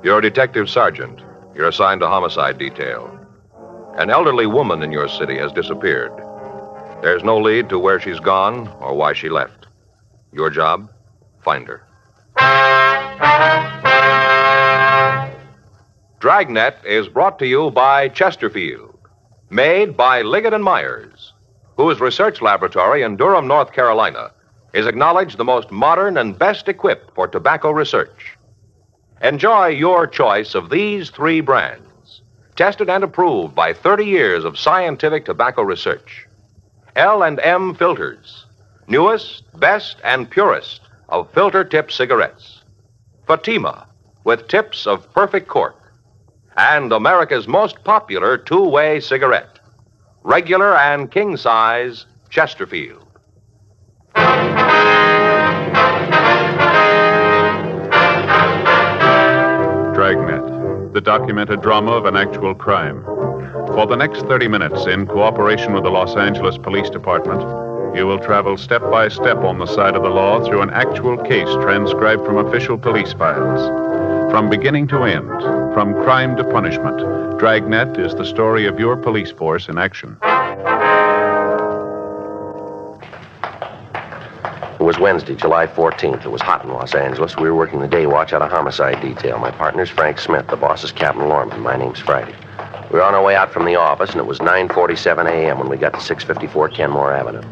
You're a detective sergeant. You're assigned to homicide detail. An elderly woman in your city has disappeared. There's no lead to where she's gone or why she left. Your job? Find her. Dragnet is brought to you by Chesterfield, made by Liggett & Myers, whose research laboratory in Durham, North Carolina, is acknowledged the most modern and best equipped for tobacco research. Enjoy your choice of these 3 brands, tested and approved by 30 years of scientific tobacco research. L&M Filters, newest, best, and purest of filter tip cigarettes. Fatima, with tips of perfect cork. And America's most popular 2-way cigarette, regular and king size Chesterfield. Dragnet, the documented drama of an actual crime. For the next 30 minutes, in cooperation with the Los Angeles Police Department, you will travel step by step on the side of the law through an actual case transcribed from official police files. From beginning to end, from crime to punishment, Dragnet is the story of your police force in action. It was Wednesday, July 14th. It was hot in Los Angeles. We were working the day watch out of homicide detail. My partner's Frank Smith. The boss is Captain Lorman. My name's Friday. We were on our way out from the office, and it was 9:47 a.m. when we got to 654 Kenmore Avenue.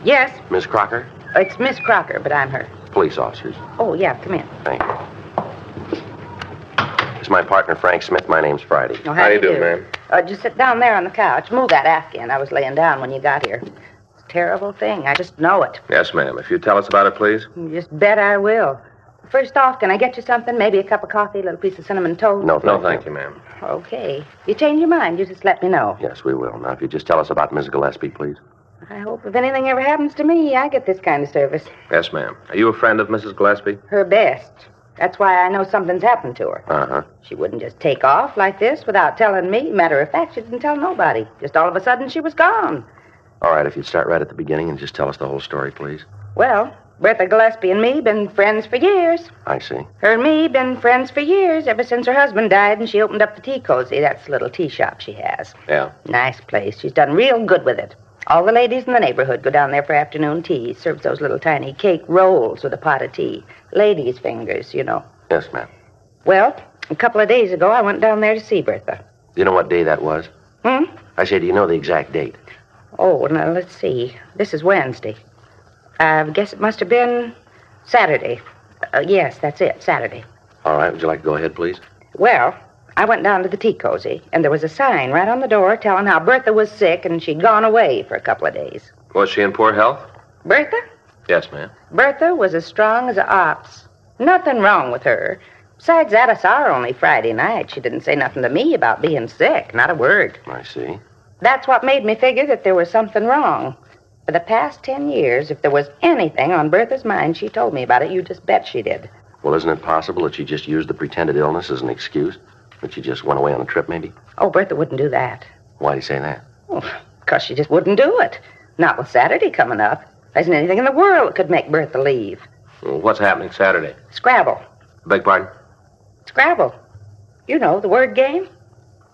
Yes? Miss Crocker? It's Miss Crocker, but I'm her. Police officers. Oh, yeah, come in. Thank you. This is my partner, Frank Smith. My name's Friday. Oh, how do you do, ma'am? Just sit down there on the couch. Move that Afghan. I was laying down when you got here. It's a terrible thing. I just know it. Yes, ma'am. If you tell us about it, please. You just bet I will. First off, can I get you something? Maybe a cup of coffee, a little piece of cinnamon toast? No, thank you, ma'am. Okay. If you change your mind, you just let me know. Yes, we will. Now, if you just tell us about Miss Gillespie, please. I hope if anything ever happens to me, I get this kind of service. Yes, ma'am. Are you a friend of Mrs. Gillespie? Her best. That's why I know something's happened to her. Uh-huh. She wouldn't just take off like this without telling me. Matter of fact, she didn't tell nobody. Just all of a sudden, she was gone. All right, if you'd start right at the beginning and just tell us the whole story, please. Well, Bertha Gillespie and me been friends for years. I see. Her and me been friends for years, ever since her husband died and she opened up the tea cozy. That's the little tea shop she has. Yeah. Nice place. She's done real good with it. All the ladies in the neighborhood go down there for afternoon tea. Serves those little tiny cake rolls with a pot of tea. Ladies' fingers, you know. Yes, ma'am. Well, a couple of days ago, I went down there to see Bertha. Do you know what day that was? Hmm? I said, do you know the exact date? Oh, now, let's see. This is Wednesday. I guess it must have been Saturday. Yes, that's it, Saturday. All right, would you like to go ahead, please? Well, I went down to the tea cozy, and there was a sign right on the door telling how Bertha was sick and she'd gone away for a couple of days. Was she in poor health? Bertha? Yes, ma'am. Bertha was as strong as a ox. Nothing wrong with her. Besides that, I saw her only Friday night. She didn't say nothing to me about being sick, not a word. I see. That's what made me figure that there was something wrong. For the past 10 years, if there was anything on Bertha's mind, she told me about it. You just bet she did. Well, isn't it possible that she just used the pretended illness as an excuse? That she just went away on a trip, maybe? Oh, Bertha wouldn't do that. Why do you say that? Oh, because she just wouldn't do it. Not with Saturday coming up. There isn't anything in the world that could make Bertha leave. Well, what's happening Saturday? Scrabble. Beg pardon? Scrabble. You know, the word game.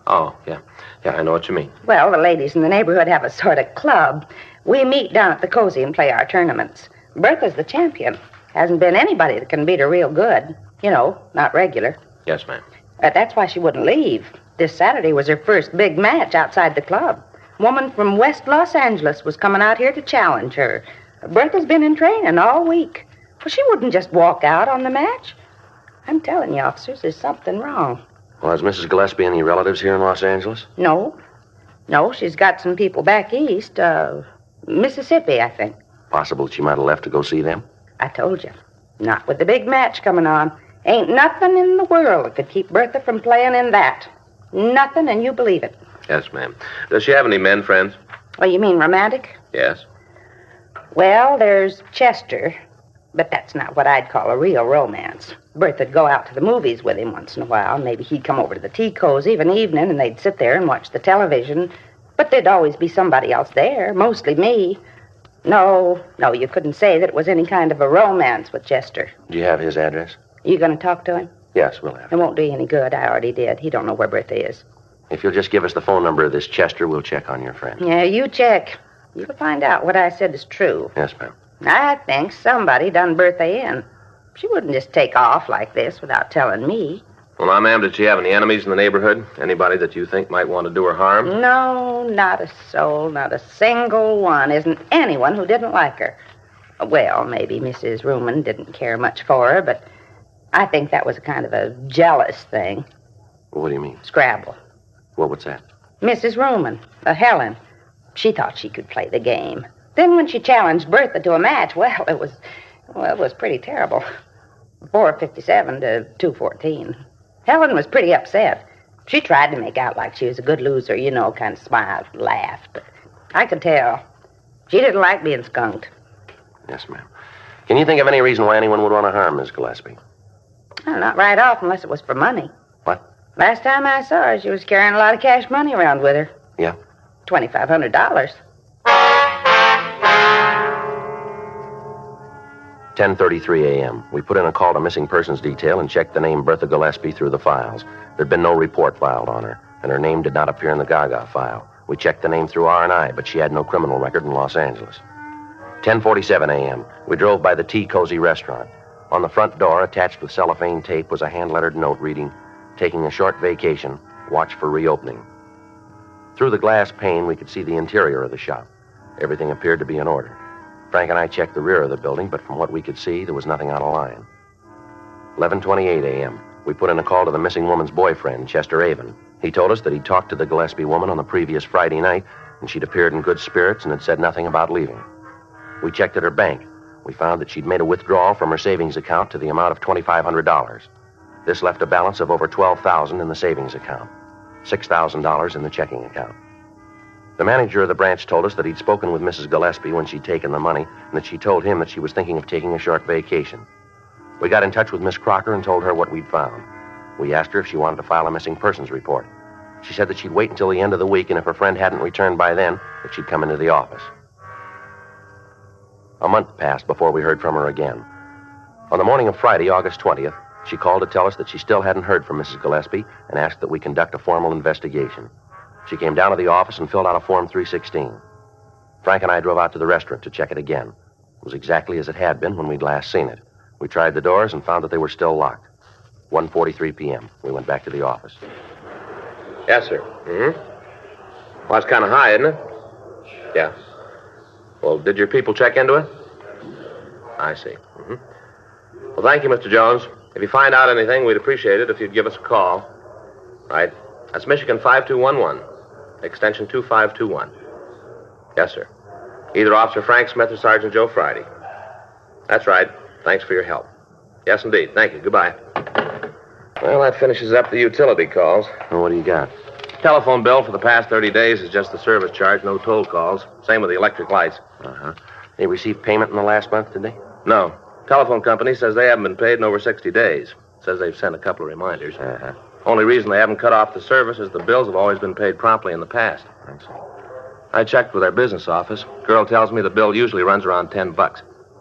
Oh, yeah. Yeah, I know what you mean. Well, the ladies in the neighborhood have a sort of club. We meet down at the cozy and play our tournaments. Bertha's the champion. Hasn't been anybody that can beat her real good. You know, not regular. Yes, ma'am. That's why she wouldn't leave. This Saturday was her first big match outside the club. A woman from West Los Angeles was coming out here to challenge her. Bertha's been in training all week. Well, she wouldn't just walk out on the match. I'm telling you, officers, there's something wrong. Well, has Mrs. Gillespie any relatives here in Los Angeles? No. No, she's got some people back east. Mississippi, I think. Possible she might have left to go see them? I told you. Not with the big match coming on. Ain't nothing in the world that could keep Bertha from playing in that. Nothing, and you believe it. Yes, ma'am. Does she have any men friends? Oh, you mean romantic? Yes. Well, there's Chester, but that's not what I'd call a real romance. Bertha'd go out to the movies with him once in a while. Maybe he'd come over to the tea cozy of an evening, and they'd sit there and watch the television. But there'd always be somebody else there, mostly me. No, you couldn't say that it was any kind of a romance with Chester. Do you have his address? You going to talk to him? Yes, we'll have It won't do you any good. I already did. He don't know where Bertha is. If you'll just give us the phone number of this Chester, we'll check on your friend. Yeah, you check. You'll find out what I said is true. Yes, ma'am. I think somebody done Bertha in. She wouldn't just take off like this without telling me. Well, now, ma'am, did she have any enemies in the neighborhood? Anybody that you think might want to do her harm? No, not a soul, not a single one. Isn't anyone who didn't like her. Well, maybe Mrs. Ruman didn't care much for her, but I think that was a kind of a jealous thing. What do you mean? Scrabble. What's that? Mrs. Ruman, Helen, she thought she could play the game. Then when she challenged Bertha to a match, it was pretty terrible. 457 to 214. Helen was pretty upset. She tried to make out like she was a good loser, kind of smiled, laughed. But I could tell. She didn't like being skunked. Yes, ma'am. Can you think of any reason why anyone would want to harm Miss Gillespie? Well, not right off unless it was for money. What? Last time I saw her, she was carrying a lot of cash money around with her. Yeah? $2,500. 10:33 a.m. We put in a call to missing persons detail and checked the name Bertha Gillespie through the files. There'd been no report filed on her, and her name did not appear in the Gaga file. We checked the name through R&I, but she had no criminal record in Los Angeles. 10:47 a.m. We drove by the Tea Cozy restaurant. On the front door, attached with cellophane tape, was a hand-lettered note reading, "Taking a short vacation. Watch for reopening." Through the glass pane, we could see the interior of the shop. Everything appeared to be in order. Frank and I checked the rear of the building, but from what we could see, there was nothing out of line. 11:28 a.m. We put in a call to the missing woman's boyfriend, Chester Avon. He told us that he'd talked to the Gillespie woman on the previous Friday night, and she'd appeared in good spirits and had said nothing about leaving. We checked at her bank. We found that she'd made a withdrawal from her savings account to the amount of $2,500. This left a balance of over $12,000 in the savings account, $6,000 in the checking account. The manager of the branch told us that he'd spoken with Mrs. Gillespie when she'd taken the money, and that she told him that she was thinking of taking a short vacation. We got in touch with Miss Crocker and told her what we'd found. We asked her if she wanted to file a missing persons report. She said that she'd wait until the end of the week, and if her friend hadn't returned by then, that she'd come into the office. A month passed before we heard from her again. On the morning of Friday, August 20th, she called to tell us that she still hadn't heard from Mrs. Gillespie and asked that we conduct a formal investigation. She came down to the office and filled out a Form 316. Frank and I drove out to the restaurant to check it again. It was exactly as it had been when we'd last seen it. We tried the doors and found that they were still locked. 1:43 p.m. We went back to the office. Yes, sir. Mm-hmm. Well, it's kind of high, isn't it? Yeah. Well, did your people check into it? I see. Mm-hmm. Well, thank you, Mr. Jones. If you find out anything, we'd appreciate it if you'd give us a call. Right. That's Michigan 5211, extension 2521. Yes, sir. Either Officer Frank Smith or Sergeant Joe Friday. That's right. Thanks for your help. Yes, indeed. Thank you. Goodbye. Well, that finishes up the utility calls. Well, what do you got? Telephone bill for the past 30 days is just the service charge, no toll calls. Same with the electric lights. Uh-huh. They received payment in the last month, did they? No. Telephone company says they haven't been paid in over 60 days. Says they've sent a couple of reminders. Uh-huh. Only reason they haven't cut off the service is the bills have always been paid promptly in the past. I checked with our business office. Girl tells me the bill usually runs around $10.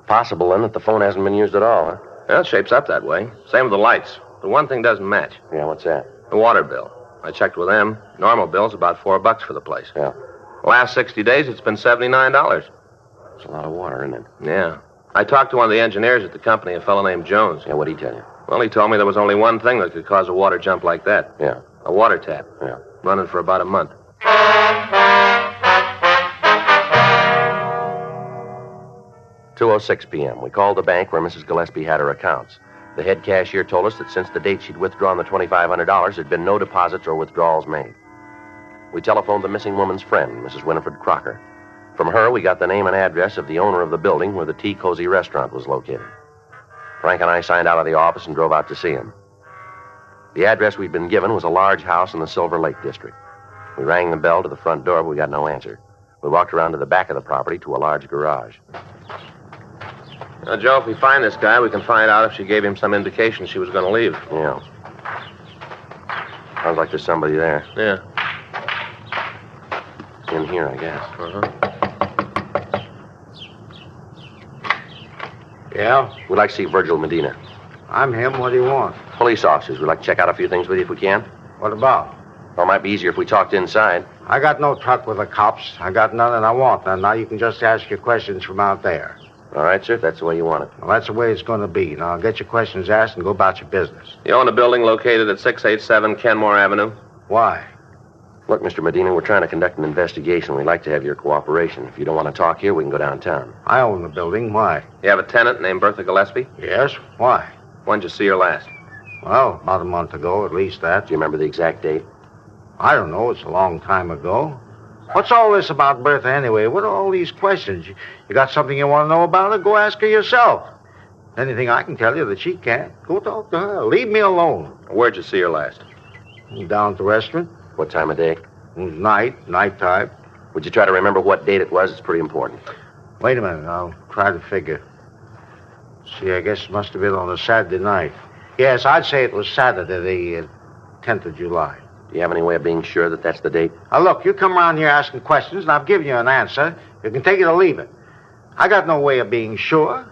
Possible, then, that the phone hasn't been used at all, huh? Well, it shapes up that way. Same with the lights. But one thing doesn't match. Yeah, what's that? The water bill. I checked with them. Normal bill's about $4 for the place. Yeah. The last 60 days, it's been $79. It's a lot of water, isn't it? Yeah. I talked to one of the engineers at the company, a fellow named Jones. Yeah, what'd he tell you? Well, he told me there was only one thing that could cause a water jump like that. Yeah. A water tap. Yeah. Running for about a month. 2:06 p.m. We called the bank where Mrs. Gillespie had her accounts. The head cashier told us that since the date she'd withdrawn the $2,500, there'd been no deposits or withdrawals made. We telephoned the missing woman's friend, Mrs. Winifred Crocker. From her, we got the name and address of the owner of the building where the Tea Cozy restaurant was located. Frank and I signed out of the office and drove out to see him. The address we'd been given was a large house in the Silver Lake district. We rang the bell to the front door, but we got no answer. We walked around to the back of the property to a large garage. Now, Joe, if we find this guy, we can find out if she gave him some indication she was going to leave. Yeah. Sounds like there's somebody there. Yeah. In here, I guess. Uh-huh. Yeah? We'd like to see Virgil Medina. I'm him. What do you want? Police officers. We'd like to check out a few things with you if we can. What about? Well, it might be easier if we talked inside. I got no truck with the cops. I got none and I want none. Now you can just ask your questions from out there. All right, sir, if that's the way you want it. Well, that's the way it's going to be. Now get your questions asked and go about your business. You own a building located at 687 Kenmore Avenue? Why? Look, Mr. Medina, we're trying to conduct an investigation. We'd like to have your cooperation. If you don't want to talk here, we can go downtown. I own the building. Why? You have a tenant named Bertha Gillespie? Yes. Why? When'd you see her last? Well, about a month ago, at least that. Do you remember the exact date? I don't know. It's a long time ago. What's all this about Bertha anyway? What are all these questions? You got something you want to know about her? Go ask her yourself. Anything I can tell you that she can't, go talk to her. Leave me alone. Where'd you see her last? Down at the restaurant. What time of day? It was nighttime. Would you try to remember what date it was? It's pretty important. Wait a minute. I'll try to figure. See, I guess it must have been on a Saturday night. Yes, I'd say it was Saturday, the 10th of July. Do you have any way of being sure that that's the date? Now, look, you come around here asking questions, and I've given you an answer. You can take it or leave it. I got no way of being sure.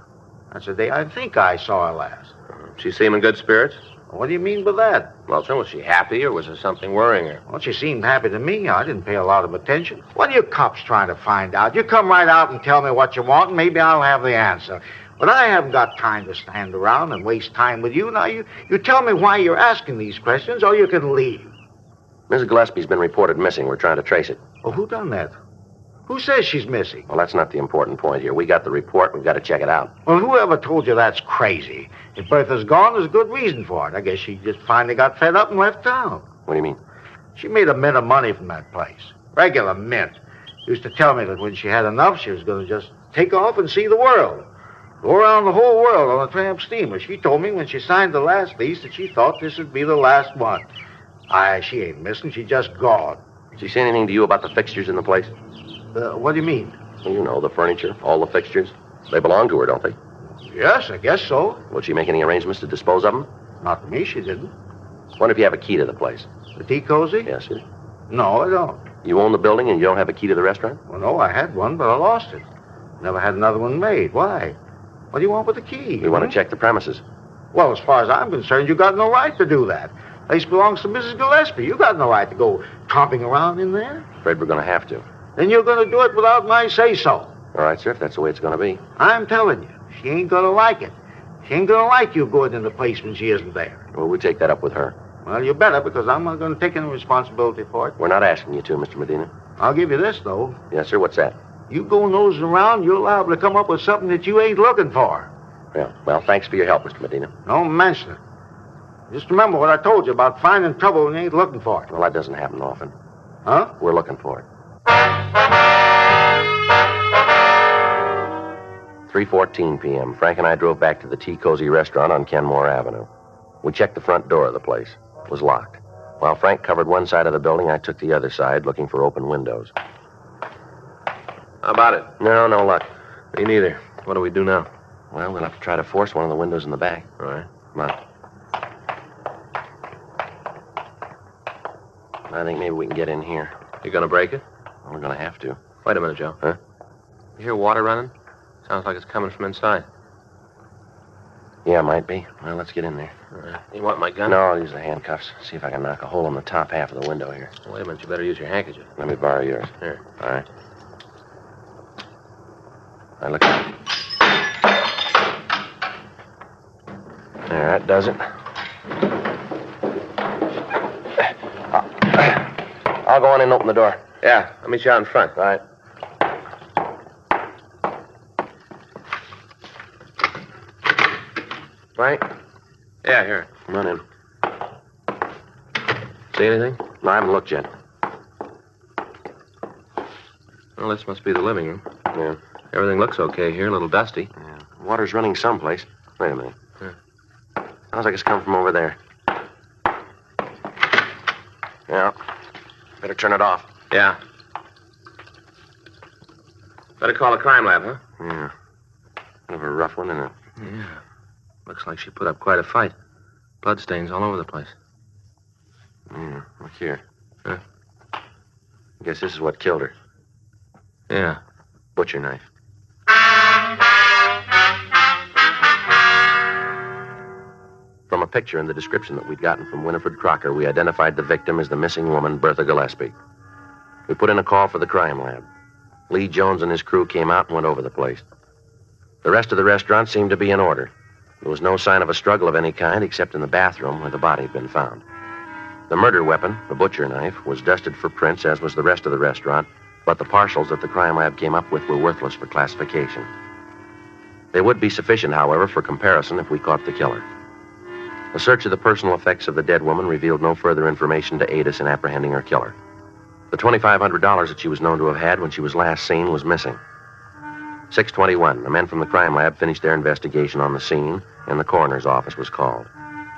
That's the day I think I saw her last. She seem in good spirits? What do you mean by that? Well, sir, was she happy or was there something worrying her? Well, she seemed happy to me. I didn't pay a lot of attention. What are you cops trying to find out? You come right out and tell me what you want, and maybe I'll have the answer. But I haven't got time to stand around and waste time with you. Now, you tell me why you're asking these questions, or you can leave. Mrs. Gillespie's been reported missing. We're trying to trace it. Well, who done that? Who says she's missing? Well, that's not the important point here. We got the report. We've got to check it out. Well, whoever told you that's crazy? If Bertha's gone, there's a good reason for it. I guess she just finally got fed up and left town. What do you mean? She made a mint of money from that place. Regular mint. Used to tell me that when she had enough, she was going to just take off and see the world. Go around the whole world on a tramp steamer. She told me when she signed the last lease that she thought this would be the last one. She ain't missing. She just gone. Did she say anything to you about the fixtures in the place? What do you mean? Well, you know, the furniture, all the fixtures. They belong to her, don't they? Yes, I guess so. Will she make any arrangements to dispose of them? Not to me, she didn't. What if you have a key to the place? The tea cozy? Yes, sir. No, I don't. You own the building and you don't have a key to the restaurant? Well, no, I had one, but I lost it. Never had another one made. Why? What do you want with the key? We want to check the premises. Well, as far as I'm concerned, you got no right to do that. The place belongs to Mrs. Gillespie. You got no right to go tromping around in there. Afraid we're going to have to. Then you're going to do it without my say-so. All right, sir, if that's the way it's going to be. I'm telling you, she ain't going to like it. She ain't going to like you going in the place when she isn't there. Well, we'll take that up with her. Well, you better, because I'm not going to take any responsibility for it. We're not asking you to, Mr. Medina. I'll give you this, though. Yes, sir, what's that? You go nosing around, you're liable to come up with something that you ain't looking for. Yeah, well, thanks for your help, Mr. Medina. Don't mention it. Just remember what I told you about finding trouble when you ain't looking for it. Well, that doesn't happen often. Huh? We're looking for it. 3:14 p.m. Frank and I drove back to the Tea Cozy restaurant on Kenmore Avenue. We checked the front door of the place. It was locked. While Frank covered one side of the building, I took the other side, looking for open windows. How about it? No luck. Me neither. What do we do now? Well, we'll have to try to force one of the windows in the back. All right. Come on. I think maybe we can get in here. You gonna break it? Well, we're going to have to. Wait a minute, Joe. Huh? You hear water running? Sounds like it's coming from inside. Yeah, might be. Well, let's get in there. All right. You want my gun? No, I'll use the handcuffs. See if I can knock a hole in the top half of the window here. Wait a minute. You better use your handkerchief. Let me borrow yours. Here. All right. All right, look at it. There, that does it. I'll go on in and open the door. Yeah, I'll meet you out in front. All right. Frank? Yeah, here. Come on in. See anything? No, I haven't looked yet. Well, this must be the living room. Yeah. Everything looks okay here. A little dusty. Yeah. Water's running someplace. Wait a minute. Yeah. Sounds like it's come from over there. Yeah. Better turn it off. Yeah. Better call a crime lab, huh? Yeah. Kind of a rough one, isn't it? Yeah. Looks like she put up quite a fight. Bloodstains all over the place. Yeah. Look here. Huh? I guess this is what killed her. Yeah. Butcher knife. picture and the description that we'd gotten from Winifred Crocker, we identified the victim as the missing woman, Bertha Gillespie. We put in a call for the crime lab. Lee Jones and his crew came out and went over the place. The rest of the restaurant seemed to be in order. There was no sign of a struggle of any kind except in the bathroom where the body had been found. The murder weapon, the butcher knife, was dusted for prints, as was the rest of the restaurant, but the partials that the crime lab came up with were worthless for classification. They would be sufficient, however, for comparison if we caught the killer. A search of the personal effects of the dead woman revealed no further information to aid us in apprehending her killer. The $2,500 that she was known to have had when she was last seen was missing. 6:21, the men from the crime lab finished their investigation on the scene, and the coroner's office was called.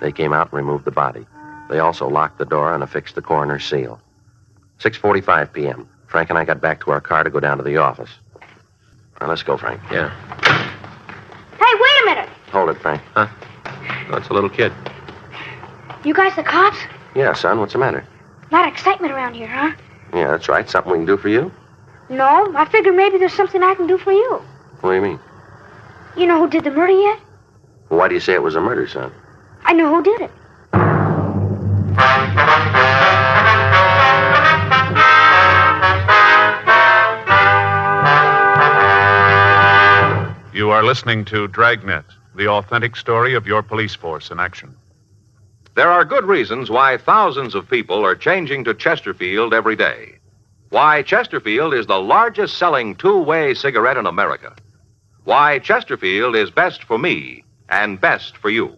They came out and removed the body. They also locked the door and affixed the coroner's seal. 6:45 p.m., Frank and I got back to our car to go down to the office. Now, let's go, Frank. Yeah. Hey, wait a minute. Hold it, Frank. Huh? Oh, it's a little kid. You guys the cops? Yeah, son, what's the matter? A lot of excitement around here, huh? Yeah, that's right. Something we can do for you? No, I figured maybe there's something I can do for you. What do you mean? You know who did the murder yet? Well, why do you say it was a murder, son? I know who did it. You are listening to Dragnet, the authentic story of your police force in action. There are good reasons why thousands of people are changing to Chesterfield every day. Why Chesterfield is the largest selling two-way cigarette in America. Why Chesterfield is best for me and best for you.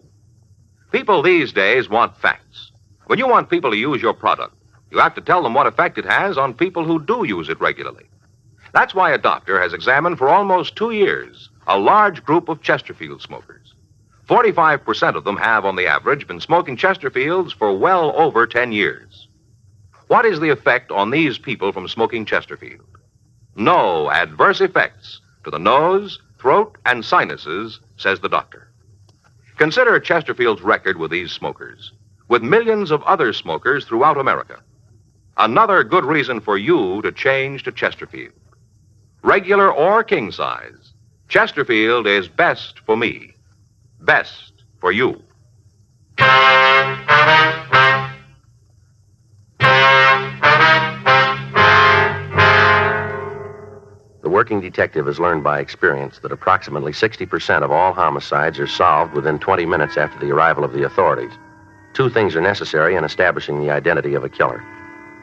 People these days want facts. When you want people to use your product, you have to tell them what effect it has on people who do use it regularly. That's why a doctor has examined for almost 2 years a large group of Chesterfield smokers. 45% of them have, on the average, been smoking Chesterfields for well over 10 years. What is the effect on these people from smoking Chesterfield? No adverse effects to the nose, throat, and sinuses, says the doctor. Consider Chesterfield's record with these smokers, with millions of other smokers throughout America. Another good reason for you to change to Chesterfield. Regular or king size, Chesterfield is best for me, best for you. The working detective has learned by experience that approximately 60% of all homicides are solved within 20 minutes after the arrival of the authorities. 2 things are necessary in establishing the identity of a killer: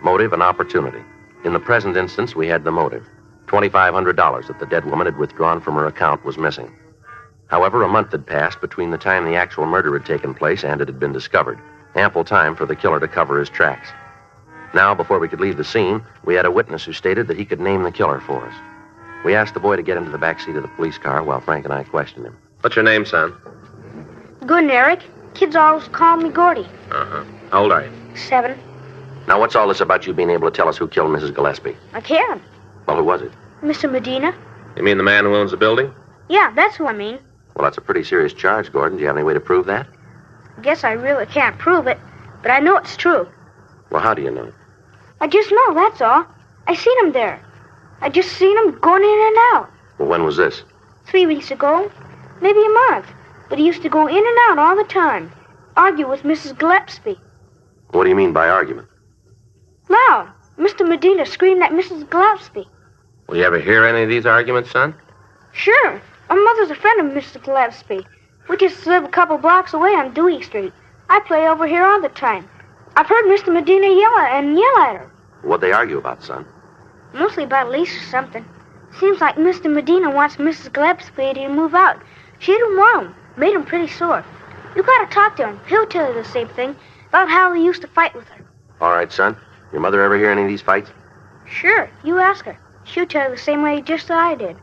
motive and opportunity. In the present instance, we had the motive. $2,500 that the dead woman had withdrawn from her account was missing. However, a month had passed between the time the actual murder had taken place and it had been discovered. Ample time for the killer to cover his tracks. Now, before we could leave the scene, we had a witness who stated that he could name the killer for us. We asked the boy to get into the back seat of the police car while Frank and I questioned him. What's your name, son? Good, Eric. Kids always call me Gordy. Uh-huh. How old are you? 7. Now, what's all this about you being able to tell us who killed Mrs. Gillespie? I can. Well, who was it? Mr. Medina. You mean the man who owns the building? Yeah, that's who I mean. Well, that's a pretty serious charge, Gordon. Do you have any way to prove that? Guess I really can't prove it, but I know it's true. Well, how do you know? I just know, that's all. I seen him there. I just seen him going in and out. Well, when was this? 3 weeks ago. Maybe a month. But he used to go in and out all the time. Argue with Mrs. Gillespie. What do you mean by argument? Loud. Mr. Medina screamed at Mrs. Gillespie. Will you ever hear any of these arguments, son? Sure. My mother's a friend of Mr. Gillespie. We just live a couple blocks away on Dewey Street. I play over here all the time. I've heard Mr. Medina yell at her. What'd they argue about, son? Mostly about a lease or something. Seems like Mr. Medina wants Mrs. Gillespie to move out. She didn't want him. Made him pretty sore. You gotta talk to him. He'll tell you the same thing about how he used to fight with her. All right, son. Your mother ever hear any of these fights? Sure. You ask her. She'll tell you the same way just as I did.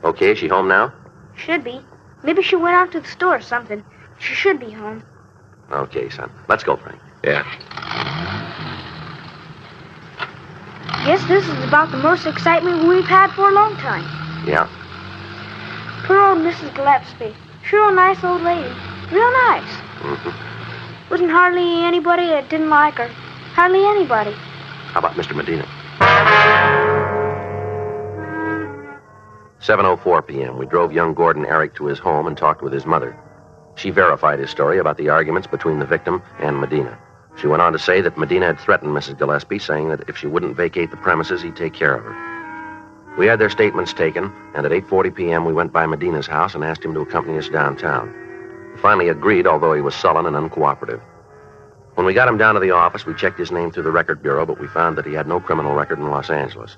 Okay, is she home now? Should be. Maybe she went out to the store or something. She should be home. Okay, son. Let's go, Frank. Yeah. Guess this is about the most excitement we've had for a long time. Yeah. Poor old Mrs. Gillespie. Sure a nice old lady. Real nice. Mm-hmm. Wasn't hardly anybody that didn't like her. Hardly anybody. How about Mr. Medina? 7:04 p.m. We drove young Gordon Eric to his home and talked with his mother. She verified his story about the arguments between the victim and Medina. She went on to say that Medina had threatened Mrs. Gillespie, saying that if she wouldn't vacate the premises, he'd take care of her. We had their statements taken, and at 8:40 p.m. we went by Medina's house and asked him to accompany us downtown. He finally agreed, although he was sullen and uncooperative. When we got him down to the office, we checked his name through the record bureau, but we found that he had no criminal record in Los Angeles.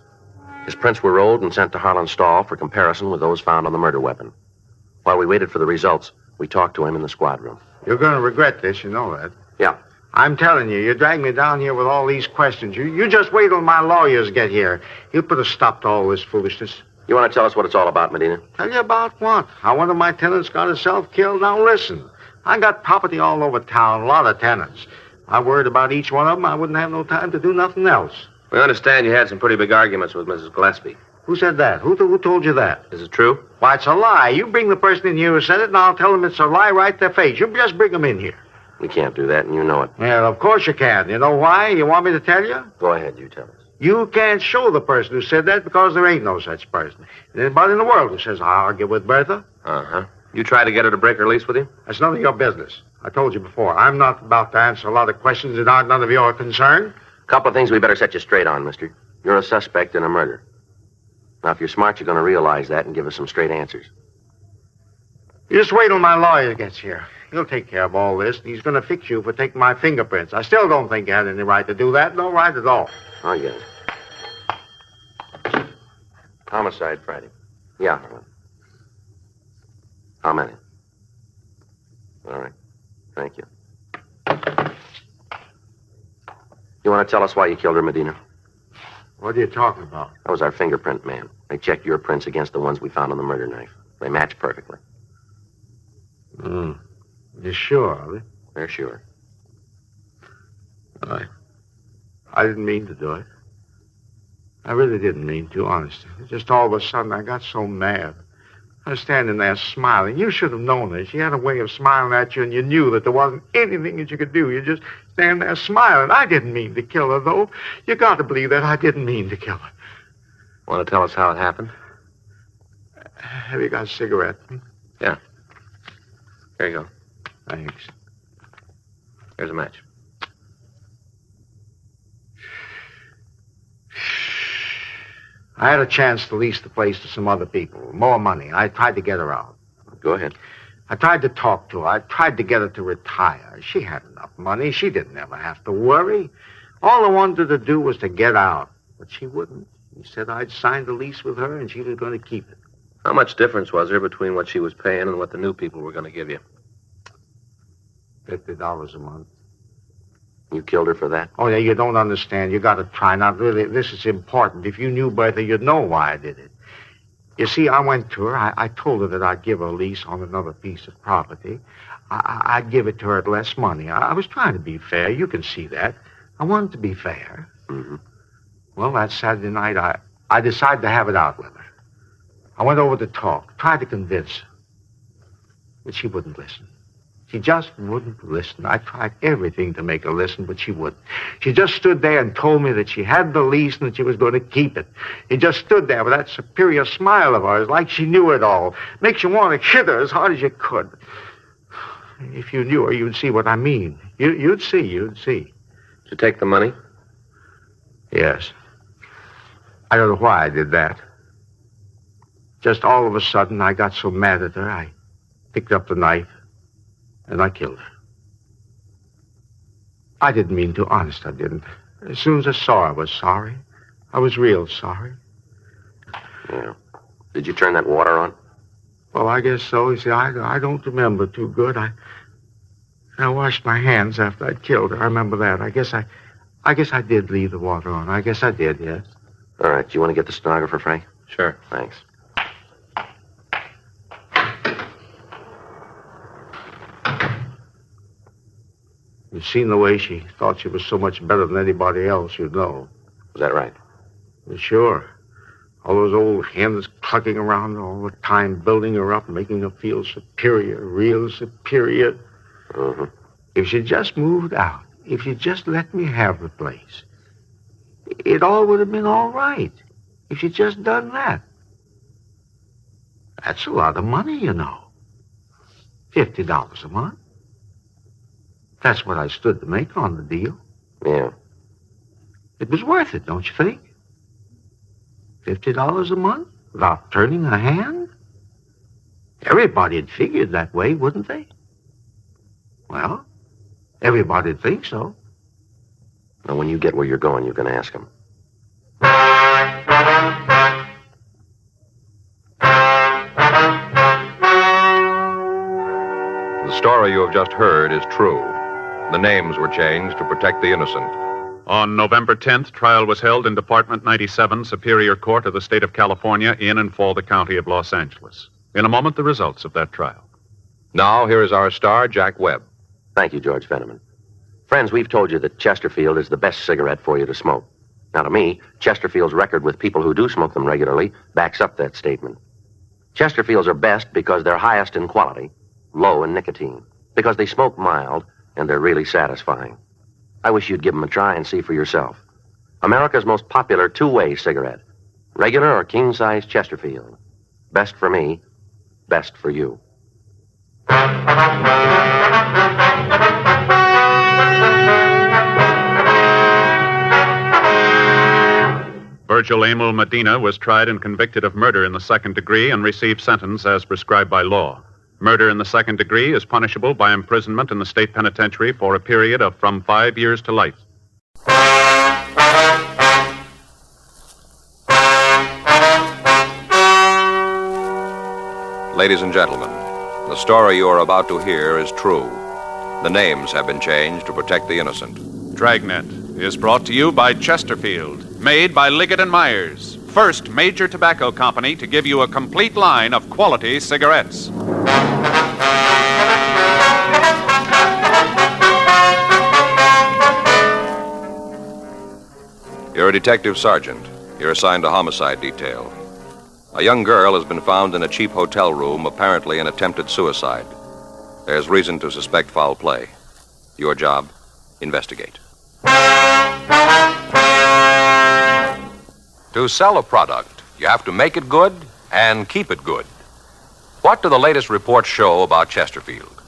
His prints were rolled and sent to Harlan Stahl for comparison with those found on the murder weapon. While we waited for the results, we talked to him in the squad room. You're going to regret this, you know that. Yeah. I'm telling you, you dragged me down here with all these questions. You just wait till my lawyers get here. He'll put a stop to all this foolishness. You want to tell us what it's all about, Medina? Tell you about what? How one of my tenants got himself killed? Now listen, I got property all over town, a lot of tenants. If I worried about each one of them, I wouldn't have no time to do nothing else. We understand you had some pretty big arguments with Mrs. Gillespie. Who said that? Who told you that? Is it true? Why, it's a lie. You bring the person in here who said it, and I'll tell them it's a lie right to their face. You just bring them in here. We can't do that, and you know it. Well, of course you can. You know why? You want me to tell you? Go ahead, you tell us. You can't show the person who said that because there ain't no such person. There's anybody in the world who says, I'll argue with Bertha. Uh-huh. You tried to get her to break her lease with you? That's none of your business. I told you before, I'm not about to answer a lot of questions that aren't none of your concern. A couple of things we better set you straight on, mister. You're a suspect in a murder. Now, if you're smart, you're going to realize that and give us some straight answers. You just wait till my lawyer gets here. He'll take care of all this, and he's going to fix you for taking my fingerprints. I still don't think you had any right to do that. No right at all. I get it. Homicide Friday. Yeah, Harlan. How many? All right. Thank you. You want to tell us why you killed her, Medina? What are you talking about? That was our fingerprint man. They checked your prints against the ones we found on the murder knife. They match perfectly. You sure, are they? They're sure. I didn't mean to do it. I really didn't mean to, honestly. Just all of a sudden, I got so mad. I was standing there smiling. You should have known this. She had a way of smiling at you, and you knew that there wasn't anything that you could do. You just stand there smiling. I didn't mean to kill her, though. You got to believe that I didn't mean to kill her. Want to tell us how it happened? Have you got a cigarette? Yeah. Here you go. Thanks. Here's a match. I had a chance to lease the place to some other people. More money. I tried to get her out. Go ahead. I tried to talk to her. I tried to get her to retire. She had enough money. She didn't ever have to worry. All I wanted to do was to get out. But she wouldn't. She said I'd signed a lease with her and she was going to keep it. How much difference was there between what she was paying and what the new people were going to give you? $50 a month. You killed her for that? Oh, yeah, you don't understand. You got to try. Now, really, this is important. If you knew Bertha, you'd know why I did it. You see, I went to her. I told her that I'd give her a lease on another piece of property. I'd give it to her at less money. I was trying to be fair. You can see that. I wanted to be fair. Mm-hmm. Well, that Saturday night, I decided to have it out with her. I went over to talk, tried to convince her. But she wouldn't listen. She just wouldn't listen. I tried everything to make her listen, but she wouldn't. She just stood there and told me that she had the lease and that she was going to keep it. She just stood there with that superior smile of hers, like she knew it all. Makes you want to hit her as hard as you could. If you knew her, you'd see what I mean. You'd see. Did you take the money? Yes. I don't know why I did that. Just all of a sudden, I got so mad at her, I picked up the knife. And I killed her. I didn't mean to, honest, I didn't. As soon as I saw her, I was sorry. I was real sorry. Yeah. Did you turn that water on? Well, I guess so. You see, I don't remember too good. I washed my hands after I'd killed her. I remember that. I guess I did leave the water on. I guess I did, yes. All right. Do you want to get the stenographer, Frank? Sure. Thanks. You'd seen the way she thought she was so much better than anybody else, you'd know. Was that right? Sure. All those old hens clucking around all the time, building her up, making her feel superior, real superior. Mm-hmm. If she just moved out, if she just let me have the place, it all would have been all right. If she'd just done that. That's a lot of money, you know. $50 a month. That's what I stood to make on the deal. Yeah. It was worth it, don't you think? $50 a month without turning a hand? Everybody'd figured that way, wouldn't they? Well, everybody'd think so. Now, when you get where you're going, you can ask him. The story you have just heard is true. The names were changed to protect the innocent. On November 10th, trial was held in Department 97, Superior Court of the State of California, in and for the County of Los Angeles. In a moment, the results of that trial. Now, here is our star, Jack Webb. Thank you, George Fenneman. Friends, we've told you that Chesterfield is the best cigarette for you to smoke. Now, to me, Chesterfield's record with people who do smoke them regularly backs up that statement. Chesterfields are best because they're highest in quality, low in nicotine, because they smoke mild, and they're really satisfying. I wish you'd give them a try and see for yourself. America's most popular two-way cigarette. Regular or king-size Chesterfield. Best for me, best for you. Virgil Emil Medina was tried and convicted of murder in the second degree and received sentence as prescribed by law. Murder in the second degree is punishable by imprisonment in the state penitentiary for a period of from 5 years to life. Ladies and gentlemen, the story you are about to hear is true. The names have been changed to protect the innocent. Dragnet is brought to you by Chesterfield, made by Liggett & Myers, first major tobacco company to give you a complete line of quality cigarettes. You're a detective sergeant. You're assigned to homicide detail. A young girl has been found in a cheap hotel room, apparently an attempted suicide. There's reason to suspect foul play. Your job, investigate. To sell a product, you have to make it good and keep it good. What do the latest reports show about Chesterfield?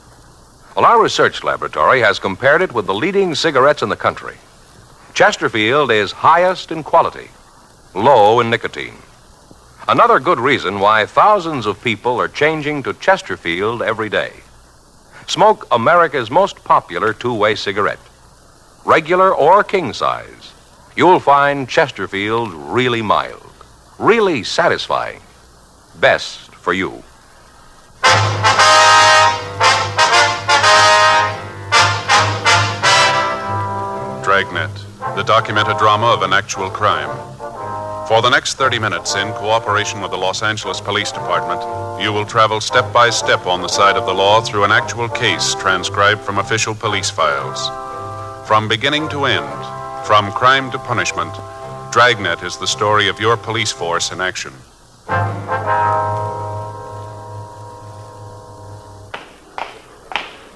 Well, our research laboratory has compared it with the leading cigarettes in the country. Chesterfield is highest in quality, low in nicotine. Another good reason why thousands of people are changing to Chesterfield every day. Smoke America's most popular two-way cigarette. Regular or king size, you'll find Chesterfield really mild, really satisfying. Best for you. Dragnet, the documented drama of an actual crime. For the next 30 minutes, in cooperation with the Los Angeles Police Department, you will travel step by step on the side of the law through an actual case transcribed from official police files. From beginning to end, from crime to punishment, Dragnet is the story of your police force in action.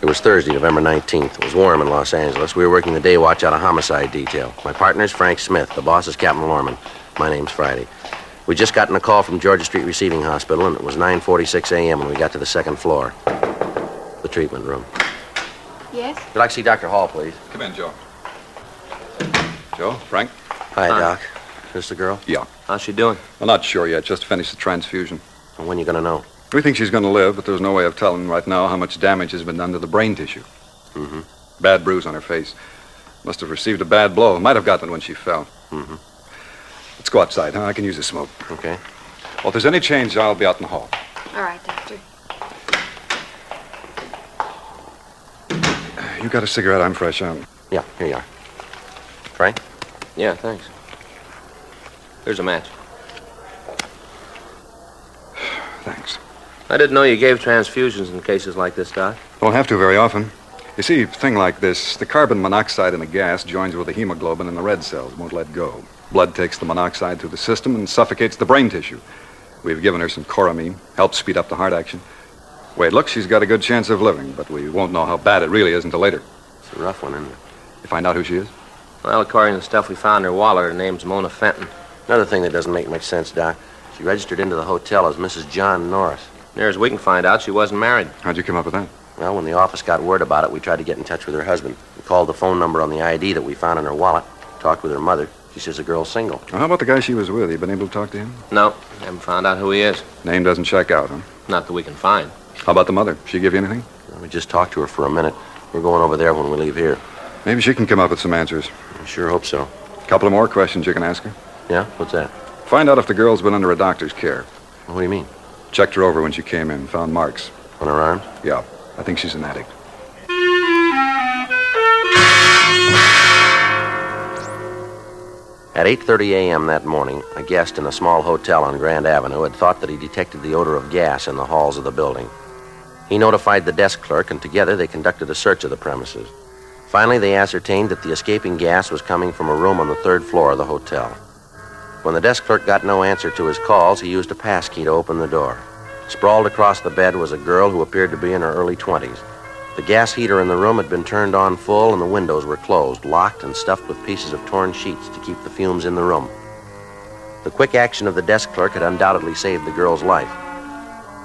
It was Thursday, November 19th. It was warm in Los Angeles. We were working the day watch out of homicide detail. My partner's Frank Smith. The boss is Captain Lorman. My name's Friday. We'd just gotten a call from Georgia Street Receiving Hospital, and it was 9:46 a.m. when we got to the second floor. The treatment room. Yes? Would you like to see Dr. Hall, please? Come in, Joe. Joe, Frank? Hi, Doc. This the girl? Yeah. How's she doing? Well, not sure yet. Just finished the transfusion. And when you gonna know? We think she's going to live, but there's no way of telling right now how much damage has been done to the brain tissue. Mm-hmm. Bad bruise on her face. Must have received a bad blow. Might have gotten it when she fell. Mm-hmm. Let's go outside, huh? I can use a smoke. Okay. Well, if there's any change, I'll be out in the hall. All right, Doctor. You got a cigarette? I'm fresh out. Yeah, here you are. Frank? Yeah, thanks. Here's a match. Thanks. I didn't know you gave transfusions in cases like this, Doc. Don't have to very often. You see, a thing like this, the carbon monoxide in the gas joins with the hemoglobin in the red cells, won't let go. Blood takes the monoxide through the system and suffocates the brain tissue. We've given her some choramine, helps speed up the heart action. The way it looks, she's got a good chance of living, but we won't know how bad it really is until later. It's a rough one, isn't it? You find out who she is? Well, according to the stuff we found in her wallet, her name's Mona Fenton. Another thing that doesn't make much sense, Doc. She registered into the hotel as Mrs. John Norris. Near as we can find out, she wasn't married. How'd you come up with that? Well, when the office got word about it, we tried to get in touch with her husband. We called the phone number on the ID that we found in her wallet, talked with her mother. She says the girl's single. Well, how about the guy she was with? You been able to talk to him? No, haven't found out who he is. Name doesn't check out, huh? Not that we can find. How about the mother? She give you anything? We just talked to her for a minute. We're going over there when we leave here. Maybe she can come up with some answers. I sure hope so. A couple of more questions you can ask her. Yeah? What's that? Find out if the girl's been under a doctor's care. What do you mean? Checked her over when she came in. Found marks. On her arms? Yeah. I think she's an addict. At 8:30 a.m. that morning, a guest in a small hotel on Grand Avenue had thought that he detected the odor of gas in the halls of the building. He notified the desk clerk, and together they conducted a search of the premises. Finally, they ascertained that the escaping gas was coming from a room on the 3rd floor of the hotel. When the desk clerk got no answer to his calls, he used a passkey to open the door. Sprawled across the bed was a girl who appeared to be in her early 20s. The gas heater in the room had been turned on full, and the windows were closed, locked, and stuffed with pieces of torn sheets to keep the fumes in the room. The quick action of the desk clerk had undoubtedly saved the girl's life.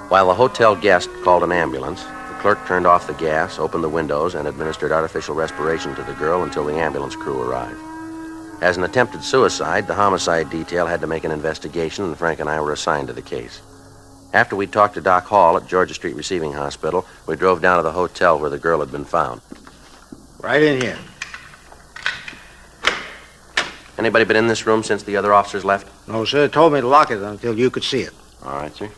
While the hotel guest called an ambulance, the clerk turned off the gas, opened the windows, and administered artificial respiration to the girl until the ambulance crew arrived. As an attempted suicide, the homicide detail had to make an investigation, and Frank and I were assigned to the case. After we talked to Doc Hall at Georgia Street Receiving Hospital, we drove down to the hotel where the girl had been found. Right in here. Anybody been in this room since the other officers left? No, sir. Told me to lock it until you could see it. All right, sir.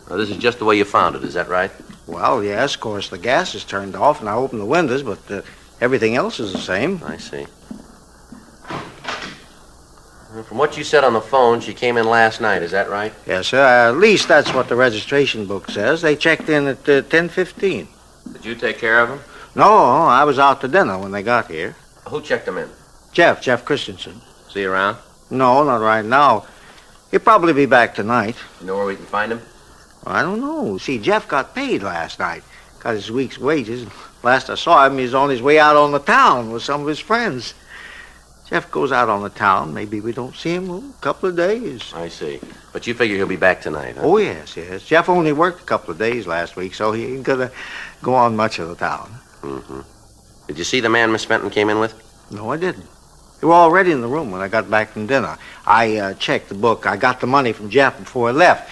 Now, this is just the way you found it, is that right? Well, yes, of course, the gas is turned off, and I opened the windows, but everything else is the same. I see. From what you said on the phone, she came in last night, is that right? Yes, sir. At least that's what the registration book says. They checked in at 10:15. Did you take care of him? No, I was out to dinner when they got here. Who checked him in? Jeff Christensen. Is he around? No, not right now. He'll probably be back tonight. You know where we can find him? I don't know. See, Jeff got paid last night. Got his week's wages. Last I saw him, he was on his way out on the town with some of his friends. Jeff goes out on the town. Maybe we don't see him a couple of days. I see. But you figure he'll be back tonight, huh? Oh, yes. Jeff only worked a couple of days last week, so he ain't gonna go on much of the town. Mm-hmm. Did you see the man Miss Fenton came in with? No, I didn't. They were already in the room when I got back from dinner. I checked the book. I got the money from Jeff before I left.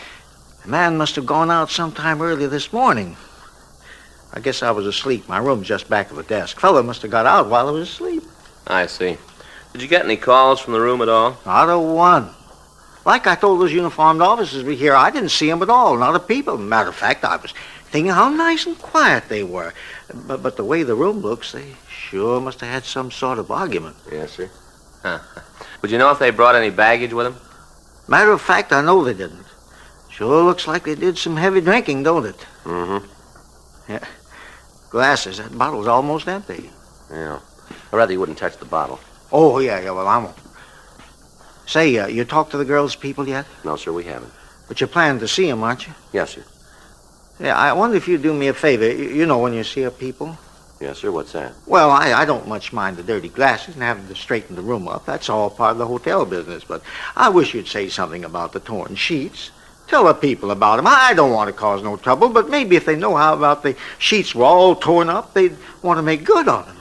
The man must have gone out sometime early this morning. I guess I was asleep. My room's just back of the desk. Fella must have got out while I was asleep. I see. Did you get any calls from the room at all? Not a one. Like I told those uniformed officers we here, I didn't see them at all. Not a peep of them. Matter of fact, I was thinking how nice and quiet they were. But the way the room looks, they sure must have had some sort of argument. Yes, sir. Huh. Would you know if they brought any baggage with them? Matter of fact, I know they didn't. Sure looks like they did some heavy drinking, don't it? Mm-hmm. Yeah. Glasses. That bottle's almost empty. Yeah. I'd rather you wouldn't touch the bottle. Oh, yeah, well, I won't. Say, you talked to the girl's people yet? No, sir, we haven't. But you're planning to see them, aren't you? Yes, sir. Yeah, I wonder if you'd do me a favor. You know when you see her people? Yes, sir. What's that? Well, I don't much mind the dirty glasses and having to straighten the room up. That's all part of the hotel business. But I wish you'd say something about the torn sheets. Tell the people about them. I don't want to cause no trouble, but maybe if they know how about the sheets were all torn up, they'd want to make good on them.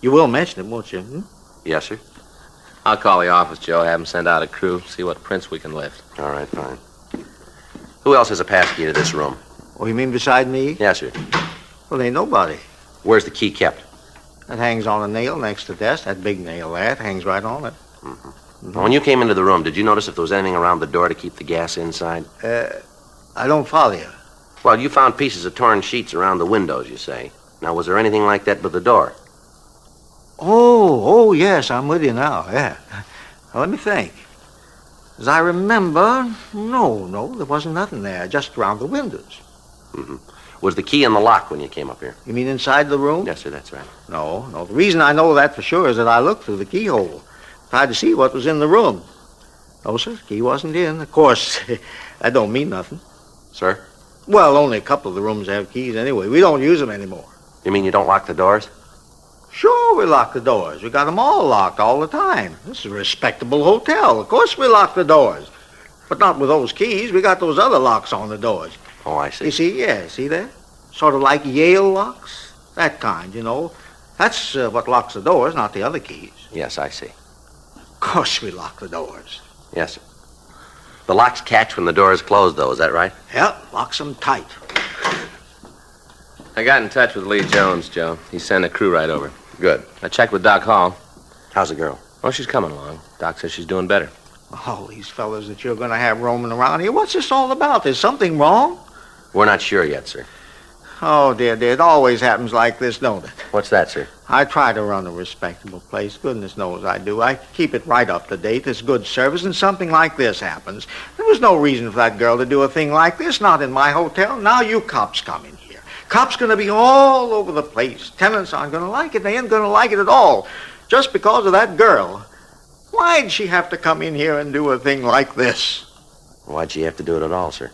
You will mention it, won't you? Hmm? Yes, sir. I'll call the office, Joe. Have them send out a crew, see what prints we can lift. All right, fine. Who else has a pass key to this room? Oh, you mean beside me? Yes, sir. Well, ain't nobody. Where's the key kept? That hangs on a nail next to the desk. That big nail there, it hangs right on it. Mm-hmm. Now, when you came into the room, did you notice if there was anything around the door to keep the gas inside? I don't follow you. Well, you found pieces of torn sheets around the windows, you say. Now, was there anything like that by the door? Oh, yes, I'm with you now, yeah. Now, let me think. As I remember, no, there wasn't nothing there, just around the windows. Mm-hmm. Was the key in the lock when you came up here? You mean inside the room? Yes, sir, that's right. No. The reason I know that for sure is that I looked through the keyhole. Tried to see what was in the room. No, sir, the key wasn't in. Of course, that don't mean nothing. Sir? Well, only a couple of the rooms have keys anyway. We don't use them anymore. You mean you don't lock the doors? Sure, we lock the doors. We got them all locked all the time. This is a respectable hotel. Of course we lock the doors. But not with those keys. We got those other locks on the doors. Oh, I see. You see? Yeah, see there? Sort of like Yale locks? That kind, you know. That's what locks the doors, not the other keys. Yes, I see. Of course we lock the doors. Yes, sir. The locks catch when the door is closed, though. Is that right? Yep, locks them tight. I got in touch with Lee Jones, Joe. He sent a crew right over. Good. I checked with Doc Hall. How's the girl? Oh, she's coming along. Doc says she's doing better. All these fellas that you're going to have roaming around here, what's this all about? Is something wrong? We're not sure yet, sir. Oh, dear. It always happens like this, don't it? What's that, sir? I try to run a respectable place. Goodness knows I do. I keep it right up to date. It's good service, and something like this happens. There was no reason for that girl to do a thing like this, not in my hotel. Now you cops come in here. Cops going to be all over the place. Tenants aren't going to like it. They ain't going to like it at all. Just because of that girl. Why'd she have to come in here and do a thing like this? Why'd she have to do it at all, sir?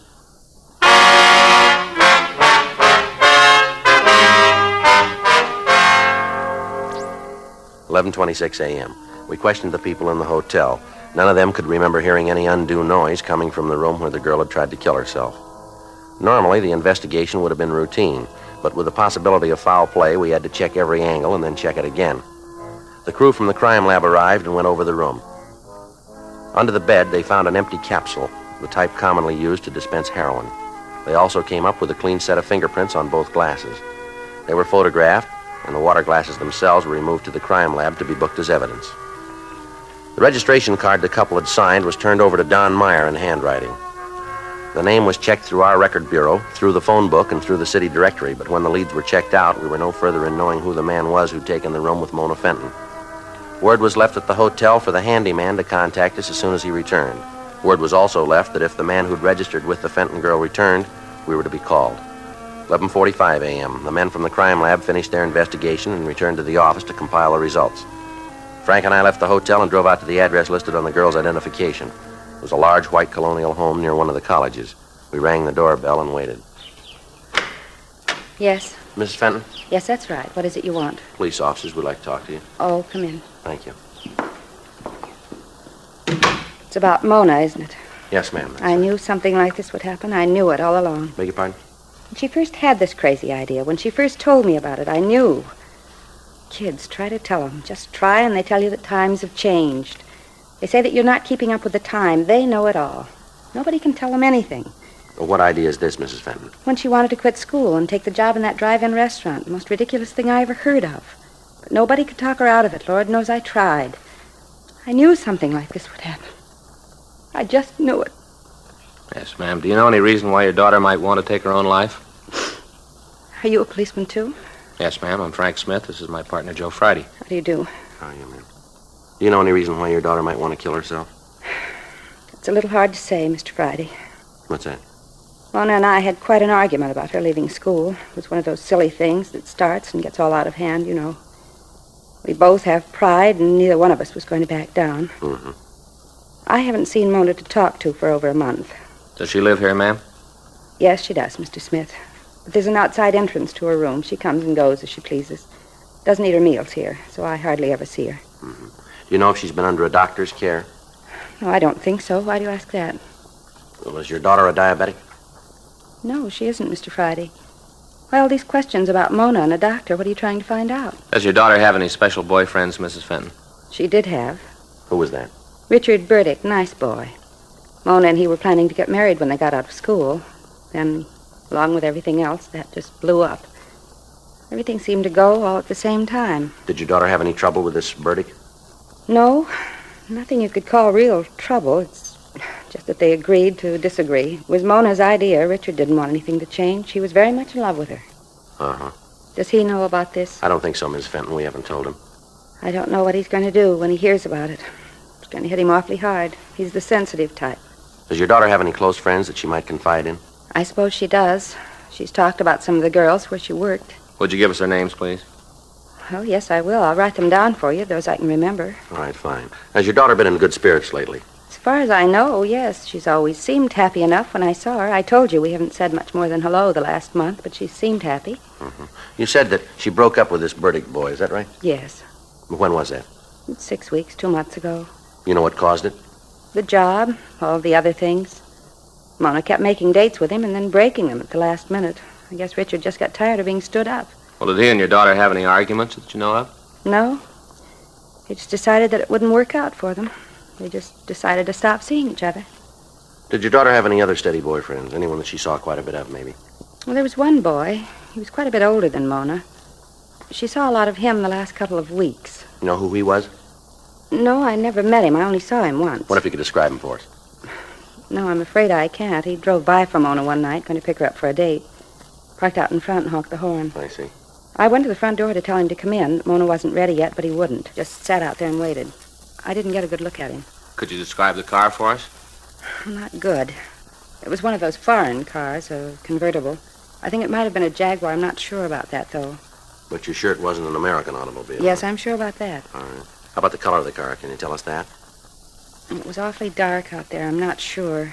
"11:26 a.m. We questioned the people in the hotel. None of them could remember hearing any undue noise coming from the room where the girl had tried to kill herself. Normally, the investigation would have been routine, but with the possibility of foul play, we had to check every angle and then check it again. The crew from the crime lab arrived and went over the room. Under the bed, they found an empty capsule, the type commonly used to dispense heroin. They also came up with a clean set of fingerprints on both glasses. They were photographed, and the water glasses themselves were removed to the crime lab to be booked as evidence. The registration card the couple had signed was turned over to Don Meyer in handwriting. The name was checked through our record bureau, through the phone book, and through the city directory, but when the leads were checked out, we were no further in knowing who the man was who'd taken the room with Mona Fenton. Word was left at the hotel for the handyman to contact us as soon as he returned. Word was also left that if the man who'd registered with the Fenton girl returned, we were to be called. 11:45 a.m. The men from the crime lab finished their investigation and returned to the office to compile the results. Frank and I left the hotel and drove out to the address listed on the girl's identification. It was a large white colonial home near one of the colleges. We rang the doorbell and waited. Yes? Mrs. Fenton? Yes, that's right. What is it you want? Police officers would like to talk to you. Oh, come in. Thank you. It's about Mona, isn't it? Yes, ma'am. I knew something like this would happen. I knew it all along. Beg your pardon? When she first had this crazy idea, when she first told me about it, I knew. Kids, try to tell them. Just try, and they tell you that times have changed. They say that you're not keeping up with the time. They know it all. Nobody can tell them anything. Well, what idea is this, Mrs. Fenton? When she wanted to quit school and take the job in that drive-in restaurant, the most ridiculous thing I ever heard of. But nobody could talk her out of it. Lord knows I tried. I knew something like this would happen. I just knew it. Yes, ma'am. Do you know any reason why your daughter might want to take her own life? Are you a policeman, too? Yes, ma'am. I'm Frank Smith. This is my partner, Joe Friday. How do you do? How are you, ma'am? Do you know any reason why your daughter might want to kill herself? It's a little hard to say, Mr. Friday. What's that? Mona and I had quite an argument about her leaving school. It was one of those silly things that starts and gets all out of hand, you know. We both have pride, and neither one of us was going to back down. Mm-hmm. I haven't seen Mona to talk to for over a month. Does she live here, ma'am? Yes, she does, Mr. Smith. But there's an outside entrance to her room. She comes and goes as she pleases. Doesn't eat her meals here, so I hardly ever see her. Mm-hmm. Do you know if she's been under a doctor's care? No, I don't think so. Why do you ask that? Well, is your daughter a diabetic? No, she isn't, Mr. Friday. Why all these questions about Mona and a doctor? What are you trying to find out? Does your daughter have any special boyfriends, Mrs. Fenton? She did have. Who was that? Richard Burdick, nice boy. Mona and he were planning to get married when they got out of school. Then, along with everything else, that just blew up. Everything seemed to go all at the same time. Did your daughter have any trouble with this Burdick? No, nothing you could call real trouble. It's just that they agreed to disagree. It was Mona's idea. Richard didn't want anything to change. He was very much in love with her. Uh-huh. Does he know about this? I don't think so, Miss Fenton. We haven't told him. I don't know what he's going to do when he hears about it. It's going to hit him awfully hard. He's the sensitive type. Does your daughter have any close friends that she might confide in? I suppose she does. She's talked about some of the girls where she worked. Would you give us their names, please? Well, yes, I will. I'll write them down for you, those I can remember. All right, fine. Has your daughter been in good spirits lately? As far as I know, yes. She's always seemed happy enough when I saw her. I told you we haven't said much more than hello the last month, but she seemed happy. Mm-hmm. You said that she broke up with this Burdick boy, is that right? Yes. When was that? 6 weeks, 2 months ago. You know what caused it? The job, all the other things. Mona kept making dates with him and then breaking them at the last minute. I guess Richard just got tired of being stood up. Well, did he and your daughter have any arguments that you know of? No. They just decided that it wouldn't work out for them. They just decided to stop seeing each other. Did your daughter have any other steady boyfriends? Anyone that she saw quite a bit of, maybe? Well, there was one boy. He was quite a bit older than Mona. She saw a lot of him the last couple of weeks. You know who he was? No, I never met him. I only saw him once. What if you could describe him for us? No, I'm afraid I can't. He drove by for Mona one night, going to pick her up for a date. Parked out in front and honked the horn. I see. I went to the front door to tell him to come in. Mona wasn't ready yet, but he wouldn't. Just sat out there and waited. I didn't get a good look at him. Could you describe the car for us? Not good. It was one of those foreign cars, a convertible. I think it might have been a Jaguar. I'm not sure about that, though. But you're sure it wasn't an American automobile? Yes, I'm sure about that. All right. How about the color of the car? Can you tell us that? It was awfully dark out there. I'm not sure.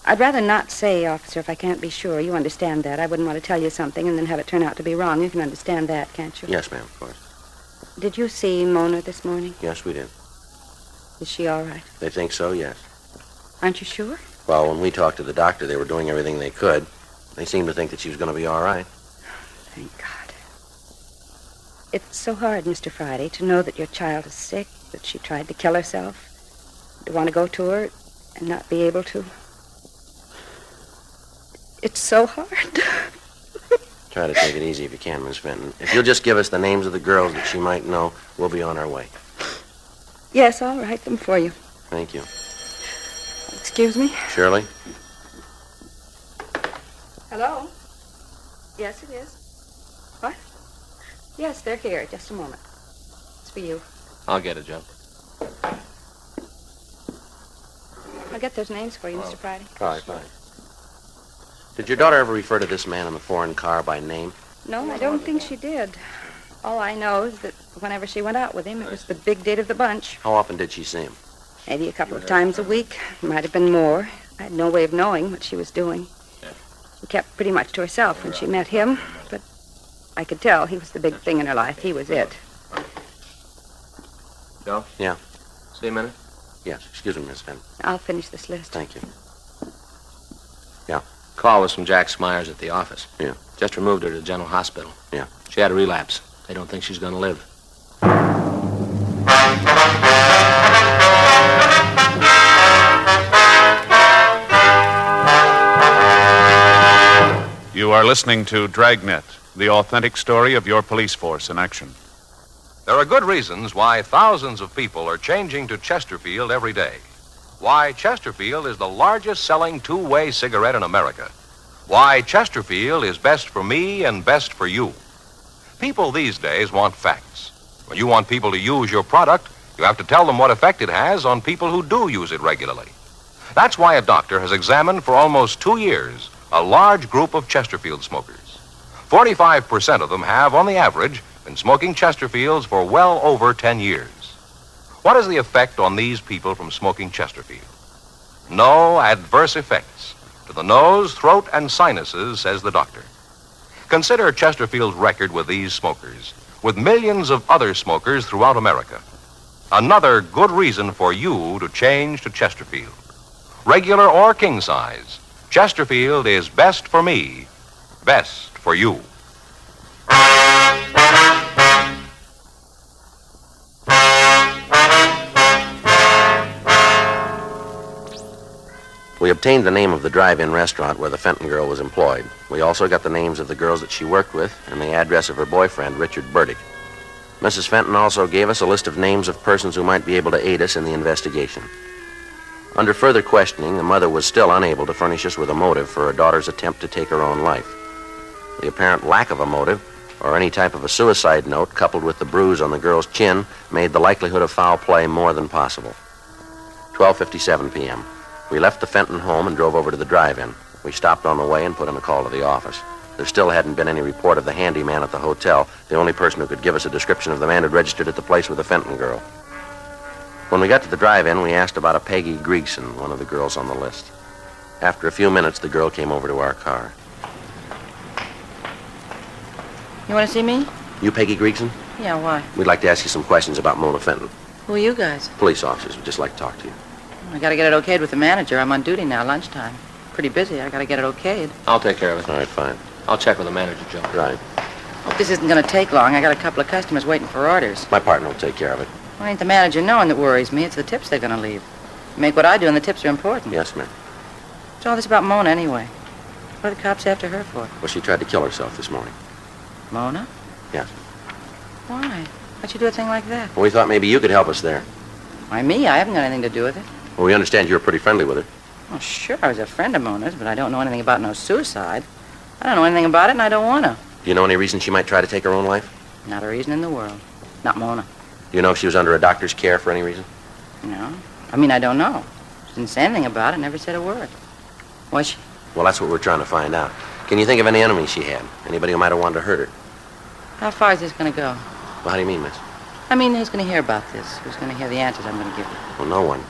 I'd rather not say, officer, if I can't be sure. You understand that. I wouldn't want to tell you something and then have it turn out to be wrong. You can understand that, can't you? Yes, ma'am, of course. Did you see Mona this morning? Yes, we did. Is she all right? They think so, yes. Aren't you sure? Well, when we talked to the doctor, they were doing everything they could. They seemed to think that she was going to be all right. Thank God. It's so hard, Mr. Friday, to know that your child is sick, that she tried to kill herself, to want to go to her and not be able to. It's so hard. Try to take it easy if you can, Miss Fenton. If you'll just give us the names of the girls that she might know, we'll be on our way. Yes, I'll write them for you. Thank you. Excuse me? Shirley? Hello? Yes, it is. What? Yes, they're here. Just a moment. It's for you. I'll get it, Joe. I'll get those names for you, Mr. Friday. All right, fine. Did your daughter ever refer to this man in the foreign car by name? No, I don't think she did. All I know is that whenever she went out with him, it was the big date of the bunch. How often did she see him? Maybe a couple of times a week. Might have been more. I had no way of knowing what she was doing. She kept pretty much to herself when she met him, but I could tell he was the big thing in her life. He was it. Joe? Yeah. See you a minute? Yes. Excuse me, Miss Fenton. I'll finish this list. Thank you. Call was from Jack Smyers at the office. Yeah. Just removed her to the General Hospital. Yeah. She had a relapse. They don't think she's going to live. You are listening to Dragnet, the authentic story of your police force in action. There are good reasons why thousands of people are changing to Chesterfield every day. Why Chesterfield is the largest selling two-way cigarette in America. Why Chesterfield is best for me and best for you. People these days want facts. When you want people to use your product, you have to tell them what effect it has on people who do use it regularly. That's why a doctor has examined for almost 2 years a large group of Chesterfield smokers. 45% of them have, on the average, been smoking Chesterfields for well over 10 years. What is the effect on these people from smoking Chesterfield? No adverse effects to the nose, throat, and sinuses, says the doctor. Consider Chesterfield's record with these smokers, with millions of other smokers throughout America. Another good reason for you to change to Chesterfield. Regular or king size, Chesterfield is best for me, best for you. We obtained the name of the drive-in restaurant where the Fenton girl was employed. We also got the names of the girls that she worked with and the address of her boyfriend, Richard Burdick. Mrs. Fenton also gave us a list of names of persons who might be able to aid us in the investigation. Under further questioning, the mother was still unable to furnish us with a motive for her daughter's attempt to take her own life. The apparent lack of a motive, or any type of a suicide note, coupled with the bruise on the girl's chin, made the likelihood of foul play more than possible. 12:57 p.m. We left the Fenton home and drove over to the drive-in. We stopped on the way and put in a call to the office. There still hadn't been any report of the handyman at the hotel, the only person who could give us a description of the man who'd registered at the place with the Fenton girl. When we got to the drive-in, we asked about a Peggy Gregson, one of the girls on the list. After a few minutes, the girl came over to our car. You want to see me? You Peggy Gregson? Yeah, why? We'd like to ask you some questions about Mona Fenton. Who are you guys? Police officers. We'd just like to talk to you. I gotta get it okayed with the manager. I'm on duty now, lunchtime. Pretty busy. I gotta get it okayed. I'll take care of it. All right, fine. I'll check with the manager, Joe. Right. Hope this isn't going to take long. I got a couple of customers waiting for orders. My partner will take care of it. Well, ain't the manager knowing that worries me. It's the tips they're going to leave. Make what I do, and the tips are important. Yes, ma'am. What's all this about Mona, anyway? What are the cops after her for? Well, she tried to kill herself this morning. Mona? Yes. Why? Why'd you do a thing like that? Well, we thought maybe you could help us there. Why, me? I haven't got anything to do with it. Well, we understand you were pretty friendly with her. Well, sure, I was a friend of Mona's, but I don't know anything about no suicide. I don't know anything about it, and I don't want to. Do you know any reason she might try to take her own life? Not a reason in the world. Not Mona. Do you know if she was under a doctor's care for any reason? No. I mean, I don't know. She didn't say anything about it, never said a word. Was she? Well, that's what we're trying to find out. Can you think of any enemies she had? Anybody who might have wanted to hurt her? How far is this going to go? Well, how do you mean, miss? I mean, who's going to hear about this? Who's going to hear the answers I'm going to give you? Well, no one.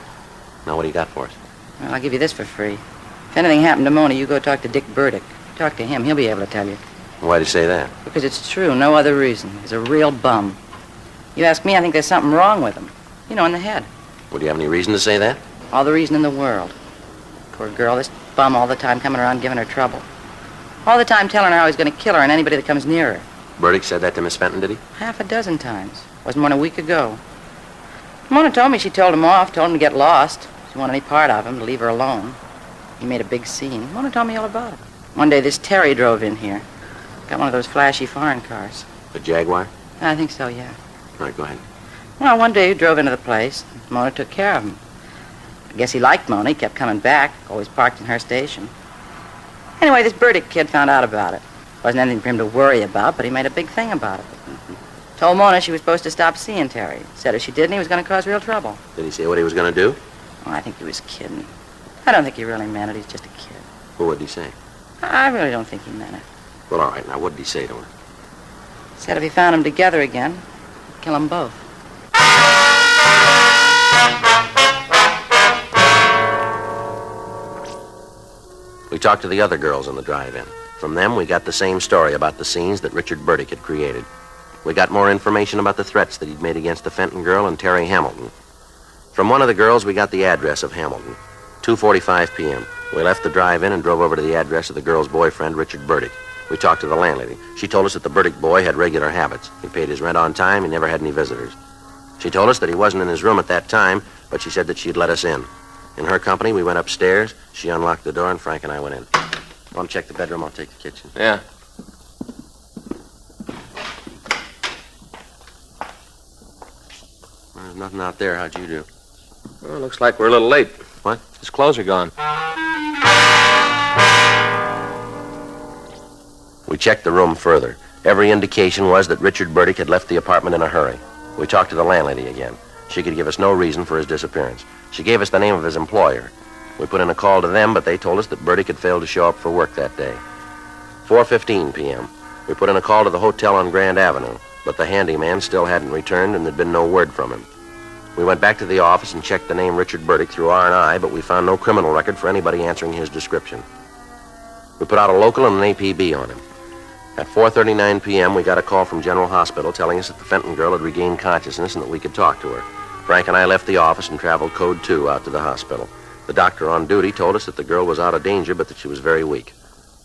Now, what do you got for us? Well, I'll give you this for free. If anything happened to Mona, you go talk to Dick Burdick. Talk to him. He'll be able to tell you. Why'd you say that? Because it's true. No other reason. He's a real bum. You ask me, I think there's something wrong with him. You know, in the head. Would you have any reason to say that? All the reason in the world. Poor girl, this bum all the time coming around giving her trouble. All the time telling her how he's going to kill her and anybody that comes near her. Burdick said that to Miss Fenton, did he? Half a dozen times. Wasn't more than a week ago. Mona told me she told him off, told him to get lost. She didn't want any part of him, to leave her alone. He made a big scene. Mona told me all about it. One day this Terry drove in here. Got one of those flashy foreign cars. A Jaguar? I think so, yeah. All right, go ahead. Well, one day he drove into the place. Mona took care of him. I guess he liked Mona. He kept coming back, always parked in her station. Anyway, this Burdick kid found out about it. Wasn't anything for him to worry about, but he made a big thing about it. Told Mona she was supposed to stop seeing Terry. Said if she didn't, he was going to cause real trouble. Did he say what he was going to do? Oh, I think he was kidding. I don't think he really meant it. He's just a kid. Well, what did he say? I really don't think he meant it. Well, all right. Now, what did he say to her? Said if he found them together again, he'd kill them both. We talked to the other girls in the drive-in. From them, we got the same story about the scenes that Richard Burdick had created. We got more information about the threats that he'd made against the Fenton girl and Terry Hamilton. From one of the girls, we got the address of Hamilton. 2:45 p.m. We left the drive-in and drove over to the address of the girl's boyfriend, Richard Burdick. We talked to the landlady. She told us that the Burdick boy had regular habits. He paid his rent on time. He never had any visitors. She told us that he wasn't in his room at that time, but she said that she'd let us in. In her company, we went upstairs. She unlocked the door, and Frank and I went in. Want to check the bedroom? I'll take the kitchen. Yeah. Well, there's nothing out there. How'd you do? Well, it looks like we're a little late. What? His clothes are gone. We checked the room further. Every indication was that Richard Burdick had left the apartment in a hurry. We talked to the landlady again. She could give us no reason for his disappearance. She gave us the name of his employer. We put in a call to them, but they told us that Burdick had failed to show up for work that day. 4:15 p.m. We put in a call to the hotel on Grand Avenue, but the handyman still hadn't returned and there'd been no word from him. We went back to the office and checked the name Richard Burdick through R&I, but we found no criminal record for anybody answering his description. We put out a local and an APB on him. At 4:39 p.m., we got a call from General Hospital telling us that the Fenton girl had regained consciousness and that we could talk to her. Frank and I left the office and traveled Code 2 out to the hospital. The doctor on duty told us that the girl was out of danger, but that she was very weak.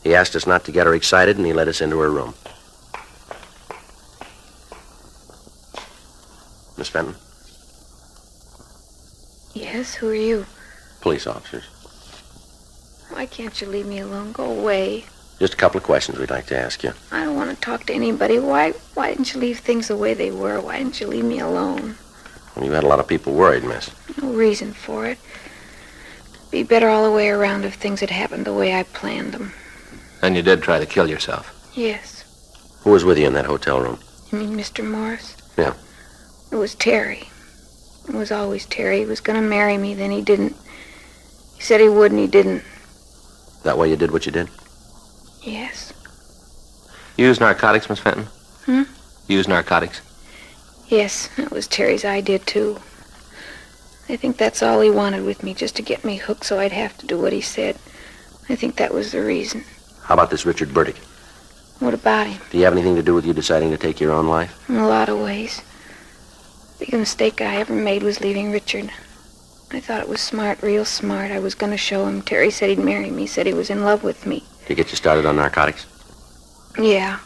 He asked us not to get her excited, and he led us into her room. Miss Fenton? Yes, who are you? Police officers. Why can't you leave me alone? Go away. Just a couple of questions we'd like to ask you. I don't want to talk to anybody. Why didn't you leave things the way they were? Why didn't you leave me alone? Well, you had a lot of people worried, miss. No reason for it. Be better all the way around if things had happened the way I planned them. And you did try to kill yourself. Yes. Who was with you in that hotel room? You mean Mr. Morris? Yeah. It was Terry. It was always Terry. He was going to marry me, then he didn't. He said he would, and he didn't. That why you did what you did? Yes. You use narcotics, Miss Fenton? Hmm? Use narcotics? Yes, that was Terry's idea, too. I think that's all he wanted with me, just to get me hooked so I'd have to do what he said. I think that was the reason. How about this Richard Burdick? What about him? Do you have anything to do with you deciding to take your own life? In a lot of ways. The biggest mistake I ever made was leaving Richard. I thought it was smart, real smart. I was going to show him. Terry said he'd marry me, said he was in love with me. To get you started on narcotics? Yeah.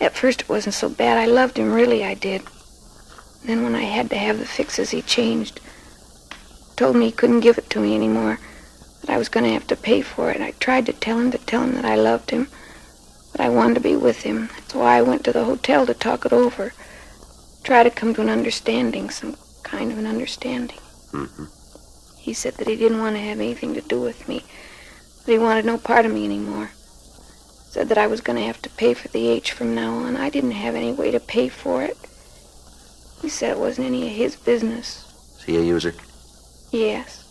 At first it wasn't so bad. I loved him, really, I did. Then when I had to have the fixes, he changed. Told me he couldn't give it to me anymore, that I was going to have to pay for it. I tried to tell him that I loved him, but I wanted to be with him. That's why I went to the hotel to talk it over. Try to come to an understanding, some kind of an understanding. Mm-hmm. He said that he didn't want to have anything to do with me, that he wanted no part of me anymore. Said that I was going to have to pay for the H from now on. I didn't have any way to pay for it. He said it wasn't any of his business. Is he a user? Yes.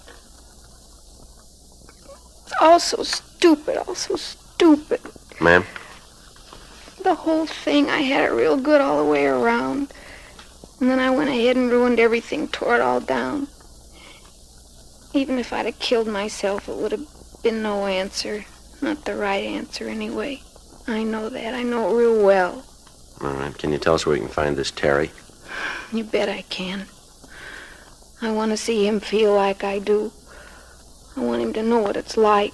It's all so stupid, Ma'am? The whole thing, I had it real good all the way around. And then I went ahead and ruined everything, tore it all down. Even if I'd have killed myself, it would have been no answer. Not the right answer, anyway. I know that. I know it real well. All right. Can you tell us where we can find this Terry? You bet I can. I want to see him feel like I do. I want him to know what it's like.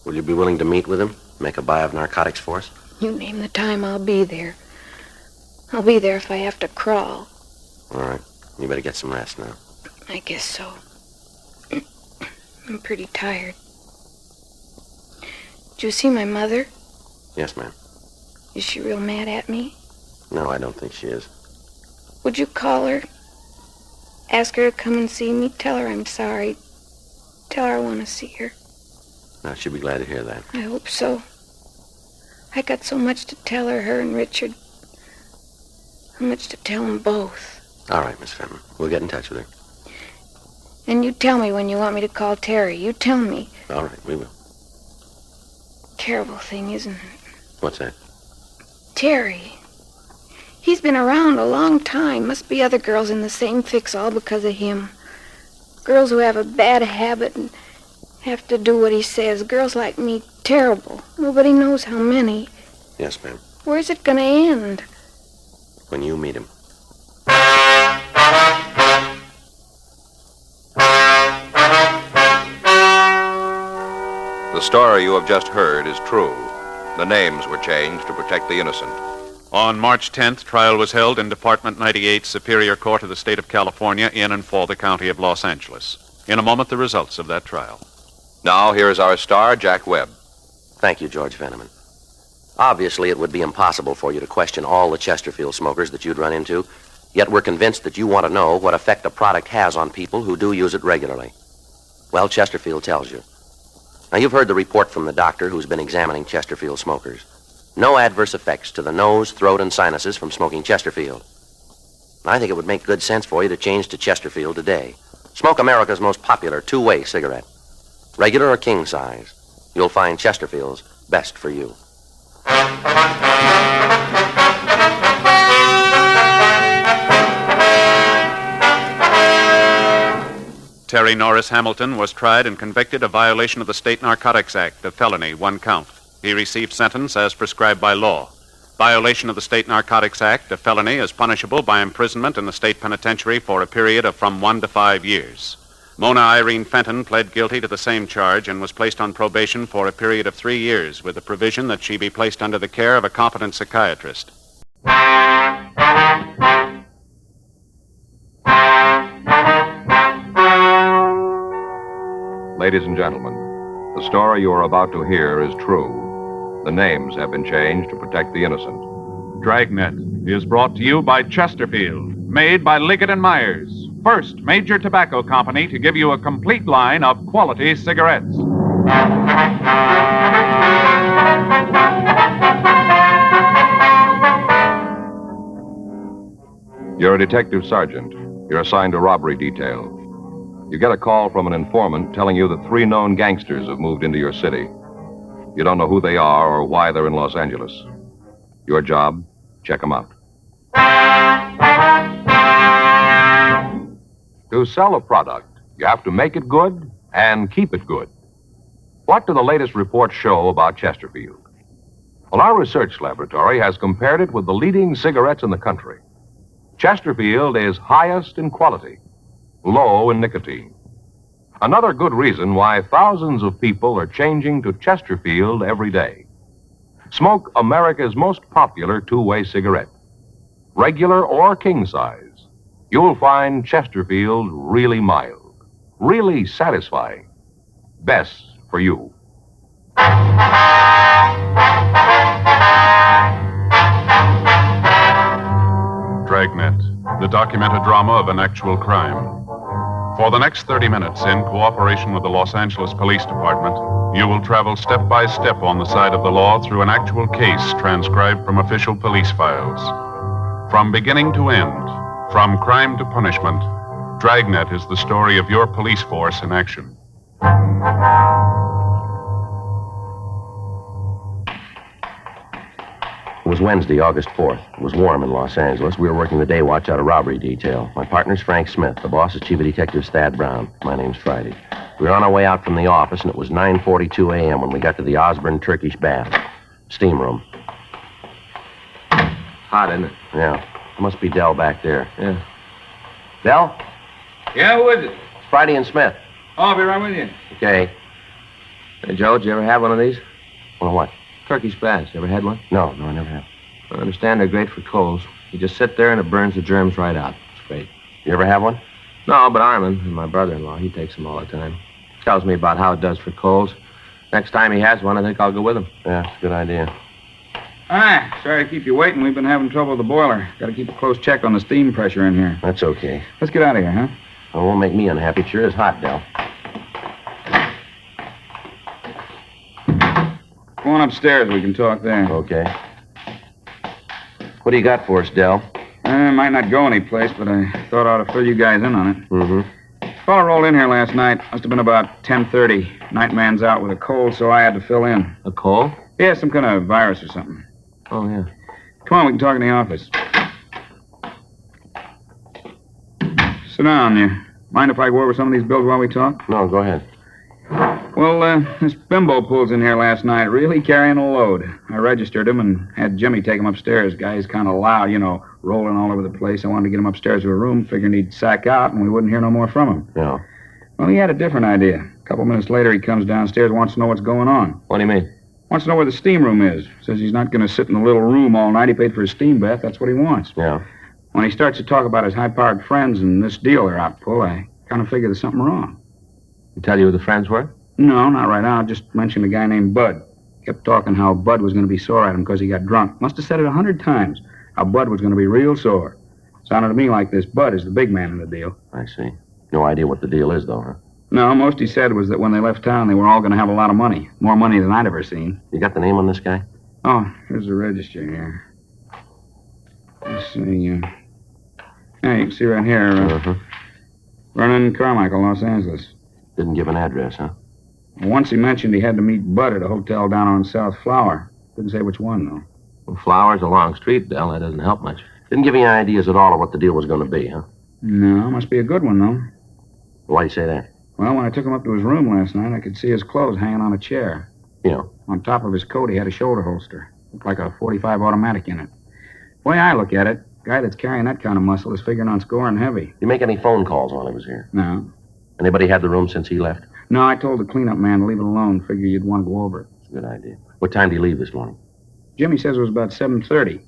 Will you be willing to meet with him? Make a buy of narcotics for us? You name the time, I'll be there. I'll be there if I have to crawl. All right. You better get some rest now. I guess so. I'm pretty tired. Did you see my mother? Yes, ma'am. Is she real mad at me? No, I don't think she is. Would you call her? Ask her to come and see me. Tell her I'm sorry. Tell her I want to see her. No, she'll be glad to hear that. I hope so. I got so much to tell her and Richard. So much to tell them both. All right, Miss Fenton. We'll get in touch with her. And you tell me when you want me to call Terry. You tell me. All right, we will. Terrible thing, isn't it? What's that? Terry. He's been around a long time. Must be other girls in the same fix all because of him. Girls who have a bad habit and have to do what he says. Girls like me, terrible. Nobody knows how many. Yes, ma'am. Where's it gonna end? When you meet him. The story you have just heard is true. The names were changed to protect the innocent. On March 10th, trial was held in Department 98, Superior Court of the State of California, in and for the County of Los Angeles. In a moment, the results of that trial. Now, here is our star, Jack Webb. Thank you, George Veneman. Obviously, it would be impossible for you to question all the Chesterfield smokers that you'd run into, yet we're convinced that you want to know what effect a product has on people who do use it regularly. Well, Chesterfield tells you. Now, you've heard the report from the doctor who's been examining Chesterfield smokers. No adverse effects to the nose, throat, and sinuses from smoking Chesterfield. I think it would make good sense for you to change to Chesterfield today. Smoke America's most popular two-way cigarette. Regular or king size. You'll find Chesterfield's best for you. Terry Norris Hamilton was tried and convicted of violation of the State Narcotics Act, a felony, 1 count. He received sentence as prescribed by law. Violation of the State Narcotics Act, a felony, is punishable by imprisonment in the state penitentiary for a period of from 1 to 5 years. Mona Irene Fenton pled guilty to the same charge and was placed on probation for a period of 3 years with the provision that she be placed under the care of a competent psychiatrist. Ladies and gentlemen, the story you are about to hear is true. The names have been changed to protect the innocent. Dragnet is brought to you by Chesterfield, made by Liggett & Myers, first major tobacco company to give you a complete line of quality cigarettes. You're a detective sergeant. You're assigned to robbery detail. You get a call from an informant telling you that 3 known gangsters have moved into your city. You don't know who they are or why they're in Los Angeles. Your job, check them out. To sell a product, you have to make it good and keep it good. What do the latest reports show about Chesterfield? Well, our research laboratory has compared it with the leading cigarettes in the country. Chesterfield is highest in quality, low in nicotine. Another good reason why thousands of people are changing to Chesterfield every day. Smoke America's most popular two-way cigarette. Regular or king size, you'll find Chesterfield really mild, really satisfying. Best for you. Dragnet, the documented drama of an actual crime. For the next 30 minutes, in cooperation with the Los Angeles Police Department, you will travel step by step on the side of the law through an actual case transcribed from official police files. From beginning to end, from crime to punishment, Dragnet is the story of your police force in action. It was Wednesday, August 4th. It was warm in Los Angeles. We were working the day watch out of robbery detail. My partner's Frank Smith. The boss is Chief of Detectives Thad Brown. My name's Friday. We were on our way out from the office, and it was 9:42 a.m. when we got to the Osborne Turkish bath. Steam room. Hot, isn't it? Yeah. Must be Dell back there. Yeah. Dell? Yeah, who is it? It's Friday and Smith. Oh, I'll be right with you. Okay. Hey, Joe, did you ever have one of these? Well, what? Turkish baths. You ever had one? No, I never have. I understand they're great for colds. You just sit there and it burns the germs right out. It's great. You ever have one? No, but Armin, my brother-in-law, he takes them all the time. Tells me about how it does for colds. Next time he has one, I think I'll go with him. Yeah, it's a good idea. Hi, sorry to keep you waiting. We've been having trouble with the boiler. Got to keep a close check on the steam pressure in here. That's okay. Let's get out of here, huh? It won't make me unhappy. It sure is hot, Dell. Go on upstairs. We can talk there. Okay. What do you got for us, Dell? Might not go anyplace, but I thought I ought to fill you guys in on it. Mm-hmm. Fellow rolled in here last night. Must have been about 10:30. Nightman's out with a cold, so I had to fill in. A cold? Yeah, some kind of virus or something. Oh, yeah. Come on, we can talk in the office. Sit down. You mind if I go over some of these bills while we talk? No, go ahead. Well, this bimbo pulls in here last night, really carrying a load. I registered him and had Jimmy take him upstairs. Guy's kind of loud, rolling all over the place. I wanted to get him upstairs to a room, figuring he'd sack out and we wouldn't hear no more from him. Yeah. Well, he had a different idea. A couple minutes later, he comes downstairs, wants to know what's going on. What do you mean? Wants to know where the steam room is. Says he's not going to sit in the little room all night. He paid for a steam bath. That's what he wants. Yeah. When he starts to talk about his high-powered friends and this deal they're out to pull, I kind of figure there's something wrong. He tell you who the friends were? No, not right now. Just mentioned a guy named Bud. Kept talking how Bud was going to be sore at him because he got drunk. Must have said it 100 times. How Bud was going to be real sore. Sounded to me like this Bud is the big man in the deal. I see. No idea what the deal is, though, huh? No, most he said was that when they left town, they were all going to have a lot of money. More money than I'd ever seen. You got the name on this guy? Oh, here's the register here. Let's see. Yeah, you can see right here. Vernon Carmichael, Los Angeles. Didn't give an address, huh? Once he mentioned he had to meet Bud at a hotel down on South Flower. Didn't say which one, though. Well, Flower's a long street, Dell. That doesn't help much. Didn't give you any ideas at all of what the deal was going to be, huh? No, must be a good one, though. Why do you say that? Well, when I took him up to his room last night, I could see his clothes hanging on a chair. Yeah. On top of his coat, he had a shoulder holster. Looked like a .45 automatic in it. The way I look at it, a guy that's carrying that kind of muscle is figuring on scoring heavy. You make any phone calls while he was here? No. Anybody had the room since he left? No, I told the cleanup man to leave it alone. Figure you'd want to go over it. It's a good idea. What time did he leave this morning? Jimmy says it was about 7:30.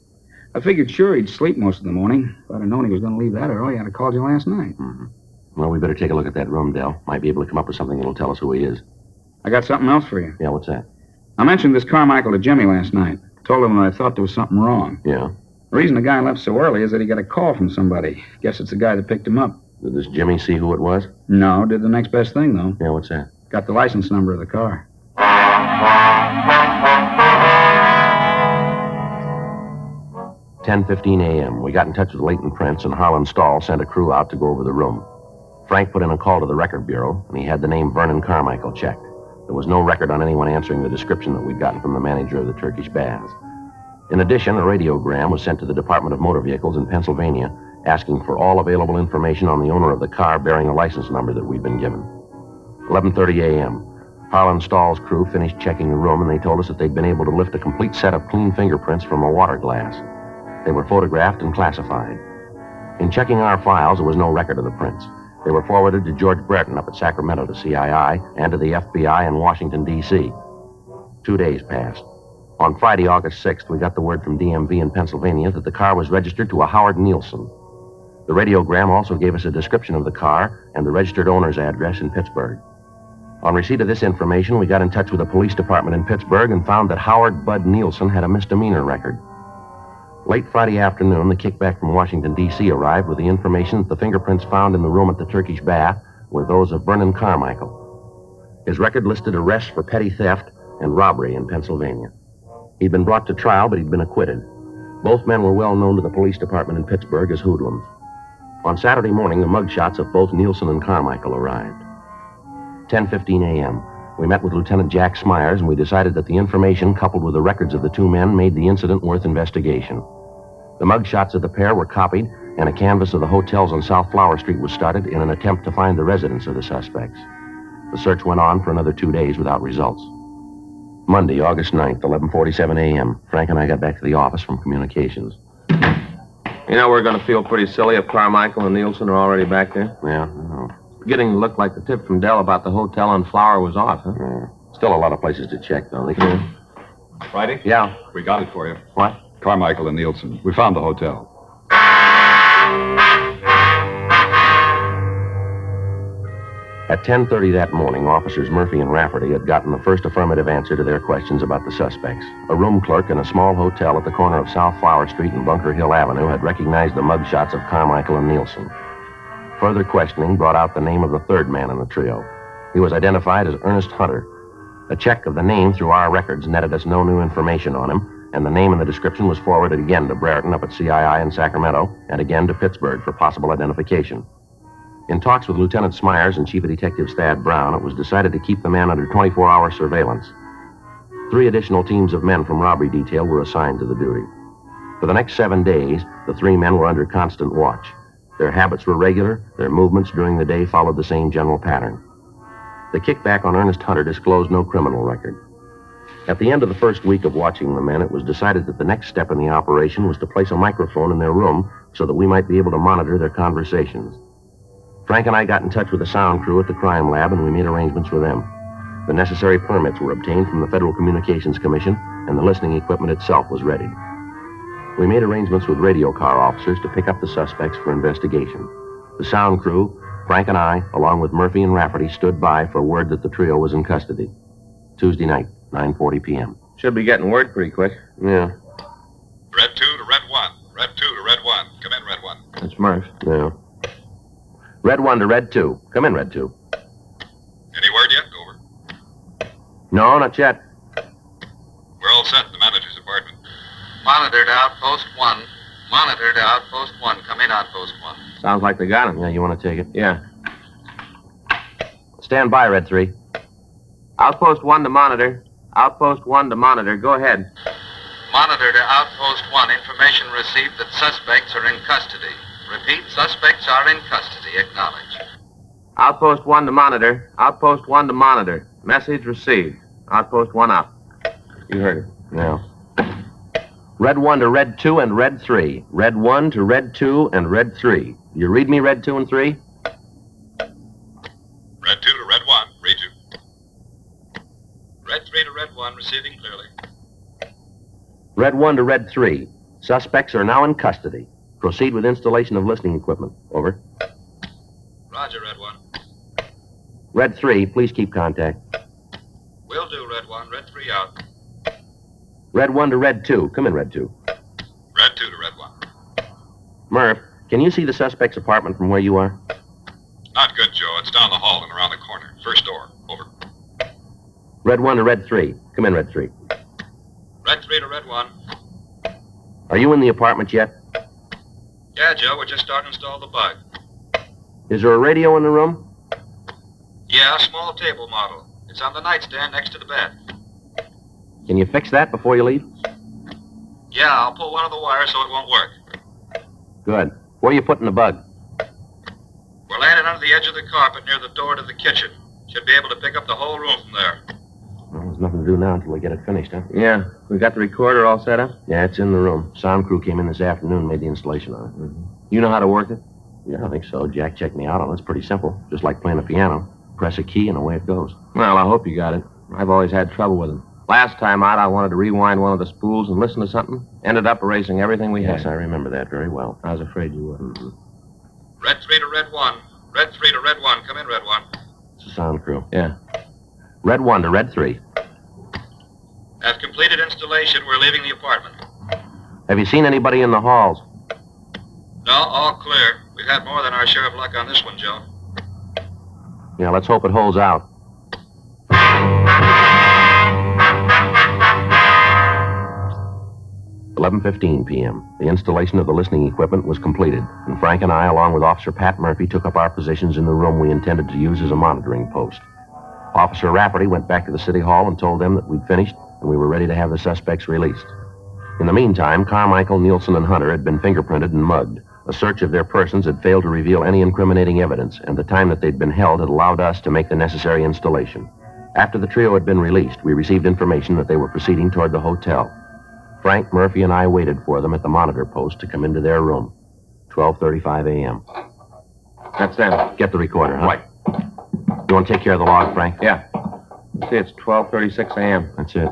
I figured sure he'd sleep most of the morning. If I'd have known he was going to leave that early, I'd have called you last night. Mm-hmm. Well, we better take a look at that room, Dell. Might be able to come up with something that'll tell us who he is. I got something else for you. Yeah, what's that? I mentioned this Carmichael to Jimmy last night. Told him that I thought there was something wrong. Yeah? The reason the guy left so early is that he got a call from somebody. Guess it's the guy that picked him up. Did this Jimmy see who it was? No, did the next best thing, though. Yeah, what's that? Got the license number of the car. 10:15 a.m. We got in touch with Leighton Prince, and Harlan Stahl sent a crew out to go over the room. Frank put in a call to the record bureau, and he had the name Vernon Carmichael checked. There was no record on anyone answering the description that we'd gotten from the manager of the Turkish baths. In addition, a radiogram was sent to the Department of Motor Vehicles in Pennsylvania, asking for all available information on the owner of the car bearing the license number that we'd been given. 11:30 a.m. Harlan Stahl's crew finished checking the room, and they told us that they'd been able to lift a complete set of clean fingerprints from a water glass. They were photographed and classified. In checking our files, there was no record of the prints. They were forwarded to George Brereton up at Sacramento to CII and to the FBI in Washington, D.C. 2 days passed. On Friday, August 6th, we got the word from DMV in Pennsylvania that the car was registered to a Howard Nielsen. The radiogram also gave us a description of the car and the registered owner's address in Pittsburgh. On receipt of this information, we got in touch with the police department in Pittsburgh and found that Howard Bud Nielsen had a misdemeanor record. Late Friday afternoon, the kickback from Washington, D.C. arrived with the information that the fingerprints found in the room at the Turkish Bath were those of Vernon Carmichael. His record listed arrests for petty theft and robbery in Pennsylvania. He'd been brought to trial, but he'd been acquitted. Both men were well known to the police department in Pittsburgh as hoodlums. On Saturday morning, the mugshots of both Nielsen and Carmichael arrived. 10:15 a.m. We met with Lieutenant Jack Smyers, and we decided that the information, coupled with the records of the two men, made the incident worth investigation. The mugshots of the pair were copied, and a canvass of the hotels on South Flower Street was started in an attempt to find the residence of the suspects. The search went on for another 2 days without results. Monday, August 9th, 11:47 a.m. Frank and I got back to the office from communications. You know, we're going to feel pretty silly if Carmichael and Nielsen are already back there. Yeah, I know. Beginning to look like the tip from Dell about the hotel on Flower was off, huh? Yeah. Still a lot of places to check, though. Friday? Yeah. We got it for you. What? Carmichael and Nielsen. We found the hotel. At 10:30 that morning, officers Murphy and Rafferty had gotten the first affirmative answer to their questions about the suspects. A room clerk in a small hotel at the corner of South Flower Street and Bunker Hill Avenue had recognized the mugshots of Carmichael and Nielsen. Further questioning brought out the name of the third man in the trio. He was identified as Ernest Hunter. A check of the name through our records netted us no new information on him, and the name and the description was forwarded again to Brereton up at CII in Sacramento and again to Pittsburgh for possible identification. In talks with Lieutenant Smyers and Chief of Detectives Thad Brown, it was decided to keep the man under 24-hour surveillance. 3 additional teams of men from robbery detail were assigned to the duty. For the next 7 days, the 3 men were under constant watch. Their habits were regular, their movements during the day followed the same general pattern. The kickback on Ernest Hunter disclosed no criminal record. At the end of the first week of watching the men, it was decided that the next step in the operation was to place a microphone in their room so that we might be able to monitor their conversations. Frank and I got in touch with the sound crew at the crime lab, and we made arrangements with them. The necessary permits were obtained from the Federal Communications Commission, and the listening equipment itself was ready. We made arrangements with radio car officers to pick up the suspects for investigation. The sound crew, Frank and I, along with Murphy and Rafferty, stood by for word that the trio was in custody. Tuesday night, 9:40 p.m. Should be getting word pretty quick. Yeah. Red 2 to Red 1. Red 2 to Red 1. Come in, Red 1. That's Murph. Yeah. Red 1 to Red 2. Come in, Red 2. Any word yet? Over. No, not yet. We're all set in the manager's apartment. Monitor to Outpost 1. Monitor to Outpost 1. Come in, Outpost 1. Sounds like they got him. Yeah, you want to take it? Yeah. Stand by, Red 3. Outpost 1 to monitor. Outpost 1 to monitor. Go ahead. Monitor to Outpost 1. Information received that suspects are in custody. Repeat, suspects are in custody. Acknowledge. Outpost 1 to monitor. Outpost 1 to monitor. Message received. Outpost 1 out. You heard it. Yeah. Red 1 to Red 2 and Red 3. Red 1 to Red 2 and Red 3. You read me, Red 2 and 3? Red 2 to Red 1. Read you. Red 3 to Red 1. Receiving clearly. Red 1 to Red 3. Suspects are now in custody. Proceed with installation of listening equipment. Over. Roger, Red 1. Red 3, please keep contact. Will do, Red 1. Red 3 out. Red 1 to Red 2. Come in, Red 2. Red 2 to Red 1. Murph, can you see the suspect's apartment from where you are? Not good, Joe. It's down the hall and around the corner. First door. Over. Red 1 to Red 3. Come in, Red 3. Red 3 to Red 1. Are you in the apartment yet? Yeah, Joe. We're just starting to install the bug. Is there a radio in the room? Yeah, small table model. It's on the nightstand next to the bed. Can you fix that before you leave? Yeah, I'll pull one of the wires so it won't work. Good. Where are you putting the bug? We're laying it under the edge of the carpet near the door to the kitchen. Should be able to pick up the whole room from there. Well, there's nothing to do now until we get it finished, huh? Yeah. We got the recorder all set up? Yeah, it's in the room. Sound crew came in this afternoon and made the installation on it. Mm-hmm. You know how to work it? Yeah, I think so. Jack checked me out on it. It's pretty simple. Just like playing a piano. Press a key and away it goes. Well, I hope you got it. I've always had trouble with them. Last time out, I wanted to rewind one of the spools and listen to something. Ended up erasing everything we had. Yes, I remember that very well. I was afraid you would. Mm-hmm. Red 3 to Red 1. Red 3 to Red 1. Come in, Red 1. It's the sound crew. Yeah. Red 1 to Red 3. Have completed installation. We're leaving the apartment. Have you seen anybody in the halls? No, all clear. We've had more than our share of luck on this one, Joe. Yeah, let's hope it holds out. 11:15 p.m. The installation of the listening equipment was completed, and Frank and I, along with Officer Pat Murphy, took up our positions in the room we intended to use as a monitoring post. Officer Rafferty went back to the city hall and told them that we'd finished and we were ready to have the suspects released. In the meantime, Carmichael, Nielsen, and Hunter had been fingerprinted and mugged. A search of their persons had failed to reveal any incriminating evidence, and the time that they'd been held had allowed us to make the necessary installation. After the trio had been released, we received information that they were proceeding toward the hotel. Frank, Murphy, and I waited for them at the monitor post to come into their room. 12:35 a.m. That's them. Get the recorder, huh? Right. You want to take care of the log, Frank? Yeah. See, it's 12:36 a.m. That's it.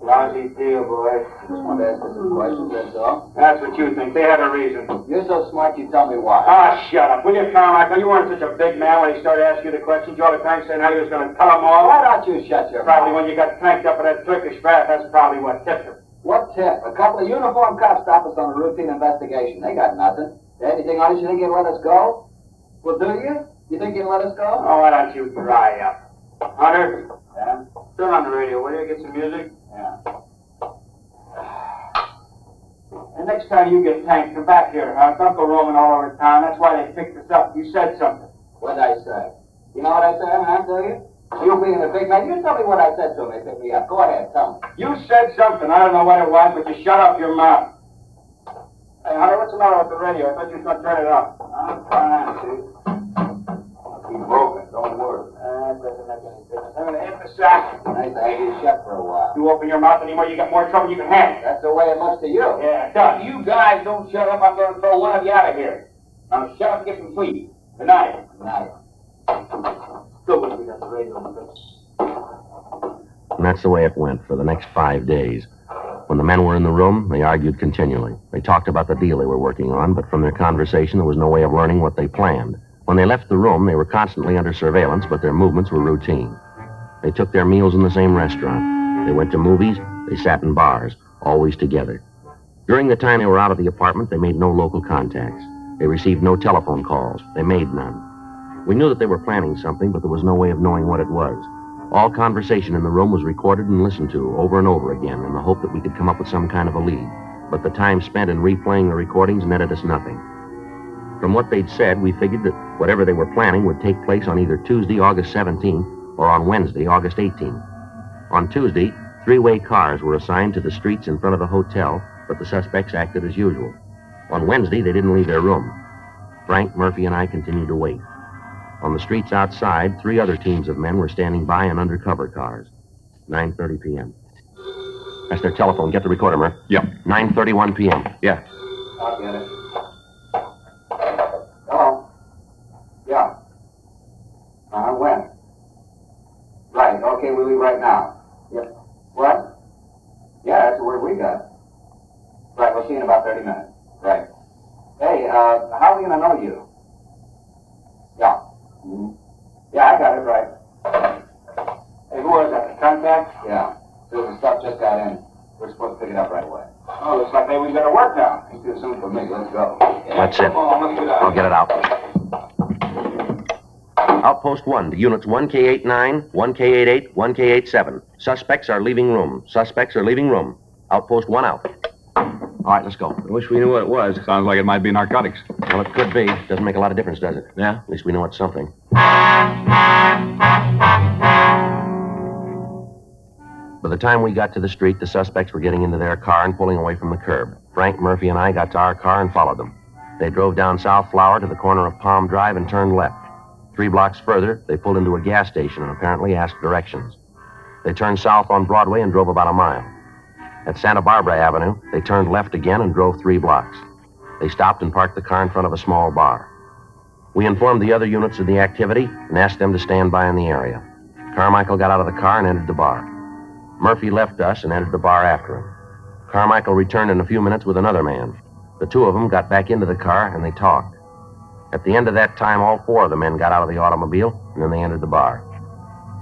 Lousy deal, boy. Just wanted to ask you some questions, that's all. That's what you think. They had a reason. You're so smart, you tell me why. Ah, shut up. Will you, Carmichael? You weren't such a big man when he started asking you the questions. You all the time saying how he was going to tell them all. Why don't you shut your Probably mouth? when you got tanked up in that Turkish bath, that's probably what tipped him. What tip? A couple of uniformed cops stop us on a routine investigation. They got nothing. Anything on us, you think you'd let us go? Well, do you? You think you'd let us go? Oh, why don't you dry up? Hunter? Yeah? Turn on the radio, will you? Get some music? Yeah. And next time you get tanked, come back here, huh? Don't go roaming all over town. That's why they picked us up. You said something. What'd I say? You know what I said, huh? Do you? You being a big man, you tell me what I said to him. They picked me up. Go ahead, tell me. You said something. I don't know what it was, but you shut up your mouth. Hey, Hunter, what's the matter with the radio? I thought you was going to turn it up. I'm fine, see? I'll keep broken. Don't worry. That doesn't make any difference. I'm going to hit the sack. Nice to have you shut for a while. You open your mouth anymore, you got more trouble you can handle. That's the way it looks to you. Yeah, it does. You guys don't shut up, I'm going to throw one of you out of here. Now shut up and get some sleep. Good night. Good night. Still wish we got the radio fixed. And that's the way it went for the next 5 days. When the men were in the room, they argued continually. They talked about the deal they were working on, but from their conversation, there was no way of learning what they planned. When they left the room, they were constantly under surveillance, but their movements were routine. They took their meals in the same restaurant. They went to movies. They sat in bars, always together. During the time they were out of the apartment, they made no local contacts. They received no telephone calls. They made none. We knew that they were planning something, but there was no way of knowing what it was. All conversation in the room was recorded and listened to over and over again in the hope that we could come up with some kind of a lead. But the time spent in replaying the recordings netted us nothing. From what they'd said, we figured that whatever they were planning would take place on either Tuesday, August 17th, or on Wednesday, August 18th. On Tuesday, three-way cars were assigned to the streets in front of the hotel, but the suspects acted as usual. On Wednesday, they didn't leave their room. Frank, Murphy, and I continued to wait. On the streets outside, 3 other teams of men were standing by in undercover cars. 9:30 p.m. That's their telephone. Get the recorder, Murph. Yep. 9:31 p.m. Yeah. I'll get it. Hello? Yeah. When? Right, okay, we'll leave right now. Yep. What? Yeah, that's the word we got. Right, we'll see you in about 30 minutes. Right. Hey, how are we going to know you? Yeah. Mm-hmm. Yeah, I got it, right. Hey, who was that? The contact? Yeah. The stuff just got in. We're supposed to pick it up right away. Oh, looks like maybe we got to work now. It's too soon for me. Let's go. That's it. I'll get it out. Outpost 1 to units 1K89, 1K88, 1K87. Suspects are leaving room. Suspects are leaving room. Outpost 1 out. All right, let's go. I wish we knew what it was. Sounds like it might be narcotics. Well, it could be. Doesn't make a lot of difference, does it? Yeah? At least we know it's something. By the time we got to the street, the suspects were getting into their car and pulling away from the curb. Frank, Murphy, and I got to our car and followed them. They drove down South Flower to the corner of Palm Drive and turned left. 3 blocks further, they pulled into a gas station and apparently asked directions. They turned south on Broadway and drove about a mile. At Santa Barbara Avenue, they turned left again and drove 3 blocks. They stopped and parked the car in front of a small bar. We informed the other units of the activity and asked them to stand by in the area. Carmichael got out of the car and entered the bar. Murphy left us and entered the bar after him. Carmichael returned in a few minutes with another man. The two of them got back into the car and they talked. At the end of that time, all four of the men got out of the automobile and then they entered the bar.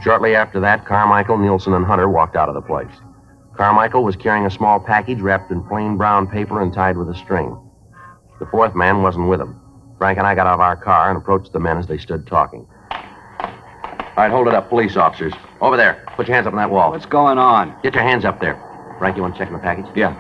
Shortly after that, Carmichael, Nielsen, and Hunter walked out of the place. Carmichael was carrying a small package wrapped in plain brown paper and tied with a string. The fourth man wasn't with him. Frank and I got out of our car and approached the men as they stood talking. All right, hold it up, police officers. Over there. Put your hands up on that wall. What's going on? Get your hands up there. Frank, you want to check in the package? Yeah.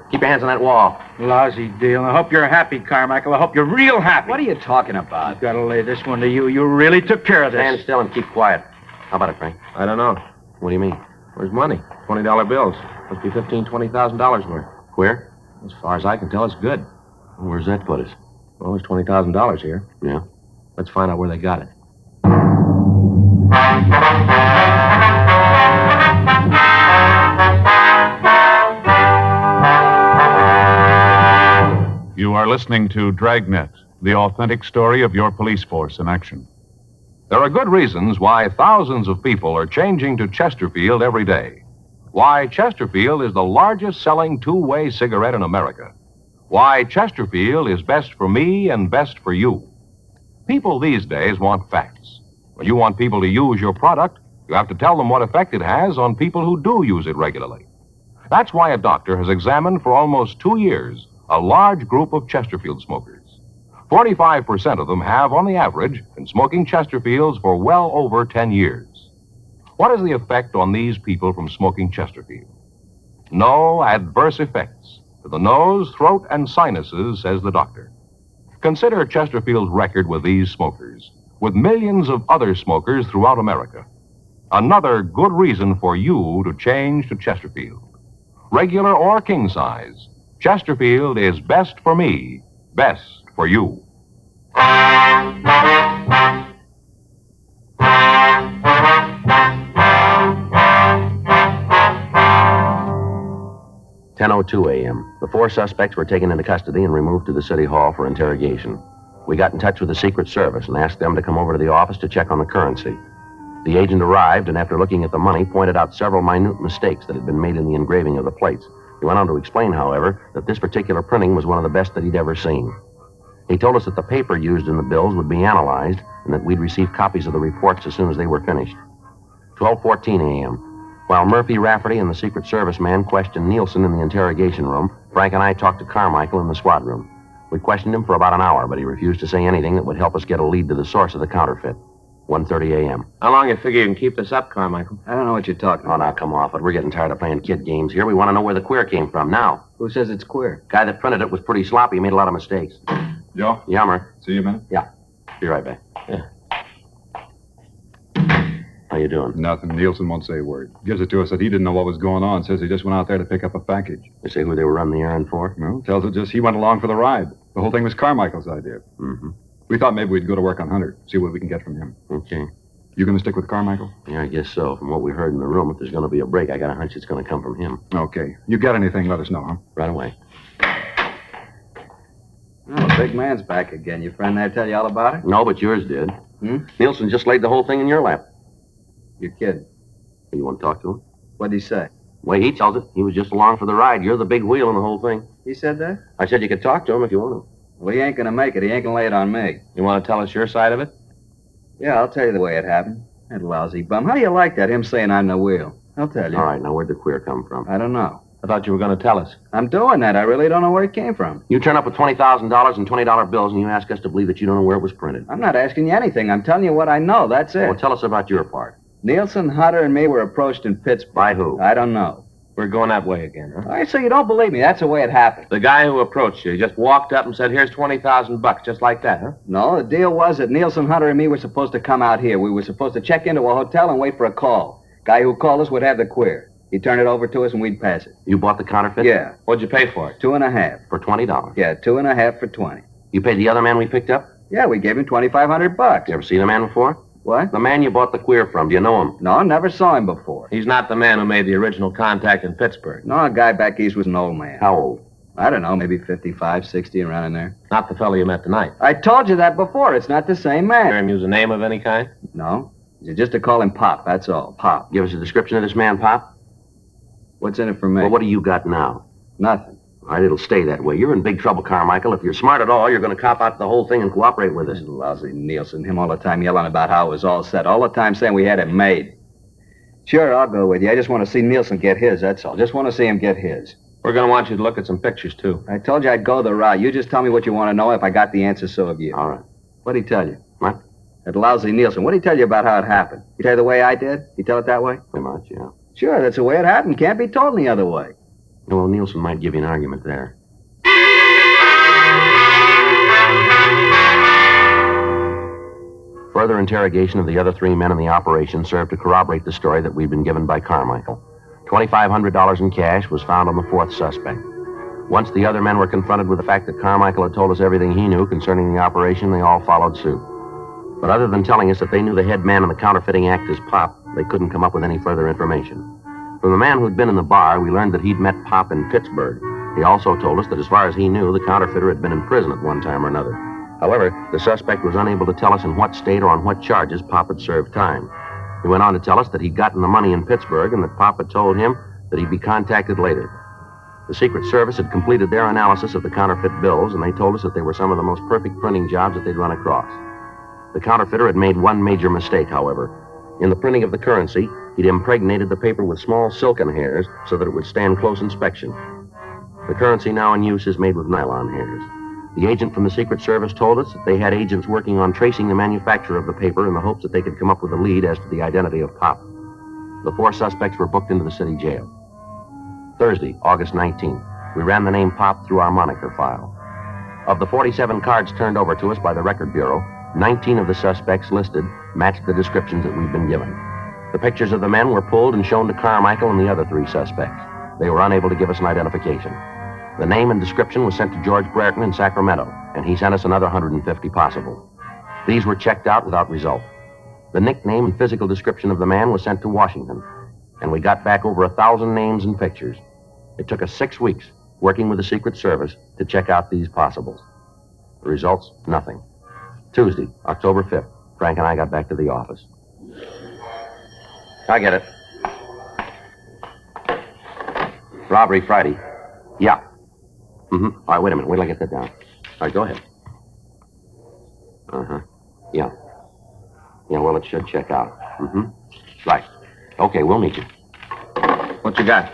Keep your hands on that wall. Lousy deal. I hope you're happy, Carmichael. I hope you're real happy. What are you talking about? I've got to lay this one to you. You really took care of this. Stand still and keep quiet. How about it, Frank? I don't know. What do you mean? Where's money? $20 bills. Must be $15,000, $20,000 worth. Queer? As far as I can tell, it's good. Where's that put us? Well, there's $20,000 here. Yeah? Let's find out where they got it. You are listening to Dragnet, the authentic story of your police force in action. There are good reasons why thousands of people are changing to Chesterfield every day. Why Chesterfield is the largest selling two-way cigarette in America. Why Chesterfield is best for me and best for you. People these days want facts. When you want people to use your product, you have to tell them what effect it has on people who do use it regularly. That's why a doctor has examined for almost 2 years a large group of Chesterfield smokers. 45% of them have, on the average, been smoking Chesterfields for well over 10 years. What is the effect on these people from smoking Chesterfield? No adverse effects to the nose, throat, and sinuses, says the doctor. Consider Chesterfield's record with these smokers, with millions of other smokers throughout America. Another good reason for you to change to Chesterfield. Regular or king size, Chesterfield is best for me, best for you. 10:02 a.m. The four suspects were taken into custody and removed to the city hall for interrogation. We got in touch with the Secret Service and asked them to come over to the office to check on the currency. The agent arrived and after looking at the money, pointed out several minute mistakes that had been made in the engraving of the plates. He went on to explain, however, that this particular printing was one of the best that he'd ever seen. He told us that the paper used in the bills would be analyzed and that we'd receive copies of the reports as soon as they were finished. 12:14 a.m. While Murphy, Rafferty, and the Secret Service man questioned Nielsen in the interrogation room, Frank and I talked to Carmichael in the squad room. We questioned him for about an hour, but he refused to say anything that would help us get a lead to the source of the counterfeit. 1:30 a.m. How long you figure you can keep this up, Carmichael? I don't know what you're talking about. Oh, now, come off it. We're getting tired of playing kid games here. We want to know where the queer came from now. Who says it's queer? Guy that printed it was pretty sloppy. He made a lot of mistakes. Joe? Yeah, Murph. See you a minute? Yeah. Be right back. Yeah. How you doing? Nothing. Nielsen won't say a word. Gives it to us that he didn't know what was going on. Says he just went out there to pick up a package. They say who they were running the errand for? Well, tells it just he went along for the ride. The whole thing was Carmichael's idea. Mm-hmm. We thought maybe we'd go to work on Hunter, see what we can get from him. Okay. You going to stick with Carmichael? Yeah, I guess so. From what we heard in the room, if there's going to be a break, I got a hunch it's going to come from him. Okay. You got anything, let us know, huh? Right away. Oh, the big man's back again. Your friend there tell you all about it? No, but yours did. Hmm? Nielsen just laid the whole thing in your lap. You're kidding. You want to talk to him? What'd he say? The way he tells it, he was just along for the ride. You're the big wheel in the whole thing. He said that? I said you could talk to him if you want to. Well, he ain't gonna make it. He ain't gonna lay it on me. You want to tell us your side of it? Yeah, I'll tell you the way it happened. That lousy bum. How do you like that, him saying I'm the wheel? I'll tell you. All right, now where'd the queer come from? I don't know. I thought you were going to tell us. I'm doing that. I really don't know where it came from. You turn up with $20,000 in $20 bills and you ask us to believe that you don't know where it was printed. I'm not asking you anything. I'm telling you what I know. That's it. Well, tell us about your part. Nielsen, Hunter, and me were approached in Pittsburgh. By who? I don't know. We're going that way again, huh? All right, so you don't believe me. That's the way it happened. The guy who approached you just walked up and said, here's $20,000, just like that, huh? No, the deal was that Nielsen, Hunter, and me were supposed to come out here. We were supposed to check into a hotel and wait for a call. Guy who called us would have the queer. He'd turn it over to us and we'd pass it. You bought the counterfeit? Yeah. What'd you pay for it? 2.5. For $20? Yeah, 2.5 for 20. You paid the other man we picked up? Yeah, we gave him $2,500. You ever seen the man before? What? The man you bought the queer from. Do you know him? No, never saw him before. He's not the man who made the original contact in Pittsburgh. No, a guy back east was an old man. How old? I don't know, maybe 55, 60, around in there. Not the fellow you met tonight. I told you that before. It's not the same Hear man. him use a name of any kind? No. Just to call him Pop, that's all. Pop. Give us a description of this man, Pop. What's in it for me? Well, what do you got now? Nothing. All right, it'll stay that way. You're in big trouble, Carmichael. If you're smart at all, you're going to cop out the whole thing and cooperate with us. Lousy Nielsen. Him all the time yelling about how it was all set. All the time saying we had it made. Sure, I'll go with you. I just want to see Nielsen get his, that's all. Just want to see him get his. We're going to want you to look at some pictures, too. I told you I'd go the route. You just tell me what you want to know. If I got the answer, so have you. All right. What'd he tell you? What? That lousy Nielsen. What'd he tell you about how it happened? He tell you the way I did? He tell it that way? Pretty much, yeah. Sure, that's the way it happened. Can't be told any other way. Well, Nielsen might give you an argument there. Further interrogation of the other 3 men in the operation served to corroborate the story that we'd been given by Carmichael. $2,500 in cash was found on the 4th suspect. Once the other men were confronted with the fact that Carmichael had told us everything he knew concerning the operation, they all followed suit. But other than telling us that they knew the head man in the counterfeiting act as Pop, they couldn't come up with any further information. From the man who'd been in the bar, we learned that he'd met Pop in Pittsburgh. He also told us that as far as he knew, the counterfeiter had been in prison at one time or another. However, the suspect was unable to tell us in what state or on what charges Pop had served time. He went on to tell us that he'd gotten the money in Pittsburgh and that Pop had told him that he'd be contacted later. The Secret Service had completed their analysis of the counterfeit bills, and they told us that they were some of the most perfect printing jobs that they'd run across. The counterfeiter had made one major mistake, however. In the printing of the currency, he'd impregnated the paper with small silken hairs so that it would stand close inspection. The currency now in use is made with nylon hairs. The agent from the Secret Service told us that they had agents working on tracing the manufacturer of the paper in the hopes that they could come up with a lead as to the identity of Pop. The 4 suspects were booked into the city jail. Thursday, August 19th, we ran the name Pop through our moniker file. Of the 47 cards turned over to us by the Record Bureau, 19 of the suspects listed matched the descriptions that we'd been given. The pictures of the men were pulled and shown to Carmichael and the other 3 suspects. They were unable to give us an identification. The name and description was sent to George Brereton in Sacramento, and he sent us another 150 possible. These were checked out without result. The nickname and physical description of the man was sent to Washington, and we got back over 1,000 names and pictures. It took us 6 weeks, working with the Secret Service, to check out these possibles. The results, nothing. Tuesday, October 5th, Frank and I got back to the office. I get it. Robbery Friday. Yeah. Mm-hmm. All right, wait a minute. Wait till I get that down. All right, go ahead. Uh-huh. Yeah. Yeah, well, it should check out. Mm-hmm. Right. Okay, we'll meet you. What you got?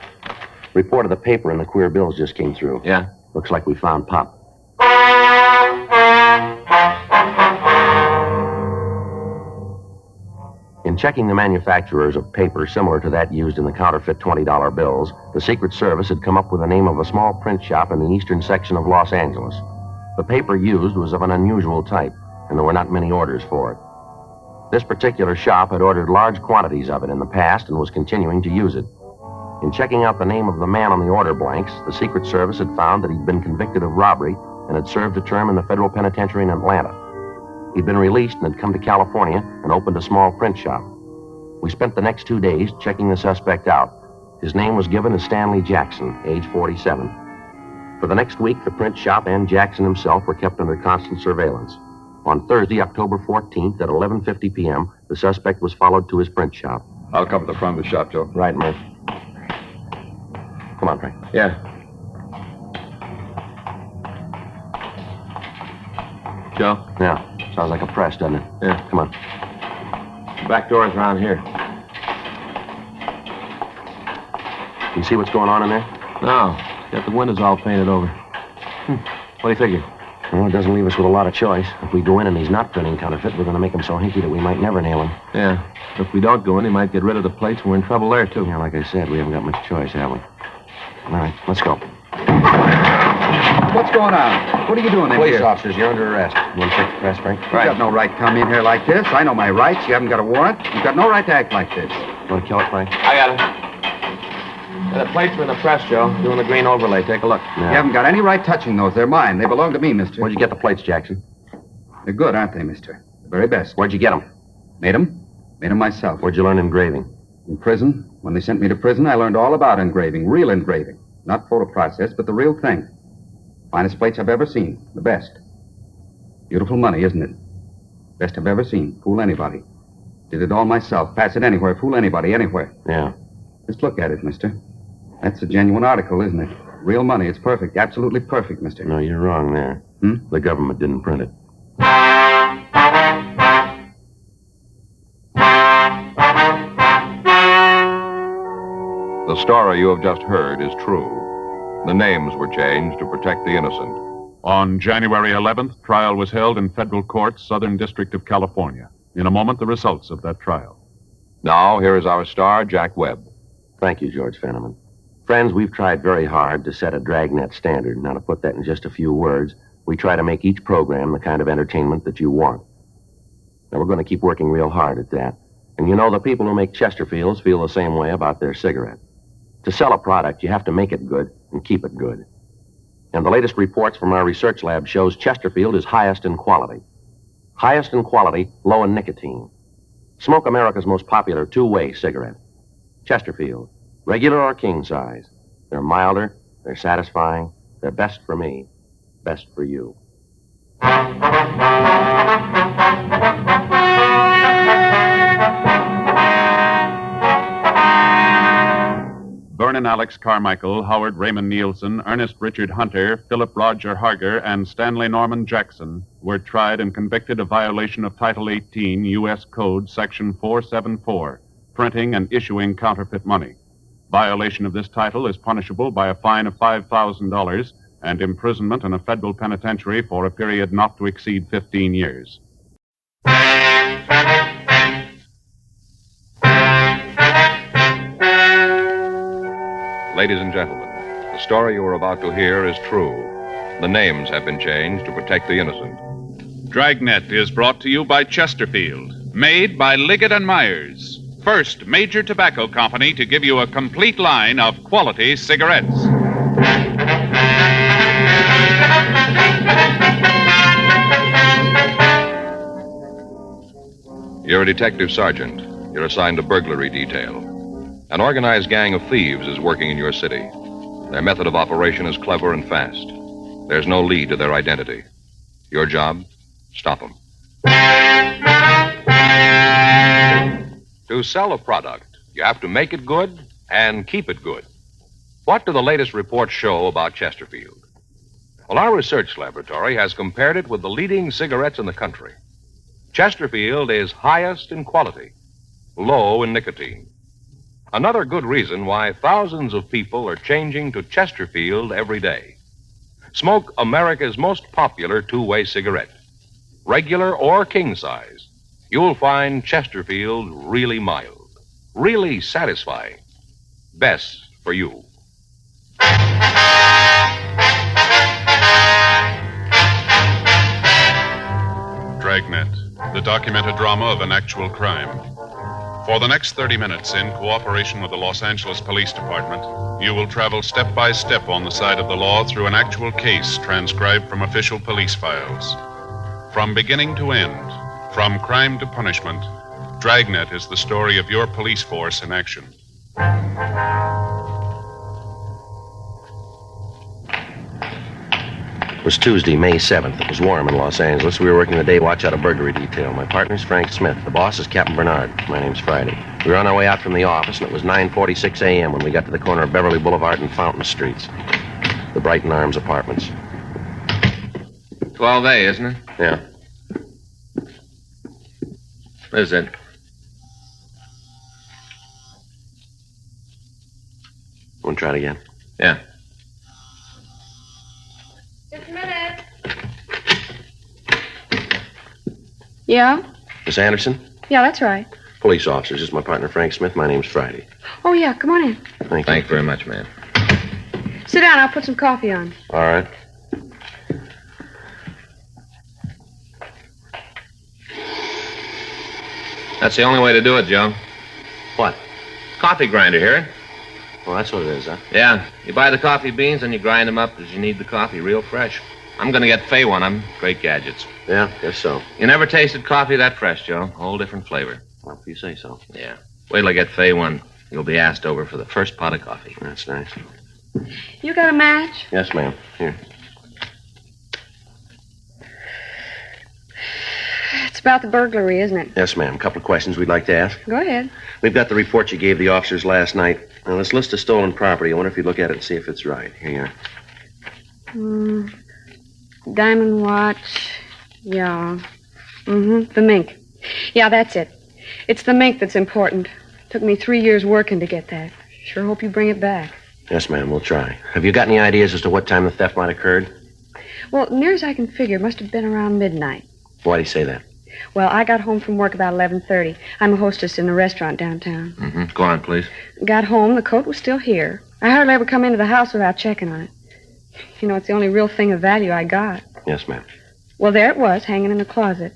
Report of the paper and the queer bills just came through. Yeah? Looks like we found Pop. In checking the manufacturers of paper similar to that used in the counterfeit $20 bills, the Secret Service had come up with the name of a small print shop in the eastern section of Los Angeles. The paper used was of an unusual type, and there were not many orders for it. This particular shop had ordered large quantities of it in the past and was continuing to use it. In checking out the name of the man on the order blanks, the Secret Service had found that he'd been convicted of robbery and had served a term in the federal penitentiary in Atlanta. He'd been released and had come to California and opened a small print shop. We spent the next 2 days checking the suspect out. His name was given as Stanley Jackson, age 47. For the next week, the print shop and Jackson himself were kept under constant surveillance. On Thursday, October 14th, at 11:50 p.m., the suspect was followed to his print shop. I'll cover the front of the shop, Joe. Right, Murph. Come on, Frank. Yeah. Joe? Yeah. Sounds like a press, doesn't it? Yeah. Come on. Back door's around here. You see what's going on in there? No. Got the windows all painted over. What do you figure? Well, it doesn't leave us with a lot of choice. If we go in and he's not printing counterfeit, we're going to make him so hinky that we might never nail him. Yeah. If we don't go in, he might get rid of the plates, and we're in trouble there, too. Yeah, like I said, we haven't got much choice, have we? All right, let's go. What's going on? What are you doing in Police here? officers, you're under arrest. You want to check the press, Frank? You got no right to come in here like this. I know my rights. You haven't got a warrant. You've got no right to act like this. You want to kill it, Frank? I got it. Yeah, the plates are in the press, Joe. Doing the green overlay. Take a look. You haven't got any right touching those. They're mine. They belong to me, mister. Where'd you get the plates, Jackson? They're good, aren't they, mister? The very best. Where'd you get them? Made them? Made them myself. Where'd you learn engraving? In prison. When they sent me to prison, I learned all about engraving. Real engraving. Not photo process, but the real thing. Finest plates I've ever seen. The best. Beautiful money, isn't it? Best I've ever seen. Fool anybody. Did it all myself. Pass it anywhere. Fool anybody, anywhere. Yeah. Just look at it, mister. That's a genuine article, isn't it? Real money. It's perfect. Absolutely perfect, mister. No, you're wrong there. The government didn't print it. The story you have just heard is true. The names were changed to protect the innocent. On January 11th, trial was held in federal court, Southern District of California. In a moment, the results of that trial. Now, here is our star, Jack Webb. Thank you, George Fenneman. Friends, we've tried very hard to set a Dragnet standard. Now, to put that in just a few words, we try to make each program the kind of entertainment that you want. Now, we're going to keep working real hard at that. And you know, the people who make Chesterfields feel the same way about their cigarette. To sell a product, you have to make it good and keep it good. And the latest reports from our research lab shows Chesterfield is highest in quality. Highest in quality, low in nicotine. Smoke America's most popular two-way cigarette. Chesterfield, regular or king size. They're milder, they're satisfying, they're best for me, best for you. Vernon Alex Carmichael, Howard Raymond Nielsen, Ernest Richard Hunter, Philip Roger Harger, and Stanley Norman Jackson were tried and convicted of violation of Title 18 U.S. Code, Section 474, printing and issuing counterfeit money. Violation of this title is punishable by a fine of $5,000 and imprisonment in a federal penitentiary for a period not to exceed 15 years. Ladies and gentlemen, the story you are about to hear is true. The names have been changed to protect the innocent. Dragnet is brought to you by Chesterfield, made by Liggett & Myers, first major tobacco company to give you a complete line of quality cigarettes. You're a detective sergeant. You're assigned to burglary detail. An organized gang of thieves is working in your city. Their method of operation is clever and fast. There's no lead to their identity. Your job? Stop them. To sell a product, you have to make it good and keep it good. What do the latest reports show about Chesterfield? Well, our research laboratory has compared it with the leading cigarettes in the country. Chesterfield is highest in quality, low in nicotine. Another good reason why thousands of people are changing to Chesterfield every day. Smoke America's most popular two-way cigarette. Regular or king size, you'll find Chesterfield really mild, really satisfying. Best for you. Dragnet, the documented drama of an actual crime. For the next 30 minutes, in cooperation with the Los Angeles Police Department, you will travel step by step on the side of the law through an actual case transcribed from official police files. From beginning to end, from crime to punishment, Dragnet is the story of your police force in action. It was Tuesday, May 7th. It was warm in Los Angeles. We were working the day watch out of burglary detail. My partner's Frank Smith. The boss is Captain Bernard. My name's Friday. We were on our way out from the office, and it was 9:46 a.m. when we got to the corner of Beverly Boulevard and Fountain Streets. The Brighton Arms Apartments. 12A, isn't it? Yeah. Is it? Want to try it again? Yeah. Just a minute. Yeah? Miss Anderson? Yeah, that's right. Police officers. This is my partner, Frank Smith. My name's Friday. Oh, yeah, come on in. Thank you. Thanks very much, ma'am. Sit down, I'll put some coffee on. All right. That's the only way to do it, Joe. What? Coffee grinder, hear it? Well, that's what it is, huh? Yeah. You buy the coffee beans and you grind them up as you need the coffee, real fresh. I'm going to get Fay one of them. Great gadgets. Yeah, guess so. You never tasted coffee that fresh, Joe. Whole different flavor. Well, if you say so. Yeah. Wait till I get Fay one. You'll be asked over for the first pot of coffee. That's nice. You got a match? Yes, ma'am. Here. It's about the burglary, isn't it? Yes, ma'am. A couple of questions we'd like to ask. Go ahead. We've got the report you gave the officers last night. Now, this list of stolen property, I wonder if you'd look at it and see if it's right. Here you are. Diamond watch. Yeah. The mink. Yeah, that's it. It's the mink that's important. Took me 3 years working to get that. Sure hope you bring it back. Yes, ma'am. We'll try. Have you got any ideas as to what time the theft might have occurred? Well, near as I can figure, it must have been around midnight. Why do you say that? Well, I got home from work about 11:30. I'm a hostess in a restaurant downtown. Go on, please. Got home, the coat was still here. I hardly ever come into the house without checking on it. You know, it's the only real thing of value I got. Yes, ma'am. Well, there it was, hanging in the closet.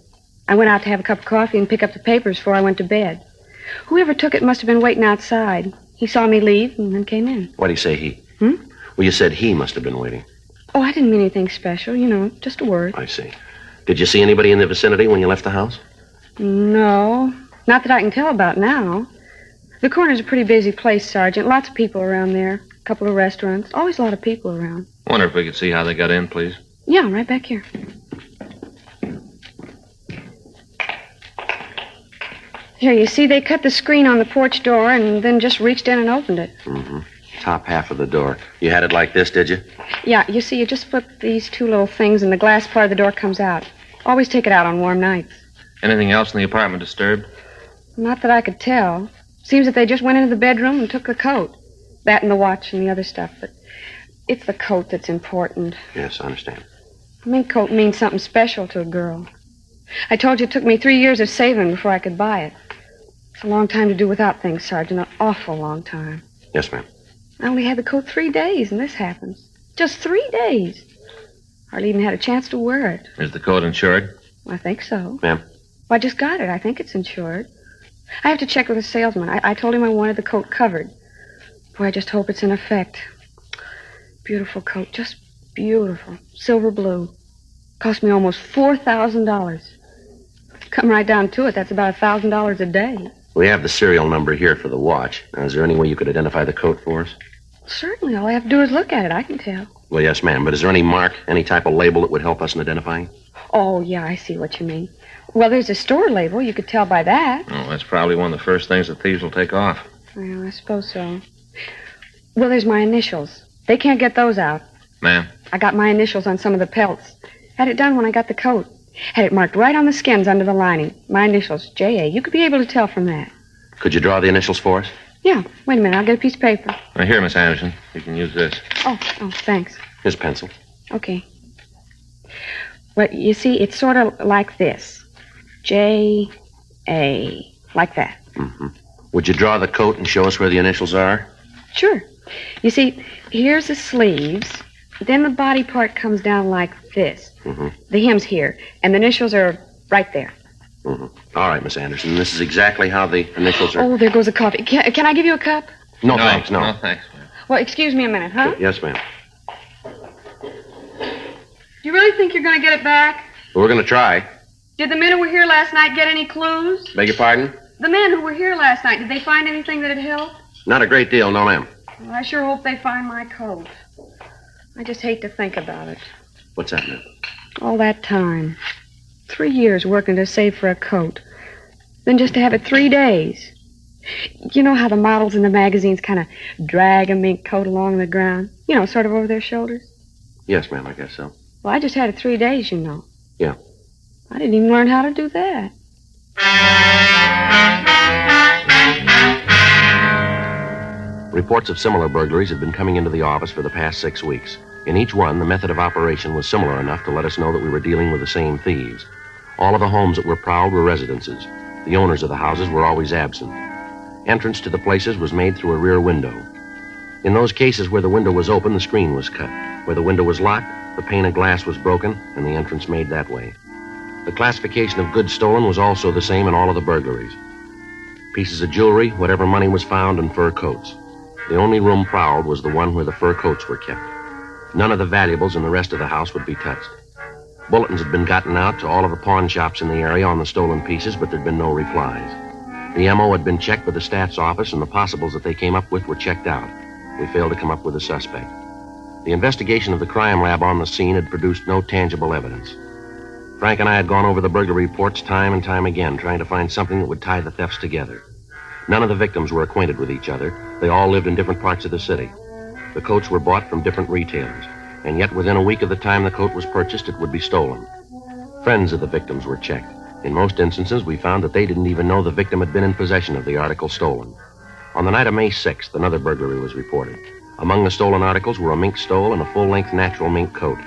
I went out to have a cup of coffee and pick up the papers before I went to bed. Whoever took it must have been waiting outside. He saw me leave and then came in. Why do you say he? Well, you said he must have been waiting. Oh, I didn't mean anything special, just a word. I see. Did you see anybody in the vicinity when you left the house? No, not that I can tell about now. The corner's a pretty busy place, Sergeant. Lots of people around there. A couple of restaurants. Always a lot of people around. Wonder if we could see how they got in, please. Yeah, right back here. Here, you see, they cut the screen on the porch door and then just reached in and opened it. Top half of the door. You had it like this, did you? Yeah, you see, you just flip these two little things and the glass part of the door comes out. Always take it out on warm nights. Anything else in the apartment disturbed? Not that I could tell. Seems that they just went into the bedroom and took the coat. That and the watch and the other stuff, but it's the coat that's important. Yes, I understand. A mink coat means something special to a girl. I told you it took me 3 years of saving before I could buy it. It's a long time to do without things, Sergeant. An awful long time. Yes, ma'am. I only had the coat 3 days, and this happens. Just 3 days. Hardly even had a chance to wear it. Is the coat insured? I think so. Ma'am? Well, I just got it. I think it's insured. I have to check with the salesman. I told him I wanted the coat covered. Boy, I just hope it's in effect. Beautiful coat. Just beautiful. Silver blue. Cost me almost $4,000. Come right down to it, that's about $1,000 a day. We have the serial number here for the watch. Now, is there any way you could identify the coat for us? Certainly. All I have to do is look at it. I can tell. Well, yes, ma'am. But is there any mark, any type of label that would help us in identifying? Oh, yeah, I see what you mean. Well, there's a store label. You could tell by that. Oh, that's probably one of the first things the thieves will take off. Well, I suppose so. Well, there's my initials. They can't get those out. Ma'am? I got my initials on some of the pelts. Had it done when I got the coat. Had it marked right on the skins under the lining. My initials, J.A. You could be able to tell from that. Could you draw the initials for us? Yeah. Wait a minute. I'll get a piece of paper. Now, here, Miss Anderson. You can use this. Oh, thanks. Here's a pencil. Okay. Well, you see, it's sort of like this. J.A. Like that. Would you draw the coat and show us where the initials are? Sure. You see, here's the sleeves. Then the body part comes down like this. The hem's here, and the initials are right there. All right, Miss Anderson. This is exactly how the initials are. Oh, there goes the coffee. Can I give you a cup? No, thanks, no. No, thanks, ma'am. Well, excuse me a minute, huh? Yes, ma'am. Do you really think you're going to get it back? We're going to try. Did the men who were here last night get any clues? Beg your pardon? The men who were here last night, did they find anything that'd help? Not a great deal, no, ma'am. Well, I sure hope they find my coat. I just hate to think about it. What's that, ma'am? All that time. 3 years working to save for a coat. Then just to have it 3 days. You know how the models in the magazines kind of drag a mink coat along the ground? You know, sort of over their shoulders? Yes, ma'am, I guess so. Well, I just had it 3 days, you know. Yeah. I didn't even learn how to do that. Reports of similar burglaries had been coming into the office for the past 6 weeks. In each one, the method of operation was similar enough to let us know that we were dealing with the same thieves. All of the homes that were prowled were residences. The owners of the houses were always absent. Entrance to the places was made through a rear window. In those cases where the window was open, the screen was cut. Where the window was locked, the pane of glass was broken, and the entrance made that way. The classification of goods stolen was also the same in all of the burglaries. Pieces of jewelry, whatever money was found, and fur coats. The only room prowled was the one where the fur coats were kept. None of the valuables in the rest of the house would be touched. Bulletins had been gotten out to all of the pawn shops in the area on the stolen pieces, but there'd been no replies. The M.O. had been checked by the staff's office, and the possibles that they came up with were checked out. We failed to come up with a suspect. The investigation of the crime lab on the scene had produced no tangible evidence. Frank and I had gone over the burglary reports time and time again, trying to find something that would tie the thefts together. None of the victims were acquainted with each other. They all lived in different parts of the city. The coats were bought from different retailers, and yet within a week of the time the coat was purchased, it would be stolen. Friends of the victims were checked. In most instances, we found that they didn't even know the victim had been in possession of the article stolen. On the night of May 6th, another burglary was reported. Among the stolen articles were a mink stole and a full-length natural mink coat.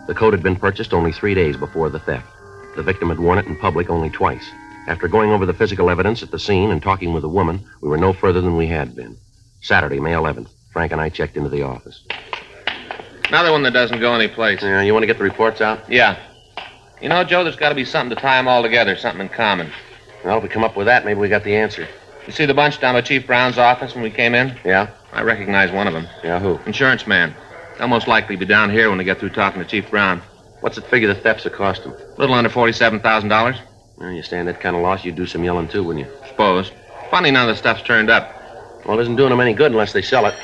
The coat had been purchased only 3 days before the theft. The victim had worn it in public only twice. After going over the physical evidence at the scene and talking with the woman, we were no further than we had been. Saturday, May 11th, Frank and I checked into the office. Another one that doesn't go anyplace. Yeah, you want to get the reports out? Yeah. You know, Joe, there's got to be something to tie them all together, something in common. Well, if we come up with that, maybe we got the answer. You see the bunch down by Chief Brown's office when we came in? Yeah? I recognize one of them. Yeah, who? Insurance man. They'll most likely be down here when they get through talking to Chief Brown. What's it figure the thefts have cost him? A little under $47,000. Well, you stand that kind of loss, you'd do some yelling, too, wouldn't you? Suppose. Funny now the stuff's turned up. Well, it isn't doing them any good unless they sell it.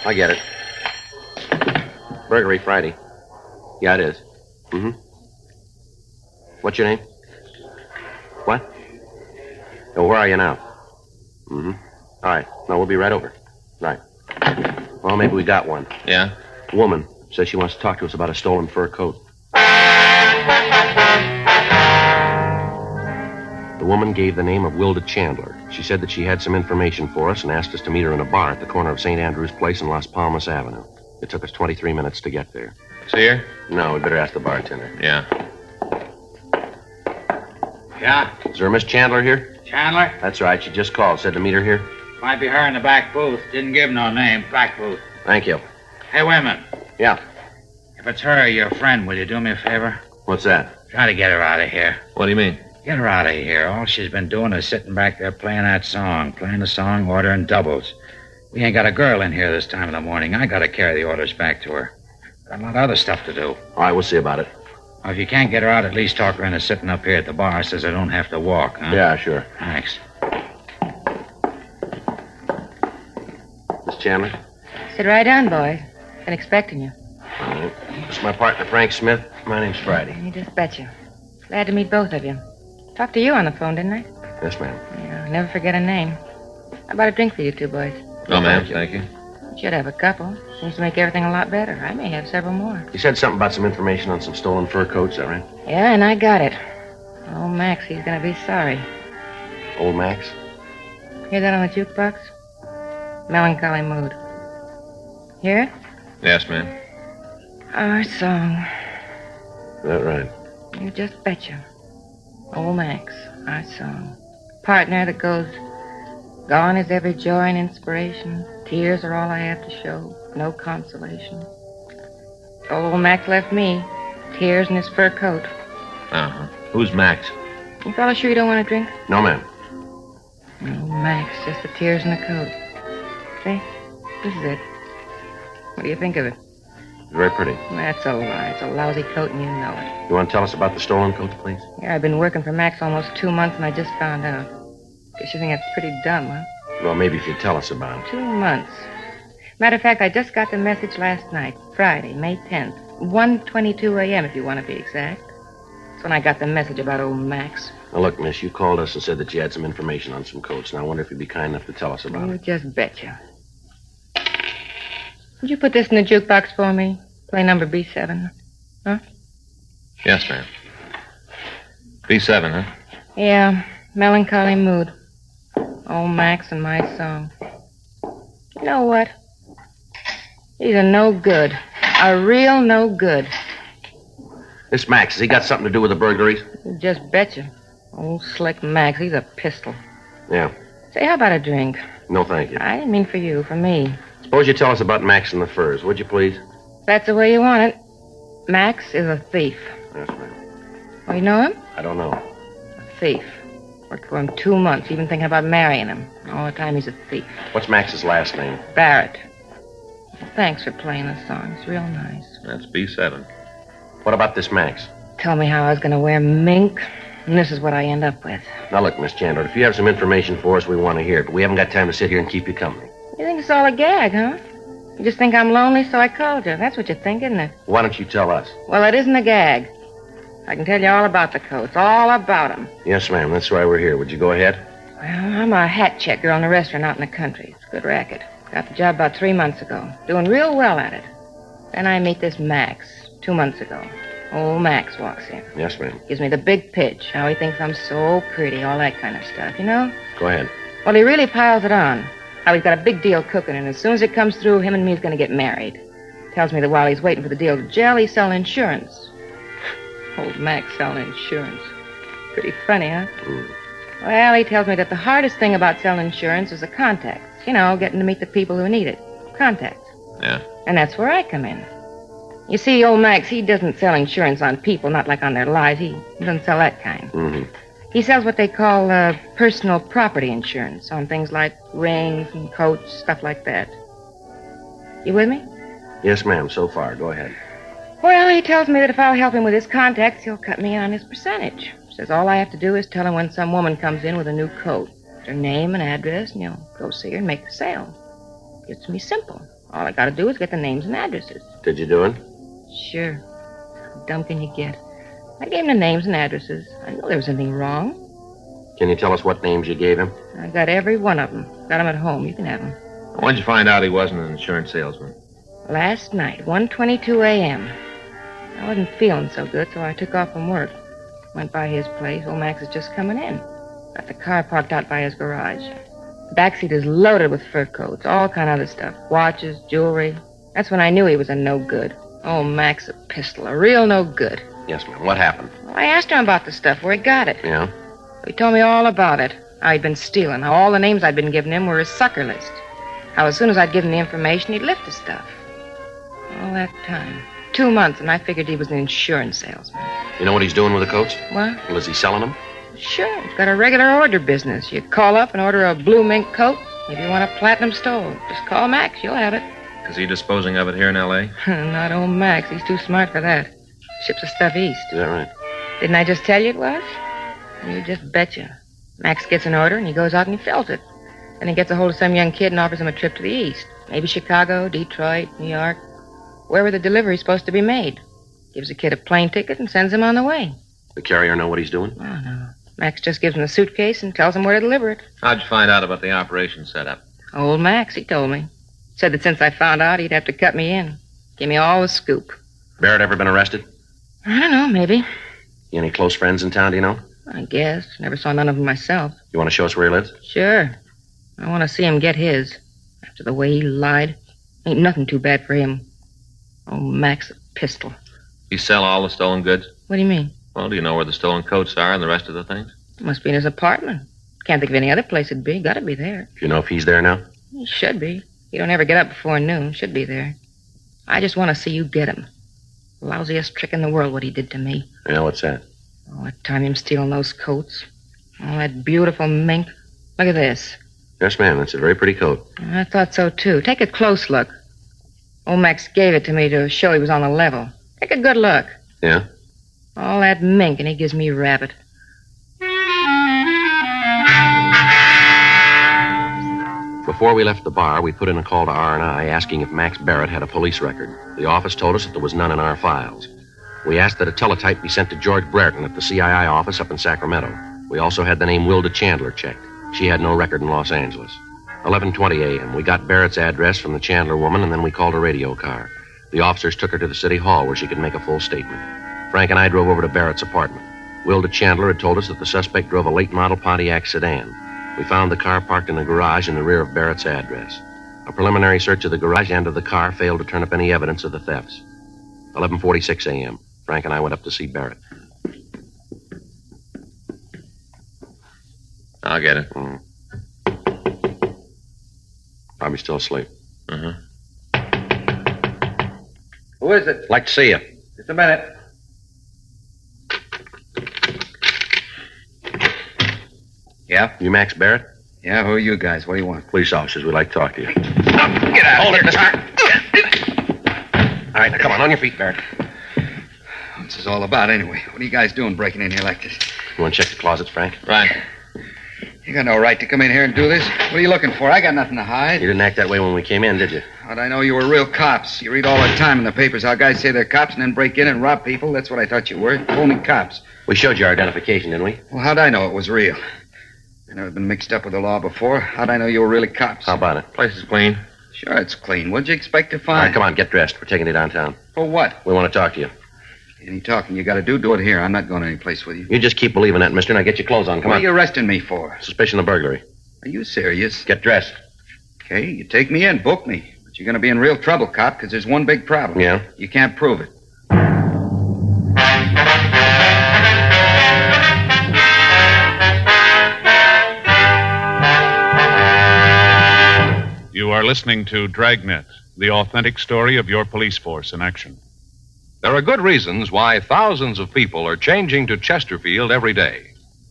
I get it. Burglary Friday. Yeah, it is. Mm-hmm. What's your name? What? Oh, where are you now? Mm-hmm. All right. No, we'll be right over. Right. Well, maybe we got one. Yeah? A woman says she wants to talk to us about a stolen fur coat. The woman gave the name of Wilda Chandler. She said that she had some information for us and asked us to meet her in a bar at the corner of St. Andrew's Place and Las Palmas Avenue. It took us 23 minutes to get there. See her? No, we better ask the bartender. Yeah. Yeah? Is there a Miss Chandler here? Chandler? That's right. She just called. Said to meet her here. Might be her in the back booth. Didn't give no name. Back booth. Thank you. Hey, wait a minute. Yeah. If it's her or your friend, will you do me a favor? What's that? Try to get her out of here. What do you mean? Get her out of here. All she's been doing is sitting back there playing that song. Playing the song, ordering doubles. We ain't got a girl in here this time of the morning. I gotta carry the orders back to her. Got a lot of other stuff to do. All right, we'll see about it. Well, if you can't get her out, at least talk her into sitting up here at the bar so I don't have to walk, huh? Yeah, sure. Thanks. Miss Chandler? Sit right down, boys. Been expecting you. All right. This is my partner, Frank Smith. My name's Friday. You just betcha. Glad to meet both of you. Talked to you on the phone, didn't I? Yes, ma'am. Yeah, I never forget a name. How about a drink for you two boys? No, ma'am. Thank you. Should have a couple. Seems to make everything a lot better. I may have several more. You said something about some information on some stolen fur coats, is that right? Yeah, and I got it. Oh, Max, he's gonna be sorry. Old Max? Hear that on the jukebox? Melancholy mood. Hear it? Yes, ma'am. Our song. Is that right? You just betcha. Old Max, our song. Partner that goes, gone is every joy and inspiration. Tears are all I have to show. No consolation. Old Max left me. Tears in his fur coat. Uh-huh. Who's Max? You fellas sure you don't want a drink? No, ma'am. No, Max, just the tears in the coat. See? This is it. What do you think of it? Very pretty. That's a lie. It's a lousy coat and you know it. You want to tell us about the stolen coat, please? Yeah, I've been working for Max almost 2 months and I just found out. Guess you think that's pretty dumb, huh? Well, maybe if you'd tell us about it. 2 months. Matter of fact, I just got the message last night, Friday, May 10th. 1:22 a.m., if you want to be exact. That's when I got the message about old Max. Now, look, miss, you called us and said that you had some information on some coats. Now, I wonder if you'd be kind enough to tell us about You it. just betcha. Would you put this in the jukebox for me? Play number B7. Huh? Yes, ma'am. B7, huh? Yeah, melancholy mood. Old Max and my song. You know what? He's a no good. A real no good. This Max, has he got something to do with the burglaries? You just betcha. Old slick Max, he's a pistol. Yeah. Say, how about a drink? No, thank you. I didn't mean for you, for me. Suppose you tell us about Max and the furs, would you, please? If that's the way you want it. Max is a thief. Yes, ma'am. Oh, you know him? I don't know. A thief. Worked for him 2 months, even thinking about marrying him. All the time he's a thief. What's Max's last name? Barrett. Well, thanks for playing the song. It's real nice. That's B7. What about this Max? Told me how I was going to wear mink, and this is what I end up with. Now, look, Miss Chandler, if you have some information for us, we want to hear it, but we haven't got time to sit here and keep you company. You think it's all a gag, huh? You just think I'm lonely, so I called you. That's what you think, isn't it? Why don't you tell us? Well, it isn't a gag. I can tell you all about the coats, all about them. Yes, ma'am. That's why we're here. Would you go ahead? Well, I'm a hat check girl in a restaurant out in the country. It's a good racket. Got the job about 3 months ago. Doing real well at it. Then I meet this Max 2 months ago. Old Max walks in. Yes, ma'am. Gives me the big pitch. How he thinks I'm so pretty, all that kind of stuff, you know? Go ahead. Well, he really piles it on. How he's got a big deal cooking, and as soon as it comes through, him and me's going to get married. Tells me that while he's waiting for the deal to gel, he's selling insurance. Old Max selling insurance. Pretty funny, huh? Well, he tells me that the hardest thing about selling insurance is the contacts. You know, getting to meet the people who need it. Contacts. Yeah. And that's where I come in. You see, old Max, he doesn't sell insurance on people, not like on their lives. He doesn't sell that kind. Mm-hmm. He sells what they call personal property insurance on things like rings and coats, stuff like that. You with me? Yes, ma'am. So far. Go ahead. Well, he tells me that if I'll help him with his contacts, he'll cut me on his percentage. Says all I have to do is tell him when some woman comes in with a new coat. Her name and address, and he'll go see her and make the sale. It's me simple. All I gotta do is get the names and addresses. Did you do it? Sure. How dumb can you get? I gave him the names and addresses. I knew there was anything wrong. Can you tell us what names you gave him? I got every one of them. Got them at home. You can have them. When'd you find out he wasn't an insurance salesman? Last night, 1:22 a.m. I wasn't feeling so good, so I took off from work. Went by his place. Old Max is just coming in. Got the car parked out by his garage. The backseat is loaded with fur coats, all kind of other stuff. Watches, jewelry. That's when I knew he was a no good. Oh, Max, a pistol. A real no good. Yes, ma'am. What happened? Well, I asked him about the stuff, where he got it. Yeah? He told me all about it. How he'd been stealing. How all the names I'd been giving him were his sucker list. How as soon as I'd give him the information, he'd lift the stuff. All that time. 2 months, and I figured he was an insurance salesman. You know what he's doing with the coats? What? Well, is he selling them? Sure. He's got a regular order business. You call up and order a blue mink coat. If you want a platinum stole, just call Max. You'll have it. Is he disposing of it here in L.A.? Not old Max. He's too smart for that. Ships the stuff east. Is that right? Didn't I just tell you it was? You just betcha. Max gets an order, and he goes out and he fills it. Then he gets a hold of some young kid and offers him a trip to the east. Maybe Chicago, Detroit, New York. Wherever the delivery's supposed to be made. Gives the kid a plane ticket and sends him on the way. The carrier know what he's doing? Oh, no. Max just gives him the suitcase and tells him where to deliver it. How'd you find out about the operation setup? Old Max, he told me. Said that since I found out, he'd have to cut me in. Give me all the scoop. Barrett ever been arrested? I don't know, maybe. You any close friends in town, do you know? I guess. Never saw none of them myself. You want to show us where he lives? Sure. I want to see him get his. After the way he lied. Ain't nothing too bad for him. Oh, Max, a pistol. You sell all the stolen goods? What do you mean? Well, do you know where the stolen coats are and the rest of the things? Must be in his apartment. Can't think of any other place it'd be. Gotta be there. Do you know if he's there now? He should be. He don't ever get up before noon. Should be there. I just want to see you get him. Lousiest trick in the world, what he did to me. Yeah, what's that? Oh, that time him stealing those coats. Oh, that beautiful mink. Look at this. Yes, ma'am. That's a very pretty coat. I thought so, too. Take a close look. Old Max gave it to me to show he was on the level. Take a good look. Yeah? All that mink, and he gives me rabbit. Before we left the bar, we put in a call to R&I asking if Max Barrett had a police record. The office told us that there was none in our files. We asked that a teletype be sent to George Brereton at the CII office up in Sacramento. We also had the name Wilda Chandler checked. She had no record in Los Angeles. 11:20 a.m. We got Barrett's address from the Chandler woman, and then we called a radio car. The officers took her to the city hall where she could make a full statement. Frank and I drove over to Barrett's apartment. Wilda Chandler had told us that the suspect drove a late model Pontiac sedan. We found the car parked in the garage in the rear of Barrett's address. A preliminary search of the garage and of the car failed to turn up any evidence of the thefts. 11:46 a.m. Frank and I went up to see Barrett. I'll get it. Probably still asleep. Uh-huh. Who is it? Like to see you. Just a minute. Yeah? You Max Barrett? Yeah, who are you guys? What do you want? Police officers. We'd like to talk to you. Get out! Hold it, mister. All right, now come on your feet, Barrett. What's this all about, anyway? What are you guys doing breaking in here like this? You want to check the closets, Frank? Right. You got no right to come in here and do this. What are you looking for? I got nothing to hide. You didn't act that way when we came in, did you? How'd I know you were real cops? You read all the time in the papers how guys say they're cops and then break in and rob people. That's what I thought you were. Phony cops. We showed you our identification, didn't we? Well, how'd I know it was real? I've never been mixed up with the law before. How'd I know you were really cops? How about it? Place is clean. Sure, it's clean. What'd you expect to All find? right, come on, get dressed. We're taking you downtown. For what? We want to talk to you. Any talking you got to do it here. I'm not going any place with you. You just keep believing that, mister. Now get your clothes on. Come What on. are you arresting me for? Suspicion of burglary. Are you serious? Get dressed. Okay, you take me in, book me. But you're going to be in real trouble, cop, because there's one big problem. Yeah? You can't prove it. You are listening to Dragnet, the authentic story of your police force in action. There are good reasons why thousands of people are changing to Chesterfield every day.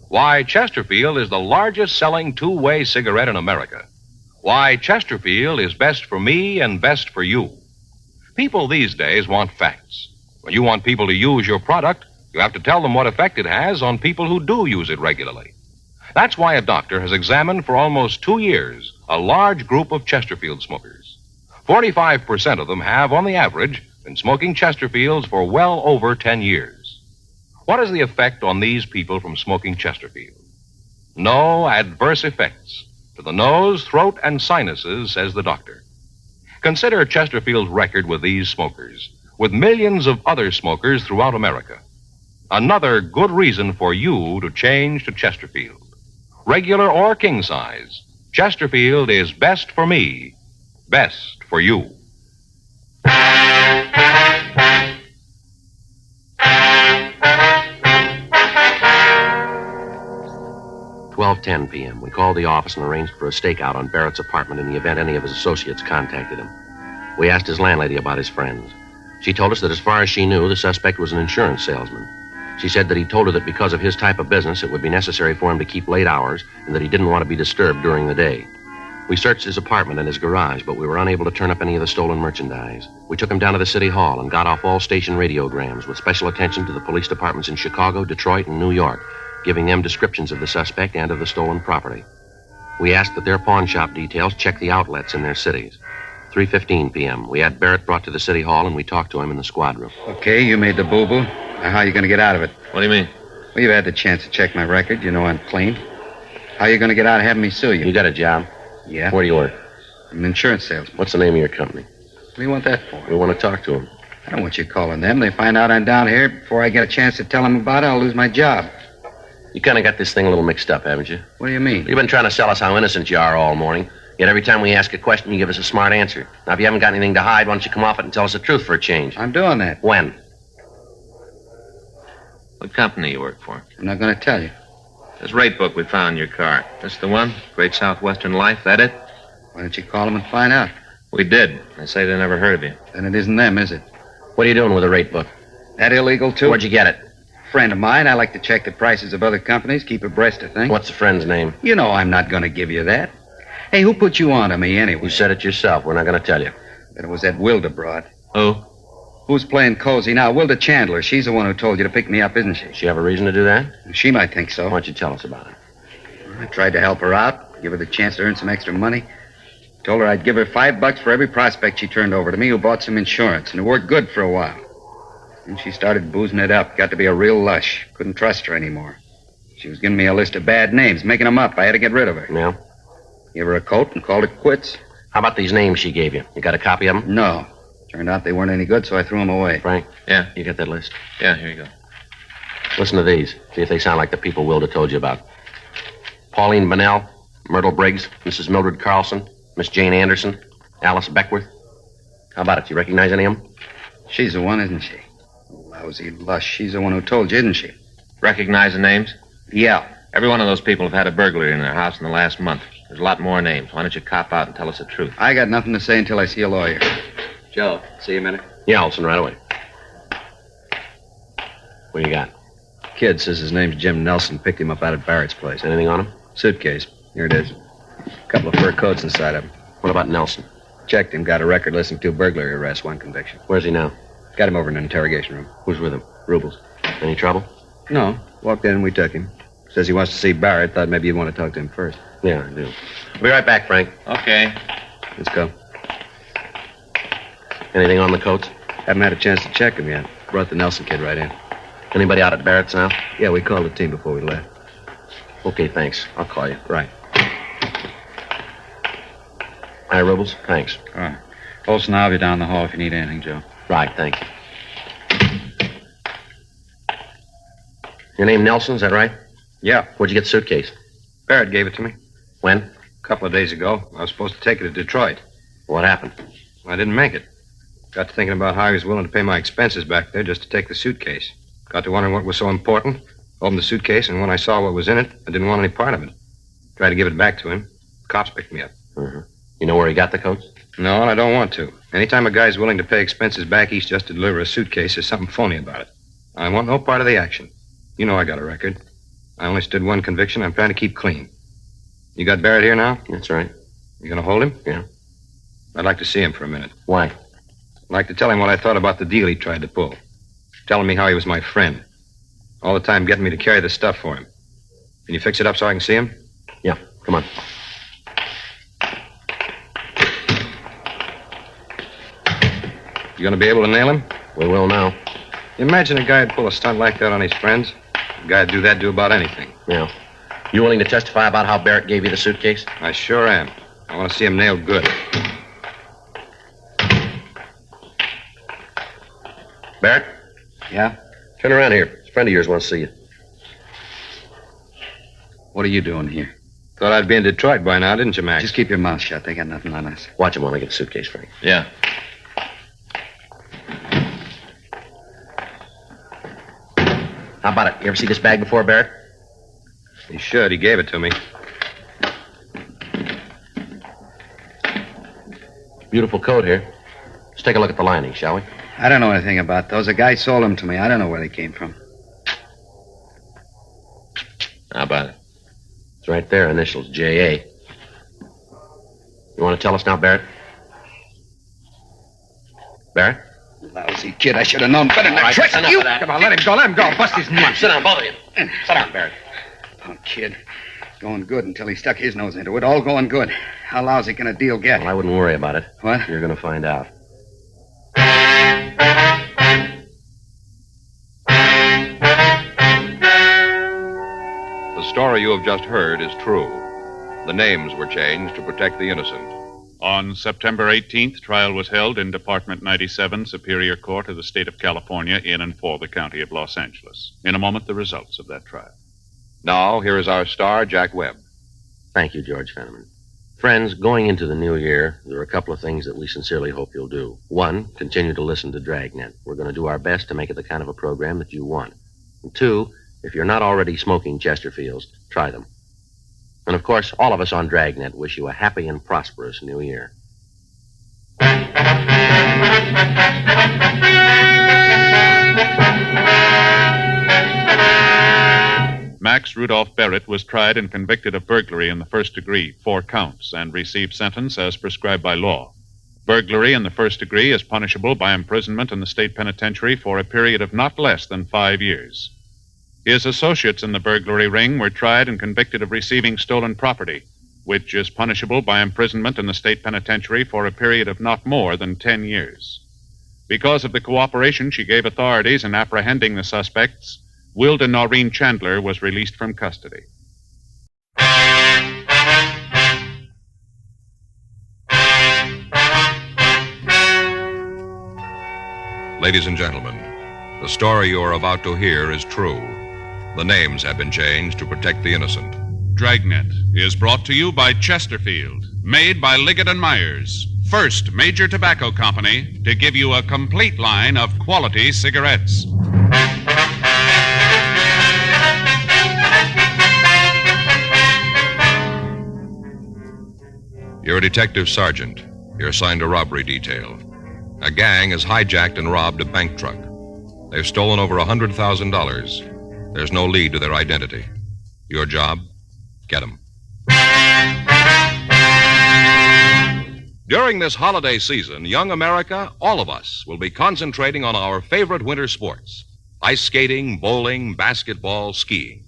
Why Chesterfield is the largest selling two-way cigarette in America. Why Chesterfield is best for me and best for you. People these days want facts. When you want people to use your product, you have to tell them what effect it has on people who do use it regularly. That's why a doctor has examined for almost 2 years a large group of Chesterfield smokers. 45% of them have, on the average, been smoking Chesterfields for well over 10 years. What is the effect on these people from smoking Chesterfield? No adverse effects to the nose, throat, and sinuses, says the doctor. Consider Chesterfield's record with these smokers, with millions of other smokers throughout America. Another good reason for you to change to Chesterfield. Regular or king size, Chesterfield is best for me, best for you. 12:10 p.m. We called the office and arranged for a stakeout on Barrett's apartment in the event any of his associates contacted him. We asked his landlady about his friends. She told us that as far as she knew, the suspect was an insurance salesman. She said that he told her that because of his type of business, it would be necessary for him to keep late hours and that he didn't want to be disturbed during the day. We searched his apartment and his garage, but we were unable to turn up any of the stolen merchandise. We took him down to the city hall and got off all station radiograms with special attention to the police departments in Chicago, Detroit, and New York, giving them descriptions of the suspect and of the stolen property. We asked that their pawn shop details check the outlets in their cities. 3:15 p.m. We had Barrett brought to the city hall and we talked to him in the squad room. Okay, you made the boo-boo. Now, how are you going to get out of it? What do you mean? Well, you've had the chance to check my record. You know I'm clean. How are you going to get out of having me sue you? You got a job? Yeah. Where do you work? I'm an insurance salesman. What's the name of your company? What do you want that for? We want to talk to him. I don't want you calling them. They find out I'm down here. Before I get a chance to tell them about it, I'll lose my job. You kind of got this thing a little mixed up, haven't you? What do you mean? You've been trying to sell us how innocent you are all morning. Yet every time we ask a question, you give us a smart answer. Now, if you haven't got anything to hide, why don't you come off it and tell us the truth for a change? I'm doing that. When? What company you work for? I'm not going to tell you. This rate book we found in your car. This the one? Great Southwestern Life, that it? Why don't you call them and find out? We did. They say they never heard of you. Then it isn't them, is it? What are you doing with the rate book? That illegal, too? Where'd you get it? Friend of mine. I like to check the prices of other companies, keep abreast of things. What's the friend's name? You know I'm not going to give you that. Hey, who put you on to me anyway? You said it yourself. We're not going to tell you. Then it was that Wilda broad. Who? Who's playing cozy now? Wilda Chandler. She's the one who told you to pick me up, isn't she? She have a reason to do that? She might think so. Why don't you tell us about it? I tried to help her out, give her the chance to earn some extra money. Told her I'd give her $5 for every prospect she turned over to me who bought some insurance, and it worked good for a while. Then she started boozing it up. Got to be a real lush. Couldn't trust her anymore. She was giving me a list of bad names, making them up. I had to get rid of her. Yeah? Gave her a coat and called it quits. How about these names she gave you? You got a copy of them? No. Turned out they weren't any good, so I threw them away. Frank? Yeah? You got that list? Yeah, here you go. Listen to these. See if they sound like the people Wilda told you about. Pauline Bunnell, Myrtle Briggs, Mrs. Mildred Carlson, Miss Jane Anderson, Alice Beckworth. How about it? You recognize any of them? She's the one, isn't she? Lousy lush. She's the one who told you, isn't she? Recognize the names? Yeah. Every one of those people have had a burglary in their house in the last month. There's a lot more names. Why don't you cop out and tell us the truth? I got nothing to say until I see a lawyer. Joe, see you a minute. Yeah, Olson, right away. What do you got? Kid says his name's Jim Nelson. Picked him up out at Barrett's place. Anything on him? Suitcase. Here it is. A couple of fur coats inside of him. What about Nelson? Checked him. Got a record listing 2 burglary arrests, 1 conviction. Where's he now? Got him over in an interrogation room. Who's with him? Rubles. Any trouble? No. Walked in and we took him. Says he wants to see Barrett. Thought maybe you'd want to talk to him first. Yeah, I do. I'll be right back, Frank. Okay. Let's go. Anything on the coats? Haven't had a chance to check him yet. Brought the Nelson kid right in. Anybody out at Barrett's now? Yeah, we called the team before we left. Okay, thanks. I'll call you. Right. Hi, Robles. Thanks. All right. Olson, I'll be down the hall if you need anything, Joe. Right, thank you. Your name Nelson, is that right? Yeah. Where'd you get the suitcase? Barrett gave it to me. When? A couple of days ago. I was supposed to take it to Detroit. What happened? I didn't make it. Got to thinking about how he was willing to pay my expenses back there just to take the suitcase. Got to wondering what was so important. Opened the suitcase, and when I saw what was in it, I didn't want any part of it. Tried to give it back to him. Cops picked me up. Mm-hmm. You know where he got the coats? No, and I don't want to. Anytime a guy's willing to pay expenses back east just to deliver a suitcase, there's something phony about it. I want no part of the action. You know I got a record. I only stood one conviction. I'm trying to keep clean. You got Barrett here now? That's right. You gonna hold him? Yeah. I'd like to see him for a minute. Why? I'd like to tell him what I thought about the deal he tried to pull. Telling me how he was my friend. All the time getting me to carry the stuff for him. Can you fix it up so I can see him? Yeah, come on. You gonna be able to nail him? We will now. Imagine a guy would pull a stunt like that on his friends. A guy'd do that, do about anything. Yeah. You willing to testify about how Barrett gave you the suitcase? I sure am. I want to see him nailed good. Barrett? Yeah? Turn around here. A friend of yours wants to see you. What are you doing here? Thought I'd be in Detroit by now, didn't you, Max? Just keep your mouth shut. They got nothing on us. Watch him while I get the suitcase, Frank. Yeah. How about it? You ever see this bag before, Barrett? He should. He gave it to me. Beautiful coat here. Let's take a look at the lining, shall we? I don't know anything about those. A guy sold them to me. I don't know where they came from. How about it? It's right there, initials J.A. You want to tell us now, Barrett? Barrett? Lousy kid. I should have known better than that trick. You! Come on, let him go. Let him go. Bust his nuts. Sit down, both of you. Sit down, Barrett. Punk kid. Going good until he stuck his nose into it. All going good. How lousy can a deal get? Well, I wouldn't worry about it. What? You're going to find out. The story you have just heard is true. The names were changed to protect the innocent. On September 18th, trial was held in Department 97, Superior Court of the State of California, in and for the County of Los Angeles. In a moment, the results of that trial. Now, here is our star, Jack Webb. Thank you, George Fenneman. Friends, going into the new year, there are a couple of things that we sincerely hope you'll do. One, continue to listen to Dragnet. We're going to do our best to make it the kind of a program that you want. And two, if you're not already smoking Chesterfields, try them. And of course, all of us on Dragnet wish you a happy and prosperous new year. Max Rudolph Barrett was tried and convicted of burglary in the first degree, 4 counts, and received sentence as prescribed by law. Burglary in the first degree is punishable by imprisonment in the state penitentiary for a period of not less than 5 years. His associates in the burglary ring were tried and convicted of receiving stolen property, which is punishable by imprisonment in the state penitentiary for a period of not more than 10 years. Because of the cooperation she gave authorities in apprehending the suspects, Wilda Noreen Chandler was released from custody. Ladies and gentlemen, the story you are about to hear is true. The names have been changed to protect the innocent. Dragnet is brought to you by Chesterfield, made by Liggett & Myers, first major tobacco company to give you a complete line of quality cigarettes. You're a detective sergeant. You're assigned to robbery detail. A gang has hijacked and robbed a bank truck. They've stolen over $100,000. There's no lead to their identity. Your job? Get them. During this holiday season, young America, all of us, will be concentrating on our favorite winter sports: ice skating, bowling, basketball, skiing.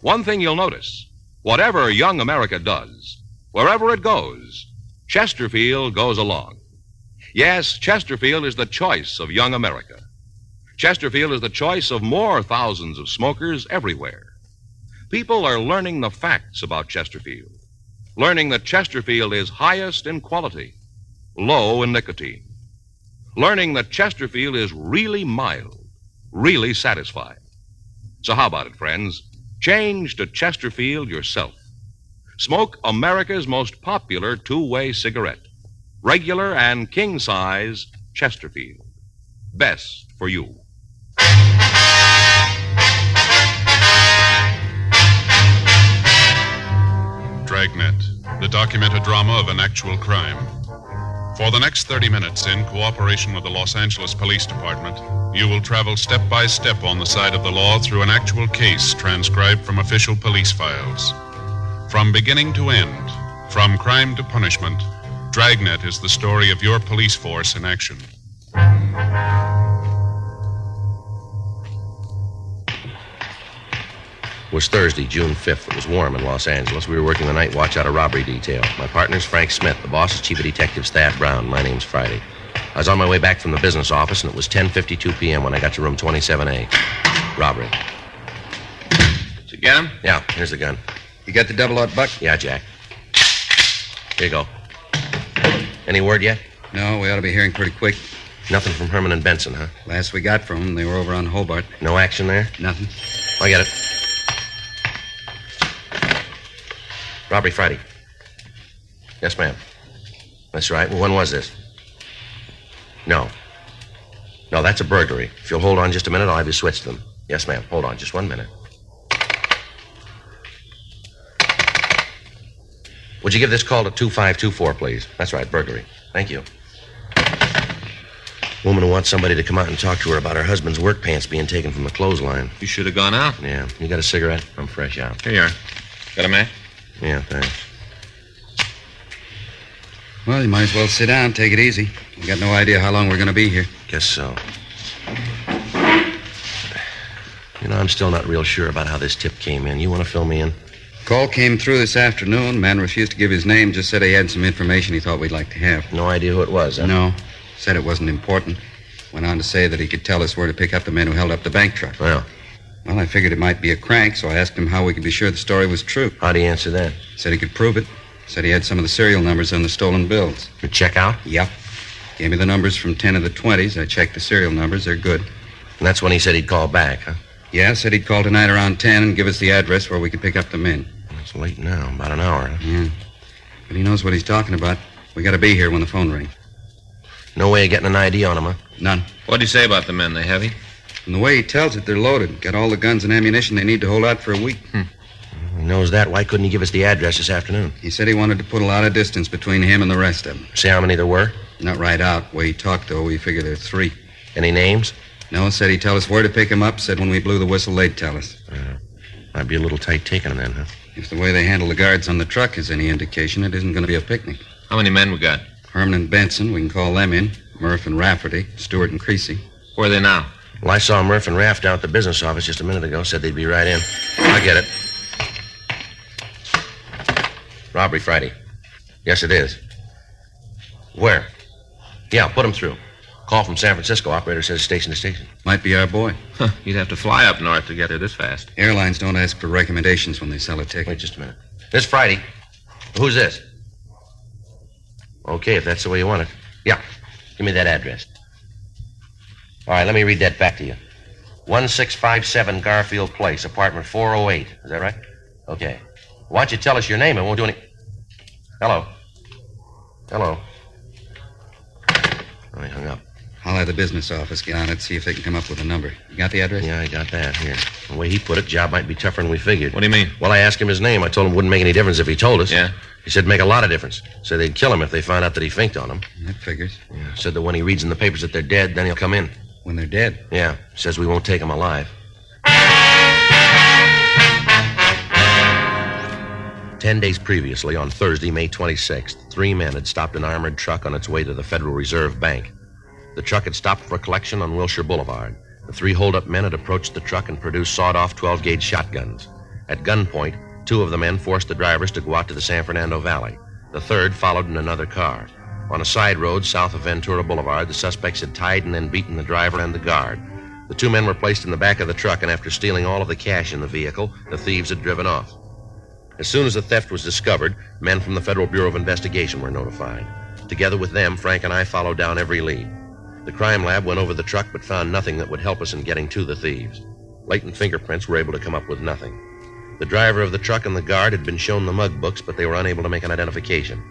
one thing you'll notice. Whatever young America does, wherever it goes, Chesterfield goes along. Yes, Chesterfield is the choice of young America. Chesterfield is the choice of more thousands of smokers everywhere. People are learning the facts about Chesterfield, learning that Chesterfield is highest in quality, low in nicotine, learning that Chesterfield is really mild, really satisfying. So how about it, friends? Change to Chesterfield yourself. Smoke America's most popular two-way cigarette. Regular and king-size Chesterfield. Best for you. Dragnet, the documented drama of an actual crime. For the next 30 minutes, in cooperation with the Los Angeles Police Department, you will travel step by step on the side of the law through an actual case transcribed from official police files. From beginning to end, from crime to punishment, Dragnet is the story of your police force in action. It was Thursday, June 5th. It was warm in Los Angeles. We were working the night watch out of robbery detail. My partner's Frank Smith. The boss is Chief of Detectives Thad Brown. My name's Friday. I was on my way back from the business office, and it was 10:52 p.m. when I got to room 27A. Robbery. Did you get him? Yeah, here's the gun. You got the double-aught buck? Yeah, Jack. Here you go. Any word yet? No, we ought to be hearing pretty quick. Nothing from Herman and Benson, huh? Last we got from them, they were over on Hobart. No action there? Nothing. I get it. Robbery Friday. Yes, ma'am. That's right. Well, when was this? No. No, that's a burglary. If you'll hold on just a minute, I'll have you switch them. Yes, ma'am. Hold on just 1 minute. Would you give this call to 2524, please? That's right, burglary. Thank you. Woman who wants somebody to come out and talk to her about her husband's work pants being taken from the clothesline. You should have gone out. Yeah. You got a cigarette? I'm fresh out. Here you are. Got a match? Yeah, thanks. Well, you might as well sit down, take it easy. We got no idea how long we're going to be here. Guess so. You know, I'm still not real sure about how this tip came in. You want to fill me in? Call came through this afternoon. Man refused to give his name, just said he had some information he thought we'd like to have. No idea who it was, huh? No. Said it wasn't important. Went on to say that he could tell us where to pick up the men who held up the bank truck. Well, I figured it might be a crank, so I asked him how we could be sure the story was true. How'd he answer that? Said he could prove it. Said he had some of the serial numbers on the stolen bills. You check out? Yep. Gave me the numbers from 10 of the 20s. I checked the serial numbers. They're good. And that's when he said he'd call back, huh? Yeah, said he'd call tonight around 10 and give us the address where we could pick up the men. It's late now, about an hour, huh? Yeah. But he knows what he's talking about. We got to be here when the phone rings. No way of getting an ID on him, huh? None. What'd he say about the men? They heavy? From the way he tells it, they're loaded. Got all the guns and ammunition they need to hold out for a week. He knows that. Why couldn't he give us the address this afternoon? He said he wanted to put a lot of distance between him and the rest of them. See how many there were? Not right out. The way he talked, though, we figure there are 3. Any names? No, said he'd tell us where to pick him up. Said when we blew the whistle, they'd tell us. Might be a little tight taking him then, huh? If the way they handle the guards on the truck is any indication, it isn't going to be a picnic. How many men we got? Herman and Benson, we can call them in. Murph and Rafferty, Stewart and Creasy. Where are they now? Well, I saw Murph and Raff down at the business office just a minute ago. Said they'd be right in. I get it. Robbery Friday. Yes, it is. Where? Yeah, put him through. Call from San Francisco. Operator says station to station. Might be our boy. Huh, you'd have to fly up north to get there this fast. Airlines don't ask for recommendations when they sell a ticket. Wait just a minute. This Friday. Who's this? Okay, if that's the way you want it. Yeah, give me that address. All right, let me read that back to you. 1657 Garfield Place, apartment 408. Is that right? Okay. Why don't you tell us your name? It won't do any... Hello. Hello. Oh, he hung up. I'll have the business office get on it, see if they can come up with a number. You got the address? Yeah, I got that. Here. The way he put it, job might be tougher than we figured. What do you mean? Well, I asked him his name. I told him it wouldn't make any difference if he told us. Yeah? He said make a lot of difference. Said they'd kill him if they found out that he finked on them. That figures. Yeah. Said that when he reads in the papers that they're dead, then he'll come in. When they're dead? Yeah. Says we won't take him alive. 10 days previously, on Thursday, May 26th, 3 men had stopped an armored truck on its way to the Federal Reserve Bank. The truck had stopped for collection on Wilshire Boulevard. The 3 hold-up men had approached the truck and produced sawed-off 12-gauge shotguns. At gunpoint, 2 of the men forced the drivers to go out to the San Fernando Valley. The third followed in another car. On a side road south of Ventura Boulevard, the suspects had tied and then beaten the driver and the guard. The 2 men were placed in the back of the truck, and after stealing all of the cash in the vehicle, the thieves had driven off. As soon as the theft was discovered, men from the Federal Bureau of Investigation were notified. Together with them, Frank and I followed down every lead. The crime lab went over the truck but found nothing that would help us in getting to the thieves. Latent fingerprints were able to come up with nothing. The driver of the truck and the guard had been shown the mug books, but they were unable to make an identification.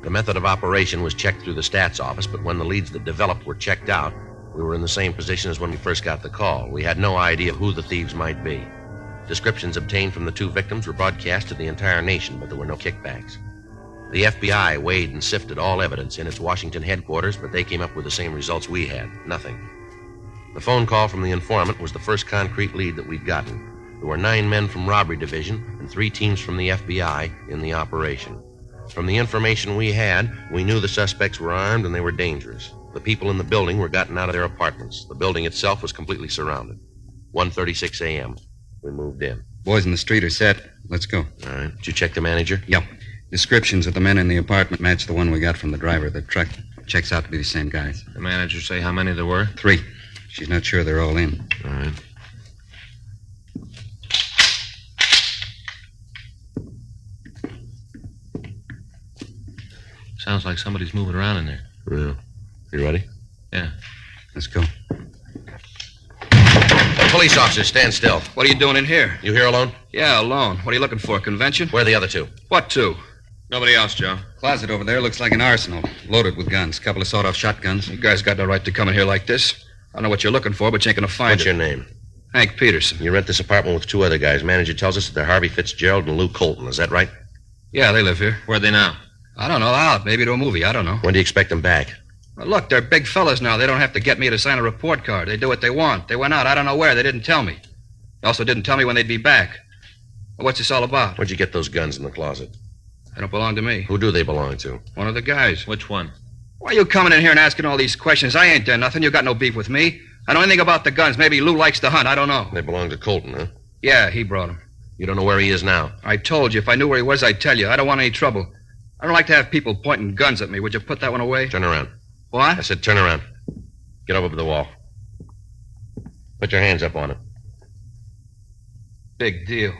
The method of operation was checked through the stats office, but when the leads that developed were checked out, we were in the same position as when we first got the call. We had no idea who the thieves might be. Descriptions obtained from the 2 victims were broadcast to the entire nation, but there were no kickbacks. The FBI weighed and sifted all evidence in its Washington headquarters, but they came up with the same results we had. Nothing. The phone call from the informant was the first concrete lead that we'd gotten. There were 9 men from Robbery Division and 3 teams from the FBI in the operation. From the information we had, we knew the suspects were armed and they were dangerous. The people in the building were gotten out of their apartments. The building itself was completely surrounded. 1:36 a.m. We moved in. Boys in the street are set. Let's go. All right. Did you check the manager? Yep. Descriptions of the men in the apartment match the one we got from the driver of the truck. Checks out to be the same guys. The manager say how many there were? 3. She's not sure they're all in. All right. Sounds like somebody's moving around in there. Yeah. You ready? Yeah. Let's go. Police officers, stand still. What are you doing in here? You here alone? Yeah, alone. What are you looking for, convention? Where are the other 2? What 2? Nobody else, Joe. Closet over there looks like an arsenal. Loaded with guns. Couple of sawed-off shotguns. You guys got no right to come in here like this. I don't know what you're looking for, but you ain't gonna find What's it. your name? Hank Peterson. You rent this apartment with 2 other guys. Manager tells us that they're Harvey Fitzgerald and Lou Colton. Is that right? Yeah, they live here. Where are they now? I don't know. Out. Maybe to a movie. I don't know. When do you expect them back? Well, look, they're big fellas now. They don't have to get me to sign a report card. They do what they want. They went out. I don't know where. They didn't tell me. They also didn't tell me when they'd be back. Well, what's this all about? Where'd you get those guns in the closet? They don't belong to me. Who do they belong to? One of the guys. Which one? Why are you coming in here and asking all these questions? I ain't done nothing. You got no beef with me. I know anything about the guns. Maybe Lou likes to hunt. I don't know. They belong to Colton, huh? Yeah, he brought them. You don't know where he is now? I told you. If I knew where he was, I'd tell you. I don't want any trouble. I don't like to have people pointing guns at me. Would you put that one away? Turn around. What? I said turn around. Get over to the wall. Put your hands up on it. Big deal.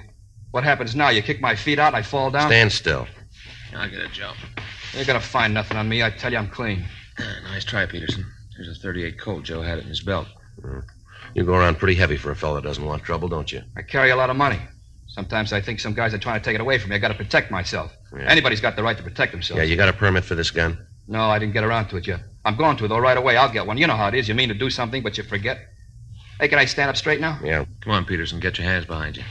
What happens now? You kick my feet out and I fall down? Stand still. I'll get it, Joe. You ain't gonna find nothing on me. I tell you, I'm clean. Nice try, Peterson. Here's a .38 Colt. Joe had it in his belt. You go around pretty heavy for a fellow that doesn't want trouble, don't you? I carry a lot of money. Sometimes I think some guys are trying to take it away from me. I gotta protect myself. Yeah. Anybody's got the right to protect themselves. Yeah, you got a permit for this gun? No, I didn't get around to it yet. I'm going to, though, right away. I'll get one. You know how it is. You mean to do something, but you forget. Hey, can I stand up straight now? Yeah. Come on, Peterson. Get your hands behind you.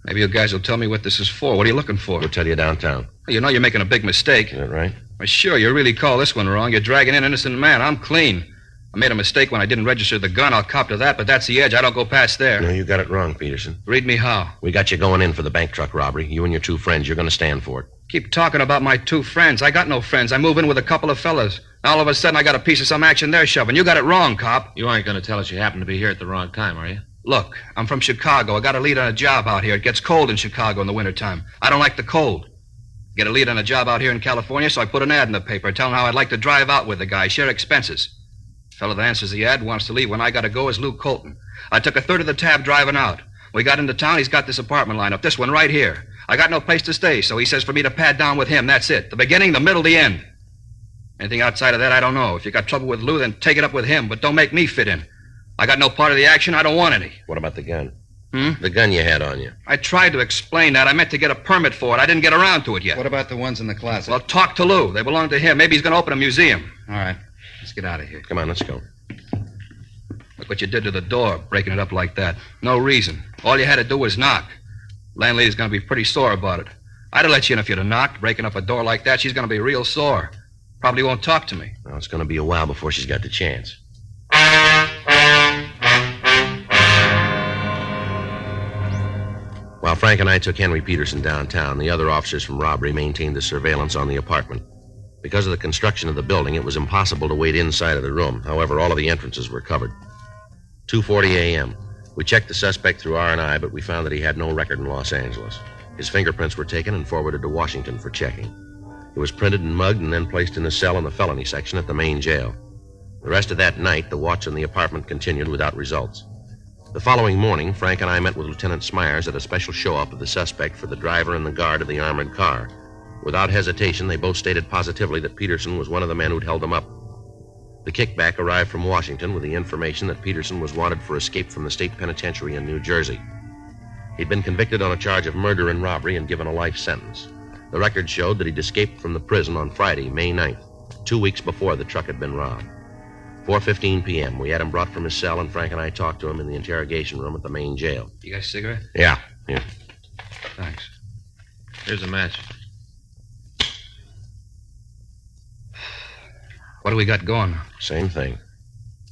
Maybe you guys will tell me what this is for. What are you looking for? We'll tell you downtown. Well, you know you're making a big mistake. Is that right? Well, sure, you really call this one wrong. You're dragging in an innocent man. I'm clean. I made a mistake when I didn't register the gun. I'll cop to that, but that's the edge. I don't go past there. No, you got it wrong, Peterson. Read me how. We got you going in for the bank truck robbery. You and your 2 friends, you're going to stand for it. Keep talking about my 2 friends. I got no friends. I move in with a couple of fellas. All of a sudden, I got a piece of some action they're shoving. You got it wrong, cop. You aren't going to tell us you happen to be here at the wrong time, are you? Look, I'm from Chicago. I got a lead on a job out here. It gets cold in Chicago in the wintertime. I don't like the cold. Get a lead on a job out here in California, so I put an ad in the paper telling how I'd like to drive out with the guy, share expenses. The fellow that answers the ad wants to leave when I got to go is Lou Colton. I took a third of the tab driving out. We got into town. He's got this apartment lined up, this one right here. I got no place to stay, so he says for me to pad down with him. That's it. The beginning, the middle, the end. Anything outside of that, I don't know. If you got trouble with Lou, then take it up with him, but don't make me fit in. I got no part of the action. I don't want any. What about the gun? The gun you had on you. I tried to explain that. I meant to get a permit for it. I didn't get around to it yet. What about the ones in the closet? Well, talk to Lou. They belong to him. Maybe he's going to open a museum. All right. Let's get out of here. Come on, let's go. Look what you did to the door, breaking it up like that. No reason. All you had to do was knock. Landlady's going to be pretty sore about it. I'd have let you in if you'd have knocked. Breaking up a door like that, she's going to be real sore. Probably won't talk to me. Well, it's going to be a while before she's got the chance. While Frank and I took Henry Peterson downtown, the other officers from robbery maintained the surveillance on the apartment. Because of the construction of the building, it was impossible to wait inside of the room. However, all of the entrances were covered. 2:40 a.m. We checked the suspect through R&I, but we found that he had no record in Los Angeles. His fingerprints were taken and forwarded to Washington for checking. He was printed and mugged and then placed in a cell in the felony section at the main jail. The rest of that night, the watch in the apartment continued without results. The following morning, Frank and I met with Lieutenant Smyers at a special show-up of the suspect for the driver and the guard of the armored car. Without hesitation, they both stated positively that Peterson was one of the men who'd held them up. The kickback arrived from Washington with the information that Peterson was wanted for escape from the state penitentiary in New Jersey. He'd been convicted on a charge of murder and robbery and given a life sentence. The record showed that he'd escaped from the prison on Friday, May 9th, 2 weeks before the truck had been robbed. 4:15 p.m., we had him brought from his cell, and Frank and I talked to him in the interrogation room at the main jail. You got a cigarette? Yeah, here. Thanks. Here's a match. What do we got going? Same thing.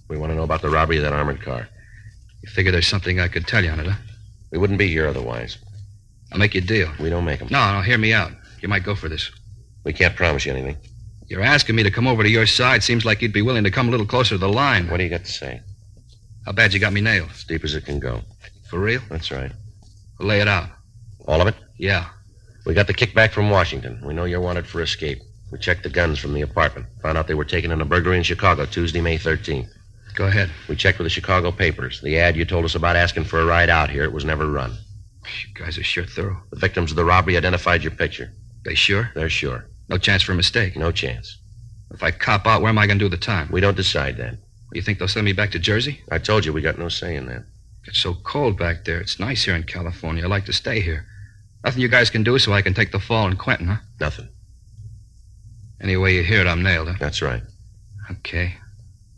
We want to know about the robbery of that armored car. You figure there's something I could tell you on it, huh? We wouldn't be here otherwise. I'll make you a deal. We don't make them. No, hear me out. You might go for this. We can't promise you anything. You're asking me to come over to your side. Seems like you'd be willing to come a little closer to the line. What do you got to say? How bad you got me nailed? As deep as it can go. For real? That's right. Well, lay it out. All of it? Yeah. We got the kickback from Washington. We know you're wanted for escape. We checked the guns from the apartment. Found out they were taken in a burglary in Chicago Tuesday, May 13th. Go ahead. We checked with the Chicago papers. The ad you told us about asking for a ride out here, it was never run. You guys are sure thorough. The victims of the robbery identified your picture. They sure? They're sure. No chance for a mistake? No chance. If I cop out, where am I going to do the time? We don't decide that. You think they'll send me back to Jersey? I told you we got no say in that. It's so cold back there. It's nice here in California. I like to stay here. Nothing you guys can do so I can take the fall in Quentin, huh? Nothing. Anyway, you hear it, I'm nailed, huh? That's right. Okay.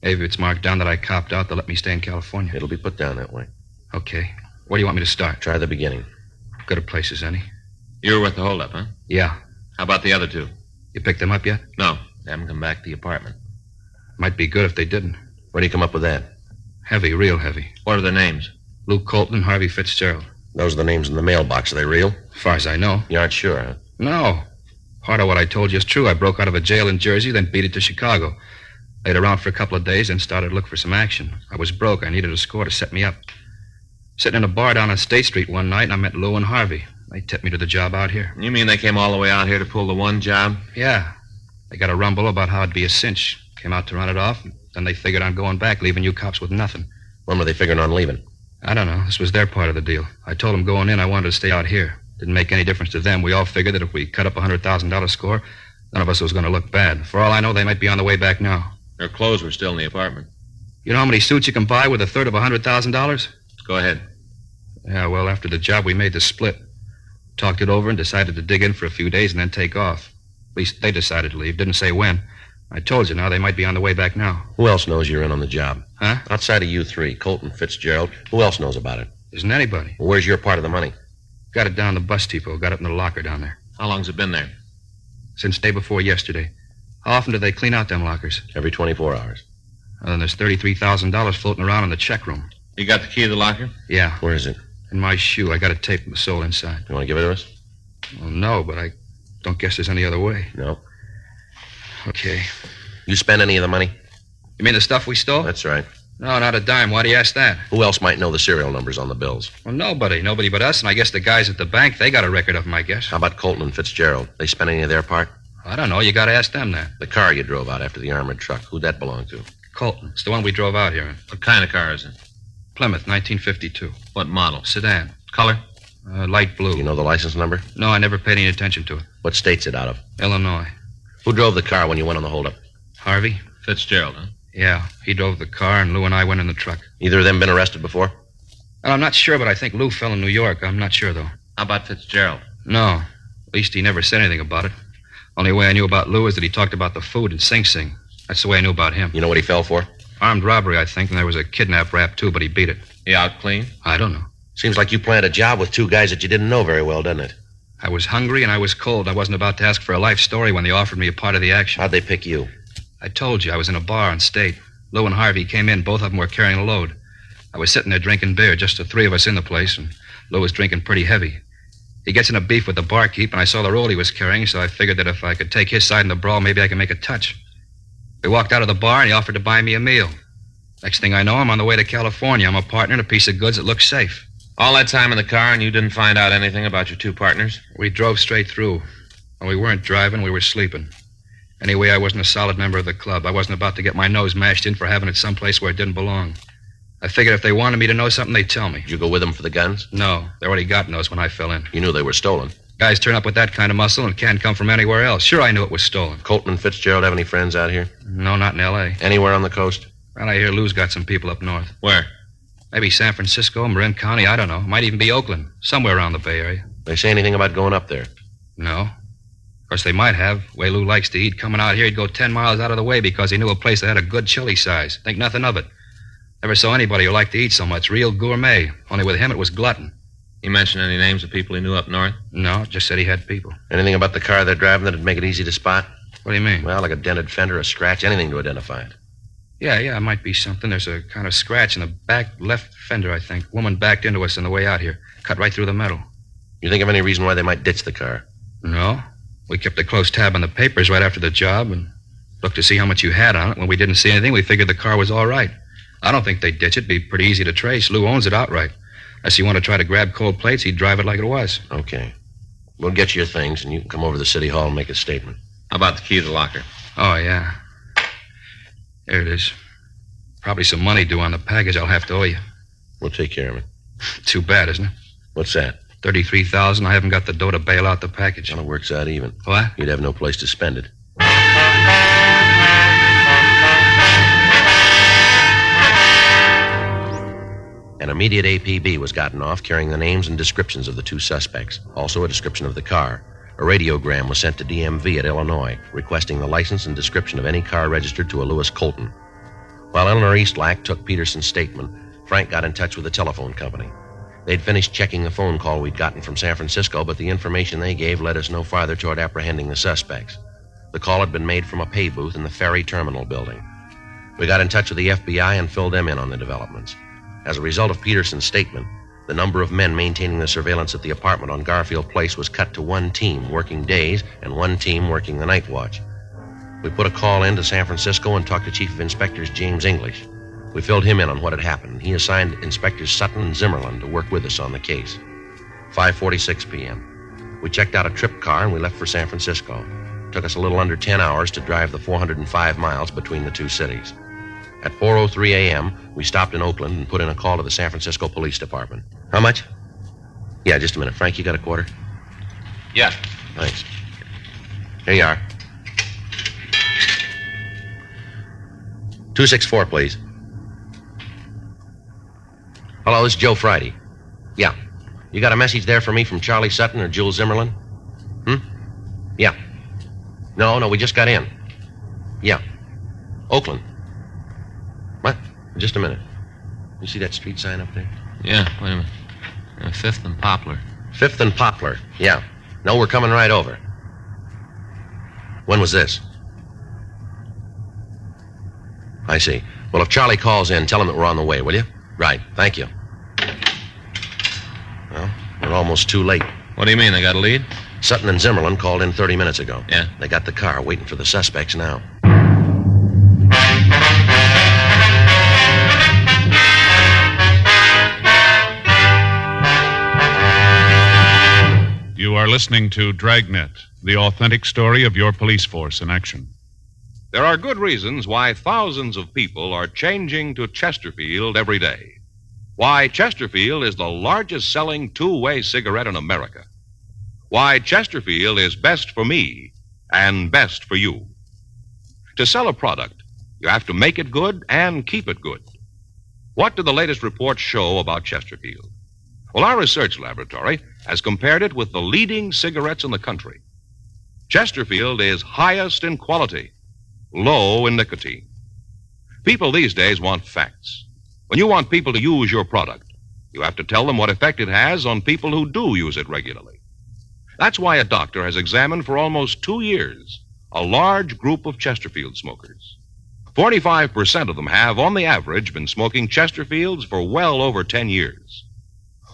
Maybe if it's marked down that I copped out, they'll let me stay in California. It'll be put down that way. Okay. Where do you want me to start? Try the beginning. Good a place as any. You were with the holdup, huh? Yeah. How about the other two? You picked them up yet? No. They haven't come back to the apartment. Might be good if they didn't. Where do you come up with that? Heavy, real heavy. What are their names? Luke Colton and Harvey Fitzgerald. Those are the names in the mailbox. Are they real? As far as I know. You aren't sure, huh? No. Part of what I told you is true. I broke out of a jail in Jersey, then beat it to Chicago. Laid around for a couple of days, then started to look for some action. I was broke. I needed a score to set me up. Sitting in a bar down on State Street one night, and I met Lou and Harvey. They tipped me to the job out here. You mean they came all the way out here to pull the one job? Yeah. They got a rumble about how it'd be a cinch. Came out to run it off, then they figured on going back, leaving you cops with nothing. When were they figuring on leaving? I don't know. This was their part of the deal. I told them going in I wanted to stay out here. Didn't make any difference to them. We all figured that if we cut up a $100,000 score, none of us was going to look bad. For all I know, they might be on the way back now. Their clothes were still in the apartment. You know how many suits you can buy with a third of $100,000? Go ahead. Yeah, well, after the job, we made the split. Talked it over and decided to dig in for a few days and then take off. At least they decided to leave. Didn't say when. I told you now they might be on the way back now. Who else knows you're in on the job? Huh? Outside of you three, Colton, Fitzgerald, who else knows about it? Isn't anybody. Well, where's your part of the money? Got it down the bus depot. Got it in the locker down there. How long's it been there? Since day before yesterday. How often do they clean out them lockers? Every 24 hours. Well, then there's $33,000 floating around in the check room. You got the key to the locker? Yeah. Where is it? In my shoe. I got it taped with the sole inside. You want to give it to us? Well, no, but I don't guess there's any other way. No. Okay. You spend any of the money? You mean the stuff we stole? That's right. No, not a dime. Why do you ask that? Who else might know the serial numbers on the bills? Well, nobody. Nobody but us, and I guess the guys at the bank, they got a record of them, I guess. How about Colton and Fitzgerald? They spend any of their part? I don't know. You got to ask them that. The car you drove out after the armored truck, who'd that belong to? Colton. It's the one we drove out here in. What kind of car is it? Plymouth, 1952. What model? Sedan. Color? Light blue. You know the license number? No, I never paid any attention to it. What state's it out of? Illinois. Who drove the car when you went on the holdup? Harvey? Fitzgerald, huh? Yeah, he drove the car, and Lou and I went in the truck. Either of them been arrested before? Well, I'm not sure, but I think Lou fell in New York. I'm not sure, though. How about Fitzgerald? No. At least he never said anything about it. Only way I knew about Lou is that he talked about the food in Sing Sing. That's the way I knew about him. You know what he fell for? Armed robbery, I think, and there was a kidnap rap, too, but he beat it. He out clean? I don't know. Seems like you planned a job with two guys that you didn't know very well, doesn't it? I was hungry and I was cold. I wasn't about to ask for a life story when they offered me a part of the action. How'd they pick you? I told you, I was in a bar on State. Lou and Harvey came in. Both of them were carrying a load. I was sitting there drinking beer, just the three of us in the place, and Lou was drinking pretty heavy. He gets in a beef with the barkeep, and I saw the roll he was carrying, so I figured that if I could take his side in the brawl, maybe I could make a touch. We walked out of the bar, and he offered to buy me a meal. Next thing I know, I'm on the way to California. I'm a partner in a piece of goods that looks safe. All that time in the car, and you didn't find out anything about your two partners? We drove straight through. When we weren't driving, we were sleeping. Anyway, I wasn't a solid member of the club. I wasn't about to get my nose mashed in for having it someplace where it didn't belong. I figured if they wanted me to know something, they'd tell me. Did you go with them for the guns? No, they already got those when I fell in. You knew they were stolen? Guys turn up with that kind of muscle and can't come from anywhere else. Sure, I knew it was stolen. Colton and Fitzgerald have any friends out here? No, not in L.A. Anywhere on the coast? Well, I hear Lou's got some people up north. Where? Maybe San Francisco, Marin County, I don't know. Might even be Oakland. Somewhere around the Bay Area. They say anything about going up there? No. Of course, they might have. The way Lou likes to eat, coming out here, he'd go 10 miles out of the way because he knew a place that had a good chili size. Think nothing of it. Never saw anybody who liked to eat so much. Real gourmet. Only with him, it was glutton. He mentioned any names of people he knew up north? No, just said he had people. Anything about the car they're driving that'd make it easy to spot? What do you mean? Well, like a dented fender, a scratch, anything to identify it. Yeah, it might be something. There's a kind of scratch in the back left fender, I think. Woman backed into us on the way out here. Cut right through the metal. You think of any reason why they might ditch the car? No. We kept a close tab on the papers right after the job and looked to see how much you had on it. When we didn't see anything, we figured the car was all right. I don't think they'd ditch it. It'd be pretty easy to trace. Lou owns it outright. Unless you want to try to grab cold plates, he'd drive it like it was. Okay. We'll get you your things, and you can come over to the city hall and make a statement. How about the key to the locker? Oh, yeah. Here it is. Probably some money due on the package I'll have to owe you. We'll take care of it. Too bad, isn't it? What's that? $33,000. I haven't got the dough to bail out the package. Well, it works out even. What? You'd have no place to spend it. An immediate APB was gotten off carrying the names and descriptions of the two suspects, also a description of the car. A radiogram was sent to DMV at Illinois, requesting the license and description of any car registered to a Lewis Colton. While Eleanor Eastlack took Peterson's statement, Frank got in touch with the telephone company. They'd finished checking the phone call we'd gotten from San Francisco, but the information they gave led us no farther toward apprehending the suspects. The call had been made from a pay booth in the ferry terminal building. We got in touch with the FBI and filled them in on the developments. As a result of Peterson's statement, the number of men maintaining the surveillance at the apartment on Garfield Place was cut to one team working days and one team working the night watch. We put a call in to San Francisco and talked to Chief of Inspectors James English. We filled him in on what had happened. He assigned Inspectors Sutton and Zimmerlin to work with us on the case. 5:46 p.m. We checked out a trip car and we left for San Francisco. It took us a little under 10 hours to drive the 405 miles between the two cities. At 4:03 a.m., we stopped in Oakland and put in a call to the San Francisco Police Department. How much? Yeah, just a minute. Frank, you got a quarter? Yeah. Thanks. Here you are. 264, please. Hello, this is Joe Friday. Yeah. You got a message there for me from Charlie Sutton or Jules Zimmerlin? Yeah. No, we just got in. Yeah. Oakland. What? Just a minute. You see that street sign up there? Yeah, wait a minute. 5th and Poplar. 5th and Poplar, yeah. No, we're coming right over. When was this? I see. Well, if Charlie calls in, tell him that we're on the way, will you? Right, thank you. Well, we're almost too late. What do you mean, they got a lead? Sutton and Zimmerlin called in 30 minutes ago. Yeah? They got the car waiting for the suspects now. You are listening to Dragnet, the authentic story of your police force in action. There are good reasons why thousands of people are changing to Chesterfield every day. Why Chesterfield is the largest selling two-way cigarette in America. Why Chesterfield is best for me and best for you. To sell a product, you have to make it good and keep it good. What do the latest reports show about Chesterfield? Well, our research laboratory has compared it with the leading cigarettes in the country. Chesterfield is highest in quality, low in nicotine. People these days want facts. When you want people to use your product, you have to tell them what effect it has on people who do use it regularly. That's why a doctor has examined for almost 2 years a large group of Chesterfield smokers. 45% of them have, on the average, been smoking Chesterfields for well over 10 years.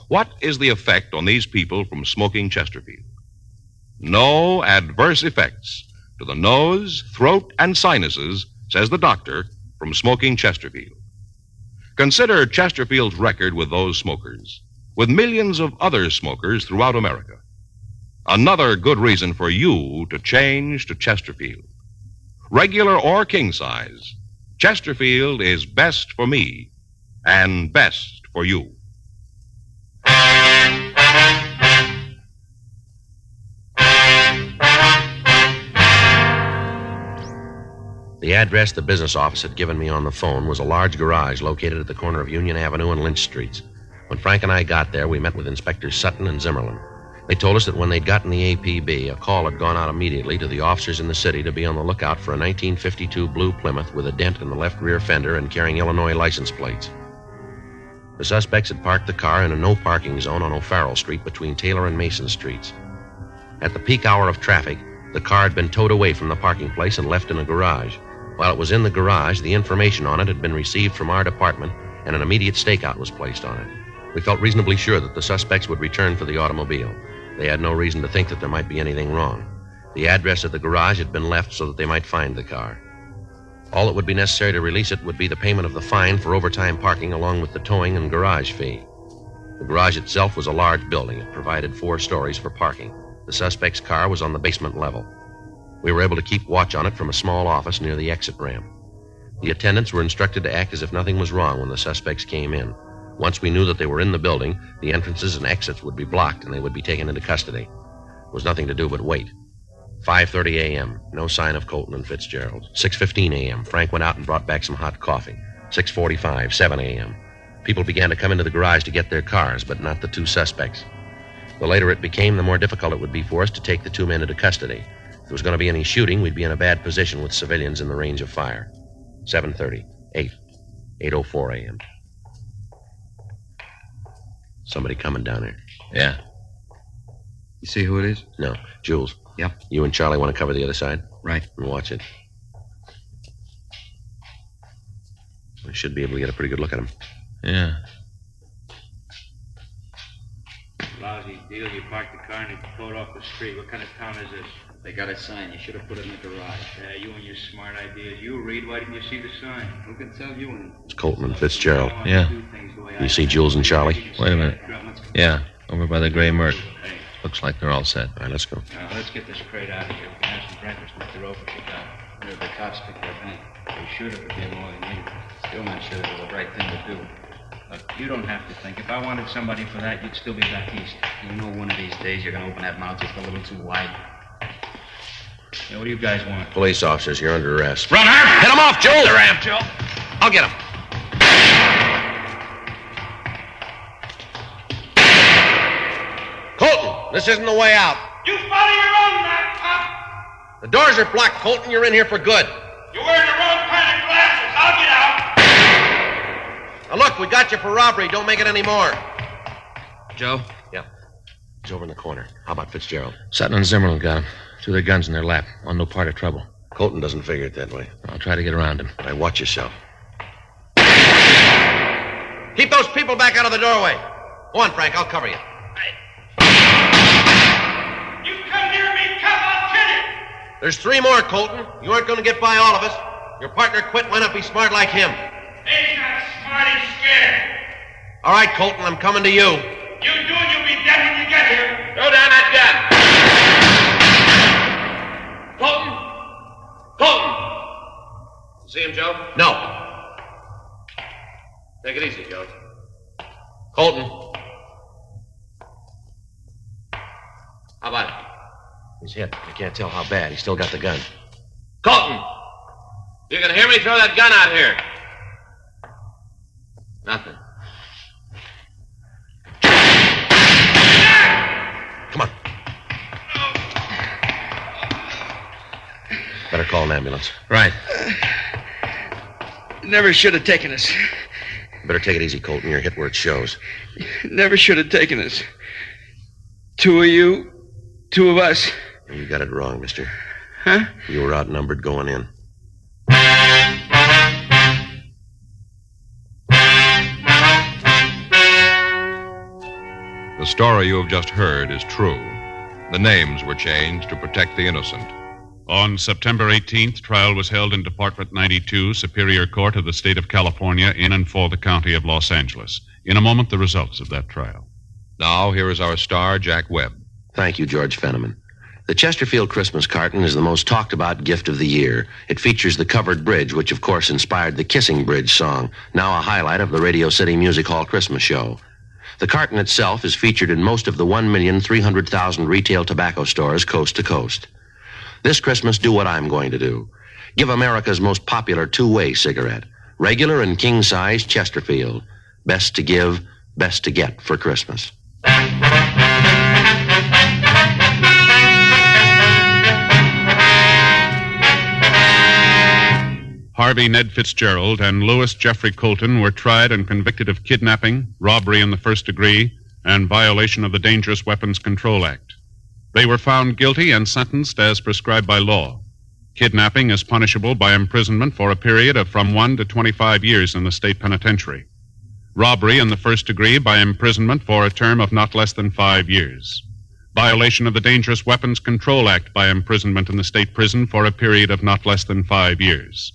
What is the effect on these people from smoking Chesterfield? No adverse effects to the nose, throat, and sinuses, says the doctor, from smoking Chesterfield. Consider Chesterfield's record with those smokers, with millions of other smokers throughout America. Another good reason for you to change to Chesterfield. Regular or king size, Chesterfield is best for me and best for you. The address the business office had given me on the phone was a large garage located at the corner of Union Avenue and Lynch Streets. When Frank and I got there, we met with Inspectors Sutton and Zimmerman. They told us that when they'd gotten the APB, a call had gone out immediately to the officers in the city to be on the lookout for a 1952 blue Plymouth with a dent in the left rear fender and carrying Illinois license plates. The suspects had parked the car in a no-parking zone on O'Farrell Street between Taylor and Mason Streets. At the peak hour of traffic, the car had been towed away from the parking place and left in a garage. While it was in the garage, the information on it had been received from our department, and an immediate stakeout was placed on it. We felt reasonably sure that the suspects would return for the automobile. They had no reason to think that there might be anything wrong. The address of the garage had been left so that they might find the car. All that would be necessary to release it would be the payment of the fine for overtime parking along with the towing and garage fee. The garage itself was a large building. It provided 4 stories for parking. The suspect's car was on the basement level. We were able to keep watch on it from a small office near the exit ramp. The attendants were instructed to act as if nothing was wrong when the suspects came in. Once we knew that they were in the building, the entrances and exits would be blocked and they would be taken into custody. There was nothing to do but wait. 5:30 a.m., no sign of Colton and Fitzgerald. 6:15 a.m., Frank went out and brought back some hot coffee. 6:45, 7 a.m. People began to come into the garage to get their cars, but not the 2 suspects. The later it became, the more difficult it would be for us to take the 2 men into custody. If there was going to be any shooting, we'd be in a bad position with civilians in the range of fire. 7:30, 8, 8:04 a.m. Somebody coming down there. Yeah. You see who it is? No. Jules. Yep. You and Charlie want to cover the other side? Right. And watch it. We should be able to get a pretty good look at him. Yeah. Lousy deal. You parked the car and you pulled off the street. What kind of town is this? They got a sign. You should have put it in the garage. Yeah, you and your smart ideas. You read. Why didn't you see the sign? Who can tell you anything? It's Colton and Fitzgerald. Yeah. You see Jules and Charlie? Wait a minute. Yeah, over by the gray Merc. Looks like they're all set. All right, let's go. Now, let's get this crate out of here. We can have some breakfast with the rope if we got. Where the cops pick their bank. They shoot it would be more than needed. Still not sure it was the right thing to do. Look, you don't have to think. If I wanted somebody for that, you'd still be back east. You know one of these days you're going to open that mouth just a little too wide. Yeah, what do you guys want? Police officers, you're under arrest. Run her! Hit him off, Joel! The ramp, Joe. I'll get him. Colton, this isn't the way out. You follow your own map, Pop. The doors are blocked, Colton. You're in here for good. You're wearing the wrong kind of glasses. I'll get out. Now, look, we got you for robbery. Don't make it any more. Joe? Yeah. He's over in the corner. How about Fitzgerald? Sutton and Zimmerman got him. 2 of their guns in their lap. On no part of trouble. Colton doesn't figure it that way. I'll try to get around him. All right, watch yourself. Keep those people back out of the doorway. Go on, Frank. I'll cover you. You come near me, Pop, I'll kill you. There's 3 more, Colton. You aren't going to get by all of us. Your partner quit. Why not be smart like him? He's not smart, he's scared. All right, Colton, I'm coming to you. You do and you'll be dead when you get here. Throw down that gun. Colton! Colton! See him, Joe? No. Take it easy, Joe. Colton. How about it? He's hit. I can't tell how bad. He's still got the gun. Colton! You can hear me? Throw that gun out here. Nothing. Come on. Better call an ambulance. Right. Never should have taken us. Better take it easy, Colton. You're hit where it shows. Never should have taken us. 2 of you, 2 of us. You got it wrong, mister. Huh? You were outnumbered going in. The story you have just heard is true. The names were changed to protect the innocent. On September 18th, trial was held in Department 92, Superior Court of the State of California, in and for the County of Los Angeles. In a moment, the results of that trial. Now, here is our star, Jack Webb. Thank you, George Fenneman. The Chesterfield Christmas carton is the most talked-about gift of the year. It features the covered bridge, which, of course, inspired the Kissing Bridge song, now a highlight of the Radio City Music Hall Christmas show. The carton itself is featured in most of the 1,300,000 retail tobacco stores coast to coast. This Christmas, do what I'm going to do. Give America's most popular two-way cigarette, regular and king-size Chesterfield. Best to give, best to get for Christmas. Harvey Ned Fitzgerald and Louis Jeffrey Colton were tried and convicted of kidnapping, robbery in the first degree, and violation of the Dangerous Weapons Control Act. They were found guilty and sentenced as prescribed by law. Kidnapping is punishable by imprisonment for a period of from 1 to 25 years in the state penitentiary. Robbery in the first degree by imprisonment for a term of not less than 5 years. Violation of the Dangerous Weapons Control Act by imprisonment in the state prison for a period of not less than 5 years.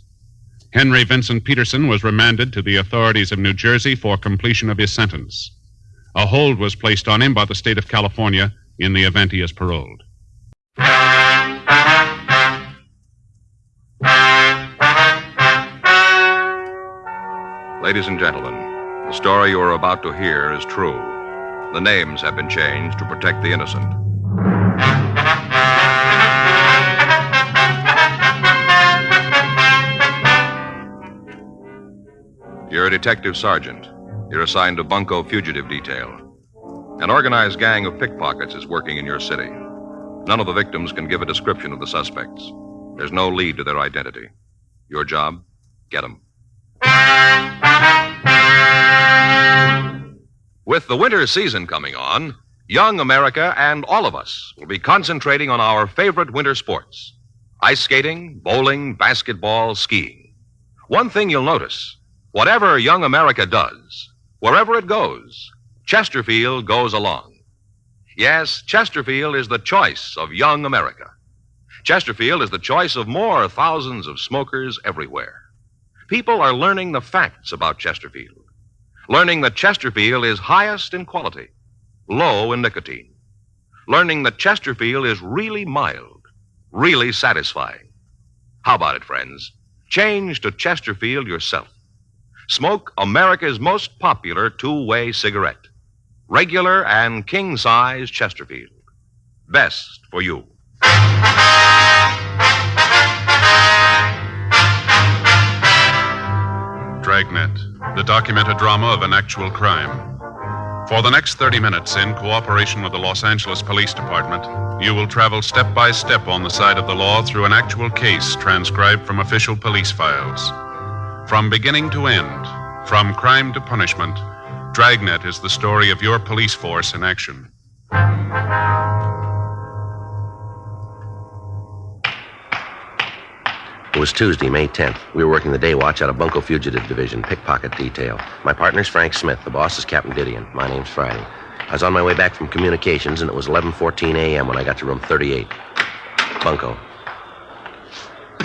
Henry Vincent Peterson was remanded to the authorities of New Jersey for completion of his sentence. A hold was placed on him by the state of California in the event he is paroled. Ladies and gentlemen, the story you are about to hear is true. The names have been changed to protect the innocent. You're a detective sergeant. You're assigned to Bunko Fugitive Detail. An organized gang of pickpockets is working in your city. None of the victims can give a description of the suspects. There's no lead to their identity. Your job? Get them. With the winter season coming on, young America and all of us will be concentrating on our favorite winter sports: ice skating, bowling, basketball, skiing. One thing you'll notice: whatever young America does, wherever it goes, Chesterfield goes along. Yes, Chesterfield is the choice of young America. Chesterfield is the choice of more thousands of smokers everywhere. People are learning the facts about Chesterfield, learning that Chesterfield is highest in quality, low in nicotine, learning that Chesterfield is really mild, really satisfying. How about it, friends? Change to Chesterfield yourself. Smoke America's most popular two-way cigarette, regular and king-size Chesterfield. Best for you. Dragnet, the documented drama of an actual crime. For the next 30 minutes, in cooperation with the Los Angeles Police Department, you will travel step by step on the side of the law through an actual case transcribed from official police files. From beginning to end, from crime to punishment, Dragnet is the story of your police force in action. It was Tuesday, May 10th. We were working the day watch out of Bunko Fugitive Division, pickpocket detail. My partner's Frank Smith. The boss is Captain Didion. My name's Friday. I was on my way back from communications, and it was 11:14 a.m. when I got to room 38. Bunko.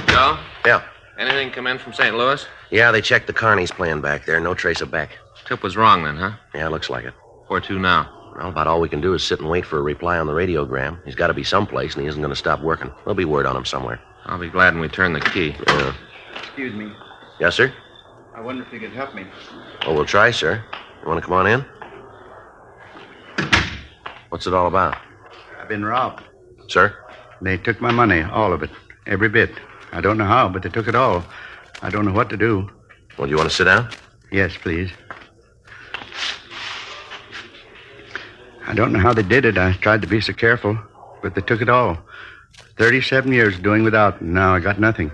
Joe? Yeah. Anything come in from St. Louis? Yeah, they checked the Carney's plan back there. No trace of Beck. Tip was wrong then, huh? Yeah, looks like it. Where to now? Well, about all we can do is sit and wait for a reply on the radiogram. He's got to be someplace, and he isn't going to stop working. There'll be word on him somewhere. I'll be glad when we turn the key. Yeah. Excuse me. Yes, sir? I wonder if you could help me. Oh, we'll try, sir. You want to come on in? What's it all about? I've been robbed. Sir? They took my money, all of it, every bit. I don't know how, but they took it all. I don't know what to do. Well, do you want to sit down? Yes, please. I don't know how they did it. I tried to be so careful, but they took it all. 37 years doing without, and now I got nothing.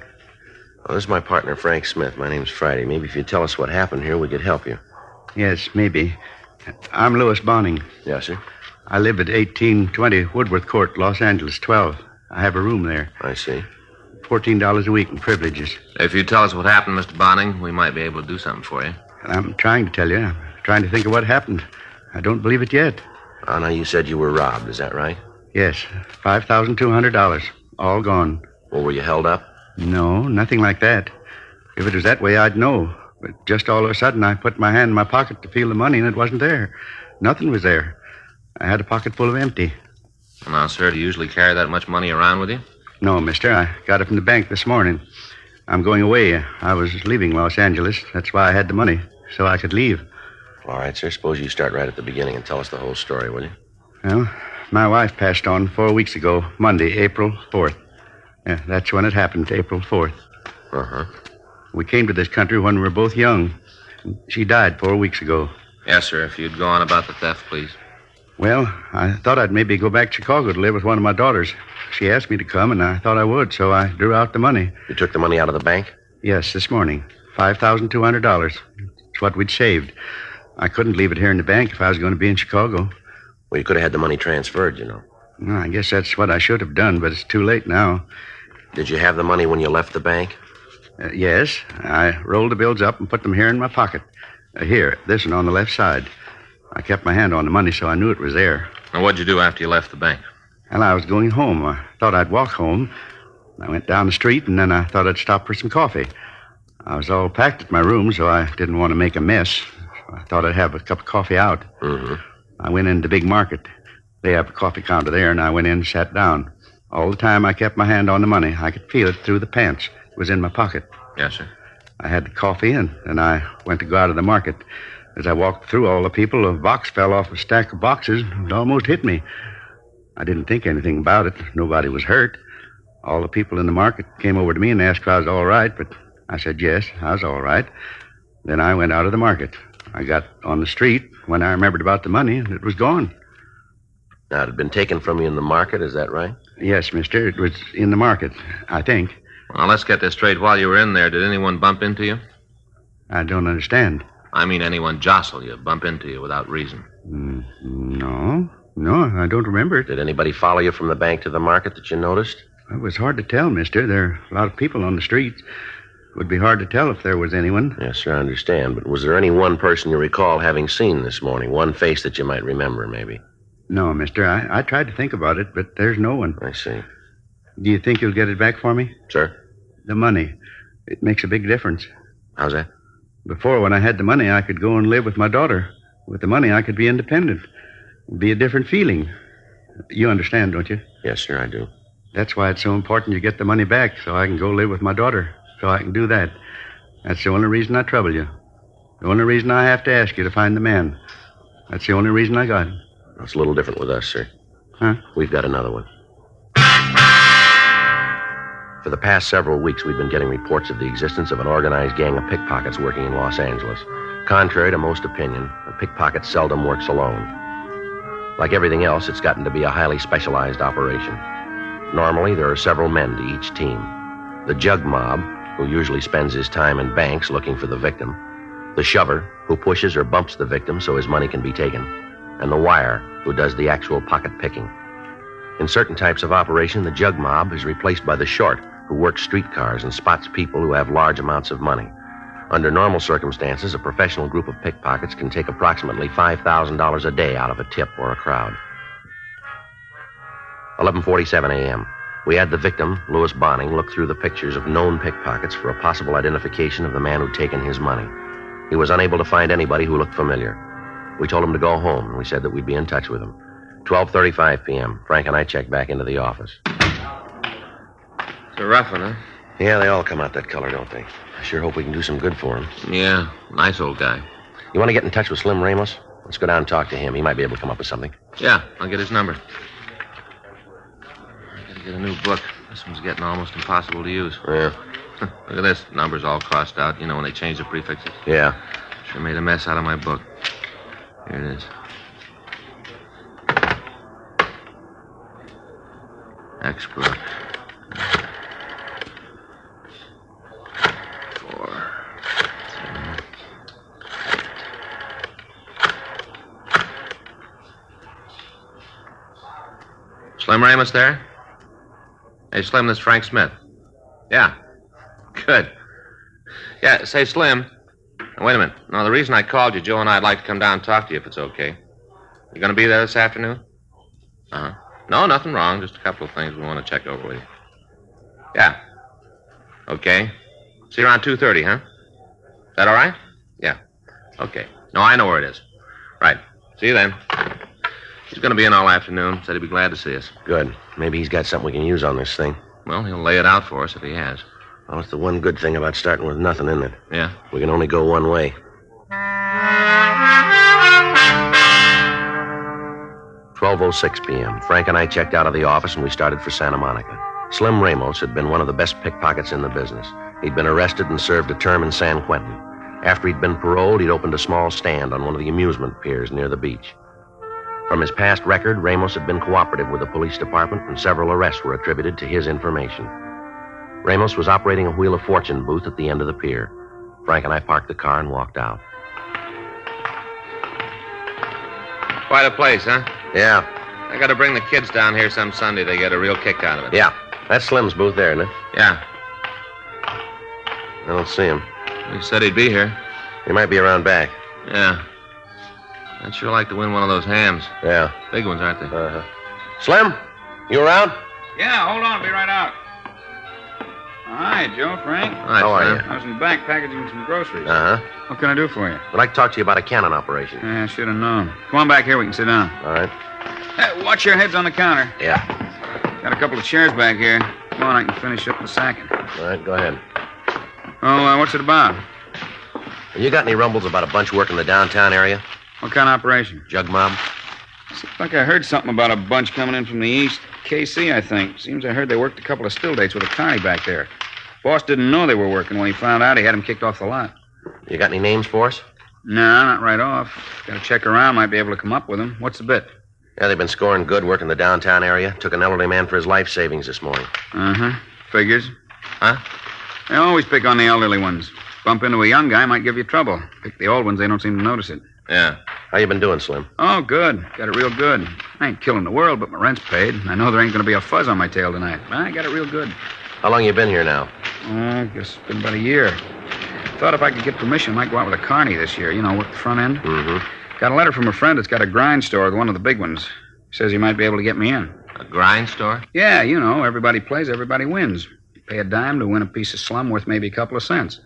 Well, this is my partner, Frank Smith. My name's Friday. Maybe if you tell us what happened here, we could help you. Yes, maybe. I'm Louis Bonning. Yes, sir? I live at 1820 Woodworth Court, Los Angeles, 12. I have a room there. I see. $14 a week in privileges. If you tell us what happened, Mr. Bonning, we might be able to do something for you. I'm trying to tell you. I'm trying to think of what happened. I don't believe it yet. Oh, now, you said you were robbed. Is that right? Yes, $5,200. All gone. Well, were you held up? No, nothing like that. If it was that way, I'd know. But just all of a sudden, I put my hand in my pocket to feel the money, and it wasn't there. Nothing was there. I had a pocket full of empty. Well, now, sir, do you usually carry that much money around with you? No, mister. I got it from the bank this morning. I'm going away. I was leaving Los Angeles. That's why I had the money, so I could leave. All right, sir. Suppose you start right at the beginning and tell us the whole story, will you? Well, my wife passed on 4 weeks ago, Monday, April 4th. Yeah, that's when it happened, April 4th. Uh-huh. We came to this country when we were both young. She died 4 weeks ago. Yes, sir. If you'd go on about the theft, please. Well, I thought I'd maybe go back to Chicago to live with one of my daughters. She asked me to come, and I thought I would, so I drew out the money. You took the money out of the bank? Yes, this morning. $5,200. It's what we'd saved. I couldn't leave it here in the bank if I was going to be in Chicago. Well, you could have had the money transferred, you know. Well, I guess that's what I should have done, but it's too late now. Did you have the money when you left the bank? Yes. I rolled the bills up and put them here in my pocket. Here, this one on the left side. I kept my hand on the money, so I knew it was there. And what'd you do after you left the bank? Well, I was going home. I thought I'd walk home. I went down the street, and then I thought I'd stop for some coffee. I was all packed at my room, so I didn't want to make a mess. I thought I'd have a cup of coffee out. Mm-hmm. I went into Big Market. They have a coffee counter there, and I went in and sat down. All the time I kept my hand on the money. I could feel it through the pants. It was in my pocket. Yes, sir. I had the coffee, and then I went to go out of the market. As I walked through all the people, a box fell off a stack of boxes and almost hit me. I didn't think anything about it. Nobody was hurt. All the people in the market came over to me and asked if I was all right, but I said yes, I was all right. Then I went out of the market. I got on the street when I remembered about the money, and it was gone. Now, it had been taken from you in the market, is that right? Yes, mister. It was in the market, I think. Well, let's get this straight. While you were in there, did anyone bump into you? I don't understand. I mean, anyone jostle you, bump into you without reason? No, I don't remember it. Did anybody follow you from the bank to the market that you noticed? It was hard to tell, mister. There are a lot of people on the streets. It would be hard to tell if there was anyone. Yes, sir, I understand. But was there any one person you recall having seen this morning? One face that you might remember, maybe? No, mister. I tried to think about it, but there's no one. I see. Do you think you'll get it back for me? Sir? The money. It makes a big difference. How's that? Before, when I had the money, I could go and live with my daughter. With the money, I could be independent. It'd be a different feeling. You understand, don't you? Yes, sir, I do. That's why it's so important you get the money back, so I can go live with my daughter. So I can do that. That's the only reason I trouble you. The only reason I have to ask you to find the man. That's the only reason I got it. It's a little different with us, sir. Huh? We've got another one. For the past several weeks, we've been getting reports of the existence of an organized gang of pickpockets working in Los Angeles. Contrary to most opinion, a pickpocket seldom works alone. Like everything else, it's gotten to be a highly specialized operation. Normally, there are several men to each team. The jug mob, who usually spends his time in banks looking for the victim. The shover, who pushes or bumps the victim so his money can be taken. And the wire, who does the actual pocket picking. In certain types of operation, the jug mob is replaced by the short, who works streetcars and spots people who have large amounts of money. Under normal circumstances, a professional group of pickpockets can take approximately $5,000 a day out of a tip or a crowd. 11:47 a.m. We had the victim, Louis Bonning, look through the pictures of known pickpockets for a possible identification of the man who'd taken his money. He was unable to find anybody who looked familiar. We told him to go home, and we said that we'd be in touch with him. 12:35 p.m. Frank and I checked back into the office. It's a rough one, huh? Yeah, they all come out that color, don't they? I sure hope we can do some good for him. Yeah, nice old guy. You want to get in touch with Slim Ramos? Let's go down and talk to him. He might be able to come up with something. Yeah, I'll get his number. I gotta get a new book. This one's getting almost impossible to use. Yeah. Look at this. Numbers all crossed out, you know, when they change the prefixes. Yeah. Sure made a mess out of my book. Here it is. Exbrook. 4. 3. Slim Ramos there? Hey, Slim, this is Frank Smith. Yeah. Good. Yeah, say, Slim. Wait a minute. No, the reason I called you, Joe and I'd like to come down and talk to you if it's okay. You going to be there this afternoon? Uh-huh. No, nothing wrong. Just a couple of things we want to check over with you. Yeah. Okay. See you around 2:30, huh? Is that all right? Yeah. Okay. No, I know where it is. Right. See you then. He's going to be in all afternoon. Said he'd be glad to see us. Good. Maybe he's got something we can use on this thing. Well, he'll lay it out for us if he has. Well, it's the one good thing about starting with nothing, isn't it? Yeah? We can only go one way. 12:06 p.m. Frank and I checked out of the office and we started for Santa Monica. Slim Ramos had been one of the best pickpockets in the business. He'd been arrested and served a term in San Quentin. After he'd been paroled, he'd opened a small stand on one of the amusement piers near the beach. From his past record, Ramos had been cooperative with the police department, and several arrests were attributed to his information. Ramos was operating a Wheel of Fortune booth at the end of the pier. Frank and I parked the car and walked out. Quite a place, huh? Yeah. I got to bring the kids down here some Sunday. They get a real kick out of it. Yeah. That's Slim's booth there, isn't it? Yeah. I don't see him. He said he'd be here. He might be around back. Yeah. I'd sure like to win one of those hams. Yeah. Big ones, aren't they? Uh-huh. Slim, you around? Yeah, hold on. Be right out. Hi, Joe, Frank. Hi, How are Slim. you? I was in the back packaging some groceries. Uh-huh. What can I do for you? I'd like to talk to you about a cannon operation. Yeah, I should have known. Come on back here. We can sit down. All right. Hey, watch your heads on the counter. Yeah. Got a couple of chairs back here. Come on, I can finish up the sacking. All right, go ahead. Oh, what's it about? You got any rumbles about a bunch working the downtown area? What kind of operation? Jug mob? Seems like I heard something about a bunch coming in from the east. KC, I think. Seems I heard they worked a couple of still dates with a carny back there. Boss didn't know they were working. When he found out, he had them kicked off the lot. You got any names for us? No, not right off. Got to check around. Might be able to come up with them. What's the bit? Yeah, they've been scoring good working the downtown area. Took an elderly man for his life savings this morning. Uh-huh. Figures. Huh? They always pick on the elderly ones. Bump into a young guy, might give you trouble. Pick the old ones, they don't seem to notice it. Yeah. How you been doing, Slim? Oh, good. Got it real good. I ain't killing the world, but my rent's paid. I know there ain't going to be a fuzz on my tail tonight. But I got it real good. How long you been here now? I guess it's been about a year. Thought if I could get permission, I might go out with a carny this year. You know, work the front end. Mm-hmm. Got a letter from a friend that's got a grind store with one of the big ones. Says he might be able to get me in. A grind store? Yeah, you know, everybody plays, everybody wins. You pay a dime to win a piece of slum worth maybe a couple of cents.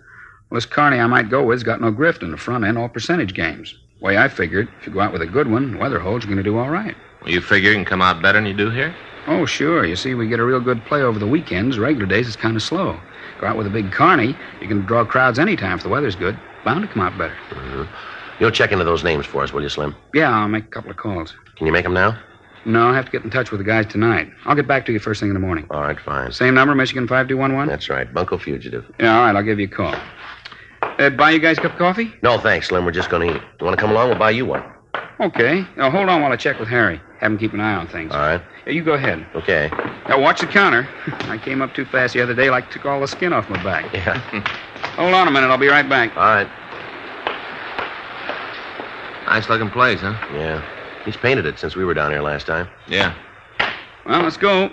Well, this carny I might go with's got no grift in the front end, all percentage games. Way I figured, if you go out with a good one, weather holds, you're going to do all right. Well, you figure you can come out better than you do here? Oh, sure. You see, we get a real good play over the weekends. Regular days, it's kind of slow. Go out with a big carny, you can draw crowds anytime if the weather's good. Bound to come out better. Mm-hmm. You'll check into those names for us, will you, Slim? Yeah, I'll make a couple of calls. Can you make them now? No, I'll have to get in touch with the guys tonight. I'll get back to you first thing in the morning. All right, fine. Same number, Michigan 5211? That's right. Bunko Fugitive. Yeah, all right, I'll give you a call. Buy you guys a cup of coffee? No, thanks, Slim. We're just going to eat. You want to come along? We'll buy you one. Okay. Now, hold on while I check with Harry. Have him keep an eye on things. All right. Yeah, you go ahead. Okay. Now, watch the counter. I came up too fast the other day, like took all the skin off my back. Yeah. Hold on a minute. I'll be right back. All right. Nice looking place, huh? Yeah. He's painted it since we were down here last time. Yeah. Well, let's go.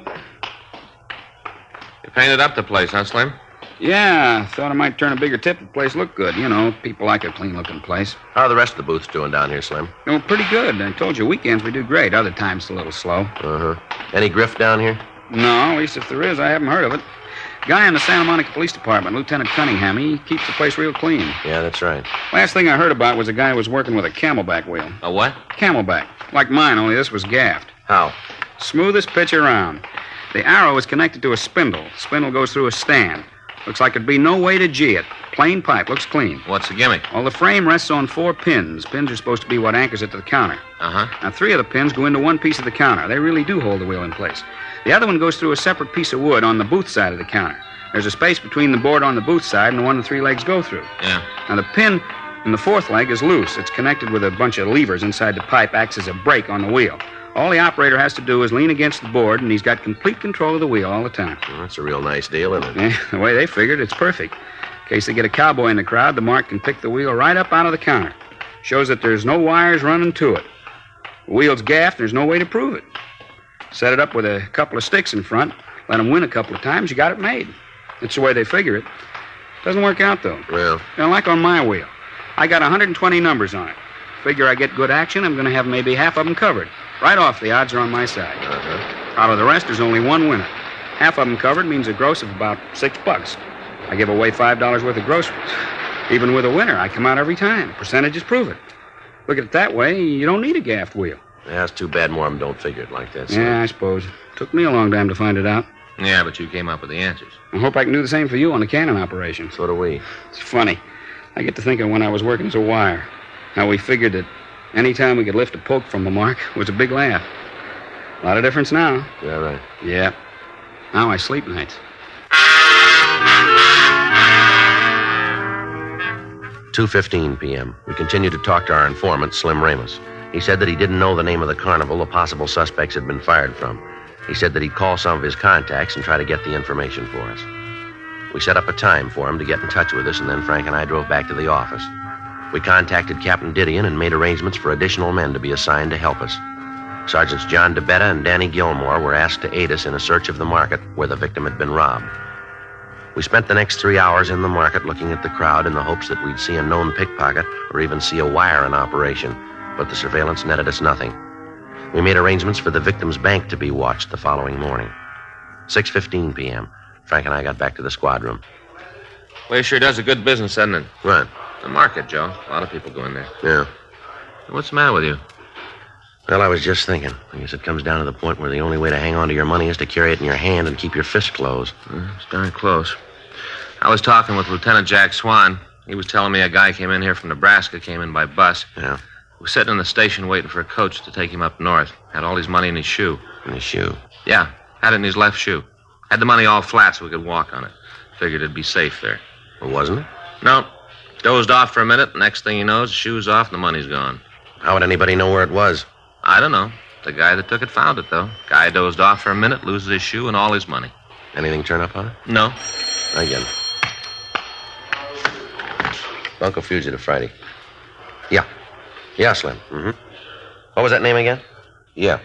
You painted up the place, huh, Slim? Yeah, thought I might turn a bigger tip if the place looked good. You know, people like a clean-looking place. How are the rest of the booths doing down here, Slim? Oh, pretty good. I told you, weekends we do great. Other times it's a little slow. Uh-huh. Any grift down here? No, at least if there is, I haven't heard of it. Guy in the Santa Monica Police Department, Lieutenant Cunningham, he keeps the place real clean. Yeah, that's right. Last thing I heard about was a guy who was working with a camelback wheel. A what? Camelback. Like mine, only this was gaffed. How? Smoothest pitch around. The arrow is connected to a spindle. The spindle goes through a stand. Looks like there'd be no way to G it. Plain pipe. Looks clean. What's the gimmick? Well, the frame rests on 4 pins. Pins are supposed to be what anchors it to the counter. Uh-huh. Now, 3 of the pins go into one piece of the counter. They really do hold the wheel in place. The other one goes through a separate piece of wood on the booth side of the counter. There's a space between the board on the booth side and the one the 3 legs go through. Yeah. Now, the pin in the 4th leg is loose. It's connected with a bunch of levers inside the pipe, acts as a brake on the wheel. All the operator has to do is lean against the board, and he's got complete control of the wheel all the time. Well, that's a real nice deal, isn't it? Yeah, the way they figured, it's perfect. In case they get a cowboy in the crowd, the mark can pick the wheel right up out of the counter. Shows that there's no wires running to it. The wheel's gaffed, there's no way to prove it. Set it up with a couple of sticks in front, let them win a couple of times, you got it made. That's the way they figure it. Doesn't work out, though. Well. Like on my wheel. I got 120 numbers on it. Figure I get good action, I'm going to have maybe half of them covered. Right off, the odds are on my side. Uh-huh. Out of the rest, there's only one winner. Half of them covered means a gross of about $6. I give away $5 worth of groceries. Even with a winner, I come out every time. Percentages prove it. Look at it that way, you don't need a gaffed wheel. Yeah, it's too bad more of them don't figure it like that. So. Yeah, I suppose. Took me a long time to find it out. Yeah, but you came up with the answers. I hope I can do the same for you on the cannon operation. So do we. It's funny. I get to thinking when I was working as a wire, how we figured that any time we could lift a poke from the mark was a big laugh. A lot of difference now. Yeah, right. Yeah. Now I sleep nights. 2:15 p.m. We continued to talk to our informant, Slim Ramos. He said that he didn't know the name of the carnival the possible suspects had been fired from. He said that he'd call some of his contacts and try to get the information for us. We set up a time for him to get in touch with us, and then Frank and I drove back to the office. We contacted Captain Didion and made arrangements for additional men to be assigned to help us. Sergeants John DeBetta and Danny Gilmore were asked to aid us in a search of the market where the victim had been robbed. We spent the next 3 hours in the market looking at the crowd in the hopes that we'd see a known pickpocket or even see a wire in operation, but the surveillance netted us nothing. We made arrangements for the victim's bank to be watched the following morning. 6:15 p.m. Frank and I got back to the squad room. Well, sure does a good business, doesn't it? Right. The market, Joe. A lot of people go in there. Yeah. What's the matter with you? Well, I was just thinking. I guess it comes down to the point where the only way to hang on to your money is to carry it in your hand and keep your fist closed. It's darn close. I was talking with Lieutenant Jack Swan. He was telling me a guy came in here from Nebraska, came in by bus. Yeah. He was sitting in the station waiting for a coach to take him up north. Had all his money in his shoe. In his shoe? Yeah, had it in his left shoe. Had the money all flat so we could walk on it. Figured it'd be safe there. Well, wasn't it? No. Dozed off for a minute. Next thing he knows, the shoe's off and the money's gone. How would anybody know where it was? I don't know. The guy that took it found it, though. Guy dozed off for a minute, loses his shoe and all his money. Anything turn up on it? No. Again. Bunko Fugitive Friday. Yeah. Yeah, Slim. Mm-hmm. What was that name again? Yeah.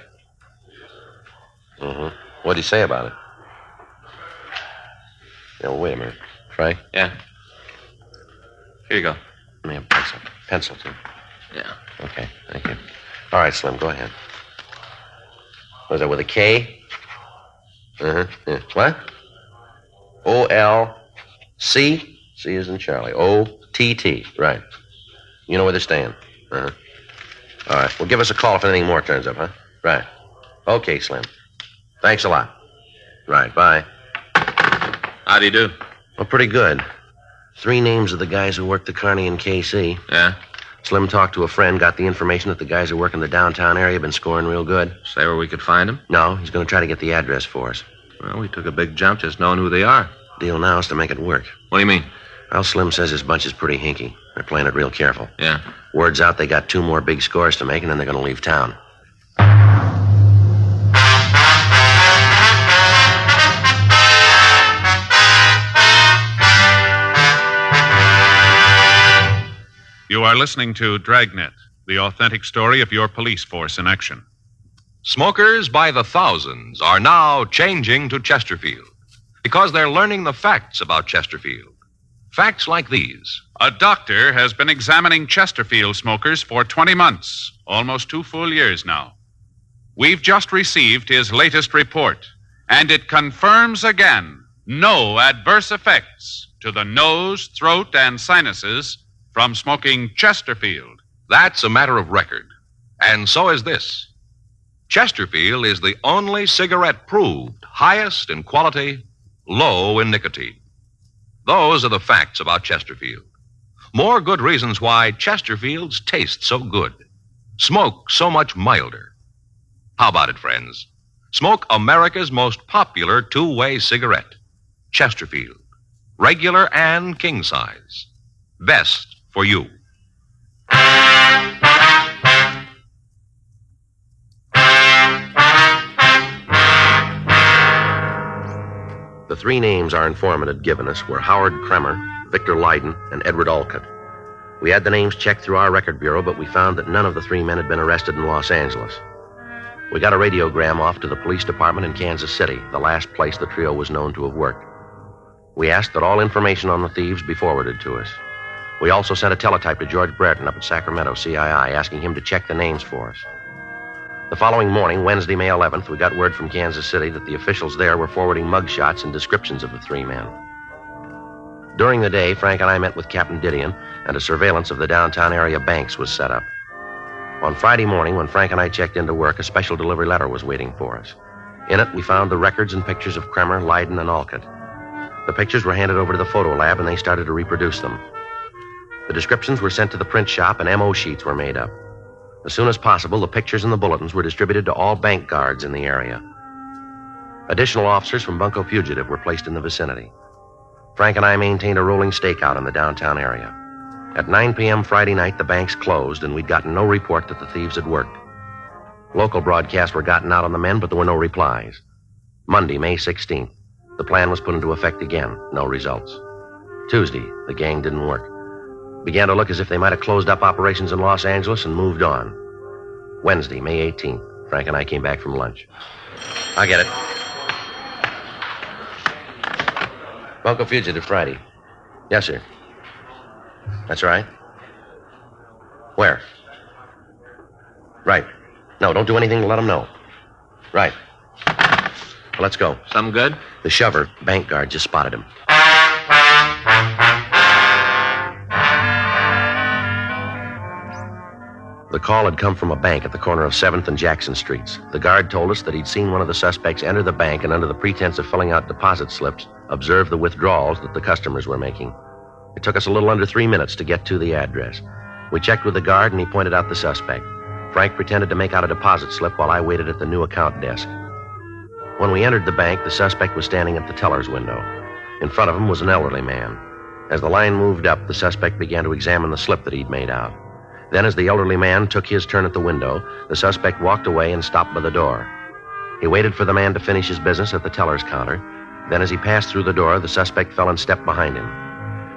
Mm-hmm. What'd he say about it? Yeah, well, wait a minute. Frank? Yeah. Here you go. Let me have a pencil. Pencil, too. Yeah. Okay, thank you. All right, Slim, go ahead. Was that with a K? Uh-huh. Yeah. What? O-L-C? C is in Charlie. O-T-T. Right. You know where they're staying? Uh-huh. All right. Well, give us a call if anything more turns up, huh? Right. Okay, Slim. Thanks a lot. Right, bye. How do you do? Well, pretty good. 3 names of the guys who work the Carney and KC. Yeah? Slim talked to a friend, got the information that the guys who work in the downtown area have been scoring real good. Say where we could find them? No, he's going to try to get the address for us. Well, we took a big jump just knowing who they are. Deal now is to make it work. What do you mean? Well, Slim says his bunch is pretty hinky. They're playing it real careful. Yeah. Word's out they got 2 more big scores to make, and then they're going to leave town. You are listening to Dragnet, the authentic story of your police force in action. Smokers by the thousands are now changing to Chesterfield because they're learning the facts about Chesterfield. Facts like these. A doctor has been examining Chesterfield smokers for 20 months, almost 2 full years now. We've just received his latest report, and it confirms again no adverse effects to the nose, throat, and sinuses from smoking Chesterfield. That's a matter of record. And so is this. Chesterfield is the only cigarette proved highest in quality, low in nicotine. Those are the facts about Chesterfield. More good reasons why Chesterfields taste so good, smoke so much milder. How about it, friends? Smoke America's most popular 2-way cigarette, Chesterfield. Regular and king size. Best for you. The 3 names our informant had given us were Howard Kremer, Victor Leiden, and Edward Olcott. We had the names checked through our record bureau, but we found that none of the 3 men had been arrested in Los Angeles. We got a radiogram off to the police department in Kansas City, the last place the trio was known to have worked. We asked that all information on the thieves be forwarded to us. We also sent a teletype to George Brereton up at Sacramento, CII, asking him to check the names for us. The following morning, Wednesday, May 11th, we got word from Kansas City that the officials there were forwarding mugshots and descriptions of the three men. During the day, Frank and I met with Captain Didion, and a surveillance of the downtown area banks was set up. On Friday morning, when Frank and I checked into work, a special delivery letter was waiting for us. In it, we found the records and pictures of Kremer, Leiden, and Alcott. The pictures were handed over to the photo lab, and they started to reproduce them. The descriptions were sent to the print shop, and MO sheets were made up. As soon as possible, the pictures and the bulletins were distributed to all bank guards in the area. Additional officers from Bunko Fugitive were placed in the vicinity. Frank and I maintained a rolling stakeout in the downtown area. At 9 p.m. Friday night, the banks closed, and we'd gotten no report that the thieves had worked. Local broadcasts were gotten out on the men, but there were no replies. Monday, May 16th, the plan was put into effect again. No results. Tuesday, the gang didn't work. Began to look as if they might have closed up operations in Los Angeles and moved on. Wednesday, May 18th, Frank and I came back from lunch. I get it. Bunko Fugitive, Friday. Yes, sir. That's right. Where? Right. No, don't do anything to let them know. Right. Well, let's go. Something good? The shover, bank guard, just spotted him. The call had come from a bank at the corner of 7th and Jackson Streets. The guard told us that he'd seen one of the suspects enter the bank and, under the pretense of filling out deposit slips, observe the withdrawals that the customers were making. It took us a little under 3 minutes to get to the address. We checked with the guard, and he pointed out the suspect. Frank pretended to make out a deposit slip while I waited at the new account desk. When we entered the bank, the suspect was standing at the teller's window. In front of him was an elderly man. As the line moved up, the suspect began to examine the slip that he'd made out. Then, as the elderly man took his turn at the window, the suspect walked away and stopped by the door. He waited for the man to finish his business at the teller's counter. Then, as he passed through the door, the suspect fell and stepped behind him.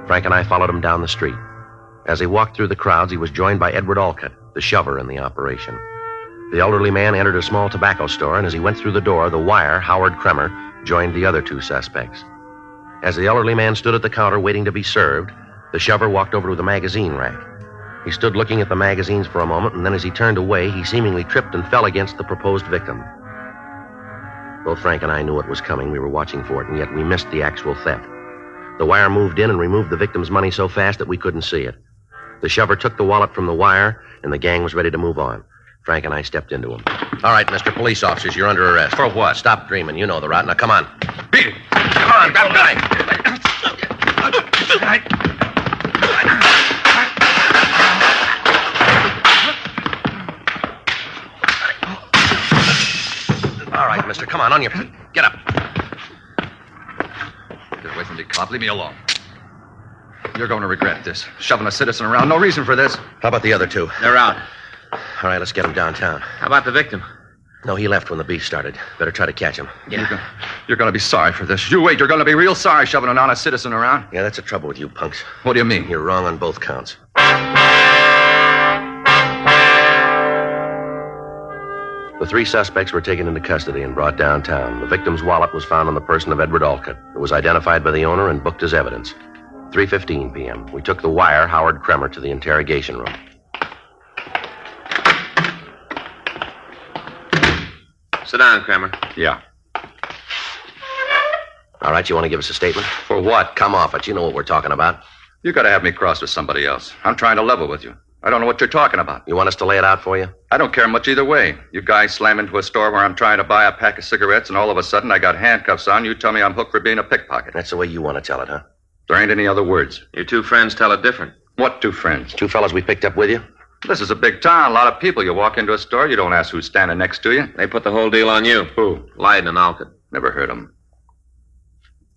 Frank and I followed him down the street. As he walked through the crowds, he was joined by Edward Alcott, the shover in the operation. The elderly man entered a small tobacco store, and as he went through the door, the wire, Howard Kremer, joined the other two suspects. As the elderly man stood at the counter waiting to be served, the shover walked over to the magazine rack. He stood looking at the magazines for a moment, and then as he turned away, he seemingly tripped and fell against the proposed victim. Both Frank and I knew it was coming. We were watching for it, and yet we missed the actual theft. The wire moved in and removed the victim's money so fast that we couldn't see it. The shover took the wallet from the wire, and the gang was ready to move on. Frank and I stepped into him. All right, Mr. Police Officers, you're under arrest. For what? Stop dreaming. You know the route. Now, come on. Beat it. Come on, grab the guy. All right, mister, come on your feet. Get up. Get away from me, cop. Leave me alone. You're going to regret this. Shoving a citizen around. No reason for this. How about the other two? They're out. All right, let's get him downtown. How about the victim? No, he left when the beef started. Better try to catch him. Yeah. You're going to be sorry for this. You wait. You're going to be real sorry shoving an honest citizen around. Yeah, that's the trouble with you punks. What do you mean? You're wrong on both counts. The three suspects were taken into custody and brought downtown. The victim's wallet was found on the person of Edward Alcott. It was identified by the owner and booked as evidence. 3:15 p.m. We took the wire, Howard Kremer, to the interrogation room. Sit down, Kremer. Yeah. All right, you want to give us a statement? For what? Come off it. You know what we're talking about. You got to have me cross with somebody else. I'm trying to level with you. I don't know what you're talking about. You want us to lay it out for you? I don't care much either way. You guys slam into a store where I'm trying to buy a pack of cigarettes, and all of a sudden I got handcuffs on. You tell me I'm hooked for being a pickpocket. That's the way you want to tell it, huh? There ain't any other words. Your two friends tell it different. What two friends? Two fellas we picked up with you. This is a big town. A lot of people. You walk into a store, you don't ask who's standing next to you. They put the whole deal on you. Who? Leiden and Alcott. Never heard of them.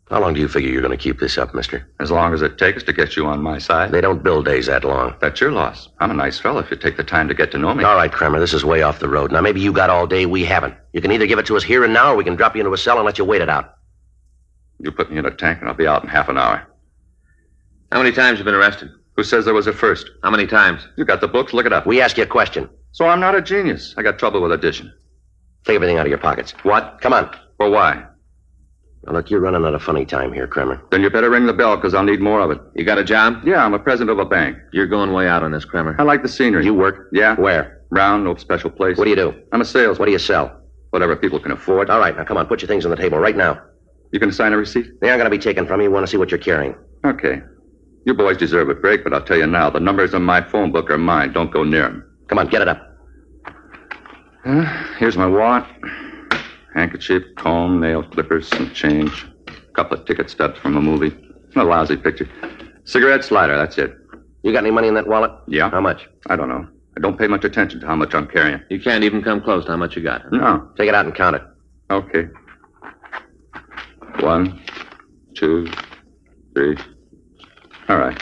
How long do you figure you're going to keep this up, mister? As long as it takes to get you on my side. They don't build days that long. That's your loss. I'm a nice fellow if you take the time to get to know me. All right, Kremer, this is way off the road. Now, maybe you got all day, we haven't. You can either give it to us here and now, or we can drop you into a cell and let you wait it out. You put me in a tank, and I'll be out in half an hour. How many times have you been arrested? Who says there was a first? How many times? You got the books, look it up. We ask you a question. So I'm not a genius. I got trouble with addition. Take everything out of your pockets. What? Come on. For why? Now, look, you're running out of funny time here, Kremer. Then you better ring the bell, because I'll need more of it. You got a job? Yeah, I'm a president of a bank. You're going way out on this, Kremer. I like the scenery. You work? Yeah. Where? Brown, no special place. What do you do? I'm a salesman. What do you sell? Whatever people can afford. All right, now come on, put your things on the table right now. You can sign a receipt? They aren't going to be taken from you. We want to see what you're carrying. Okay. You boys deserve a break, but I'll tell you now, the numbers on my phone book are mine. Don't go near them. Come on, get it up. Here's my wallet. Handkerchief, comb, nail clippers, some change. A couple of ticket stubs from a movie. A lousy picture. Cigarette lighter, that's it. You got any money in that wallet? Yeah. How much? I don't know. I don't pay much attention to how much I'm carrying. You can't even come close to how much you got. No. Take it out and count it. Okay. 1, 2, 3. All right.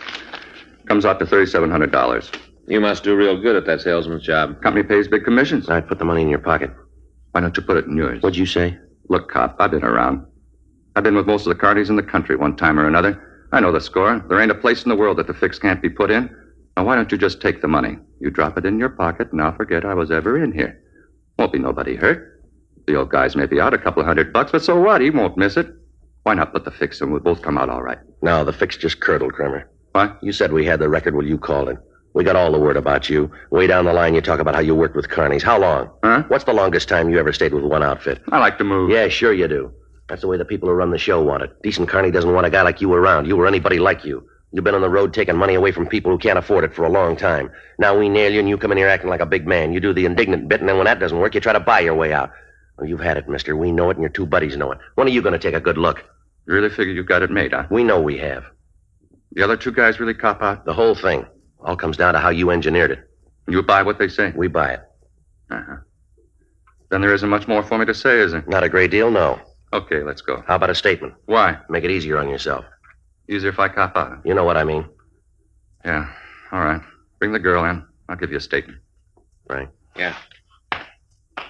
Comes out to $3,700. You must do real good at that salesman's job. Company pays big commissions. All right, put the money in your pocket. Why don't you put it in yours? What'd you say? Look, cop, I've been around. I've been with most of the carnies in the country one time or another. I know the score. There ain't a place in the world that the fix can't be put in. Now, why don't you just take the money? You drop it in your pocket, and I'll forget I was ever in here. Won't be nobody hurt. The old guy's may be out a couple $100, but so what? He won't miss it. Why not put the fix in? We'll both come out all right. No, the fix just curdled, Kramer. What? You said we had the record. Well, you called it. We got all the word about you. Way down the line, you talk about how you worked with carnies. How long? Huh? What's the longest time you ever stayed with one outfit? I like to move. Yeah, sure you do. That's the way the people who run the show want it. Decent carny doesn't want a guy like you around. You or anybody like you. You've been on the road taking money away from people who can't afford it for a long time. Now we nail you and you come in here acting like a big man. You do the indignant bit, and then when that doesn't work, you try to buy your way out. Well, you've had it, mister. We know it, and your two buddies know it. When are you going to take a good look? You really figure you've got it made, huh? We know we have. The other two guys really cop out? The whole thing. All comes down to how you engineered it. You buy what they say? We buy it. Uh-huh. Then there isn't much more for me to say, is there? Not a great deal, no. Okay, let's go. How about a statement? Why? Make it easier on yourself. Easier if I cop out? You know what I mean. Yeah, all right. Bring the girl in. I'll give you a statement. Right. Yeah.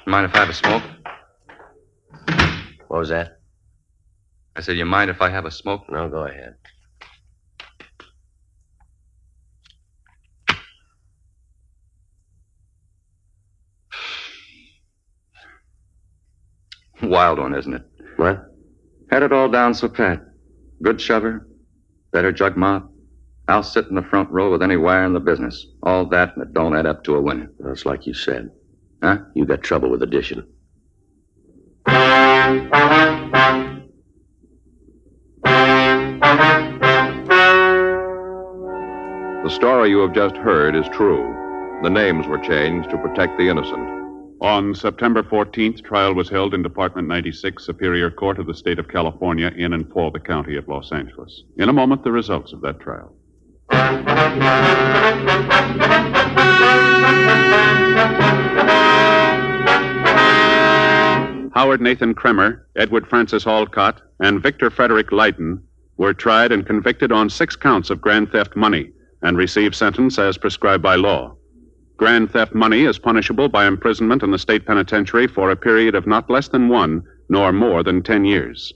Mind if I have a smoke? What was that? I said, you mind if I have a smoke? No, go ahead. Wild one, isn't it? What? Had it all down so pat. Good shover, better jug mop. I'll sit in the front row with any wire in the business. All that, and it don't add up to a winner. That's like you said. Huh? You got trouble with addition. The story you have just heard is true. The names were changed to protect the innocent. On September 14th, trial was held in Department 96, Superior Court of the State of California, in and for the County of Los Angeles. In a moment, the results of that trial. Howard Nathan Kremer, Edward Francis Alcott, and Victor Frederick Leiden were tried and convicted on 6 counts of grand theft money and received sentence as prescribed by law. Grand theft money is punishable by imprisonment in the state penitentiary for a period of not less than 1 nor more than 10 years.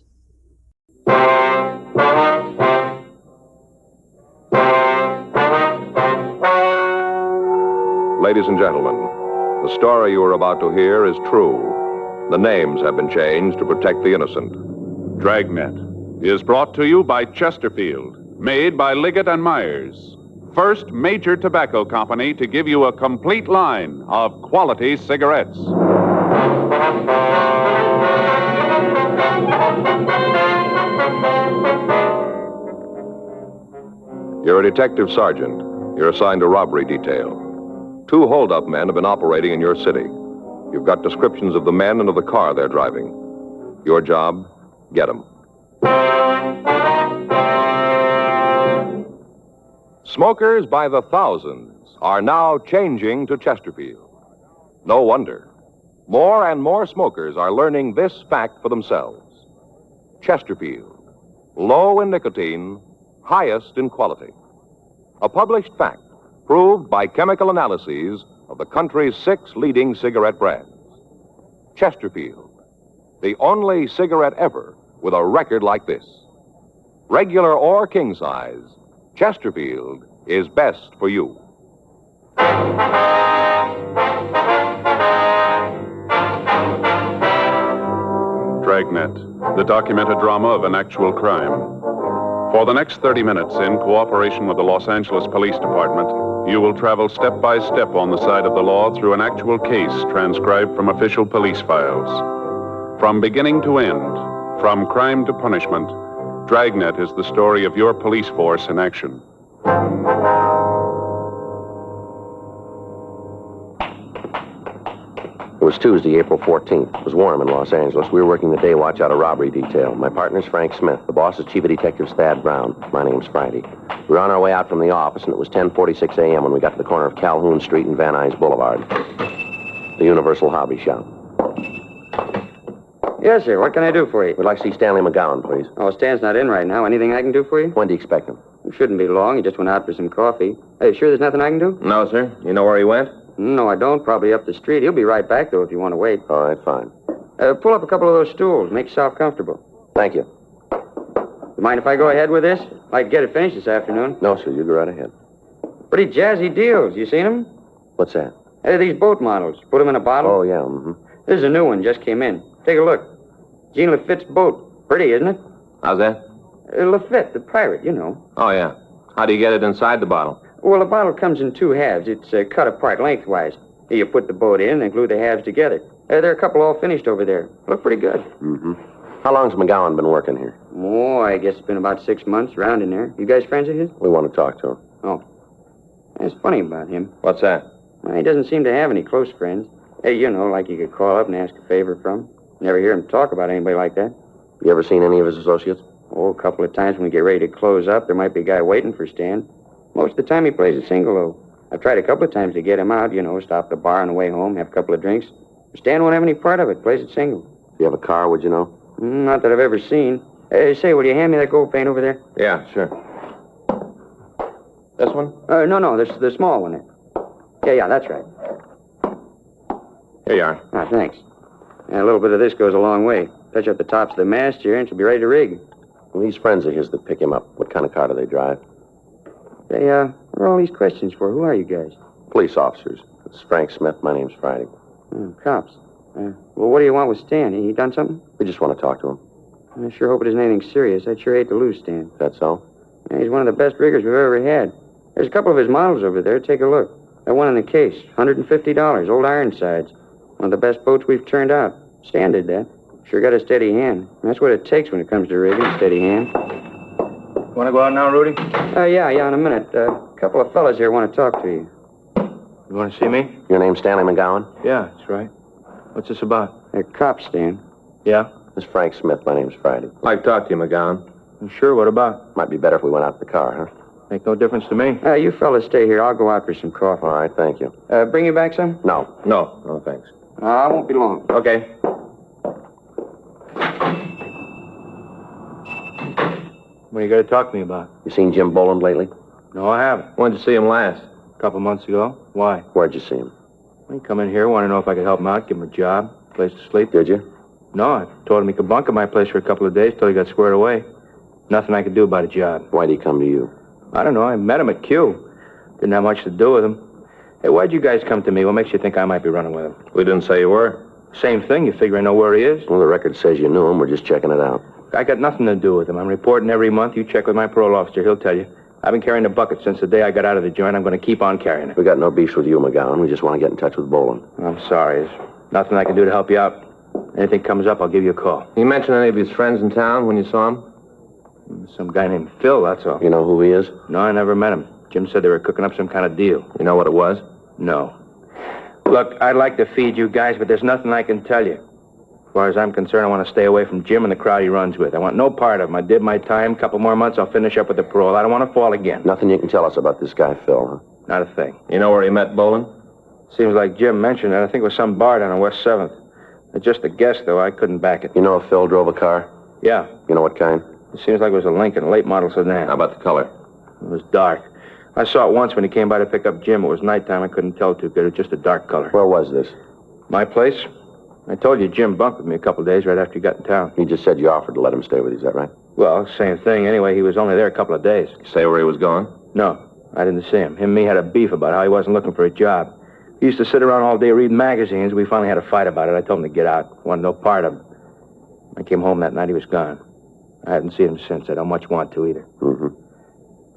Ladies and gentlemen, the story you are about to hear is true. The names have been changed to protect the innocent. Dragnet is brought to you by Chesterfield, made by Liggett and Myers. First major tobacco company to give you a complete line of quality cigarettes. You're a detective sergeant. You're assigned a robbery detail. 2 hold-up men have been operating in your city. You've got descriptions of the men and of the car they're driving. Your job, get them. Smokers by the thousands are now changing to Chesterfield. No wonder. More and more smokers are learning this fact for themselves. Chesterfield, low in nicotine, highest in quality. A published fact, proved by chemical analyses of the country's 6 leading cigarette brands. Chesterfield, the only cigarette ever with a record like this. Regular or king size, Chesterfield is best for you. Dragnet, the documented drama of an actual crime. For the next 30 minutes, in cooperation with the Los Angeles Police Department, you will travel step by step on the side of the law through an actual case transcribed from official police files. From beginning to end, from crime to punishment, Dragnet is the story of your police force in action. It was Tuesday, April 14th. It was warm in Los Angeles. We were working the day watch out of robbery detail. My partner's Frank Smith. The boss is Chief of Detectives Thad Brown. My name's Friday. We were on our way out from the office, and it was 10:46 a.m. when we got to the corner of Calhoun Street and Van Nuys Boulevard. The Universal Hobby Shop. Yes, sir. What can I do for you? We'd like to see Stanley McGowan, please. Oh, Stan's not in right now. Anything I can do for you? When do you expect him? It shouldn't be long. He just went out for some coffee. Hey, sure there's nothing I can do? No, sir. You know where he went? No, I don't. Probably up the street. He'll be right back, though, if you want to wait. All right, fine. Pull up a couple of those stools. Make yourself comfortable. Thank you. You mind if I go ahead with this? I'd like to get it finished this afternoon. No, sir. You go right ahead. Pretty jazzy deals. You seen them? What's that? These boat models. Put them in a bottle. Oh, yeah. Mm-hmm. This is a new one. Just came in. Take a look. Jean Lafitte's boat. Pretty, isn't it? How's that? Lafitte, the pirate, you know. Oh, yeah. How do you get it inside the bottle? Well, the bottle comes in two halves. It's cut apart lengthwise. Here you put the boat in and glue the halves together. There are a couple all finished over there. Look pretty good. Mm-hmm. How long's McGowan been working here? Oh, I guess it's been about 6 months, around in there. You guys friends of his? We want to talk to him. Oh. It's funny about him. What's that? Well, he doesn't seem to have any close friends. Hey, you know, like you could call up and ask a favor from. Never hear him talk about anybody like that. You ever seen any of his associates? Oh, a couple of times when we get ready to close up, there might be a guy waiting for Stan. Most of the time he plays a single, though. I've tried a couple of times to get him out, you know, stop at the bar on the way home, have a couple of drinks. Stan won't have any part of it, plays it single. If you have a car, would you know? Not that I've ever seen. Hey, say, will you hand me that gold paint over there? Yeah, sure. This one? No, the small one there. Yeah, that's right. Here you are. Ah, thanks. A little bit of this goes a long way. Touch up the tops of the mast here and she'll be ready to rig. Well, these friends of his that pick him up, what kind of car do they drive? What are all these questions for? Who are you guys? Police officers. It's Frank Smith. My name's Friday. Cops. Well, what do you want with Stan? He done something? We just want to talk to him. I sure hope it isn't anything serious. I'd sure hate to lose Stan. That's so? Yeah, he's one of the best riggers we've ever had. There's a couple of his models over there. Take a look. That one in the case. $150. Old Ironsides. One of the best boats we've turned out. Stan did that. Sure got a steady hand. That's what it takes when it comes to rigging, steady hand. Want to go out now, Rudy? Yeah, in a minute. A couple of fellas here want to talk to you. You want to see me? Your name's Stanley McGowan? Yeah, that's right. What's this about? They're cops, Stan. Yeah? This is Frank Smith. My name's Friday. I'd like to talk to you, McGowan. You sure? What about? Might be better if we went out to the car, huh? Make no difference to me. You fellas stay here. I'll go out for some coffee. All right, thank you. Bring you back some? No. No, thanks. I won't be long. Okay. What are you going to talk to me about? You seen Jim Boland lately? No, I haven't. When did you see him last? A couple months ago. Why? Where'd you see him? He come in here, wanted to know if I could help him out, give him a job, place to sleep. Did you? No, I told him he could bunk at my place for a couple of days till he got squared away. Nothing I could do about a job. Why'd he come to you? I don't know. I met him at Q. Didn't have much to do with him. Hey, why'd you guys come to me? What makes you think I might be running with him? We didn't say you were. Same thing. You figure I know where he is? Well, the record says you knew him. We're just checking it out. I got nothing to do with him. I'm reporting every month. You check with my parole officer. He'll tell you. I've been carrying the bucket since the day I got out of the joint. I'm going to keep on carrying it. We got no beefs with you, McGowan. We just want to get in touch with Boland. I'm sorry. There's nothing I can do to help you out. Anything comes up, I'll give you a call. You mention any of his friends in town when you saw him? Some guy named Phil, that's all. You know who he is? No, I never met him. Jim said they were cooking up some kind of deal. You know what it was? No. Look, I'd like to feed you guys, but there's nothing I can tell you. As far as I'm concerned, I want to stay away from Jim and the crowd he runs with. I want no part of him. I did my time. Couple more months, I'll finish up with the parole. I don't want to fall again. Nothing you can tell us about this guy, Phil, huh? Not a thing. You know where he met Boland? Seems like Jim mentioned it. I think it was some bar down on West 7th. It's just a guess, though. I couldn't back it. You know if Phil drove a car? Yeah. You know what kind? It seems like it was a Lincoln, late model sedan. How about the color? It was dark. I saw it once when he came by to pick up Jim. It was nighttime. I couldn't tell too good. It was just a dark color. Where was this? My place. I told you Jim bunked with me a couple of days right after he got in town. He just said you offered to let him stay with you, is that right? Well, same thing. Anyway, he was only there a couple of days. Say where he was going? No, I didn't see him. Him and me had a beef about how he wasn't looking for a job. He used to sit around all day reading magazines. We finally had a fight about it. I told him to get out. Wanted no part of him. I came home that night. He was gone. I haven't seen him since. I don't much want to either. Mm-hmm.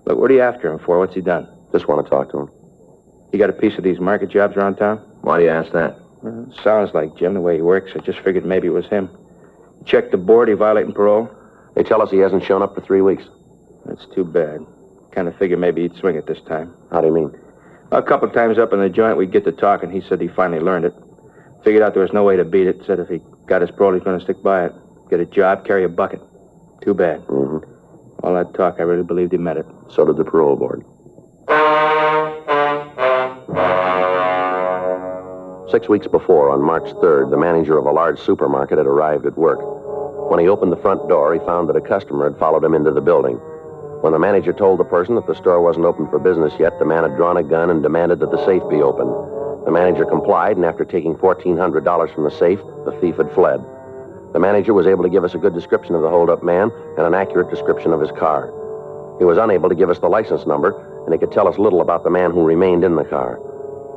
Look, what are you after him for? What's he done? Just want to talk to him. You got a piece of these market jobs around town? Why do you ask that? Sounds like Jim, the way he works. I just figured maybe it was him. Check the board. He violating parole? They tell us he hasn't shown up for 3 weeks. That's too bad. Kind of figured maybe he'd swing it this time. How do you mean? A couple times up in the joint, we'd get to talking. He said he finally learned it. Figured out there was no way to beat it. Said if he got his parole, he's going to stick by it. Get a job, carry a bucket. Too bad. Mm-hmm. All that talk, I really believed he meant it. So did the parole board. 6 weeks before, on March 3rd, the manager of a large supermarket had arrived at work. When he opened the front door, he found that a customer had followed him into the building. When the manager told the person that the store wasn't open for business yet, the man had drawn a gun and demanded that the safe be opened. The manager complied, and after taking $1,400 from the safe, the thief had fled. The manager was able to give us a good description of the hold-up man and an accurate description of his car. He was unable to give us the license number, and he could tell us little about the man who remained in the car.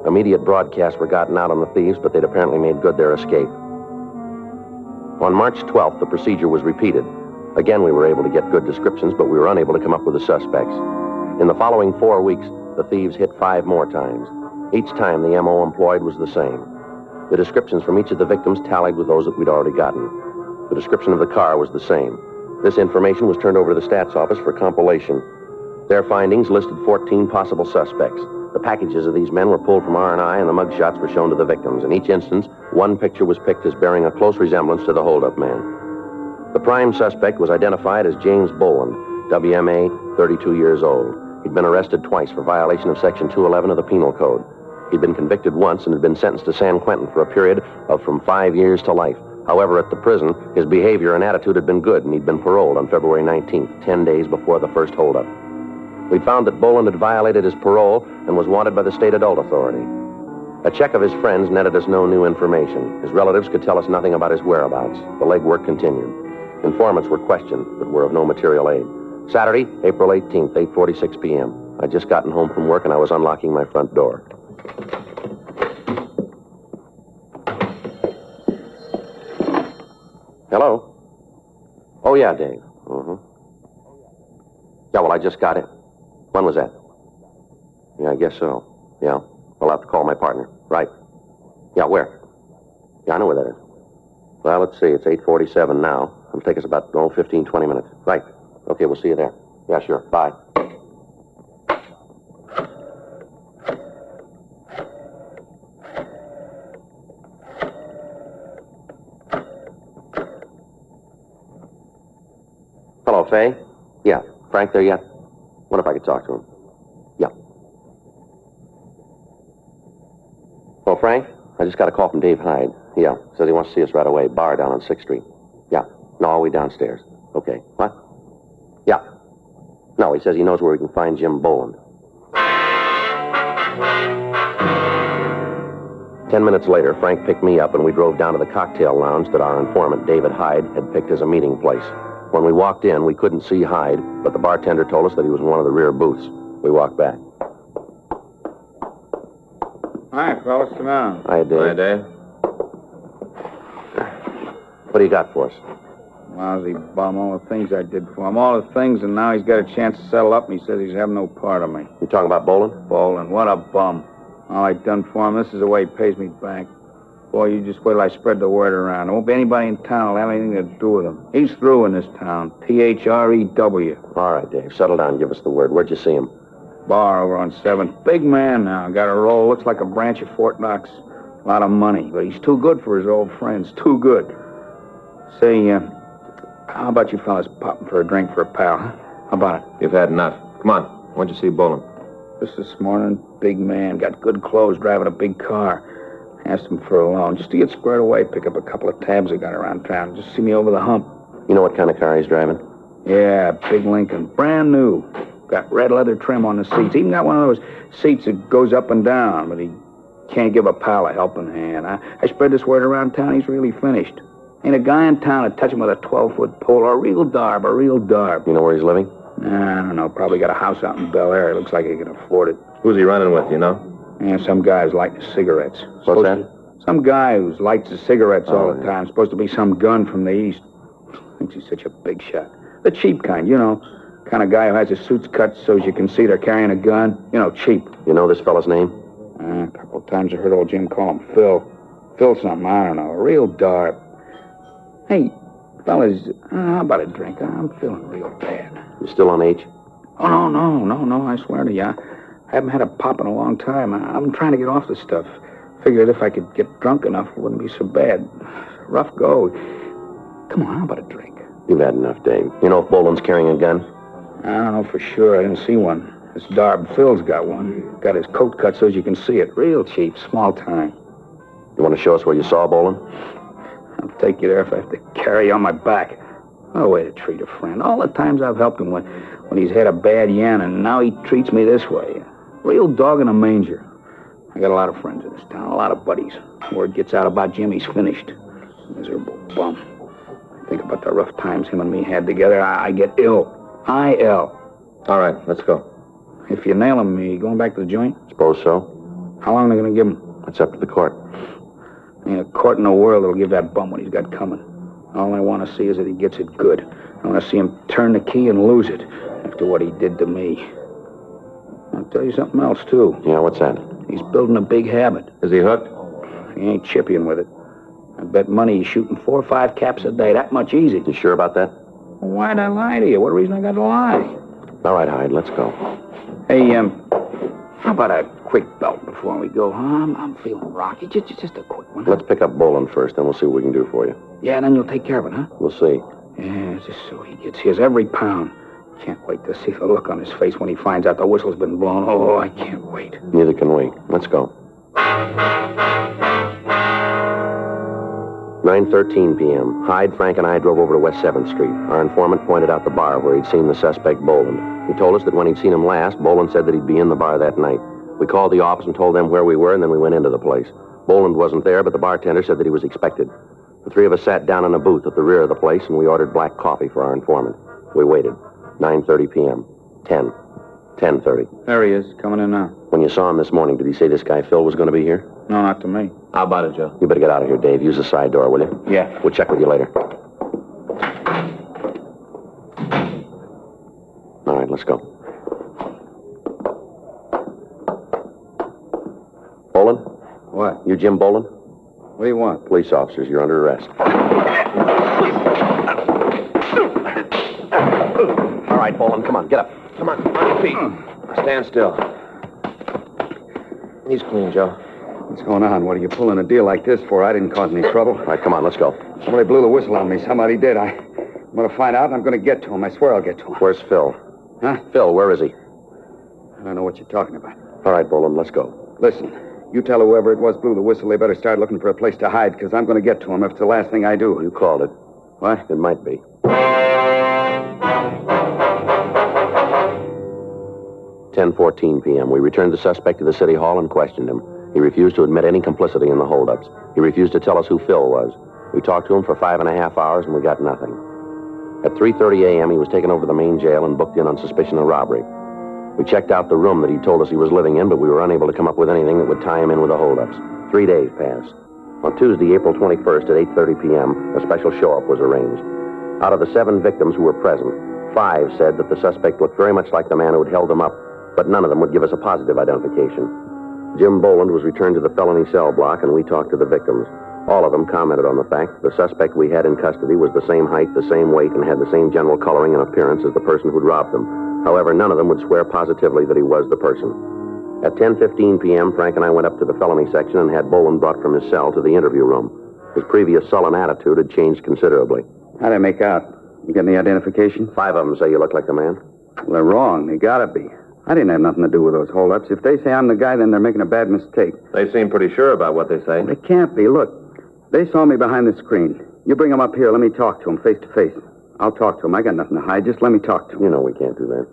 Immediate broadcasts were gotten out on the thieves, but they'd apparently made good their escape. On March 12th, the procedure was repeated. Again, we were able to get good descriptions, but we were unable to come up with the suspects. In the following 4 weeks, the thieves hit 5 more times. Each time, the M.O. employed was the same. The descriptions from each of the victims tallied with those that we'd already gotten. The description of the car was the same. This information was turned over to the stats office for compilation. Their findings listed 14 possible suspects. The packages of these men were pulled from R&I, and the mugshots were shown to the victims. In each instance, one picture was picked as bearing a close resemblance to the hold-up man. The prime suspect was identified as James Boland, WMA, 32 years old. He'd been arrested twice for violation of Section 211 of the Penal Code. He'd been convicted once and had been sentenced to San Quentin for a period of from 5 years to life. However, at the prison, his behavior and attitude had been good, and he'd been paroled on February 19th, 10 days before the first holdup. We'd found that Boland had violated his parole and was wanted by the state adult authority. A check of his friends netted us no new information. His relatives could tell us nothing about his whereabouts. The legwork continued. Informants were questioned, but were of no material aid. Saturday, April 18th, 8:46 p.m. I'd just gotten home from work, and I was unlocking my front door. Hello? Oh, yeah, Dave. Mm-hmm. Yeah, well, I just got it. When was that? Yeah, I guess so. Yeah. I'll have to call my partner. Right. Yeah, where? Yeah, I know where that is. Well, let's see. It's 8:47 now. It'll take us about, 15, 20 minutes. Right. Okay, we'll see you there. Yeah, sure. Bye. Hello, Fay? Yeah. Frank there yet? Wonder if I could talk to him. Yeah. Oh, Frank? I just got a call from Dave Hyde. Yeah. Says he wants to see us right away. Bar down on 6th Street. Yeah. No, all the way downstairs. Okay. What? Yeah. No, he says he knows where we can find Jim Boland. 10 minutes later, Frank picked me up and we drove down to the cocktail lounge that our informant, David Hyde, had picked as a meeting place. When we walked in, we couldn't see Hyde, but the bartender told us that he was in one of the rear booths. We walked back. Hi, fellas. Come on. Hi, Dave. Hi, Dave. What do you got for us? Lousy bum. All the things I did for him. All the things, and now he's got a chance to settle up, and he says he's having no part of me. You talking about Boland? Boland. What a bum. All I done for him, this is the way he pays me back. Boy, you just wait till I spread the word around. There won't be anybody in town who'll have anything to do with him. He's through in this town. THREW. All right, Dave. Settle down. Give us the word. Where'd you see him? Bar over on 7th. Big man now. Got a roll. Looks like a branch of Fort Knox. A lot of money. But he's too good for his old friends. Too good. Say, how about you fellas popping for a drink for a pal, huh? How about it? You've had enough. Come on. When'd you see Boland? Just this morning. Big man. Got good clothes. Driving a big car. Asked him for a loan. Just to get squared away. Pick up a couple of tabs I got around town. Just see me over the hump. You know what kind of car he's driving? Yeah, big Lincoln. Brand new. Got red leather trim on the seats. Even got one of those seats that goes up and down, but he can't give a pal a helping hand. I spread this word around town. He's really finished. Ain't a guy in town to touch him with a 12-foot pole. A real darb, a real darb. You know where he's living? I don't know. Probably got a house out in Bel Air. Looks like he can afford it. Who's he running with, you know? Yeah, some guy who's lighting cigarettes. What's that? Some guy who lights his cigarettes all the time. Supposed to be some gun from the East. Thinks he's such a big shot. The cheap kind, you know. Kind of guy who has his suits cut so as you can see they're carrying a gun. You know, cheap. You know this fella's name? A couple of times I heard old Jim call him Phil. Phil something, I don't know. A real darb. Hey, fellas, how about a drink? I'm feeling real bad. You still on H? Oh, no, I swear to you. I haven't had a pop in a long time. I'm trying to get off the stuff. Figured if I could get drunk enough, it wouldn't be so bad. Rough go. Come on, how about a drink? You've had enough, Dave. You know if Boland's carrying a gun? I don't know for sure. I didn't see one. This darb Phil's got one. Got his coat cut so as you can see it. Real cheap, small time. You want to show us where you saw Boland? I'll take you there if I have to carry you on my back. No way to treat a friend. All the times I've helped him when he's had a bad yen, and now he treats me this way. Real dog in a manger. I got a lot of friends in this town, a lot of buddies. Word gets out about Jim, he's finished. Miserable bum. I think about the rough times him and me had together. I get ill. I-L. All right, let's go. If you nail him, you going back to the joint? Suppose so. How long are they going to give him? It's up to the court. Ain't a court in the world that'll give that bum what he's got coming. All I want to see is that he gets it good. I want to see him turn the key and lose it after what he did to me. I'll tell you something else, too. Yeah, what's that? He's building a big habit. Is he hooked? He ain't chipping with it. I bet money he's shooting 4 or 5 caps a day. That much easy. You sure about that? Well, why'd I lie to you? What reason I got to lie? All right, Hyde, let's go. Hey, how about a quick belt before we go, huh? I'm feeling rocky. Just a quick one. Huh? Let's pick up Boland first, then we'll see what we can do for you. Yeah, then you'll take care of it, huh? We'll see. Yeah, just so he gets his every pound. Can't wait to see the look on his face when he finds out the whistle's been blown. Oh, I can't wait. Neither can we. Let's go. 9:13 p.m. Hyde, Frank, and I drove over to West 7th Street. Our informant pointed out the bar where he'd seen the suspect, Boland. He told us that when he'd seen him last, Boland said that he'd be in the bar that night. We called the office and told them where we were, and then we went into the place. Boland wasn't there, but the bartender said that he was expected. The three of us sat down in a booth at the rear of the place, and we ordered black coffee for our informant. We waited. 9:30 p.m. 10. 10:30. There he is, coming in now. When you saw him this morning, did he say this guy Phil was going to be here? No, not to me. How about it, Joe? You better get out of here, Dave. Use the side door, will you? Yeah. We'll check with you later. All right, let's go. Boland? What? You Jim Boland? What do you want? Police officers, you're under arrest. All right, Boland, come on, get up. Come on your feet. Stand still. He's clean, Joe. What's going on? What are you pulling a deal like this for? I didn't cause any trouble. All right, come on, let's go. Somebody blew the whistle on me. Somebody did. I'm going to find out, and I'm going to get to him. I swear I'll get to him. Where's Phil? Huh? Phil, where is he? I don't know what you're talking about. All right, Boland, let's go. Listen, you tell whoever it was blew the whistle they better start looking for a place to hide, because I'm going to get to him if it's the last thing I do. You called it. What? It might be. 10:14 p.m. We returned the suspect to the city hall and questioned him. He refused to admit any complicity in the holdups. He refused to tell us who Phil was. We talked to him for 5.5 hours, and we got nothing. At 3:30 a.m., he was taken over to the main jail and booked in on suspicion of robbery. We checked out the room that he told us he was living in, but we were unable to come up with anything that would tie him in with the holdups. 3 days passed. On Tuesday, April 21st at 8:30 p.m., a special show-up was arranged. Out of the 7 victims who were present, 5 said that the suspect looked very much like the man who had held them up, but none of them would give us a positive identification. Jim Boland was returned to the felony cell block, and we talked to the victims. All of them commented on the fact that the suspect we had in custody was the same height, the same weight, and had the same general coloring and appearance as the person who'd robbed them. However, none of them would swear positively that he was the person. At 10:15 p.m., Frank and I went up to the felony section and had Boland brought from his cell to the interview room. His previous sullen attitude had changed considerably. How'd I make out? You get any identification? 5 of them say you look like the man. Well, they're wrong. They gotta be. I didn't have nothing to do with those holdups. If they say I'm the guy, then they're making a bad mistake. They seem pretty sure about what they say. They can't be. Look, they saw me behind the screen. You bring them up here. Let me talk to them face to face. I'll talk to him. I got nothing to hide. Just let me talk to him. You know we can't do that.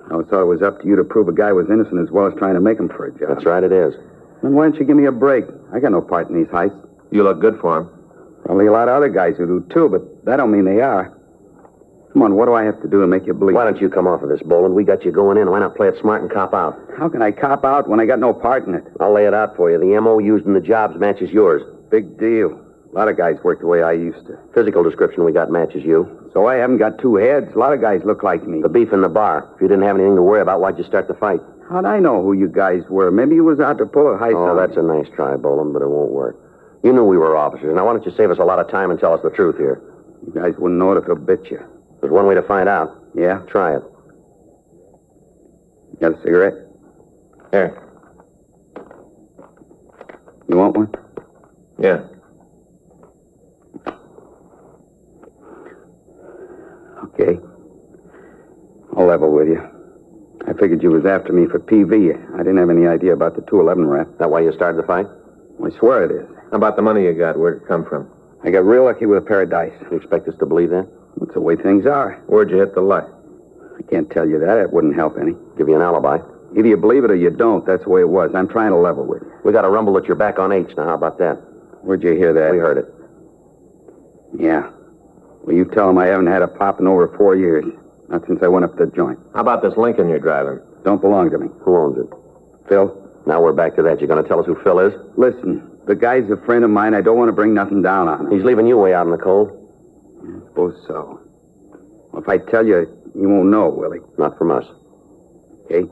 I always thought it was up to you to prove a guy was innocent as well as trying to make him for a job. That's right, it is. Then why don't you give me a break? I got no part in these heists. You look good for him. Probably a lot of other guys who do, too, but that don't mean they are. Come on, what do I have to do to make you believe? Why don't you come off of this, Boland? We got you going in. Why not play it smart and cop out? How can I cop out when I got no part in it? I'll lay it out for you. The M.O. used in the jobs matches yours. Big deal. A lot of guys work the way I used to. Physical description we got matches you. So I haven't got two heads. A lot of guys look like me. The beef in the bar. If you didn't have anything to worry about, why'd you start the fight? How'd I know who you guys were? Maybe you was out to pull a heist. Oh, that's a nice try, Boland, but it won't work. You knew we were officers. Now, why don't you save us a lot of time and tell us the truth here? You guys wouldn't know it if it bit you. There's one way to find out. Yeah? Try it. You got a cigarette? Here. You want one? Yeah. Okay. I'll level with you. I figured you was after me for PV. I didn't have any idea about the 211 rap. That why you started the fight? I swear it is. How about the money you got? Where'd it come from? I got real lucky with a pair of dice. You expect us to believe that? That's the way things are. Where'd you hit the light? I can't tell you that. It wouldn't help any. Give you an alibi. Either you believe it or you don't. That's the way it was. I'm trying to level with you. We got a rumble that you're back on H. Now, how about that? Where'd you hear that? We heard it. Yeah. Well, you tell him I haven't had a pop in over 4 years. Not since I went up to the joint. How about this Lincoln you're driving? Don't belong to me. Who owns it? Phil? Now we're back to that. You going to tell us who Phil is? Listen, the guy's a friend of mine. I don't want to bring nothing down on him. He's leaving you way out in the cold. I suppose so. Well, if I tell you, you won't know, will he? Not from us. Okay.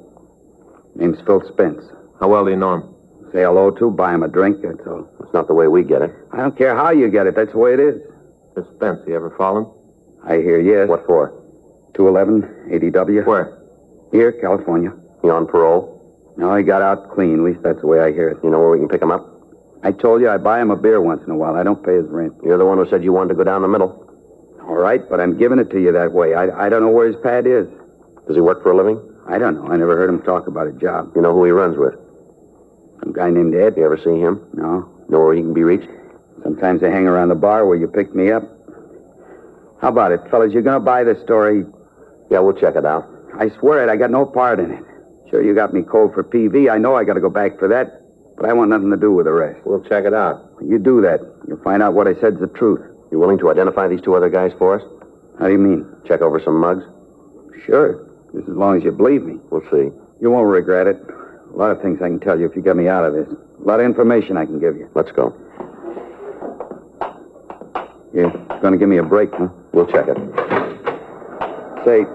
Name's Phil Spence. How well do you know him? Say hello to, buy him a drink, that's all. That's not the way we get it. I don't care how you get it. That's the way it is. This Spence, you ever fallen? I hear yes. What for? 211, ADW. Where? Here, California. He on parole? No, he got out clean. At least that's the way I hear it. You know where we can pick him up? I told you I buy him a beer once in a while. I don't pay his rent. You're the one who said you wanted to go down the middle. All right, but I'm giving it to you that way. I don't know where his pad is. Does he work for a living? I don't know. I never heard him talk about a job. You know who he runs with? Some guy named Ed. You ever see him? No. Know where he can be reached? Sometimes I hang around the bar where you picked me up. How about it, fellas? You're going to buy the story? Yeah, we'll check it out. I swear it. I got no part in it. Sure, you got me cold for PV. I know I got to go back for that, but I want nothing to do with the rest. We'll check it out. You do that. You'll find out what I said's the truth. You willing to identify these two other guys for us? How do you mean? Check over some mugs? Sure. Just as long as you believe me. We'll see. You won't regret it. A lot of things I can tell you if you get me out of this. A lot of information I can give you. Let's go. You're going to give me a break, huh? We'll check it. Say,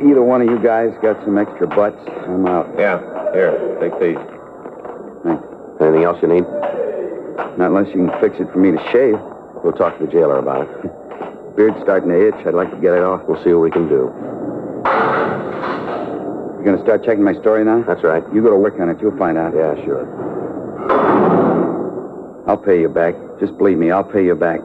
either one of you guys got some extra butts? I'm out. Yeah. Here, take these. Thanks. Anything else you need? Not unless you can fix it for me to shave. We'll talk to the jailer about it. Beard's starting to itch. I'd like to get it off. We'll see what we can do. You going to start checking my story now? That's right. You go to work on it. You'll find out. Yeah, sure. I'll pay you back. Just believe me, I'll pay you back.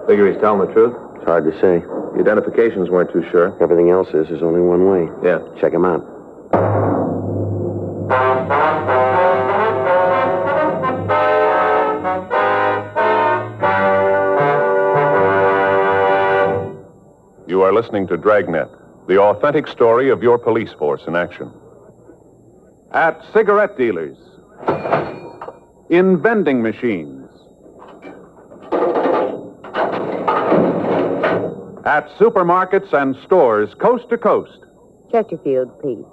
Figure he's telling the truth? It's hard to say. The identifications weren't too sure. Everything else is. There's only one way. Yeah. Check him out. You are listening to Dragnet, the authentic story of your police force in action. At cigarette dealers, in vending machines, at supermarkets and stores coast to coast. Chesterfield, please.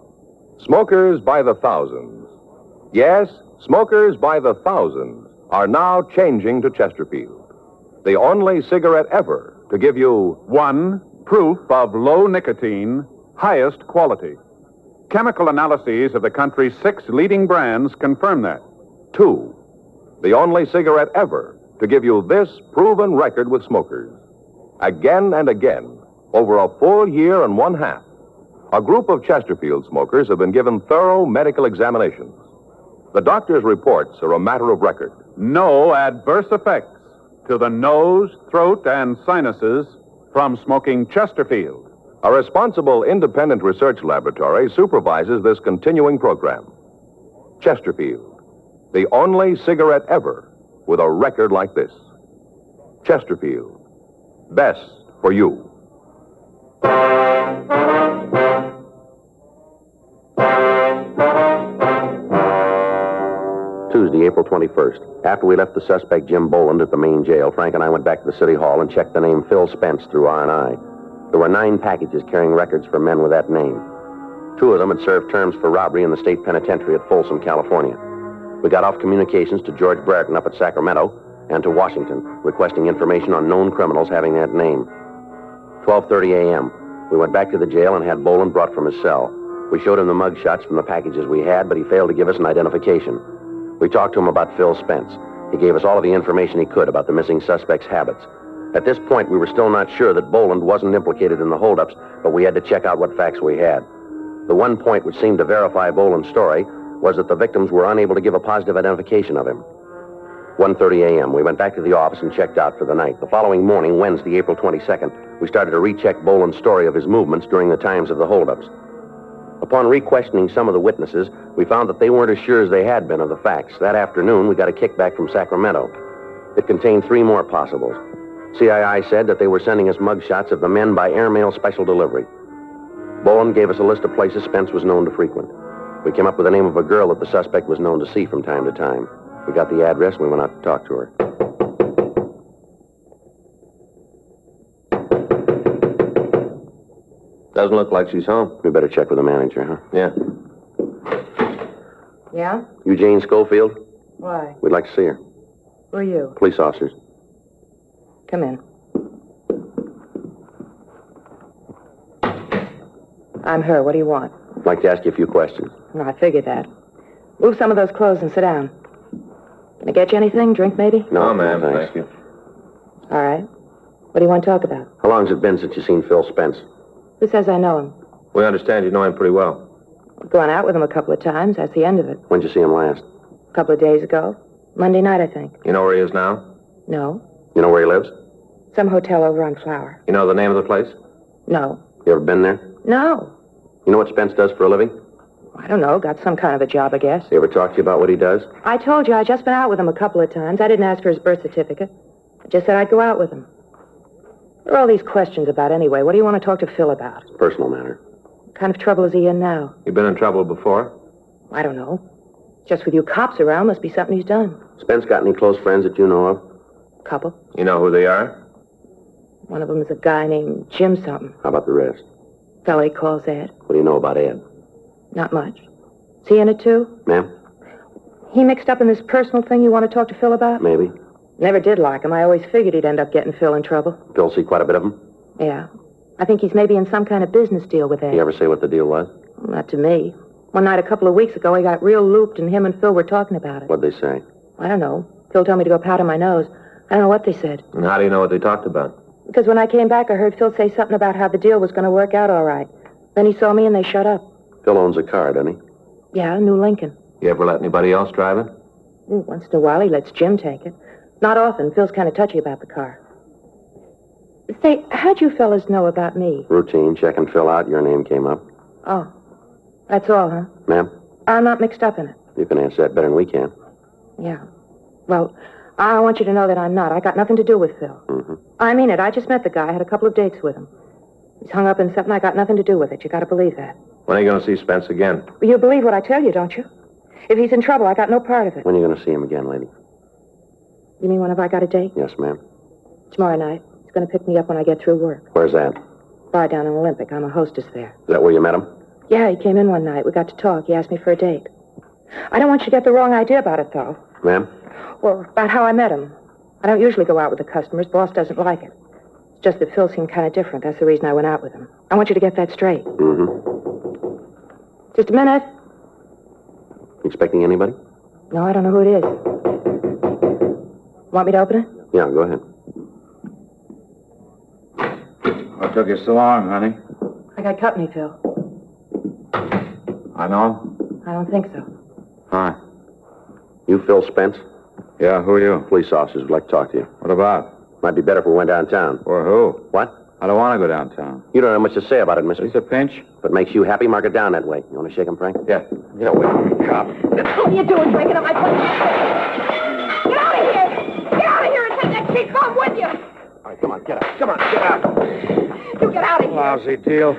Smokers by the thousands. Yes, smokers by the thousands are now changing to Chesterfield, the only cigarette ever to give you one, proof of low nicotine, highest quality. Chemical analyses of the country's 6 leading brands confirm that. 2, the only cigarette ever to give you this proven record with smokers. Again and again, over a full year and 1/2, a group of Chesterfield smokers have been given thorough medical examinations. The doctor's reports are a matter of record. No adverse effects to the nose, throat, and sinuses from smoking Chesterfield. A responsible independent research laboratory supervises this continuing program. Chesterfield, the only cigarette ever with a record like this. Chesterfield, best for you. Tuesday, April 21st. After we left the suspect, Jim Boland, at the main jail, Frank and I went back to the city hall and checked the name Phil Spence through R&I. There were 9 packages carrying records for men with that name. Two of them had served terms for robbery in the state penitentiary at Folsom, California. We got off communications to George Brereton up at Sacramento and to Washington, requesting information on known criminals having that name. 12:30 a.m. We went back to the jail and had Boland brought from his cell. We showed him the mug shots from the packages we had, but he failed to give us an identification. We talked to him about Phil Spence. He gave us all of the information he could about the missing suspect's habits. At this point, we were still not sure that Boland wasn't implicated in the holdups, but we had to check out what facts we had. The one point which seemed to verify Boland's story was that the victims were unable to give a positive identification of him. 1:30 a.m. We went back to the office and checked out for the night. The following morning, Wednesday, April 22nd, we started to recheck Boland's story of his movements during the times of the holdups. Upon re-questioning some of the witnesses, we found that they weren't as sure as they had been of the facts. That afternoon, we got a kickback from Sacramento. It contained 3 more possibles. CII said that they were sending us mugshots of the men by airmail special delivery. Boland gave us a list of places Spence was known to frequent. We came up with the name of a girl that the suspect was known to see from time to time. We got the address and we went out to talk to her. Doesn't look like she's home. We better check with the manager, huh? Yeah. Yeah? Eugene Schofield? Why? We'd like to see her. Who are you? Police officers. Come in. I'm her. What do you want? I'd like to ask you a few questions. No, I figured that. Move some of those clothes and sit down. Can I get you anything? Drink, maybe? No, ma'am. Thank you. All right. What do you want to talk about? How long has it been since you've seen Phil Spence? Who says I know him? We understand you know him pretty well. I've gone out with him a couple of times. That's the end of it. When'd you see him last? A couple of days ago. Monday night, I think. You know where he is now? No. You know where he lives? Some hotel over on Flower. You know the name of the place? No. You ever been there? No. You know what Spence does for a living? I don't know. Got some kind of a job, I guess. He ever talk to you about what he does? I told you I just been out with him a couple of times. I didn't ask for his birth certificate. I just said I'd go out with him. What are all these questions about anyway? What do you want to talk to Phil about? It's a personal matter. What kind of trouble is he in now? You been in trouble before? I don't know. Just with you cops around, must be something he's done. Spence got any close friends that you know of? Couple. You know who they are? One of them is a guy named Jim something. How about the rest? Fellow he calls Ed. What do you know about Ed? Not much. Is he in it too? Ma'am? He mixed up in this personal thing you want to talk to Phil about? Maybe. Never did like him. I always figured he'd end up getting Phil in trouble. Phil see quite a bit of him? Yeah. I think he's maybe in some kind of business deal with Ed. You ever say what the deal was? Not to me. One night a couple of weeks ago, he got real looped, and him and Phil were talking about it. What'd they say? I don't know. Phil told me to go powder my nose. I don't know what they said. And how do you know what they talked about? Because when I came back, I heard Phil say something about how the deal was going to work out all right. Then he saw me and they shut up. Phil owns a car, doesn't he? Yeah, a new Lincoln. You ever let anybody else drive it? Once in a while, he lets Jim take it. Not often. Phil's kind of touchy about the car. Say, how'd you fellas know about me? Routine. Checking Phil out. Your name came up. Oh, that's all, huh? Ma'am? I'm not mixed up in it. You can answer that better than we can. Yeah. Well, I want you to know that I'm not. I got nothing to do with Phil. Mm-hmm. I mean it. I just met the guy. I had a couple of dates with him. He's hung up in something. I got nothing to do with it. You got to believe that. When are you going to see Spence again? Well, you believe what I tell you, don't you? If he's in trouble, I got no part of it. When are you going to see him again, lady? You mean when have I got a date? Yes, ma'am. Tomorrow night. He's going to pick me up when I get through work. Where's that? Bar down in Olympic. I'm a hostess there. Is that where you met him? Yeah, he came in one night. We got to talk. He asked me for a date. I don't want you to get the wrong idea about it, though. Ma'am? Well, about how I met him. I don't usually go out with the customers. Boss doesn't like it. It's just that Phil seemed kind of different. That's the reason I went out with him. I want you to get that straight. Mm-hmm. Just a minute. Expecting anybody? No, I don't know who it is. Want me to open it? Yeah, go ahead. What took you so long, honey? I got company, Phil. I know. I don't think so. Hi. You Phil Spence? Yeah, who are you? Police officers would like to talk to you. What about? Might be better if we went downtown. For who? What? I don't want to go downtown. You don't have much to say about it, mister. It's a pinch. If it makes you happy, mark it down that way. You want to shake him, Frank? Yeah. Get away from me, cop. What are you doing breaking up my place? Get out of here! Get out of here and take that cheap phone with you! All right, come on, get out. Come on, get out. You get out of here. Lousy deal.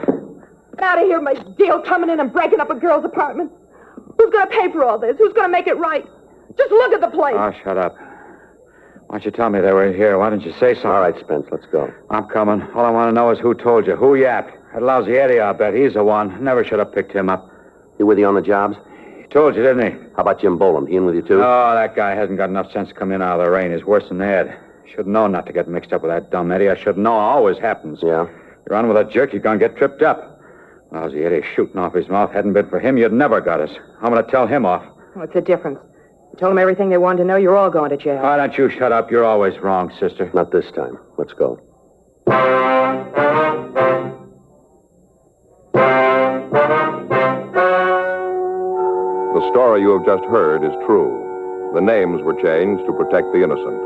Get out of here, my deal coming in and breaking up a girl's apartment. Who's going to pay for all this? Who's going to make it right? Just look at the place. Oh, shut up. Why don't you tell me they were here? Why didn't you say something? All right, Spence, let's go. I'm coming. All I want to know is who told you. Who yapped? That lousy Eddie, I'll bet. He's the one. Never should have picked him up. He with you on the jobs? He told you, didn't he? How about Jim Boland? He in with you, too? Oh, that guy hasn't got enough sense to come in out of the rain. He's worse than Ed. Should have known not to get mixed up with that dumb Eddie. I should have known. It always happens. Yeah? You're on with a jerk, you're going to get tripped up. Lousy Eddie shooting off his mouth. Hadn't been for him, you'd never got us. I'm going to tell him off. What's the difference? You told them everything they wanted to know. You're all going to jail. Why don't you shut up? You're always wrong, sister. Not this time. Let's go. The story you have just heard is true. The names were changed to protect the innocent.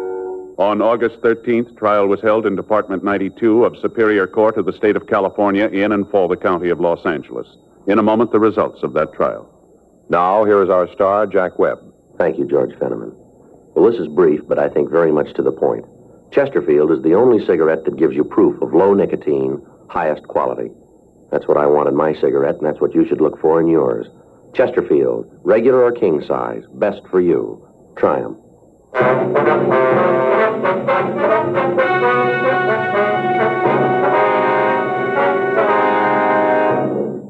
On August 13th, trial was held in Department 92 of Superior Court of the State of California in and for the County of Los Angeles. In a moment, the results of that trial. Now, here is our star, Jack Webb. Thank you, George Fenneman. Well, this is brief, but I think very much to the point. Chesterfield is the only cigarette that gives you proof of low nicotine, highest quality. That's what I want in my cigarette, and that's what you should look for in yours. Chesterfield, regular or king size, best for you. Try 'em.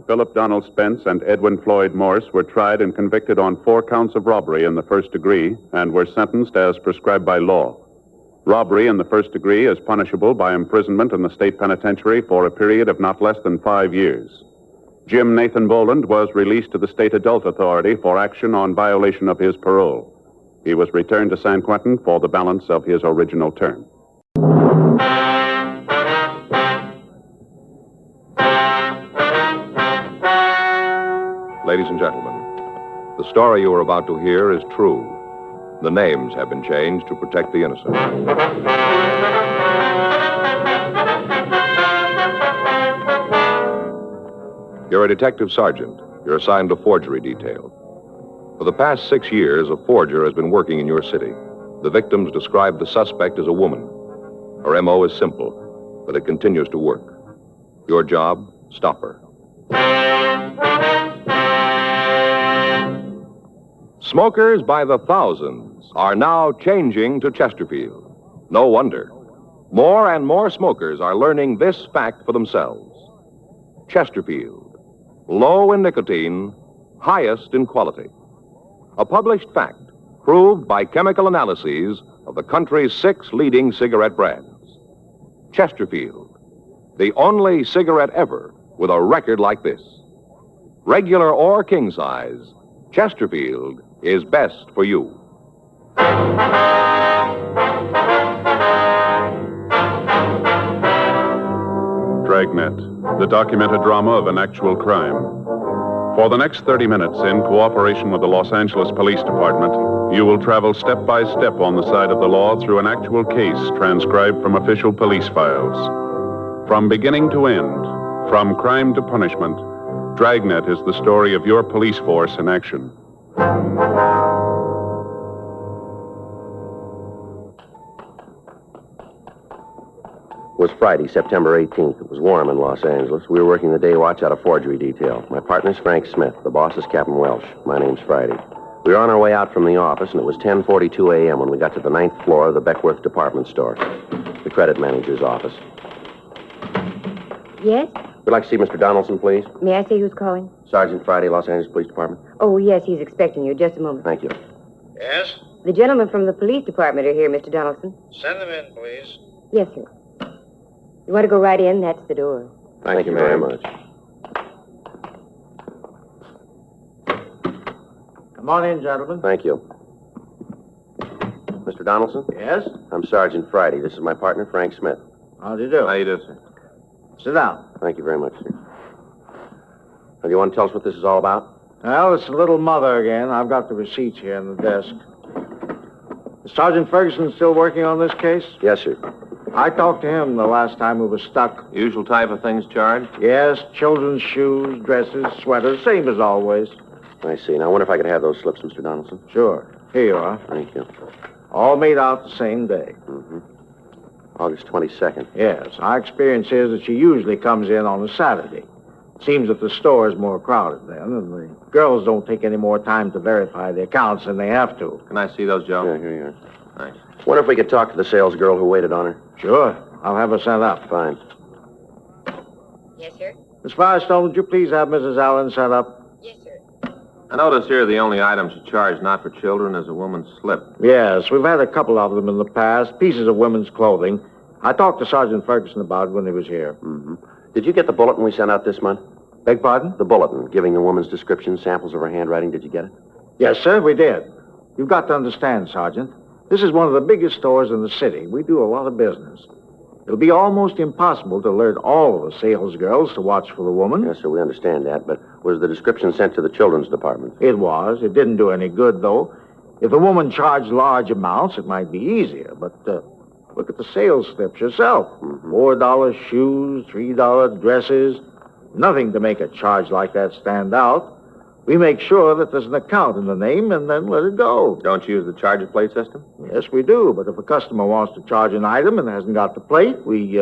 Philip Donald Spence and Edwin Floyd Morse were tried and convicted on 4 counts of robbery in the first degree and were sentenced as prescribed by law. Robbery in the first degree is punishable by imprisonment in the state penitentiary for a period of not less than 5 years. Jim Nathan Boland was released to the state adult authority for action on violation of his parole. He was returned to San Quentin for the balance of his original term. Ladies and gentlemen, the story you are about to hear is true. The names have been changed to protect the innocent. You're a detective sergeant. You're assigned to forgery detail. For the past 6 years, a forger has been working in your city. The victims describe the suspect as a woman. Her M.O. is simple, but it continues to work. Your job, stop her. Smokers by the thousands are now changing to Chesterfield. No wonder. More and more smokers are learning this fact for themselves. Chesterfield, low in nicotine, highest in quality. A published fact, proved by chemical analyses of the country's 6 leading cigarette brands. Chesterfield, the only cigarette ever with a record like this. Regular or king size, Chesterfield is best for you. Dragnet, the documented drama of an actual crime. For the next 30 minutes, in cooperation with the Los Angeles Police Department, you will travel step by step on the side of the law through an actual case transcribed from official police files. From beginning to end, from crime to punishment, Dragnet is the story of your police force in action. It was Friday, September 18th. It was warm in Los Angeles. We were working the day watch out of forgery detail. My partner's Frank Smith. The boss is Captain Welsh. My name's Friday. We were on our way out from the office, and it was 10:42 a.m. when we got to the 9th floor of the Beckworth department store, the credit manager's office. Yes? We'd like to see Mr. Donaldson, please. May I say who's calling? Sergeant Friday, Los Angeles Police Department. Oh, yes, he's expecting you. Just a moment. Thank you. Yes? The gentlemen from the police department are here, Mr. Donaldson. Send them in, please. Yes, sir. You want to go right in? That's the door. Thank you very much. Come on in, gentlemen. Thank you. Mr. Donaldson? Yes? I'm Sergeant Friday. This is my partner, Frank Smith. How do you do? How you do, sir? Sit down. Thank you very much, sir. Now, do you want to tell us what this is all about? Well, it's the little mother again. I've got the receipts here in the desk. Is Sergeant Ferguson still working on this case? Yes, sir. I talked to him the last time we were stuck. Usual type of things charged? Yes, children's shoes, dresses, sweaters, same as always. I see. Now, I wonder if I could have those slips, Mr. Donaldson. Sure. Here you are. Thank you. All made out the same day. Mm-hmm. August 22nd. Yes. Our experience is that she usually comes in on a Saturday. Seems that the store is more crowded then, and the girls don't take any more time to verify the accounts than they have to. Can I see those, Joe? Yeah, here you are. Thanks. Wonder if we could talk to the sales girl who waited on her. Sure. I'll have her sent up. Fine. Yes, sir? Miss Firestone, would you please have Mrs. Allen sent up? I notice here the only items you charge not for children is a woman's slip. Yes, we've had a couple of them in the past, pieces of women's clothing. I talked to Sergeant Ferguson about it when he was here. Mm-hmm. Did you get the bulletin we sent out this month? Beg pardon? The bulletin, giving the woman's description, samples of her handwriting. Did you get it? Yes, sir, we did. You've got to understand, Sergeant. This is one of the biggest stores in the city. We do a lot of business. It'll be almost impossible to alert all of the sales girls to watch for the woman. Yes, sir, we understand that, but was the description sent to the children's department? It was. It didn't do any good, though. If the woman charged large amounts, it might be easier. But look at the sales slips yourself. $4 shoes, $3 dresses. Nothing to make a charge like that stand out. We make sure that there's an account in the name and then let it go. Don't you use the charge plate system? Yes, we do. But if a customer wants to charge an item and hasn't got the plate, we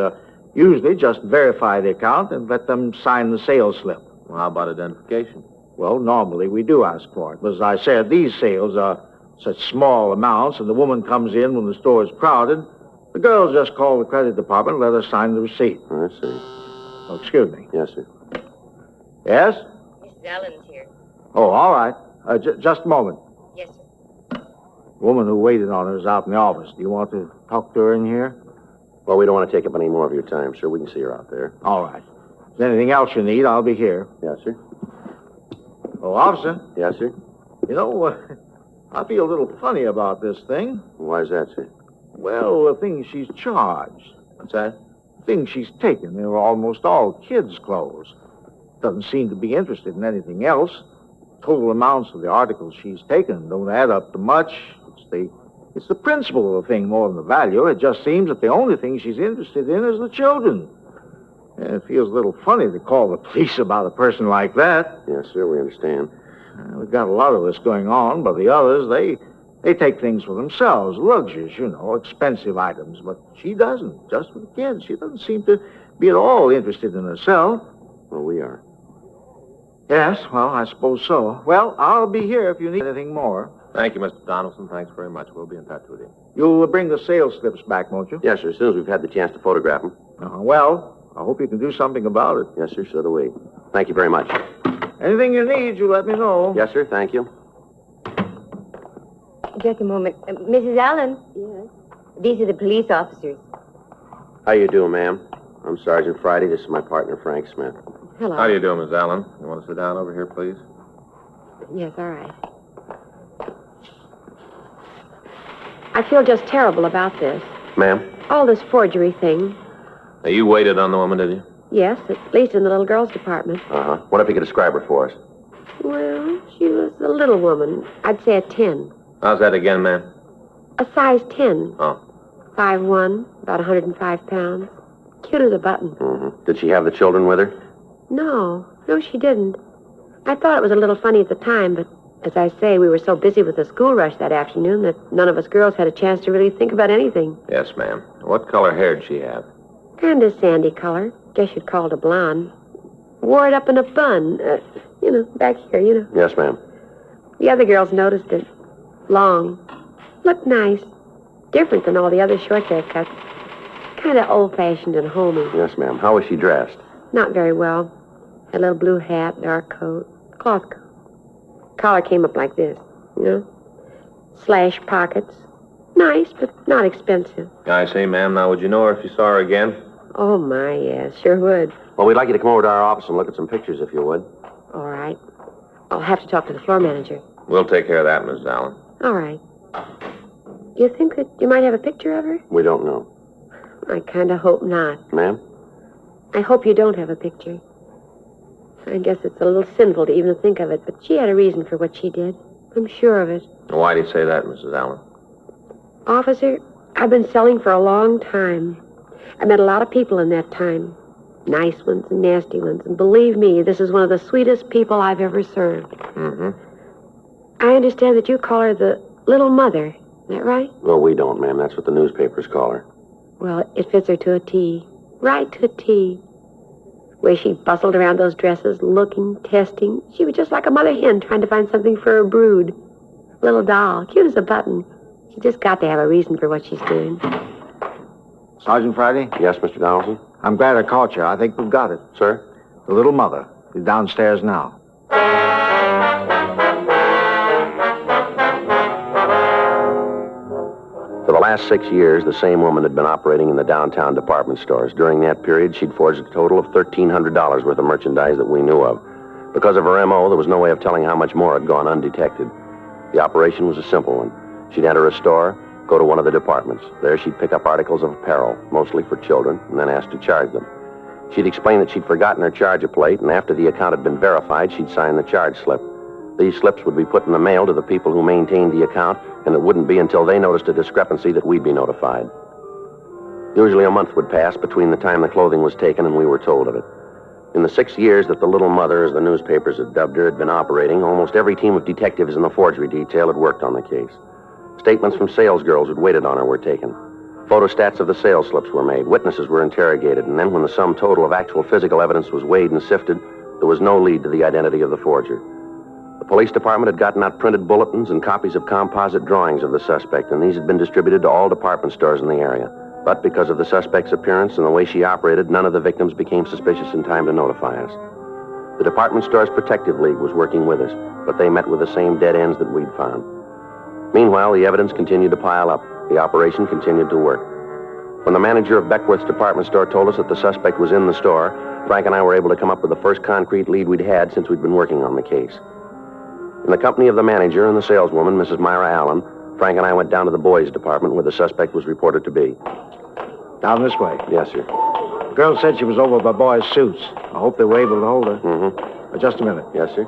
usually just verify the account and let them sign the sales slip. Well, how about identification? Well, normally we do ask for it. But as I said, these sales are such small amounts, and the woman comes in when the store is crowded. The girls just call the credit department and let her sign the receipt. I see. Oh, excuse me. Yes, sir. Yes? Mrs. Allen's here. Oh, all right. Just a moment. Yes, sir. The woman who waited on her is out in the office. Do you want to talk to her in here? Well, we don't want to take up any more of your time, sir. We can see her out there. All right. If there's anything else you need, I'll be here. Yes, sir. Oh, officer. Yes, sir. You know, I feel a little funny about this thing. Why is that, sir? Well, the things she's charged. What's that? Things she's taken. They were almost all kids' clothes. Doesn't seem to be interested in anything else. Total amounts of the articles she's taken don't add up to much. It's the principle of the thing more than the value. It just seems that the only thing she's interested in is the children. And it feels a little funny to call the police about a person like that. Yes, sir, we understand. We've got a lot of this going on, but the others, they take things for themselves. Luxuries, you know, expensive items. But she doesn't, just for the kids. She doesn't seem to be at all interested in herself. Well, we are. Yes, well, I suppose so. Well, I'll be here if you need anything more. Thank you, Mr. Donaldson. Thanks very much. We'll be in touch with you. You'll bring the sales slips back, won't you? Yes, sir, as soon as we've had the chance to photograph them. Well, I hope you can do something about it. Yes, sir, so do we. Thank you very much. Anything you need, you let me know. Yes, sir, thank you. Just a moment. Mrs. Allen? Yes? These are the police officers. How you doing, ma'am? I'm Sergeant Friday. This is my partner, Frank Smith. Hello. How do you do, Miss Allen? You want to sit down over here, please? Yes, all right. I feel just terrible about this. Ma'am? All this forgery thing. Now, you waited on the woman, did you? Yes, at least in the little girls' department. Uh-huh. What if you could describe her for us? Well, she was a little woman. I'd say a 10. How's that again, ma'am? A size 10. Oh. 5'1", about 105 pounds. Cute as a button. Mm-hmm. Did she have the children with her? No, she didn't. I thought it was a little funny at the time, but as I say, we were so busy with the school rush that afternoon that none of us girls had a chance to really think about anything. Yes, ma'am. What color hair did she have? Kind of sandy color. Guess you'd call it a blonde. Wore it up in a bun. Back here, Yes, ma'am. The other girls noticed it. Long. Looked nice. Different than all the other short haircuts. Kind of old-fashioned and homey. Yes, ma'am. How was she dressed? Not very well. A little blue hat, dark coat, cloth coat. Collar came up like this, Slash pockets. Nice, but not expensive. I see, ma'am. Now, would you know her if you saw her again? Oh, my, yes. Sure would. Well, we'd like you to come over to our office and look at some pictures, if you would. All right. I'll have to talk to the floor manager. We'll take care of that, Miss Allen. All right. Do you think that you might have a picture of her? We don't know. I kind of hope not. Ma'am? I hope you don't have a picture. I guess it's a little sinful to even think of it, but she had a reason for what she did. I'm sure of it. Why do you say that, Mrs. Allen? Officer, I've been selling for a long time. I met a lot of people in that time. Nice ones and nasty ones. And believe me, this is one of the sweetest people I've ever served. Mm-hmm. I understand that you call her the Little Mother. Is that right? Well, we don't, ma'am. That's what the newspapers call her. Well, it fits her to a T. Right to a T. Where she bustled around those dresses, looking, testing. She was just like a mother hen trying to find something for her brood. Little doll, cute as a button. She just got to have a reason for what she's doing. Sergeant Friday? Yes, Mr. Donaldson? I'm glad I caught you. I think we've got it. Sir? The little mother is downstairs now. For the last 6 years, the same woman had been operating in the downtown department stores. During that period, she'd forged a total of $1,300 worth of merchandise that we knew of. Because of her M.O., there was no way of telling how much more had gone undetected. The operation was a simple one. She'd enter a store, go to one of the departments. There she'd pick up articles of apparel, mostly for children, and then ask to charge them. She'd explain that she'd forgotten her charge plate, and after the account had been verified, she'd sign the charge slip. These slips would be put in the mail to the people who maintained the account, and it wouldn't be until they noticed a discrepancy that we'd be notified. Usually a month would pass between the time the clothing was taken and we were told of it. In the 6 years that the little mother, as the newspapers had dubbed her, had been operating, almost every team of detectives in the forgery detail had worked on the case. Statements from salesgirls who'd waited on her were taken. Photostats of the sales slips were made. Witnesses were interrogated, and then when the sum total of actual physical evidence was weighed and sifted, there was no lead to the identity of the forger. The police department had gotten out printed bulletins and copies of composite drawings of the suspect, and these had been distributed to all department stores in the area. But because of the suspect's appearance and the way she operated, none of the victims became suspicious in time to notify us. The Department Stores Protective League was working with us, but they met with the same dead ends that we'd found. Meanwhile, the evidence continued to pile up. The operation continued to work. When the manager of Beckworth's department store told us that the suspect was in the store, Frank and I were able to come up with the first concrete lead we'd had since we'd been working on the case. In the company of the manager and the saleswoman, Mrs. Myra Allen, Frank and I went down to the boys' department where the suspect was reported to be. Down this way. Yes, sir. The girl said she was over by boys' suits. I hope they were able to hold her. Mm-hmm. Just a minute. Yes, sir.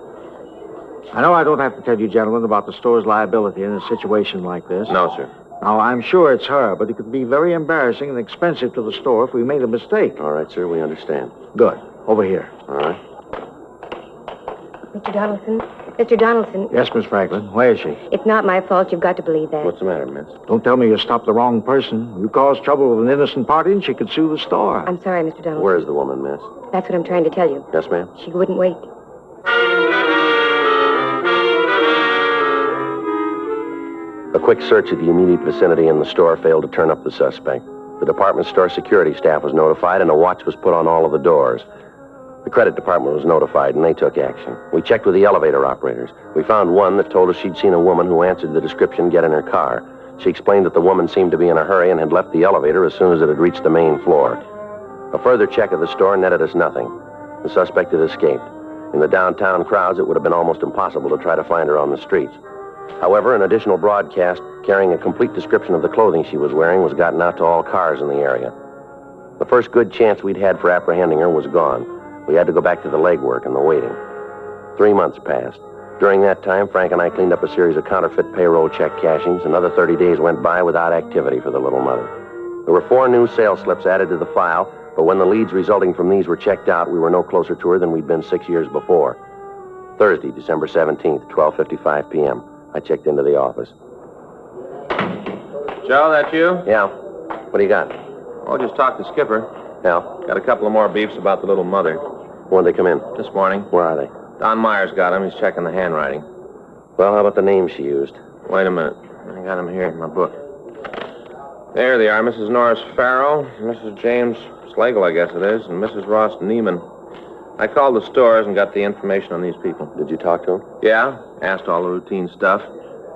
I know I don't have to tell you gentlemen about the store's liability in a situation like this. No, sir. Now, I'm sure it's her, but it could be very embarrassing and expensive to the store if we made a mistake. All right, sir, we understand. Good. Over here. All right. Mr. Donaldson? Mr. Donaldson? Yes, Miss Franklin. Where is she? It's not my fault. You've got to believe that. What's the matter, miss? Don't tell me you stopped the wrong person. You caused trouble with an innocent party and she could sue the store. I'm sorry, Mr. Donaldson. Where's the woman, miss? That's what I'm trying to tell you. Yes, ma'am? She wouldn't wait. A quick search of the immediate vicinity in the store failed to turn up the suspect. The department store security staff was notified and a watch was put on all of the doors. The credit department was notified and they took action. We checked with the elevator operators. We found one that told us she'd seen a woman who answered the description get in her car. She explained that the woman seemed to be in a hurry and had left the elevator as soon as it had reached the main floor. A further check of the store netted us nothing. The suspect had escaped. In the downtown crowds, it would have been almost impossible to try to find her on the streets. However, an additional broadcast carrying a complete description of the clothing she was wearing was gotten out to all cars in the area. The first good chance we'd had for apprehending her was gone. We had to go back to the legwork and the waiting. 3 months passed. During that time, Frank and I cleaned up a series of counterfeit payroll check cashings. Another 30 days went by without activity for the little mother. There were 4 new sales slips added to the file, but when the leads resulting from these were checked out, we were no closer to her than we'd been 6 years before. Thursday, December 17th, 12:55 p.m. I checked into the office. Joe, that you? Yeah. What do you got? Oh, just talked to Skipper. Yeah? Got a couple of more beefs about the little mother. When did they come in? This morning. Where are they? Don Myers got him. He's checking the handwriting. Well, how about the names she used? Wait a minute. I got him here in my book. There they are. Mrs. Norris Farrow, Mrs. James Slagle, I guess it is, and Mrs. Ross Neiman. I called the stores and got the information on these people. Did you talk to them? Yeah. Asked all the routine stuff.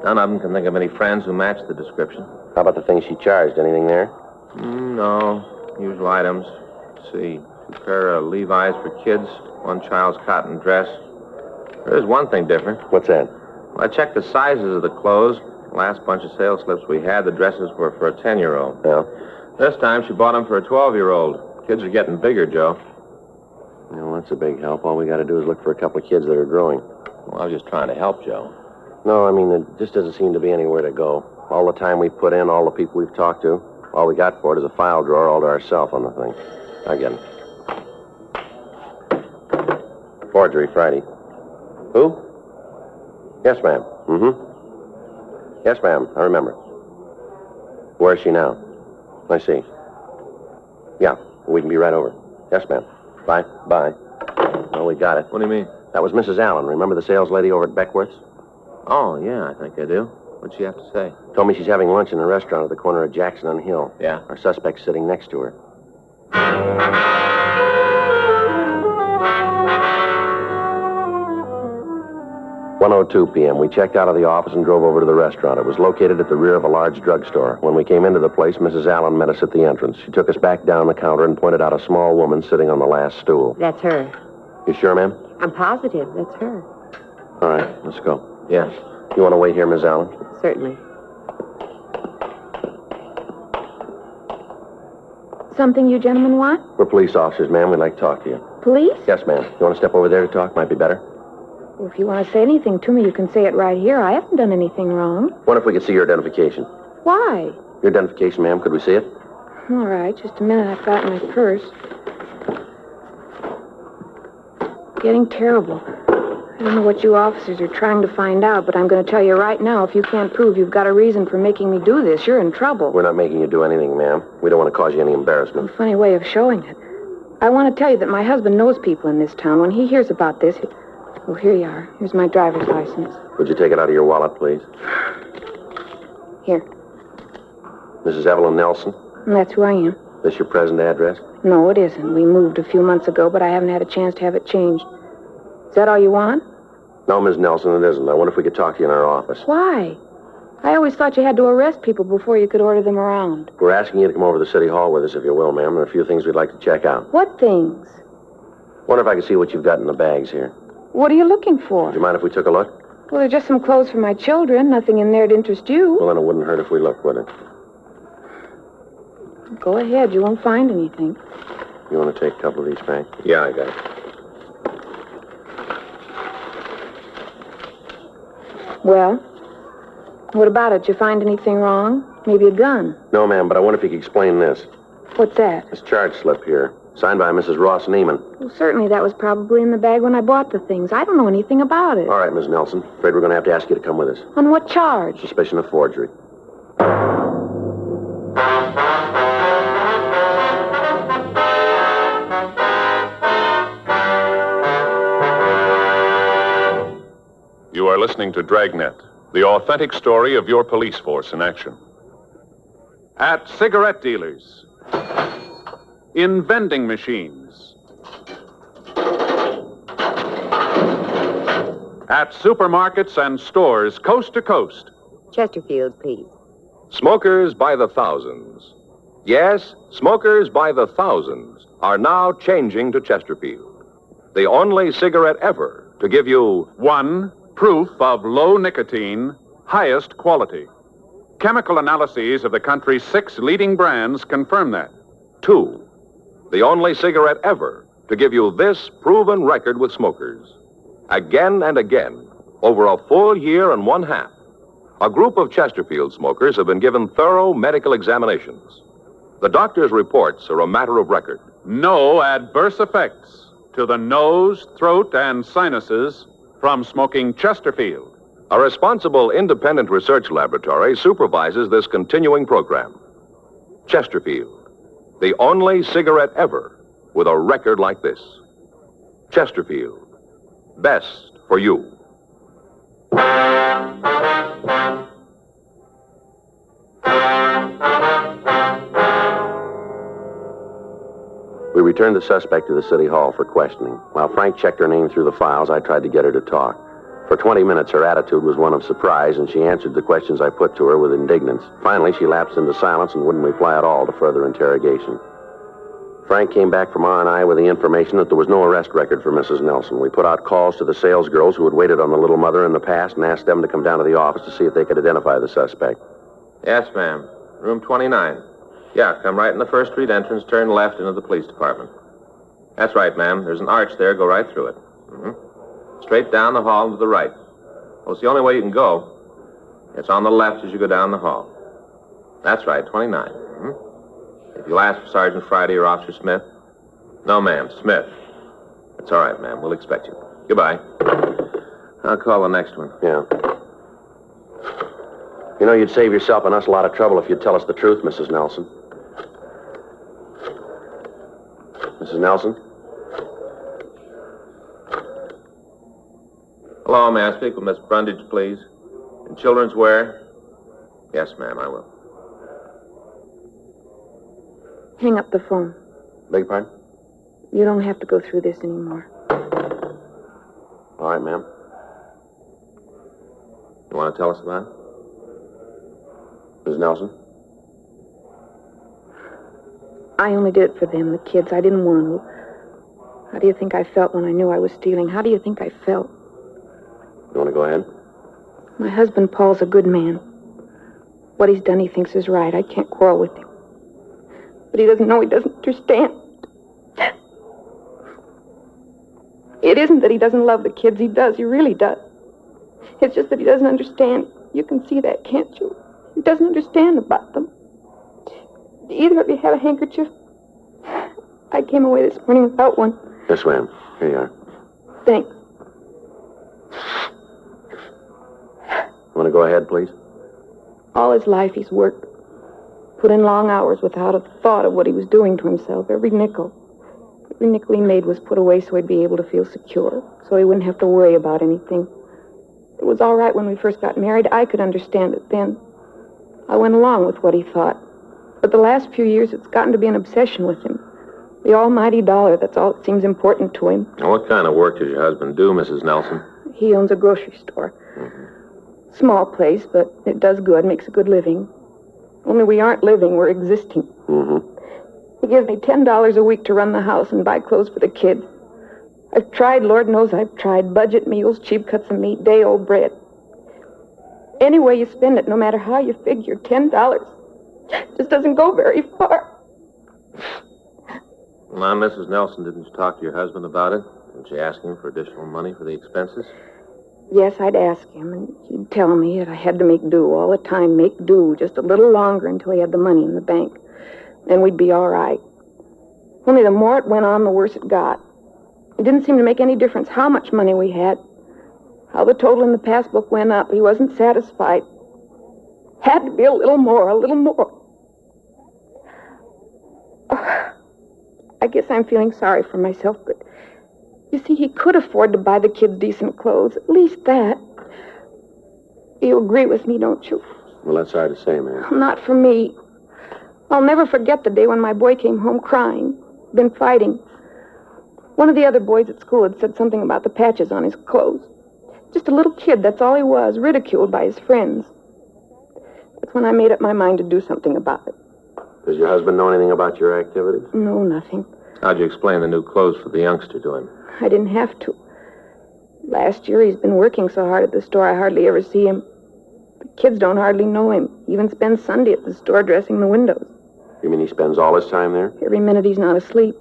None of them can think of any friends who match the description. How about the things she charged? Anything there? No. Usual items. Let's see. 2 pair of Levi's for kids. 1 child's cotton dress. There is one thing different. What's that? Well, I checked the sizes of the clothes. The last bunch of sales slips we had, the dresses were for a 10-year-old. Yeah? This time, she bought them for a 12-year-old. Kids are getting bigger, Joe. Well, that's a big help. All we got to do is look for a couple of kids that are growing. Well, I was just trying to help, Joe. No, I mean, there just doesn't seem to be anywhere to go. All the time we've put in, all the people we've talked to, all we got for it is a file drawer all to ourselves on the thing. I get it. Forgery Friday. Who? Yes, ma'am. Mm-hmm. Yes, ma'am. I remember. Where is she now? I see. Yeah, we can be right over. Yes, ma'am. Bye. Bye. Well, we got it. What do you mean? That was Mrs. Allen. Remember the sales lady over at Beckworth's? Oh, yeah, I think I do. What'd she have to say? Told me she's having lunch in a restaurant at the corner of Jackson and Hill. Yeah? Our suspect's sitting next to her. 1:02 p.m. We checked out of the office and drove over to the restaurant. It was located at the rear of a large drugstore. When we came into the place, Mrs. Allen met us at the entrance. She took us back down the counter and pointed out a small woman sitting on the last stool. That's her. You sure, ma'am? I'm positive. That's her. All right, let's go. Yes. You want to wait here, Miss Allen? Certainly. Something you gentlemen want? We're police officers, ma'am. We'd like to talk to you. Police? Yes, ma'am. You want to step over there to talk? Might be better. Well, if you want to say anything to me, you can say it right here. I haven't done anything wrong. What if we could see your identification? Why? Your identification, ma'am. Could we see it? All right, just a minute. I've got my purse. Getting terrible. I don't know what you officers are trying to find out, but I'm going to tell you right now, if you can't prove you've got a reason for making me do this, you're in trouble. We're not making you do anything, ma'am. We don't want to cause you any embarrassment. A funny way of showing it. I want to tell you that my husband knows people in this town. When he hears about this... Oh, here you are. Here's my driver's license. Would you take it out of your wallet, please? Here. Mrs. Evelyn Nelson? That's who I am. This your present address? No, it isn't. We moved a few months ago, but I haven't had a chance to have it changed. Is that all you want? No, Miss Nelson, it isn't. I wonder if we could talk to you in our office. Why? I always thought you had to arrest people before you could order them around. We're asking you to come over to City Hall with us, if you will, ma'am. There are a few things we'd like to check out. What things? Wonder if I could see what you've got in the bags here. What are you looking for? Would you mind if we took a look? Well, they're just some clothes for my children. Nothing in there to interest you. Well, then it wouldn't hurt if we looked, would it? Go ahead. You won't find anything. You want to take a couple of these, Frank? Yeah, I got it. Well, what about it? Did you find anything wrong? Maybe a gun? No, ma'am, but I wonder if you could explain this. What's that? This charge slip here, signed by Mrs. Ross Neiman. Well, certainly that was probably in the bag when I bought the things. I don't know anything about it. All right, Miss Nelson. Afraid we're going to have to ask you to come with us. On what charge? Suspicion of forgery. You are listening to Dragnet, the authentic story of your police force in action. At cigarette dealers, in vending machines, at supermarkets and stores coast to coast. Chesterfield, please. Smokers by the thousands. Yes, smokers by the thousands are now changing to Chesterfield, the only cigarette ever to give you one, proof of low nicotine, highest quality. Chemical analyses of the country's 6 leading brands confirm that. 2, the only cigarette ever to give you this proven record with smokers. Again and again, over a full year and 1/2, a group of Chesterfield smokers have been given thorough medical examinations. The doctor's reports are a matter of record. No adverse effects to the nose, throat, and sinuses from smoking Chesterfield. A responsible independent research laboratory supervises this continuing program. Chesterfield, the only cigarette ever with a record like this. Chesterfield, best for you. We returned the suspect to the city hall for questioning. While Frank checked her name through the files, I tried to get her to talk. For 20 minutes, her attitude was one of surprise, and she answered the questions I put to her with indignance. Finally, she lapsed into silence and wouldn't reply at all to further interrogation. Frank came back from R&I with the information that there was no arrest record for Mrs. Nelson. We put out calls to the salesgirls who had waited on the little mother in the past and asked them to come down to the office to see if they could identify the suspect. Yes, ma'am. Room 29. Yeah, come right in the First Street entrance, turn left into the police department. That's right, ma'am. There's an arch there. Go right through it. Straight down the hall and to the right. Well, it's the only way you can go. It's on the left as you go down the hall. That's right, 29. If you'll ask for Sergeant Friday or Officer Smith. No, ma'am, Smith. That's all right, ma'am. We'll expect you. Goodbye. I'll call the next one. Yeah. You know, you'd save yourself and us a lot of trouble if you'd tell us the truth, Mrs. Nelson. Mrs. Nelson? Hello, may I speak with Miss Brundage, please? In children's wear? Yes, ma'am, I will. Hang up the phone. Beg pardon? You don't have to go through this anymore. All right, ma'am. You want to tell us about it? Mrs. Nelson? I only did it for them, the kids. I didn't want to. How do you think I felt when I knew I was stealing? How do you think I felt? You want to go ahead? My husband, Paul's a good man. What he's done, he thinks is right. I can't quarrel with him. But he doesn't know, he doesn't understand. It isn't that he doesn't love the kids. He does. He really does. It's just that he doesn't understand. You can see that, can't you? He doesn't understand about them. Do either of you have a handkerchief? I came away this morning without one. Yes, ma'am. Here you are. Thanks. Want to go ahead, please? All his life he's worked. Put in long hours without a thought of what he was doing to himself. Every nickel he made was put away so he'd be able to feel secure, so he wouldn't have to worry about anything. It was all right when we first got married. I could understand it then. I went along with what he thought. But the last few years, it's gotten to be an obsession with him. The almighty dollar, that's all that seems important to him. Now, what kind of work does your husband do, Mrs. Nelson? He owns a grocery store. Small place, but it does good, makes a good living. Only we aren't living, we're existing. He gives me $10 a week to run the house and buy clothes for the kids. I've tried, Lord knows I've tried, budget meals, cheap cuts of meat, day-old bread. Any way you spend it, no matter how you figure, $10 just doesn't go very far. Now, Mrs. Nelson, didn't you talk to your husband about it? Didn't you ask him for additional money for the expenses? Yes, I'd ask him, and he'd tell me that I had to make do all the time, make do just a little longer until he had the money in the bank. Then we'd be all right. Only the more it went on, the worse it got. It didn't seem to make any difference how much money we had. How the total in the passbook went up, he wasn't satisfied. Had to be a little more, a little more. Oh, I guess I'm feeling sorry for myself, but you see, he could afford to buy the kids decent clothes. At least that. You agree with me, don't you? Well, that's hard to say, ma'am. Not for me. I'll never forget the day when my boy came home crying. Been fighting. One of the other boys at school had said something about the patches on his clothes. Just a little kid, that's all he was, ridiculed by his friends. That's when I made up my mind to do something about it. Does your husband know anything about your activities? No, nothing. How'd you explain the new clothes for the youngster to him? I didn't have to. Last year, he's been working so hard at the store, I hardly ever see him. The kids don't hardly know him. He even spends Sunday at the store dressing the windows. You mean he spends all his time there? Every minute he's not asleep.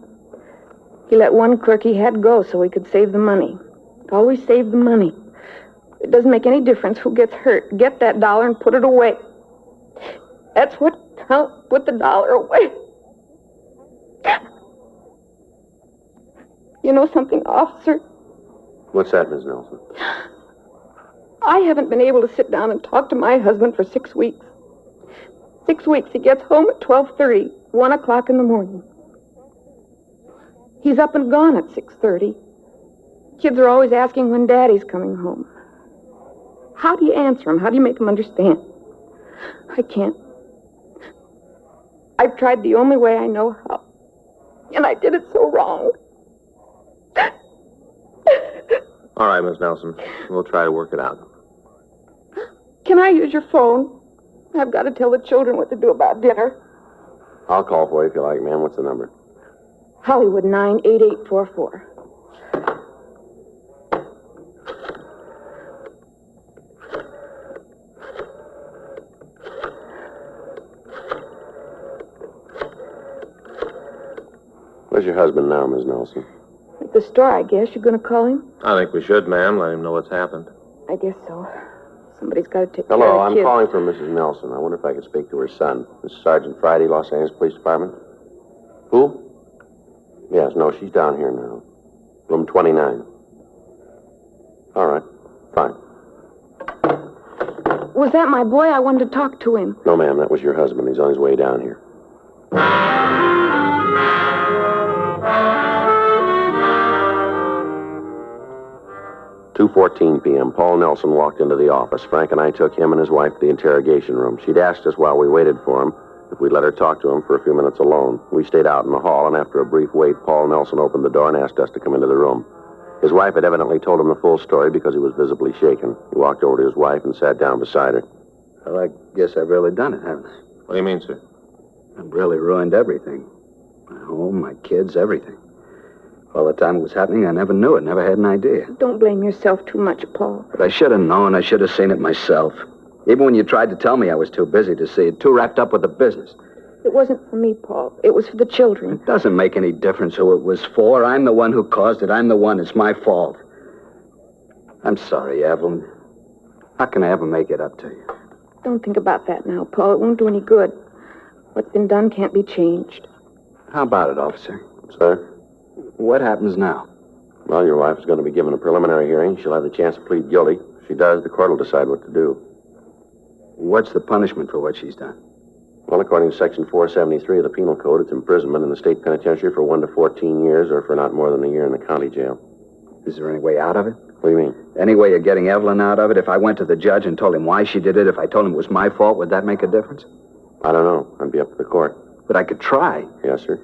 He let one clerk he had go so he could save the money. Always save the money. It doesn't make any difference who gets hurt. Get that dollar and put it away. That's what counts. Put the dollar away. You know something, officer? What's that, Miss Nelson? I haven't been able to sit down and talk to my husband for 6 weeks. 6 weeks. He gets home at 12:30, 1 o'clock in the morning. He's up and gone at 6:30. Kids are always asking when Daddy's coming home. How do you answer him? How do you make him understand? I can't. I've tried the only way I know how. And I did it so wrong. All right, Miss Nelson. We'll try to work it out. Can I use your phone? I've got to tell the children what to do about dinner. I'll call for you if you like, ma'am. What's the number? Hollywood 98844. Where's your husband now, Miss Nelson? At the store, I guess. You're going to call him? I think we should, ma'am. Let him know what's happened. I guess so. Somebody's got to take care Hello, of the I'm kids. calling for Mrs. Nelson. I wonder if I could speak to her son. This is Sergeant Friday, Los Angeles Police Department. Who? Yes, no, she's down here now. Room 29. All right, fine. Was that my boy? I wanted to talk to him. No, ma'am, that was your husband. He's on his way down here. 2:14 p.m., Paul Nelson walked into the office. Frank and I took him and his wife to the interrogation room. She'd asked us while we waited for him if we'd let her talk to him for a few minutes alone. We stayed out in the hall, and after a brief wait, Paul Nelson opened the door and asked us to come into the room. His wife had evidently told him the full story because he was visibly shaken. He walked over to his wife and sat down beside her. Well, I guess I've really done it, haven't I? What do you mean, sir? I've really ruined everything. My home, my kids, everything. All the time it was happening, I never knew it, never had an idea. Don't blame yourself too much, Paul. But I should have known. I should have seen it myself. Even when you tried to tell me, I was too busy to see it, too wrapped up with the business. It wasn't for me, Paul. It was for the children. It doesn't make any difference who it was for. I'm the one who caused it. I'm the one. It's my fault. I'm sorry, Evelyn. How can I ever make it up to you? Don't think about that now, Paul. It won't do any good. What's been done can't be changed. How about it, officer? Sir? What happens now? Well, your wife is going to be given a preliminary hearing. She'll have the chance to plead guilty. If she does, the court will decide what to do. What's the punishment for what she's done? Well, according to Section 473 of the Penal Code, it's imprisonment in the state penitentiary for 1 to 14 years or for not more than a year in the county jail. Is there any way out of it? What do you mean? Any way of getting Evelyn out of it? If I went to the judge and told him why she did it, if I told him it was my fault, would that make a difference? I don't know. That'd be up to the court. But I could try. Yes, sir.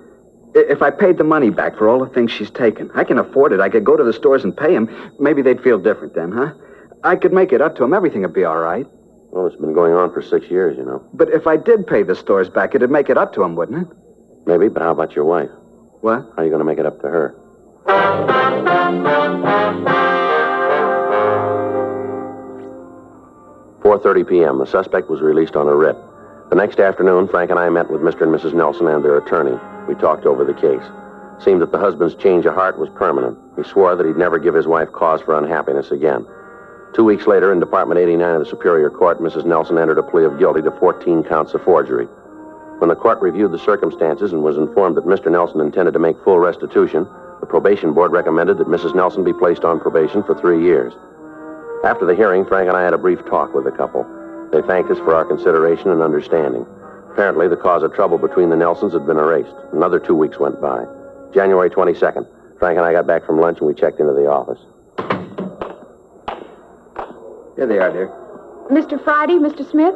If I paid the money back for all the things she's taken, I can afford it. I could go to the stores and pay him. Maybe they'd feel different then, huh? I could make it up to him. Everything would be all right. Well, it's been going on for 6 years, you know. But if I did pay the stores back, it'd make it up to him, wouldn't it? Maybe, but how about your wife? What? How are you going to make it up to her? 4:30 p.m. The suspect was released on a writ. The next afternoon, Frank and I met with Mr. and Mrs. Nelson and their attorney. We talked over the case. It seemed that the husband's change of heart was permanent. He swore that he'd never give his wife cause for unhappiness again. 2 weeks later, in Department 89 of the Superior Court, Mrs. Nelson entered a plea of guilty to 14 counts of forgery. When the court reviewed the circumstances and was informed that Mr. Nelson intended to make full restitution, the probation board recommended that Mrs. Nelson be placed on probation for 3 years. After the hearing, Frank and I had a brief talk with the couple. They thanked us for our consideration and understanding. Apparently, the cause of trouble between the Nelsons had been erased. Another 2 weeks went by. January 22nd, Frank and I got back from lunch and we checked into the office. Here they are, dear. Mr. Friday, Mr. Smith?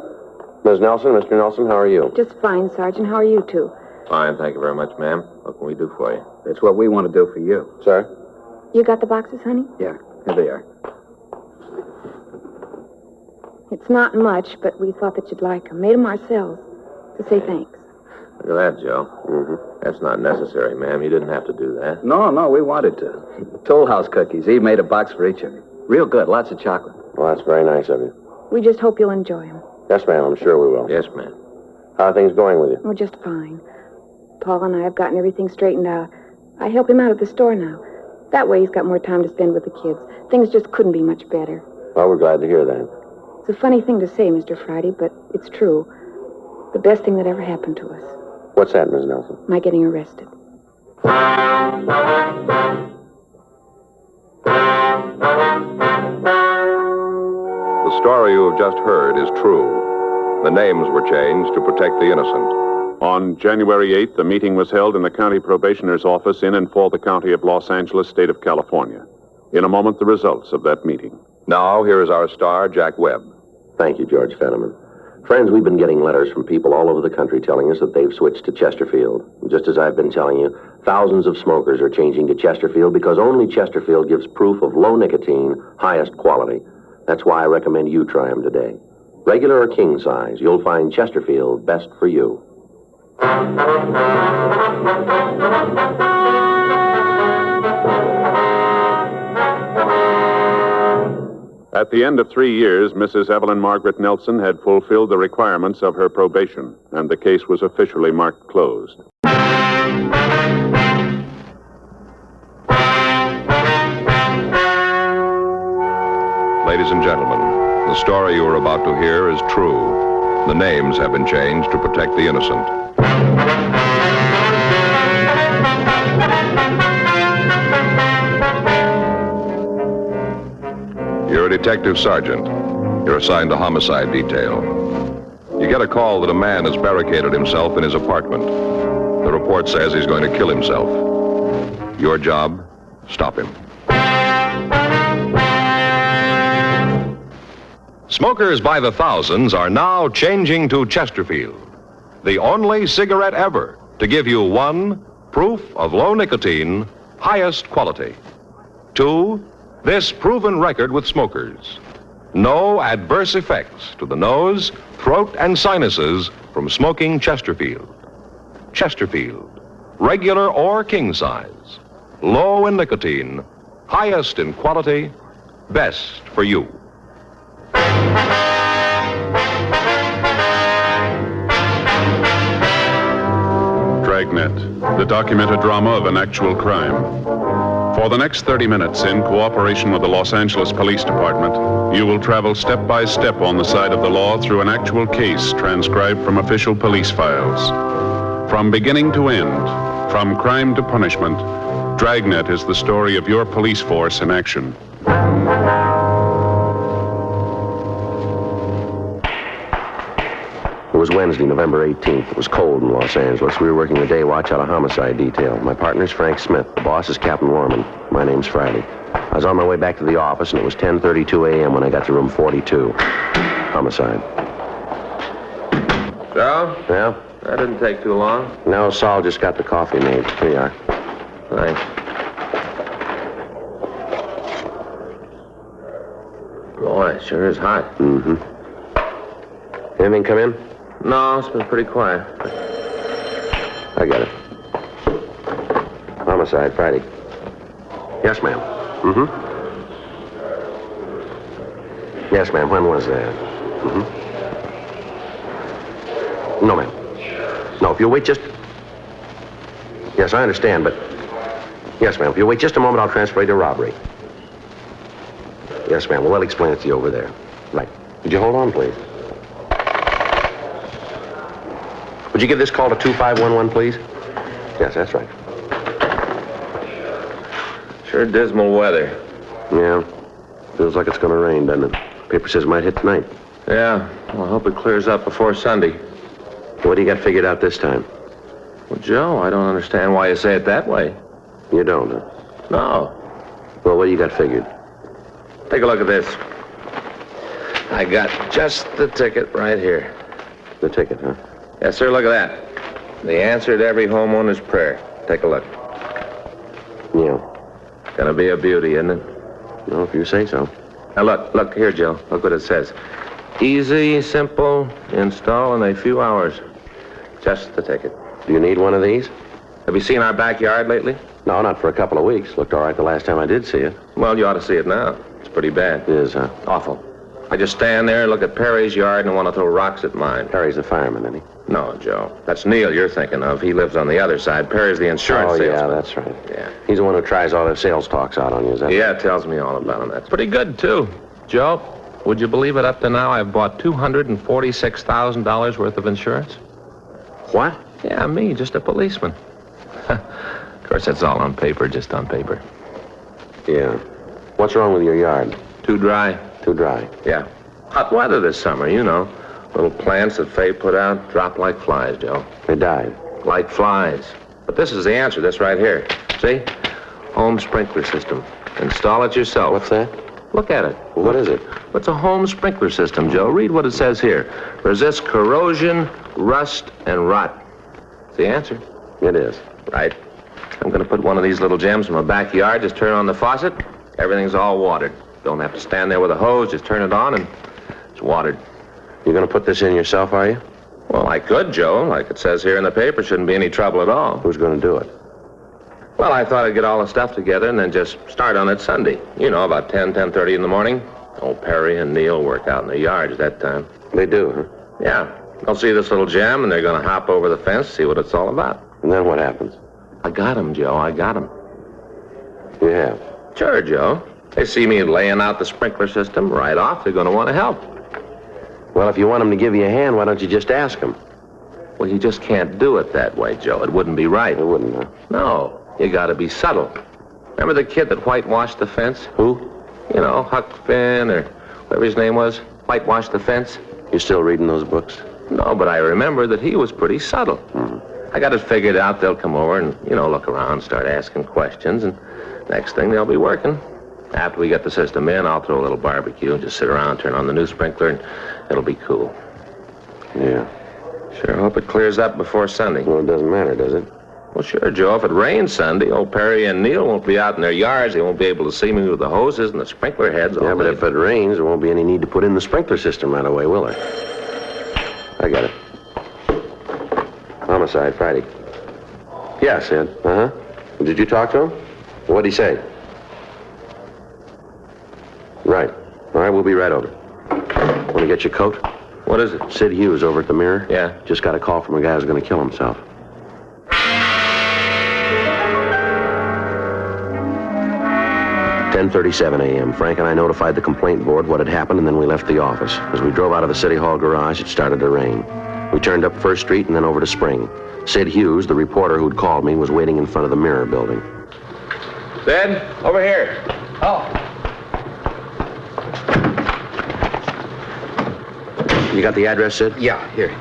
Ms. Nelson, Mr. Nelson, how are you? Just fine, Sergeant. How are you two? Fine, thank you very much, ma'am. What can we do for you? That's what we want to do for you. Sir? You got the boxes, honey? Yeah, here they are. It's not much, but we thought that you'd like them. Made them ourselves to say thanks. Look at that, Joe. Mm-hmm. That's not necessary, ma'am. You didn't have to do that. No, we wanted to. Toll House cookies. Eve made a box for each of you. Real good, lots of chocolate. Well, that's very nice of you. We just hope you'll enjoy them. Yes, ma'am, I'm sure we will. Yes, ma'am. How are things going with you? We're just fine. Paul and I have gotten everything straightened out. I help him out at the store now. That way he's got more time to spend with the kids. Things just couldn't be much better. Well, we're glad to hear that. It's a funny thing to say, Mr. Friday, but it's true. The best thing that ever happened to us. What's that, Ms. Nelson? My getting arrested. The story you have just heard is true. The names were changed to protect the innocent. On January 8th, a meeting was held in the county probationer's office in and for the county of Los Angeles, state of California. In a moment, the results of that meeting. Now, here is our star, Jack Webb. Thank you, George Fenneman. Friends, we've been getting letters from people all over the country telling us that they've switched to Chesterfield. And just as I've been telling you, thousands of smokers are changing to Chesterfield because only Chesterfield gives proof of low nicotine, highest quality. That's why I recommend you try them today. Regular or king size, you'll find Chesterfield best for you. At the end of 3 years, Mrs. Evelyn Margaret Nelson had fulfilled the requirements of her probation, and the case was officially marked closed. Ladies and gentlemen, the story you are about to hear is true. The names have been changed to protect the innocent. You're a detective sergeant. You're assigned to homicide detail. You get a call that a man has barricaded himself in his apartment. The report says he's going to kill himself. Your job, stop him. Smokers by the thousands are now changing to Chesterfield, the only cigarette ever to give you one proof of low nicotine, highest quality. 2, this proven record with smokers. No adverse effects to the nose, throat, and sinuses from smoking Chesterfield. Chesterfield, regular or king size, low in nicotine, highest in quality, best for you. Dragnet, the documented drama of an actual crime. For the next 30 minutes, in cooperation with the Los Angeles Police Department, you will travel step by step on the side of the law through an actual case transcribed from official police files. From beginning to end, from crime to punishment, Dragnet is the story of your police force in action. It was Wednesday, November 18th. It was cold in Los Angeles. We were working the day watch out of homicide detail. My partner's Frank Smith. The boss is Captain Lorman. My name's Friday. I was on my way back to the office, and it was 10:32 a.m. when I got to room 42. Homicide. Joe? Yeah? That didn't take too long. No, Saul just got the coffee made. Here you are. Thanks. Boy, it sure is hot. Mm-hmm. Anything come in? No, it's been pretty quiet. I got it. Homicide, Friday. Yes, ma'am. Mm-hmm. Yes, ma'am. When was that? Mm-hmm. No, ma'am. No, if you'll wait just... Yes, I understand, but... Yes, ma'am. If you'll wait just a moment, I'll transfer you to robbery. Yes, ma'am. Well, I'll explain it to you over there. Right. Would you hold on, please? Would you give this call to 2511, please? Yes, that's right. Sure dismal weather. Yeah. Feels like it's going to rain, doesn't it? Paper says it might hit tonight. Yeah. Well, I hope it clears up before Sunday. What do you got figured out this time? Well, Joe, I don't understand why you say it that way. You don't, huh? No. Well, what do you got figured? Take a look at this. I got just the ticket right here. The ticket, huh? Yes, sir, look at that. The answer to every homeowner's prayer. Take a look. Yeah. Gonna be a beauty, isn't it? No, if you say so. Now, look here, Joe. Look what it says. Easy, simple, install in a few hours. Just the ticket. Do you need one of these? Have you seen our backyard lately? No, not for a couple of weeks. Looked all right the last time I did see it. Well, you ought to see it now. It's pretty bad. It is, huh? Awful. I just stand there and look at Perry's yard and want to throw rocks at mine. Perry's the fireman, isn't he? No, Joe. That's Neil you're thinking of. He lives on the other side. Perry's the insurance salesman. Yeah, that's right. Yeah. He's the one who tries all the sales talks out on you, is that Yeah, right? tells me all about him. That's pretty good, too. Joe, would you believe it? Up to now, I've bought $246,000 worth of insurance. What? Yeah, me, just a policeman. Of course, that's all on paper, just on paper. Yeah. What's wrong with your yard? Too dry. Too dry. Yeah. Hot weather this summer, you know. Little plants that Faye put out drop like flies, Joe. They died. Like flies. But this is the answer, this right here. See? Home sprinkler system. Install it yourself. What's that? Look at it. Well, what is it? It's a home sprinkler system, Joe. Read what it says here. Resists corrosion, rust, and rot. It's the answer. It is. Right. I'm going to put one of these little gems in my backyard. Just turn on the faucet. Everything's all watered. Don't have to stand there with a hose. Just turn it on and it's watered. You're going to put this in yourself, are you? Well, I could, Joe. Like it says here in the paper, shouldn't be any trouble at all. Who's going to do it? Well, I thought I'd get all the stuff together and then just start on it Sunday. You know, about 10:30 in the morning. Old Perry and Neil work out in the yards at that time. They do, huh? Yeah. They'll see this little gem and they're going to hop over the fence, see what it's all about. And then what happens? I got him, Joe. I got him. You have? Sure, Joe. They see me laying out the sprinkler system right off. They're going to want to help. Well, if you want them to give you a hand, why don't you just ask them? Well, you just can't do it that way, Joe. It wouldn't be right. It wouldn't, huh? No. You got to be subtle. Remember the kid that whitewashed the fence? Who? You know, Huck Finn or whatever his name was. Whitewashed the fence. You still reading those books? No, but I remember that he was pretty subtle. Mm-hmm. I got it figured out. They'll come over and, you know, look around, start asking questions, and next thing they'll be working. After we get the system in, I'll throw a little barbecue, just sit around, turn on the new sprinkler, and it'll be cool. Yeah. Sure hope it clears up before Sunday. Well, it doesn't matter, does it? Well, sure, Joe. If it rains Sunday, old Perry and Neil won't be out in their yards. They won't be able to see me with the hoses and the sprinkler heads. Yeah, but if it rains, there won't be any need to put in the sprinkler system right away, will there? I got it. Homicide, Friday. Yeah, Sid. Uh-huh. Did you talk to him? What'd he say? Right. All right, we'll be right over. Want to get your coat? What is it? Sid Hughes over at the Mirror. Yeah. Just got a call from a guy who's going to kill himself. "10:37 a.m. Frank and I notified the complaint board what had happened, and then we left the office. As we drove out of the City Hall garage, it started to rain. We turned up First Street and then over to Spring. Sid Hughes, the reporter who'd called me, was waiting in front of the Mirror building. Sid, over here. Oh. You got the address, Sid? Yeah, here.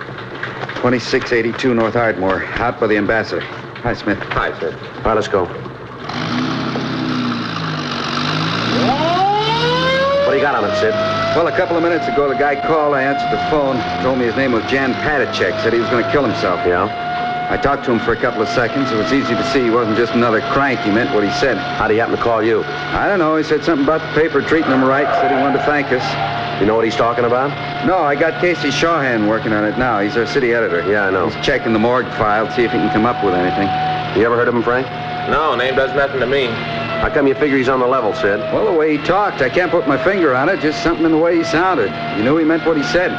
2682 North Ardmore, out by the Ambassador. Hi, Smith. Hi, Sid. All right, let's go. What do you got on it, Sid? Well, a couple of minutes ago, the guy called. I answered the phone. Told me his name was Jan Patachek. Said he was going to kill himself. Yeah? I talked to him for a couple of seconds. It was easy to see he wasn't just another crank. He meant what he said. How'd he happen to call you? I don't know. He said something about the paper treating him right. Said he wanted to thank us. You know what he's talking about? No, I got Casey Shawhan working on it now. He's our city editor. Yeah, I know. He's checking the morgue file, see if he can come up with anything. You ever heard of him, Frank? No, name does nothing to me. How come you figure he's on the level, Sid? Well, the way he talked, I can't put my finger on it. Just something in the way he sounded. You knew he meant what he said.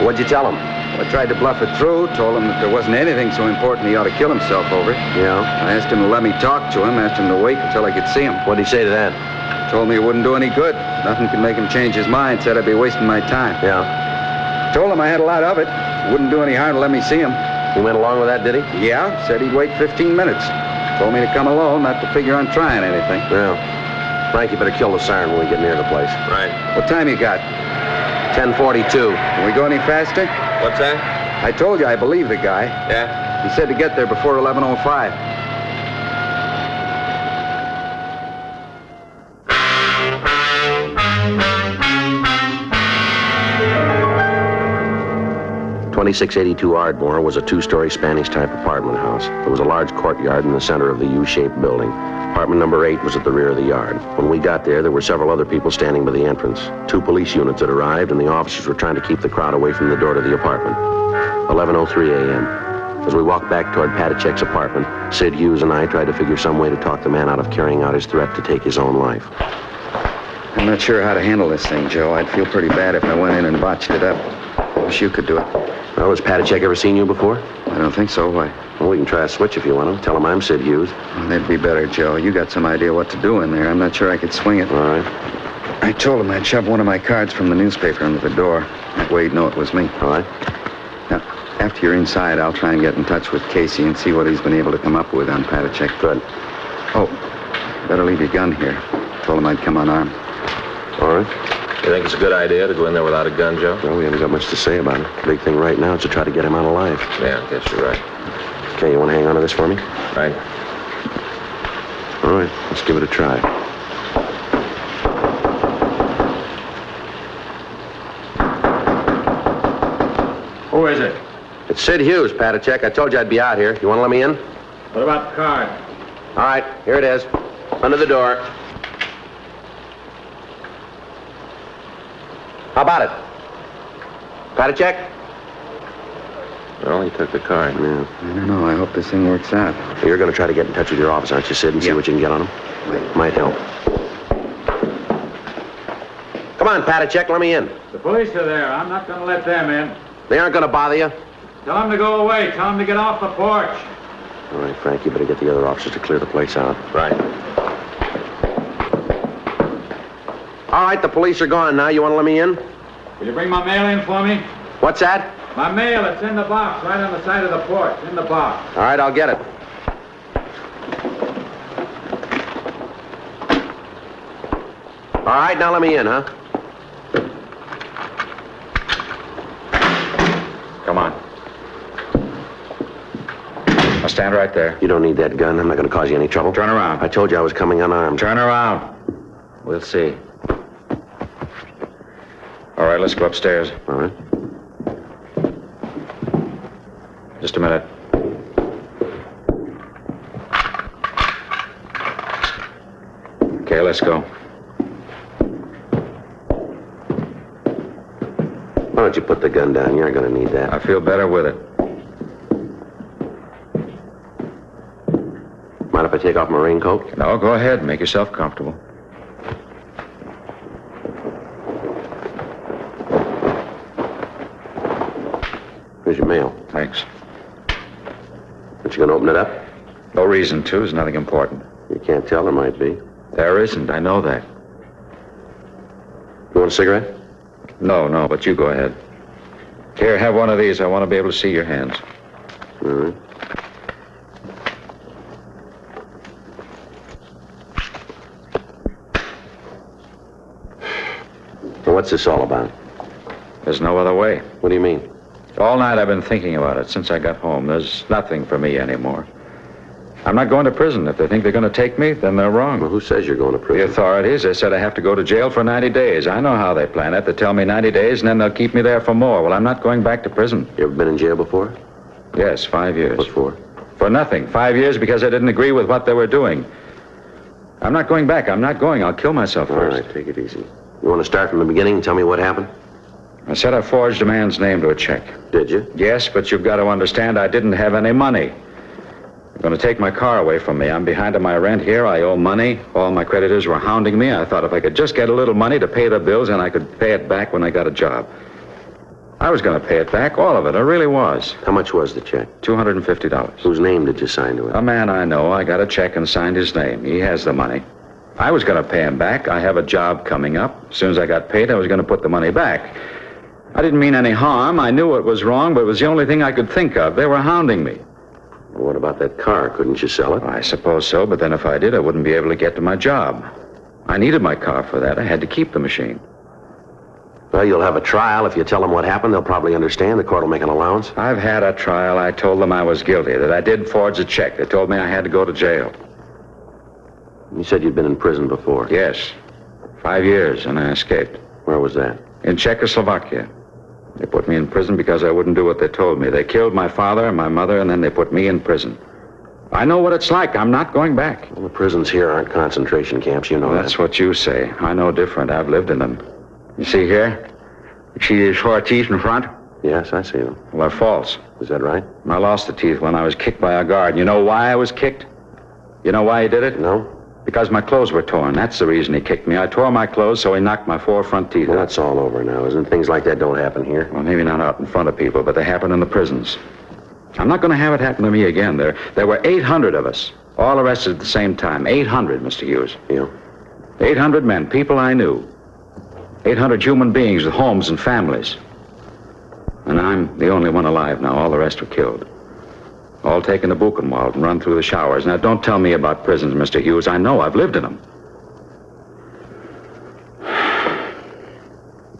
What'd you tell him? Well, I tried to bluff it through, told him that there wasn't anything so important he ought to kill himself over. Yeah? I asked him to let me talk to him, asked him to wait until I could see him. What'd he say to that? Told me it wouldn't do any good. Nothing could make him change his mind. Said I'd be wasting my time. Yeah? Told him I had a lot of it. Wouldn't do any harm to let me see him. He went along with that, did he? Yeah, said he'd wait 15 minutes. Told me to come alone, not to figure on trying anything. Yeah. Frank, you better kill the siren when we get near the place. Right. What time you got? 10:42. Can we go any faster? What's that? I told you I believe the guy. Yeah? He said to get there before 11:05. "2682 Ardmore was a two-story Spanish-type apartment house. There was a large courtyard in the center of the U-shaped building. Apartment number 8 was at the rear of the yard. When we got there were several other people standing by the entrance. 2 police units had arrived, and the officers were trying to keep the crowd away from the door to the apartment. 11:03 a.m. As we walked back toward Patachek's apartment, Sid Hughes and I tried to figure some way to talk the man out of carrying out his threat to take his own life. I'm not sure how to handle this thing, Joe. I'd feel pretty bad if I went in and botched it up. I wish you could do it. Well, has Patachek ever seen you before? I don't think so. Why? Well, we can try a switch if you want to. Tell him I'm Sid Hughes. That'd be better, Joe. You got some idea what to do in there. I'm not sure I could swing it. All right. I told him I'd shove one of my cards from the newspaper under the door. That way he'd know it was me. All right. Now, after you're inside, I'll try and get in touch with Casey and see what he's been able to come up with on Patachek. Good. Oh, better leave your gun here. Told him I'd come unarmed. All right. You think it's a good idea to go in there without a gun, Joe? Well, we haven't got much to say about it. The big thing right now is to try to get him out alive. Yeah, I guess you're right. Okay, you want to hang on to this for me? Right. All right, let's give it a try. Who is it? It's Sid Hughes, Patachek. I told you I'd be out here. You want to let me in? What about the card? All right, here it is. Under the door. How about it? Patachek? Well, he took the card. Yeah. I don't know. I hope this thing works out. You're going to try to get in touch with your office, aren't you, Sid, and see what you can get on him? Might help. Come on, Patachek, let me in. The police are there. I'm not going to let them in. They aren't going to bother you. Tell them to go away. Tell them to get off the porch. All right, Frank, you better get the other officers to clear the place out. Right. All right, the police are gone now. You want to let me in? Will you bring my mail in for me? What's that? My mail, it's in the box, right on the side of the porch. In the box. All right, I'll get it. All right, now let me in, huh? Come on. I'll stand right there. You don't need that gun. I'm not going to cause you any trouble. Turn around. I told you I was coming unarmed. Turn around. We'll see. All right, let's go upstairs. All right. Just a minute. Okay, let's go. Why don't you put the gun down? You aren't going to need that. I feel better with it. Mind if I take off my raincoat? No, go ahead. Make yourself comfortable. Here's your mail. Thanks. Aren't you going to open it up? No reason to. There's nothing important. You can't tell. There might be. There isn't. I know that. You want a cigarette? No, but you go ahead. Here, have one of these. I want to be able to see your hands. All right. So what's this all about? There's no other way. What do you mean? All night I've been thinking about it since I got home. There's nothing for me anymore. I'm not going to prison. If they think they're going to take me, then they're wrong. Well, who says you're going to prison? The authorities. They said I have to go to jail for 90 days. I know how they plan it. They tell me 90 days, and then they'll keep me there for more. Well, I'm not going back to prison. You ever been in jail before? Yes, 5 years. What for? For nothing. 5 years because I didn't agree with what they were doing. I'm not going back. I'm not going. I'll kill myself first. All right, take it easy. You want to start from the beginning and tell me what happened? I said I forged a man's name to a check. Did you? Yes, but you've got to understand I didn't have any money. They're going to take my car away from me. I'm behind on my rent here. I owe money. All my creditors were hounding me. I thought if I could just get a little money to pay the bills, and I could pay it back when I got a job. I was going to pay it back, all of it. I really was. How much was the check? $250. Whose name did you sign to it? A man I know. I got a check and signed his name. He has the money. I was going to pay him back. I have a job coming up. As soon as I got paid, I was going to put the money back. I didn't mean any harm. I knew it was wrong, but it was the only thing I could think of. They were hounding me. Well, what about that car? Couldn't you sell it? I suppose so, but then if I did, I wouldn't be able to get to my job. I needed my car for that. I had to keep the machine. Well, you'll have a trial. If you tell them what happened, they'll probably understand. The court will make an allowance. I've had a trial. I told them I was guilty, that I did forge a check. They told me I had to go to jail. You said you'd been in prison before. Yes. 5 years, and I escaped. Where was that? In Czechoslovakia. They put me in prison because I wouldn't do what they told me. They killed my father and my mother, and then they put me in prison. I know what it's like. I'm not going back. Well, the prisons here aren't concentration camps. You know That's what you say. I know different. I've lived in them. You see here? You see these 4 teeth in front? Yes, I see them. Well, they're false. Is that right? I lost the teeth when I was kicked by a guard. You know why I was kicked? You know why he did it? No. Because my clothes were torn. That's the reason he kicked me. I tore my clothes, so he knocked my 4 front teeth Well, out. that's all over now, isn't it? Things like that don't happen here. Well, maybe not out in front of people, but they happen in the prisons. I'm not going to have it happen to me again. There were 800 of us, all arrested at the same time. 800, Mr. Hughes. Yeah. 800 men, people I knew. 800 human beings with homes and families. And I'm the only one alive now. All the rest were killed. All taken to Buchenwald and run through the showers. Now, don't tell me about prisons, Mr. Hughes. I know. I've lived in them.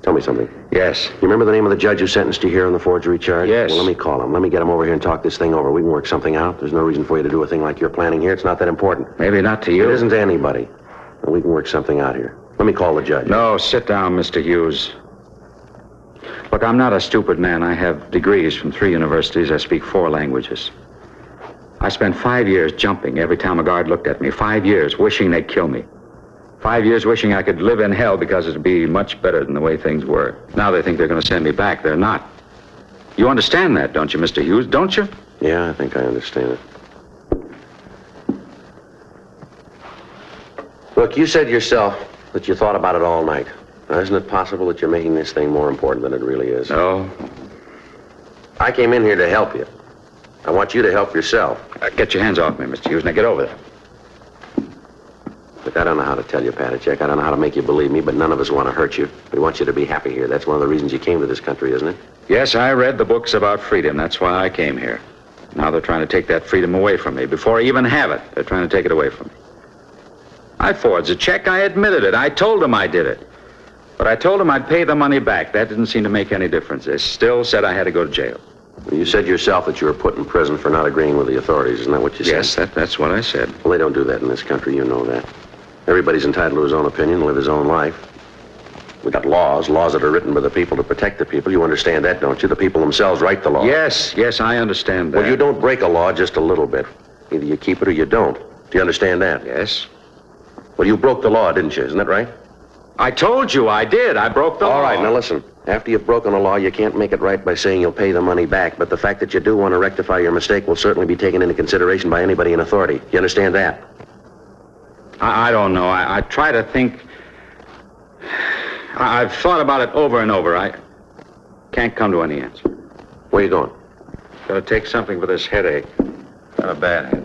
Tell me something. Yes. You remember the name of the judge who sentenced you here on the forgery charge? Yes. Well, let me call him. Let me get him over here and talk this thing over. We can work something out. There's no reason for you to do a thing like you're planning here. It's not that important. Maybe not to you. It isn't to anybody. But we can work something out here. Let me call the judge. No, sit down, Mr. Hughes. Look, I'm not a stupid man. I have degrees from 3 universities. I speak 4 languages. I spent 5 years jumping every time a guard looked at me. 5 years wishing they'd kill me. 5 years wishing I could live in hell because it'd be much better than the way things were. Now they think they're going to send me back. They're not. You understand that, don't you, Mr. Hughes? Don't you? Yeah, I think I understand it. Look, you said yourself that you thought about it all night. Now, isn't it possible that you're making this thing more important than it really is? No. I came in here to help you. I want you to help yourself. Get your hands off me, Mr. Hughes. Now get over there. Look, I don't know how to tell you, Patachek. I don't know how to make you believe me, but none of us want to hurt you. We want you to be happy here. That's one of the reasons you came to this country, isn't it? Yes, I read the books about freedom. That's why I came here. Now they're trying to take that freedom away from me. Before I even have it, they're trying to take it away from me. I forged a check. I admitted it. I told them I did it. But I told them I'd pay the money back. That didn't seem to make any difference. They still said I had to go to jail. You said yourself that you were put in prison for not agreeing with the authorities. Isn't that what you said? Yes, that's what I said. Well, they don't do that in this country. You know that. Everybody's entitled to his own opinion, live his own life. We got laws that are written by the people to protect the people. You understand that, don't you? The people themselves write the law. Yes, I understand that. Well, you don't break a law just a little bit. Either you keep it or you don't. Do you understand that? Yes. Well, you broke the law, didn't you? Isn't that right? I told you I did. I broke the law. All right, now listen. After you've broken a law, you can't make it right by saying you'll pay the money back. But the fact that you do want to rectify your mistake will certainly be taken into consideration by anybody in authority. You understand that? I don't know. I try to think. I've thought about it over and over. I can't come to any answer. Where you going? Gotta take something for this headache. Got a bad headache.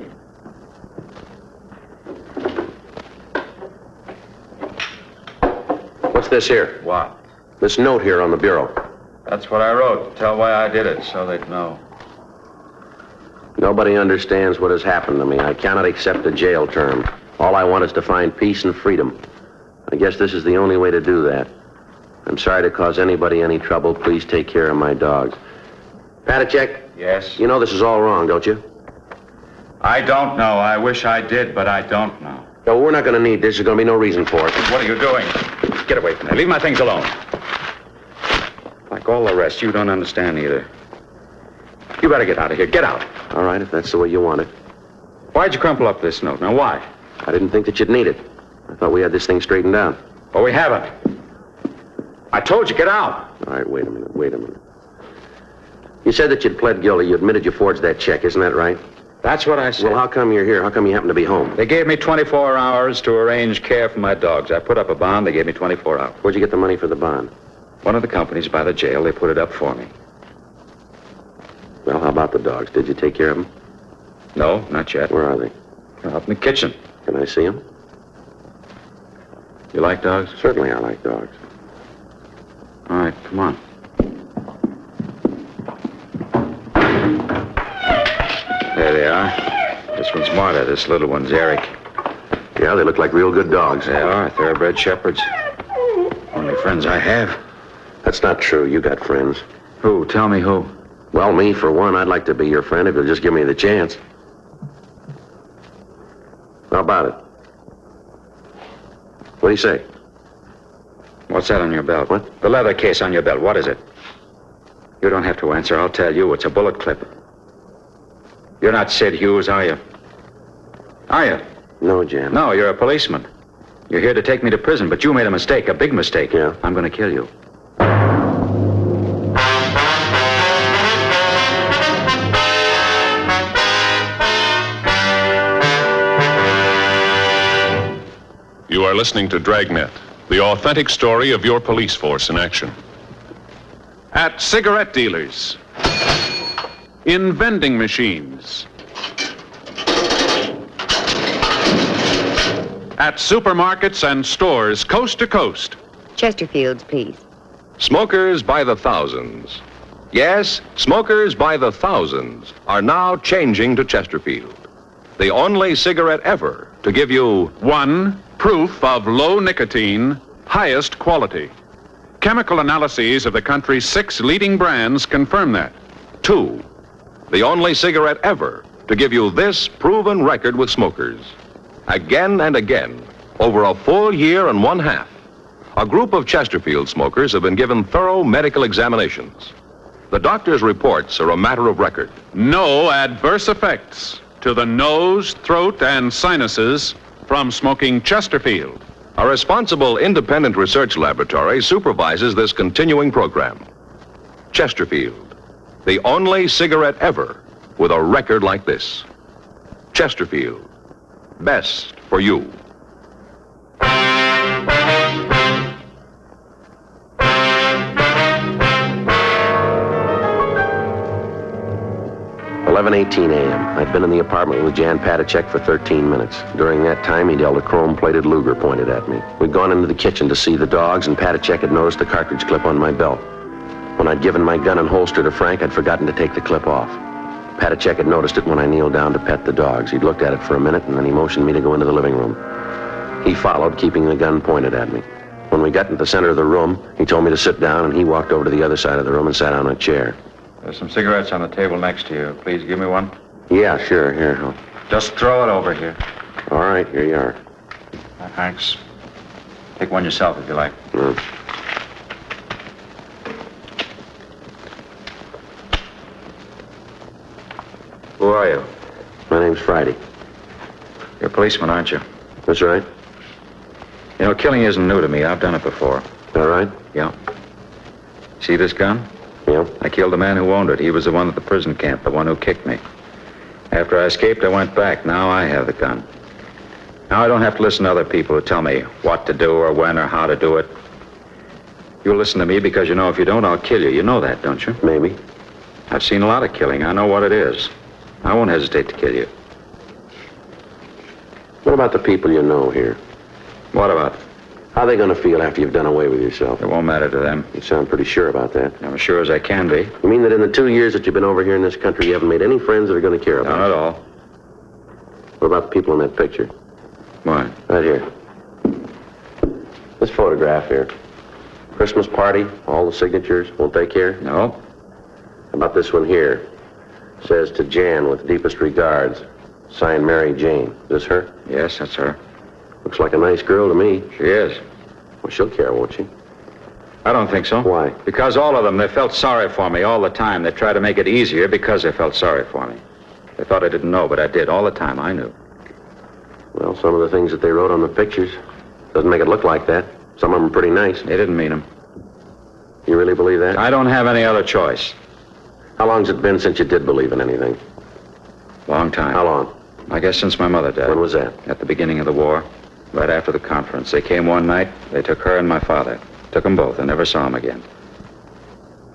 What's this here? What? This note here on the bureau. That's what I wrote. Tell why I did it, so they'd know. Nobody understands what has happened to me. I cannot accept a jail term. All I want is to find peace and freedom. I guess this is the only way to do that. I'm sorry to cause anybody any trouble. Please take care of my dogs. Patachek? Yes? You know this is all wrong, don't you? I don't know. I wish I did, but I don't know. No, we're not going to need this. There's going to be no reason for it. What are you doing? Get away from me. Leave my things alone. Like all the rest, you don't understand either. You better get out of here. Get out. All right, if that's the way you want it. Why'd you crumple up this note? Now, why? I didn't think that you'd need it. I thought we had this thing straightened out. Well, we haven't. I told you, get out. All right, wait a minute. You said that you'd pled guilty. You admitted you forged that check. Isn't that right? That's what I said. Well, how come you're here? How come you happen to be home? They gave me 24 hours to arrange care for my dogs. I put up a bond. They gave me 24 hours. Where'd you get the money for the bond? One of the companies by the jail. They put it up for me. Well, how about the dogs? Did you take care of them? No, not yet. Where are they? They're up in the kitchen. Can I see them? You like dogs? Certainly I like dogs. All right, come on. There they are. This one's Marta. This little one's Eric. Yeah, they look like real good dogs. They are, thoroughbred shepherds. Only friends I have. That's not true. You got friends. Who? Tell me who. Well, me, for one, I'd like to be your friend if you'll just give me the chance. How about it? What do you say? What's that on your belt? What? The leather case on your belt. What is it? You don't have to answer. I'll tell you. It's a bullet clip. You're not Sid Hughes, are you? Are you? No, Jan. No, you're a policeman. You're here to take me to prison, but you made a mistake, a big mistake. Yeah? I'm going to kill you. You are listening to Dragnet, the authentic story of your police force in action. At cigarette dealers, in vending machines, at supermarkets and stores coast to coast. Chesterfields, please. Smokers by the thousands. Yes, smokers by the thousands are now changing to Chesterfield. The only cigarette ever to give you one, proof of low nicotine, highest quality. Chemical analyses of the country's 6 leading brands confirm that. 2, the only cigarette ever to give you this proven record with smokers. Again and again, over a full year and 1/2, a group of Chesterfield smokers have been given thorough medical examinations. The doctor's reports are a matter of record. No adverse effects to the nose, throat, and sinuses from smoking Chesterfield. A responsible independent research laboratory supervises this continuing program. Chesterfield, the only cigarette ever with a record like this. Chesterfield, best for you. $11:18 a.m. I'd been in the apartment with Jan Patachek for 13 minutes. During that time, he'd held a chrome-plated Luger pointed at me. We'd gone into the kitchen to see the dogs, and Patachek had noticed the cartridge clip on my belt. When I'd given my gun and holster to Frank, I'd forgotten to take the clip off. Patachek had noticed it when I kneeled down to pet the dogs. He'd looked at it for a minute, and then he motioned me to go into the living room. He followed, keeping the gun pointed at me. When we got into the center of the room, he told me to sit down, and he walked over to the other side of the room and sat on a chair. There's some cigarettes on the table next to you. Please give me one. Yeah, sure. Here. Just throw it over here. All right, here you are. Thanks. Take one yourself if you like. Who are you? My name's Friday. You're a policeman, aren't you? That's right. You know, killing isn't new to me. I've done it before. All right? Yeah. See this gun? Yeah. I killed the man who owned it. He was the one at the prison camp, the one who kicked me. After I escaped, I went back. Now I have the gun. Now I don't have to listen to other people who tell me what to do or when or how to do it. You'll listen to me because you know if you don't, I'll kill you. You know that, don't you? Maybe. I've seen a lot of killing. I know what it is. I won't hesitate to kill you. What about the people you know here? What about? How are they going to feel after you've done away with yourself? It won't matter to them. You sound pretty sure about that. I'm as sure as I can be. You mean that in the 2 years that you've been over here in this country, you haven't made any friends that are going to care about None you? at all. What about the people in that picture? What? Right here. This photograph here. Christmas party, all the signatures. Won't they care? No. How about this one here? Says to Jan with deepest regards. Signed Mary Jane. Is this her? Yes, that's her. Looks like a nice girl to me. She is. Well, she'll care, won't she? I don't think so. Why? Because all of them, they felt sorry for me all the time. They tried to make it easier because they felt sorry for me. They thought I didn't know, but I did. All the time, I knew. Well, some of the things that they wrote on the pictures doesn't make it look like that. Some of them are pretty nice. They didn't mean them. You really believe that? I don't have any other choice. How long's it been since you did believe in anything? Long time. How long? I guess since my mother died. When was that? At the beginning of the war. Right after the conference. They came one night. They took her and my father. Took them both. I never saw them again.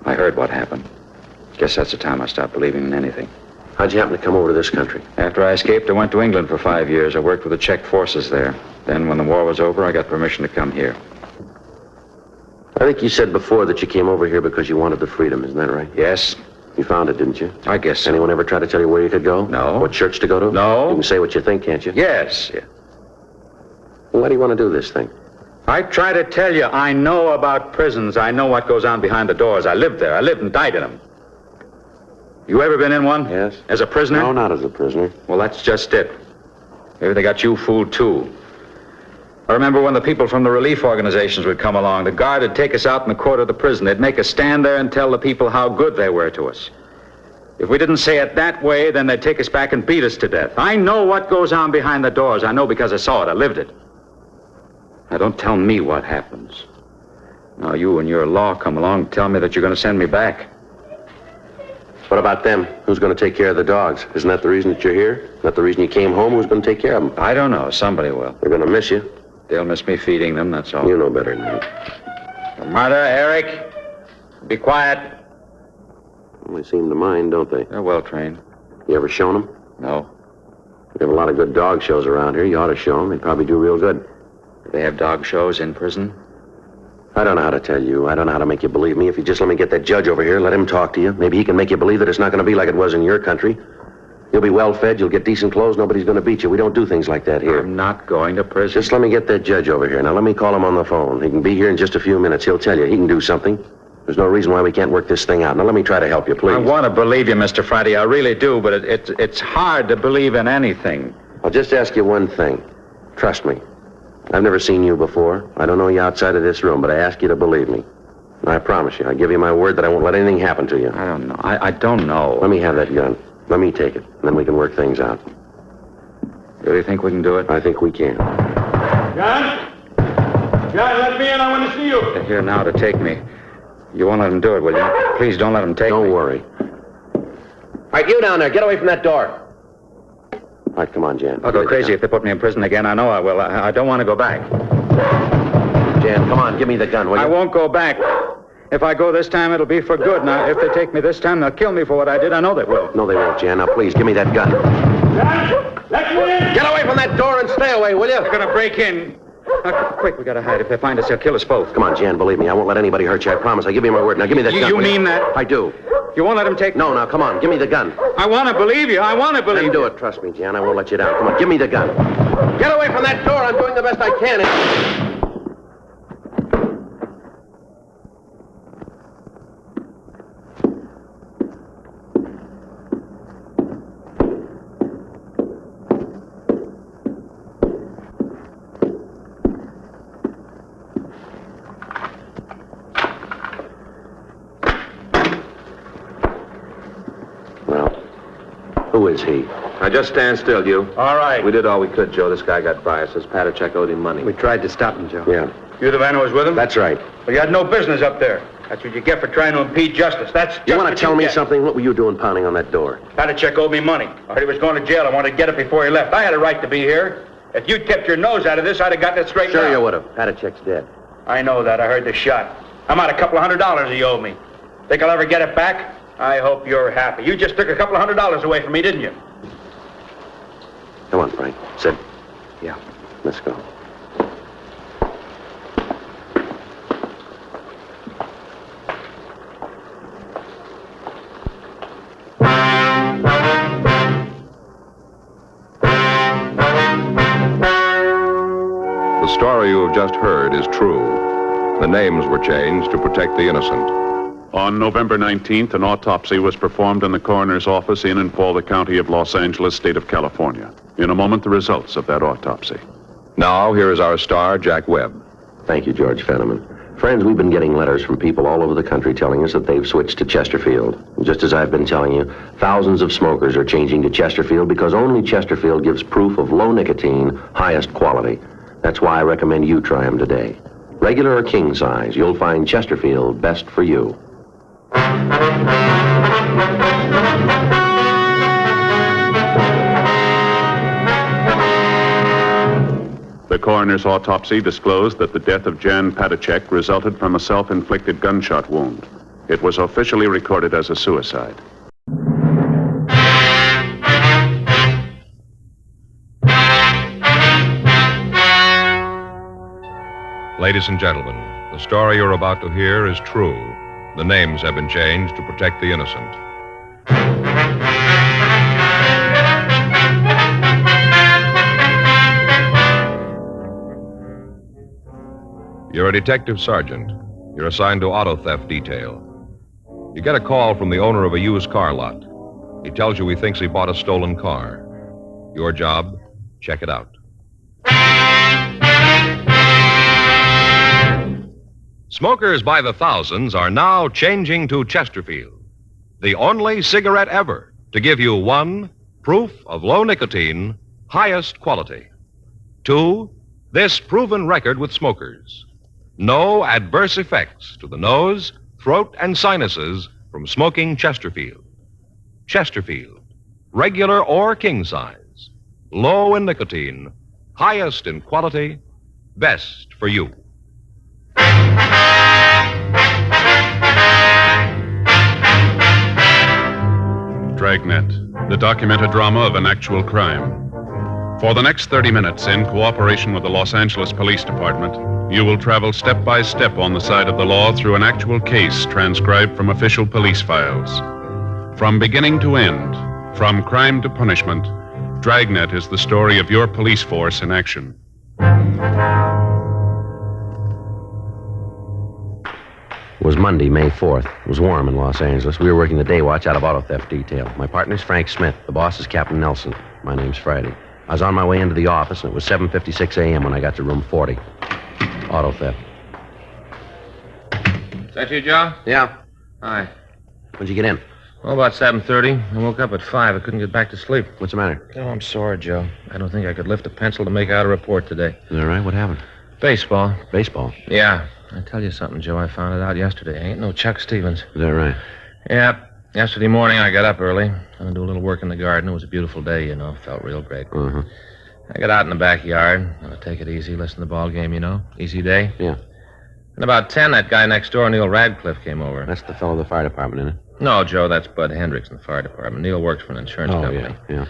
I heard what happened. Guess that's the time I stopped believing in anything. How'd you happen to come over to this country? After I escaped, I went to England for 5 years. I worked with the Czech forces there. Then, when the war was over, I got permission to come here. I think you said before that you came over here because you wanted the freedom. Isn't that right? Yes. You found it, didn't you? I guess so. Anyone ever try to tell you where you could go? No. What church to go to? No. You can say what you think, can't you? Yes. Well, why do you want to do this thing? I try to tell you, I know about prisons. I know what goes on behind the doors. I lived there. I lived and died in them. You ever been in one? Yes. As a prisoner? No, not as a prisoner. Well, that's just it. Maybe they got you fooled, too. I remember when the people from the relief organizations would come along. The guard would take us out in the court of the prison. They'd make us stand there and tell the people how good they were to us. If we didn't say it that way, then they'd take us back and beat us to death. I know what goes on behind the doors. I know because I saw it. I lived it. Now, don't tell me what happens. Now, you and your law come along and tell me that you're going to send me back. What about them? Who's going to take care of the dogs? Isn't that the reason that you're here? Isn't that the reason you came home? Who's going to take care of them? I don't know. Somebody will. They're going to miss you. They'll miss me feeding them, that's all. You know better than that. Martha, Eric, be quiet. Well, they seem to mind, don't they? They're well trained. You ever shown them? No. We have a lot of good dog shows around here. You ought to show them. They'd probably do real good. They have dog shows in prison? I don't know how to tell you. I don't know how to make you believe me. If you just let me get that judge over here, let him talk to you. Maybe he can make you believe that it's not going to be like it was in your country. You'll be well fed, you'll get decent clothes, nobody's going to beat you. We don't do things like that here. I'm not going to prison. Just let me get that judge over here. Now, let me call him on the phone. He can be here in just a few minutes. He'll tell you. He can do something. There's no reason why we can't work this thing out. Now, let me try to help you, please. I want to believe you, Mr. Friday. I really do, but it's hard to believe in anything. I'll just ask you one thing. Trust me. I've never seen you before. I don't know you outside of this room, but I ask you to believe me. And I promise you, I give you my word that I won't let anything happen to you. I don't know. I don't know. Let me have that gun. Let me take it, and then we can work things out. Really think we can do it? I think we can. John? John, let me in. I want to see you. They're here now to take me. You won't let them do it, will you? Please don't let them take me. Don't worry. All right, you down there. Get away from that door. All right, come on, Jan. I'll go crazy if they put me in prison again. I know I will. I don't want to go back. Jan, come on. Give me the gun, will you? I won't go back. If I go this time, it'll be for good. Now, if they take me this time, they'll kill me for what I did. I know they will. No, they won't, Jan. Now, please, give me that gun. John, let me in. Get away from that door and stay away, will you? They're going to break in. Now, quick, we got to hide. If they find us, they'll kill us both. Come on, Jan, believe me. I won't let anybody hurt you. I promise. I give you my word. Now, give me that gun. You will mean that? I do. You won't let them take me? No, now, come on. Give me the gun. I want to believe you. I want to believe you. Do it. Trust me, Jan. I won't let you down. Come on, give me the gun. Get away from that door. I'm doing the best I can. Who is he? Now, just stand still, you. All right. We did all we could, Joe. This guy got by us. Says Patachek owed him money. We tried to stop him, Joe. Yeah. You the man who was with him? That's right. Well, you had no business up there. That's what you get for trying to impede justice. That's just You want what to tell me get. something? What were you doing pounding on that door? Patachek owed me money. I heard he was going to jail. I wanted to get it before he left. I had a right to be here. If you'd kept your nose out of this, I'd have gotten it straightened out. Sure you would have. Patachek's dead. I know that. I heard the shot. I'm out $200 he owed me. Think I'll ever get it back? I hope you're happy. You just took $200 away from me, didn't you? Come on, Frank. Sit. Yeah. Let's go. The story you have just heard is true. The names were changed to protect the innocent. On November 19th, an autopsy was performed in the coroner's office in for the County of Los Angeles, state of California. In a moment, the results of that autopsy. Now, here is our star, Jack Webb. Thank you, George Fenneman. Friends, we've been getting letters from people all over the country telling us that they've switched to Chesterfield. And just as I've been telling you, thousands of smokers are changing to Chesterfield because only Chesterfield gives proof of low nicotine, highest quality. That's why I recommend you try them today. Regular or king size, you'll find Chesterfield best for you. The coroner's autopsy disclosed that the death of Jan Patachek resulted from a self-inflicted gunshot wound. It was officially recorded as a suicide. Ladies and gentlemen, the story you're about to hear is true. The names have been changed to protect the innocent. You're a detective sergeant. You're assigned to auto theft detail. You get a call from the owner of a used car lot. He tells you he thinks he bought a stolen car. Your job, check it out. Smokers by the thousands are now changing to Chesterfield, the only cigarette ever to give you 1, proof of low nicotine, highest quality. 2, this proven record with smokers. No adverse effects to the nose, throat, and sinuses from smoking Chesterfield. Chesterfield, regular or king size, low in nicotine, highest in quality, best for you. Dragnet, the documented drama of an actual crime. For the next 30 minutes, in cooperation with the Los Angeles Police Department, you will travel step by step on the side of the law through an actual case transcribed from official police files. From beginning to end, from crime to punishment, Dragnet is the story of your police force in action. It was Monday, May 4th. It was warm in Los Angeles. We were working the day watch out of auto theft detail. My partner's Frank Smith. The boss is Captain Nelson. My name's Friday. I was on my way into the office, and it was 7:56 a.m. when I got to room 40. Auto theft. Is that you, Joe? Yeah. Hi. When'd you get in? Well, about 7:30. I woke up at 5. I couldn't get back to sleep. What's the matter? Oh, I'm sore, Joe. I don't think I could lift a pencil to make out a report today. Is that right? What happened? Baseball. Baseball? Yeah. I tell you something, Joe. I found it out yesterday. I ain't no Chuck Stevens. Is that right? Yeah. Yesterday morning, I got up early. Gonna do a little work in the garden. It was a beautiful day, you know. Felt real great. Uh-huh. I got out in the backyard. Gonna take it easy, listen to the ball game, you know. Easy day. Yeah. And about 10, that guy next door, Neil Radcliffe, came over. That's the fellow of the fire department, isn't it? No, Joe, that's Bud Hendricks in the fire department. Neil works for an insurance company. Yeah.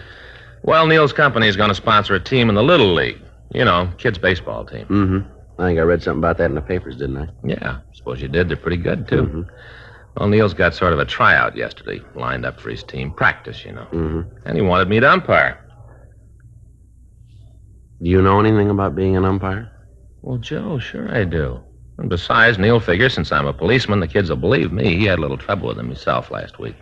Well, Neil's company is going to sponsor a team in the Little League. You know, kids' baseball team. Mm-hmm. I think I read something about that in the papers, didn't I? Yeah, suppose you did. They're pretty good, too. Mm-hmm. Well, Neil's got sort of a tryout yesterday, lined up for his team. Practice, you know. Mm-hmm. And he wanted me to umpire. Do you know anything about being an umpire? Well, Joe, sure I do. And besides, Neil figures since I'm a policeman, the kids will believe me. He had a little trouble with him himself last week.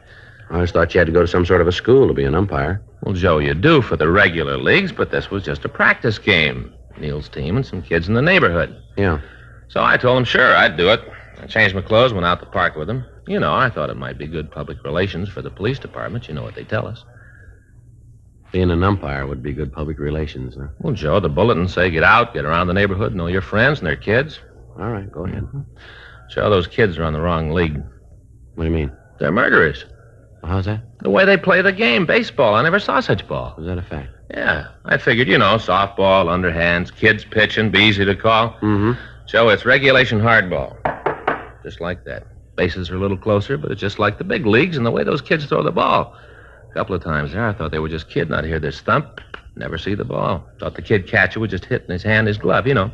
I always thought you had to go to some sort of a school to be an umpire. Well, Joe, you do for the regular leagues, but this was just a practice game. Neil's team and some kids in the neighborhood. Yeah. So I told him, sure, I'd do it. I changed my clothes, went out to park with him. You know, I thought it might be good public relations for the police department. You know what they tell us. Being an umpire would be good public relations, huh? Well, Joe, the bulletins say get out, get around the neighborhood, know your friends and their kids. All right, go ahead. Joe, those kids are on the wrong league. What do you mean? They're murderers. How's that? The way they play the game, baseball. I never saw such ball. Is that a fact? Yeah. I figured, softball, underhands, kids pitching, be easy to call. Mm-hmm. Joe, it's regulation hardball. Just like that. Bases are a little closer, but it's just like the big leagues and the way those kids throw the ball. A couple of times there, I thought they were just kidding. I'd hear this thump, never see the ball. Thought the kid catcher would just hit in his hand, his glove, And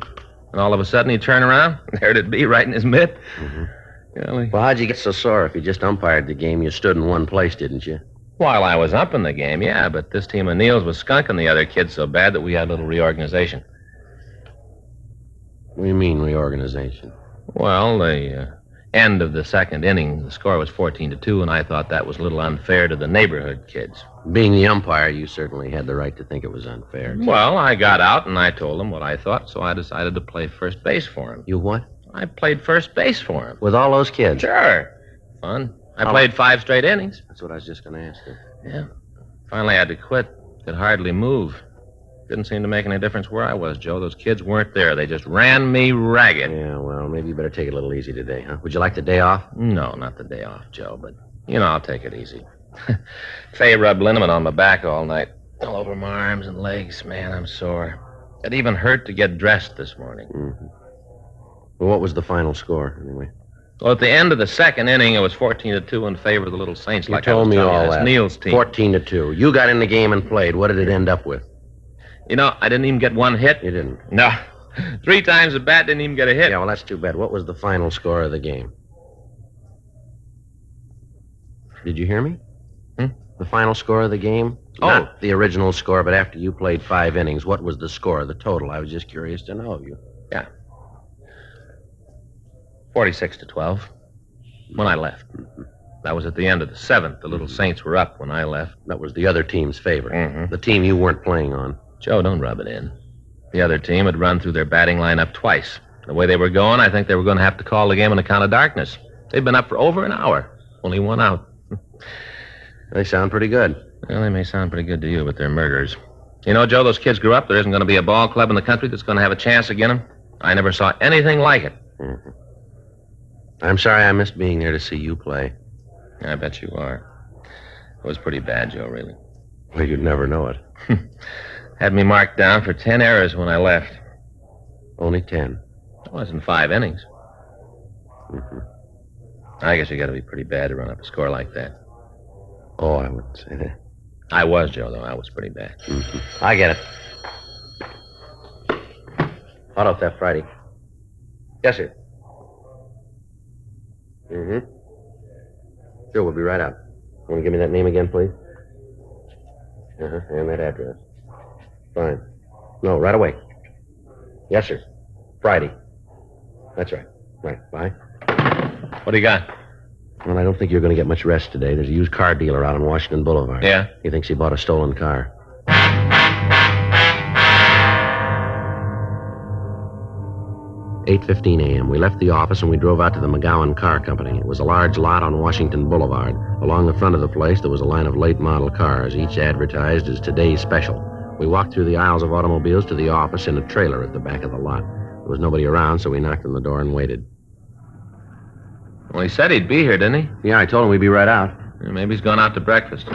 all of a sudden he'd turn around, there'd it be right in his mitt. Mm-hmm. Golly. Well, how'd you get so sore if you just umpired the game? You stood in one place, didn't you? While I was up in the game, yeah, but this team of Neil's was skunking the other kids so bad that we had a little reorganization. What do you mean, reorganization? Well, the end of the second inning, the score was 14-2, and I thought that was a little unfair to the neighborhood kids. Being the umpire, you certainly had the right to think it was unfair. Well, I got out and I told them what I thought, so I decided to play first base for him. You what? I played first base for him. With all those kids? Sure. Fun. I played 5 straight innings. That's what I was just going to ask you. Yeah. Finally, I had to quit. Could hardly move. Didn't seem to make any difference where I was, Joe. Those kids weren't there. They just ran me ragged. Yeah, well, maybe you better take it a little easy today, huh? Would you like the day off? No, not the day off, Joe, but, I'll take it easy. Fay rubbed liniment on my back all night. All over my arms and legs. Man, I'm sore. It even hurt to get dressed this morning. Mm-hmm. Well, what was the final score, anyway? Well, at the end of the second inning, it was 14-2 in favor of the Little Saints. You told me all that. It's Neil's team. 14-2. You got in the game and played. What did it end up with? I didn't even get one hit. You didn't? No. 3 times the bat, didn't even get a hit. Yeah, well, that's too bad. What was the final score of the game? Did you hear me? The final score of the game? Oh. Not the original score, but after you played 5 innings, what was the score, the total? I was just curious to know. Yeah. 46-12. When I left. That was at the end of the 7th. The Little Saints were up when I left. That was the other team's favor. Mm-hmm. The team you weren't playing on. Joe, don't rub it in. The other team had run through their batting lineup twice. The way they were going, I think they were going to have to call the game on account of darkness. They've been up for over an hour. Only 1 out. They sound pretty good. Well, they may sound pretty good to you, but they're murderers. Joe, those kids grew up. There isn't going to be a ball club in the country that's going to have a chance against them. I never saw anything like it. Mm-hmm. I'm sorry I missed being there to see you play. I bet you are. It was pretty bad, Joe, really. Well, you'd never know it. Had me marked down for 10 errors when I left. Only 10? It wasn't 5 innings. Mm-hmm. I guess you got to be pretty bad to run up a score like that. Oh, I wouldn't say that. I was, Joe, though. I was pretty bad. Mm-hmm. I get it. Auto theft Friday. Yes, sir. Mm-hmm. Sure, we'll be right out. Want to give me that name again, please? Uh-huh, and that address. Fine. No, right away. Yes, sir. Friday. That's right. Right, bye. What do you got? Well, I don't think you're going to get much rest today. There's a used car dealer out on Washington Boulevard. Yeah? He thinks he bought a stolen car. 8:15 a.m. We left the office and we drove out to the McGowan Car Company. It was a large lot on Washington Boulevard. Along the front of the place, there was a line of late model cars, each advertised as today's special. We walked through the aisles of automobiles to the office in a trailer at the back of the lot. There was nobody around, so we knocked on the door and waited. Well, he said he'd be here, didn't he? Yeah, I told him we'd be right out. Maybe he's gone out to breakfast.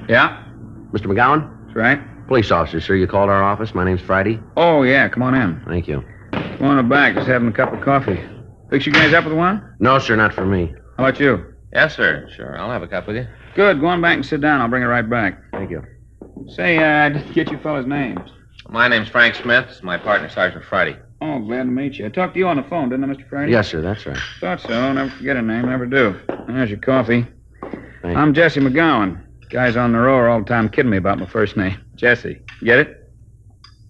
Yeah? Mr. McGowan? That's right. Police officer, sir. You called our office. My name's Friday. Oh, yeah. Come on in. Thank you. Come on in the back. Just having a cup of coffee. Fix you guys up with one? No, sir, not for me. How about you? Yes, sir. Sure. I'll have a cup with you. Good. Go on back and sit down. I'll bring it right back. Thank you. Say, I didn't get you fellas' names. My name's Frank Smith. It's my partner, Sergeant Friday. Oh, glad to meet you. I talked to you on the phone, didn't I, Mr. Friday? Yes, sir, that's right. Thought so. Never forget a name. Never do. There's your coffee. Thank I'm Jesse McGowan. Guys on the row are all the time kidding me about my first name. Jesse. Get it?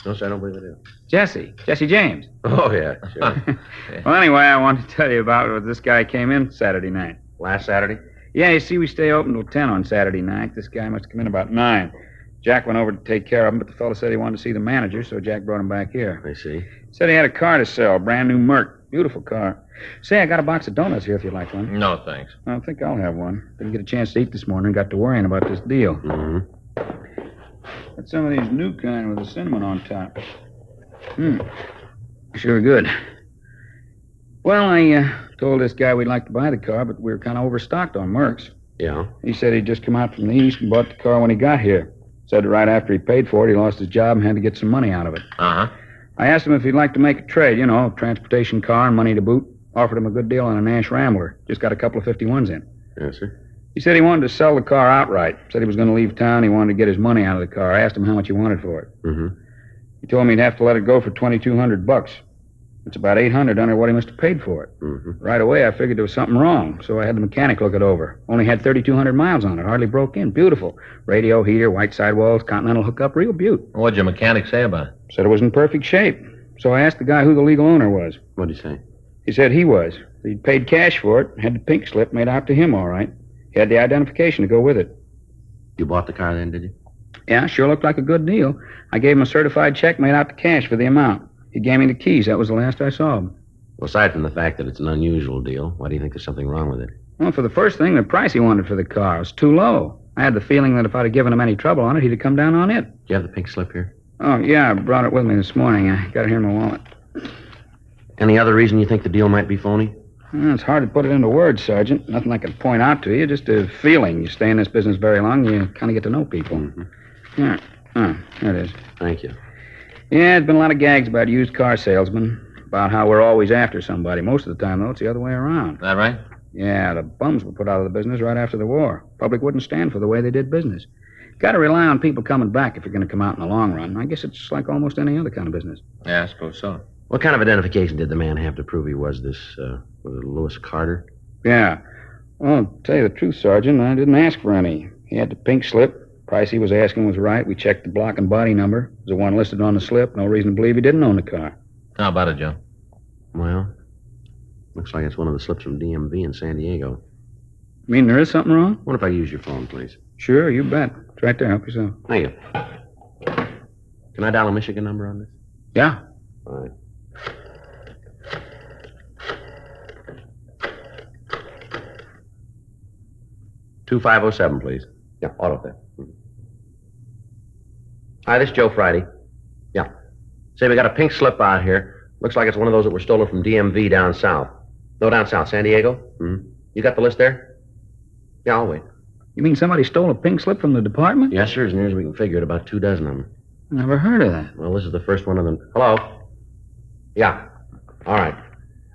No, sir, I don't believe I do. Jesse. Jesse James. Oh, yeah, sure. Well, anyway, I wanted to tell you about what this guy came in Saturday night. Last Saturday? Yeah, you see, we stay open till 10 on Saturday night. This guy must have come in about 9. Jack went over to take care of him, but the fellow said he wanted to see the manager, so Jack brought him back here. I see. Said he had a car to sell, brand new Merc. Beautiful car. Say, I got a box of donuts here if you'd like one. No, thanks. I think I'll have one. Didn't get a chance to eat this morning. Got to worrying about this deal. Mm-hmm. Got some of these new kind with the cinnamon on top. Sure good. Well, I told this guy we'd like to buy the car, but we were kind of overstocked on Mercs. Yeah? He said he'd just come out from the east and bought the car when he got here. Said right after he paid for it, he lost his job and had to get some money out of it. Uh-huh. I asked him if he'd like to make a trade, transportation car and money to boot. Offered him a good deal on a Nash Rambler. Just got a couple of 51s in. Yes, sir. He said he wanted to sell the car outright. Said he was going to leave town. He wanted to get his money out of the car. I asked him how much he wanted for it. Mm-hmm. He told me he'd have to let it go for $2,200. It's about $800 under what he must have paid for it. Mm-hmm. Right away, I figured there was something wrong, so I had the mechanic look it over. Only had 3,200 miles on it. Hardly broke in. Beautiful. Radio, heater, white sidewalls, continental hookup. Real beaut. What'd your mechanic say about it? Said it was in perfect shape. So I asked the guy who the legal owner was. What'd he say? He said he was. He'd paid cash for it, had the pink slip made out to him all right. He had the identification to go with it. You bought the car then, did you? Yeah, sure looked like a good deal. I gave him a certified check made out to cash for the amount. He gave me the keys. That was the last I saw of him. Well, aside from the fact that it's an unusual deal, why do you think there's something wrong with it? Well, for the first thing, the price he wanted for the car was too low. I had the feeling that if I'd have given him any trouble on it, he'd have come down on it. Do you have the pink slip here? Oh, yeah, I brought it with me this morning. I got it here in my wallet. Any other reason you think the deal might be phony? Well, it's hard to put it into words, Sergeant. Nothing I can point out to you, just a feeling. You stay in this business very long, you kind of get to know people. Mm-hmm. Yeah. Oh, there it is. Thank you. Yeah, there's been a lot of gags about used car salesmen, about how we're always after somebody. Most of the time, though, it's the other way around. That right? Yeah, the bums were put out of the business right after the war. Public wouldn't stand for the way they did business. Got to rely on people coming back if you're going to come out in the long run. I guess it's like almost any other kind of business. Yeah, I suppose so. What kind of identification did the man have to prove he was this, was it Lewis Carter? Yeah. Well, to tell you the truth, Sergeant, I didn't ask for any. He had the pink slip. Price he was asking was right. We checked the block and body number. It was the one listed on the slip. No reason to believe he didn't own the car. How about it, Joe? Well, looks like it's one of the slips from DMV in San Diego. You mean there is something wrong? What if I use your phone, please? Sure, you bet. It's right there. Help yourself. Thank you. Can I dial a Michigan number on this? Yeah. All right. $2507, please. Yeah, auto theft. Hi, this is Joe Friday. Yeah. Say, we got a pink slip out here. Looks like it's one of those that were stolen from DMV down south. No, down south. San Diego? Mm-hmm. You got the list there? Yeah, I'll wait. You mean somebody stole a pink slip from the department? Yes, sir. As near as we can figure it, about 24 of them. Never heard of that. Well, this is the first one of them. Hello? Yeah. All right.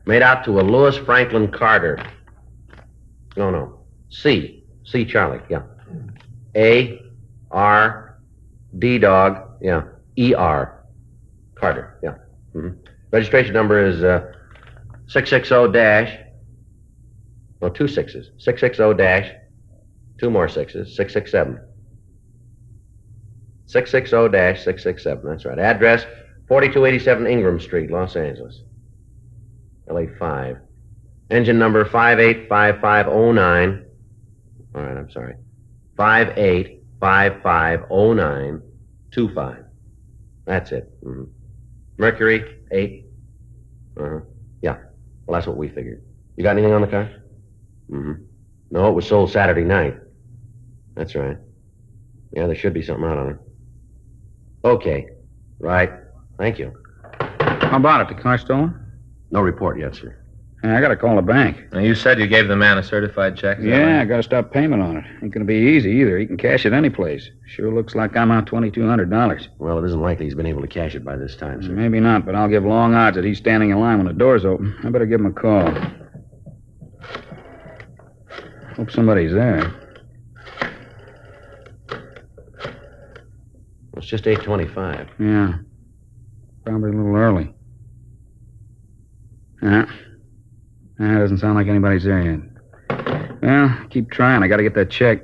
Made out to a Lewis Franklin Carter. No. C Charlie, yeah. A, R, D dog, yeah. E-R. Carter, yeah. Mm-hmm. Registration number is 660 dash. No, 2 6s. 660 dash. 2 more 6s. 667. 660 dash 667. That's right. Address 4287 Ingram Street, Los Angeles. LA 5. Engine number 585509. All right, I'm sorry. 58550925. That's it. Mm-hmm. Mercury 8. Uh-huh. Yeah. Well, that's what we figured. You got anything on the car? Mm-hmm. No, it was sold Saturday night. That's right. Yeah, there should be something out on it. Okay. Right. Thank you. How about it? The car stolen? No report yet, sir. I gotta call the bank. Now, you said you gave the man a certified check. Yeah, I gotta stop payment on it. Ain't gonna be easy either. He can cash it any place. Sure looks like I'm out $2,200. Well, it isn't likely he's been able to cash it by this time, sir. Maybe not, but I'll give long odds that he's standing in line when the door's open. I better give him a call. Hope somebody's there. Well, it's just 8:25. Yeah. Probably a little early. Yeah. Doesn't sound like anybody's there yet. Well, keep trying. I gotta get that check.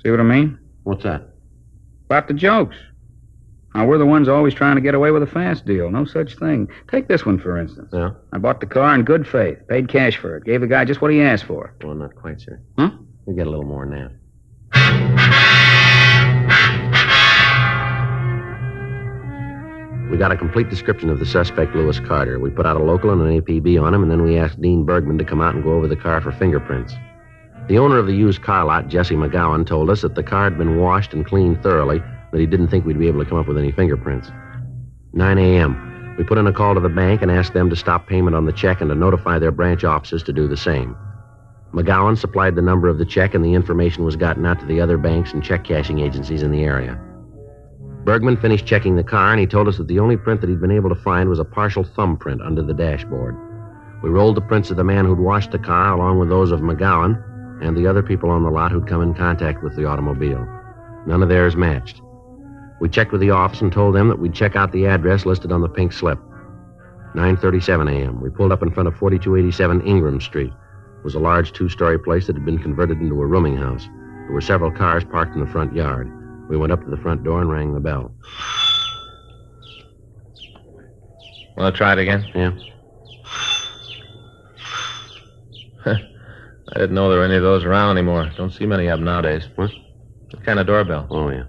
See what I mean? What's that? About the jokes. Now, we're the ones always trying to get away with a fast deal. No such thing. Take this one, for instance. Yeah? I bought the car in good faith. Paid cash for it. Gave the guy just what he asked for. Well, not quite, sir. Huh? We'll get a little more than that. We got a complete description of the suspect, Lewis Carter. We put out a local and an APB on him, and then we asked Dean Bergman to come out and go over the car for fingerprints. The owner of the used car lot, Jesse McGowan, told us that the car had been washed and cleaned thoroughly, that he didn't think we'd be able to come up with any fingerprints. 9 a.m. We put in a call to the bank and asked them to stop payment on the check and to notify their branch offices to do the same. McGowan supplied the number of the check, and the information was gotten out to the other banks and check cashing agencies in the area. Bergman finished checking the car, and he told us that the only print that he'd been able to find was a partial thumbprint under the dashboard. We rolled the prints of the man who'd washed the car, along with those of McGowan and the other people on the lot who'd come in contact with the automobile. None of theirs matched. We checked with the office and told them that we'd check out the address listed on the pink slip. 9:37 a.m. We pulled up in front of 4287 Ingram Street. It was a large two-story place that had been converted into a rooming house. There were several cars parked in the front yard. We went up to the front door and rang the bell. Want to try it again? Yeah. I didn't know there were any of those around anymore. Don't see many of them nowadays. What? What kind of doorbell? Oh, yeah.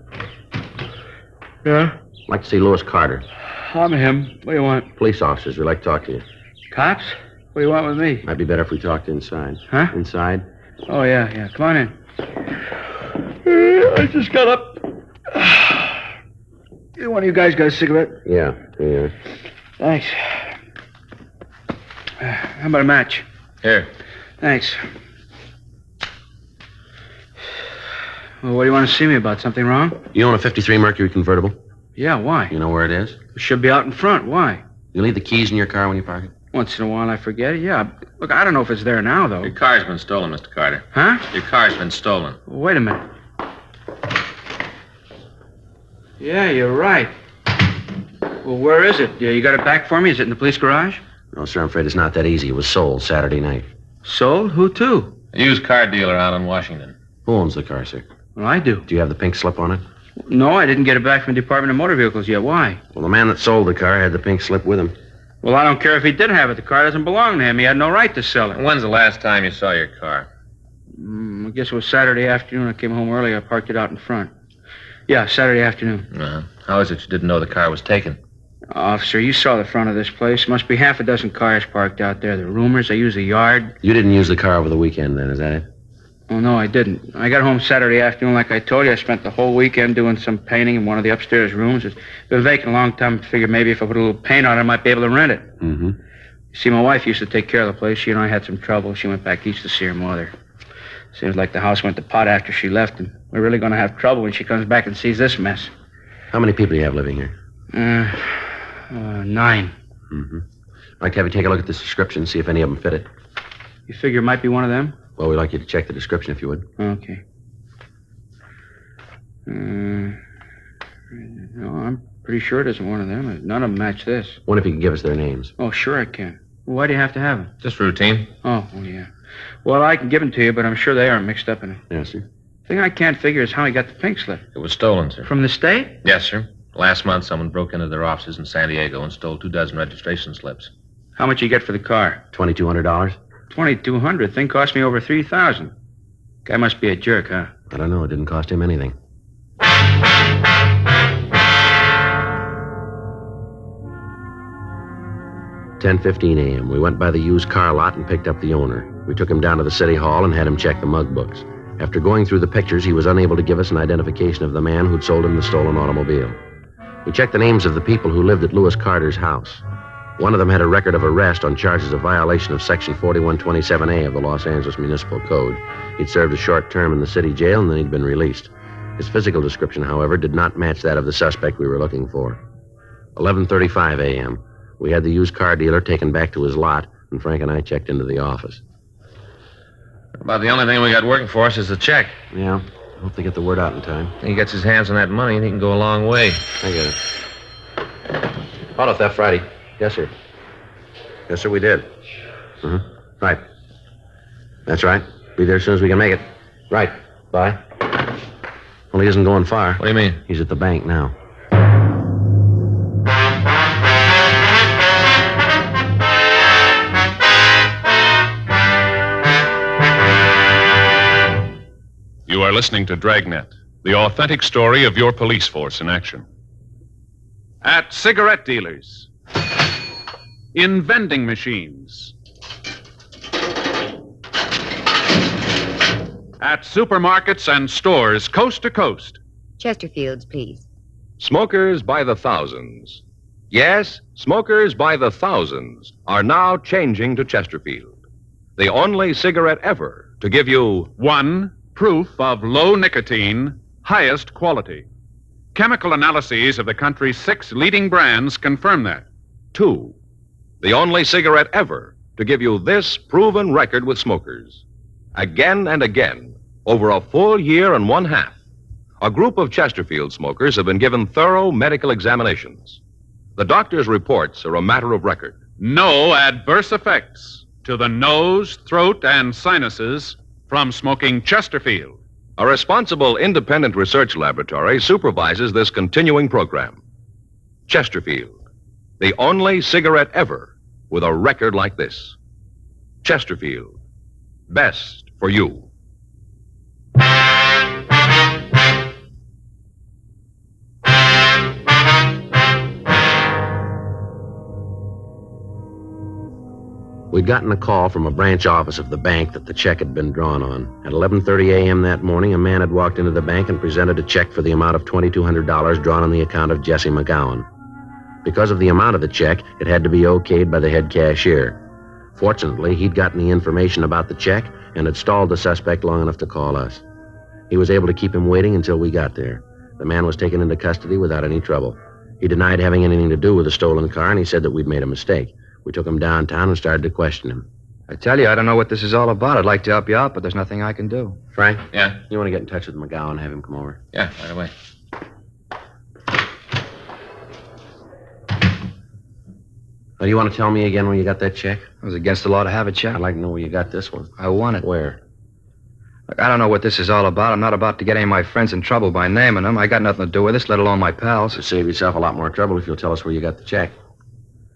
Yeah? I'd like to see Lewis Carter. I'm him. What do you want? Police officers. We'd like to talk to you. Cops? What do you want with me? Might be better if we talked inside. Huh? Inside? Oh, yeah. Come on in. I just got up. Either one of you guys got a cigarette? Yeah. Thanks. How about a match? Here. Thanks. Well, what do you want to see me about? Something wrong? You own a 53 Mercury convertible? Yeah, why? You know where it is? It should be out in front. Why? You leave the keys in your car when you park it? Once in a while I forget it, yeah. Look, I don't know if it's there now, though. Your car's been stolen, Mr. Carter. Huh? Your car's been stolen. Wait a minute. Yeah, you're right. Well, where is it? You got it back for me? Is it in the police garage? No, sir, I'm afraid it's not that easy. It was sold Saturday night. Sold? Who to? A used car dealer out in Washington. Who owns the car, sir? Well, I do. Do you have the pink slip on it? No, I didn't get it back from the Department of Motor Vehicles yet. Why? Well, the man that sold the car had the pink slip with him. Well, I don't care if he did have it. The car doesn't belong to him. He had no right to sell it. When's the last time you saw your car? I guess it was Saturday afternoon. I came home early. I parked it out in front. Yeah, Saturday afternoon. Uh-huh. How is it you didn't know the car was taken? Officer, you saw the front of this place. Must be half a dozen cars parked out there. The rumors, they use the yard. You didn't use the car over the weekend, then, is that it? Oh, no, I didn't. I got home Saturday afternoon, like I told you. I spent the whole weekend doing some painting in one of the upstairs rooms. It's been vacant a long time. I figured maybe if I put a little paint on it, I might be able to rent it. Mm-hmm. You see, my wife used to take care of the place. She and I had some trouble. She went back east to see her mother. Seems like the house went to pot after she left, and we're really going to have trouble when she comes back and sees this mess. How many people do you have living here? 9. Mm-hmm. I'd like to have you take a look at this description, see if any of them fit it. You figure it might be one of them? Well, we'd like you to check the description if you would. Okay. No, I'm pretty sure it isn't one of them. None of them match this. Wonder if you can give us their names. Oh, sure I can. Why do you have to have them? Just routine. Oh, yeah. Well, I can give them to you, but I'm sure they aren't mixed up in it. Yes, sir. The thing I can't figure is how he got the pink slip. It was stolen, sir. From the state? Yes, sir. Last month, someone broke into their offices in San Diego and stole 24 registration slips. How much you get for the car? $2,200. $2,200. Thing cost me over $3,000. Guy must be a jerk, huh? I don't know. It didn't cost him anything. $10:15 a.m. We went by the used car lot and picked up the owner. We took him down to the city hall and had him check the mug books. After going through the pictures, he was unable to give us an identification of the man who'd sold him the stolen automobile. We checked the names of the people who lived at Lewis Carter's house. One of them had a record of arrest on charges of violation of Section 4127A of the Los Angeles Municipal Code. He'd served a short term in the city jail, and then he'd been released. His physical description, however, did not match that of the suspect we were looking for. 11:35 a.m. We had the used car dealer taken back to his lot, and Frank and I checked into the office. About the only thing we got working for us is the check. Yeah, I hope they get the word out in time. He gets his hands on that money, and he can go a long way. I get it. Auto theft Friday. Yes, sir. Yes, sir, we did. Right. That's right. Be there as soon as we can make it. Right. Bye. Well, he isn't going far. What do you mean? He's at the bank now. You are listening to Dragnet, the authentic story of your police force in action. At cigarette dealers, in vending machines, at supermarkets and stores coast to coast. Chesterfields, please. Smokers by the thousands. Yes, smokers by the thousands are now changing to Chesterfield, the only cigarette ever to give you 1. Proof of low nicotine, highest quality. Chemical analyses of the country's 6 leading brands confirm that. 2. The only cigarette ever to give you this proven record with smokers. Again and again, over a full year and 1/2, a group of Chesterfield smokers have been given thorough medical examinations. The doctor's reports are a matter of record. No adverse effects to the nose, throat, and sinuses from smoking Chesterfield. A responsible independent research laboratory supervises this continuing program. Chesterfield, the only cigarette ever with a record like this. Chesterfield, best for you. We'd gotten a call from a branch office of the bank that the check had been drawn on. At 11:30 a.m. that morning, a man had walked into the bank and presented a check for the amount of $2,200 drawn on the account of Jesse McGowan. Because of the amount of the check, it had to be okayed by the head cashier. Fortunately, he'd gotten the information about the check and had stalled the suspect long enough to call us. He was able to keep him waiting until we got there. The man was taken into custody without any trouble. He denied having anything to do with the stolen car, and he said that we'd made a mistake. We took him downtown and started to question him. I tell you, I don't know what this is all about. I'd like to help you out, but there's nothing I can do. Frank? Yeah? You want to get in touch with McGowan, have him come over? Yeah, right away. Do you want to tell me again where you got that check? It was against the law to have a check. I'd like to know where you got this one. I won it. Where? Look, I don't know what this is all about. I'm not about to get any of my friends in trouble by naming them. I got nothing to do with this, let alone my pals. You'll save yourself a lot more trouble if you'll tell us where you got the check.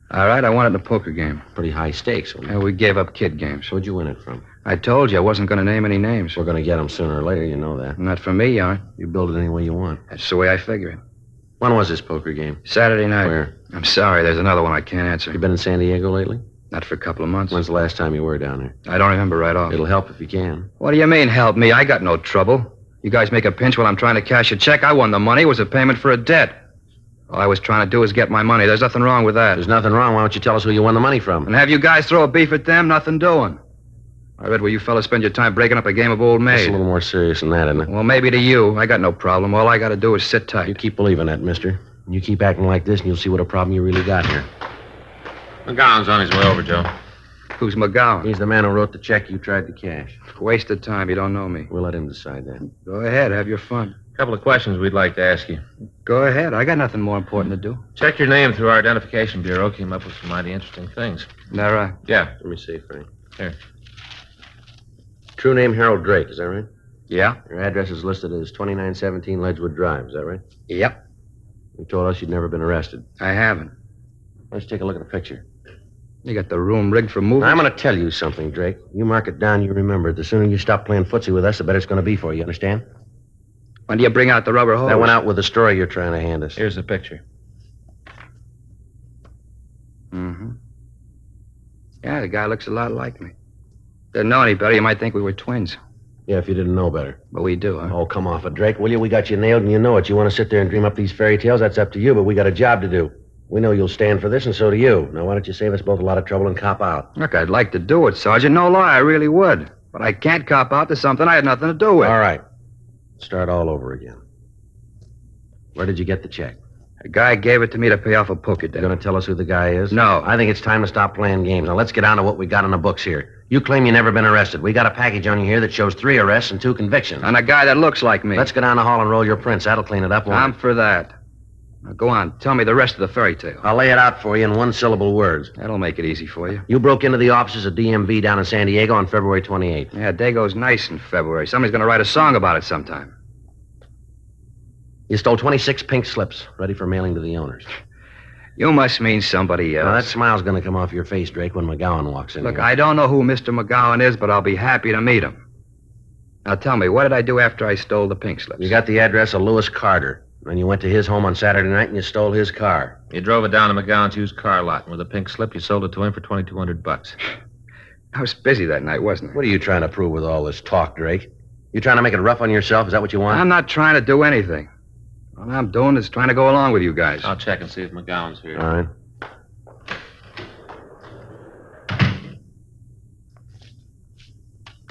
All right, I won it in a poker game. Pretty high stakes. Yeah, we gave up kid games. Where'd you win it from? I told you I wasn't going to name any names. We're going to get them sooner or later, you know that. Not from me, you aren't. You build it any way you want. That's the way I figure it. When was this poker game? Saturday night. Where? I'm sorry, there's another one I can't answer. You been in San Diego lately? Not for a couple of months. When's the last time you were down there? I don't remember right off. It'll help if you can. What do you mean, help me? I got no trouble. You guys make a pinch while I'm trying to cash a check. I won the money. It was a payment for a debt. All I was trying to do is get my money. There's nothing wrong with that. There's nothing wrong. Why don't you tell us who you won the money from? And have you guys throw a beef at them? Nothing doing. I read where you fellas spend your time breaking up a game of old maid. It's a little more serious than that, isn't it? Well, maybe to you. I got no problem. All I got to do is sit tight. You keep believing that, mister. You keep acting like this, and you'll see what a problem you really got here. McGowan's on his way over, Joe. Who's McGowan? He's the man who wrote the check you tried to cash. Waste of time. You don't know me. We'll let him decide that. Go ahead. Have your fun. A couple of questions we'd like to ask you. Go ahead. I got nothing more important to do. Checked your name through our identification bureau. Came up with some mighty interesting things. Isn't that right? Yeah. Let me see, Frank. Here. True name Harold Drake, is that right? Yeah. Your address is listed as 2917 Ledgewood Drive, is that right? Yep. You told us you'd never been arrested. I haven't. Let's take a look at the picture. You got the room rigged for movies? I'm going to tell you something, Drake. You mark it down, you remember it. The sooner you stop playing footsie with us, the better it's going to be for you, understand? When do you bring out the rubber hose? That went out with the story you're trying to hand us. Here's the picture. Mm-hmm. Yeah, the guy looks a lot like me. Didn't know any better, you might think we were twins. Yeah, if you didn't know better. But we do, huh? Oh, come off it, Drake, will you? We got you nailed and you know it. You want to sit there and dream up these fairy tales? That's up to you, but we got a job to do. We know you'll stand for this, and so do you. Now, why don't you save us both a lot of trouble and cop out? Look, I'd like to do it, Sergeant. No lie, I really would. But I can't cop out to something I had nothing to do with. All right. Start all over again. Where did you get the check? A guy gave it to me to pay off a poker debt. You going to tell us who the guy is? No. I think it's time to stop playing games. Now, let's get down to what we got on the books here. You claim you never been arrested. We got a package on you here that shows 3 arrests and 2 convictions. And a guy that looks like me. Let's go down the hall and roll your prints. That'll clean it up, won't I'm for that. Now, go on. Tell me the rest of the fairy tale. I'll lay it out for you in 1-syllable words. That'll make it easy for you. You broke into the offices of DMV down in San Diego on February 28th. Yeah, Dago's nice in February. Somebody's going to write a song about it sometime. You stole 26 pink slips, ready for mailing to the owners. You must mean somebody else. Now, that smile's going to come off your face, Drake, when McGowan walks in. Look, here. I don't know who Mr. McGowan is, but I'll be happy to meet him. Now, tell me, what did I do after I stole the pink slips? You got the address of Lewis Carter. Then you went to his home on Saturday night and you stole his car. You drove it down to McGowan's used car lot, and with a pink slip, you sold it to him for $2,200. I was busy that night, wasn't I? What are you trying to prove with all this talk, Drake? You trying to make it rough on yourself? Is that what you want? I'm not trying to do anything. All I'm doing is trying to go along with you guys. I'll check and see if McGowan's here. All right.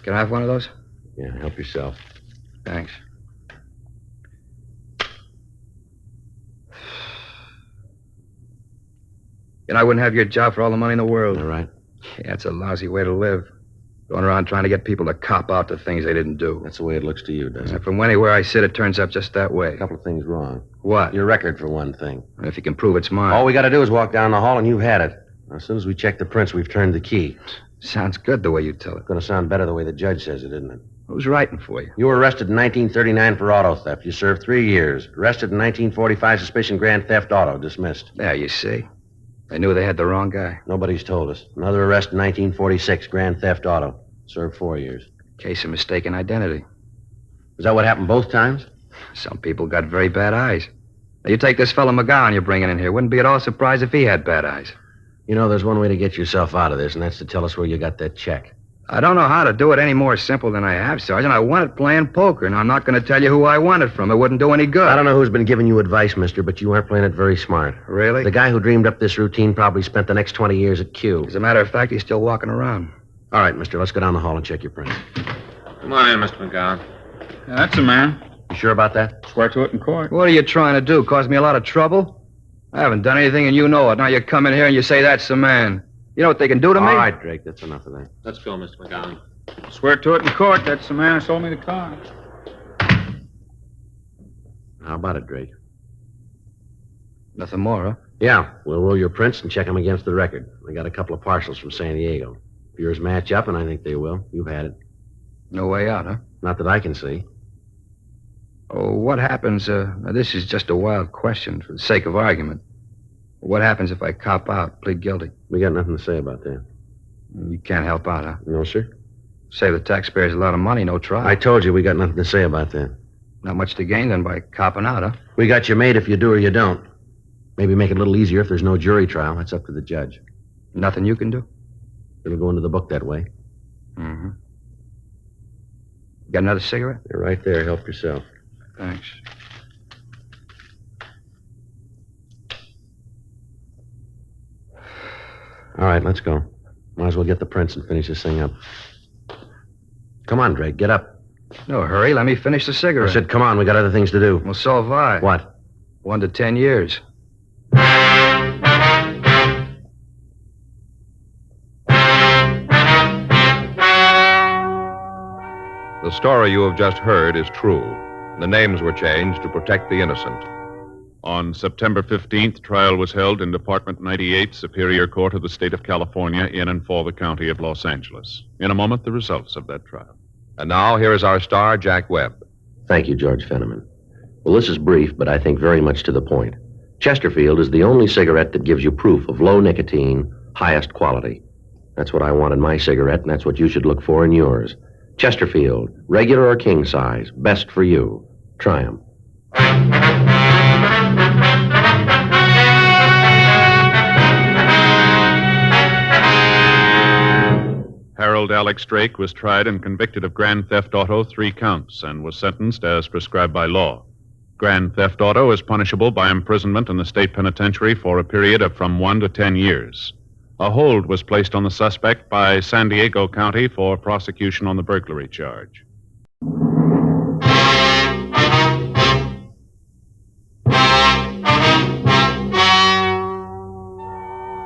Can I have one of those? Yeah, help yourself. Thanks. I wouldn't have your job for all the money in the world. All right. Yeah, it's a lousy way to live. Going around trying to get people to cop out to things they didn't do. That's the way it looks to you, doesn't it? From anywhere I sit, it turns up just that way. A couple of things wrong. What? Your record, for one thing. If you can prove it's mine. All we got to do is walk down the hall and you've had it. As soon as we check the prints, we've turned the key. Sounds good the way you tell it. Going to sound better the way the judge says it, isn't it? Who's writing for you? You were arrested in 1939 for auto theft. You served 3 years. Arrested in 1945, suspicion grand theft auto. Dismissed. Yeah, you see. They knew they had the wrong guy. Nobody's told us. Another arrest in 1946, grand theft auto. Served 4 years. Case of mistaken identity. Is that what happened both times? Some people got very bad eyes. Now, you take this fellow McGowan you're bringing in here. Wouldn't be at all surprised if he had bad eyes. You know, there's one way to get yourself out of this, and that's to tell us where you got that check. I don't know how to do it any more simple than I have, Sergeant. I won it playing poker, and I'm not going to tell you who I won it from. It wouldn't do any good. I don't know who's been giving you advice, mister, but you aren't playing it very smart. Really? The guy who dreamed up this routine probably spent the next 20 years at Q. As a matter of fact, he's still walking around. All right, mister, let's go down the hall and check your prints. Come on in, Mr. McGowan. Yeah, that's a man. You sure about that? Swear to it in court. What are you trying to do? Cause me a lot of trouble? I haven't done anything, and you know it. Now you come in here and you say that's the man. You know what they can do to me? All right, Drake, that's enough of that. Let's go, Mr. McGowan. Swear to it in court. That's the man who sold me the car. How about it, Drake? Nothing more, huh? Yeah, we'll roll your prints and check them against the record. I got a couple of parcels from San Diego. If yours match up, and I think they will, you've had it. No way out, huh? Not that I can see. Oh, what happens, now this is just a wild question for the sake of argument. What happens if I cop out, plead guilty? We got nothing to say about that. You can't help out, huh? No, sir. Save the taxpayers a lot of money, no trial. I told you we got nothing to say about that. Not much to gain then by copping out, huh? We got you made if you do or you don't. Maybe make it a little easier if there's no jury trial. That's up to the judge. Nothing you can do? It'll go into the book that way. Mm-hmm. Got another cigarette? They're right there. Help yourself. Thanks. All right, let's go. Might as well get the prints and finish this thing up. Come on, Drake, get up. No hurry. Let me finish the cigarette. I said, come on, we got other things to do. Well, so have I. What? 1 to 10 years. The story you have just heard is true. The names were changed to protect the innocent. On September 15th, trial was held in Department 98, Superior Court of the State of California, in and for the County of Los Angeles. In a moment, the results of that trial. And now, here is our star, Jack Webb. Thank you, George Fenneman. Well, this is brief, but I think very much to the point. Chesterfield is the only cigarette that gives you proof of low nicotine, highest quality. That's what I want in my cigarette, and that's what you should look for in yours. Chesterfield, regular or king size, best for you. Try 'em. Harold Alex Drake was tried and convicted of grand theft auto, 3 counts, and was sentenced as prescribed by law. Grand theft auto is punishable by imprisonment in the state penitentiary for a period of from 1 to 10 years. A hold was placed on the suspect by San Diego County for prosecution on the burglary charge.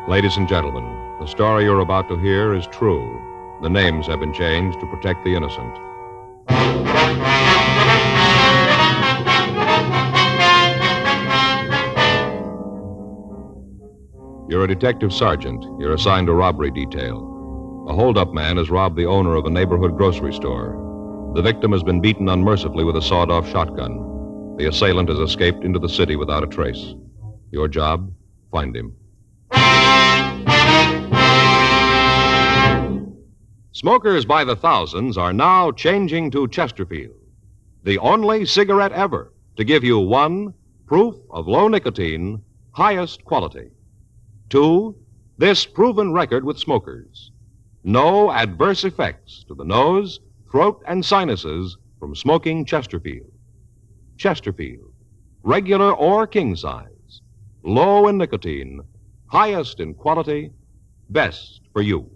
Ladies and gentlemen, the story you're about to hear is true. The names have been changed to protect the innocent. You're a detective sergeant. You're assigned to robbery detail. A hold-up man has robbed the owner of a neighborhood grocery store. The victim has been beaten unmercifully with a sawed-off shotgun. The assailant has escaped into the city without a trace. Your job? Find him. Smokers by the thousands are now changing to Chesterfield, the only cigarette ever to give you 1, proof of low nicotine, highest quality. 2, this proven record with smokers. No adverse effects to the nose, throat, and sinuses from smoking Chesterfield. Chesterfield, regular or king size, low in nicotine, highest in quality, best for you.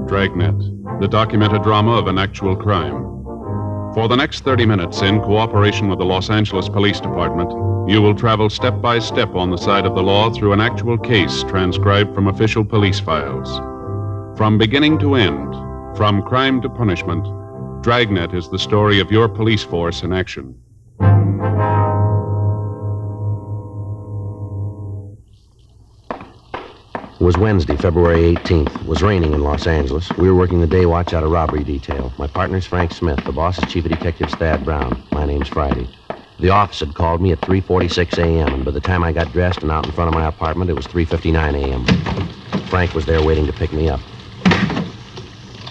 Dragnet, the documented drama of an actual crime. For the next 30 minutes, in cooperation with the Los Angeles Police Department, you will travel step by step on the side of the law through an actual case transcribed from official police files. From beginning to end, from crime to punishment, Dragnet is the story of your police force in action. It was Wednesday, February 18th. It was raining in Los Angeles. We were working the day watch out of robbery detail. My partner's Frank Smith. The boss is Chief of Detectives Thad Brown. My name's Friday. The office had called me at 3:46 a.m., and by the time I got dressed and out in front of my apartment, it was 3:59 a.m. Frank was there waiting to pick me up.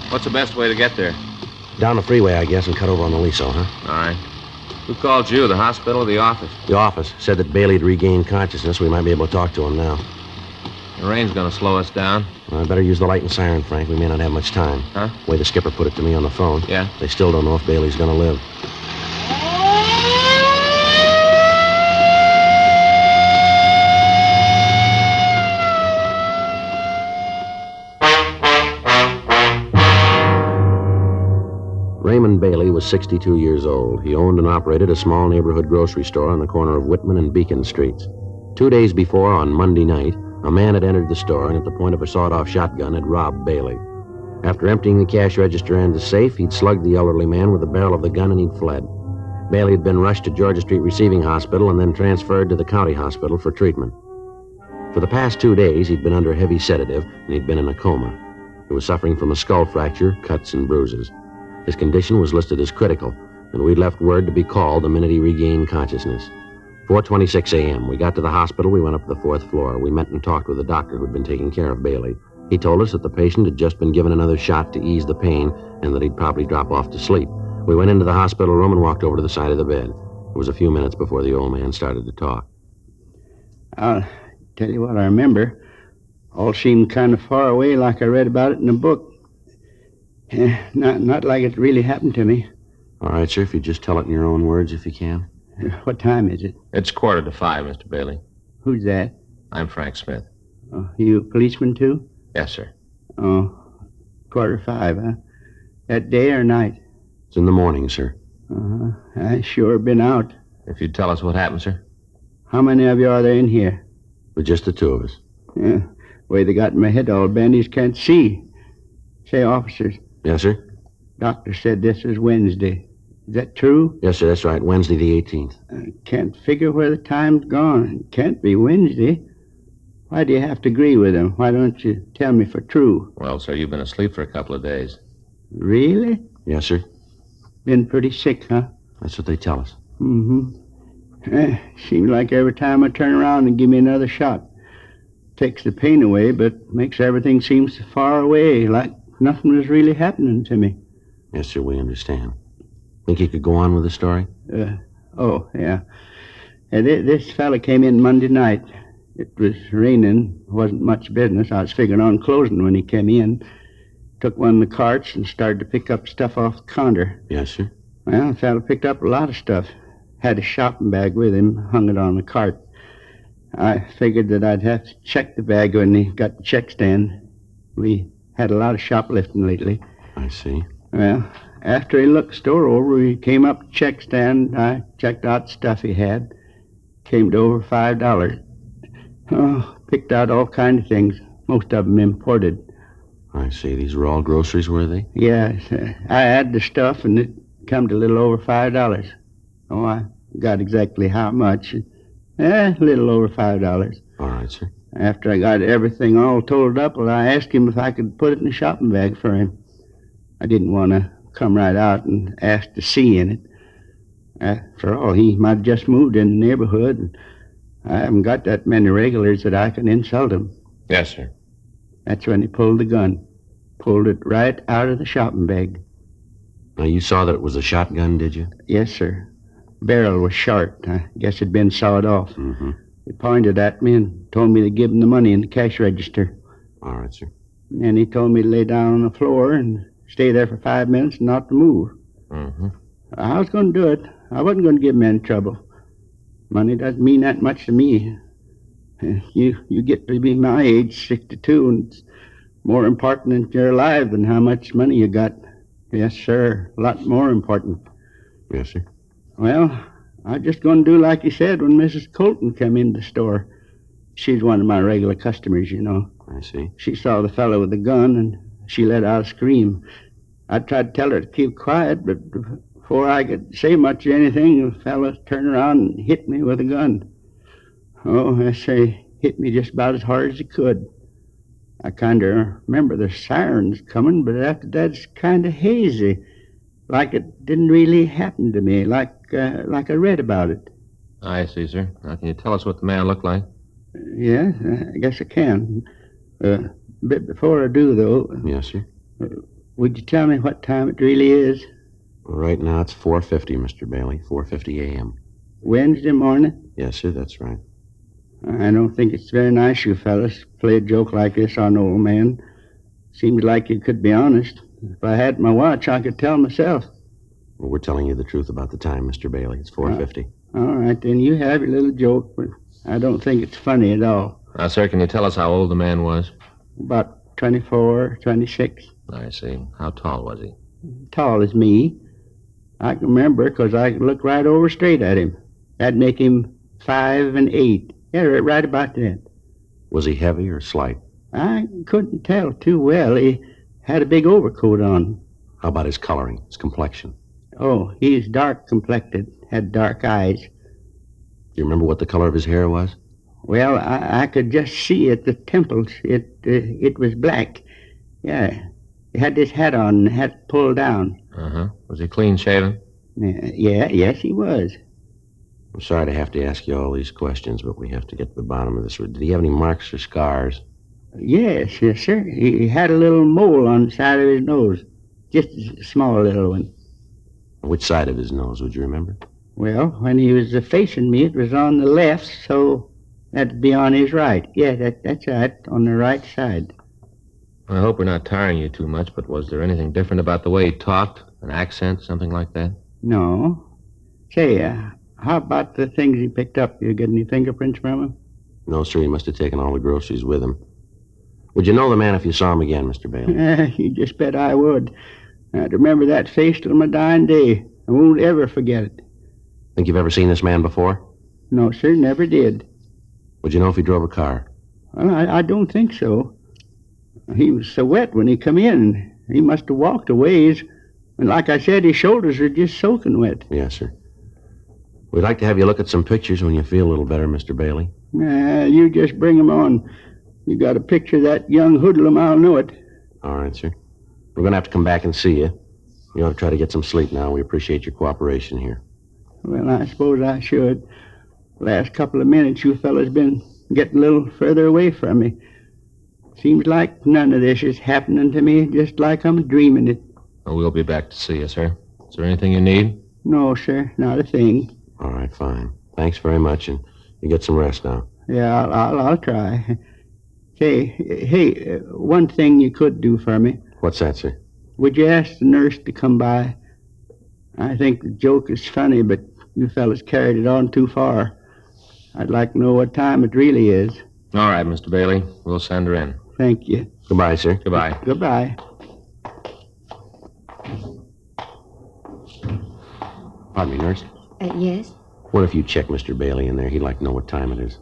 What's the best way to get there? Down the freeway, I guess, and cut over on the Liso, huh? All right. Who called you, the hospital or the office? The office said that Bailey had regained consciousness. We might be able to talk to him now. The rain's going to slow us down. Well, I better use the light and siren, Frank. We may not have much time. Huh? The way the skipper put it to me on the phone. Yeah? They still don't know if Bailey's going to live. Raymond Bailey was 62 years old. He owned and operated a small neighborhood grocery store on the corner of Whitman and Beacon Streets. 2 days before, on Monday night, a man had entered the store and at the point of a sawed-off shotgun had robbed Bailey. After emptying the cash register and the safe, he'd slugged the elderly man with the barrel of the gun and he'd fled. Bailey had been rushed to Georgia Street Receiving Hospital and then transferred to the county hospital for treatment. For the past 2 days, he'd been under heavy sedative and he'd been in a coma. He was suffering from a skull fracture, cuts, and bruises. His condition was listed as critical, and we'd left word to be called the minute he regained consciousness. 4:26 a.m. We got to the hospital. We went up to the 4th floor. We met and talked with the doctor who'd been taking care of Bailey. He told us that the patient had just been given another shot to ease the pain and that he'd probably drop off to sleep. We went into the hospital room and walked over to the side of the bed. It was a few minutes before the old man started to talk. I'll tell you what I remember. All seemed kind of far away, like I read about it in a book. Not like it really happened to me. All right, sir, if you just tell it in your own words, if you can. What time is it? It's 4:45, Mr. Bailey. Who's that? I'm Frank Smith. Oh, you a policeman, too? Yes, sir. Oh, 4:45, huh? That day or night? It's in the morning, sir. I sure been out. If you'd tell us what happened, sir. How many of you are there in here? With just the two of us. Yeah, way they got my head all bent, can't see. Say, officers. Yes, sir? Doctor said this is Wednesday. Is that true? Yes, sir, that's right. Wednesday the 18th. I can't figure where the time's gone. It can't be Wednesday. Why do you have to agree with him? Why don't you tell me for true? Well, sir, you've been asleep for a couple of days. Really? Yes, sir. Been pretty sick, huh? That's what they tell us. Mm-hmm. Seems like every time I turn around and give me another shot. Takes the pain away, but makes everything seem so far away, like nothing was really happening to me. Yes, sir, we understand. Think you could go on with the story? Yeah. This fella came in Monday night. It was raining. Wasn't much business. I was figuring on closing when he came in. Took one of the carts and started to pick up stuff off the counter. Yes, sir. Well, the fella picked up a lot of stuff. Had a shopping bag with him, hung it on the cart. I figured that I'd have to check the bag when he got the check stand. We had a lot of shoplifting lately. I see. Well, after he looked the store over, he came up to the check stand. I checked out the stuff he had. Came to over $5. Oh, picked out all kinds of things, most of them imported. I see. These were all groceries, were they? Yes. I had the stuff, and it come to a little over $5. Oh, I got exactly how much. A little over $5. All right, sir. After I got everything all totaled up, well, I asked him if I could put it in a shopping bag for him. I didn't want to come right out and ask to see in it. After all, he might have just moved in the neighborhood, and I haven't got that many regulars that I can insult him. Yes, sir. That's when he pulled the gun. Pulled it right out of the shopping bag. Now, you saw that it was a shotgun, did you? Yes, sir. Barrel was short. I guess it'd been sawed off. Mm-hmm. He pointed at me and told me to give him the money in the cash register. All right, sir. And he told me to lay down on the floor and stay there for 5 minutes and not to move. Mm-hmm. I was going to do it. I wasn't going to give him any trouble. Money doesn't mean that much to me. You get to be my age, 62, and it's more important that you're alive than how much money you got. Yes, sir. A lot more important. Yes, sir. Well, I was just going to do like you said when Mrs. Colton came in the store. She's one of my regular customers, you know. I see. She saw the fellow with the gun, and she let out a scream. I tried to tell her to keep quiet, but before I could say much of anything, the fellow turned around and hit me with a gun. Oh, I say, hit me just about as hard as he could. I kind of remember the sirens coming, but after that it's kind of hazy, like it didn't really happen to me, like I read about it. I see, sir. Now, can you tell us what the man looked like? Yeah, I guess I can. A bit before I do, though. Yes, sir. Would you tell me what time it really is? Right now it's 4:50, Mr. Bailey. 4:50 a.m. Wednesday morning? Yes, sir, that's right. I don't think it's very nice, you fellas, to play a joke like this on an old man. Seems like you could be honest. If I had my watch, I could tell myself. Well, we're telling you the truth about the time, Mr. Bailey. It's 4:50. All right, then you have your little joke, but I don't think it's funny at all. Now, sir, can you tell us how old the man was? About 24, 26. I see. How tall was he? Tall as me. I can remember because I could look right over straight at him. That'd make him 5 and 8. Yeah, right about that. Was he heavy or slight? I couldn't tell too well. He had a big overcoat on. How about his coloring, his complexion? Oh, he's dark complected, had dark eyes. Do you remember what the color of his hair was? Well, I could just see at the temples. It was black. Yeah. He had this hat on, hat pulled down. Uh-huh. Was he clean shaven? Yes, he was. I'm sorry to have to ask you all these questions, but we have to get to the bottom of this. Did he have any marks or scars? Yes, sir. He had a little mole on the side of his nose. Just a small little one. Which side of his nose, would you remember? Well, when he was facing me, it was on the left, so that'd be on his right. Yeah, that's right, on the right side. I hope we're not tiring you too much, but was there anything different about the way he talked? An accent, something like that? No. Say, how about the things he picked up? You get any fingerprints from him? No, sir. He must have taken all the groceries with him. Would you know the man if you saw him again, Mr. Bailey? You just bet I would. I'd remember that face till my dying day. I won't ever forget it. Think you've ever seen this man before? No, sir, never did. Would you know if he drove a car? Well, I don't think so. He was so wet when he come in. He must have walked a ways. And like I said, his shoulders are just soaking wet. Yes, sir. We'd like to have you look at some pictures when you feel a little better, Mr. Bailey. You just bring 'em on. You got a picture of that young hoodlum, I'll know it. All right, sir. We're going to have to come back and see you. You ought to try to get some sleep now. We appreciate your cooperation here. Well, I suppose I should. Last couple of minutes, you fellas been getting a little further away from me. Seems like none of this is happening to me, just like I'm dreaming it. Well, we'll be back to see you, sir. Is there anything you need? No, sir, not a thing. All right, fine. Thanks very much, and you get some rest now. Yeah, I'll try. Hey, one thing you could do for me. What's that, sir? Would you ask the nurse to come by? I think the joke is funny, but you fellas carried it on too far. I'd like to know what time it really is. All right, Mr. Bailey. We'll send her in. Thank you. Goodbye, sir. Goodbye. Goodbye. Pardon me, nurse. Yes? What if you check Mr. Bailey in there? He'd like to know what time it is.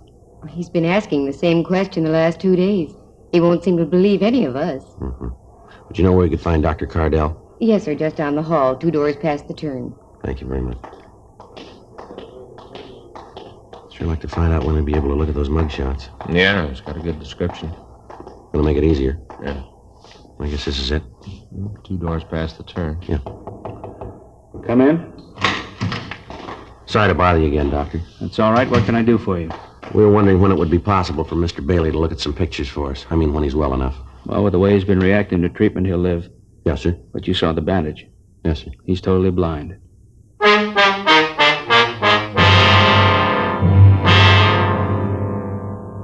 He's been asking the same question the last 2 days. He won't seem to believe any of us. Mm-hmm. Would you know where you could find Dr. Cardell? Yes, sir, just down the hall, 2 doors past the turn. Thank you very much. Sure like to find out when we'll be able to look at those mug shots. Yeah, it's got a good description. Gonna make it easier. Yeah. I guess this is it. 2 doors past the turn. Yeah. Come in. Sorry to bother you again, Doctor. That's all right. What can I do for you? We were wondering when it would be possible for Mr. Bailey to look at some pictures for us. I mean, when he's well enough. Well, with the way he's been reacting to treatment, he'll live. Yes, sir. But you saw the bandage. Yes, sir. He's totally blind.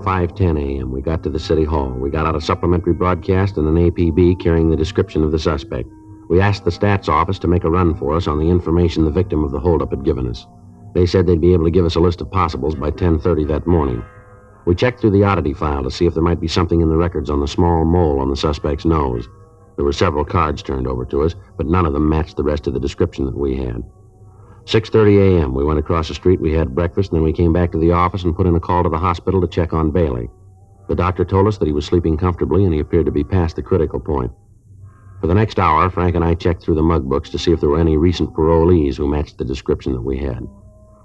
5:10 a.m. We got to the city hall. We got out a supplementary broadcast and an APB carrying the description of the suspect. We asked the stats office to make a run for us on the information the victim of the holdup had given us. They said they'd be able to give us a list of possibles by 10:30 that morning. We checked through the oddity file to see if there might be something in the records on the small mole on the suspect's nose. There were several cards turned over to us, but none of them matched the rest of the description that we had. 6:30 a.m. We went across the street, we had breakfast, and then we came back to the office and put in a call to the hospital to check on Bailey. The doctor told us that he was sleeping comfortably and he appeared to be past the critical point. For the next hour, Frank and I checked through the mug books to see if there were any recent parolees who matched the description that we had.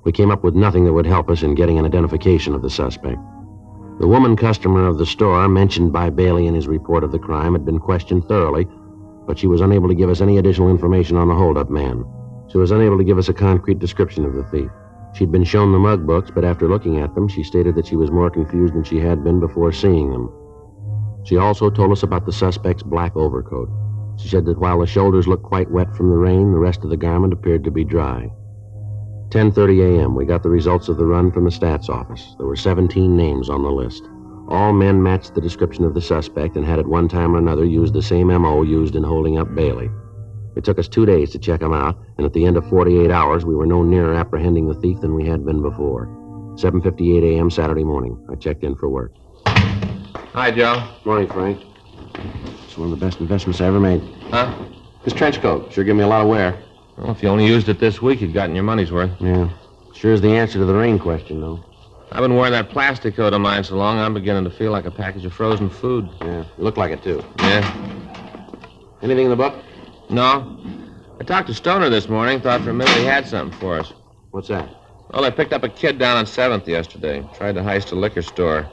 We came up with nothing that would help us in getting an identification of the suspect. The woman customer of the store mentioned by Bailey in his report of the crime had been questioned thoroughly, but she was unable to give us any additional information on the holdup man. She was unable to give us a concrete description of the thief. She'd been shown the mug books, but after looking at them, she stated that she was more confused than she had been before seeing them. She also told us about the suspect's black overcoat. She said that while the shoulders looked quite wet from the rain, the rest of the garment appeared to be dry. 10:30 a.m., we got the results of the run from the stats office. There were 17 names on the list. All men matched the description of the suspect and had at one time or another used the same M.O. used in holding up Bailey. It took us 2 days to check them out, and at the end of 48 hours, we were no nearer apprehending the thief than we had been before. 7:58 a.m. Saturday morning. I checked in for work. Hi, Joe. Morning, Frank. It's one of the best investments I ever made. Huh? This trench coat sure gave me a lot of wear. Well, if you only used it this week, you'd gotten your money's worth. Yeah. Sure is the answer to the rain question, though. I've been wearing that plastic coat of mine so long, I'm beginning to feel like a package of frozen food. Yeah, you look like it, too. Yeah. Anything in the book? No. I talked to Stoner this morning, thought for a minute he had something for us. What's that? Well, I picked up a kid down on 7th yesterday. Tried to heist a liquor store.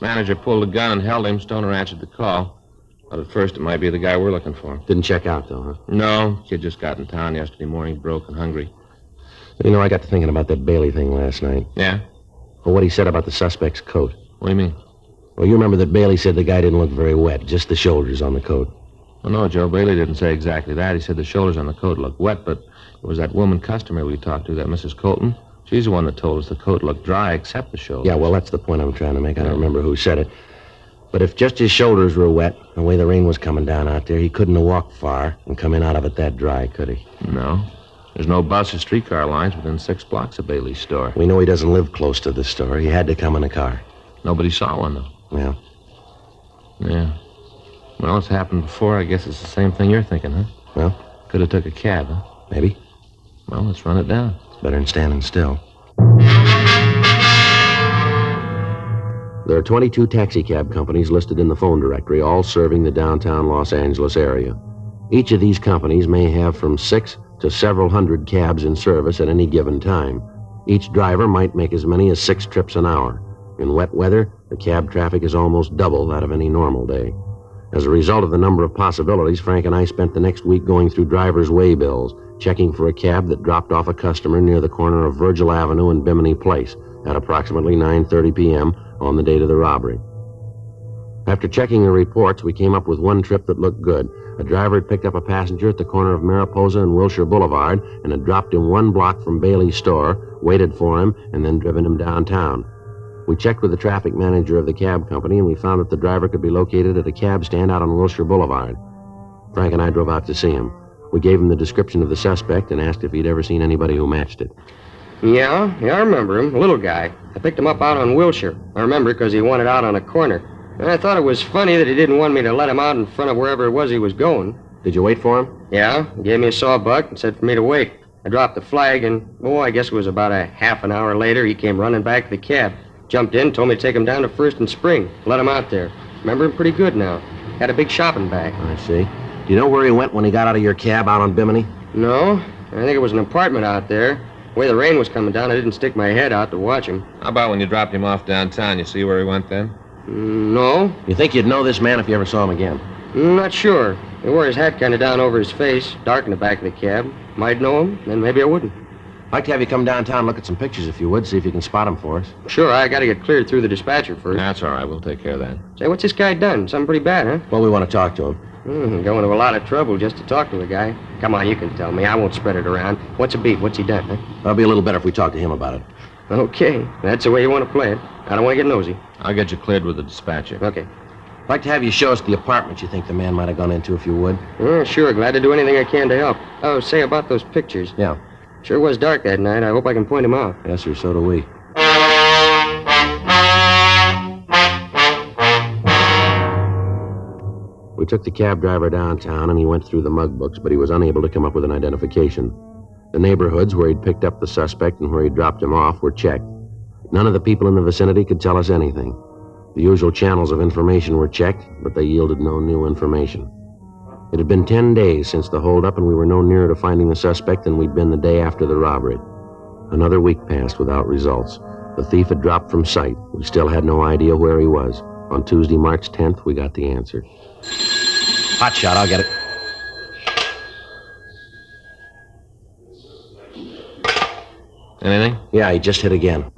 Manager pulled a gun and held him. Stoner answered the call. But at first, it might be the guy we're looking for. Didn't check out, though, huh? No. Kid just got in town yesterday morning, broke and hungry. You know, I got to thinking about that Bailey thing last night. Yeah? Well, what he said about the suspect's coat. What do you mean? Well, you remember that Bailey said the guy didn't look very wet, just the shoulders on the coat. Well, no, Joe, Bailey didn't say exactly that. He said the shoulders on the coat looked wet, but it was that woman customer we talked to, that Mrs. Colton. She's the one that told us the coat looked dry except the shoulders. Yeah, well, that's the point I'm trying to make. I don't remember who said it. But if just his shoulders were wet, the way the rain was coming down out there, he couldn't have walked far and come in out of it that dry, could he? No. There's no bus or streetcar lines within 6 blocks of Bailey's store. We know he doesn't live close to the store. He had to come in a car. Nobody saw one, though. Yeah. Yeah. Well, it's happened before. I guess it's the same thing you're thinking, huh? Well? Could have took a cab, huh? Maybe. Well, let's run it down. It's better than standing still. There are 22 taxicab companies listed in the phone directory, all serving the downtown Los Angeles area. Each of these companies may have from 6 to several hundred cabs in service at any given time. Each driver might make as many as 6 trips an hour. In wet weather, the cab traffic is almost double that of any normal day. As a result of the number of possibilities, Frank and I spent the next week going through driver's way bills, checking for a cab that dropped off a customer near the corner of Virgil Avenue and Bimini Place at approximately 9:30 p.m. on the date of the robbery. After checking the reports, we came up with one trip that looked good. A driver had picked up a passenger at the corner of Mariposa and Wilshire Boulevard and had dropped him 1 block from Bailey's store, waited for him, and then driven him downtown. We checked with the traffic manager of the cab company, and we found that the driver could be located at a cab stand out on Wilshire Boulevard. Frank and I drove out to see him. We gave him the description of the suspect and asked if he'd ever seen anybody who matched it. Yeah, I remember him. A little guy. I picked him up out on Wilshire. I remember because he wanted out on a corner. And I thought it was funny that he didn't want me to let him out in front of wherever it was he was going. Did you wait for him? Yeah, he gave me a sawbuck and said for me to wait. I dropped the flag and, I guess it was about a half an hour later, he came running back to the cab. Jumped in, told me to take him down to First and Spring. Let him out there. Remember him pretty good now. Had a big shopping bag. I see. Do you know where he went when he got out of your cab out on Bimini? No. I think it was an apartment out there. The way the rain was coming down, I didn't stick my head out to watch him. How about when you dropped him off downtown? You see where he went then? No. You think you'd know this man if you ever saw him again? Not sure. He wore his hat kind of down over his face, dark in the back of the cab. Might know him, then maybe I wouldn't. I'd like to have you come downtown and look at some pictures if you would, see if you can spot him for us. Sure, I got to get cleared through the dispatcher first. That's all right. We'll take care of that. Say, what's this guy done? Something pretty bad, huh? Well, we want to talk to him. Going to a lot of trouble just to talk to the guy. Come on, you can tell me. I won't spread it around. What's a beat? What's he done, huh? That'll be a little better if we talk to him about it. Okay. That's the way you want to play it. I don't want to get nosy. I'll get you cleared with the dispatcher. Okay. I'd like to have you show us the apartment you think the man might have gone into, if you would. Sure, glad to do anything I can to help. Oh, say about those pictures. Yeah. Sure was dark that night. I hope I can point them out. Yes, sir, so do we. We took the cab driver downtown, and he went through the mug books, but he was unable to come up with an identification. The neighborhoods where he'd picked up the suspect and where he'd dropped him off were checked. None of the people in the vicinity could tell us anything. The usual channels of information were checked, but they yielded no new information. It had been 10 days since the holdup, and we were no nearer to finding the suspect than we'd been the day after the robbery. Another week passed without results. The thief had dropped from sight. We still had no idea where he was. On Tuesday, March 10th, we got the answer. Hot shot, I'll get it. Anything? Yeah, he just hit again.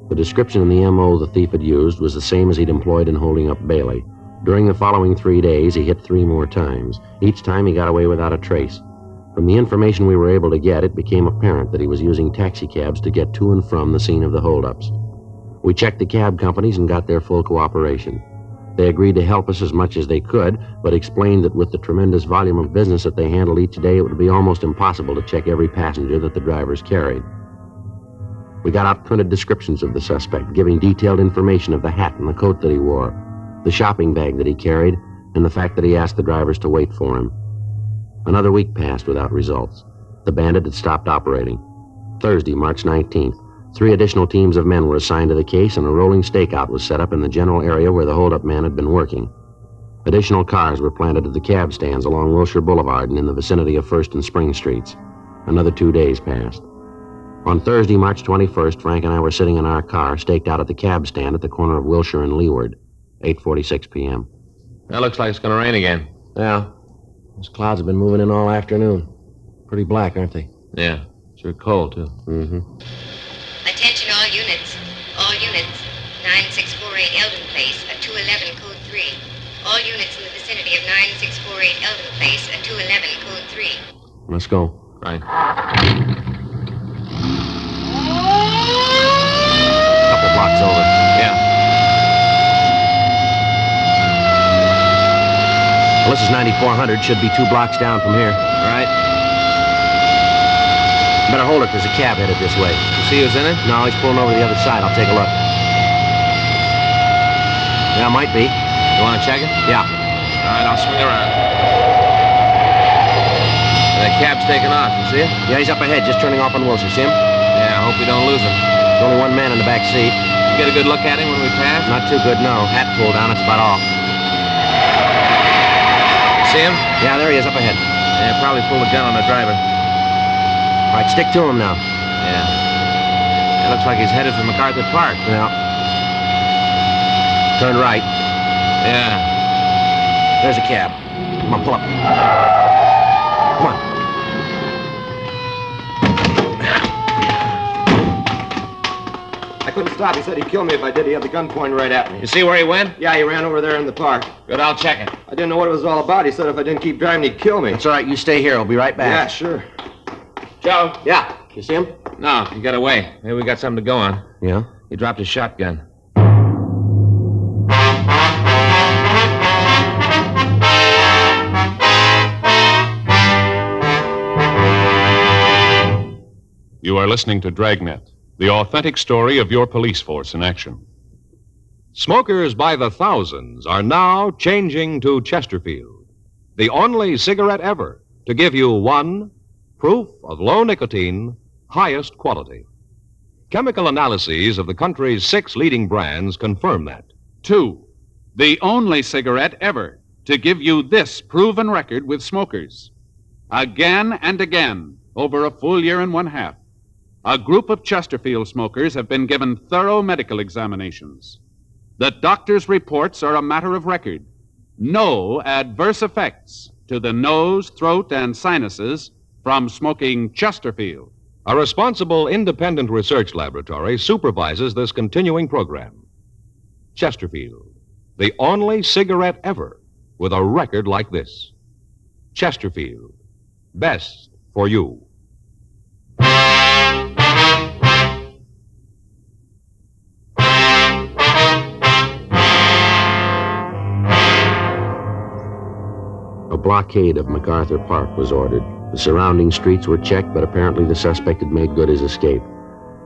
The description in the M.O. the thief had used was the same as he'd employed in holding up Bailey. During the following 3 days, he hit 3 more times. Each time, he got away without a trace. From the information we were able to get, it became apparent that he was using taxicabs to get to and from the scene of the holdups. We checked the cab companies and got their full cooperation. They agreed to help us as much as they could, but explained that with the tremendous volume of business that they handled each day, it would be almost impossible to check every passenger that the drivers carried. We got out printed descriptions of the suspect, giving detailed information of the hat and the coat that he wore, the shopping bag that he carried, and the fact that he asked the drivers to wait for him. Another week passed without results. The bandit had stopped operating. Thursday, March 19th, 3 additional teams of men were assigned to the case, and a rolling stakeout was set up in the general area where the holdup man had been working. Additional cars were planted at the cab stands along Wilshire Boulevard and in the vicinity of 1st and Spring Streets. Another 2 days passed. On Thursday, March 21st, Frank and I were sitting in our car, staked out at the cab stand at the corner of Wilshire and Leeward, 8:46 p.m. That looks like it's going to rain again. Yeah. Those clouds have been moving in all afternoon. Pretty black, aren't they? Yeah. Sure cold, too. Mm-hmm. Attention all units. All units. 9648 Eldon Place, a 211 code 3. All units in the vicinity of 9648 Eldon Place, a 211 code 3. Let's go. Right. Couple blocks over. Yeah. Well, this is 9400. Should be 2 blocks down from here. Right. Better hold it. There's a cab headed this way. You see who's in it? No, he's pulling over to the other side. I'll take a look. Yeah, might be. You want to check it? Yeah. All right, I'll swing around. The cab's taking off. You see it? Yeah, he's up ahead, just turning off on Wilshire. See him? Yeah, I hope we don't lose him. There's only 1 man in the back seat. You get a good look at him when we pass? Not too good, no. Hat pulled down, that's about all. See him? Yeah, there he is, up ahead. Yeah, probably pulled a gun on the driver. All right, stick to him now. Yeah. It looks like he's headed for MacArthur Park. Yeah. Turn right. Yeah. There's a cab. Come on, pull up. Come on. I couldn't stop. He said he'd kill me if I did. He had the gun pointed right at me. You see where he went? Yeah, he ran over there in the park. Good, I'll check it. I didn't know what it was all about. He said if I didn't keep driving, he'd kill me. It's all right. You stay here. I'll be right back. Yeah, sure. Joe? Yeah. You see him? No, he got away. Maybe we got something to go on. Yeah? He dropped his shotgun. You are listening to Dragnet, the authentic story of your police force in action. Smokers by the thousands are now changing to Chesterfield, the only cigarette ever to give you 1, proof of low nicotine, highest quality. Chemical analyses of the country's 6 leading brands confirm that. 2, the only cigarette ever to give you this proven record with smokers. Again and again, over a full year and 1/2, a group of Chesterfield smokers have been given thorough medical examinations. The doctor's reports are a matter of record. No adverse effects to the nose, throat, and sinuses from smoking Chesterfield. A responsible independent research laboratory supervises this continuing program. Chesterfield, the only cigarette ever with a record like this. Chesterfield, best for you. blockade of MacArthur Park was ordered. The surrounding streets were checked, but apparently the suspect had made good his escape.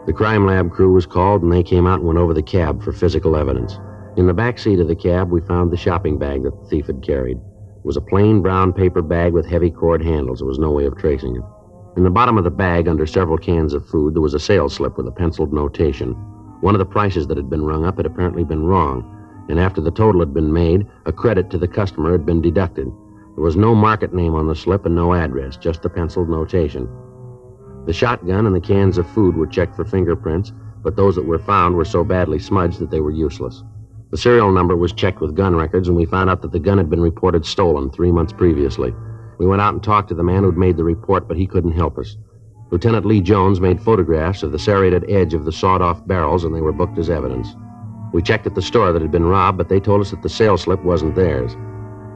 The crime lab crew was called, and they came out and went over the cab for physical evidence. In the back seat of the cab, we found the shopping bag that the thief had carried. It was a plain brown paper bag with heavy cord handles. There was no way of tracing it. In the bottom of the bag, under several cans of food, there was a sales slip with a penciled notation. One of the prices that had been rung up had apparently been wrong, and after the total had been made, a credit to the customer had been deducted. There was no market name on the slip and no address, just the penciled notation. The shotgun and the cans of food were checked for fingerprints, but those that were found were so badly smudged that they were useless. The serial number was checked with gun records, and we found out that the gun had been reported stolen 3 months previously. We went out and talked to the man who'd made the report, but he couldn't help us. Lieutenant Lee Jones made photographs of the serrated edge of the sawed-off barrels, and they were booked as evidence. We checked at the store that had been robbed, but they told us that the sales slip wasn't theirs.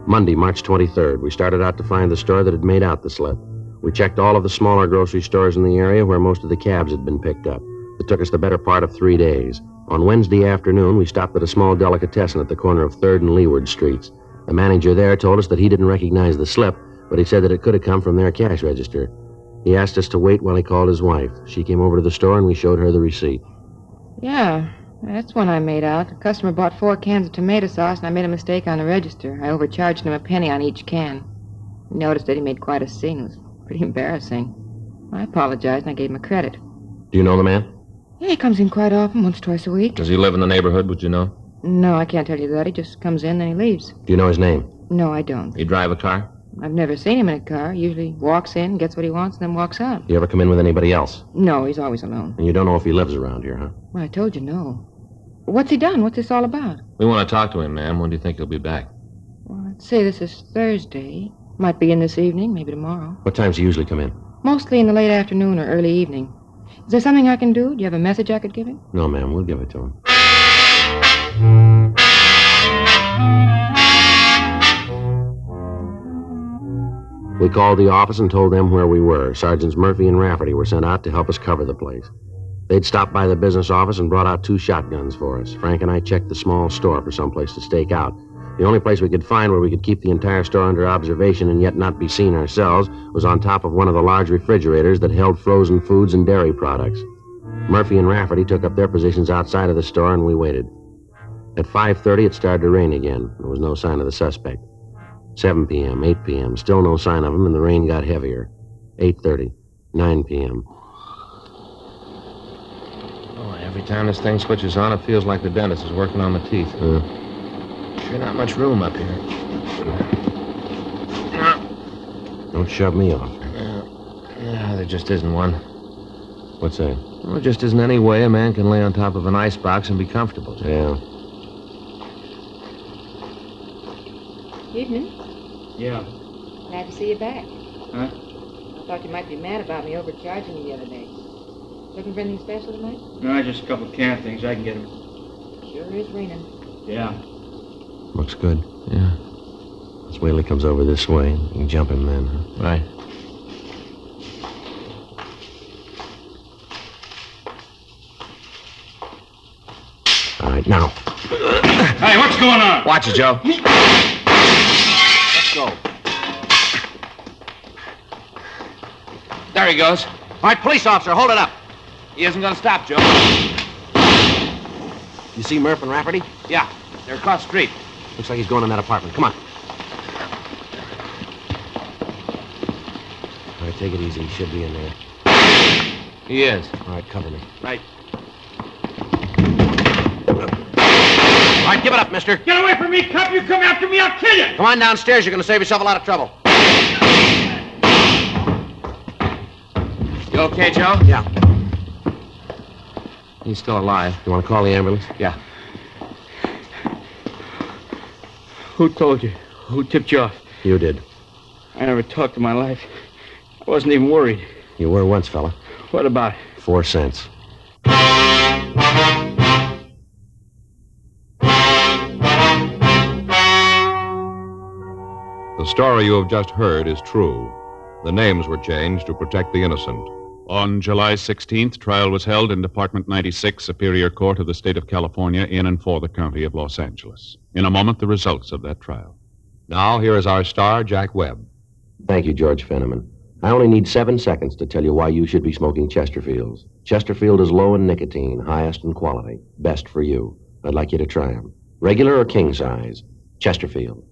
Monday, March 23rd, we started out to find the store that had made out the slip. We checked all of the smaller grocery stores in the area where most of the cabs had been picked up. It took us the better part of 3 days. On Wednesday afternoon, we stopped at a small delicatessen at the corner of 3rd and Leeward Streets. The manager there told us that he didn't recognize the slip, but he said that it could have come from their cash register. He asked us to wait while he called his wife. She came over to the store, and we showed her the receipt. Yeah, that's one I made out. The customer bought 4 cans of tomato sauce, and I made a mistake on the register. I overcharged him a penny on each can. He noticed that he made quite a scene. It was pretty embarrassing. I apologized, and I gave him a credit. Do you know the man? Yeah, he comes in quite often, once, twice a week. Does he live in the neighborhood, would you know? No, I can't tell you that. He just comes in, then he leaves. Do you know his name? No, I don't. He drive a car? I've never seen him in a car. He usually walks in, gets what he wants, and then walks out. Do you ever come in with anybody else? No, he's always alone. And you don't know if he lives around here, huh? Well, I told you no. What's he done? What's this all about? We want to talk to him, ma'am. When do you think he'll be back? Well, let's say this is Thursday. Might be in this evening, maybe tomorrow. What times do you usually come in? Mostly in the late afternoon or early evening. Is there something I can do? Do you have a message I could give him? No, ma'am. We'll give it to him. We called the office and told them where we were. Sergeants Murphy and Rafferty were sent out to help us cover the place. They'd stopped by the business office and brought out 2 shotguns for us. Frank and I checked the small store for someplace to stake out. The only place we could find where we could keep the entire store under observation and yet not be seen ourselves was on top of one of the large refrigerators that held frozen foods and dairy products. Murphy and Rafferty took up their positions outside of the store, and we waited. At 5:30, it started to rain again. There was no sign of the suspect. 7 p.m., 8 p.m., still no sign of him, and the rain got heavier. 8:30, 9 p.m. Oh, every time this thing switches on, it feels like the dentist is working on the teeth. Sure not much room up here. Don't shove me off. Yeah, there just isn't one. What's that? Well, there just isn't any way a man can lay on top of an icebox and be comfortable. Yeah. Evening. Yeah. Glad to see you back. Huh? I thought you might be mad about me overcharging you the other day. Looking for anything special tonight? No, just a couple of can things. I can get them. Sure is raining. Yeah. Looks good. Yeah. Let's wait till he comes over this way. You can jump him then, huh? Right. All right, now. Hey, what's going on? Watch it, Joe. Let's go. There he goes. All right, police officer, hold it up. He isn't going to stop, Joe. You see Murph and Rafferty? Yeah, they're across the street. Looks like he's going in that apartment. Come on. All right, take it easy. He should be in there. He is. All right, cover me. Right. All right, give it up, mister. Get away from me, cop. You come after me, I'll kill you. Come on downstairs. You're going to save yourself a lot of trouble. You okay, Joe? Yeah. He's still alive. You want to call the ambulance? Yeah. Who told you? Who tipped you off? You did. I never talked in my life. I wasn't even worried. You were once, fella. What about it? 4 cents. The story you have just heard is true. The names were changed to protect the innocent. On July 16th, trial was held in Department 96, Superior Court of the State of California, in and for the County of Los Angeles. In a moment, the results of that trial. Now, here is our star, Jack Webb. Thank you, George Fenneman. I only need 7 seconds to tell you why you should be smoking Chesterfields. Chesterfield is low in nicotine, highest in quality, best for you. I'd like you to try them. Regular or king size? Chesterfield.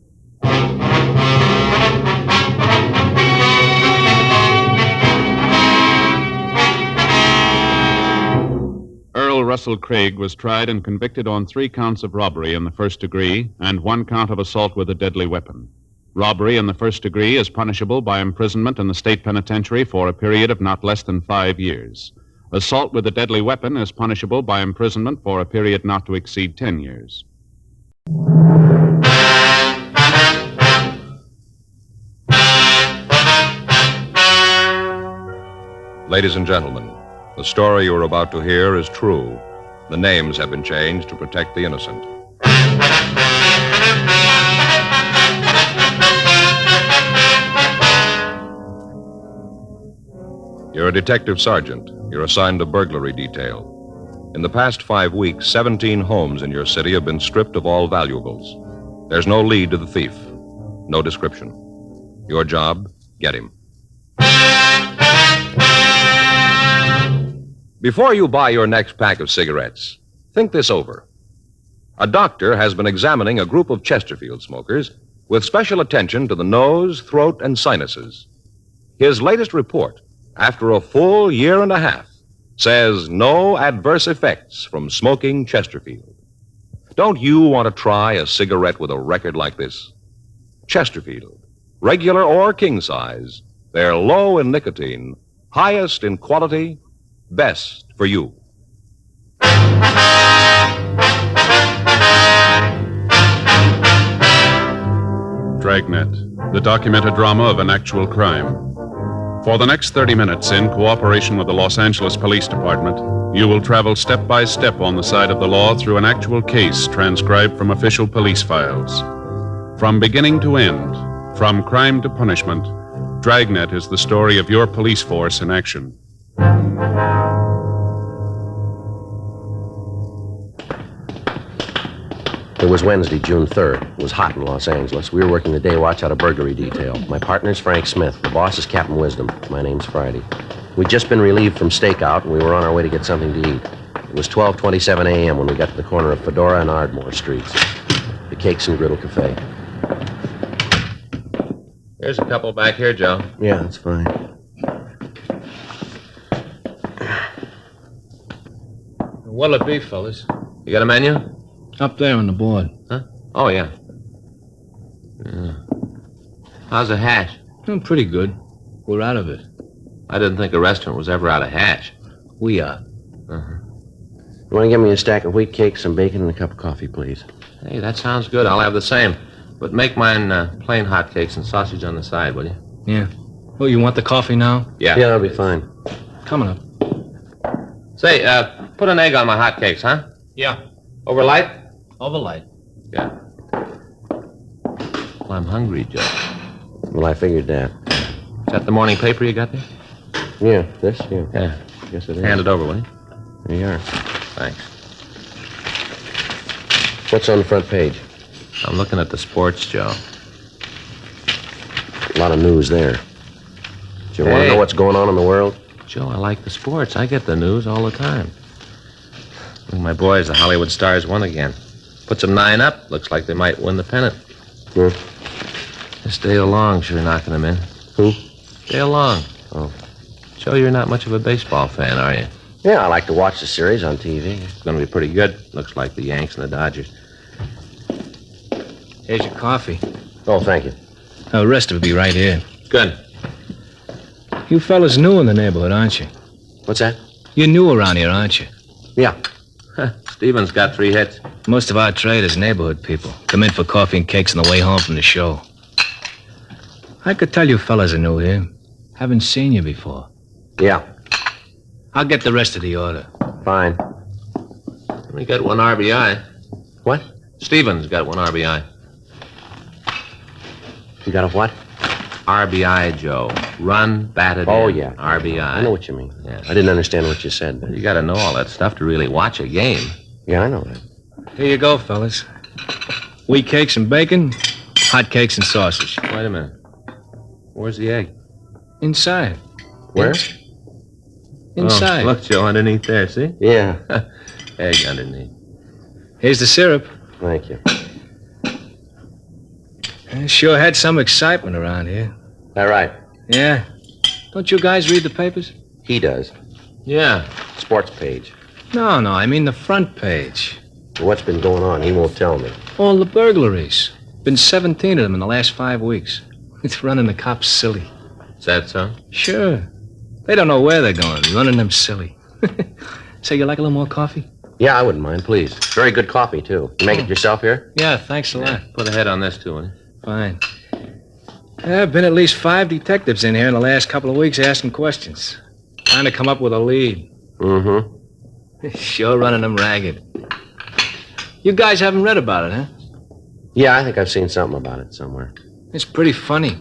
Earl Russell Craig was tried and convicted on 3 counts of robbery in the first degree and 1 count of assault with a deadly weapon. Robbery in the first degree is punishable by imprisonment in the state penitentiary for a period of not less than 5 years. Assault with a deadly weapon is punishable by imprisonment for a period not to exceed 10 years. Ladies and gentlemen, the story you are about to hear is true. The names have been changed to protect the innocent. You're a detective sergeant. You're assigned to burglary detail. In the past 5 weeks, 17 homes in your city have been stripped of all valuables. There's no lead to the thief, no description. Your job, get him. Before you buy your next pack of cigarettes, think this over. A doctor has been examining a group of Chesterfield smokers with special attention to the nose, throat, and sinuses. His latest report, after a full year and a half, says no adverse effects from smoking Chesterfield. Don't you want to try a cigarette with a record like this? Chesterfield, regular or king size, they're low in nicotine, highest in quality, best for you. Dragnet, the documented drama of an actual crime. For the next 30 minutes, in cooperation with the Los Angeles Police Department, you will travel step by step on the side of the law through an actual case transcribed from official police files. From beginning to end, from crime to punishment, Dragnet is the story of your police force in action. It was Wednesday, June 3rd. It was hot in Los Angeles. We were working the day watch out of burglary detail. My partner's Frank Smith. The boss is Captain Wisdom. My name's Friday. We'd just been relieved from stakeout, and we were on our way to get something to eat. It was 12:27 a.m. when we got to the corner of Fedora and Ardmore Streets. The Cakes and Griddle Cafe. There's a couple back here, Joe. Yeah, that's fine. What'll it be, fellas? You got a menu? Up there on the board. Huh? Oh, yeah. How's the hash? Pretty good. We're out of it. I didn't think a restaurant was ever out of hash. We are. Uh-huh. You want to give me a stack of wheat cakes, some bacon, and a cup of coffee, please? Hey, that sounds good. I'll have the same. But make mine plain hot cakes and sausage on the side, will you? Yeah. Oh, you want the coffee now? Yeah. Yeah, that'll be fine. Coming up. Say, put an egg on my hot cakes, huh? Yeah. Over light? Over light. Yeah. Well, I'm hungry, Joe. Well, I figured that. Is that the morning paper you got there? Yeah, this? Yeah. Yeah. Yes, it is. Hand it over, will you? There you are. Thanks. What's on the front page? I'm looking at the sports, Joe. A lot of news there. Do you want to know what's going on in the world? Joe, I like the sports. I get the news all the time. Look, my boys, the Hollywood Stars, won again. Puts them 9 up. Looks like they might win the pennant. Hmm? This Dale Long sure knocking them in. Who? Dale Long. Oh. Joe, you're not much of a baseball fan, are you? Yeah, I like to watch the series on TV. It's going to be pretty good. Looks like the Yanks and the Dodgers. Here's your coffee. Oh, thank you. The rest of it be right here. Good. You fellas new in the neighborhood, aren't you? What's that? You're new around here, aren't you? Yeah. Stevens got 3 hits. Most of our trade is neighborhood people. Come in for coffee and cakes on the way home from the show. I could tell you fellas are new here. Haven't seen you before. Yeah. I'll get the rest of the order. Fine. We got 1 RBI. What? Stevens got 1 RBI. You got a what? RBI, Joe. Run, batted Oh, in. yeah. RBI. I know what you mean. Yeah. I didn't understand what you said. You got to know all that stuff to really watch a game. Yeah, I know that. Here you go, fellas. Wheat cakes and bacon, Hot cakes and sausage. Wait a minute. Where's the egg? Inside. Where? Inside. Oh, look, Joe, underneath there, see? Yeah. Egg underneath. Here's the syrup. Thank you. Sure had some excitement around here. All right. Yeah. Don't you guys read the papers? He does. Yeah. Sports page. No, I mean the front page. What's been going on? He won't tell me. All the burglaries. Been 17 of them in the last 5 weeks. It's running the cops silly. Is that so? Sure. They don't know where they're going, running them silly. Say, you like a little more coffee? Yeah, I wouldn't mind, please. Very good coffee, too. You make it yourself here? Yeah, thanks a lot. Put a head on this, too, will you? Fine. There have been at least 5 detectives in here in the last couple of weeks asking questions. Trying to come up with a lead. Mm-hmm. Sure running them ragged. You guys haven't read about it, huh? Yeah, I think I've seen something about it somewhere. It's pretty funny.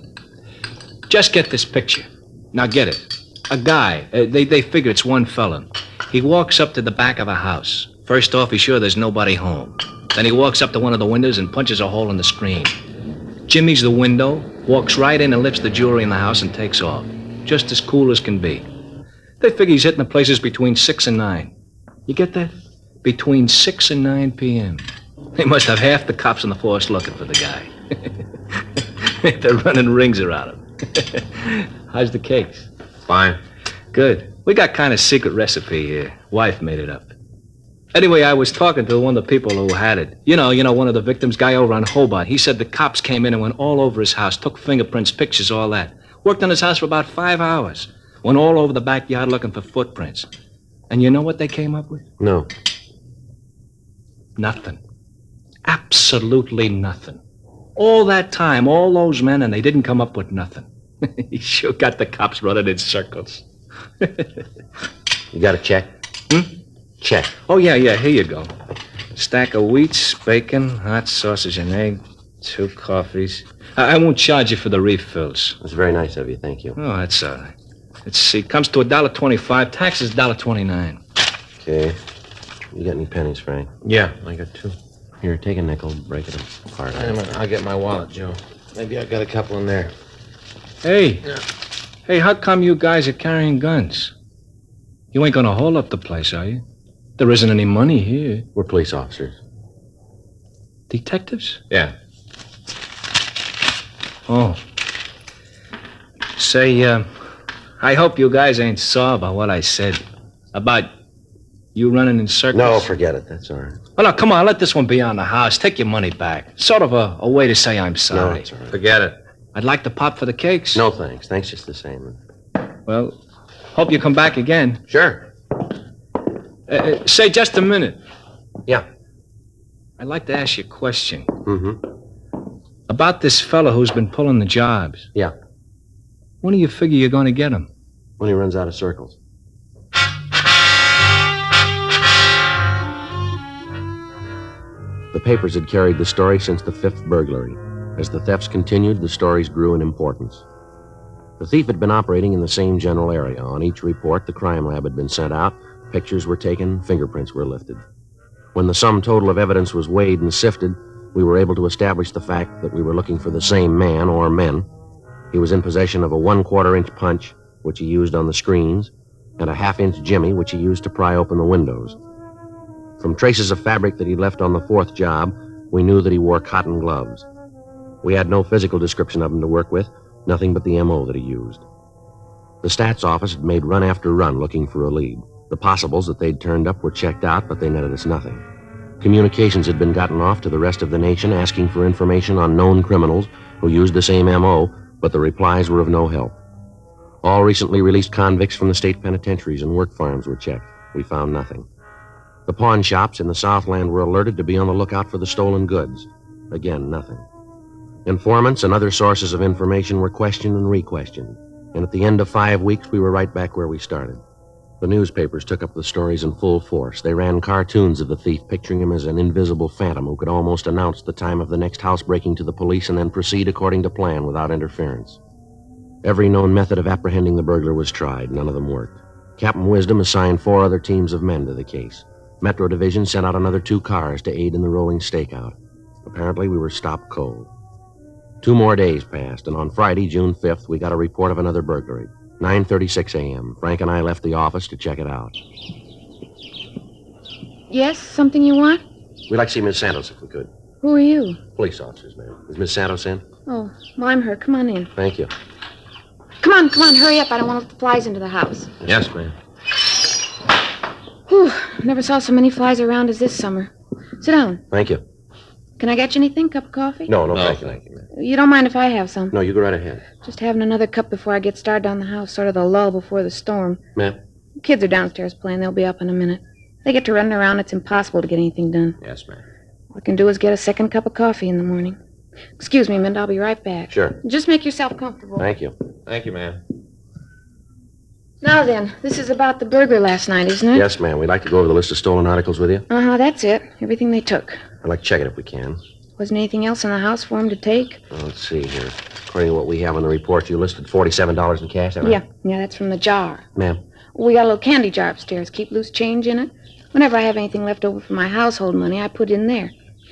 Just get this picture. Now get it. A guy. They figure it's one fella. He walks up to the back of a house. First off, he's sure there's nobody home. Then he walks up to one of the windows and punches a hole in the screen. Jimmy's the window, walks right in and lifts the jewelry in the house and takes off. Just as cool as can be. They figure he's hitting the places between 6 and 9. You get that? Between 6 and 9 p.m. They must have half the cops on the force looking for the guy. They're running rings around him. How's the cakes? Fine. Good. We got kind of secret recipe here. Wife made it up. Anyway, I was talking to one of the people who had it. You know, one of the victims, guy over on Hobart. He said the cops came in and went all over his house, took fingerprints, pictures, all that. Worked on his house for about 5 hours. Went all over the backyard looking for footprints. And you know what they came up with? No. Nothing. Absolutely nothing. All that time, all those men, and they didn't come up with nothing. He sure got the cops running in circles. You got a check? Check. Oh, yeah, here you go. Stack of wheats, bacon, hot sausage and egg, 2 coffees. I won't charge you for the refills. That's very nice of you, thank you. Oh, that's all right. Let's see, comes to $1.25, taxes $1.29. Okay. You got any pennies, Frank? Yeah, I got 2. Here, take a nickel, break it apart. Wait a minute, I'll get my wallet, Joe. Maybe I got a couple in there. Hey. Yeah. Hey, how come you guys are carrying guns? You ain't gonna hold up the place, are you? There isn't any money here. We're police officers. Detectives? Yeah. Oh. Say, I hope you guys ain't sore about what I said. About you running in circles. No, forget it. That's all right. Well, now, come on. Let this one be on the house. Take your money back. Sort of a way to say I'm sorry. No, that's all right. Forget it. I'd like to pop for the cakes. No, thanks. Thanks just the same. Well, hope you come back again. Sure. Say just a minute. Yeah. I'd like to ask you a question. Mm-hmm. About this fellow who's been pulling the jobs. Yeah. When do you figure you're going to get him? When he runs out of circles. The papers had carried the story since the 5th burglary. As the thefts continued, the stories grew in importance. The thief had been operating in the same general area. On each report, the crime lab had been sent out, pictures were taken, fingerprints were lifted. When the sum total of evidence was weighed and sifted, we were able to establish the fact that we were looking for the same man or men. He was in possession of a 1/4-inch punch, which he used on the screens, and a 1/2-inch jimmy, which he used to pry open the windows. From traces of fabric that he left on the 4th job, we knew that he wore cotton gloves. We had no physical description of him to work with, nothing but the M.O. that he used. The stats office had made run after run looking for a lead. The possibles that they'd turned up were checked out, but they netted us nothing. Communications had been gotten off to the rest of the nation asking for information on known criminals who used the same M.O., but the replies were of no help. All recently released convicts from the state penitentiaries and work farms were checked. We found nothing. The pawn shops in the Southland were alerted to be on the lookout for the stolen goods. Again, nothing. Informants and other sources of information were questioned and re-questioned, and at the end of 5 weeks, we were right back where we started. The newspapers took up the stories in full force. They ran cartoons of the thief, picturing him as an invisible phantom who could almost announce the time of the next housebreaking to the police and then proceed according to plan without interference. Every known method of apprehending the burglar was tried. None of them worked. Captain Wisdom assigned 4 other teams of men to the case. Metro Division sent out another 2 cars to aid in the rolling stakeout. Apparently, we were stopped cold. 2 more days passed, and on Friday, June 5th, we got a report of another burglary. 9:36 a.m. Frank and I left the office to check it out. Yes, something you want? We'd like to see Miss Santos if we could. Who are you? Police officers, ma'am. Is Miss Santos in? Oh, well, I'm her. Come on in. Thank you. Come on, hurry up. I don't want to let the flies into the house. Yes, ma'am. Whew, never saw so many flies around as this summer. Sit down. Thank you. Can I get you anything? Cup of coffee? No, thank you, ma'am. You don't mind if I have some? No, you go right ahead. Just having another cup before I get started on the house, sort of the lull before the storm. Ma'am? The kids are downstairs playing. They'll be up in a minute. They get to running around. It's impossible to get anything done. Yes, ma'am. All I can do is get a second cup of coffee in the morning. Excuse me, Mint. I'll be right back. Sure. Just make yourself comfortable. Thank you. Thank you, ma'am. Now then, this is about the burglar last night, isn't it? Yes, ma'am. We'd like to go over the list of stolen articles with you. Uh-huh, that's it. Everything they took. I'd like to check it if we can. Wasn't anything else in the house for them to take? Well, let's see here. According to what we have on the report, you listed $47 in cash, is that right? Yeah, that's from the jar. Ma'am? We got a little candy jar upstairs. Keep loose change in it. Whenever I have anything left over from my household money, I put in there.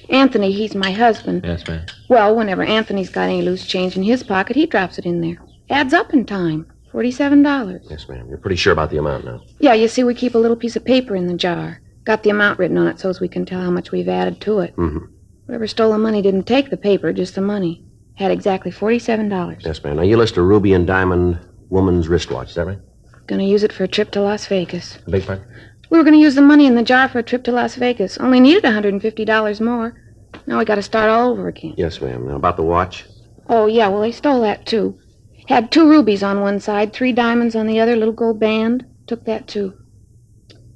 Anthony, he's my husband. Yes, ma'am. Well, whenever Anthony's got any loose change in his pocket, he drops it in there. Adds up in time. $47. Yes, ma'am. You're pretty sure about the amount now. Yeah, you see, we keep a little piece of paper in the jar. Got the amount written on it so as we can tell how much we've added to it. Mm-hmm. Whoever stole the money didn't take the paper, just the money. Had exactly $47. Yes, ma'am. Now, you list a ruby and diamond woman's wristwatch, is that right? Gonna use it for a trip to Las Vegas. Big pardon? We were gonna use the money in the jar for a trip to Las Vegas. Only needed $150 more. Now we gotta start all over again. Yes, ma'am. Now, about the watch? Oh, yeah, well, they stole that, too. Had 2 rubies on one side, 3 diamonds on the other, little gold band. Took that, too.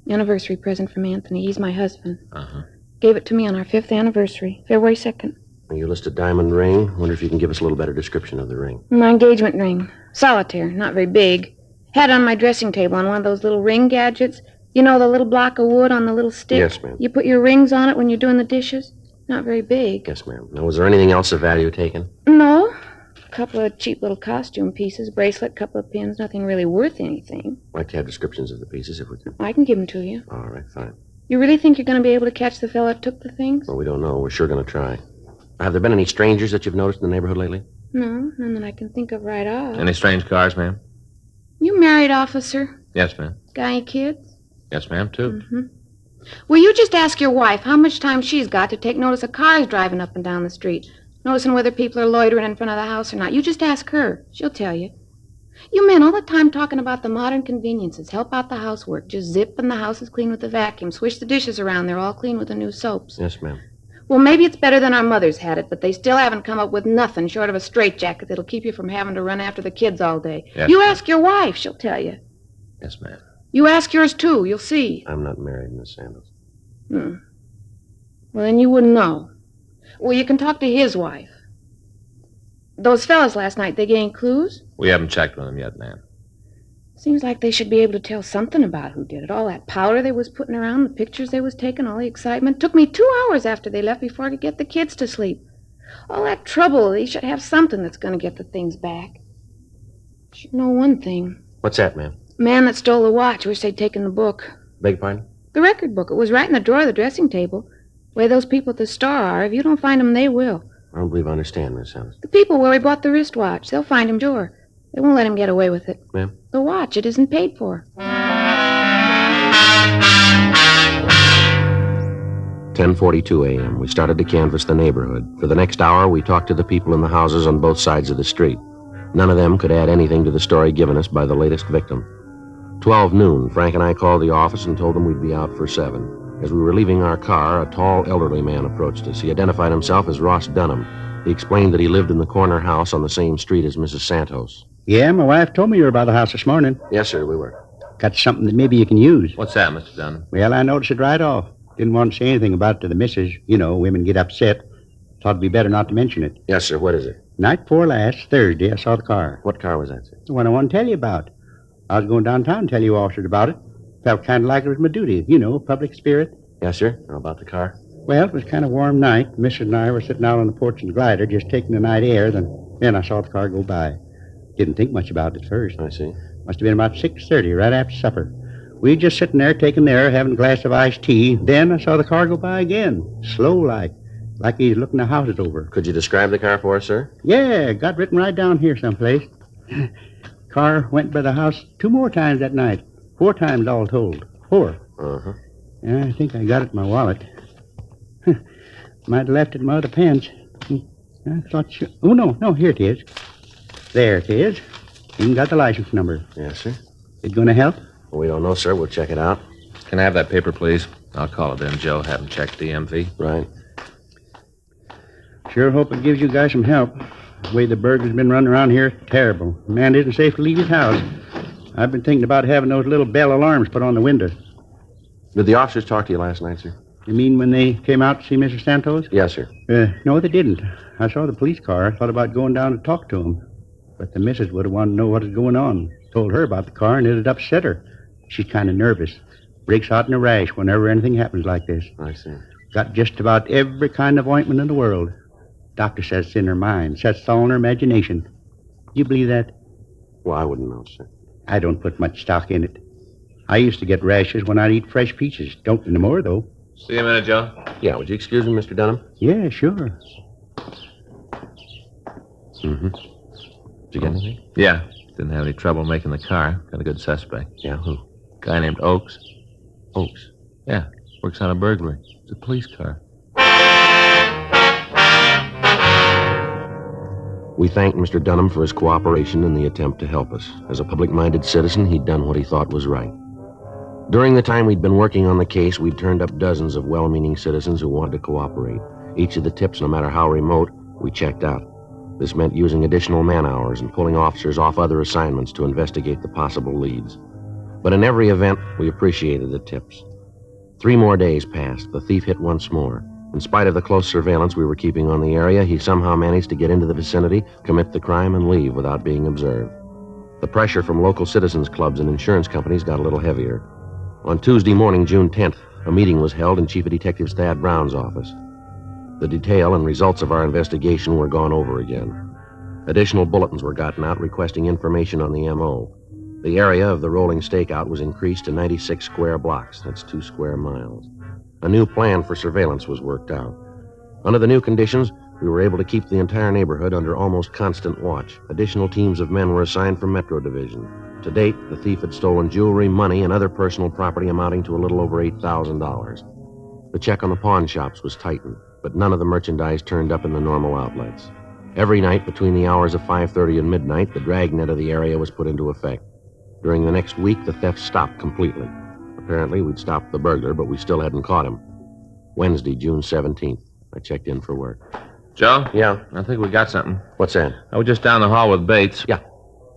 Anniversary present from Anthony. He's my husband. Uh-huh. Gave it to me on our 5th anniversary, February 2nd. Now, you list a diamond ring. Wonder if you can give us a little better description of the ring. My engagement ring. Solitaire, not very big. Had it on my dressing table on one of those little ring gadgets. You know, the little block of wood on the little stick? Yes, ma'am. You put your rings on it when you're doing the dishes? Not very big. Yes, ma'am. Now, was there anything else of value taken? No. A couple of cheap little costume pieces, bracelet, couple of pins, nothing really worth anything. I'd like to have descriptions of the pieces if we could. I can give them to you. All right, fine. You really think you're going to be able to catch the fellow that took the things? Well, we don't know. We're sure going to try. Have there been any strangers that you've noticed in the neighborhood lately? No, none that I can think of right off. Any strange cars, ma'am? You married, officer? Yes, ma'am. Got any kids? Yes, ma'am, too. Mm-hmm. Will you just ask your wife how much time she's got to take notice of cars driving up and down the street? Noticing whether people are loitering in front of the house or not. You just ask her. She'll tell you. You men all the time talking about the modern conveniences. Help out the housework. Just zip and the house is clean with the vacuum. Swish the dishes around. They're all clean with the new soaps. Yes, ma'am. Well, maybe it's better than our mothers had it, but they still haven't come up with nothing short of a straitjacket that'll keep you from having to run after the kids all day. Yes, you ma'am. ask your wife. She'll tell you. Yes, ma'am. You ask yours, too. You'll see. I'm not married, Miss Sanders. Well, then you wouldn't know. Well, you can talk to his wife. Those fellas last night, they gained clues? We haven't checked with them yet, ma'am. Seems like they should be able to tell something about who did it. All that powder they was putting around, the pictures they was taking, all the excitement. Took me 2 hours after they left before I could get the kids to sleep. All that trouble, they should have something that's going to get the things back. Should know one thing. What's that, ma'am? Man that stole the watch. Wish they'd taken the book. Beg your pardon? The record book. It was right in the drawer of the dressing table. The way those people at the store are. If you don't find them, they will. I don't believe I understand, Miss Sanders. The people where we bought the wristwatch. They'll find him, sure. They won't let him get away with it. Ma'am? The watch, it isn't paid for. 10:42 a.m. We started to canvass the neighborhood. For the next hour, we talked to the people in the houses on both sides of the street. None of them could add anything to the story given us by the latest victim. 12 noon, Frank and I called the office and told them we'd be out for 7. As we were leaving our car, a tall, elderly man approached us. He identified himself as Ross Dunham. He explained that he lived in the corner house on the same street as Mrs. Santos. Yeah, my wife told me you were by the house this morning. Yes, sir, we were. Got something that maybe you can use. What's that, Mr. Dunham? Well, I noticed it right off. Didn't want to say anything about it to the missus. You know, women get upset. Thought it'd be better not to mention it. Yes, sir, what is it? Night before last, Thursday, I saw the car. What car was that, sir? The one I want to tell you about. I was going downtown to tell you officers about it. Felt kind of like it was my duty. You know, public spirit. Yes, sir. How about the car? Well, it was kind of warm night. Mrs. and I were sitting out on the porch in the glider, just taking the night air. Then I saw the car go by. Didn't think much about it at first. I see. Must have been about 6:30, right after supper. We just sitting there taking the air, having a glass of iced tea. Then I saw the car go by again, slow like. like he's looking the houses over. Could you describe the car for us, sir? Yeah, got written right down here someplace. Car went by the house 2 more times that night. 4 times all told. 4. Uh-huh. Yeah, I think I got it in my wallet. Might have left it in my other pants. I thought sure. Oh, no, here it is. There it is. Even got the license number. Yes, sir. It gonna help? Well, we don't know, sir. We'll check it out. Can I have that paper, please? I'll call it in, Joe. Have him check DMV. Right. Sure hope it gives you guys some help. The way the burglar's been running around here, terrible. The man isn't safe to leave his house. I've been thinking about having those little bell alarms put on the windows. Did the officers talk to you last night, sir? You mean when they came out to see Mr. Santos? Yes, sir. No, they didn't. I saw the police car. I thought about going down to talk to him. But the missus would have wanted to know what was going on. Told her about the car, and it'd upset her. She's kind of nervous. Breaks out in a rash whenever anything happens like this. I see. Got just about every kind of ointment in the world. Doctor says it's in her mind. Sets all in her imagination. You believe that? Well, I wouldn't know, sir. I don't put much stock in it. I used to get rashes when I'd eat fresh peaches. Don't anymore, though. See you in a minute, Joe. Yeah, would you excuse me, Mr. Dunham? Yeah, sure. Mm-hmm. Did you get anything? Yeah. Didn't have any trouble making the car. Got a good suspect. Yeah, who? Guy named Oakes. Oakes? Yeah. Works on a burglary. It's a police car. We thanked Mr. Dunham for his cooperation in the attempt to help us. As a public-minded citizen, he'd done what he thought was right. During the time we'd been working on the case, we'd turned up dozens of well-meaning citizens who wanted to cooperate. Each of the tips, no matter how remote, we checked out. This meant using additional man-hours and pulling officers off other assignments to investigate the possible leads. But in every event, we appreciated the tips. 3 more days passed. The thief hit once more. In spite of the close surveillance we were keeping on the area, he somehow managed to get into the vicinity, commit the crime, and leave without being observed. The pressure from local citizens clubs and insurance companies got a little heavier. On Tuesday morning, June 10th, a meeting was held in Chief of Detectives Thad Brown's office. The detail and results of our investigation were gone over again. Additional bulletins were gotten out requesting information on the M.O. The area of the rolling stakeout was increased to 96 square blocks. That's 2 square miles. A new plan for surveillance was worked out. Under the new conditions, we were able to keep the entire neighborhood under almost constant watch. Additional teams of men were assigned from Metro Division. To date, the thief had stolen jewelry, money, and other personal property amounting to a little over $8,000. The check on the pawn shops was tightened, but none of the merchandise turned up in the normal outlets. Every night between the hours of 5:30 and midnight, the dragnet of the area was put into effect. During the next week, the theft stopped completely. Apparently, we'd stopped the burglar, but we still hadn't caught him. Wednesday, June 17th. I checked in for work. Joe? Yeah? I think we got something. What's that? I was just down the hall with Bates. Yeah.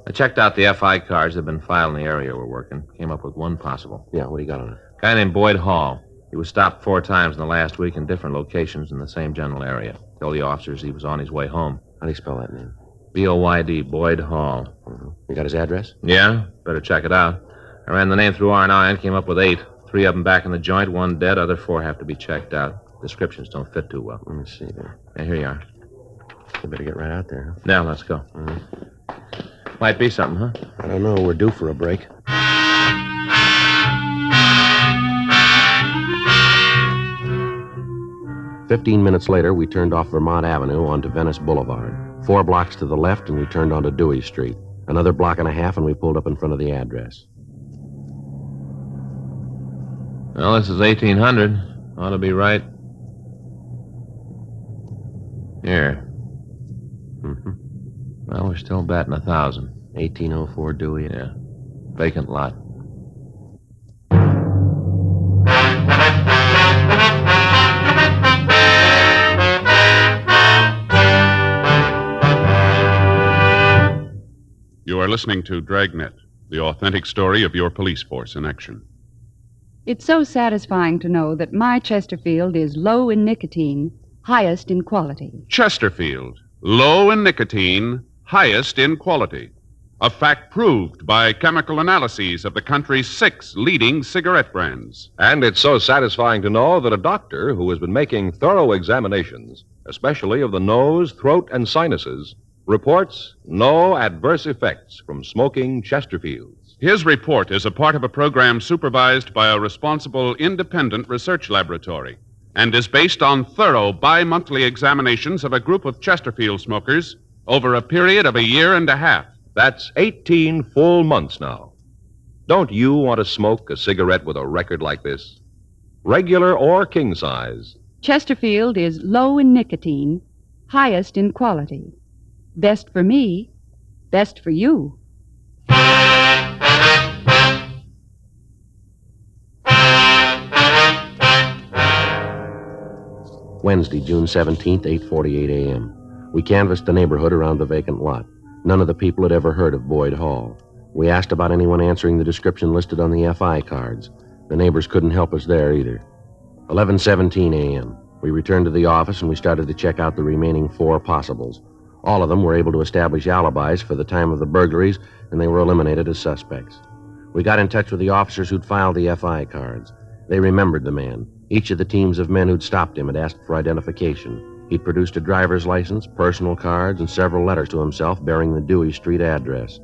I checked out the FI cards that have been filed in the area we're working. Came up with one possible. Yeah, what do you got on it? A guy named Boyd Hall. He was stopped 4 times in the last week in different locations in the same general area. Told the officers he was on his way home. How do you spell that name? B-O-Y-D, Boyd Hall. Mm-hmm. You got his address? Yeah, better check it out. I ran the name through R&I and came up with 8. 3 of them back in the joint, 1 dead, other 4 have to be checked out. Descriptions don't fit too well. Let me see there. Yeah, here you are. You better get right out there. Now, let's go. Mm-hmm. Might be something, huh? I don't know. We're due for a break. "15 minutes later, we turned off Vermont Avenue onto Venice Boulevard. 4 blocks to the left, and we turned onto Dewey Street. Another block and a half, and we pulled up in front of the address. Well, this is 1800. Ought to be right. Here. Mm-hmm. Well, we're still batting 1,000. 1804 Dewey. Yeah. Vacant lot. You are listening to Dragnet, the authentic story of your police force in action. It's so satisfying to know that my Chesterfield is low in nicotine, highest in quality. Chesterfield, low in nicotine, highest in quality. A fact proved by chemical analyses of the country's 6 leading cigarette brands. And it's so satisfying to know that a doctor who has been making thorough examinations, especially of the nose, throat, and sinuses, reports no adverse effects from smoking Chesterfields. His report is a part of a program supervised by a responsible independent research laboratory. and is based on thorough bi-monthly examinations of a group of Chesterfield smokers over a period of 1.5 years. That's 18 full months now. Don't you want to smoke a cigarette with a record like this? Regular or king size. Chesterfield is low in nicotine, highest in quality. Best for me, best for you. Wednesday, June 17th, 8:48 a.m. We canvassed the neighborhood around the vacant lot. None of the people had ever heard of Boyd Hall. We asked about anyone answering the description listed on the FI cards. The neighbors couldn't help us there either. 11:17 a.m. We returned to the office and we started to check out the remaining 4 possibles. All of them were able to establish alibis for the time of the burglaries, and they were eliminated as suspects. We got in touch with the officers who'd filed the FI cards. They remembered the man. Each of the teams of men who'd stopped him had asked for identification. He'd produced a driver's license, personal cards, and several letters to himself bearing the Dewey Street address.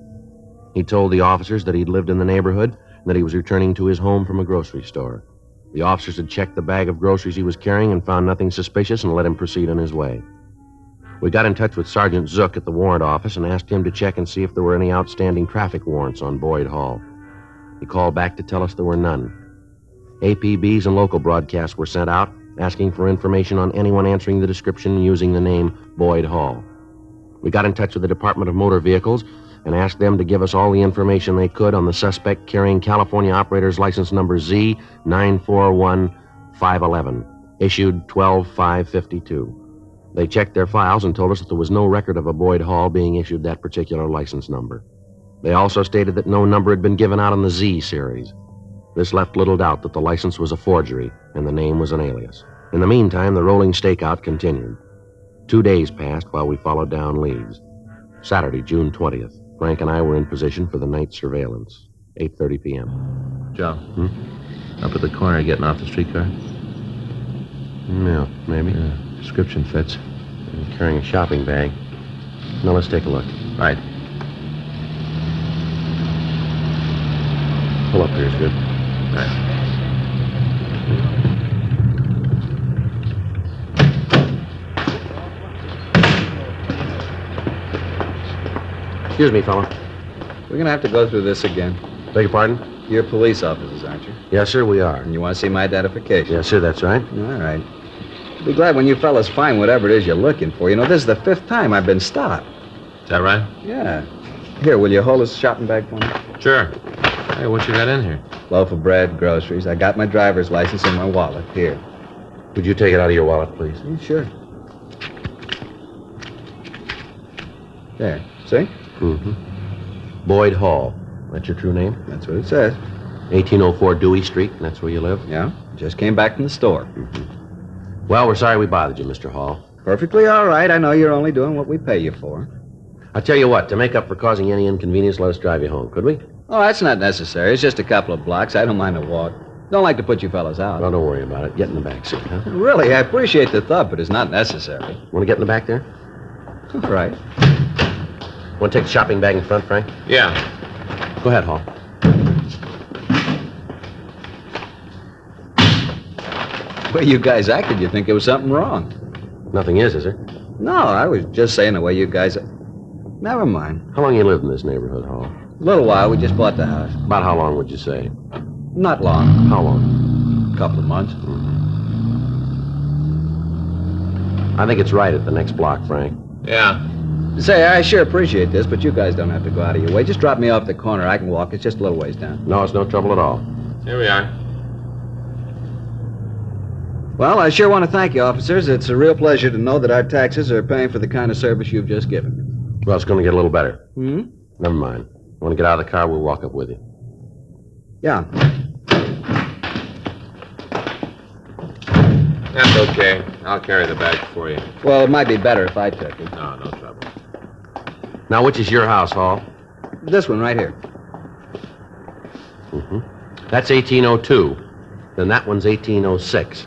He told the officers that he'd lived in the neighborhood and that he was returning to his home from a grocery store. The officers had checked the bag of groceries he was carrying and found nothing suspicious and let him proceed on his way. We got in touch with Sergeant Zook at the warrant office and asked him to check and see if there were any outstanding traffic warrants on Boyd Hall. He called back to tell us there were none. APBs and local broadcasts were sent out asking for information on anyone answering the description using the name Boyd Hall. We got in touch with the Department of Motor Vehicles and asked them to give us all the information they could on the suspect carrying California operator's license number Z941511, issued 12/5/52. They checked their files and told us that there was no record of a Boyd Hall being issued that particular license number. They also stated that no number had been given out on the Z series. This left little doubt that the license was a forgery and the name was an alias. In the meantime, the rolling stakeout continued. 2 days passed while we followed down leads. Saturday, June 20th, Frank and I were in position for the night surveillance. 8:30 p.m. Joe, up at the corner getting off the streetcar? Yeah, maybe. Description fits. He's carrying a shopping bag. Now, let's take a look. Right. Pull up here is good. Right. Excuse me, fella. We're going to have to go through this again. Beg your pardon? You're police officers, aren't you? Yes, sir, we are. And you want to see my identification? Yes, sir, that's right. All right. I'll be glad when you fellas find whatever it is you're looking for. You know, this is the 5th time I've been stopped. Is that right? Yeah. Here, will you hold this shopping bag for me? Sure. Hey, what you got in here? Loaf of bread, groceries. I got my driver's license in my wallet. Here. Would you take it out of your wallet, please? Sure. There. See? Mm-hmm. Boyd Hall. That's your true name? That's what it says. 1804 Dewey Street, and that's where you live? Yeah. Just came back from the store. Mm-hmm. Well, we're sorry we bothered you, Mr. Hall. Perfectly all right. I know you're only doing what we pay you for. I'll tell you what, to make up for causing any inconvenience, let us drive you home, could we? Oh, that's not necessary. It's just a couple of blocks. I don't mind a walk. Don't like to put you fellas out. Well, don't worry about it. Get in the back seat, huh? Really, I appreciate the thought, but it's not necessary. Want to get in the back there? All right. Want to take the shopping bag in front, Frank? Yeah. Go ahead, Hall. The way you guys acted, you'd think there was something wrong. Nothing is there? No, I was just saying the way you guys... Never mind. How long you lived in this neighborhood, Hall? A little while. We just bought the house. About how long would you say? Not long. How long? A couple of months. I think it's right at the next block, Frank. Yeah. Say, I sure appreciate this, but you guys don't have to go out of your way. Just drop me off the corner. I can walk. It's just a little ways down. No, it's no trouble at all. Here we are. Well, I sure want to thank you, officers. It's a real pleasure to know that our taxes are paying for the kind of service you've just given me. Well, it's going to get a little better. Hmm? Never mind. Want to get out of the car? We'll walk up with you. Yeah. That's okay. I'll carry the bag for you. Well, it might be better if I took it. No, no trouble. Now, which is your house, Hall? This one right here. Mm-hmm. That's 1802. Then that one's 1806.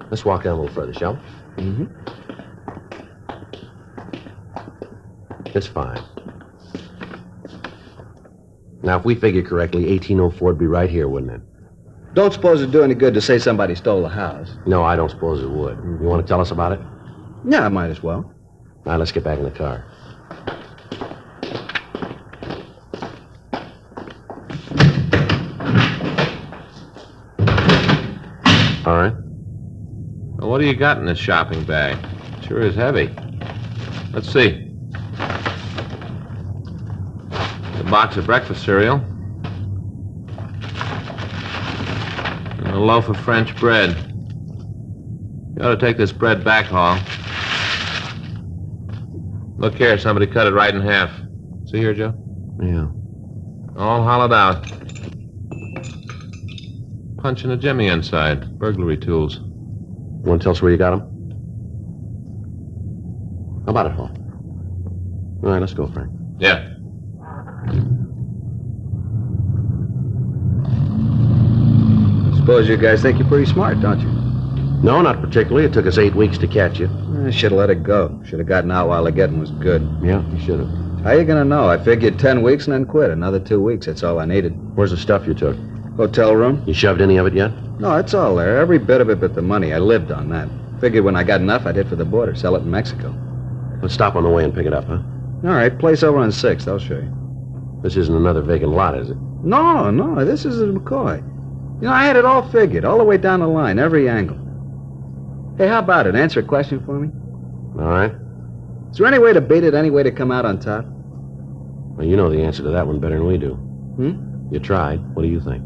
Let's walk down a little further, shall we? Mm-hmm. It's fine. Now, if we figure correctly, 1804 would be right here, wouldn't it? Don't suppose it'd do any good to say somebody stole the house. No, I don't suppose it would. You want to tell us about it? Yeah, I might as well. All right, let's get back in the car. All right. Well, what do you got in this shopping bag? Sure is heavy. Let's see. A box of breakfast cereal. And a loaf of French bread. You ought to take this bread back, Hall. Look here, somebody cut it right in half. See here, Joe? Yeah. All hollowed out. Punching a jimmy inside. Burglary tools. You want to tell us where you got them? How about it, Hall? All right, let's go, Frank. Yeah. Suppose you guys think you're pretty smart, don't you? No, not particularly. It took us 8 weeks to catch you. I should have let it go. Should have gotten out while the getting was good. Yeah, you should have. How you gonna know? I figured 10 weeks and then quit. Another 2 weeks, that's all I needed. Where's the stuff you took? Hotel room. You shoved any of it yet? No, it's all there. Every bit of it but the money. I lived on that. Figured when I got enough, I'd hit for the border, sell it in Mexico. Let's stop on the way and pick it up, huh? All right, place over on 6th. I'll show you. This isn't another vacant lot, is it? No, this is a McCoy. You know, I had it all figured, all the way down the line, every angle. Hey, how about it? Answer a question for me. All right. Is there any way to beat it, any way to come out on top? Well, you know the answer to that one better than we do. You tried. What do you think?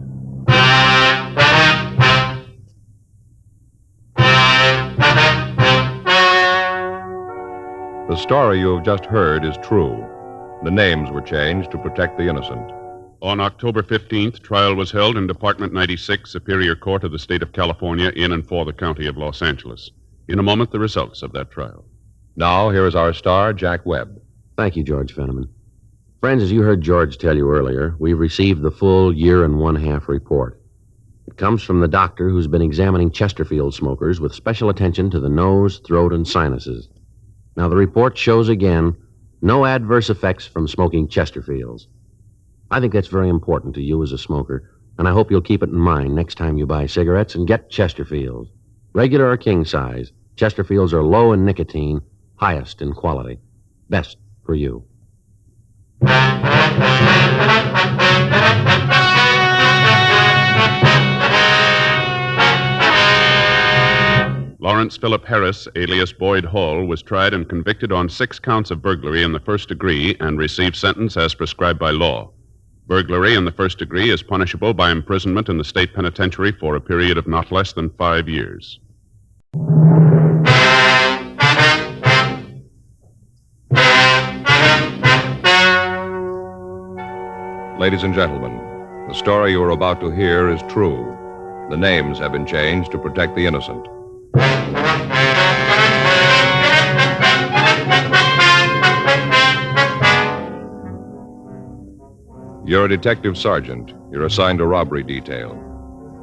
The story you have just heard is true. The names were changed to protect the innocent. On October 15th, trial was held in Department 96, Superior Court of the State of California, in and for the County of Los Angeles. In a moment, the results of that trial. Now, here is our star, Jack Webb. Thank you, George Fenneman. Friends, as you heard George tell you earlier, we've received the full 1.5-year report. It comes from the doctor who's been examining Chesterfield smokers with special attention to the nose, throat, and sinuses. Now, the report shows again no adverse effects from smoking Chesterfields. I think that's very important to you as a smoker, and I hope you'll keep it in mind next time you buy cigarettes and get Chesterfields. Regular or king size, Chesterfields are low in nicotine, highest in quality. Best for you. Lawrence Philip Harris, alias Boyd Hall, was tried and convicted on 6 counts of burglary in the first degree and received sentence as prescribed by law. Burglary in the first degree is punishable by imprisonment in the state penitentiary for a period of not less than 5 years. Ladies and gentlemen, the story you are about to hear is true. The names have been changed to protect the innocent. You're a detective sergeant. You're assigned a robbery detail.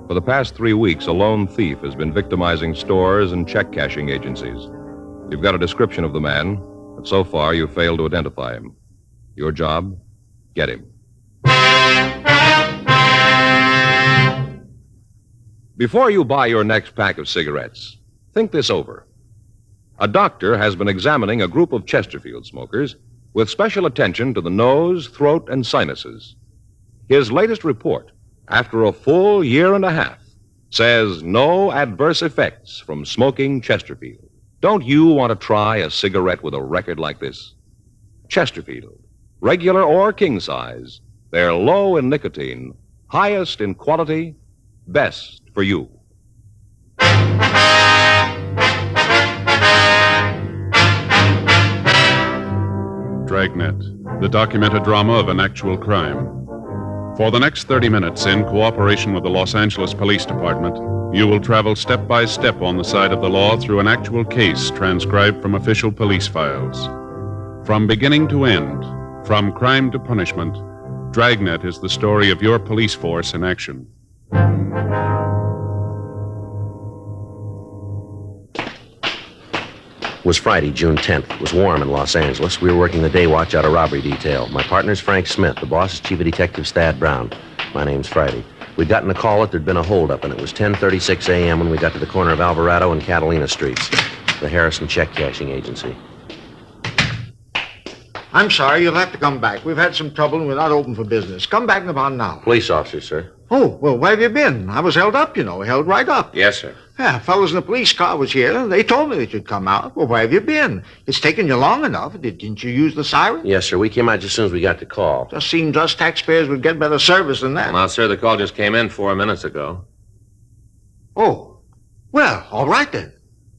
For the past 3 weeks, a lone thief has been victimizing stores and check-cashing agencies. You've got a description of the man, but so far you've failed to identify him. Your job? Get him. Before you buy your next pack of cigarettes, think this over. A doctor has been examining a group of Chesterfield smokers with special attention to the nose, throat, and sinuses. His latest report, after a full 1.5 years, says no adverse effects from smoking Chesterfield. Don't you want to try a cigarette with a record like this? Chesterfield, regular or king size, they're low in nicotine, highest in quality, best for you. Dragnet, the documented drama of an actual crime. For the next 30 minutes, in cooperation with the Los Angeles Police Department, you will travel step by step on the side of the law through an actual case transcribed from official police files. From beginning to end, from crime to punishment, Dragnet is the story of your police force in action. It was Friday, June 10th. It was warm in Los Angeles. We were working the day watch out of robbery detail. My partner's Frank Smith. The boss is Chief of Detectives Thad Brown. My name's Friday. We'd gotten a call that there'd been a holdup, and it was 10:36 a.m. when we got to the corner of Alvarado and Catalina Streets, the Harrison check cashing agency. I'm sorry, you'll have to come back. We've had some trouble and we're not open for business. Come back in about an hour. Police officer, sir. Oh, well, where have you been? I was held up, held right up. Yes, sir. Yeah, fellows in the police car was here. They told me that you'd come out. Well, where have you been? It's taken you long enough. Didn't you use the siren? Yes, sir. We came out just as soon as we got the call. Just seems us taxpayers would get better service than that. Well, sir, the call just came in 4 minutes ago. Oh, well, all right then.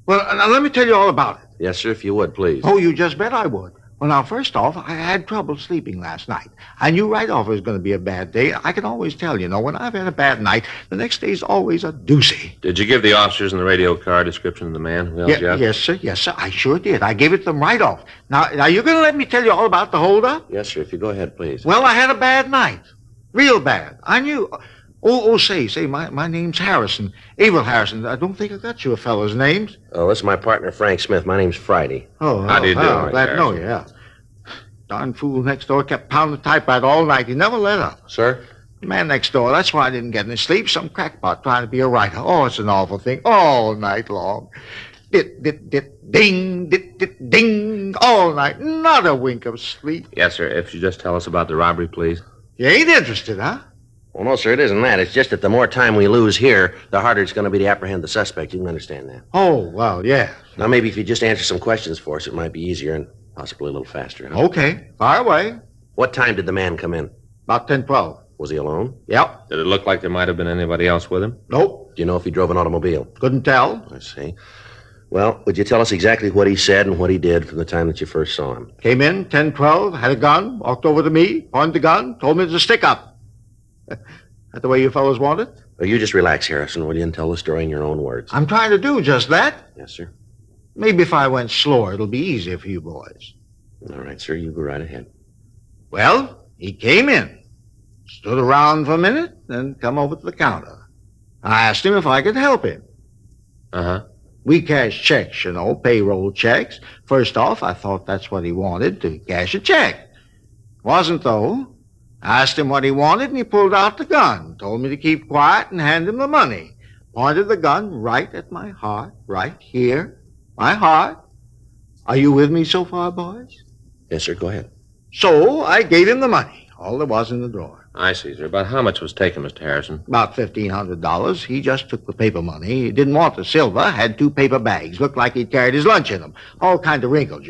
Well, now let me tell you all about it. Yes, sir, if you would, please. Oh, you just bet I would. Well, now, first off, I had trouble sleeping last night. I knew right off it was going to be a bad day. I can always tell, when I've had a bad night, the next day's always a doozy. Did you give the officers in the radio car description of the man who held you up? Yes, sir, I sure did. I gave it to them right off. Now, you're going to let me tell you all about the holdup? Yes, sir, if you go ahead, please. Well, I had a bad night. Real bad. I knew... Say, my name's Harrison. Abel Harrison. I don't think I got you a fellow's names. Oh, this is my partner, Frank Smith. My name's Friday. How do you do? Glad to know you, yeah. Darn fool next door kept pounding the typewriter all night. He never let up. Sir? The man next door, that's why I didn't get any sleep. Some crackpot trying to be a writer. Oh, it's an awful thing. All night long. Dit, dit, dit, ding, dit, dit, ding. All night. Not a wink of sleep. Yes, sir. If you just tell us about the robbery, please. You ain't interested, huh? Well, no, sir, it isn't that. It's just that the more time we lose here, the harder it's going to be to apprehend the suspect. You can understand that. Oh, well, yeah. Now, maybe if you just answer some questions for us, it might be easier and possibly a little faster. Huh? Okay. Fire away. What time did the man come in? About 10:12. Was he alone? Yep. Did it look like there might have been anybody else with him? Nope. Do you know if he drove an automobile? Couldn't tell. I see. Well, would you tell us exactly what he said and what he did from the time that you first saw him? Came in, 10:12, had a gun, walked over to me, pointed the gun, told me to stick up. That the way you fellows want it? Well, you just relax, Harrison, will you, and tell the story in your own words. I'm trying to do just that. Yes, sir. Maybe if I went slower, it'll be easier for you boys. All right, sir, you go right ahead. Well, he came in, stood around for a minute, then come over to the counter. I asked him if I could help him. Uh-huh. We cash checks, payroll checks. First off, I thought that's what he wanted, to cash a check. Wasn't, though. I asked him what he wanted, and he pulled out the gun, told me to keep quiet and hand him the money. Pointed the gun right at my heart, right here. My heart. Are you with me so far, boys? Yes, sir, go ahead. So I gave him the money, all there was in the drawer. I see, sir. About how much was taken, Mr. Harrison? About $1,500. He just took the paper money. He didn't want the silver, had 2 paper bags. Looked like he'd carried his lunch in them. All kind of wrinkles,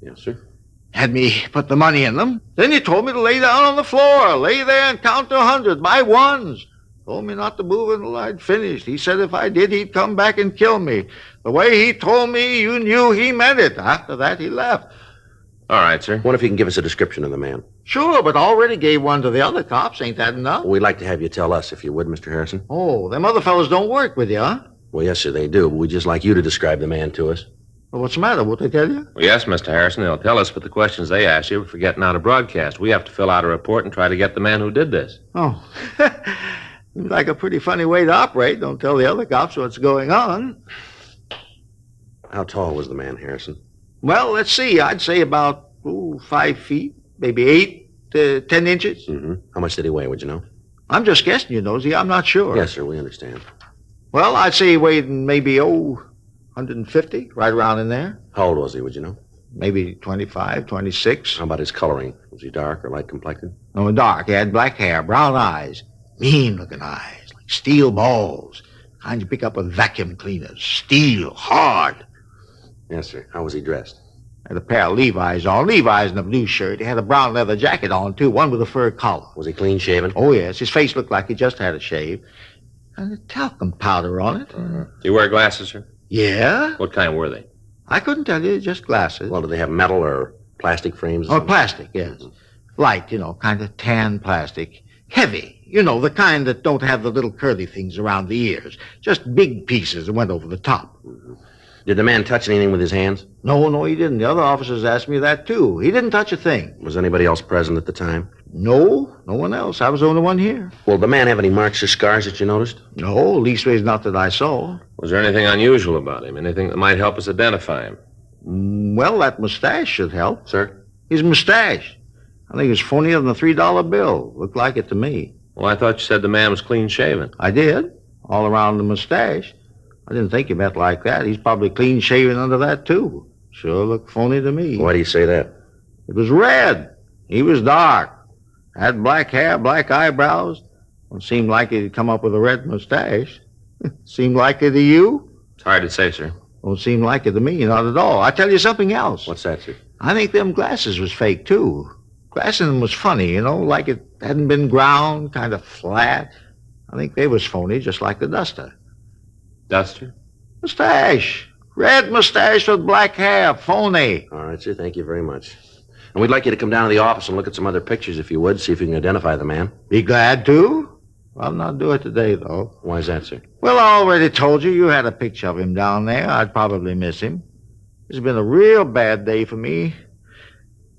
Yes, sir. Had me put the money in them. Then he told me to lay down on the floor, lay there and count to 100 by ones. Told me not to move until I'd finished. He said if I did, he'd come back and kill me. The way he told me, you knew he meant it. After that, he left. All right, sir. Wonder if you can give us a description of the man. Sure, but already gave one to the other cops. Ain't that enough? We'd like to have you tell us, if you would, Mr. Harrison. Oh, them other fellows don't work with you, huh? Well, yes, sir, they do, but we'd just like you to describe the man to us. Well, what's the matter? Won't they tell you? Well, yes, Mr. Harrison, they'll tell us, but the questions they ask you for getting out of broadcast. We have to fill out a report and try to get the man who did this. Oh, seems like a pretty funny way to operate. Don't tell the other cops what's going on. How tall was the man, Harrison? Well, let's see. I'd say about 5 feet, maybe 8 to 10 inches. Mm-hmm. How much did he weigh, would you know? I'm just guessing, Nosy. I'm not sure. Yes, sir, we understand. Well, I'd say he weighed maybe, 150, right around in there. How old was he, would you know? Maybe 25, 26. How about his coloring? Was he dark or light complected? No, dark. He had black hair, brown eyes, mean-looking eyes, like steel balls. Kind you pick up with vacuum cleaners. Steel, hard. Yes, sir. How was he dressed? Had a pair of Levi's on. Levi's and a blue shirt. He had a brown leather jacket on, too, one with a fur collar. Was he clean-shaven? Oh, yes. His face looked like he just had a shave. And a talcum powder on it. Do you wear glasses, sir? Yeah? What kind were they? I couldn't tell you, just glasses. Well, did they have metal or plastic frames? Oh, plastic, yes. Mm-hmm. Light, kind of tan plastic. Heavy, the kind that don't have the little curly things around the ears. Just big pieces that went over the top. Mm-hmm. Did the man touch anything with his hands? No, he didn't. The other officers asked me that, too. He didn't touch a thing. Was anybody else present at the time? No one else. I was the only one here. Well, did the man have any marks or scars that you noticed? No, leastways not that I saw. Was there anything unusual about him? Anything that might help us identify him? Well, that mustache should help. Sir? His mustache. I think it's funnier than a $3 bill. Looked like it to me. Well, I thought you said the man was clean shaven. I did. All around the mustache. I didn't think he meant like that. He's probably clean shaven under that, too. Sure looked phony to me. Why do you say that? It was red. He was dark. Had black hair, black eyebrows. It seemed like he'd come up with a red mustache. Seemed like it to you? It's hard to say, sir. Don't seem like it to me, not at all. I tell you something else. What's that, sir? I think them glasses was fake, too. Glass in them was funny, you know, like it hadn't been ground, kind of flat. I think they was phony, just like the duster. Duster? Mustache. Red mustache with black hair. Phony. All right, sir. Thank you very much. And we'd like you to come down to the office and look at some other pictures, if you would, see if you can identify the man. Be glad to. I'll not do it today, though. Why is that, sir? Well, I already told you had a picture of him down there. I'd probably miss him. It's been a real bad day for me.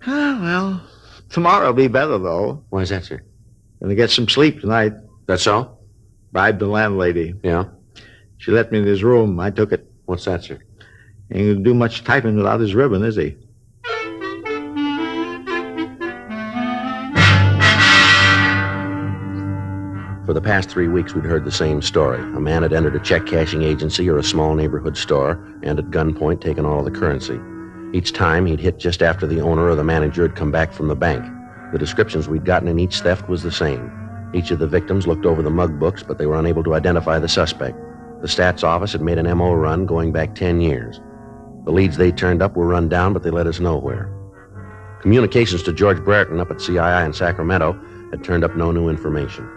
Well, tomorrow'll be better, though. Why is that, sir? Gonna get some sleep tonight. That's so? Bribed the landlady. Yeah? She let me in his room. I took it. What's that, sir? Ain't gonna do much typing without his ribbon, is he? For the past 3 weeks, we'd heard the same story. A man had entered a check-cashing agency or a small neighborhood store and at gunpoint taken all the currency. Each time, he'd hit just after the owner or the manager had come back from the bank. The descriptions we'd gotten in each theft was the same. Each of the victims looked over the mug books, but they were unable to identify the suspect. The stats office had made an MO run going back 10 years. The leads they turned up were run down, but they led us nowhere. Communications to George Brereton up at CII in Sacramento had turned up no new information.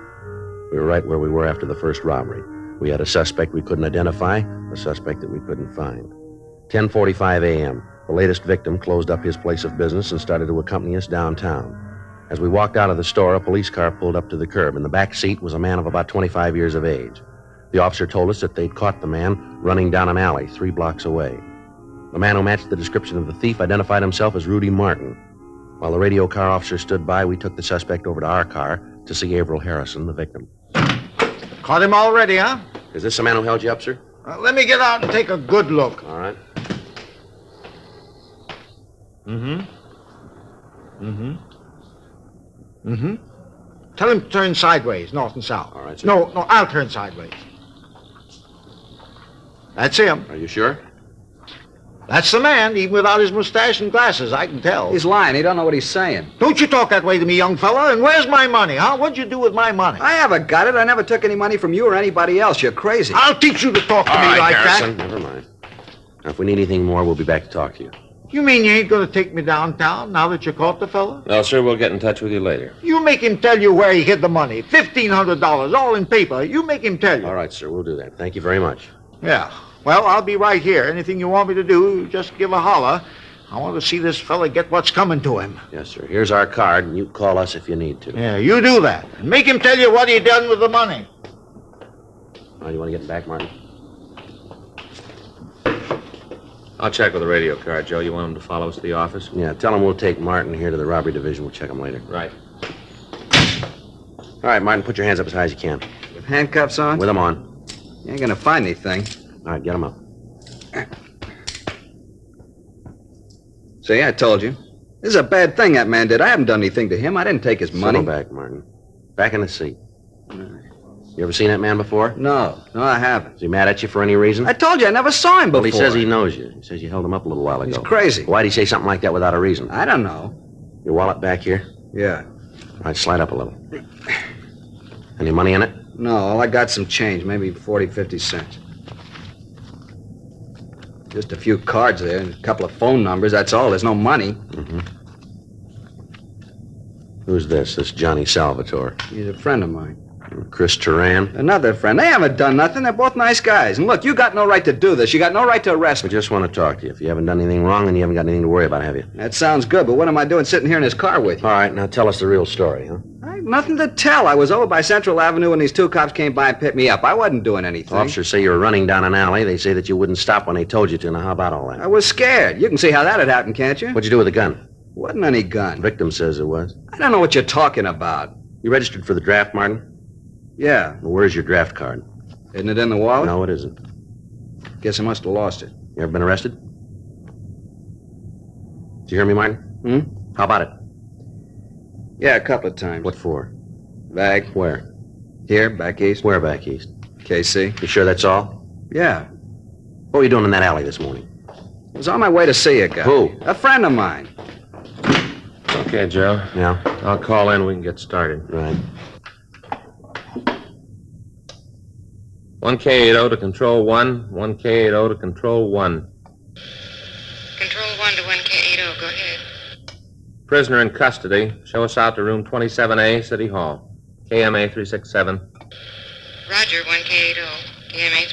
We were right where we were after the first robbery. We had a suspect we couldn't identify, a suspect that we couldn't find. 10:45 a.m., the latest victim closed up his place of business and started to accompany us downtown. As we walked out of the store, a police car pulled up to the curb. In the back seat was a man of about 25 years of age. The officer told us that they'd caught the man running down an alley 3 blocks away. The man who matched the description of the thief identified himself as Rudy Martin. While the radio car officer stood by, we took the suspect over to our car to see Averill Harrison, the victim. Caught him already, huh? Is this the man who held you up, sir? Let me get out and take a good look. All right. Tell him to turn sideways, north and south. All right, sir. No, I'll turn sideways. That's him. Are you sure? That's the man, even without his mustache and glasses, I can tell. He's lying. He don't know what he's saying. Don't you talk that way to me, young fella. And where's my money, huh? What'd you do with my money? I haven't got it. I never took any money from you or anybody else. You're crazy. I'll teach you to talk to me like Harrison, that. never mind. Now, if we need anything more, we'll be back to talk to you. You mean you ain't going to take me downtown now that you caught the fella? No, sir, we'll get in touch with you later. You make him tell you where he hid the money. $1,500, all in paper. You make him tell you. All right, sir, we'll do that. Thank you very much. Yeah. Well, I'll be right here. Anything you want me to do, just give a holler. I want to see this fella get what's coming to him. Yes, sir. Here's our card, and you call us if you need to. Yeah, you do that. And make him tell you what he done with the money. Oh, you want to get back, Martin? I'll check with the radio car, Joe. You want him to follow us to the office? Yeah, tell him we'll take Martin here to the robbery division. We'll check him later. Right. All right, Martin, put your hands up as high as you can. With handcuffs on? With them on. You ain't gonna find anything. All right, get them up. See, I told you. This is a bad thing that man did. I haven't done anything to him. I didn't take his money. Settle back, Martin. Back in the seat. You ever seen that man before? No, I haven't. Is he mad at you for any reason? I told you I never saw him before. Well, he says he knows you. He says you held him up a little while ago. He's crazy. Why'd he say something like that without a reason? I don't know. Your wallet back here? Yeah. All right, slide up a little. Any money in it? No, all I got some change, maybe 40, 50 cents. Just a few cards there and a couple of phone numbers, that's all. There's no money. Mm-hmm. Who's this? This Johnny Salvatore. He's a friend of mine. Chris Turan? Another friend. They haven't done nothing. They're both nice guys. And look, you got no right to do this. You got no right to arrest me. We just want to talk to you. If you haven't done anything wrong, then you haven't got anything to worry about, have you? That sounds good, but what am I doing sitting here in his car with you? All right, now tell us the real story, huh? I have nothing to tell. I was over by Central Avenue when these two cops came by and picked me up. I wasn't doing anything. Officers say you were running down an alley. They say that you wouldn't stop when they told you to. Now, how about all that? I was scared. You can see how that had happened, can't you? What'd you do with the gun? Wasn't any gun. Victim says it was. I don't know what you're talking about. You registered for the draft, Martin? Yeah. Well, where's your draft card? Isn't it in the wallet? No, it isn't. Guess I must have lost it. You ever been arrested? Did you hear me, Martin? Hmm? How about it? Yeah, a couple of times. What for? Bag. Where? Here, back east. Where back east? KC. You sure that's all? Yeah. What were you doing in that alley this morning? I was on my way to see a guy. Who? A friend of mine. Okay, Joe. Yeah? I'll call in. We can get started. Right. 1K80 to Control 1. 1K80 to Control 1. Control 1 to 1K80. Go ahead. Prisoner in custody. Show us out to room 27A, City Hall. KMA 367. Roger, 1K80. KMA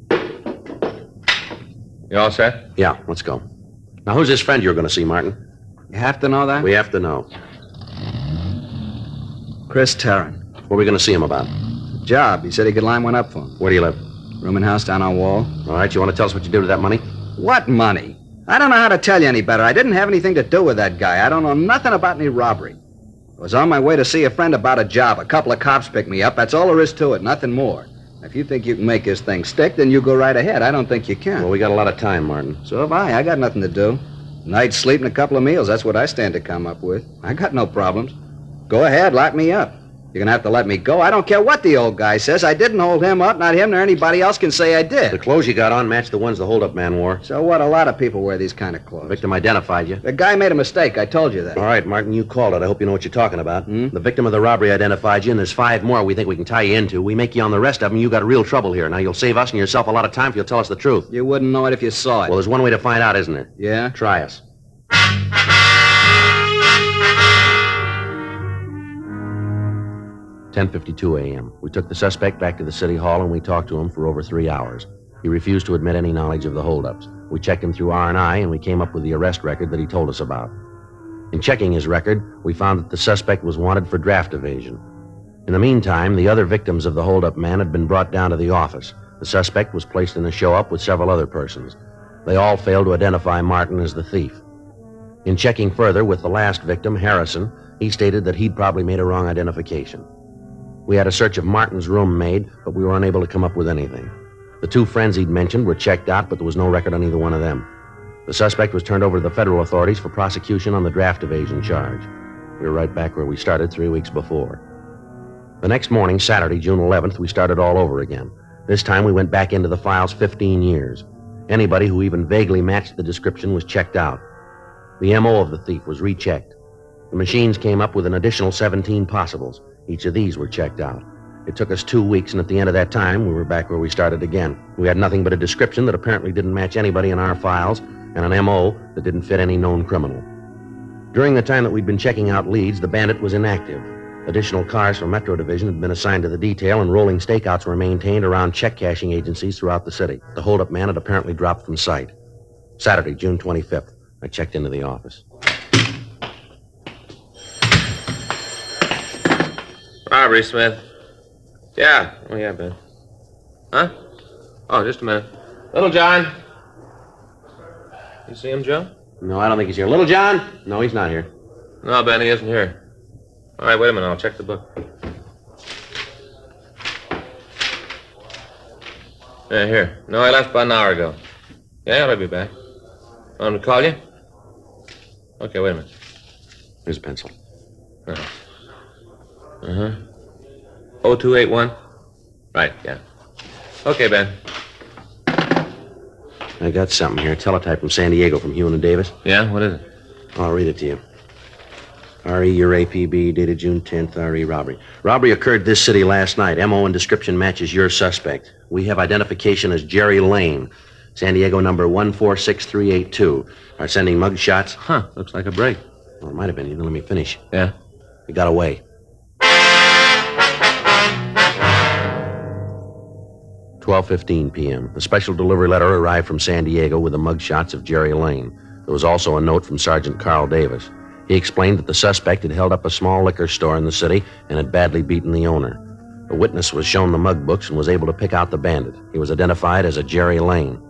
367. You all set? Yeah, let's go. Now, who's this friend you're going to see, Martin? You have to know that? We have to know. Chris Tarrant. What are we going to see him about? Job. He said he could line one up for him. Where do you live? Rooming house down on Wall. All right, you want to tell us what you did with that money? What money? I don't know how to tell you any better. I didn't have anything to do with that guy. I don't know nothing about any robbery. I was on my way to see a friend about a job. A couple of cops picked me up. That's all there is to it, nothing more. If you think you can make this thing stick, then you go right ahead. I don't think you can. Well, we got a lot of time, Martin. So have I. I got nothing to do. Night's sleep and a couple of meals. That's what I stand to come up with. I got no problems. Go ahead, lock me up. You're going to have to let me go. I don't care what the old guy says. I didn't hold him up. Not him nor anybody else can say I did. The clothes you got on match the ones the hold-up man wore. So what? A lot of people wear these kind of clothes. Victim identified you. The guy made a mistake. I told you that. All right, Martin, you called it. I hope you know what you're talking about. The victim of the robbery identified you, and there's 5 more we think we can tie you into. We make you on the rest of them, you got real trouble here. Now, you'll save us and yourself a lot of time if you'll tell us the truth. You wouldn't know it if you saw it. Well, there's one way to find out, isn't there? Yeah? Try us. 10:52 a.m. We took the suspect back to the city hall and we talked to him for over 3 hours. He refused to admit any knowledge of the holdups. We checked him through R&I and we came up with the arrest record that he told us about. In checking his record, we found that the suspect was wanted for draft evasion. In the meantime, the other victims of the holdup man had been brought down to the office. The suspect was placed in a show-up with several other persons. They all failed to identify Martin as the thief. In checking further with the last victim, Harrison, he stated that he'd probably made a wrong identification. We had a search of Martin's room made, but we were unable to come up with anything. The 2 friends he'd mentioned were checked out, but there was no record on either one of them. The suspect was turned over to the federal authorities for prosecution on the draft evasion charge. We were right back where we started 3 weeks before. The next morning, Saturday, June 11th, we started all over again. This time we went back into the files 15 years. Anybody who even vaguely matched the description was checked out. The M.O. of the thief was rechecked. The machines came up with an additional 17 possibles. Each of these were checked out. It took us 2 weeks, and at the end of that time, we were back where we started again. We had nothing but a description that apparently didn't match anybody in our files, and an M.O. that didn't fit any known criminal. During the time that we'd been checking out leads, the bandit was inactive. Additional cars from Metro Division had been assigned to the detail, and rolling stakeouts were maintained around check-cashing agencies throughout the city. The hold-up man had apparently dropped from sight. Saturday, June 25th, I checked into the office. Robbery, Smith. Yeah. Oh, yeah, Ben. Huh? Oh, just a minute. Little John. You see him, Joe? No, I don't think he's here. Little John? No, he's not here. No, Ben, he isn't here. All right, wait a minute. I'll check the book. Yeah, here. No, I left about an hour ago. Yeah, I'll be back. Want him to call you? Okay, wait a minute. Here's a pencil. Uh-huh. 0281? Right, yeah. Okay, Ben. I got something here. Teletype from San Diego from Hewin and Davis. Yeah? What is it? I'll read it to you. R.E. your APB, dated June 10th, R.E. robbery. Robbery occurred this city last night. M.O. and description matches your suspect. We have identification as Jerry Lane. San Diego number 146382. Are sending mug shots. Huh, looks like a break. Well, it might have been. You didn't let me finish. Yeah? He got away. 12:15 p.m. A special delivery letter arrived from San Diego with the mug shots of Jerry Lane. There was also a note from Sergeant Carl Davis. He explained that the suspect had held up a small liquor store in the city and had badly beaten the owner. A witness was shown the mug books and was able to pick out the bandit. He was identified as a Jerry Lane.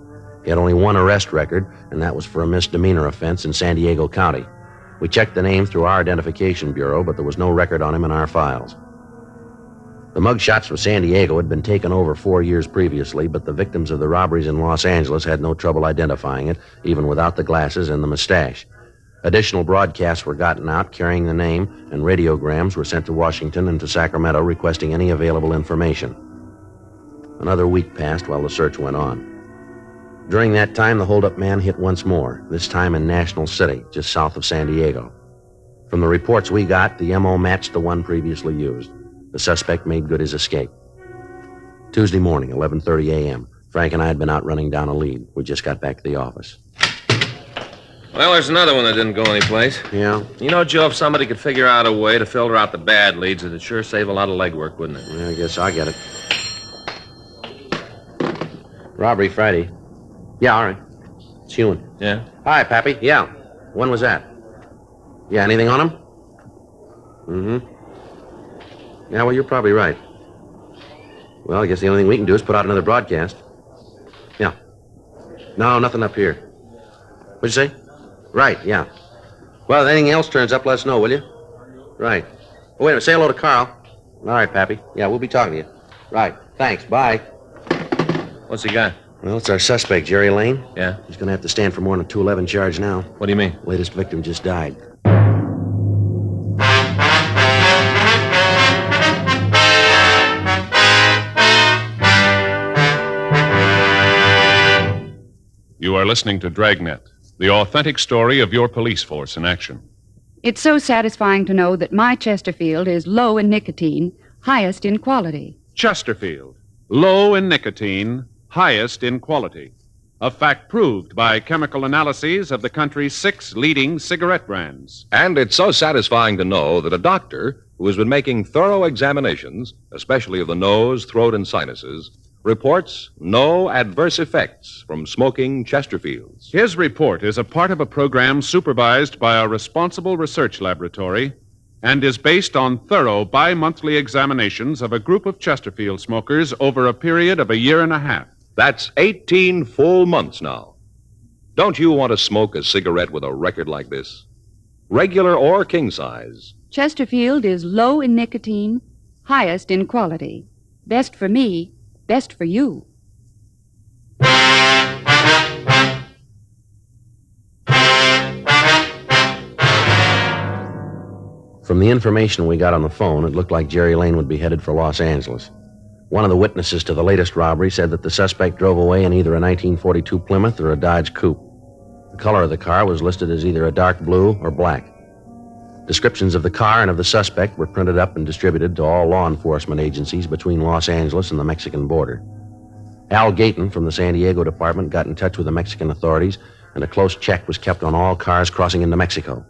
He had only one arrest record, and that was for a misdemeanor offense in San Diego County. We checked the name through our identification bureau, but there was no record on him in our files. The mug shots from San Diego had been taken over 4 years previously, but the victims of the robberies in Los Angeles had no trouble identifying it, even without the glasses and the mustache. Additional broadcasts were gotten out carrying the name, and radiograms were sent to Washington and to Sacramento requesting any available information. Another week passed while the search went on. During that time, the holdup man hit once more, this time in National City, just south of San Diego. From the reports we got, the M.O. matched the one previously used. The suspect made good his escape. Tuesday morning, 11:30 a.m., Frank and I had been out running down a lead. We just got back to the office. Well, there's another one that didn't go anyplace. Yeah? You know, Joe, if somebody could figure out a way to filter out the bad leads, it'd sure save a lot of legwork, wouldn't it? Yeah, I guess I get it. Robbery Friday. Yeah, all right. It's Ewan. Yeah? Hi, Pappy. Yeah. When was that? Yeah, anything on him? Mm-hmm. Yeah, well, you're probably right. Well, I guess the only thing we can do is put out another broadcast. Yeah. No, nothing up here. What'd you say? Right, yeah. Well, if anything else turns up, let us know, will you? Right. Oh, wait a minute. Say hello to Carl. All right, Pappy. Yeah, we'll be talking to you. Right. Thanks. Bye. What's he got? Well, it's our suspect, Jerry Lane. Yeah? He's going to have to stand for more than a 211 charge now. What do you mean? Latest victim just died. You are listening to Dragnet, the authentic story of your police force in action. It's so satisfying to know that my Chesterfield is low in nicotine, highest in quality. Chesterfield, low in nicotine, highest in quality. A fact proved by chemical analyses of the country's 6 leading cigarette brands. And it's so satisfying to know that a doctor who has been making thorough examinations, especially of the nose, throat, and sinuses, reports no adverse effects from smoking Chesterfields. His report is a part of a program supervised by a responsible research laboratory and is based on thorough bi-monthly examinations of a group of Chesterfield smokers over a period of a year and a half. That's 18 full months now. Don't you want to smoke a cigarette with a record like this? Regular or king size. Chesterfield is low in nicotine, highest in quality. Best for me, best for you. From the information we got on the phone, it looked like Jerry Lane would be headed for Los Angeles. One of the witnesses to the latest robbery said that the suspect drove away in either a 1942 Plymouth or a Dodge Coupe. The color of the car was listed as either a dark blue or black. Descriptions of the car and of the suspect were printed up and distributed to all law enforcement agencies between Los Angeles and the Mexican border. Al Gayton from the San Diego department got in touch with the Mexican authorities, and a close check was kept on all cars crossing into Mexico.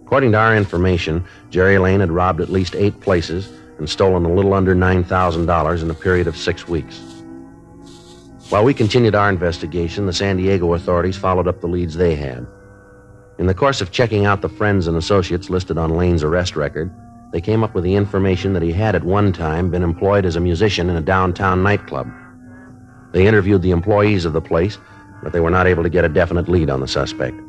According to our information, Jerry Lane had robbed at least 8 places and stolen a little under $9,000 in a period of 6 weeks. While we continued our investigation, the San Diego authorities followed up the leads they had. In the course of checking out the friends and associates listed on Lane's arrest record, they came up with the information that he had at one time been employed as a musician in a downtown nightclub. They interviewed the employees of the place, but they were not able to get a definite lead on the suspect.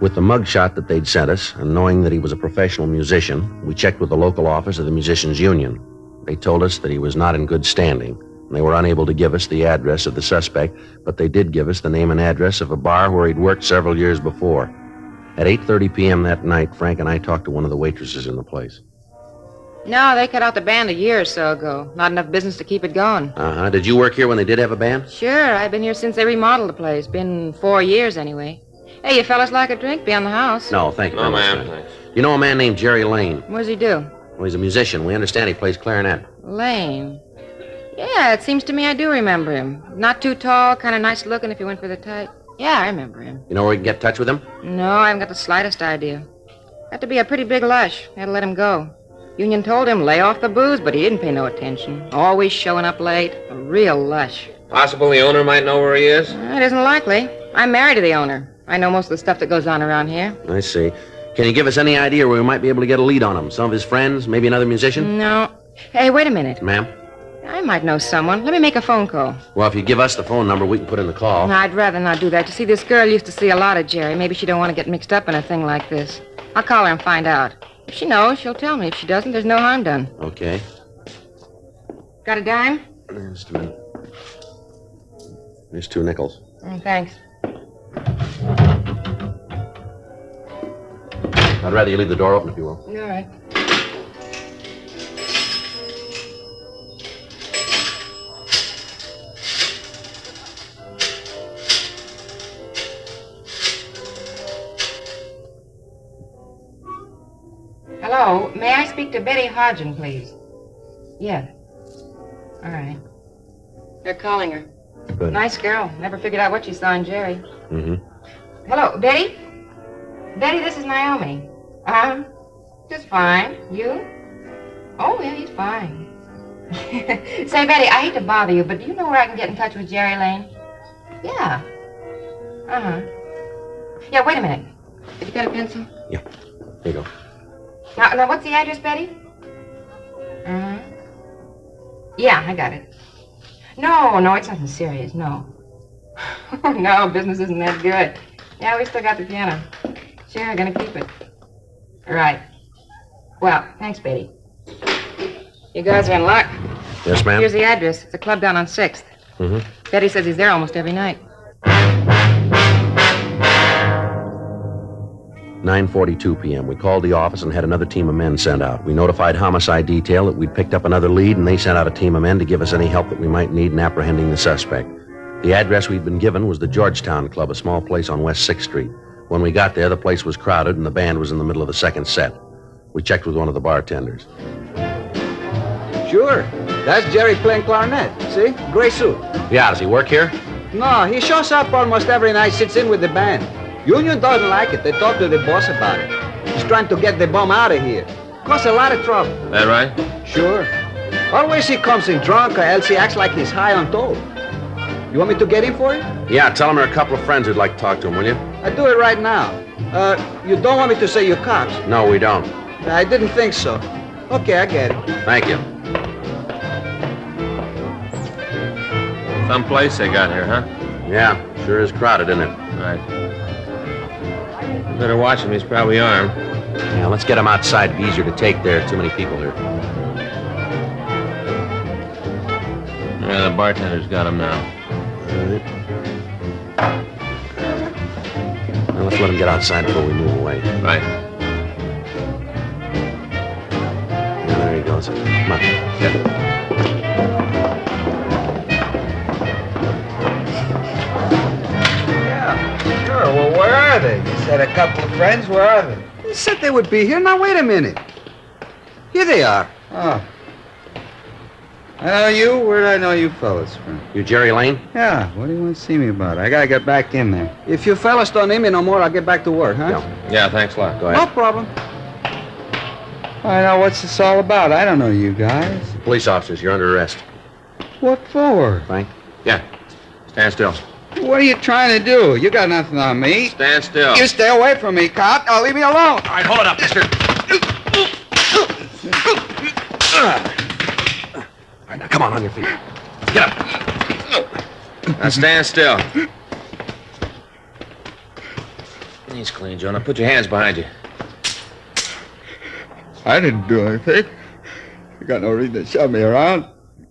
With the mugshot that they'd sent us, and knowing that he was a professional musician, we checked with the local office of the Musicians Union. They told us that he was not in good standing, and they were unable to give us the address of the suspect, but they did give us the name and address of a bar where he'd worked several years before. At 8:30 p.m. that night, Frank and I talked to one of the waitresses in the place. No, they cut out the band a year or so ago. Not enough business to keep it going. Uh-huh. Did you work here when they did have a band? Sure, I've been here since they remodeled the place. Been 4 years anyway. Hey, you fellas like a drink? Be on the house. No, thank you. No, very ma'am. much. Thanks. You know a man named Jerry Lane? What does he do? Well, he's a musician. We understand he plays clarinet. Lane. Yeah, it seems to me I do remember him. Not too tall, kind of nice looking if you went for the type. Yeah, I remember him. You know where we can get in touch with him? No, I haven't got the slightest idea. Had to be a pretty big lush. Had to let him go. Union told him lay off the booze, but he didn't pay no attention. Always showing up late. A real lush. Possible the owner might know where he is? It isn't likely. I'm married to the owner. I know most of the stuff that goes on around here. I see. Can you give us any idea where we might be able to get a lead on him? Some of his friends? Maybe another musician? No. Hey, wait a minute. Ma'am? I might know someone. Let me make a phone call. Well, if you give us the phone number, we can put in the call. No, I'd rather not do that. You see, this girl used to see a lot of Jerry. Maybe she don't want to get mixed up in a thing like this. I'll call her and find out. If she knows, she'll tell me. If she doesn't, there's no harm done. Okay. Got a dime? Just a minute. Here's 2 nickels. Thanks. I'd rather you leave the door open, if you will. All right. Hello, may I speak to Betty Hodgen, please? Yeah. All right. They're calling her. Good. Nice girl. Never figured out what she saw in Jerry. Mm-hmm. Hello, Betty? Betty, this is Naomi. Just fine. You? Oh, yeah, he's fine. Say, Betty, I hate to bother you, but do you know where I can get in touch with Jerry Lane? Yeah. Uh-huh. Yeah, wait a minute. Have you got a pencil? Yeah. Here you go. Now, what's the address, Betty? Uh-huh. Yeah, I got it. No, it's nothing serious, no. No, business isn't that good. Yeah, we still got the piano. Sure, gonna keep it. Right. Well, thanks, Betty. You guys are in luck. Yes, ma'am? Here's the address. It's a club down on 6th. Mm-hmm. Betty says he's there almost every night. 9:42 p.m. We called the office and had another team of men sent out. We notified homicide detail that we'd picked up another lead, and they sent out a team of men to give us any help that we might need in apprehending the suspect. The address we'd been given was the Georgetown Club, a small place on West 6th Street. When we got there, the place was crowded, and the band was in the middle of the second set. We checked with one of the bartenders. Sure. That's Jerry playing clarinet. See? Gray suit. Yeah, does he work here? No, he shows up almost every night, sits in with the band. Union doesn't like it. They talk to the boss about it. He's trying to get the bum out of here. Cause a lot of trouble. That right? Sure. Always he comes in drunk or else he acts like he's high on dope. You want me to get in for it? Yeah, tell him there are a couple of friends who'd like to talk to him, will you? I do it right now. You don't want me to say you're cops? No, we don't. I didn't think so. Okay, I get it. Thank you. Some place they got here, huh? Yeah, sure is crowded, isn't it? Right. Better watch him. He's probably armed. Yeah, let's get him outside. It'd be easier to take there. Too many people here. Yeah, the bartender's got him now. All right. Now let's let him get outside before we move away. Right. Yeah, there he goes. Come on. Get it. Sure, well, where are they? You said a couple of friends. Where are they? You said they would be here. Now, wait a minute. Here they are. Oh. I know you. Where did I know you fellas from? You Jerry Lane? Yeah, what do you want to see me about? I gotta get back in there. If you fellas don't need me no more, I'll get back to work, huh? Yeah, thanks a lot. Go No ahead. problem. I know what's this all about. I don't know you guys. Police officers, you're under arrest. What for? Frank? Yeah. Stand still. What are you trying to do? You got nothing on me. Stand still. You stay away from me, cop. Now leave me alone. All right, hold it up, mister. All right, now come on your feet. Get up. Now stand still. Knees clean, Joe. Now put your hands behind you. I didn't do anything. You got no reason to shove me around.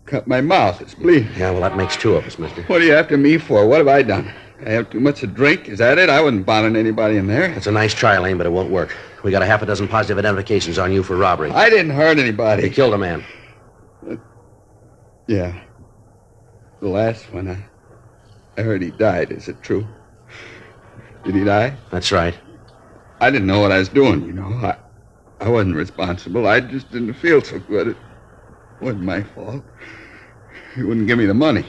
Cut my mouth. It's bleeding. Yeah, well, that makes two of us, mister. What are you after me for? What have I done? I have too much to drink? Is that it? I wasn't bothering anybody in there. That's a nice try, Lane, but it won't work. We got a half a dozen positive identifications on you for robbery. I didn't hurt anybody. You killed a man. Yeah. The last one, I heard he died. Is it true? Did he die? That's right. I didn't know what I was doing, you know. I wasn't responsible. I just didn't feel so good. It wasn't my fault. He wouldn't give me the money.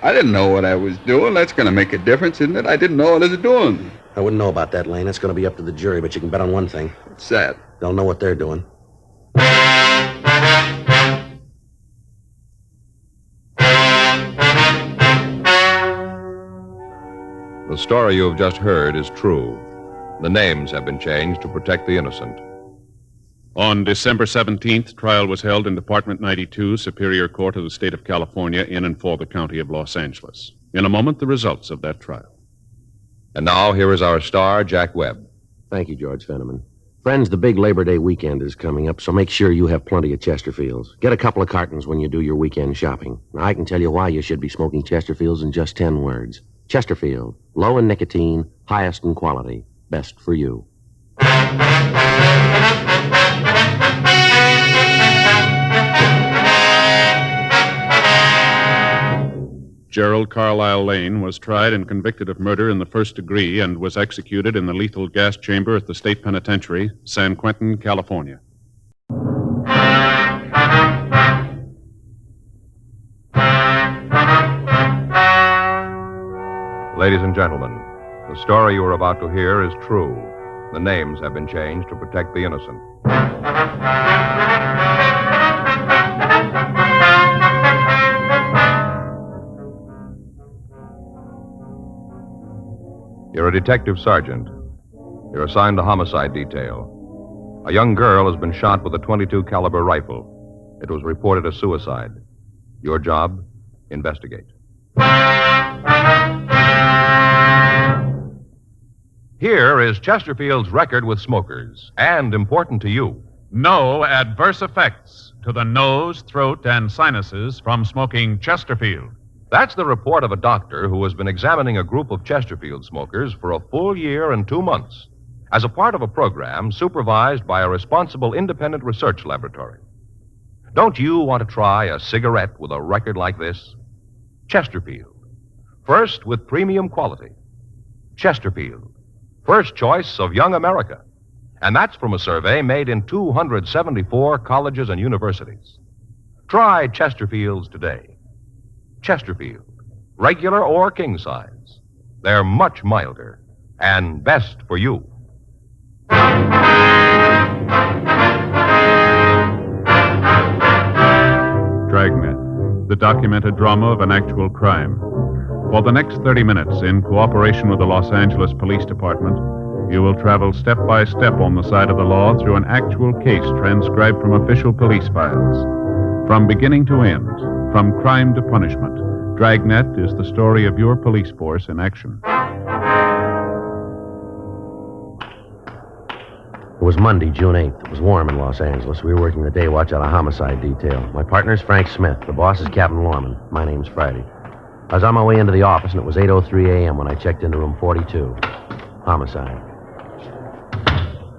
I didn't know what I was doing. That's going to make a difference, isn't it? I didn't know what I was doing. I wouldn't know about that, Lane. That's going to be up to the jury, but you can bet on one thing. What's that? They'll know what they're doing. The story you have just heard is true. The names have been changed to protect the innocent. On December 17th, trial was held in Department 92, Superior Court of the State of California, in and for the County of Los Angeles. In a moment, the results of that trial. And now, here is our star, Jack Webb. Thank you, George Fenneman. Friends, the big Labor Day weekend is coming up, so make sure you have plenty of Chesterfields. Get a couple of cartons when you do your weekend shopping. Now, I can tell you why you should be smoking Chesterfields in just 10 words. Chesterfield, low in nicotine, highest in quality, best for you. Gerald Carlisle Lane was tried and convicted of murder in the first degree and was executed in the lethal gas chamber at the state penitentiary, San Quentin, California. Ladies and gentlemen, the story you are about to hear is true. The names have been changed to protect the innocent. You're a detective sergeant. You're assigned to homicide detail. A young girl has been shot with a .22 caliber rifle. It was reported as suicide. Your job, investigate. Here is Chesterfield's record with smokers, and important to you. No adverse effects to the nose, throat, and sinuses from smoking Chesterfield. That's the report of a doctor who has been examining a group of Chesterfield smokers for a full year and 2 months as a part of a program supervised by a responsible independent research laboratory. Don't you want to try a cigarette with a record like this? Chesterfield. First with premium quality. Chesterfield. First choice of young America. And that's from a survey made in 274 colleges and universities. Try Chesterfields today. Chesterfield, regular or king size. They're much milder and best for you. Dragnet, the documented drama of an actual crime. For the next 30 minutes, in cooperation with the Los Angeles Police Department, you will travel step by step on the side of the law through an actual case transcribed from official police files. From beginning to end, from crime to punishment, Dragnet is the story of your police force in action. It was Monday, June 8th. It was warm in Los Angeles. We were working the day watch out of homicide detail. My partner's Frank Smith. The boss is Captain Lorman. My name's Friday. I was on my way into the office, and it was 8:03 a.m. when I checked into room 42. Homicide.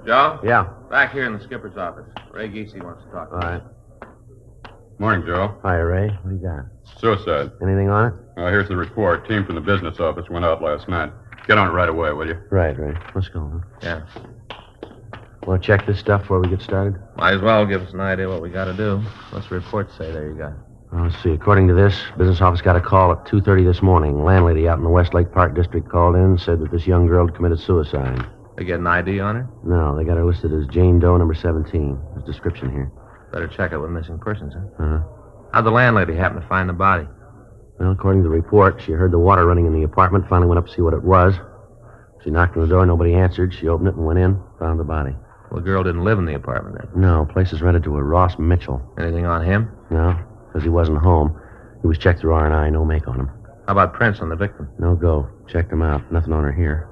Joe? Yeah. Back here in the skipper's office. Ray Geesey wants to talk to you. All right. Morning, Joe. Hi, Ray. What do you got? Suicide. Anything on it? Here's the report. Team from the business office went out last night. Get on it right away, will you? Right, Ray. Let's go. Huh? Yeah. Want to check this stuff before we get started? Might as well give us an idea what we got to do. What's the report say there you got? Well, let's see. According to this, business office got a call at 2:30 this morning. Landlady out in the Westlake Park district called in and said that this young girl had committed suicide. They get an ID on her? No, they got her listed as Jane Doe, number 17. There's a description here. Better check it with missing persons, huh? Uh-huh. How'd the landlady happen to find the body? Well, according to the report, she heard the water running in the apartment, finally went up to see what it was. She knocked on the door, nobody answered. She opened it and went in, found the body. Well, the girl didn't live in the apartment then? No, place is rented to a Ross Mitchell. Anything on him? No, because he wasn't home. He was checked through R&I, no make on him. How about prints on the victim? No go. Checked them out. Nothing on her here.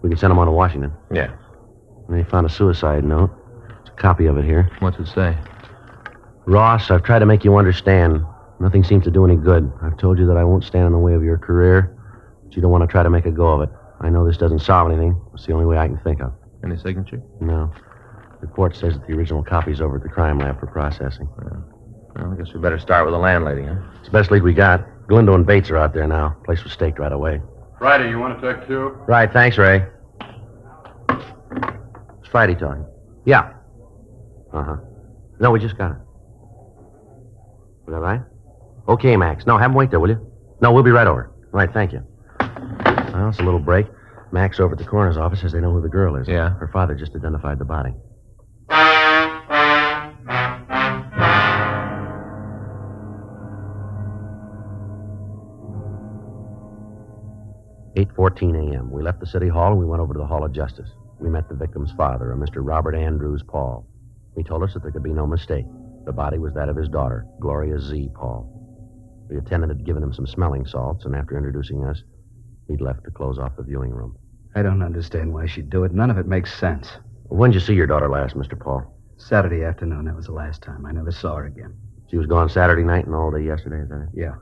We can send them on to Washington. Yeah. And they found a suicide note. There's a copy of it here. What's it say? Ross, I've tried to make you understand. Nothing seems to do any good. I've told you that I won't stand in the way of your career, but you don't want to try to make a go of it. I know this doesn't solve anything. It's the only way I can think of. Any signature? No. The report says that the original copy's over at the crime lab for processing. Well, I guess we better start with the landlady, huh? It's the best lead we got. Galindo and Bates are out there now. Place was staked right away. Friday, you want to talk too? Right, thanks, Ray. It's Friday talking. Yeah. Uh-huh. No, we just got it. Is that right? Okay, Max. No, have him wait there, will you? No, we'll be right over. Right, thank you. Well, it's a little break. Max over at the coroner's office says they know who the girl is. Yeah? Her father just identified the body. "8:14 a.m. We left the city hall and we went over to the Hall of Justice. We met the victim's father, a Mr. Robert Andrews Paul. He told us that there could be no mistake. The body was that of his daughter, Gloria Z. Paul. The attendant had given him some smelling salts, and after introducing us, he'd left to close off the viewing room. I don't understand why she'd do it. None of it makes sense. When'd you see your daughter last, Mr. Paul? Saturday afternoon. That was the last time. I never saw her again. She was gone Saturday night and all day yesterday, is that it? Yeah.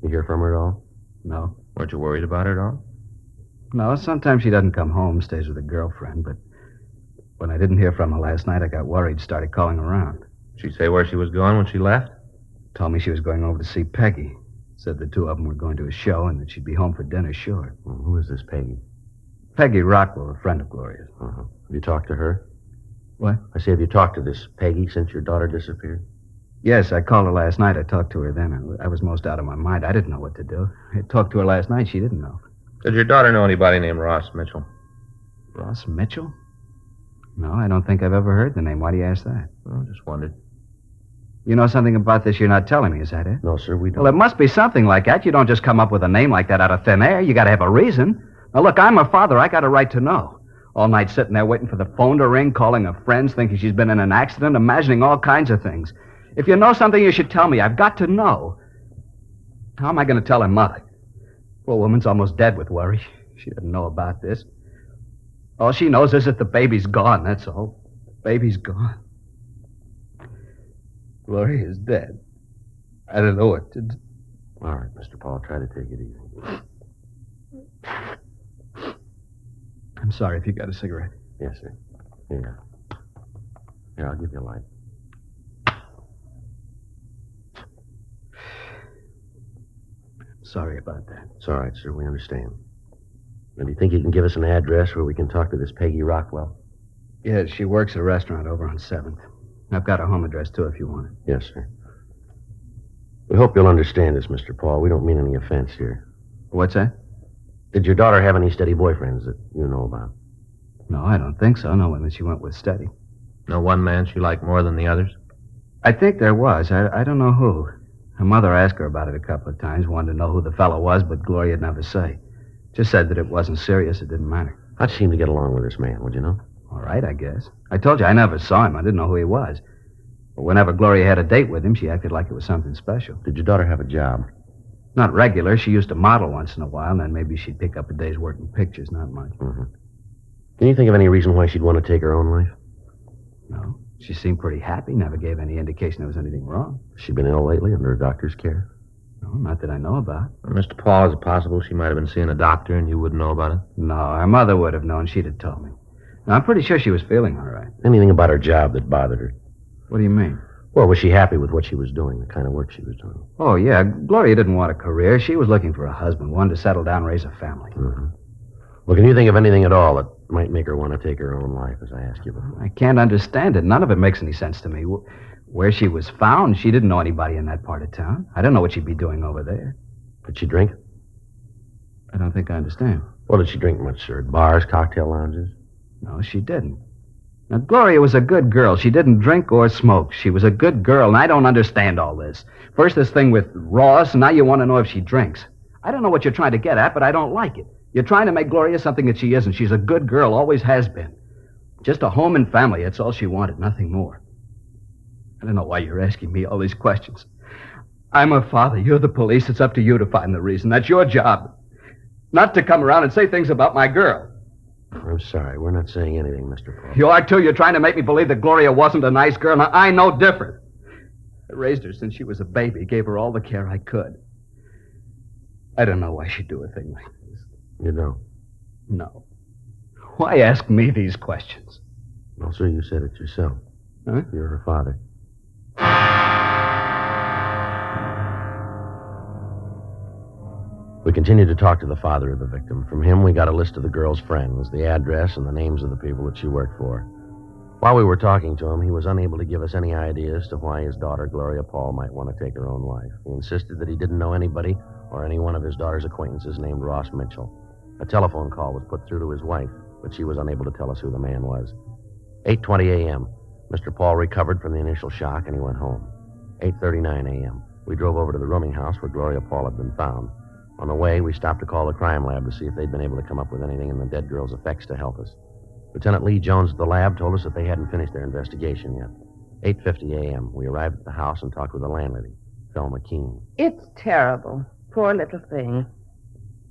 You hear from her at all? No. Weren't you worried about her at all? No, sometimes she doesn't come home, stays with a girlfriend, but When I didn't hear from her last night, I got worried, started calling around. Did she say where she was going when she left? Told me she was going over to see Peggy. Said the two of them were going to a show and that she'd be home for dinner, sure. Well, who is this Peggy? Peggy Rockwell, a friend of Gloria's. Uh-huh. Have you talked to her? What? I say, have you talked to this Peggy since your daughter disappeared? Yes, I called her last night. I talked to her then. I was most out of my mind. I didn't know what to do. I talked to her last night. She didn't know. Did your daughter know anybody named Ross Mitchell? Ross Mitchell? No, I don't think I've ever heard the name. Why do you ask that? Well, just wondered. You know something about this you're not telling me, is that it? No, sir, we don't. Well, it must be something like that. You don't just come up with a name like that out of thin air. You got to have a reason. Now, look, I'm her father. I got a right to know. All night sitting there waiting for the phone to ring, calling her friends, thinking she's been in an accident, imagining all kinds of things. If you know something, you should tell me. I've got to know. How am I going to tell her mother? Poor woman's almost dead with worry. She doesn't know about this. All she knows is that the baby's gone, that's all. The baby's gone. Gloria is dead. I don't know what to do. All right, Mr. Paul, try to take it easy. I'm sorry if you got a cigarette. Yes, sir. Here. Here, I'll give you a light. Sorry about that. It's all right, sir. We understand. Now, do you think you can give us an address where we can talk to this Peggy Rockwell? Yes, she works a restaurant over on 7th. I've got her home address, too, if you want it. Yes, sir. We hope you'll understand us, Mr. Paul. We don't mean any offense here. What's that? Did your daughter have any steady boyfriends that you know about? No, I don't think so. No one that she went with steady. No one man she liked more than the others? I think there was. I don't know who. Her mother asked her about it a couple of times, wanted to know who the fellow was, but Gloria'd never say. Just said that it wasn't serious, it didn't matter. How'd she seem to get along with this man, would you know? All right, I guess. I told you I never saw him. I didn't know who he was. But whenever Gloria had a date with him, she acted like it was something special. Did your daughter have a job? Not regular. She used to model once in a while, and then maybe she'd pick up a day's work in pictures, not much. Mm-hmm. Can you think of any reason why she'd want to take her own life? No. She seemed pretty happy, never gave any indication there was anything wrong. Has she been ill lately under a doctor's care? No, not that I know about. Well, Mr. Paul, is it possible she might have been seeing a doctor and you wouldn't know about it? No, her mother would have known. She'd have told me. Now, I'm pretty sure she was feeling all right. Anything about her job that bothered her? What do you mean? Well, was she happy with what she was doing, the kind of work she was doing? Oh, yeah. Gloria didn't want a career. She was looking for a husband, one to settle down and raise a family. Mm-hmm. Well, can you think of anything at all that might make her want to take her own life, as I asked you before? I can't understand it. None of it makes any sense to me. Where she was found, she didn't know anybody in that part of town. I don't know what she'd be doing over there. Did she drink? I don't think I understand. Well, did she drink much, sir? Bars, cocktail lounges? No, she didn't. Now, Gloria was a good girl. She didn't drink or smoke. She was a good girl, and I don't understand all this. First this thing with Ross, and now you want to know if she drinks. I don't know what you're trying to get at, but I don't like it. You're trying to make Gloria something that she isn't. She's a good girl, always has been. Just a home and family, that's all she wanted, nothing more. I don't know why you're asking me all these questions. I'm her father. You're the police. It's up to you to find the reason. That's your job. Not to come around and say things about my girl. I'm sorry. We're not saying anything, Mr. Paul. You are, too. You're trying to make me believe that Gloria wasn't a nice girl. Now, I know different. I raised her since she was a baby, gave her all the care I could. I don't know why she'd do a thing like this. You don't? No. Why ask me these questions? Well, sir, you said it yourself. Huh? You're her father. We continued to talk to the father of the victim. From him, we got a list of the girl's friends, the address, and the names of the people that she worked for. While we were talking to him, he was unable to give us any idea as to why his daughter, Gloria Paul, might want to take her own life. He insisted that he didn't know anybody or any one of his daughter's acquaintances named Ross Mitchell. A telephone call was put through to his wife, but she was unable to tell us who the man was. 8:20 a.m. Mr. Paul recovered from the initial shock, and he went home. 8:39 a.m. We drove over to the rooming house where Gloria Paul had been found. On the way, we stopped to call the crime lab to see if they'd been able to come up with anything in the dead girl's effects to help us. Lieutenant Lee Jones at the lab told us that they hadn't finished their investigation yet. 8:50 a.m. We arrived at the house and talked with the landlady, Thelma Keene. It's terrible. Poor little thing.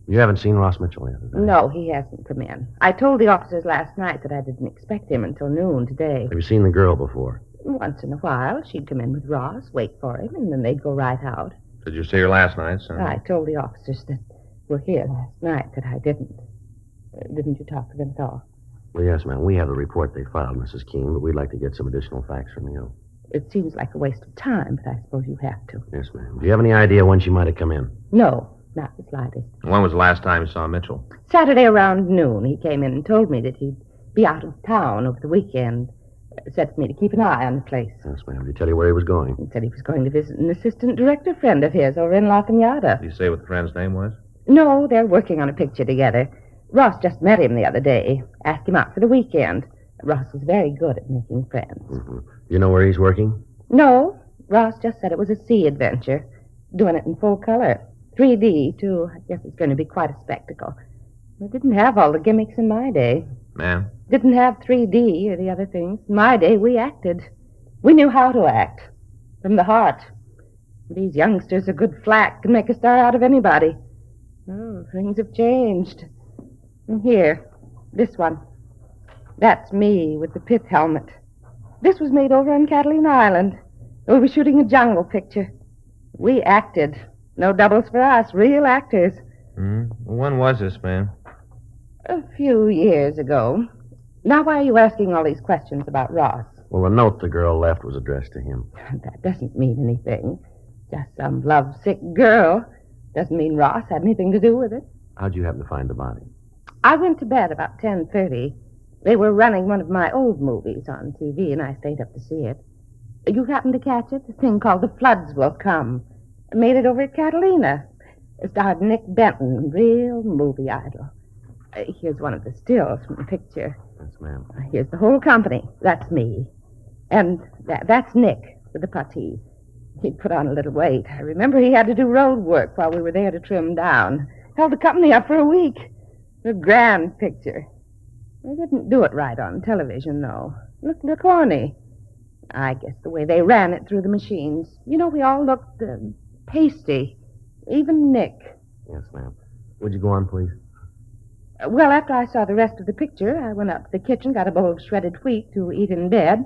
You haven't seen Ross Mitchell yet, have you? No, he hasn't come in. I told the officers last night that I didn't expect him until noon today. Have you seen the girl before? Once in a while, she'd come in with Ross, wait for him, and then they'd go right out. Did you see her last night, son? I told the officers that were here last night that I didn't. Didn't you talk to them at all? Well, yes, ma'am. We have the report they filed, Mrs. Keene, but we'd like to get some additional facts from you. It seems like a waste of time, but I suppose you have to. Yes, ma'am. Do you have any idea when she might have come in? No, not the slightest. When was the last time you saw Mitchell? Saturday around noon, he came in and told me that he'd be out of town over the weekend. Said for me to keep an eye on the place. Yes, ma'am. Did he tell you where he was going? He said he was going to visit an assistant director friend of his over in La Cañada. Did he say what the friend's name was? No, they're working on a picture together. Ross just met him the other day. Asked him out for the weekend. Ross is very good at making friends. Mm-hmm. Do you know where he's working? No, Ross just said it was a sea adventure. Doing it in full color. 3D, too. I guess it's going to be quite a spectacle. We didn't have all the gimmicks in my day. Ma'am? Didn't have 3D or the other things. In my day, we acted. We knew how to act. From the heart. These youngsters are good flack. Can make a star out of anybody. Oh, things have changed. And here, this one. That's me with the pith helmet. This was made over on Catalina Island. We were shooting a jungle picture. We acted. No doubles for us. Real actors. When was this, ma'am? A few years ago. Now, why are you asking all these questions about Ross? Well, the note the girl left was addressed to him. That doesn't mean anything. Just some lovesick girl. Doesn't mean Ross had anything to do with it. How'd you happen to find the body? I went to bed about 10:30. They were running one of my old movies on TV, and I stayed up to see it. You happened to catch it? A thing called The Floods Will Come. I made it over at Catalina. It starred Nick Benton, real movie idol. Here's one of the stills from the picture. Yes, ma'am. Here's the whole company. That's me. And that's Nick with the puttee. He'd put on a little weight. I remember he had to do road work while we were there to trim down. Held the company up for a week. A grand picture. They didn't do it right on television, though. Looked corny. I guess the way they ran it through the machines. You know, we all looked pasty. Even Nick. Yes, ma'am. Would you go on, please? Well, after I saw the rest of the picture, I went up to the kitchen, got a bowl of shredded wheat to eat in bed,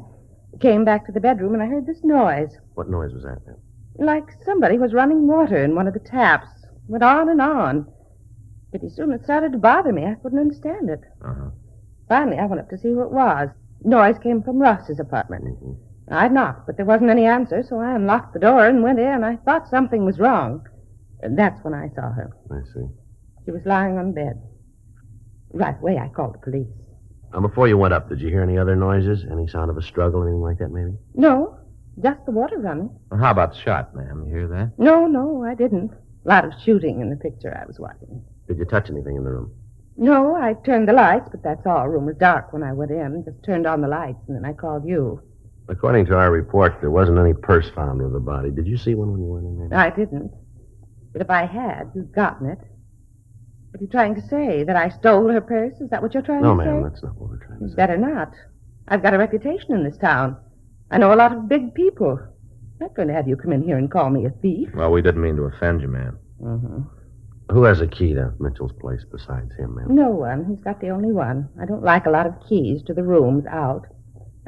came back to the bedroom, and I heard this noise. What noise was that, ma'am? Like somebody was running water in one of the taps. Went on and on. Pretty soon it started to bother me. I couldn't understand it. Finally, I went up to see who it was. Noise came from Ross's apartment. I knocked, but there wasn't any answer, so I unlocked the door and went in. I thought something was wrong. And that's when I saw her. I see. She was lying on bed. Right away, I called the police. Now, before you went up, did you hear any other noises? Any sound of a struggle, anything like that, maybe? No, just the water running. Well, how about the shot, ma'am? You hear that? No, I didn't. A lot of shooting in the picture I was watching. Did you touch anything in the room? No, I turned the lights, but that's all. The room was dark when I went in. Just turned on the lights, and then I called you. According to our report, there wasn't any purse found with the body. Did you see one when you went in there? I didn't. But if I had, you'd gotten it. What are you trying to say? That I stole her purse? Is that what you're trying No, to say? ma'am, that's not what we're trying to say. Better not. I've got a reputation in this town. I know a lot of big people. I'm not going to have you come in here and call me a thief. Well, we didn't mean to offend you, ma'am. Who has a key to Mitchell's place besides him, ma'am? No one. He's got the only one. I don't like a lot of keys to the rooms out.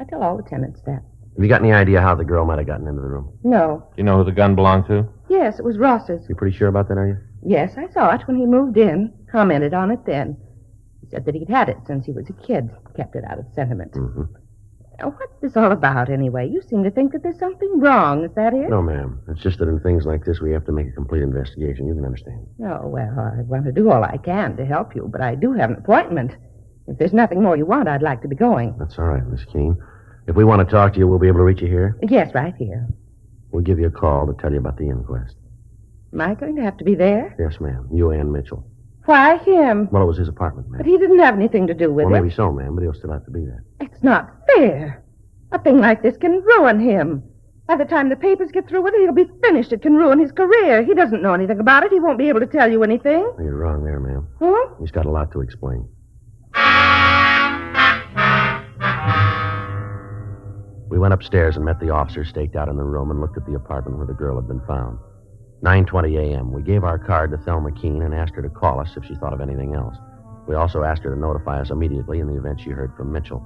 I tell all the tenants that. Have you got any idea how the girl might have gotten into the room? No. Do you know who the gun belonged to? Yes, it was Ross's. You pretty sure about that, are you? Yes, I saw it when he moved in. Commented on it then. He said that he'd had it since he was a kid. Kept it out of sentiment. Now, what's this all about, anyway? You seem to think that there's something wrong. Is that it? No, ma'am. It's just that in things like this, we have to make a complete investigation. You can understand. Oh, well, I want to do all I can to help you, but I do have an appointment. If there's nothing more you want, I'd like to be going. That's all right, Miss Keene. If we want to talk to you, we'll be able to reach you here? Yes, right here. We'll give you a call to tell you about the inquest. Am I going to have to be there? Yes, ma'am. You and Mitchell. Why him? Well, it was his apartment, ma'am. But he didn't have anything to do with Well, it. maybe so, ma'am, but he'll still have to be there. It's not fair. A thing like this can ruin him. By the time the papers get through with it, he'll be finished. It can ruin his career. He doesn't know anything about it. He won't be able to tell you anything. You're wrong there, ma'am. Huh? He's got a lot to explain. We went upstairs and met the officer staked out in the room and looked at the apartment where the girl had been found. 9:20 a.m. We gave our card to Thelma Keene and asked her to call us if she thought of anything else. We also asked her to notify us immediately in the event she heard from Mitchell.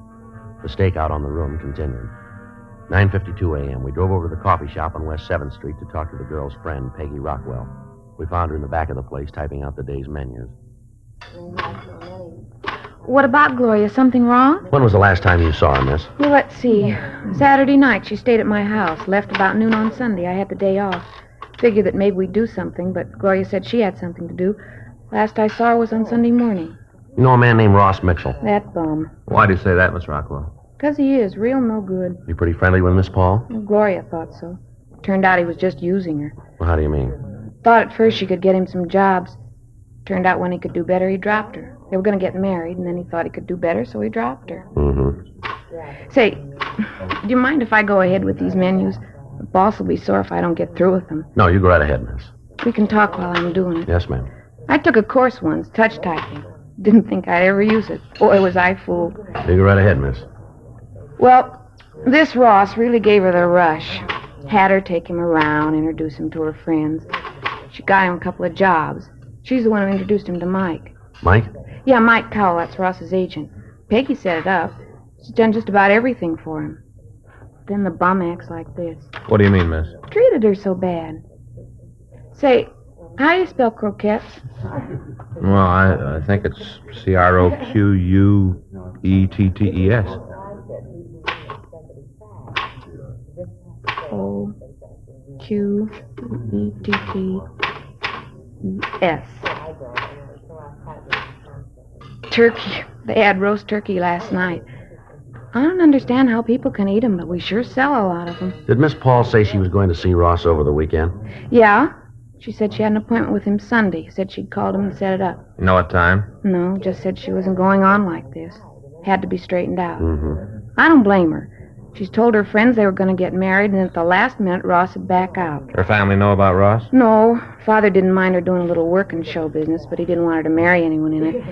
The stakeout on the room continued. 9:52 a.m. We drove over to the coffee shop on West 7th Street to talk to the girl's friend, Peggy Rockwell. We found her in the back of the place typing out the day's menus. What about Gloria? Something wrong? When was the last time you saw her, miss? Well, let's see. Saturday night, she stayed at my house. Left about noon on Sunday. I had the day off. Figured that maybe we'd do something, but Gloria said she had something to do. Last I saw her was on Sunday morning. You know a man named Ross Mitchell? That bum. Why do you say that, Miss Rockwell? 'Cause he is. Real no good. You pretty friendly with Miss Paul? Well, Gloria thought so. Turned out he was just using her. Well, how do you mean? Thought at first she could get him some jobs. Turned out when he could do better, he dropped her. They were going to get married, and then he thought he could do better, so he dropped her. Mm-hmm. Say, do you mind if I go ahead with these menus? The boss will be sore if I don't get through with them. No, you go right ahead, miss. We can talk while I'm doing it. Yes, ma'am. I took a course once, touch typing. Didn't think I'd ever use it. Boy, was I fooled. You go right ahead, miss. Well, this Ross really gave her the rush. Had her take him around, introduce him to her friends. She got him a couple of jobs. She's the one who introduced him to Mike. Mike? Yeah, Mike Cowell, that's Ross's agent. Peggy set it up. She's done just about everything for him. Then the bum acts like this. What do you mean, miss? Treated her so bad. Say, how do you spell croquettes? Well, I think it's Croquettes. O-Q-E-T-T-S. Turkey. They had roast turkey last night. I don't understand how people can eat them, but we sure sell a lot of them. Did Miss Paul say she was going to see Ross over the weekend? Yeah. She said she had an appointment with him Sunday. Said she'd called him and set it up. You know what time? No, just said she wasn't going on like this. Had to be straightened out. Mm-hmm. I don't blame her. She's told her friends they were going to get married, and at the last minute, Ross would back out. Her family know about Ross? No. Father didn't mind her doing a little work in show business, but he didn't want her to marry anyone in it.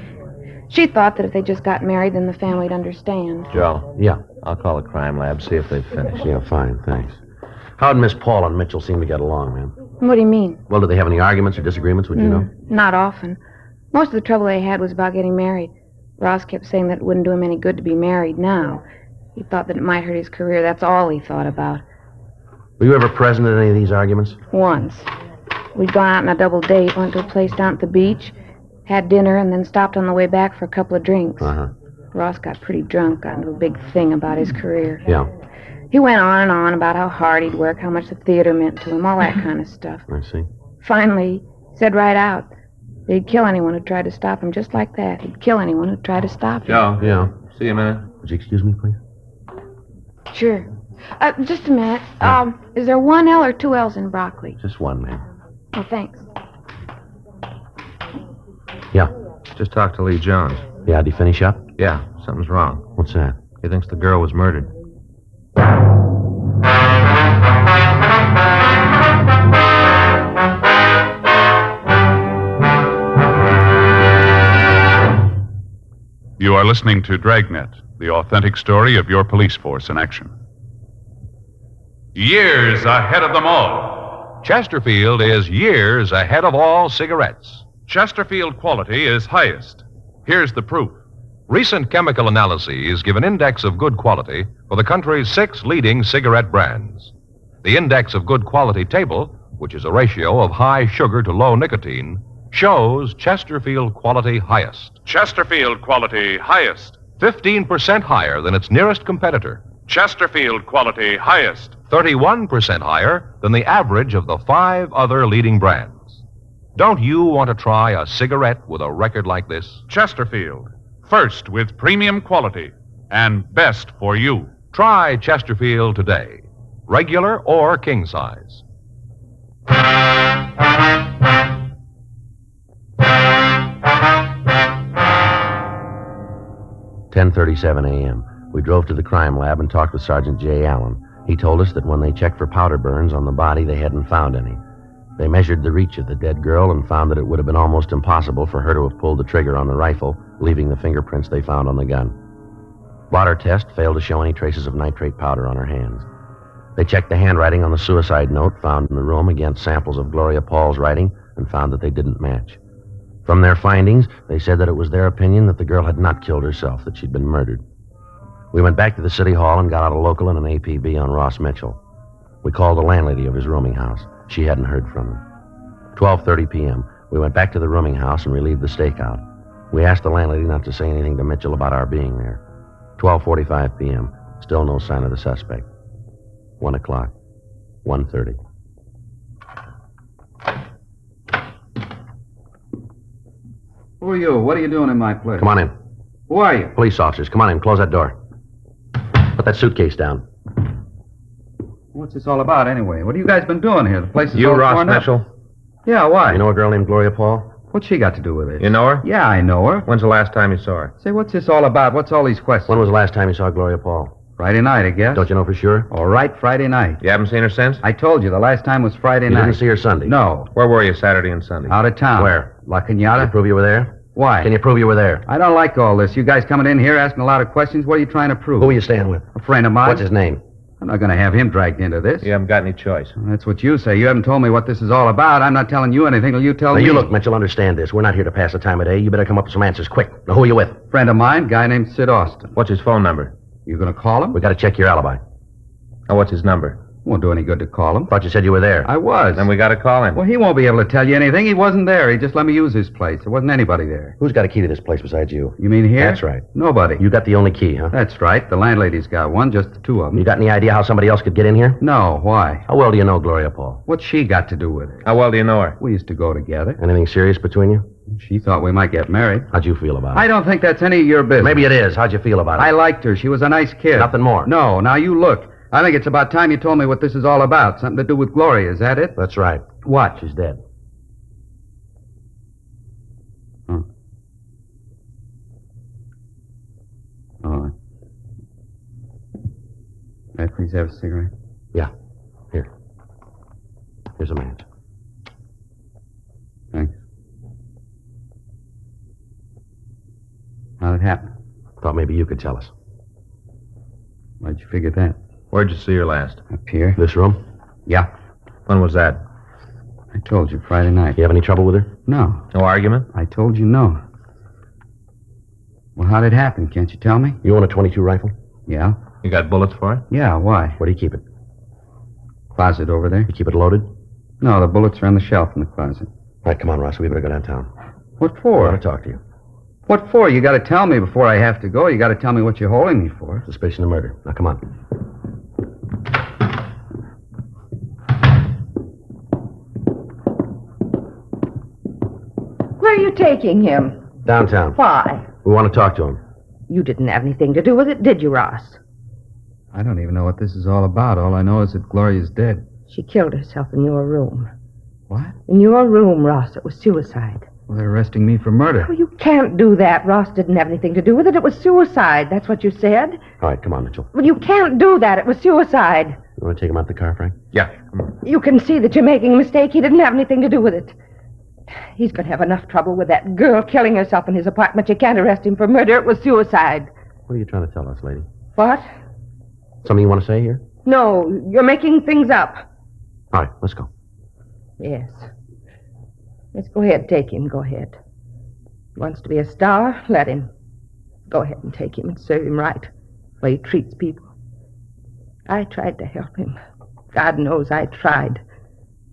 She thought that if they just got married, then the family'd understand. Joe? Yeah. I'll call the crime lab, see if they've finished. Yeah, fine, thanks. How'd Miss Paul and Mitchell seem to get along, man? What do you mean? Well, did they have any arguments or disagreements, would you know? Not often. Most of the trouble they had was about getting married. Ross kept saying that it wouldn't do him any good to be married now. He thought that it might hurt his career. That's all he thought about. Were you ever present at any of these arguments? Once. We'd gone out on a double date, went to a place down at the beach, had dinner, and then stopped on the way back for a couple of drinks. Uh-huh. Ross got pretty drunk, got into a big thing about his career. Yeah. He went on and on about how hard he'd work, how much the theater meant to him, all that kind of stuff. I see. Finally, he said right out that he'd kill anyone who tried to stop him, just like that. He'd kill anyone who tried to stop him. Joe? Yeah. See you a minute. Would you excuse me, please? Sure. Just a minute. Is there one L or two L's in broccoli? Just one, ma'am. Oh, thanks. Yeah. Just talked to Lee Jones. Yeah, did he finish up? Yeah, something's wrong. What's that? He thinks the girl was murdered. You are listening to Dragnet, the authentic story of your police force in action. Years ahead of them all. Chesterfield is years ahead of all cigarettes. Chesterfield quality is highest. Here's the proof. Recent chemical analyses give an index of good quality for the country's 6 leading cigarette brands. The index of good quality table, which is a ratio of high sugar to low nicotine, shows Chesterfield quality highest. Chesterfield quality highest. 15% higher than its nearest competitor. Chesterfield quality highest. 31% higher than the average of the 5 other leading brands. Don't you want to try a cigarette with a record like this? Chesterfield. First with premium quality and best for you. Try Chesterfield today. Regular or king size. 10:37 a.m. We drove to the crime lab and talked with Sergeant J. Allen. He told us that when they checked for powder burns on the body, they hadn't found any. They measured the reach of the dead girl and found that it would have been almost impossible for her to have pulled the trigger on the rifle, leaving the fingerprints they found on the gun. Blotter test failed to show any traces of nitrate powder on her hands. They checked the handwriting on the suicide note found in the room against samples of Gloria Paul's writing and found that they didn't match. From their findings, they said that it was their opinion that the girl had not killed herself, that she'd been murdered. We went back to the city hall and got out a local and an APB on Ross Mitchell. We called the landlady of his rooming house. She hadn't heard from him. 12:30 p.m., we went back to the rooming house and relieved the stakeout. We asked the landlady not to say anything to Mitchell about our being there. 12:45 p.m. Still no sign of the suspect. 1 o'clock. 1:30. Who are you? What are you doing in my place? Come on in. Who are you? Police officers, come on in. Close that door. Put that suitcase down. What's this all about, anyway? What have you guys been doing here? The place is You all Ross torn up. Mitchell? Yeah, why? You know a girl named Gloria Paul? What's she got to do with it? You know her? Yeah, I know her. When's the last time you saw her? Say, what's this all about? What's all these questions? When was the last time you saw Gloria Paul? Friday night, I guess. Don't you know for sure? All right, Friday night. You haven't seen her since? I told you, the last time was Friday You night. didn't see her Sunday? No. Where were you Saturday and Sunday? Out of town. Where? La Can Cañada. you prove you were there? Why? Can you prove you were there? I don't like all this. You guys coming in here asking a lot of questions. What are you trying to prove? Who are you staying with? A friend of mine. What's his name? I'm not going to have him dragged into this. You haven't got any choice. Well, that's what you say. You haven't told me what this is all about. I'm not telling you anything till you tell Now, me. you look, Mitchell, understand this. We're not here to pass the time of day. You better come up with some answers quick. Now, who are you with? Friend of mine, guy named Sid Austin. What's his phone number? You going to call him? We got to check your alibi. Oh, what's his number? Won't do any good to call him. Thought you said you were there. I was. Then we got to call him. Well, he won't be able to tell you anything. He wasn't there. He just let me use his place. There wasn't anybody there. Who's got a key to this place besides you? You mean here? That's right. Nobody. You got the only key, huh? That's right. The landlady's got one, just the two of them. You got any idea how somebody else could get in here? No. Why? How well do you know Gloria Paul? What's she got to do with it? How well do you know her? We used to go together. Anything serious between you? She thought we might get married. How'd you feel about it? I don't think that's any of your business. Maybe it is. How'd you feel about it? I liked her. She was a nice kid. Nothing more? No. Now you look. I think it's about time you told me what this is all about. Something to do with Gloria, is that it? That's right. What? She's dead. Oh. Oh. May I please have a cigarette? Yeah. Here. Here's a match. Thanks. How'd it happen? Thought maybe you could tell us. Why'd you figure that? Where'd you see her last? Up here. This room? Yeah. When was that? I told you, Friday night. You have any trouble with her? No. No argument? I told you no. Well, how'd it happen? Can't you tell me? You own a .22 rifle? Yeah. You got bullets for it? Yeah, why? Where do you keep it? Closet over there. You keep it loaded? No, the bullets are on the shelf in the closet. All right, come on, Ross. We better go downtown. What I for? want to talk to you. What for? You got to tell me before I have to go. You got to tell me what you're holding me for. Suspicion of murder. Now, come on. Where are you taking him? Downtown. Why? We want to talk to him. You didn't have anything to do with it, did you, Ross? I don't even know what this is all about. All I know is that Gloria's dead. She killed herself in your room. What? In your room, Ross. It was suicide. Well, they're arresting me for murder. Oh, you can't do that. Ross didn't have anything to do with it. It was suicide. That's what you said. All right, come on, Mitchell. Well, you can't do that. It was suicide. You want to take him out the car, Frank? Yeah, come on. You can see that you're making a mistake. He didn't have anything to do with it. He's going to have enough trouble with that girl killing herself in his apartment. You can't arrest him for murder. It was suicide. What are you trying to tell us, lady? What? Something you want to say here? No, you're making things up. All right, let's go. Yes. Let's go ahead. Take him. Go ahead. He wants to be a star. Let him. Go ahead and take him and serve him right. The way he treats people. I tried to help him. God knows I tried.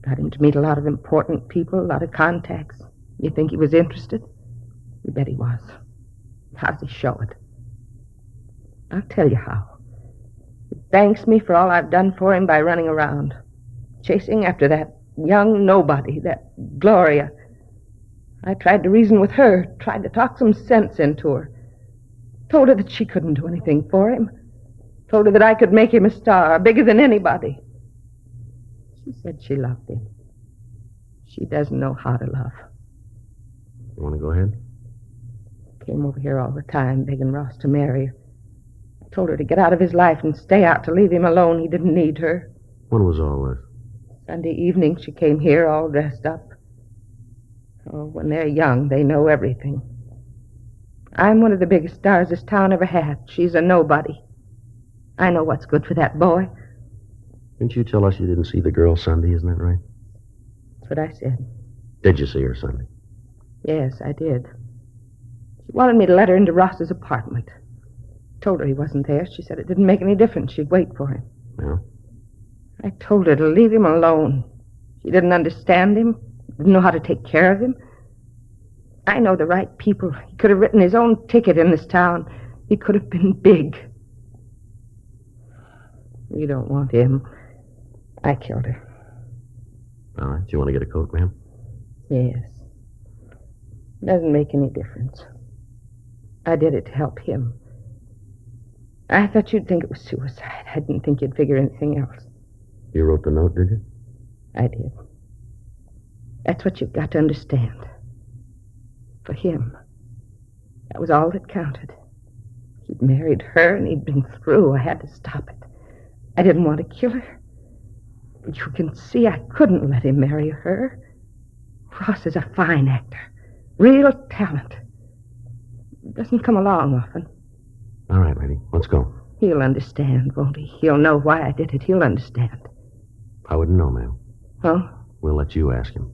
Got him to meet a lot of important people, a lot of contacts. You think he was interested? You bet he was. How does he show it? I'll tell you how. He thanks me for all I've done for him by running around, chasing after that young nobody, that Gloria. I tried to reason with her, tried to talk some sense into her. Told her that she couldn't do anything for him. Told her that I could make him a star, bigger than anybody. She said she loved him. She doesn't know how to love. You want to go ahead? Came over here all the time, begging Ross to marry her. I told her to get out of his life and stay out, to leave him alone. He didn't need her. When was all this? Sunday evening, she came here all dressed up. Oh, when they're young, they know everything. I'm one of the biggest stars this town ever had. She's a nobody. I know what's good for that boy. Didn't you tell us you didn't see the girl Sunday, isn't that right? That's what I said. Did you see her Sunday? Yes, I did. She wanted me to let her into Ross's apartment. Told her he wasn't there. She said it didn't make any difference. She'd wait for him. Yeah? I told her to leave him alone. She didn't understand him, didn't know how to take care of him. I know the right people. He could have written his own ticket in this town. He could have been big. You don't want him. I killed her. All right. Do you want to get a coat, ma'am? Yes. Doesn't make any difference. I did it to help him. I thought you'd think it was suicide. I didn't think you'd figure anything else. You wrote the note, did you? I did. That's what you've got to understand. For him, that was all that counted. He'd married her and he'd been through. I had to stop it. I didn't want to kill her. But you can see I couldn't let him marry her. Ross is a fine actor. Real talent. Doesn't come along often. All right, lady. Let's go. He'll understand, won't he? He'll know why I did it. He'll understand. I wouldn't know, ma'am. Oh? We'll let you ask him.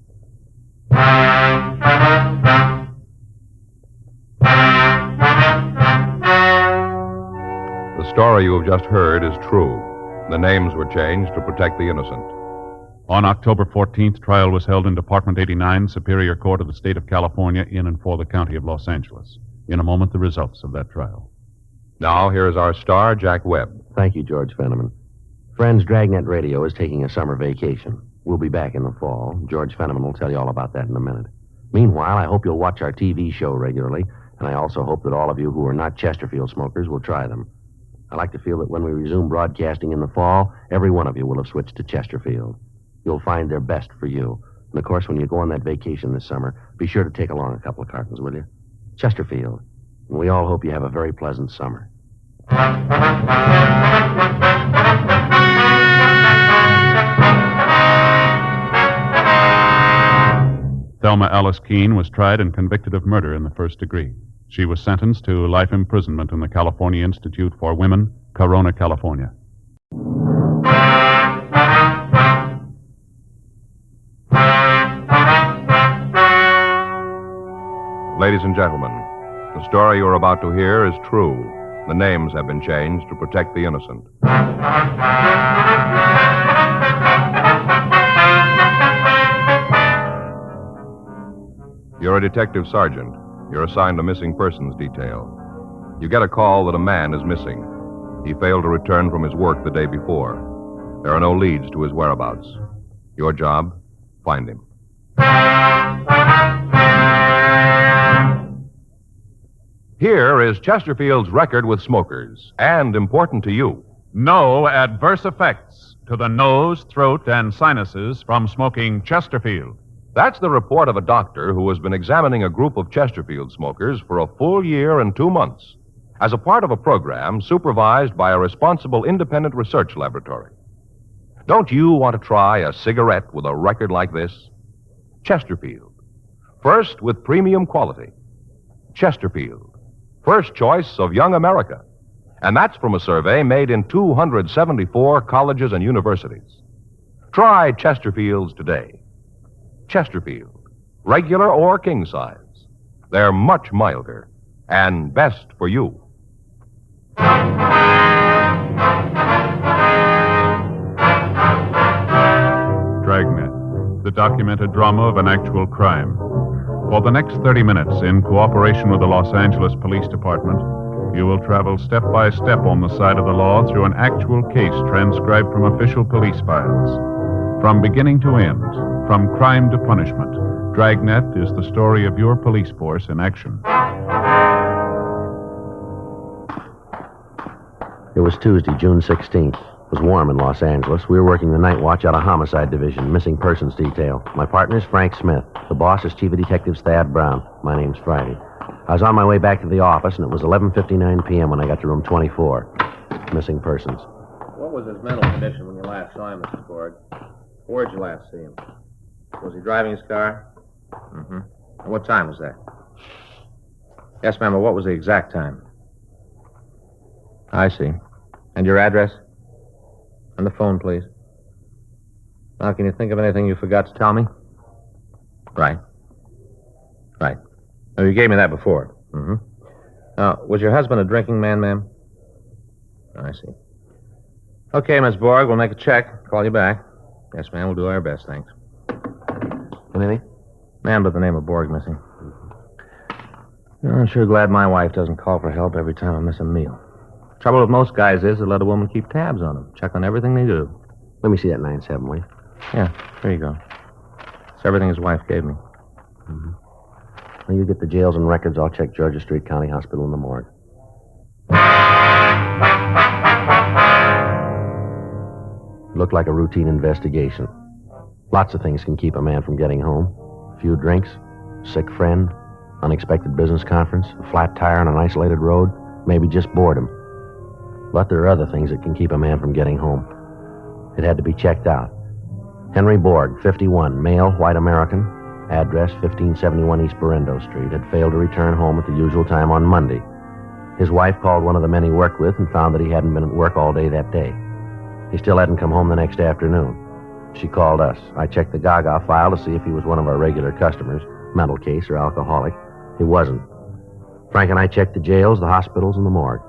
The story you have just heard is true. The names were changed to protect the innocent. On October 14th, trial was held in Department 89, Superior Court of the State of California, in and for the County of Los Angeles. In a moment, the results of that trial. Now, here is our star, Jack Webb. Thank you, George Fenneman. Friends, Dragnet Radio is taking a summer vacation. We'll be back in the fall. George Fenneman will tell you all about that in a minute. Meanwhile, I hope you'll watch our TV show regularly, and I also hope that all of you who are not Chesterfield smokers will try them. I like to feel that when we resume broadcasting in the fall, every one of you will have switched to Chesterfield. You'll find their best for you. And, of course, when you go on that vacation this summer, be sure to take along a couple of cartons, will you? Chesterfield. And we all hope you have a very pleasant summer. Thelma Alice Keene was tried and convicted of murder in the first degree. She was sentenced to life imprisonment in the California Institute for Women, Corona, California. Ladies and gentlemen, the story you're about to hear is true. The names have been changed to protect the innocent. You're a detective sergeant. You're assigned a missing persons detail. You get a call that a man is missing. He failed to return from his work the day before. There are no leads to his whereabouts. Your job, find him. Here is Chesterfield's record with smokers, and important to you. No adverse effects to the nose, throat, and sinuses from smoking Chesterfield. That's the report of a doctor who has been examining a group of Chesterfield smokers for a full year and 2 months as a part of a program supervised by a responsible independent research laboratory. Don't you want to try a cigarette with a record like this? Chesterfield. First with premium quality. Chesterfield. First choice of young America. And that's from a survey made in 274 colleges and universities. Try Chesterfields today. Chesterfield, regular or king size. They're much milder and best for you. Dragnet, the documented drama of an actual crime. For the next 30 minutes, in cooperation with the Los Angeles Police Department, you will travel step by step on the side of the law through an actual case transcribed from official police files. From beginning to end, from crime to punishment, Dragnet is the story of your police force in action. It was Tuesday, June 16th. It was warm in Los Angeles. We were working the night watch out of Homicide Division, missing persons detail. My partner's Frank Smith. The boss is Chief of Detectives Thad Brown. My name's Friday. I was on my way back to the office, and it was 11:59 p.m. when I got to room 24. Missing persons. What was his mental condition when you last saw him, Mr. Borg? Where'd you last see him? Was he driving his car? Mm-hmm. And what time was that? Yes, ma'am, but what was the exact time? I see. And your address? And the phone, please. Now, can you think of anything you forgot to tell me? Right. Right. Oh, you gave me that before. Mm-hmm. Now, was your husband a drinking man, ma'am? I see. Okay, Miss Borg, we'll make a check. Call you back. Yes, ma'am, we'll do our best, thanks. Anything? Man by the name of Borg missing. I'm sure glad my wife doesn't call for help every time I miss a meal. Trouble with most guys is they let a woman keep tabs on them, check on everything they do. Let me see that 9/7, will you? Yeah, here you go. It's everything his wife gave me. Mm-hmm. Well, you get the jails and records. I'll check Georgia Street County Hospital in the morgue. It looked like a routine investigation. Lots of things can keep a man from getting home. A few drinks, sick friend, unexpected business conference, a flat tire on an isolated road, maybe just boredom. But there are other things that can keep a man from getting home. It had to be checked out. Henry Borg, 51, male, white American, address 1571 East Berendo Street, had failed to return home at the usual time on Monday. His wife called one of the men he worked with and found that he hadn't been at work all day that day. He still hadn't come home the next afternoon. She called us. I checked the Gaga file to see if he was one of our regular customers, mental case or alcoholic. He wasn't. Frank and I checked the jails, the hospitals, and the morgue.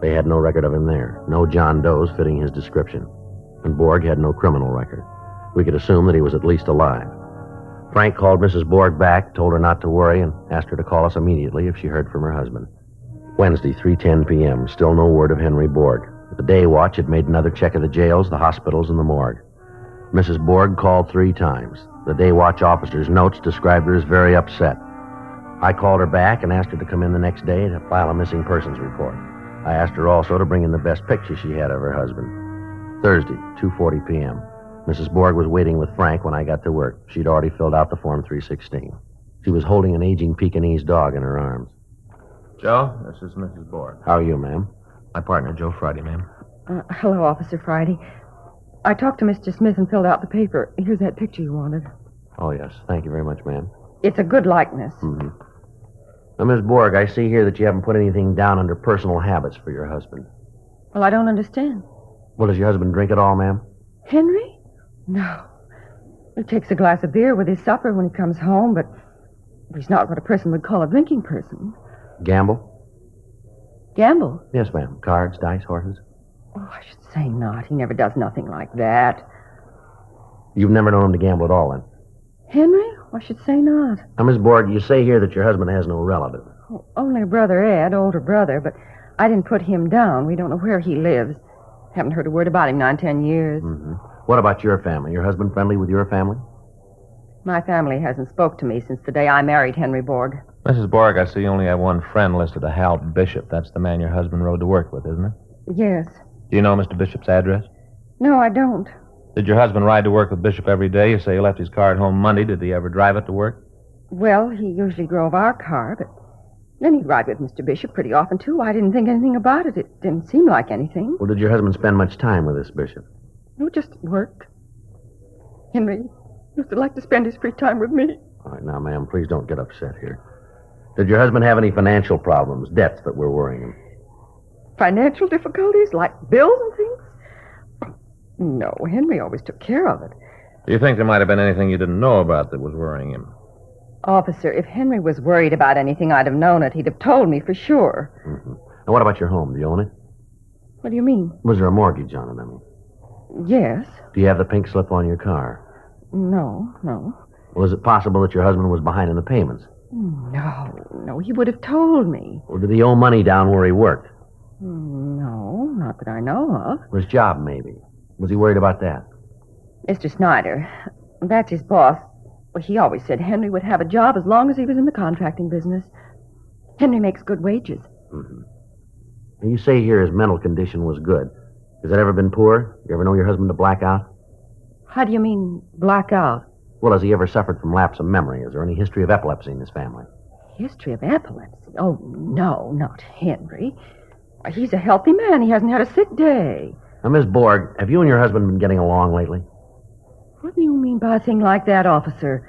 They had no record of him there. No John Does fitting his description. And Borg had no criminal record. We could assume that he was at least alive. Frank called Mrs. Borg back, told her not to worry, and asked her to call us immediately if she heard from her husband. Wednesday, 3:10 p.m., still no word of Henry Borg. The day watch had made another check of the jails, the hospitals, and the morgue. Mrs. Borg called 3 times. The day watch officer's notes described her as very upset. I called her back and asked her to come in the next day to file a missing persons report. I asked her also to bring in the best picture she had of her husband. Thursday, 2:40 p.m. Mrs. Borg was waiting with Frank when I got to work. She'd already filled out the Form 316. She was holding an aging Pekingese dog in her arms. Joe, this is Mrs. Borg. How are you, ma'am? My partner, Joe Friday, ma'am. Hello, Officer Friday. I talked to Mr. Smith and filled out the paper. Here's that picture you wanted. Oh, yes. Thank you very much, ma'am. It's a good likeness. Mm-hmm. Now, Miss Borg, I see here that you haven't put anything down under personal habits for your husband. Well, I don't understand. Well, does your husband drink at all, ma'am? Henry? No. He takes a glass of beer with his supper when he comes home, but he's not what a person would call a drinking person. Gamble? Gamble? Yes, ma'am. Cards, dice, horses? Oh, I should say not. He never does nothing like that. You've never known him to gamble at all, then? Henry? I should say not. Now, Miss Borg, you say here that your husband has no relative. Oh, only brother Ed, older brother, but I didn't put him down. We don't know where he lives. Haven't heard a word about him 9-10 years. Mm-hmm. What about your family? Your husband friendly with your family? My family hasn't spoke to me since the day I married Henry Borg. Mrs. Borg, I see you only have one friend listed, a Hal Bishop. That's the man your husband rode to work with, isn't it? Yes. Do you know Mr. Bishop's address? No, I don't. Did your husband ride to work with Bishop every day? You say he left his car at home Monday. Did he ever drive it to work? Well, he usually drove our car, but then he'd ride with Mr. Bishop pretty often, too. I didn't think anything about it. It didn't seem like anything. Well, did your husband spend much time with this Bishop? No, just work. Henry used to like to spend his free time with me. All right, now, ma'am, please don't get upset here. Did your husband have any financial problems, debts that were worrying him? Financial difficulties, like bills and things? No, Henry always took care of it. Do you think there might have been anything you didn't know about that was worrying him? Officer, if Henry was worried about anything, I'd have known it. He'd have told me for sure. Mm-hmm. Now, what about your home? Do you own it? What do you mean? Was there a mortgage on it, I mean? Yes. Do you have the pink slip on your car? No. Well, is it possible that your husband was behind in the payments? No, he would have told me. Or did he owe money down where he worked? No, not that I know of. Or his job, maybe. Was he worried about that? Mr. Snyder, that's his boss. Well, he always said Henry would have a job as long as he was in the contracting business. Henry makes good wages. Mm-hmm. You say here his mental condition was good. Has that ever been poor? You ever know your husband to black out? How do you mean, black out? Well, has he ever suffered from lapse of memory? Is there any history of epilepsy in his family? History of epilepsy? Oh, no, not Henry. He's a healthy man. He hasn't had a sick day. Now, Miss Borg, have you and your husband been getting along lately? What do you mean by a thing like that, officer?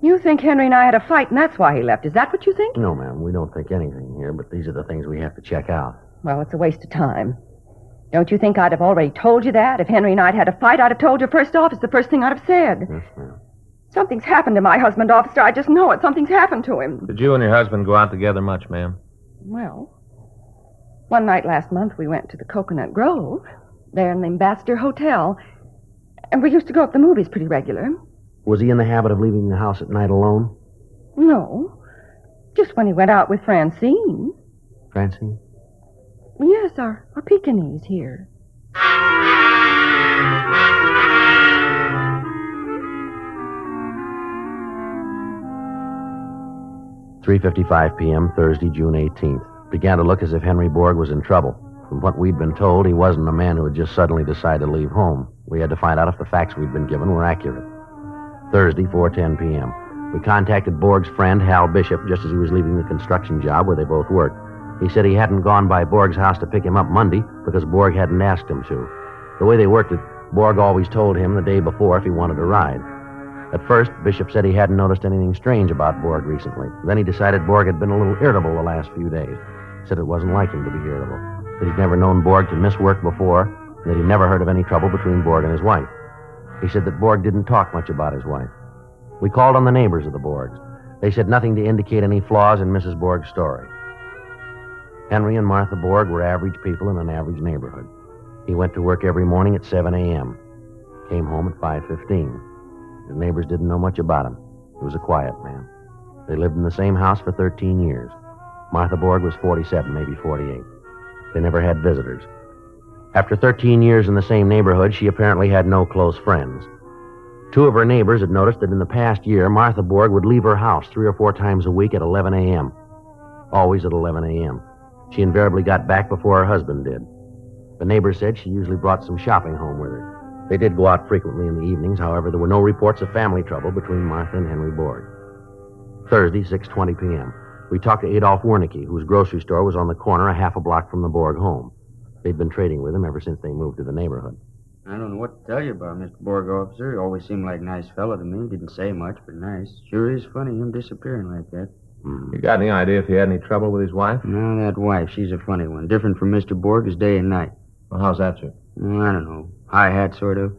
You think Henry and I had a fight, and that's why he left. Is that what you think? No, ma'am. We don't think anything here, but these are the things we have to check out. Well, it's a waste of time. Don't you think I'd have already told you that? If Henry and I'd had a fight, I'd have told you first off. It's the first thing I'd have said. Yes, ma'am. Something's happened to my husband, officer. I just know it. Something's happened to him. Did you and your husband go out together much, ma'am? Well, one night last month we went to the Coconut Grove, there in the Ambassador Hotel, and we used to go to the movies pretty regular. Was he in the habit of leaving the house at night alone? No. Just when he went out with Francine. Francine? Yes, our Pekingese here. 3:55 p.m., Thursday, June 18th. Began to look as if Henry Borg was in trouble. From what we'd been told, he wasn't a man who had just suddenly decided to leave home. We had to find out if the facts we'd been given were accurate. Thursday, 4:10 p.m. We contacted Borg's friend, Hal Bishop, just as he was leaving the construction job where they both worked. He said he hadn't gone by Borg's house to pick him up Monday because Borg hadn't asked him to. The way they worked it, Borg always told him the day before if he wanted a ride. At first, Bishop said he hadn't noticed anything strange about Borg recently. Then he decided Borg had been a little irritable the last few days. He said it wasn't like him to be irritable, that he'd never known Borg to miss work before, and that he'd never heard of any trouble between Borg and his wife. He said that Borg didn't talk much about his wife. We called on the neighbors of the Borgs. They said nothing to indicate any flaws in Mrs. Borg's story. Henry and Martha Borg were average people in an average neighborhood. He went to work every morning at 7 a.m., came home at 5:15. His neighbors didn't know much about him. He was a quiet man. They lived in the same house for 13 years. Martha Borg was 47, maybe 48. They never had visitors. After 13 years in the same neighborhood, she apparently had no close friends. Two of her neighbors had noticed that in the past year, Martha Borg would leave her house 3 or 4 times a week at 11 a.m. Always at 11 a.m. She invariably got back before her husband did. The neighbors said she usually brought some shopping home with her. They did go out frequently in the evenings. However, there were no reports of family trouble between Martha and Henry Borg. Thursday, 6:20 p.m. We talked to Adolph Wernicke, whose grocery store was on the corner a half a block from the Borg home. They'd been trading with him ever since they moved to the neighborhood. I don't know what to tell you about Mr. Borg, officer. He always seemed like a nice fellow to me. Didn't say much, but nice. Sure is funny, him disappearing like that. You got any idea if he had any trouble with his wife? No, that wife, she's a funny one. Different from Mr. Borg as day and night. Well, how's that, sir? I don't know. High hat, sort of.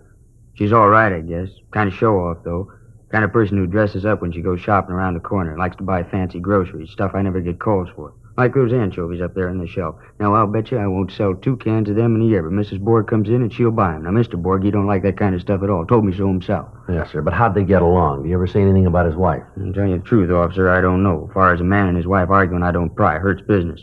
She's all right, I guess. Kind of show-off, though. Kind of person who dresses up when she goes shopping around the corner. Likes to buy fancy groceries, stuff I never get calls for. Like those anchovies up there on the shelf. Now, I'll bet you I won't sell 2 cans of them in a year, but Mrs. Borg comes in and she'll buy them. Now, Mr. Borg, he don't like that kind of stuff at all. Told me so himself. Yes, sir, but how'd they get along? Do you ever say anything about his wife? To tell you the truth, officer, I don't know. As far as a man and his wife arguing, I don't pry. Hurts business.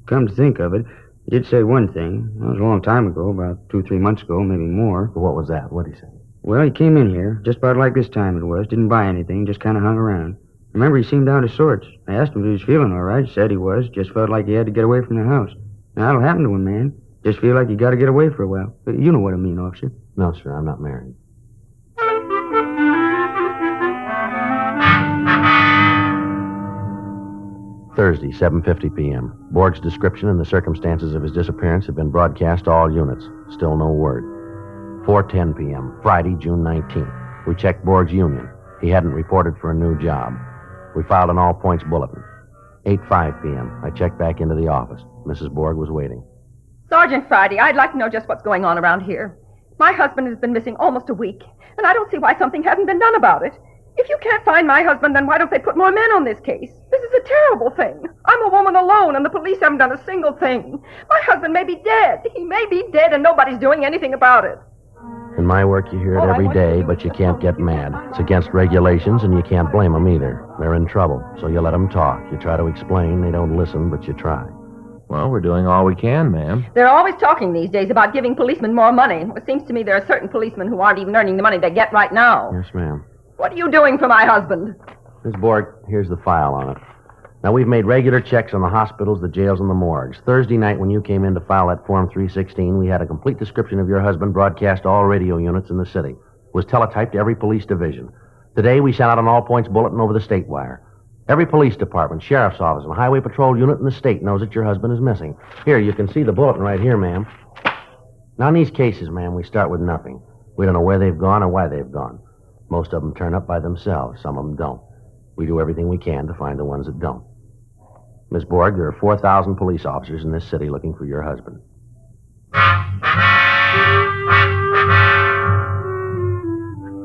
Come to think of it, he did say one thing. That was a long time ago, about 2 or 3 months ago, maybe more. What was that? What'd he say? Well, he came in here, just about like this time it was. Didn't buy anything, just kind of hung around. Remember, he seemed out of sorts. I asked him if he was feeling all right. He said he was. Just felt like he had to get away from the house. Now, that'll happen to a man. Just feel like you got to get away for a while. But you know what I mean, officer. No, sir, I'm not married. Thursday, 7:50 p.m. Borg's description and the circumstances of his disappearance have been broadcast to all units. Still no word. 4:10 p.m., Friday, June 19th. We checked Borg's union. He hadn't reported for a new job. We filed an all-points bulletin. 8:05 p.m. I checked back into the office. Mrs. Borg was waiting. Sergeant Friday, I'd like to know just what's going on around here. My husband has been missing almost a week, and I don't see why something hasn't been done about it. If you can't find my husband, then why don't they put more men on this case? This is a terrible thing. I'm a woman alone, and the police haven't done a single thing. My husband may be dead. He may be dead, and nobody's doing anything about it. In my work, you hear it every day, but you can't get mad. It's against regulations, and you can't blame them either. They're in trouble, so you let them talk. You try to explain. They don't listen, but you try. Well, we're doing all we can, ma'am. They're always talking these days about giving policemen more money. It seems to me there are certain policemen who aren't even earning the money they get right now. Yes, ma'am. What are you doing for my husband? Ms. Borg, here's the file on it. Now, we've made regular checks on the hospitals, the jails, and the morgues. Thursday night, when you came in to file that Form 316, we had a complete description of your husband broadcast to all radio units in the city. It was teletyped to every police division. Today, we sent out an all-points bulletin over the state wire. Every police department, sheriff's office, and highway patrol unit in the state knows that your husband is missing. Here, you can see the bulletin right here, ma'am. Now, in these cases, ma'am, we start with nothing. We don't know where they've gone or why they've gone. Most of them turn up by themselves. Some of them don't. We do everything we can to find the ones that don't. Miss Borg, there are 4,000 police officers in this city looking for your husband.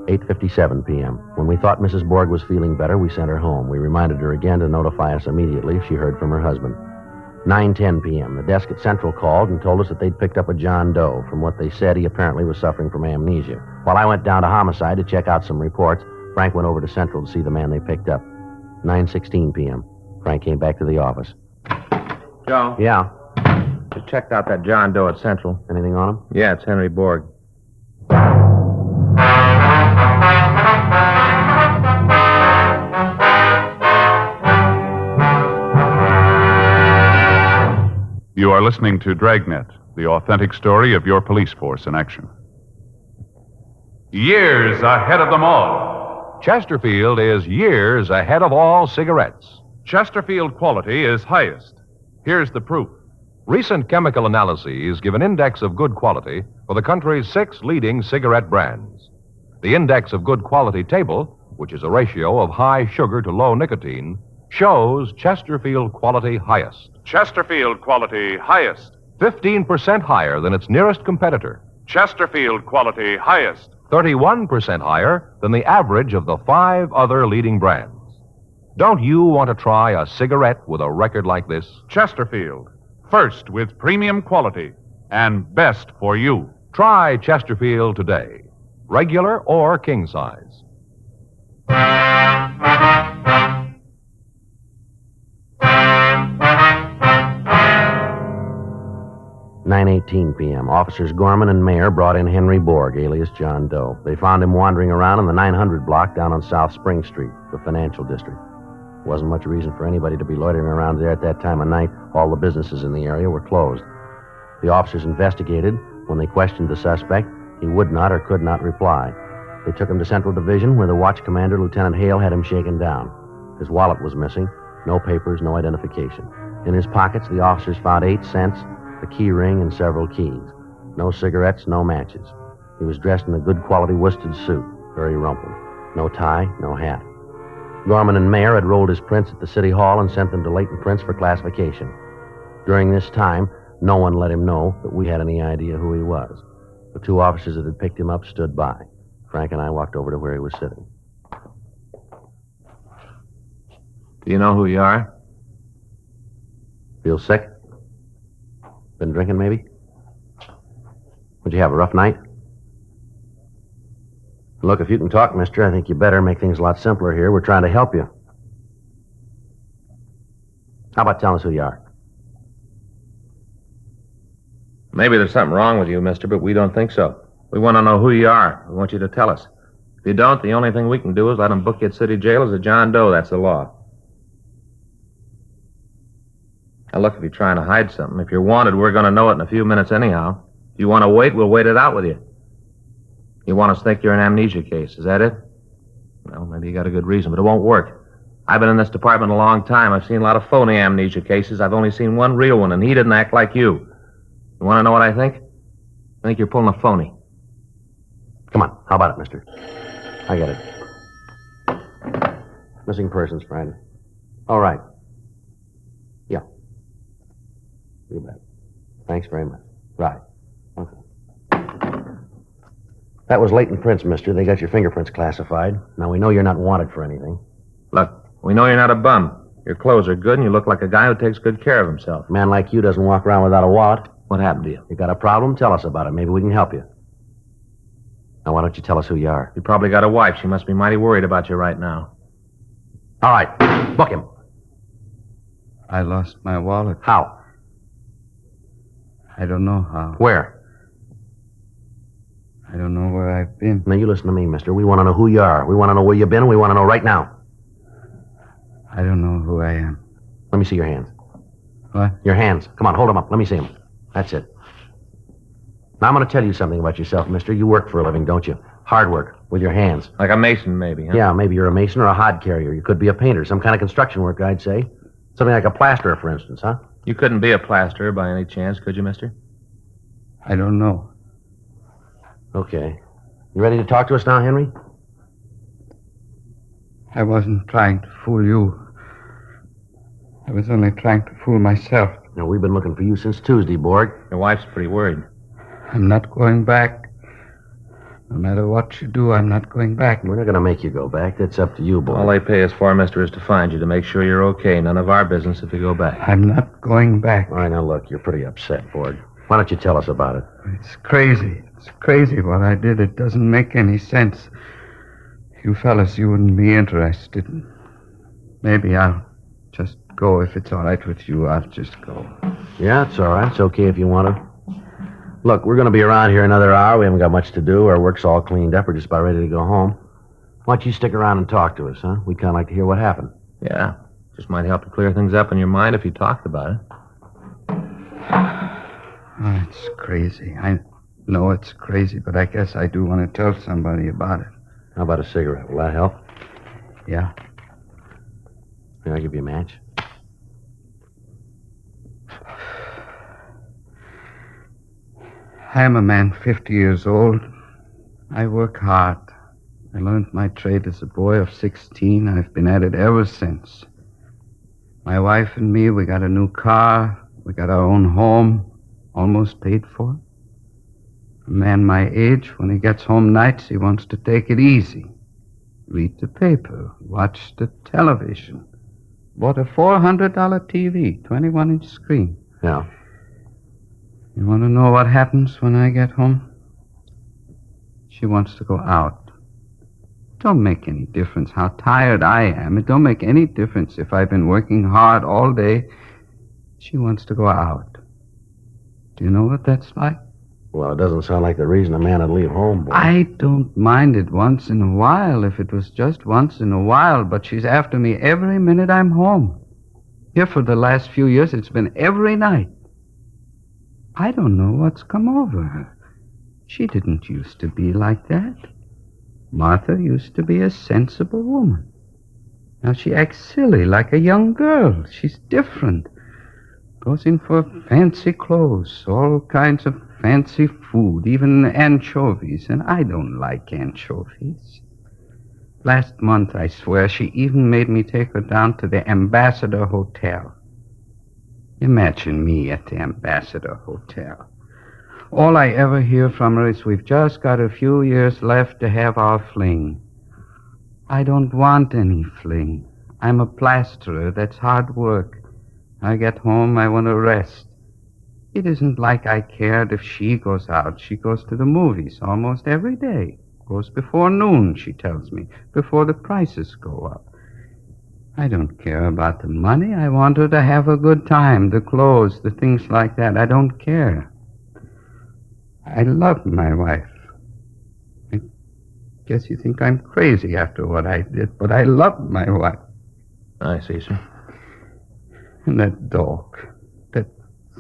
8:57 p.m. When we thought Mrs. Borg was feeling better, we sent her home. We reminded her again to notify us immediately if she heard from her husband. 9:10 p.m. The desk at Central called and told us that they'd picked up a John Doe. From what they said, he apparently was suffering from amnesia. While I went down to Homicide to check out some reports, Frank went over to Central to see the man they picked up. 9:16 p.m. Frank came back to the office. Joe? Yeah. You checked out that John Doe at Central. Anything on him? Yeah, it's Henry Borg. You are listening to Dragnet, the authentic story of your police force in action. Years ahead of them all. Chesterfield is years ahead of all cigarettes. Chesterfield quality is highest. Here's the proof. Recent chemical analyses give an index of good quality for the country's 6 leading cigarette brands. The index of good quality table, which is a ratio of high sugar to low nicotine, shows Chesterfield quality highest. Chesterfield quality highest. 15% higher than its nearest competitor. Chesterfield quality highest. 31% higher than the average of the 5 other leading brands. Don't you want to try a cigarette with a record like this? Chesterfield. First with premium quality and best for you. Try Chesterfield today. Regular or king size. 9:18 p.m. Officers Gorman and Mayer brought in Henry Borg, alias John Doe. They found him wandering around in the 900 block down on South Spring Street, the financial district. Wasn't much reason for anybody to be loitering around there at that time of night. All the businesses in the area were closed. The officers investigated. When they questioned the suspect, he would not or could not reply. They took him to Central Division, where the watch commander, Lieutenant Hale, had him shaken down. His wallet was missing. No papers, no identification. In his pockets, the officers found 8 cents, a key ring, and several keys. No cigarettes, no matches. He was dressed in a good quality worsted suit, very rumpled. No tie, no hat. Gorman and Mayer had rolled his prints at the city hall and sent them to latent prints for classification. During this time, no one let him know that we had any idea who he was. The 2 officers that had picked him up stood by. Frank and I walked over to where he was sitting. Do you know who you are? Feel sick? Been drinking, maybe? What'd you have, a rough night? Look, if you can talk, mister, I think you better make things a lot simpler here. We're trying to help you. How about telling us who you are? Maybe there's something wrong with you, mister, but we don't think so. We want to know who you are. We want you to tell us. If you don't, the only thing we can do is let them book you at city jail as a John Doe. That's the law. Now, look, if you're trying to hide something, if you're wanted, we're going to know it in a few minutes anyhow. If you want to wait, we'll wait it out with you. You want us to think you're an amnesia case, is that it? Well, maybe you got a good reason, but it won't work. I've been in this department a long time. I've seen a lot of phony amnesia cases. I've only seen one real one, and he didn't act like you. You want to know what I think? I think you're pulling a phony. Come on, how about it, mister? I get it. Missing persons, friend. All right. Yeah. You bet. Thanks very much. Right. Okay. That was latent prints, mister. They got your fingerprints classified. Now, we know you're not wanted for anything. Look, we know you're not a bum. Your clothes are good, and you look like a guy who takes good care of himself. A man like you doesn't walk around without a wallet. What happened to you? You got a problem? Tell us about it. Maybe we can help you. Now, why don't you tell us who you are? You probably got a wife. She must be mighty worried about you right now. All right. Book him. I lost my wallet. How? I don't know how. Where? I don't know where I've been. Now, you listen to me, mister. We want to know who you are. We want to know where you've been, and we want to know right now. I don't know who I am. Let me see your hands. What? Your hands. Come on, hold them up. Let me see them. That's it. Now, I'm going to tell you something about yourself, mister. You work for a living, don't you? Hard work, with your hands. Like a mason, maybe, huh? Yeah, maybe you're a mason or a hod carrier. You could be a painter, some kind of construction work, I'd say. Something like a plasterer, for instance, huh? You couldn't be a plasterer by any chance, could you, mister? I don't know. Okay. You ready to talk to us now, Henry? I wasn't trying to fool you. I was only trying to fool myself. Now, we've been looking for you since Tuesday, Borg. Your wife's pretty worried. I'm not going back. No matter what you do, I'm not going back. We're not going to make you go back. That's up to you, Borg. All they pay us for, mister, is to find you, to make sure you're okay. None of our business if you go back. I'm not going back. All right, now, look, you're pretty upset, Borg. Why don't you tell us about it? It's crazy. It's crazy what I did. It doesn't make any sense. You fellas, you wouldn't be interested. Maybe I'll just go. If it's all right with you, I'll just go. Yeah, it's all right. It's okay if you want to. Look, we're going to be around here another hour. We haven't got much to do. Our work's all cleaned up. We're just about ready to go home. Why don't you stick around and talk to us, huh? We'd kind of like to hear what happened. Yeah. Just might help to clear things up in your mind if you talked about it. Oh, it's crazy. I know it's crazy, but I guess I do want to tell somebody about it. How about a cigarette? Will that help? Yeah. Here, I'll give you a match. I am a man 50 years old. I work hard. I learned my trade as a boy of 16. I've been at it ever since. My wife and me, we got a new car. We got our own home, almost paid for. A man my age, when he gets home nights, he wants to take it easy. Read the paper, watch the television. Bought a $400 TV, 21-inch screen. Yeah. You want to know what happens when I get home? She wants to go out. It don't make any difference how tired I am. It don't make any difference if I've been working hard all day. She wants to go out. Do you know what that's like? Well, it doesn't sound like the reason a man would leave home, boy. I don't mind it once in a while, if it was just once in a while, but she's after me every minute I'm home. Here for the last few years, it's been every night. I don't know what's come over her. She didn't used to be like that. Martha used to be a sensible woman. Now she acts silly like a young girl. She's different. Goes in for fancy clothes, all kinds of fancy food, even anchovies, and I don't like anchovies. Last month, I swear, she even made me take her down to the Ambassador Hotel. Imagine me at the Ambassador Hotel. All I ever hear from her is we've just got a few years left to have our fling. I don't want any fling. I'm a plasterer. That's hard work. I get home, I want to rest. It isn't like I cared if she goes out. She goes to the movies almost every day. Goes before noon, she tells me, before the prices go up. I don't care about the money. I want her to have a good time, the clothes, the things like that. I don't care. I love my wife. I guess you think I'm crazy after what I did, but I love my wife. I see, sir. And that dog, that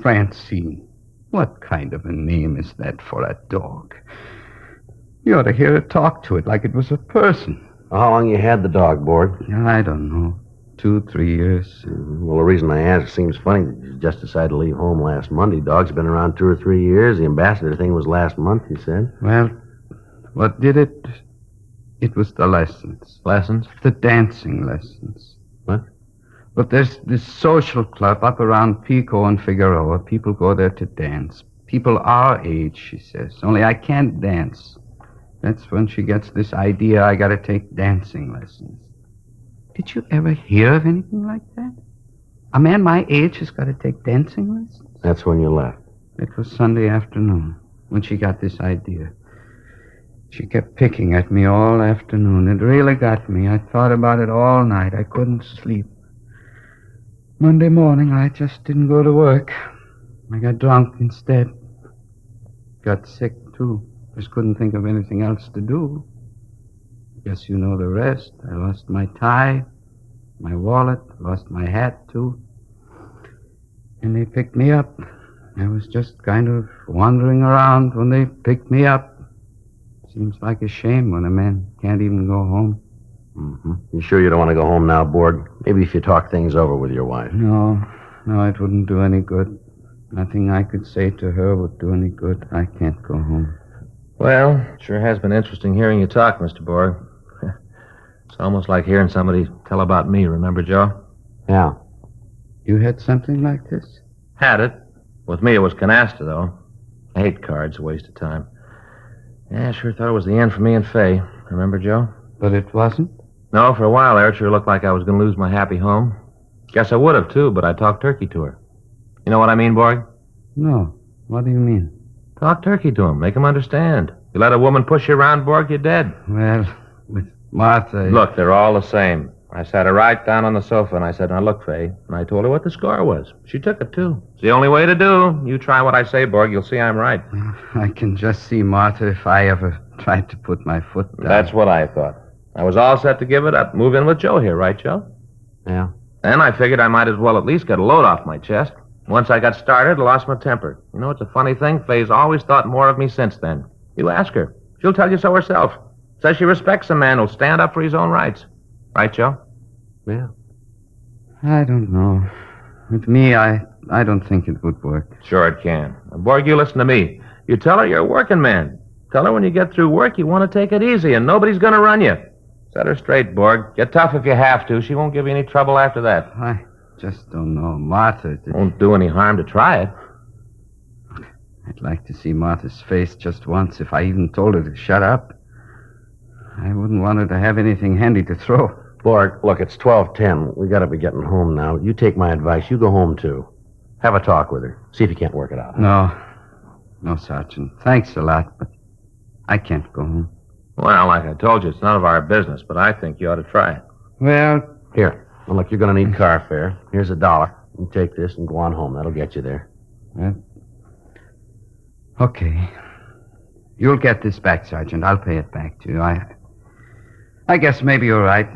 Francine, what kind of a name is that for a dog? You ought to hear her talk to it like it was a person. How long you had the dog, Borg? I don't know. 2, 3 years. Well, the reason I ask, it seems funny that you just decided to leave home last Monday. Dog's been around 2 or 3 years. The ambassador thing was last month, you said. Well, what did it? It was the lessons. Lessons? The dancing lessons. What? But there's this social club up around Pico and Figueroa. People go there to dance. People our age, she says. Only I can't dance. That's when she gets this idea I gotta take dancing lessons. Did you ever hear of anything like that? A man my age has got to take dancing lessons? That's when you left. It was Sunday afternoon when she got this idea. She kept picking at me all afternoon. It really got me. I thought about it all night. I couldn't sleep. Monday morning, I just didn't go to work. I got drunk instead. Got sick, too. Just couldn't think of anything else to do. Guess you know the rest. I lost my tie, my wallet, lost my hat, too. And they picked me up. I was just kind of wandering around when they picked me up. Seems like a shame when a man can't even go home. Mm-hmm. You sure you don't want to go home now, Borg? Maybe if you talk things over with your wife. No, it wouldn't do any good. Nothing I could say to her would do any good. I can't go home. Well, it sure has been interesting hearing you talk, Mr. Borg. It's almost like hearing somebody tell about me, remember, Joe? Yeah. You had something like this? Had it. With me, it was canasta, though. I hate cards, a waste of time. Yeah, I sure thought it was the end for me and Fay. Remember, Joe? But it wasn't? No, for a while there, it sure looked like I was going to lose my happy home. Guess I would have, too, but I talked turkey to her. You know what I mean, Borg? No. What do you mean? Talk turkey to him. Make him understand. You let a woman push you around, Borg, you're dead. Well, with Martha... Look, they're all the same. I sat her right down on the sofa, and I said, now, look, Fay. And I told her what the score was. She took it, too. It's the only way to do. You try what I say, Borg. You'll see I'm right. I can just see Martha if I ever tried to put my foot down. That's what I thought. I was all set to give it up. Move in with Joe here, right, Joe? Yeah. Then I figured I might as well at least get a load off my chest. Once I got started, I lost my temper. You know, it's a funny thing. Fay's always thought more of me since then. You ask her. She'll tell you so herself. Says she respects a man who'll stand up for his own rights. Right, Joe? Yeah. I don't know. With me, I don't think it would work. Sure it can. Now, Borg, you listen to me. You tell her you're a working man. Tell her when you get through work, you want to take it easy, and nobody's going to run you. Set her straight, Borg. Get tough if you have to. She won't give you any trouble after that. I just don't know. Martha... Won't do any harm to try it. I'd like to see Martha's face just once if I even told her to shut up. I wouldn't want her to have anything handy to throw. Borg, look, it's 12:10. We gotta be getting home now. You take my advice. You go home, too. Have a talk with her. See if you can't work it out. No, Sergeant. Thanks a lot, but I can't go home. Well, like I told you, it's none of our business, but I think you ought to try it. Well... Here. Well, look, you're gonna need car fare. Here's $1. You take this and go on home. That'll get you there. Well, okay. You'll get this back, Sergeant. I'll pay it back to you. I guess maybe you're right.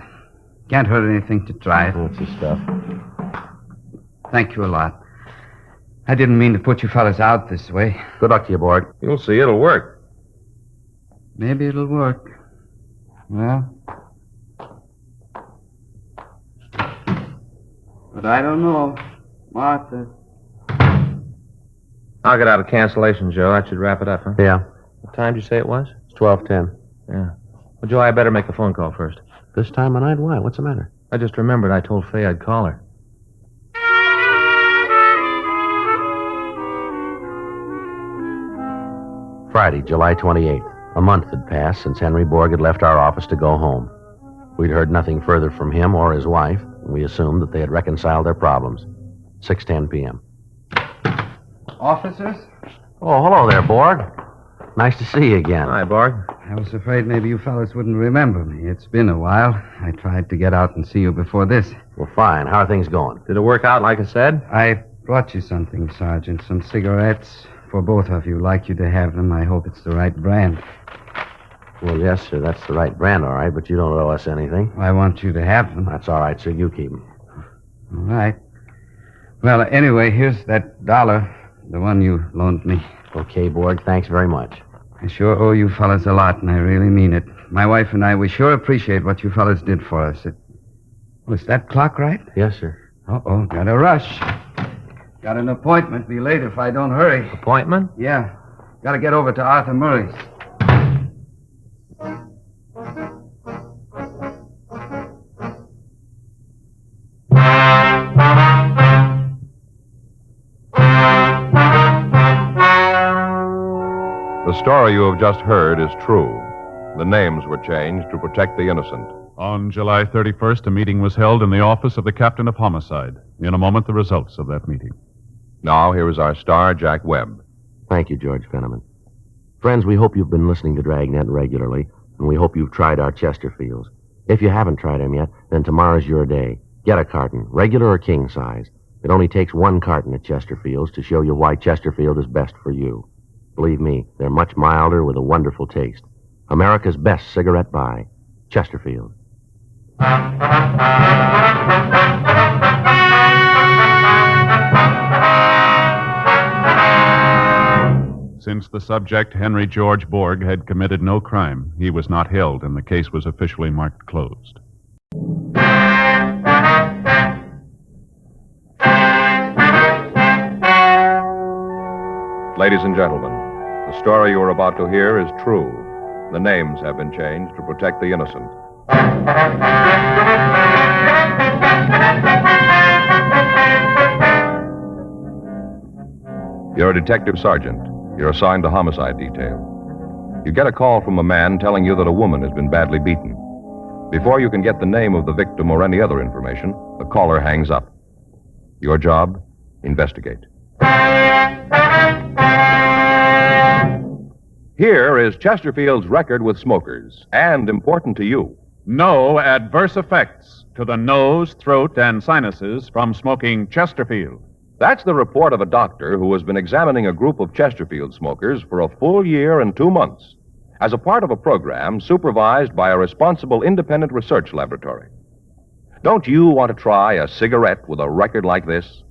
Can't hurt anything to try it. That's the stuff. Thank you a lot. I didn't mean to put you fellas out this way. Good luck to you, Borg. You'll see it'll work. Maybe it'll work. Well... But I don't know. Martha... I'll get out a cancellation, Joe. That should wrap it up, huh? Yeah. What time did you say it was? It's 12:10. Yeah. Well, Joe, I better make a phone call first. This time of night? Why? What's the matter? I just remembered I told Fay I'd call her. Friday, July 28th. A month had passed since Henry Borg had left our office to go home. We'd heard nothing further from him or his wife, and we assumed that they had reconciled their problems. 6:10 p.m. Officers? Oh, hello there, Borg. Nice to see you again. Hi, Borg. I was afraid maybe you fellas wouldn't remember me. It's been a while. I tried to get out and see you before this. Well, fine. How are things going? Did it work out like I said? I brought you something, Sergeant. Some cigarettes for both of you. Like you to have them. I hope it's the right brand. Well, yes, sir. That's the right brand, all right, but you don't owe us anything. I want you to have them. That's all right, sir. You keep them. All right. Well, anyway, here's that $1, the one you loaned me. Okay, Borg. Thanks very much. I sure owe you fellas a lot, and I really mean it. My wife and I, we sure appreciate what you fellas did for us. Was that clock right? Yes, sir. Uh-oh, gotta rush. Got an appointment. Be late if I don't hurry. Appointment? Yeah. Gotta get over to Arthur Murray's. The story you have just heard is true. The names were changed to protect the innocent. On July 31st, a meeting was held in the office of the captain of homicide. In a moment, the results of that meeting. Now, here is our star, Jack Webb. Thank you, George Fenneman. Friends, we hope you've been listening to Dragnet regularly, and we hope you've tried our Chesterfields. If you haven't tried them yet, then tomorrow's your day. Get a carton, regular or king size. It only takes one carton at Chesterfield's to show you why Chesterfield is best for you. Believe me, they're much milder with a wonderful taste. America's best cigarette buy, Chesterfield. Since the subject, Henry George Borg, had committed no crime, he was not held, and the case was officially marked closed. Ladies and gentlemen, the story you are about to hear is true. The names have been changed to protect the innocent. You're a detective sergeant. You're assigned to homicide detail. You get a call from a man telling you that a woman has been badly beaten. Before you can get the name of the victim or any other information, the caller hangs up. Your job? Investigate. Here is Chesterfield's record with smokers, and important to you. No adverse effects to the nose, throat, and sinuses from smoking Chesterfield. That's the report of a doctor who has been examining a group of Chesterfield smokers for a full year and 2 months as a part of a program supervised by a responsible independent research laboratory. Don't you want to try a cigarette with a record like this?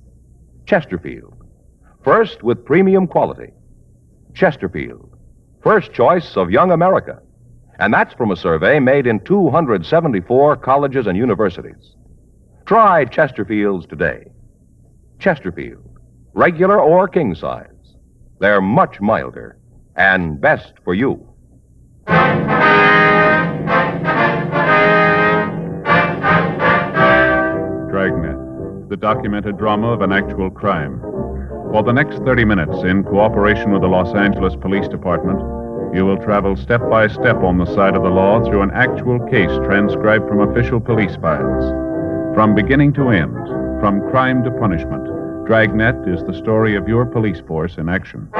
Chesterfield. First with premium quality. Chesterfield. First choice of young America. And that's from a survey made in 274 colleges and universities. Try Chesterfields today. Chesterfield. Regular or king size. They're much milder and best for you. Dragnet, the documented drama of an actual crime. For the next 30 minutes, in cooperation with the Los Angeles Police Department, you will travel step by step on the side of the law through an actual case transcribed from official police files. From beginning to end, from crime to punishment, Dragnet is the story of your police force in action.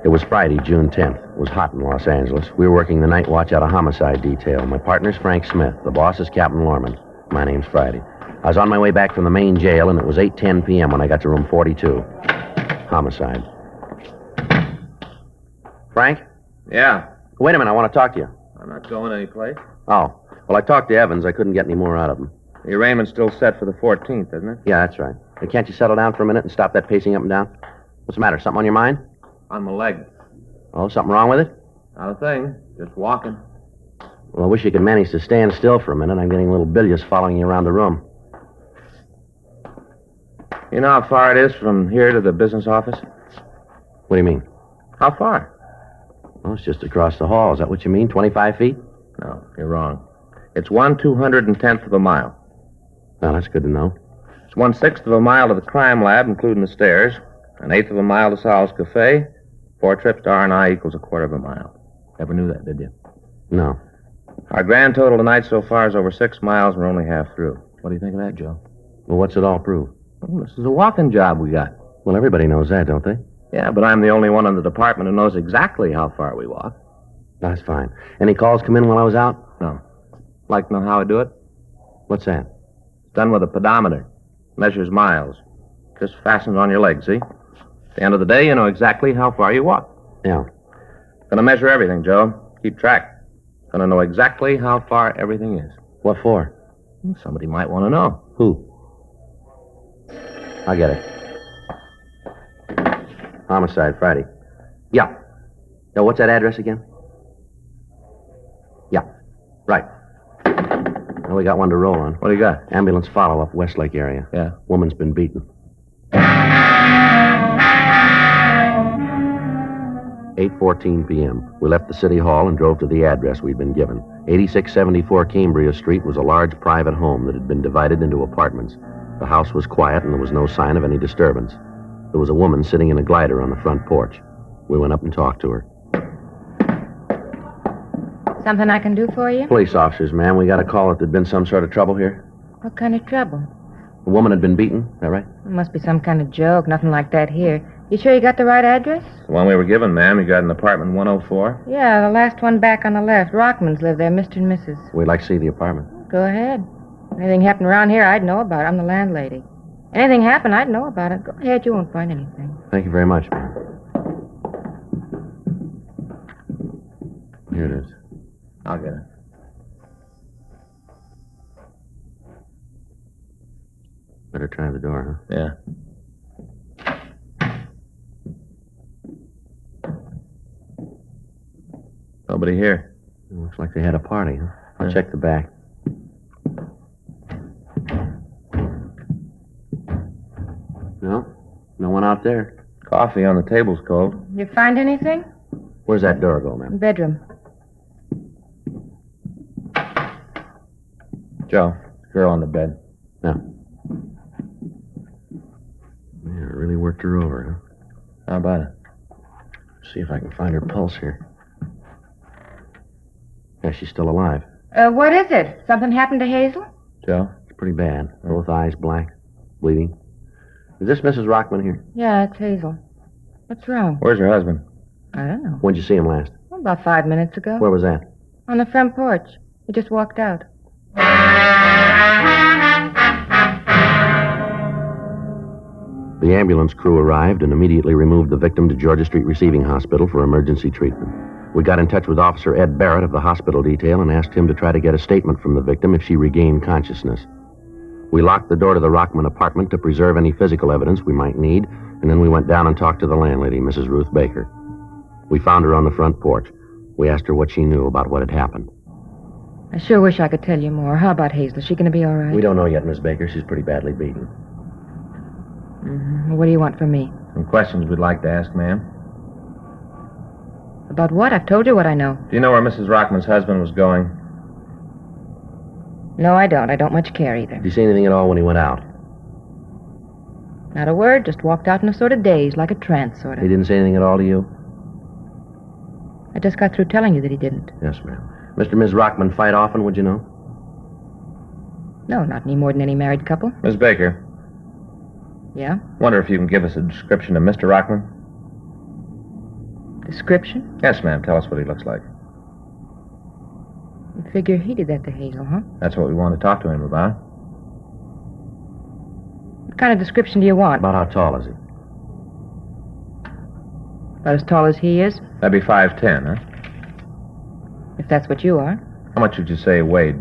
It was Friday, June 10th. It was hot in Los Angeles. We were working the night watch out of homicide detail. My partner's Frank Smith. The boss is Captain Lorman. My name's Friday. I was on my way back from the main jail, and it was 8:10 p.m. when I got to room 42. Homicide. Frank? Yeah. Wait a minute, I want to talk to you. I'm not going anyplace. Oh. Well, I talked to Evans. I couldn't get any more out of him. The arraignment's still set for the 14th, isn't it? Yeah, that's right. Hey, can't you settle down for a minute and stop that pacing up and down? What's the matter? Something on your mind? On my leg. Oh, something wrong with it? Not a thing. Just walking. Well, I wish you could manage to stand still for a minute. I'm getting a little bilious following you around the room. You know how far it is from here to the business office? What do you mean? How far? Well, it's just across the hall. Is that what you mean? 25 feet? No, you're wrong. It's 1/210th of a mile. Well, that's good to know. It's 1/6 of a mile to the crime lab, including the stairs. 1/8 of a mile to Sal's Cafe. 4 trips to R&I equals 1/4 of a mile. Never knew that, did you? No. Our grand total tonight so far is over 6 miles, and we're only half through. What do you think of that, Joe? Well, what's it all prove? Well, this is a walking job we got. Well, everybody knows that, don't they? Yeah, but I'm the only one in the department who knows exactly how far we walk. That's fine. Any calls come in while I was out? No. Like to know how I do it? What's that? It's done with a pedometer. Measures miles. Just fastens on your leg, see? At the end of the day, you know exactly how far you walk. Yeah. Gonna measure everything, Joe. Keep track. Gonna know exactly how far everything is. What for? Somebody might want to know. Who? I get it. Homicide, Friday. Yeah. Now, what's that address again? Yeah. Right. Well, we got one to roll on. What do you got? Ambulance follow-up, Westlake area. Yeah. Woman's been beaten. 8:14 p.m. We left the city hall and drove to the address we'd been given. 8674 Cambria Street was a large private home that had been divided into apartments. The house was quiet and there was no sign of any disturbance. There was a woman sitting in a glider on the front porch. We went up and talked to her. Something I can do for you? Police officers, ma'am. We got a call that there'd been some sort of trouble here. What kind of trouble? A woman had been beaten. Is that right? It must be some kind of joke. Nothing like that here. You sure you got the right address? The one we were given, ma'am. You got an apartment 104? Yeah, the last one back on the left. Rockmans live there, Mr. and Mrs. We'd like to see the apartment. Go ahead. Anything happened around here, I'd know about it. I'm the landlady. Anything happened, I'd know about it. Go ahead, you won't find anything. Thank you very much, ma'am. Here it is. I'll get it. Better try the door, huh? Yeah. Nobody here. Looks like they had a party, huh? I'll check the back. No? No one out there. Coffee on the table's cold. You find anything? Where's that door go, ma'am? Bedroom. Joe, girl on the bed. No. Yeah, really worked her over, huh? How about it? See if I can find her pulse here. Yeah, she's still alive. What is it? Something happened to Hazel? Joe? It's pretty bad. Both eyes black, bleeding. Is this Mrs. Rockman here? Yeah, it's Hazel. What's wrong? Where's her husband? I don't know. When'd you see him last? About 5 minutes ago. Where was that? On the front porch. He just walked out. The ambulance crew arrived and immediately removed the victim to Georgia Street Receiving Hospital for emergency treatment. We got in touch with Officer Ed Barrett of the hospital detail and asked him to try to get a statement from the victim if she regained consciousness. We locked the door to the Rockman apartment to preserve any physical evidence we might need, and then we went down and talked to the landlady, Mrs. Ruth Baker. We found her on the front porch. We asked her what she knew about what had happened. I sure wish I could tell you more. How about Hazel? Is she going to be all right? We don't know yet, Miss Baker. She's pretty badly beaten. Mm-hmm. What do you want from me? Some questions we'd like to ask, ma'am. About what? I've told you what I know. Do you know where Mrs. Rockman's husband was going? No, I don't. I don't much care either. Did you see anything at all when he went out? Not a word. Just walked out in a sort of daze, like a trance, sort of. He didn't say anything at all to you? I just got through telling you that he didn't. Yes, ma'am. Mr. and Ms. Rockman fight often, would you know? No, not any more than any married couple. Miss Baker. Yeah? Wonder if you can give us a description of Mr. Rockman? Description? Yes, ma'am. Tell us what he looks like. I figure he did that to Hazel, huh? That's what we want to talk to him about. What kind of description do you want? About how tall is he? About as tall as he is? That'd be 5'10", huh? If that's what you are. How much would you say he weighed?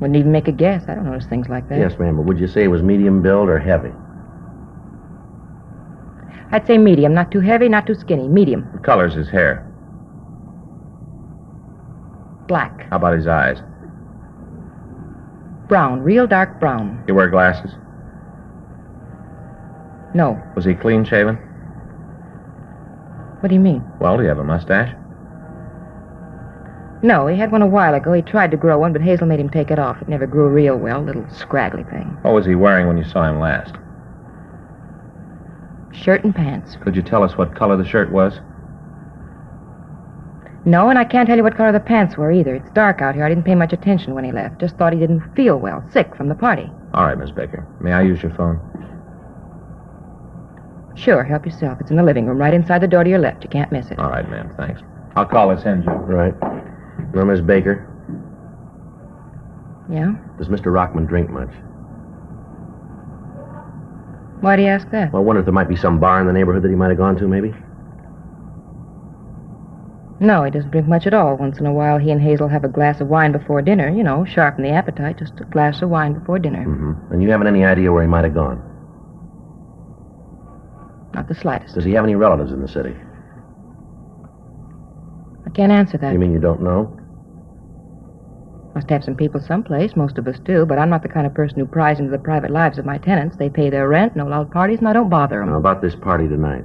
Wouldn't even make a guess. I don't notice things like that. Yes, ma'am, but would you say he was medium build or heavy? I'd say medium. Not too heavy, not too skinny. Medium. What color's his hair? Black. How about his eyes? Brown. Real dark brown. You wear glasses? No. Was he clean shaven? What do you mean? Well, do you have a mustache? No, he had one a while ago. He tried to grow one, but Hazel made him take it off. It never grew real well. Little scraggly thing. What was he wearing when you saw him last? Shirt and pants. Could you tell us what color the shirt was? No, and I can't tell you what color the pants were either. It's dark out here. I didn't pay much attention when he left. Just thought he didn't feel well. Sick from the party. All right, Miss Baker. May I use your phone? Sure, help yourself. It's in the living room, right inside the door to your left. You can't miss it. All right, ma'am. Thanks. I'll call this in, Joe. Right. Well, Miss Baker, Yeah? does Mr. Rockman drink much? Why do you ask that? Well, I wonder if there might be some bar in the neighborhood that he might have gone to, maybe? No, he doesn't drink much at all. Once in a while, he and Hazel have a glass of wine before dinner. You know, sharpen the appetite. Just a glass of wine before dinner. Mm-hmm. And you haven't any idea where he might have gone? Not the slightest. Does he have any relatives in the city? I can't answer that. You mean you don't know? Must have some people someplace. Most of us do. But I'm not the kind of person who pries into the private lives of my tenants. They pay their rent, no loud parties, and I don't bother them. Now, about this party tonight.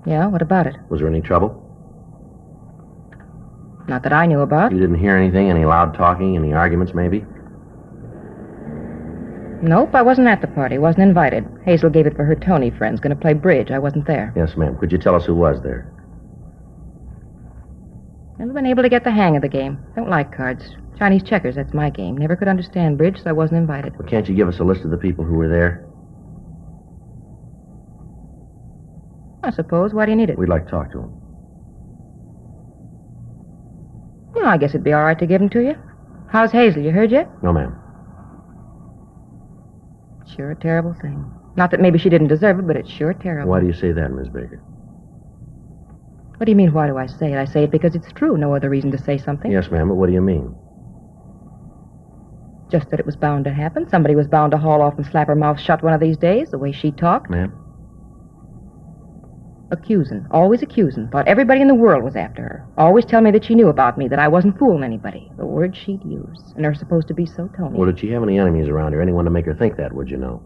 Yeah, what about it? Was there any trouble? Not that I knew about. You didn't hear anything? Any loud talking? Any arguments, maybe? Nope, I wasn't at the party. Wasn't invited. Hazel gave it for her Tony friends. Going to play bridge. I wasn't there. Yes, ma'am. Could you tell us who was there? Never been able to get the hang of the game. Don't like cards. Chinese checkers, that's my game. Never could understand bridge, so I wasn't invited. Well, can't you give us a list of the people who were there? I suppose. Why do you need it? We'd like to talk to them. Well, I guess it'd be all right to give them to you. How's Hazel? You heard yet? No, ma'am. Sure a terrible thing. Not that maybe she didn't deserve it, but it's sure terrible. Why do you say that, Miss Baker? What do you mean, why do I say it? I say it because it's true. No other reason to say something. Yes, ma'am, but what do you mean? Just that it was bound to happen. Somebody was bound to haul off and slap her mouth shut one of these days, the way she talked. Ma'am? Accusing. Always accusing. Thought everybody in the world was after her. Always tell me that she knew about me, that I wasn't fooling anybody. The words she'd use. And they're supposed to be so Tony. Well, did she have any enemies around her? Anyone to make her think that, would you know?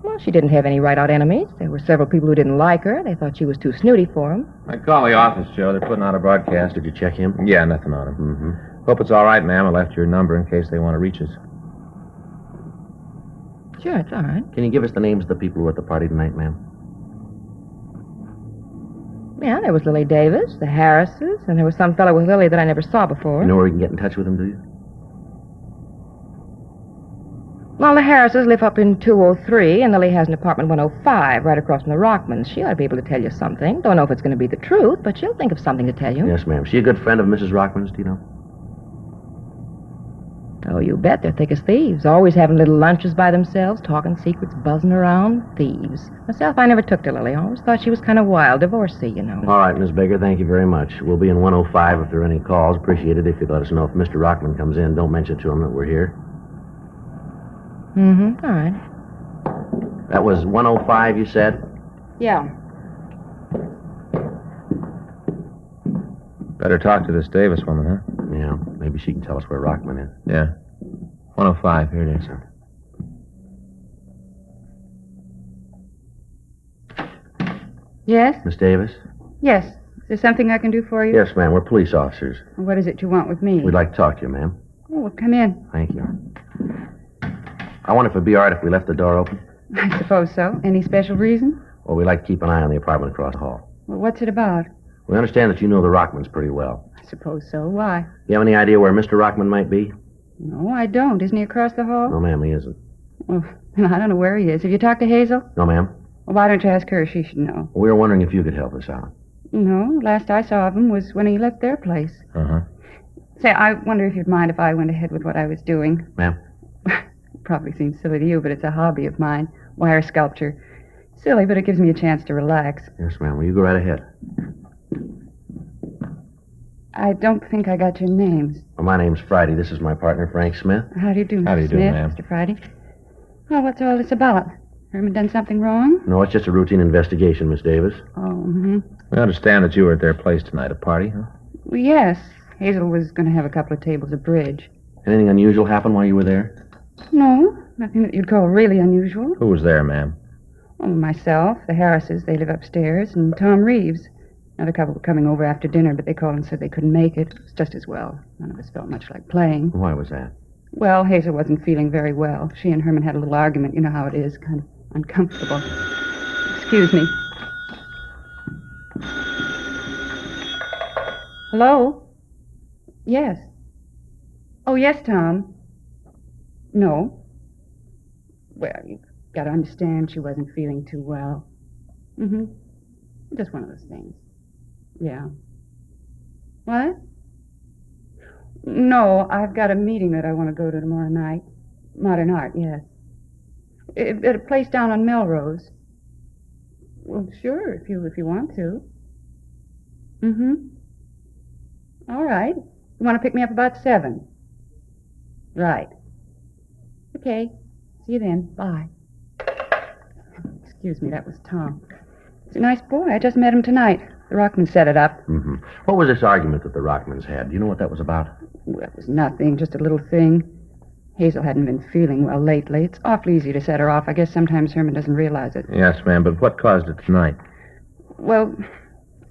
Well, she didn't have any right-out enemies. There were several people who didn't like her. They thought she was too snooty for them. I call the office, Joe. They're putting out a broadcast. Did you check him? Yeah, nothing on him. Mm-hmm. Hope it's all right, ma'am. I left your number in case they want to reach us. Sure, it's all right. Can you give us the names of the people who were at the party tonight, ma'am? Yeah, there was Lily Davis, the Harrises, and there was some fellow with Lily that I never saw before. You know where we can get in touch with them, do you? Well, the Harrises live up in 203, and Lily has an apartment 105 right across from the Rockmans. She ought to be able to tell you something. Don't know if it's going to be the truth, but she'll think of something to tell you. Yes, ma'am. She a good friend of Mrs. Rockman's, do you know? Oh, you bet. They're thick as thieves. Always having little lunches by themselves, talking secrets, buzzing around. Thieves. Myself, I never took to Lily. I always thought she was kind of wild. Divorcee, you know. All right, Miss Baker, thank you very much. We'll be in 105 if there are any calls. Appreciate it if you'd let us know if Mr. Rockman comes in. Don't mention to him that we're here. Mm-hmm. All right. That was 105, you said? Yeah. Better talk to this Davis woman, huh? Yeah, maybe she can tell us where Rockman is. Yeah. 105, here it is. Yes? Miss Davis? Yes. Is there something I can do for you? Yes, ma'am. We're police officers. What is it you want with me? We'd like to talk to you, ma'am. Oh, well, come in. Thank you. I wonder if it'd be all right if we left the door open. I suppose so. Any special reason? Well, we'd like to keep an eye on the apartment across the hall. Well, what's it about? We understand that you know the Rockmans pretty well. I suppose so. Why? You have any idea where Mr. Rockman might be? No, I don't. Isn't he across the hall? No, ma'am, he isn't. Well, I don't know where he is. Have you talked to Hazel? No, ma'am. Well, why don't you ask her? She should know. We were wondering if you could help us out. No, last I saw of him was when he left their place. Uh-huh. Say, I wonder if you'd mind if I went ahead with what I was doing. Ma'am? Probably seems silly to you, but it's a hobby of mine. Wire sculpture. Silly, but it gives me a chance to relax. Yes, ma'am. Well, you go right ahead. I don't think I got your names. Well, my name's Friday. This is my partner, Frank Smith. How do you do, How do you Mr. do, Smith, ma'am? Mr. Friday? Well, what's all this about? Herman done something wrong? No, it's just a routine investigation, Miss Davis. Oh, mm-hmm. We understand that you were at their place tonight, a party, huh? Well, yes. Hazel was going to have a couple of tables of bridge. Anything unusual happen while you were there? No, nothing that you'd call really unusual. Who was there, ma'am? Oh, myself, the Harrises, they live upstairs, and Tom Reeves. Another couple were coming over after dinner, but they called and said they couldn't make it. It was just as well. None of us felt much like playing. Why was that? Well, Hazel wasn't feeling very well. She and Herman had a little argument. You know how it is, kind of uncomfortable. Excuse me. Hello? Yes. Oh, yes, Tom. No. Well, you've got to understand she wasn't feeling too well. Mm-hmm. Just one of those things. Yeah. What? No, I've got a meeting that I want to go to tomorrow night. Modern art, yes. At a place down on Melrose. Well, sure, if you want to. Mm-hmm. All right. You want to pick me up about 7? Right. Okay. See you then. Bye. Excuse me, that was Tom. He's a nice boy. I just met him tonight. The Rockmans set it up. Mm-hmm. What was this argument that the Rockmans had? Do you know what that was about? Well, it was nothing, just a little thing. Hazel hadn't been feeling well lately. It's awfully easy to set her off. I guess sometimes Herman doesn't realize it. Yes, ma'am, but what caused it tonight? Well,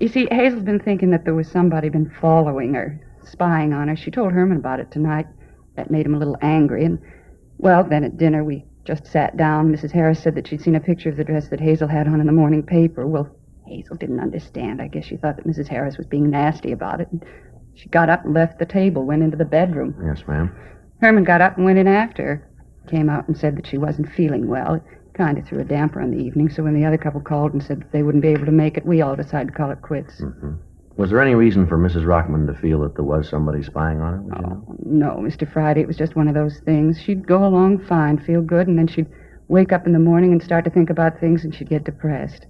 you see, Hazel's been thinking that there was somebody been following her, spying on her. She told Herman about it tonight. That made him a little angry. And, well, then at dinner we just sat down. Mrs. Harris said that she'd seen a picture of the dress that Hazel had on in the morning paper. Well, Hazel didn't understand. I guess she thought that Mrs. Harris was being nasty about it. And she got up and left the table, went into the bedroom. Yes, ma'am. Herman got up and went in after her. Came out and said that she wasn't feeling well. It kind of threw a damper on the evening, so when the other couple called and said that they wouldn't be able to make it, we all decided to call it quits. Mm-hmm. Was there any reason for Mrs. Rockman to feel that there was somebody spying on her? Would you know? No, Mr. Friday, it was just one of those things. She'd go along fine, feel good, and then she'd wake up in the morning and start to think about things, and she'd get depressed.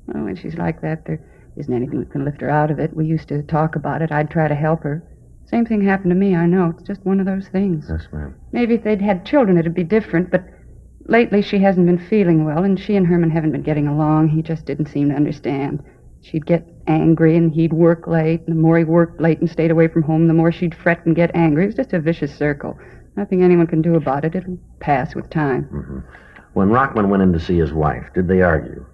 Well, when she's like that, there isn't anything that can lift her out of it. We used to talk about it. I'd try to help her. Same thing happened to me, I know. It's just one of those things. Yes, ma'am. Maybe if they'd had children, it'd be different, but lately she hasn't been feeling well, and she and Herman haven't been getting along. He just didn't seem to understand. She'd get angry, and he'd work late, and the more he worked late and stayed away from home, the more she'd fret and get angry. It was just a vicious circle. Nothing anyone can do about it. It'll pass with time. Mm-hmm. When Rockman went in to see his wife, did they argue?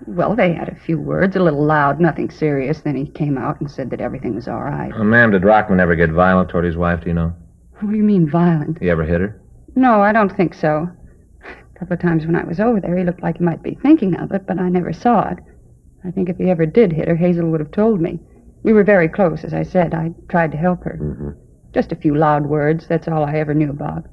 Well, they had a few words, a little loud, nothing serious. Then he came out and said that everything was all right. Ma'am, did Rockman ever get violent toward his wife, do you know? What do you mean, violent? He ever hit her? No, I don't think so. A couple of times when I was over there, he looked like he might be thinking of it, but I never saw it. I think if he ever did hit her, Hazel would have told me. We were very close, as I said. I tried to help her. Mm-hmm. Just a few loud words. That's all I ever knew about.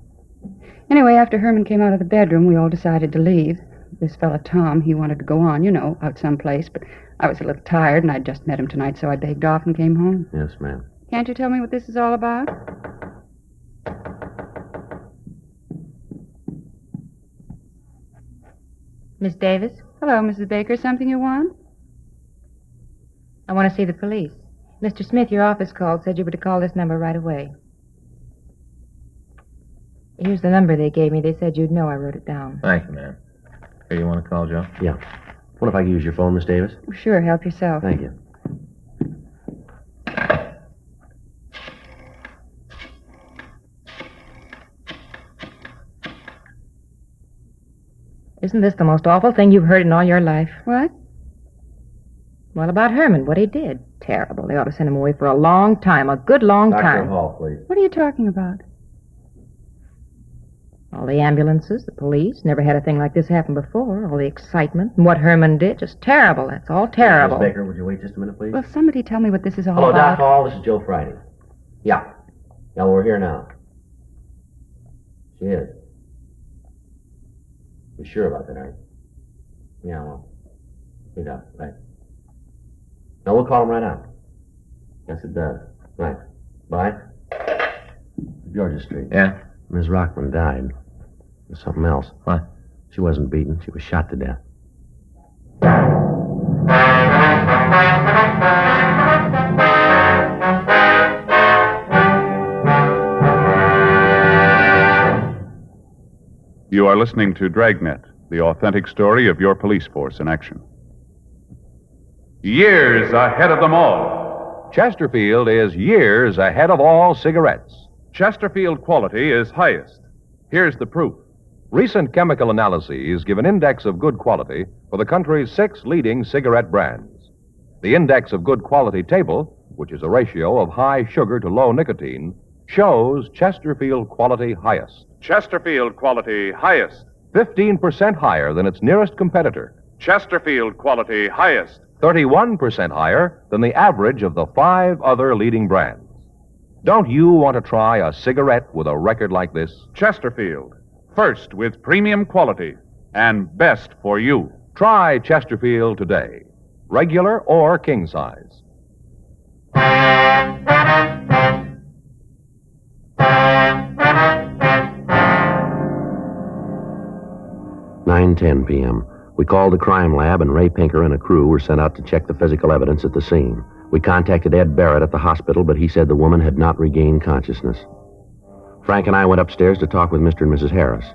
Anyway, after Herman came out of the bedroom, we all decided to leave. This fella, Tom, he wanted to go on, out someplace, but I was a little tired, and I'd just met him tonight, so I begged off and came home. Yes, ma'am. Can't you tell me what this is all about? Miss Davis? Hello, Mrs. Baker. Something you want? I want to see the police. Mr. Smith, your office called, said you were to call this number right away. Here's the number they gave me. They said you'd know. I wrote it down. Thank you, ma'am. Here, you want to call, Joe? Yeah. What if I could use your phone, Miss Davis? Sure, help yourself. Thank you. Isn't this the most awful thing you've heard in all your life? What? Well, about Herman, what he did. Terrible. They ought to send him away for a long time, a good long time. Dr. Hall, please. What are you talking about? All the ambulances, the police, never had a thing like this happen before. All the excitement and what Herman did, just terrible. That's all terrible. Miss Baker, would you wait just a minute, please? Will somebody tell me what this is all Hello, about? Doc Hall. This is Joe Friday. Yeah. Yeah, well, we're here now. She is. You sure about that, aren't you? Yeah, well. Yeah, right. No, we'll call him right out. Yes, it does. Right. Bye. Georgia Street. Yeah? Ms. Rockman died. There's something else. What? She wasn't beaten. She was shot to death. You are listening to Dragnet, the authentic story of your police force in action. Years ahead of them all. Chesterfield is years ahead of all cigarettes. Chesterfield quality is highest. Here's the proof. Recent chemical analyses give an index of good quality for the country's 6 leading cigarette brands. The index of good quality table, which is a ratio of high sugar to low nicotine, shows Chesterfield quality highest. Chesterfield quality highest. 15% higher than its nearest competitor. Chesterfield quality highest. 31% higher than the average of the 5 other leading brands. Don't you want to try a cigarette with a record like this? Chesterfield. First with premium quality and best for you. Try Chesterfield today. Regular or king size. 9:10 p.m. We called the crime lab, and Ray Pinker and a crew were sent out to check the physical evidence at the scene. We contacted Ed Barrett at the hospital, but he said the woman had not regained consciousness. Frank and I went upstairs to talk with Mr. and Mrs. Harris.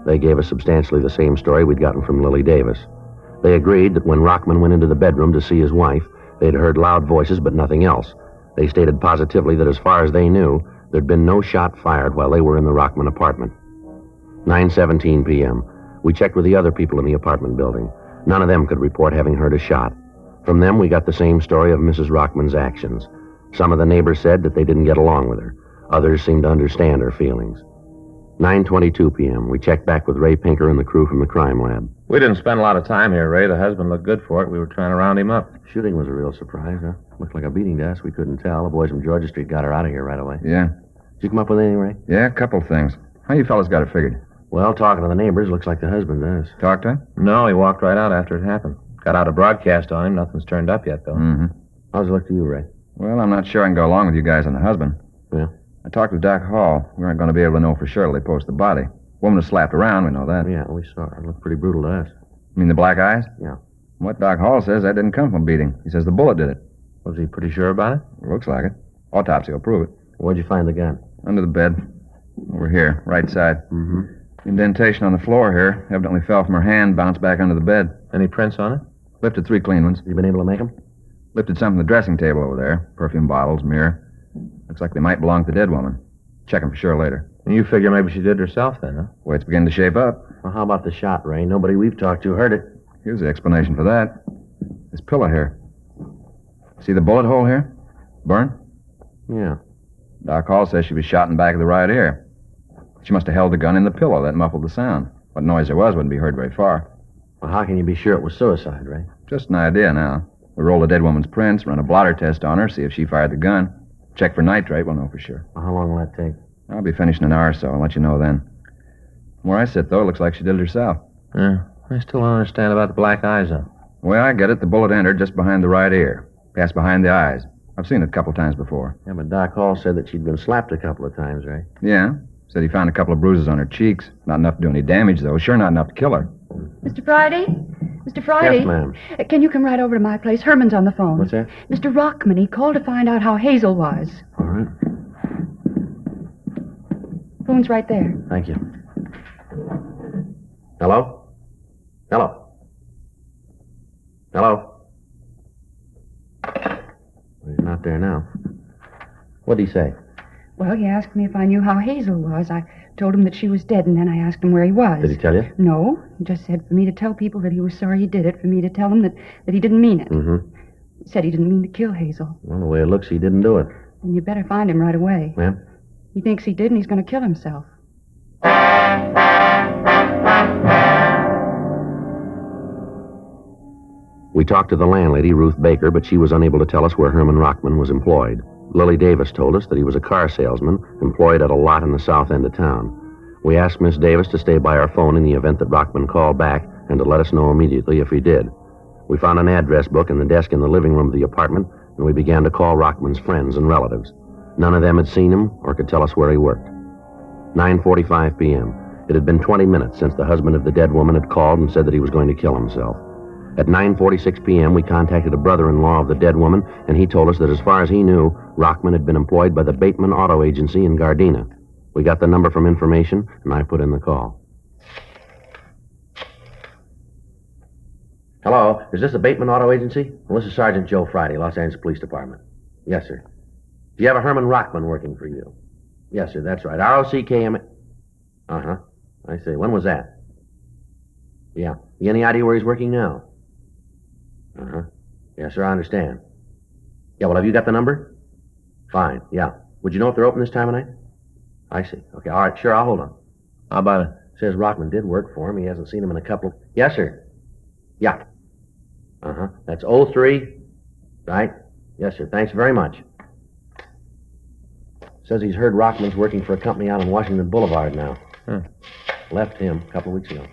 They gave us substantially the same story we'd gotten from Lily Davis. They agreed that when Rockman went into the bedroom to see his wife, they'd heard loud voices but nothing else. They stated positively that as far as they knew, there'd been no shot fired while they were in the Rockman apartment. 9:17 p.m. We checked with the other people in the apartment building. None of them could report having heard a shot. From them, we got the same story of Mrs. Rockman's actions. Some of the neighbors said that they didn't get along with her. Others seemed to understand her feelings. 9:22 p.m. We checked back with Ray Pinker and the crew from the crime lab. We didn't spend a lot of time here, Ray. The husband looked good for it. We were trying to round him up. Shooting was a real surprise, huh? Looked like a beating to us. We couldn't tell. The boys from Georgia Street got her out of here right away. Yeah. Did you come up with anything, Ray? Yeah, a couple of things. How you fellas got it figured? Well, talking to the neighbors, looks like the husband does. Talked to him? No, he walked right out after it happened. Got out a broadcast on him. Nothing's turned up yet, though. Mm-hmm. How's it look to you, Ray? Well, I'm not sure I can go along with you guys on the husband. Yeah? I talked with Doc Hall. We aren't going to be able to know for sure till they post the body. Woman was slapped around, we know that. Yeah, we saw her. It looked pretty brutal to us. You mean the black eyes? Yeah. What Doc Hall says, that didn't come from a beating. He says the bullet did it. Was he pretty sure about it? Looks like it. Autopsy will prove it. Where'd you find the gun? Under the bed. Over here, right side. Mm-hmm. Indentation on the floor here. Evidently fell from her hand, bounced back under the bed. Any prints on it? Lifted 3 clean ones. You been able to make them? Lifted some from the dressing table over there. Perfume bottles, mirror. Looks like they might belong to the dead woman. Check them for sure later. And you figure maybe she did it herself then, huh? Way it's beginning to shape up. Well, how about the shot, Ray? Nobody we've talked to heard it. Here's the explanation for that. This pillow here. See the bullet hole here? Burn? Yeah. Doc Hall says she was shot in the back of the right ear. She must have held the gun in the pillow. That muffled the sound. What noise there was wouldn't be heard very far. Well, how can you be sure it was suicide, Ray? Just an idea now. We'll roll the dead woman's prints, run a blotter test on her, see if she fired the gun. Check for nitrate, we'll know for sure. Well, how long will that take? I'll be finished in an hour or so. I'll let you know then. Where I sit, though, it looks like she did it herself. Yeah, I still don't understand about the black eyes, though. The way I get it, the bullet entered just behind the right ear. Passed behind the eyes. I've seen it a couple times before. Yeah, but Doc Hall said that she'd been slapped a couple of times, right? Yeah. Said he found a couple of bruises on her cheeks. Not enough to do any damage, though. Sure not enough to kill her. Mr. Friday? Mr. Friday? Yes, ma'am. Can you come right over to my place? Herman's on the phone. What's that? Mr. Rockman, he called to find out how Hazel was. All right. Phone's right there. Thank you. Hello? Hello? Hello? Well, he's not there now. What'd he say? Well, he asked me if I knew how Hazel was. I told him that she was dead, and then I asked him where he was. Did he tell you? No. He just said for me to tell people that he was sorry he did it, for me to tell them that he didn't mean it. Mm-hmm. He said he didn't mean to kill Hazel. Well, the way it looks, he didn't do it. And you better find him right away. Ma'am? He thinks he did, and he's going to kill himself. We talked to the landlady, Ruth Baker, but she was unable to tell us where Herman Rockman was employed. Lily Davis told us that he was a car salesman employed at a lot in the south end of town. We asked Miss Davis to stay by our phone in the event that Rockman called back and to let us know immediately if he did. We found an address book in the desk in the living room of the apartment, and we began to call Rockman's friends and relatives. None of them had seen him or could tell us where he worked. 9:45 p.m. It had been 20 minutes since the husband of the dead woman had called and said that he was going to kill himself. At 9:46 p.m., we contacted a brother-in-law of the dead woman, and he told us that as far as he knew, Rockman had been employed by the Bateman Auto Agency in Gardena. We got the number from information, and I put in the call. Hello, is this the Bateman Auto Agency? Well, this is Sergeant Joe Friday, Los Angeles Police Department. Yes, sir. Do you have a Herman Rockman working for you? Yes, sir, that's right. R-O-C-K-M... Uh-huh. I see. When was that? Yeah. You any idea where he's working now? Uh-huh. Yes, sir, I understand. Yeah, well, have you got the number? Fine, yeah. Would you know if they're open this time of night? I see. Okay, all right, sure, I'll hold on. How about it? Says Rockman did work for him. He hasn't seen him in a couple of... Yes, sir. Yeah. Uh-huh. That's 03. Right? Yes, sir. Thanks very much. Says he's heard Rockman's working for a company out on Washington Boulevard now. Left him a couple of weeks ago.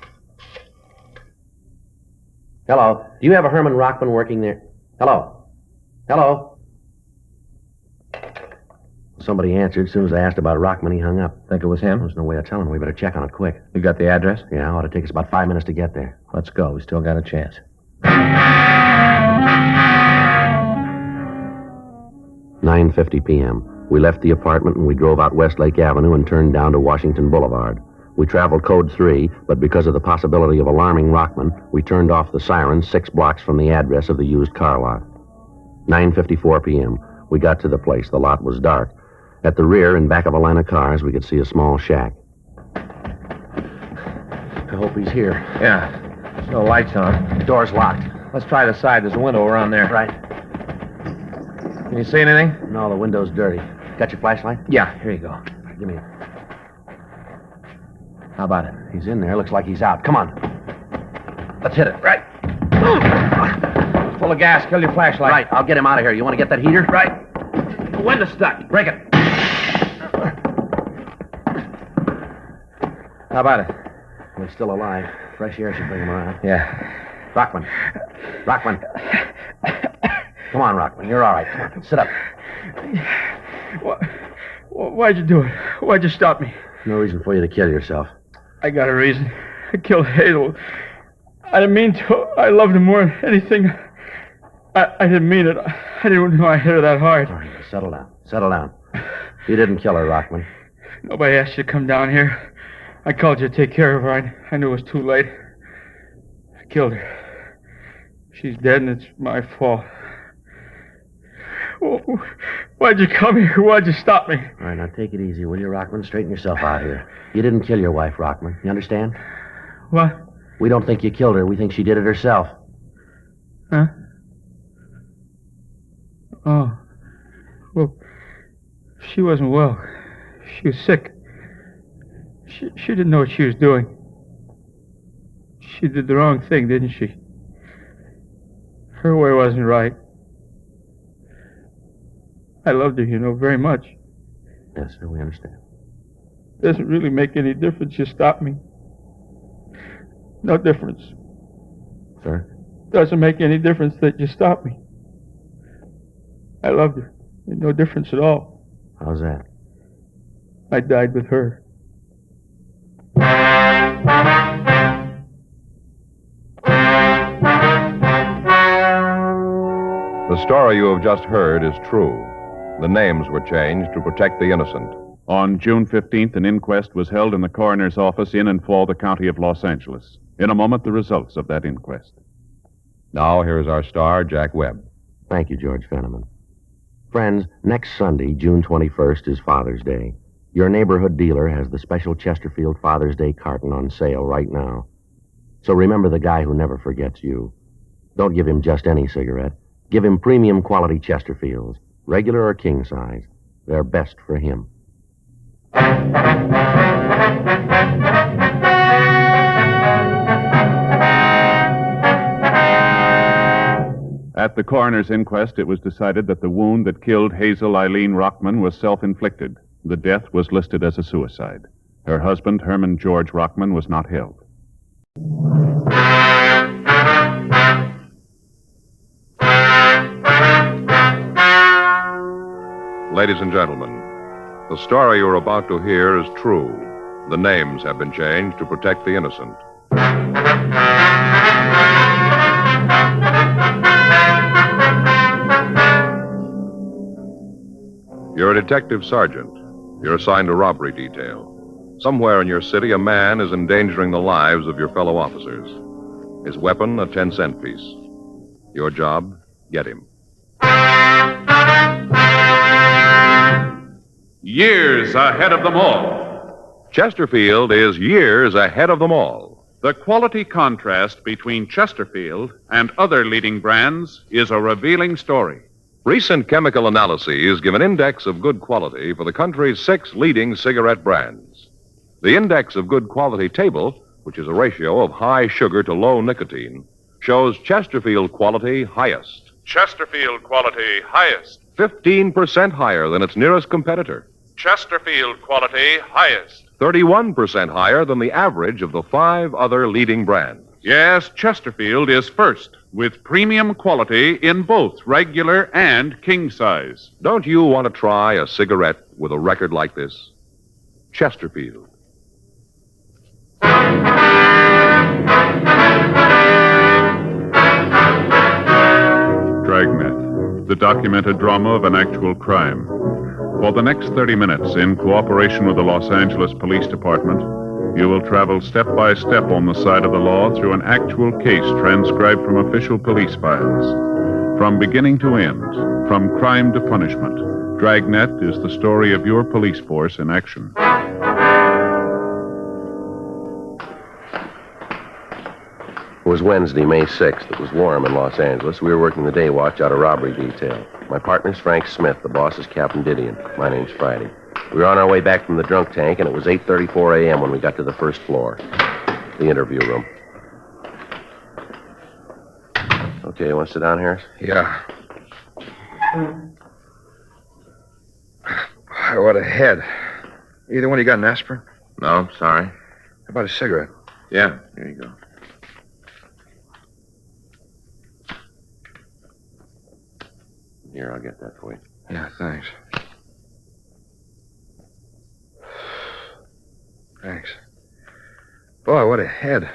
Hello. Do you have a Herman Rockman working there? Hello? Hello? Somebody answered. As soon as I asked about Rockman, he hung up. Think it was him? There's no way of telling. We better check on it quick. You got the address? Yeah, it ought to take us about 5 minutes to get there. Let's go. We still got a chance. 9:50 p.m. We left the apartment and we drove out Westlake Avenue and turned down to Washington Boulevard. We traveled code 3, but because of the possibility of alarming Rockman, we turned off the sirens 6 blocks from the address of the used car lot. 9:54 p.m. We got to the place. The lot was dark. At the rear, in back of a line of cars, we could see a small shack. I hope he's here. Yeah. There's no lights on. The door's locked. Let's try the side. There's a window around there. Right. Can you see anything? No, the window's dirty. Got your flashlight? Yeah, here you go. Give me it. How about it? He's in there. Looks like he's out. Come on. Let's hit it. Right. Full of gas. Kill your flashlight. Right. I'll get him out of here. You want to get that heater? Right. The window's stuck. Break it. How about it? He's still alive. Fresh air should bring him around. Yeah. Rockman. Rockman. Come on, Rockman. You're all right. Come on. Sit up. Why'd you do it? Why'd you stop me? No reason for you to kill yourself. I got a reason. I killed Hazel. I didn't mean to. I loved her more than anything. I didn't mean it. I didn't know I hit her that hard. All right, settle down. Settle down. You didn't kill her, Rockman. Nobody asked you to come down here. I called you to take care of her. I knew it was too late. I killed her. She's dead, and it's my fault. Why'd you come here? Why'd you stop me? All right, now take it easy, will you, Rockman? Straighten yourself out here. You didn't kill your wife, Rockman. You understand? What? We don't think you killed her. We think she did it herself. Huh? Oh. Well, she wasn't well. She was sick. She didn't know what she was doing. She did the wrong thing, didn't she? Her way wasn't right. I loved her, very much. Yes, sir, we understand. Doesn't really make any difference. You stopped me. No difference. Sir? Doesn't make any difference that you stopped me. I loved her. Made no difference at all. How's that? I died with her. The story you have just heard is true. The names were changed to protect the innocent. On June 15th, an inquest was held in the coroner's office in and for the county of Los Angeles. In a moment, the results of that inquest. Now, here's our star, Jack Webb. Thank you, George Fenneman. Friends, next Sunday, June 21st, is Father's Day. Your neighborhood dealer has the special Chesterfield Father's Day carton on sale right now. So remember the guy who never forgets you. Don't give him just any cigarette. Give him premium quality Chesterfields, regular or king size. They're best for him. At the coroner's inquest, it was decided that the wound that killed Hazel Eileen Rockman was self-inflicted. The death was listed as a suicide. Her husband, Herman George Rockman, was not held. Ladies and gentlemen, the story you're about to hear is true. The names have been changed to protect the innocent. You're a detective sergeant. You're assigned a robbery detail. Somewhere in your city, a man is endangering the lives of your fellow officers. His weapon, a 10-cent piece. Your job, get him. Years ahead of them all. Chesterfield is years ahead of them all. The quality contrast between Chesterfield and other leading brands is a revealing story. Recent chemical analyses give an index of good quality for the country's 6 leading cigarette brands. The index of good quality table, which is a ratio of high sugar to low nicotine, shows Chesterfield quality highest. Chesterfield quality highest. 15% higher than its nearest competitor. Chesterfield quality highest. 31% higher than the average of the 5 other leading brands. Yes, Chesterfield is first, with premium quality in both regular and king size. Don't you want to try a cigarette with a record like this? Chesterfield. Dragnet, the documented drama of an actual crime. For the next 30 minutes, in cooperation with the Los Angeles Police Department, you will travel step by step on the side of the law through an actual case transcribed from official police files. From beginning to end, from crime to punishment, Dragnet is the story of your police force in action. It was Wednesday, May 6th. It was warm in Los Angeles. We were working the day watch out of robbery detail. My partner's Frank Smith. The boss is Captain Didion. My name's Friday. We were on our way back from the drunk tank, and it was 8:34 a.m. when we got to the first floor, the interview room. Okay, you want to sit down, Harris? Yeah. What a head. Either one, you got an aspirin? No, sorry. How about a cigarette? Yeah, here you go. Here, I'll get that for you. Yeah, thanks. Thanks. Boy, what a head.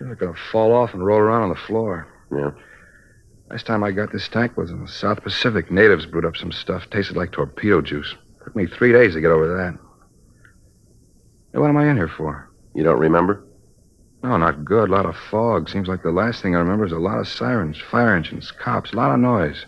You're going to fall off and roll around on the floor. Yeah. Last time I got this tank was in the South Pacific. Natives brewed up some stuff. Tasted like torpedo juice. Took me 3 days to get over that. Hey, what am I in here for? You don't remember? No, not good. A lot of fog. Seems like the last thing I remember is a lot of sirens, fire engines, cops, a lot of noise.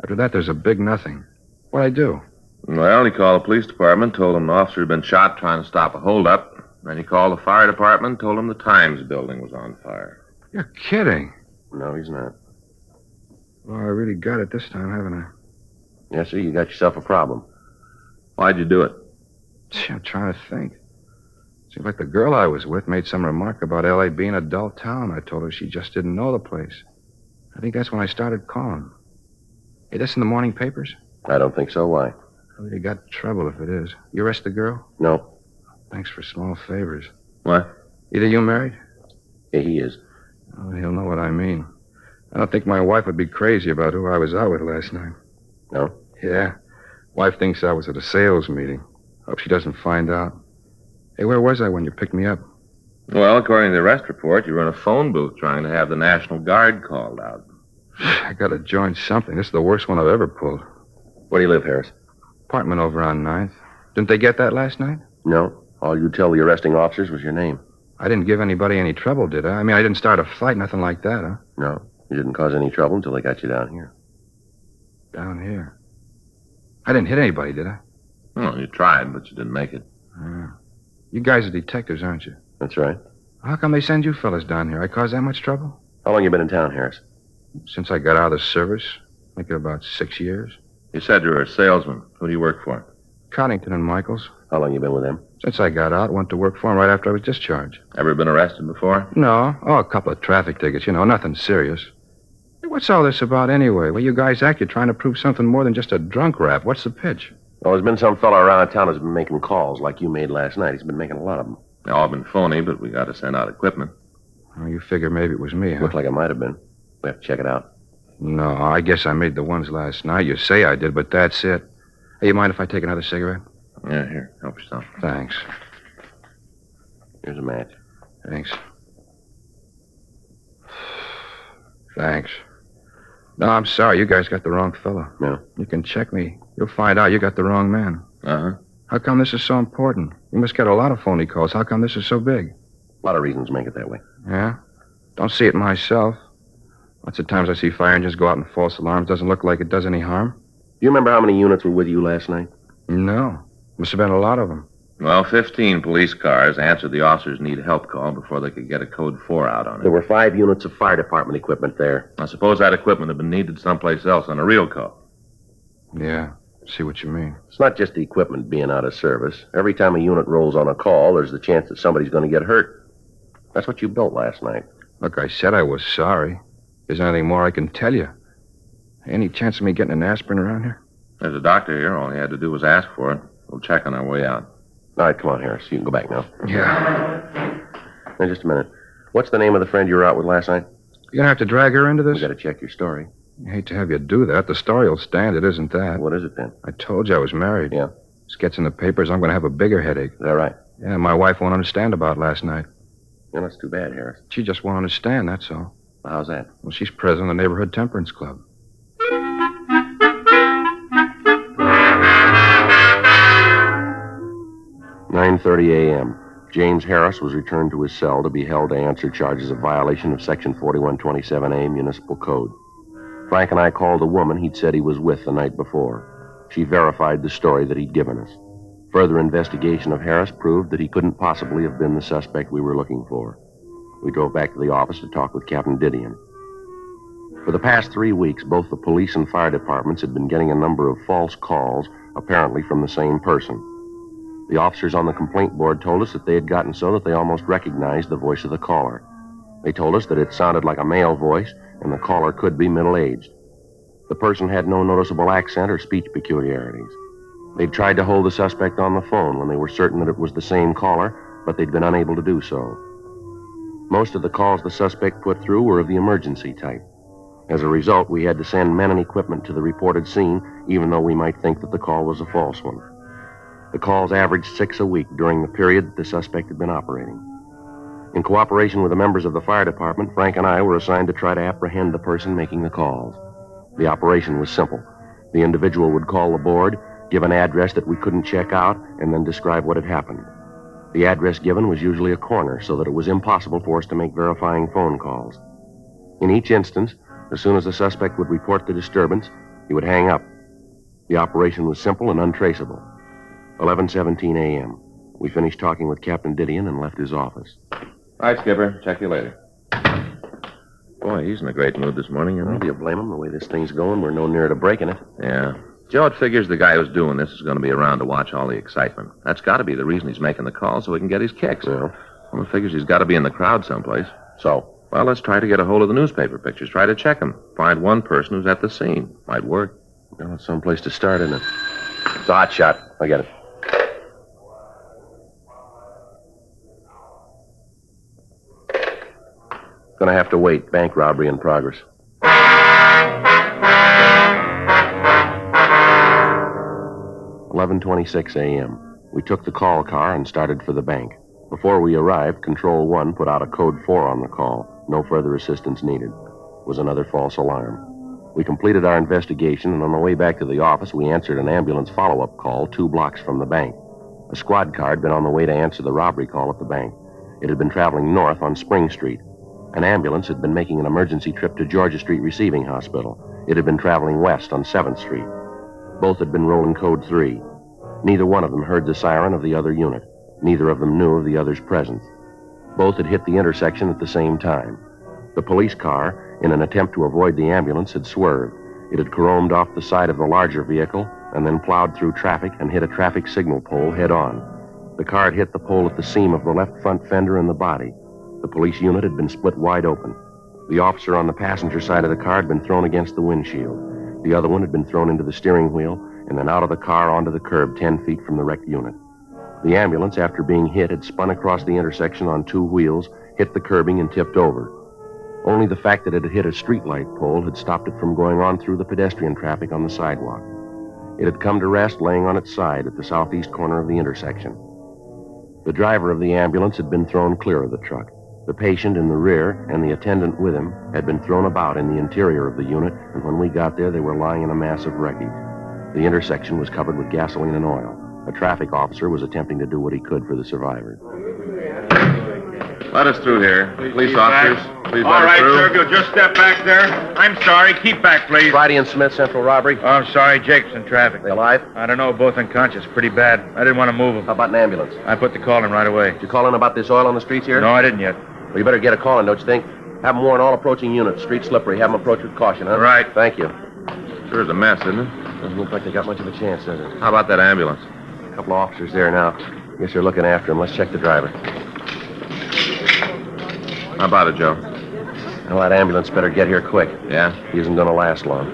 After that, there's a big nothing. What'd I do? Well, he called the police department, told them an officer had been shot trying to stop a holdup. Then he called the fire department, told them the Times building was on fire. You're kidding. No, he's not. Well, I really got it this time, haven't I? Yes, sir, you got yourself a problem. Why'd you do it? Gee, I'm trying to think. Seems like the girl I was with made some remark about L.A. being a dull town. I told her she just didn't know the place. I think that's when I started calling. Hey, this in the morning papers? I don't think so. Why? I really got trouble if it is. You arrest the girl? No. Thanks for small favors. What? Either you married? Yeah, he is. Oh, he'll know what I mean. I don't think my wife would be crazy about who I was out with last night. No? Yeah. Wife thinks I was at a sales meeting. Hope she doesn't find out. Hey, where was I when you picked me up? Well, according to the arrest report, you were in a phone booth trying to have the National Guard called out. I gotta join something. This is the worst one I've ever pulled. Where do you live, Harris? Apartment over on 9th. Didn't they get that last night? No. All you tell the arresting officers was your name. I didn't give anybody any trouble, did I? I mean, I didn't start a fight, nothing like that, huh? No. You didn't cause any trouble until they got you down here. Down here? I didn't hit anybody, did I? Well, you tried, but you didn't make it. You guys are detectives, aren't you? That's right. How come they send you fellas down here? I caused that much trouble? How long you been in town, Harris? Since I got out of the service. I think about 6 years. You said you were a salesman. Who do you work for? Connington and Michaels. How long you been with them? Since I got out, went to work for them right after I was discharged. Ever been arrested before? No. Oh, a couple of traffic tickets, nothing serious. Hey, what's all this about anyway? Well, you guys act you're trying to prove something more than just a drunk rap. What's the pitch? Well, there's been some fella around town who's been making calls like you made last night. He's been making a lot of them. They all been phony, but we got to send out equipment. Oh, you figure maybe it was me, huh? Looks like it might have been. We have to check it out. No, I guess I made the ones last night. You say I did, but that's it. Hey, you mind if I take another cigarette? Yeah, here. Help yourself. Thanks. Here's a match. Thanks. Thanks. No, I'm sorry. You guys got the wrong fellow. No. You can check me. You'll find out you got the wrong man. Uh-huh. How come this is so important? You must get a lot of phony calls. How come this is so big? A lot of reasons make it that way. Yeah? Don't see it myself. Lots of times I see fire engines go out in false alarms. Doesn't look like it does any harm. Do you remember how many units were with you last night? No. Must have been a lot of them. Well, 15 police cars answered the officers' need help call before they could get a code 4 out on it. There were 5 units of fire department equipment there. I suppose that equipment had been needed someplace else on a real call. Yeah, see what you mean. It's not just the equipment being out of service. Every time a unit rolls on a call, there's the chance that somebody's going to get hurt. That's what you built last night. Look, I said I was sorry. Is there anything more I can tell you? Any chance of me getting an aspirin around here? There's a doctor here. All he had to do was ask for it. We'll check on our way out. All right, come on, Harris. You can go back now. Yeah. Now, just a minute. What's the name of the friend you were out with last night? You're gonna have to drag her into this? We got to check your story. I hate to have you do that. The story will stand. It isn't that. What is it, then? I told you I was married. Yeah. This gets in the papers. I'm gonna have a bigger headache. Is that right? Yeah, my wife won't understand about last night. Yeah, that's too bad, Harris. She just won't understand, that's all. Well, how's that? Well, she's president of the Neighborhood Temperance Club. "9:30 a.m. James Harris was returned to his cell to be held to answer charges of violation of Section 4127A Municipal Code. Frank and I called a woman he'd said he was with the night before. She verified the story that he'd given us. Further investigation of Harris proved that he couldn't possibly have been the suspect we were looking for. We drove back to the office to talk with Captain Didion. For the past 3 weeks, both the police and fire departments had been getting a number of false calls, apparently from the same person. The officers on the complaint board told us that they had gotten so that they almost recognized the voice of the caller. They told us that it sounded like a male voice, and the caller could be middle-aged. The person had no noticeable accent or speech peculiarities. They'd tried to hold the suspect on the phone when they were certain that it was the same caller, but they'd been unable to do so. Most of the calls the suspect put through were of the emergency type. As a result, we had to send men and equipment to the reported scene, even though we might think that the call was a false one. The calls averaged 6 a week during the period that the suspect had been operating. In cooperation with the members of the fire department, Frank and I were assigned to try to apprehend the person making the calls. The operation was simple. The individual would call the board, give an address that we couldn't check out, and then describe what had happened. The address given was usually a corner, so that it was impossible for us to make verifying phone calls. In each instance, as soon as the suspect would report the disturbance, he would hang up. The operation was simple and untraceable. 11:17 a.m. We finished talking with Captain Didion and left his office. All right, Skipper. Check you later. Boy, he's in a great mood this morning, isn't he? Do you blame him? The way this thing's going, we're no nearer to breaking it. Yeah. Joe figures the guy who's doing this is going to be around to watch all the excitement. That's got to be the reason he's making the call, so he can get his kicks. Well, he figures he's got to be in the crowd someplace. So? Well, let's try to get a hold of the newspaper pictures. Try to check them. Find one person who's at the scene. Might work. Well, it's someplace to start, isn't it? It's a hot shot. I get it. Gonna have to wait. Bank robbery in progress. 11:26 a.m. We took the call car and started for the bank. Before we arrived, Control 1 put out a code 4 on the call. No further assistance needed. It was another false alarm. We completed our investigation, and on the way back to the office, we answered an ambulance follow-up call 2 blocks from the bank. A squad car had been on the way to answer the robbery call at the bank. It had been traveling north on Spring Street. An ambulance had been making an emergency trip to Georgia Street Receiving Hospital. It had been traveling west on 7th Street. Both had been rolling code 3. Neither one of them heard the siren of the other unit. Neither of them knew of the other's presence. Both had hit the intersection at the same time. The police car, in an attempt to avoid the ambulance, had swerved. It had caromed off the side of the larger vehicle and then plowed through traffic and hit a traffic signal pole head-on. The car had hit the pole at the seam of the left front fender and the body. The police unit had been split wide open. The officer on the passenger side of the car had been thrown against the windshield. The other one had been thrown into the steering wheel and then out of the car onto the curb 10 feet from the wrecked unit. The ambulance, after being hit, had spun across the intersection on 2 wheels, hit the curbing, and tipped over. Only the fact that it had hit a streetlight pole had stopped it from going on through the pedestrian traffic on the sidewalk. It had come to rest laying on its side at the southeast corner of the intersection. The driver of the ambulance had been thrown clear of the truck. The patient in the rear and the attendant with him had been thrown about in the interior of the unit, and when we got there, they were lying in a mass of wreckage. The intersection was covered with gasoline and oil. A traffic officer was attempting to do what he could for the survivors. Let us through here. Police officers, please All let us right, through. sir, if you'll just step back there. I'm sorry. Keep back, please. Friday and Smith, central robbery. Oh, I'm sorry. Jake's in traffic. They alive? I don't know. Both unconscious. Pretty bad. I didn't want to move them. How about an ambulance? I put the call in right away. Did you call in about this oil on the streets here? No, I didn't yet. Well, you better get a call in, don't you think? Have them warn all approaching units. Street's slippery. Have them approach with caution, huh? Right. Thank you. Sure is a mess, isn't it? Doesn't look like they got much of a chance, does it? How about that ambulance? A couple of officers there now. Guess they're looking after him. Let's check the driver. How about it, Joe? Well, that ambulance better get here quick. Yeah? He isn't going to last long.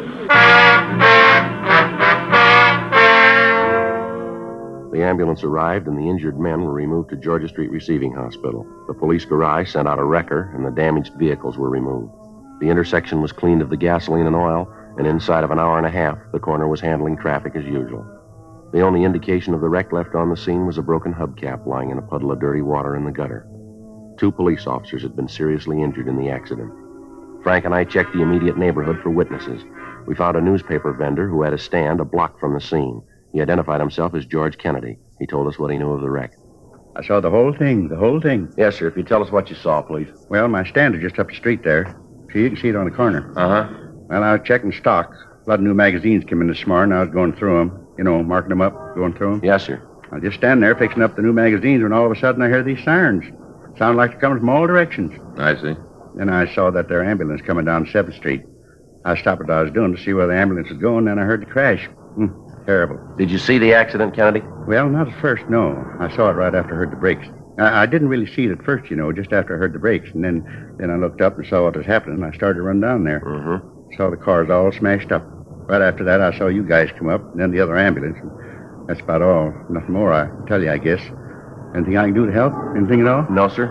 The ambulance arrived, and the injured men were removed to Georgia Street Receiving Hospital. The police garage sent out a wrecker, and the damaged vehicles were removed. The intersection was cleaned of the gasoline and oil, and inside of an hour and a half, the coroner was handling traffic as usual. The only indication of the wreck left on the scene was a broken hubcap lying in a puddle of dirty water in the gutter. 2 police officers had been seriously injured in the accident. Frank and I checked the immediate neighborhood for witnesses. We found a newspaper vendor who had a stand a block from the scene. He identified himself as George Kennedy. He told us what he knew of the wreck. I saw the whole thing. Yes, sir. If you tell us what you saw, please. Well, my stand is just up the street there. So you can see it on the corner. Uh-huh. Well, I was checking stock. A lot of new magazines came in this morning. I was going through them. You know, marking them up, going through them. Yes, sir. I was just standing there fixing up the new magazines when all of a sudden I heard these sirens. Sounded like they're coming from all directions. I see. Then I saw that their ambulance coming down 7th Street. I stopped what I was doing to see where the ambulance was going, then I heard the crash. Terrible. Did you see the accident, Kennedy? Well, not at first, no. I saw it right after I heard the brakes. I didn't really see it at first, you know, just after I heard the brakes. And then I looked up and saw what was happening, and I started to run down there. Mm-hmm. Saw the cars all smashed up. Right after that, I saw you guys come up, and then the other ambulance. And that's about all. Nothing more I can tell you, I guess. Anything I can do to help? Anything at all? No, sir.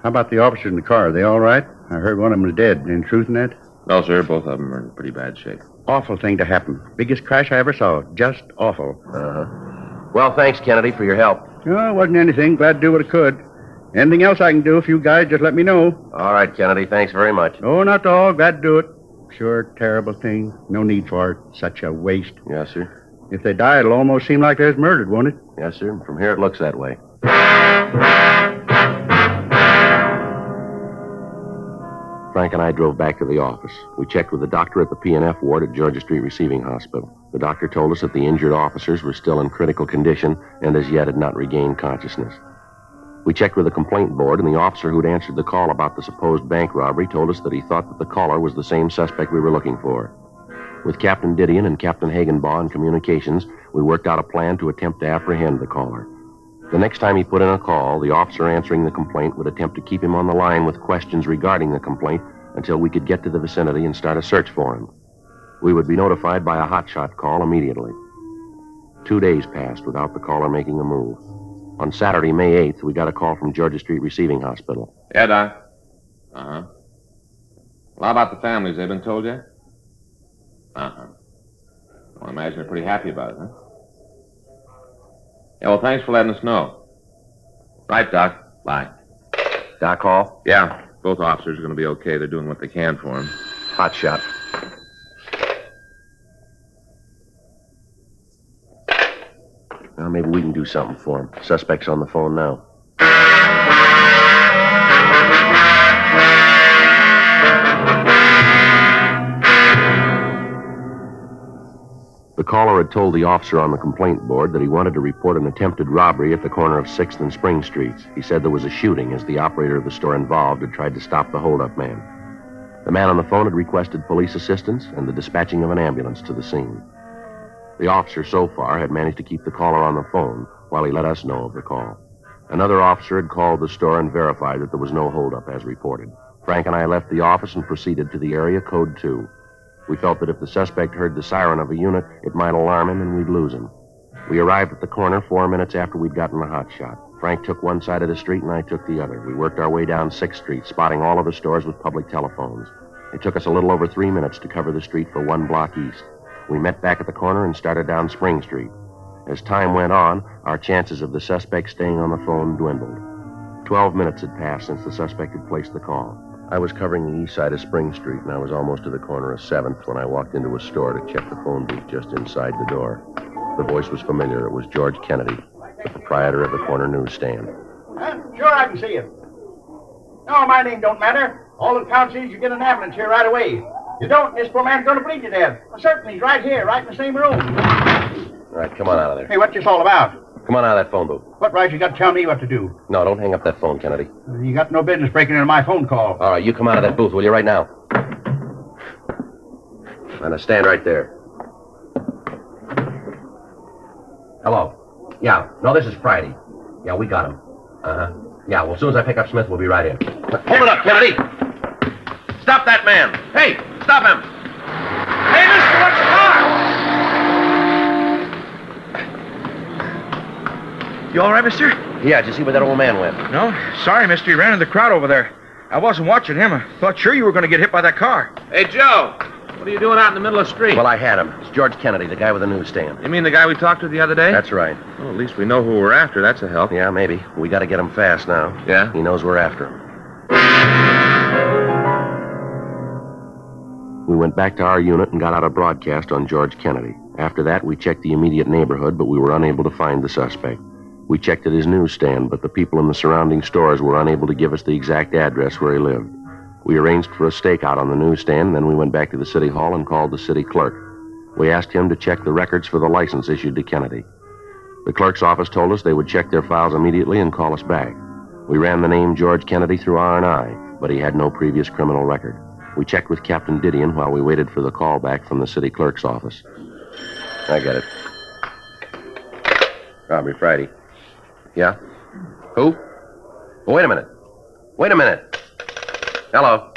How about the officers in the car? Are they all right? I heard one of them was dead. Any truth in that? No, sir. Both of them are in pretty bad shape. Awful thing to happen. Biggest crash I ever saw. Just awful. Uh-huh. Well, thanks, Kennedy, for your help. Oh, it wasn't anything. Glad to do what I could. Anything else I can do, if you guys just let me know. All right, Kennedy. Thanks very much. Oh, not at all. Glad to do it. Sure, terrible thing. No need for it. Such a waste. Yes, sir. If they die, it'll almost seem like they was murdered, won't it? Yes, sir. From here, it looks that way. Frank and I drove back to the office. We checked with the doctor at the P&F ward at Georgia Street Receiving Hospital. The doctor told us that the injured officers were still in critical condition and as yet had not regained consciousness. We checked with the complaint board, and the officer who'd answered the call about the supposed bank robbery told us that he thought that the caller was the same suspect we were looking for. With Captain Didion and Captain Hagenbaugh in communications, we worked out a plan to attempt to apprehend the caller. The next time he put in a call, the officer answering the complaint would attempt to keep him on the line with questions regarding the complaint until we could get to the vicinity and start a search for him. We would be notified by a hotshot call immediately. 2 days passed without the caller making a move. On Saturday, May 8th, we got a call from Georgia Street Receiving Hospital. Yeah, Doc. Uh-huh. Well, how about the families? They've been told yet? Uh-huh. Well, I imagine they're pretty happy about it, huh? Yeah, well, thanks for letting us know. Right, Doc. Bye. Doc Hall? Yeah, both officers are going to be okay. They're doing what they can for him. Hot shot. Well, maybe we can do something for him. Suspect's on the phone now. The caller had told the officer on the complaint board that he wanted to report an attempted robbery at the corner of 6th and Spring Streets. He said there was a shooting as the operator of the store involved had tried to stop the holdup man. The man on the phone had requested police assistance and the dispatching of an ambulance to the scene. The officer, so far, had managed to keep the caller on the phone while he let us know of the call. Another officer had called the store and verified that there was no holdup as reported. Frank and I left the office and proceeded to the area code 2. We felt that if the suspect heard the siren of a unit, it might alarm him and we'd lose him. We arrived at the corner 4 minutes after we'd gotten the hot shot. Frank took one side of the street and I took the other. We worked our way down 6th Street, spotting all of the stores with public telephones. It took us a little over 3 minutes to cover the street for 1 block east. We met back at the corner and started down Spring Street. As time went on, our chances of the suspect staying on the phone dwindled. 12 minutes had passed since the suspect had placed the call. I was covering the east side of Spring Street, and I was almost to the corner of 7th when I walked into a store to check the phone booth just inside the door. The voice was familiar. It was George Kennedy, the proprietor of the corner newsstand. Sure, I can see you. No, my name don't matter. All that counts is you get an ambulance here right away. You don't, this poor man's going to bleed to death. Well, certainly, he's right here, right in the same room. All right, come on out of there. Hey, what's this all about? Come on out of that phone booth. What right you got to tell me what to do? No, don't hang up that phone, Kennedy. You got no business breaking into my phone call. All right, you come out of that booth, will you, right now? Now, stand right there. Hello. Yeah, no, this is Friday. Yeah, we got him. Uh-huh. Yeah, well, as soon as I pick up Smith, we'll be right in. Hold it up, Kennedy! Stop that man! Hey, stop him! Hey, mister, what's the car? You all right, mister? Yeah, did you see where that old man went? No. Sorry, mister. He ran in the crowd over there. I wasn't watching him. I thought sure you were going to get hit by that car. Hey, Joe! What are you doing out in the middle of the street? Well, I had him. It's George Kennedy, the guy with the newsstand. You mean the guy we talked to the other day? That's right. Well, at least we know who we're after. That's a help. Yeah, maybe. We got to get him fast now. Yeah? He knows we're after him. We went back to our unit and got out a broadcast on George Kennedy. After that, we checked the immediate neighborhood, but we were unable to find the suspect. We checked at his newsstand, but the people in the surrounding stores were unable to give us the exact address where he lived. We arranged for a stakeout on the newsstand, then we went back to the city hall and called the city clerk. We asked him to check the records for the license issued to Kennedy. The clerk's office told us they would check their files immediately and call us back. We ran the name George Kennedy through R&I, but he had no previous criminal record. We checked with Captain Didion while we waited for the call back from the city clerk's office. I got it. Robbery Friday. Yeah? Who? Oh, wait a minute. Wait a minute. Hello.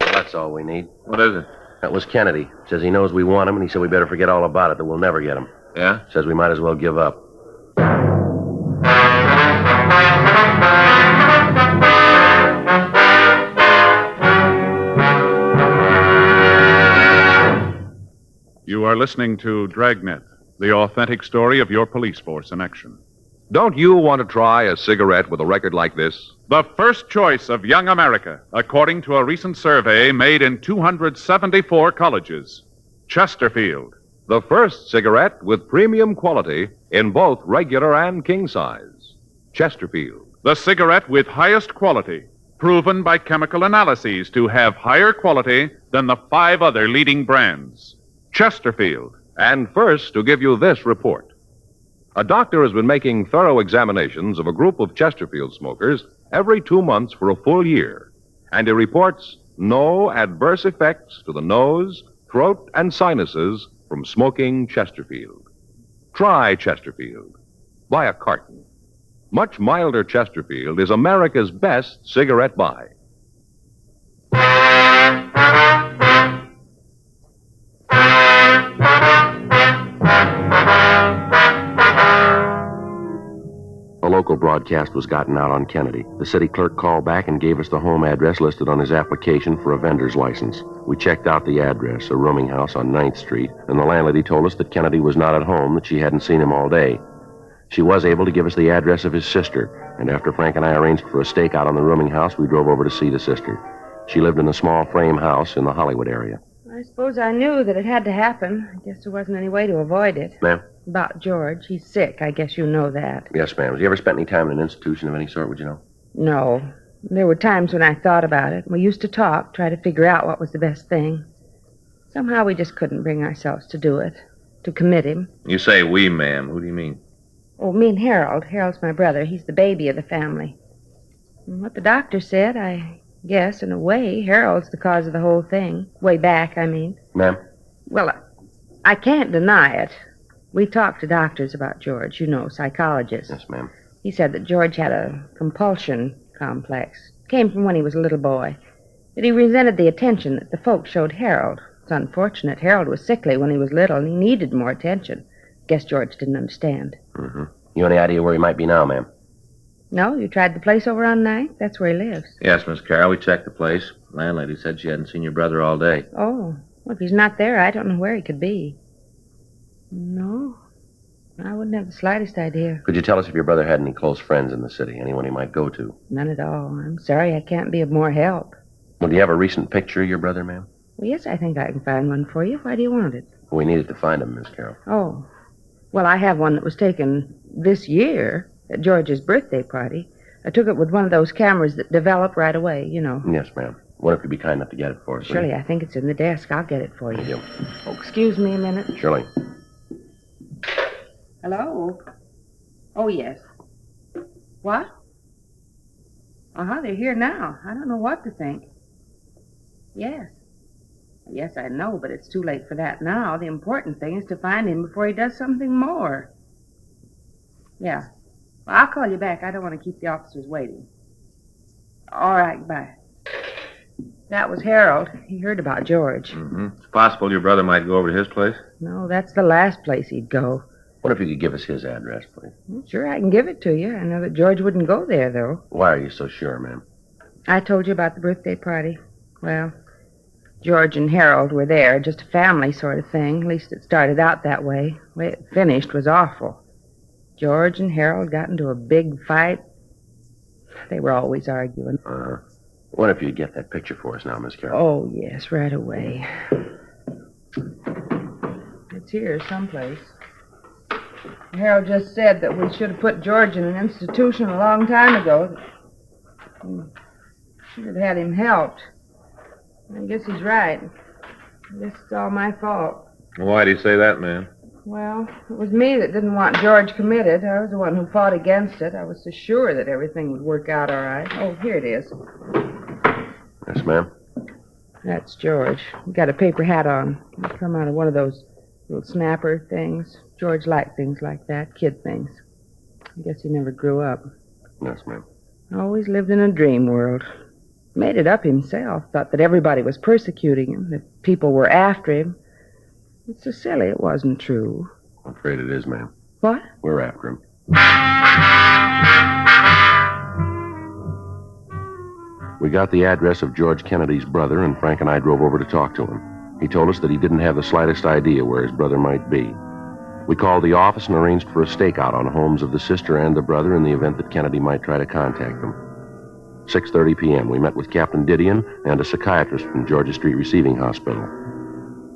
Well, that's all we need. What is it? That was Kennedy. Says he knows we want him, and he said we better forget all about it, that we'll never get him. Yeah? Says we might as well give up. You are listening to Dragnet, the authentic story of your police force in action. Don't you want to try a cigarette with a record like this? The first choice of young America, according to a recent survey made in 274 colleges. Chesterfield. The first cigarette with premium quality in both regular and king size. Chesterfield. The cigarette with highest quality, proven by chemical analyses to have higher quality than the 5 other leading brands. Chesterfield. And first, to give you this report. A doctor has been making thorough examinations of a group of Chesterfield smokers every 2 months for a full year, and he reports no adverse effects to the nose, throat, and sinuses from smoking Chesterfield. Try Chesterfield. Buy a carton. Much milder Chesterfield is America's best cigarette buy. A local broadcast was gotten out on Kennedy. The city clerk called back and gave us the home address listed on his application for a vendor's license. We checked out the address, a rooming house on 9th Street, and the landlady told us that Kennedy was not at home, that she hadn't seen him all day. She was able to give us the address of his sister, and after Frank and I arranged for a stakeout on the rooming house, we drove over to see the sister. She lived in a small frame house in the Hollywood area. I suppose I knew that it had to happen. I guess there wasn't any way to avoid it. Ma'am? About George. He's sick. I guess you know that. Yes, ma'am. Has he ever spent any time in an institution of any sort, would you know? No. There were times when I thought about it. We used to talk, try to figure out what was the best thing. Somehow we just couldn't bring ourselves to do it, to commit him. You say we, ma'am. Who do you mean? Oh, me and Harold. Harold's my brother. He's the baby of the family. And what the doctor said, I guess, in a way, Harold's the cause of the whole thing. Way back, I mean. Ma'am? Well, I can't deny it. We talked to doctors about George, you know, psychologists. Yes, ma'am. He said that George had a compulsion complex. Came from when he was a little boy. That he resented the attention that the folks showed Harold. It's unfortunate. Harold was sickly when he was little, and he needed more attention. Guess George didn't understand. Mm-hmm. You any idea where he might be now, ma'am? No? You tried the place over on 9th? That's where he lives. Yes, Miss Carroll. We checked the place. Landlady said she hadn't seen your brother all day. Oh. Well, if he's not there, I don't know where he could be. No. I wouldn't have the slightest idea. Could you tell us if your brother had any close friends in the city? Anyone he might go to? None at all. I'm sorry I can't be of more help. Well, do you have a recent picture of your brother, ma'am? Well, yes, I think I can find one for you. Why do you want it? We needed to find him, Miss Carroll. Oh. Well, I have one that was taken this year at George's birthday party. I took it with one of those cameras that develop right away, you know. Yes, ma'am. What if you'd be kind enough to get it for us? Surely, I think it's in the desk. I'll get it for you. Thank you. Oh, excuse me a minute. Surely. Hello? Oh, yes. What? Uh-huh, they're here now. I don't know what to think. Yes. Yes, I know, but it's too late for that now. The important thing is to find him before he does something more. Yeah. Well, I'll call you back. I don't want to keep the officers waiting. All right, bye. That was Harold. He heard about George. Mm-hmm. It's possible your brother might go over to his place. No, that's the last place he'd go. What if you could give us his address, please? Well, sure, I can give it to you. I know that George wouldn't go there, though. Why are you so sure, ma'am? I told you about the birthday party. Well, George and Harold were there, just a family sort of thing. At least it started out that way. The way it finished was awful. George and Harold got into a big fight. They were always arguing. What if you'd get that picture for us now, Miss Carroll? Oh, yes, right away. It's here someplace. Harold just said that we should have put George in an institution a long time ago. Should have had him helped. I guess he's right. I guess it's all my fault. Why do you say that, ma'am? Well, it was me that didn't want George committed. I was the one who fought against it. I was so sure that everything would work out all right. Oh, here it is. Yes, ma'am. That's George. He got a paper hat on. He come out of one of those little snapper things. George liked things like that, kid things. I guess he never grew up. Yes, ma'am. Always lived in a dream world. Made it up himself. Thought that everybody was persecuting him, that people were after him. It's so silly it wasn't true. I'm afraid it is, ma'am. What? We're after him. We got the address of George Kennedy's brother, and Frank and I drove over to talk to him. He told us that he didn't have the slightest idea where his brother might be. We called the office and arranged for a stakeout on homes of the sister and the brother in the event that Kennedy might try to contact them. 6:30 p.m., we met with Captain Didion and a psychiatrist from Georgia Street Receiving Hospital.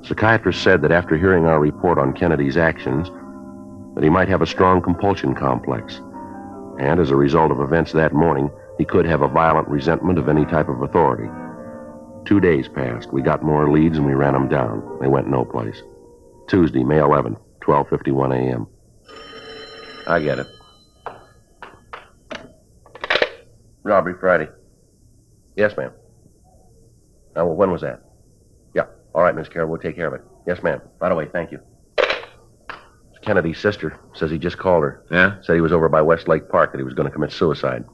Psychiatrist said that after hearing our report on Kennedy's actions, that he might have a strong compulsion complex. And as a result of events that morning, he could have a violent resentment of any type of authority. 2 days passed. We got more leads and we ran them down. They went no place. Tuesday, May 11th, 12:51 a.m. I get it. Robbery Friday. Yes, ma'am. Well, when was that? Yeah. All right, Miss Carroll, we'll take care of it. Yes, ma'am. Right away, thank you. It's Kennedy's sister. Says he just called her. Yeah? Said he was over by Westlake Park, that he was going to commit suicide.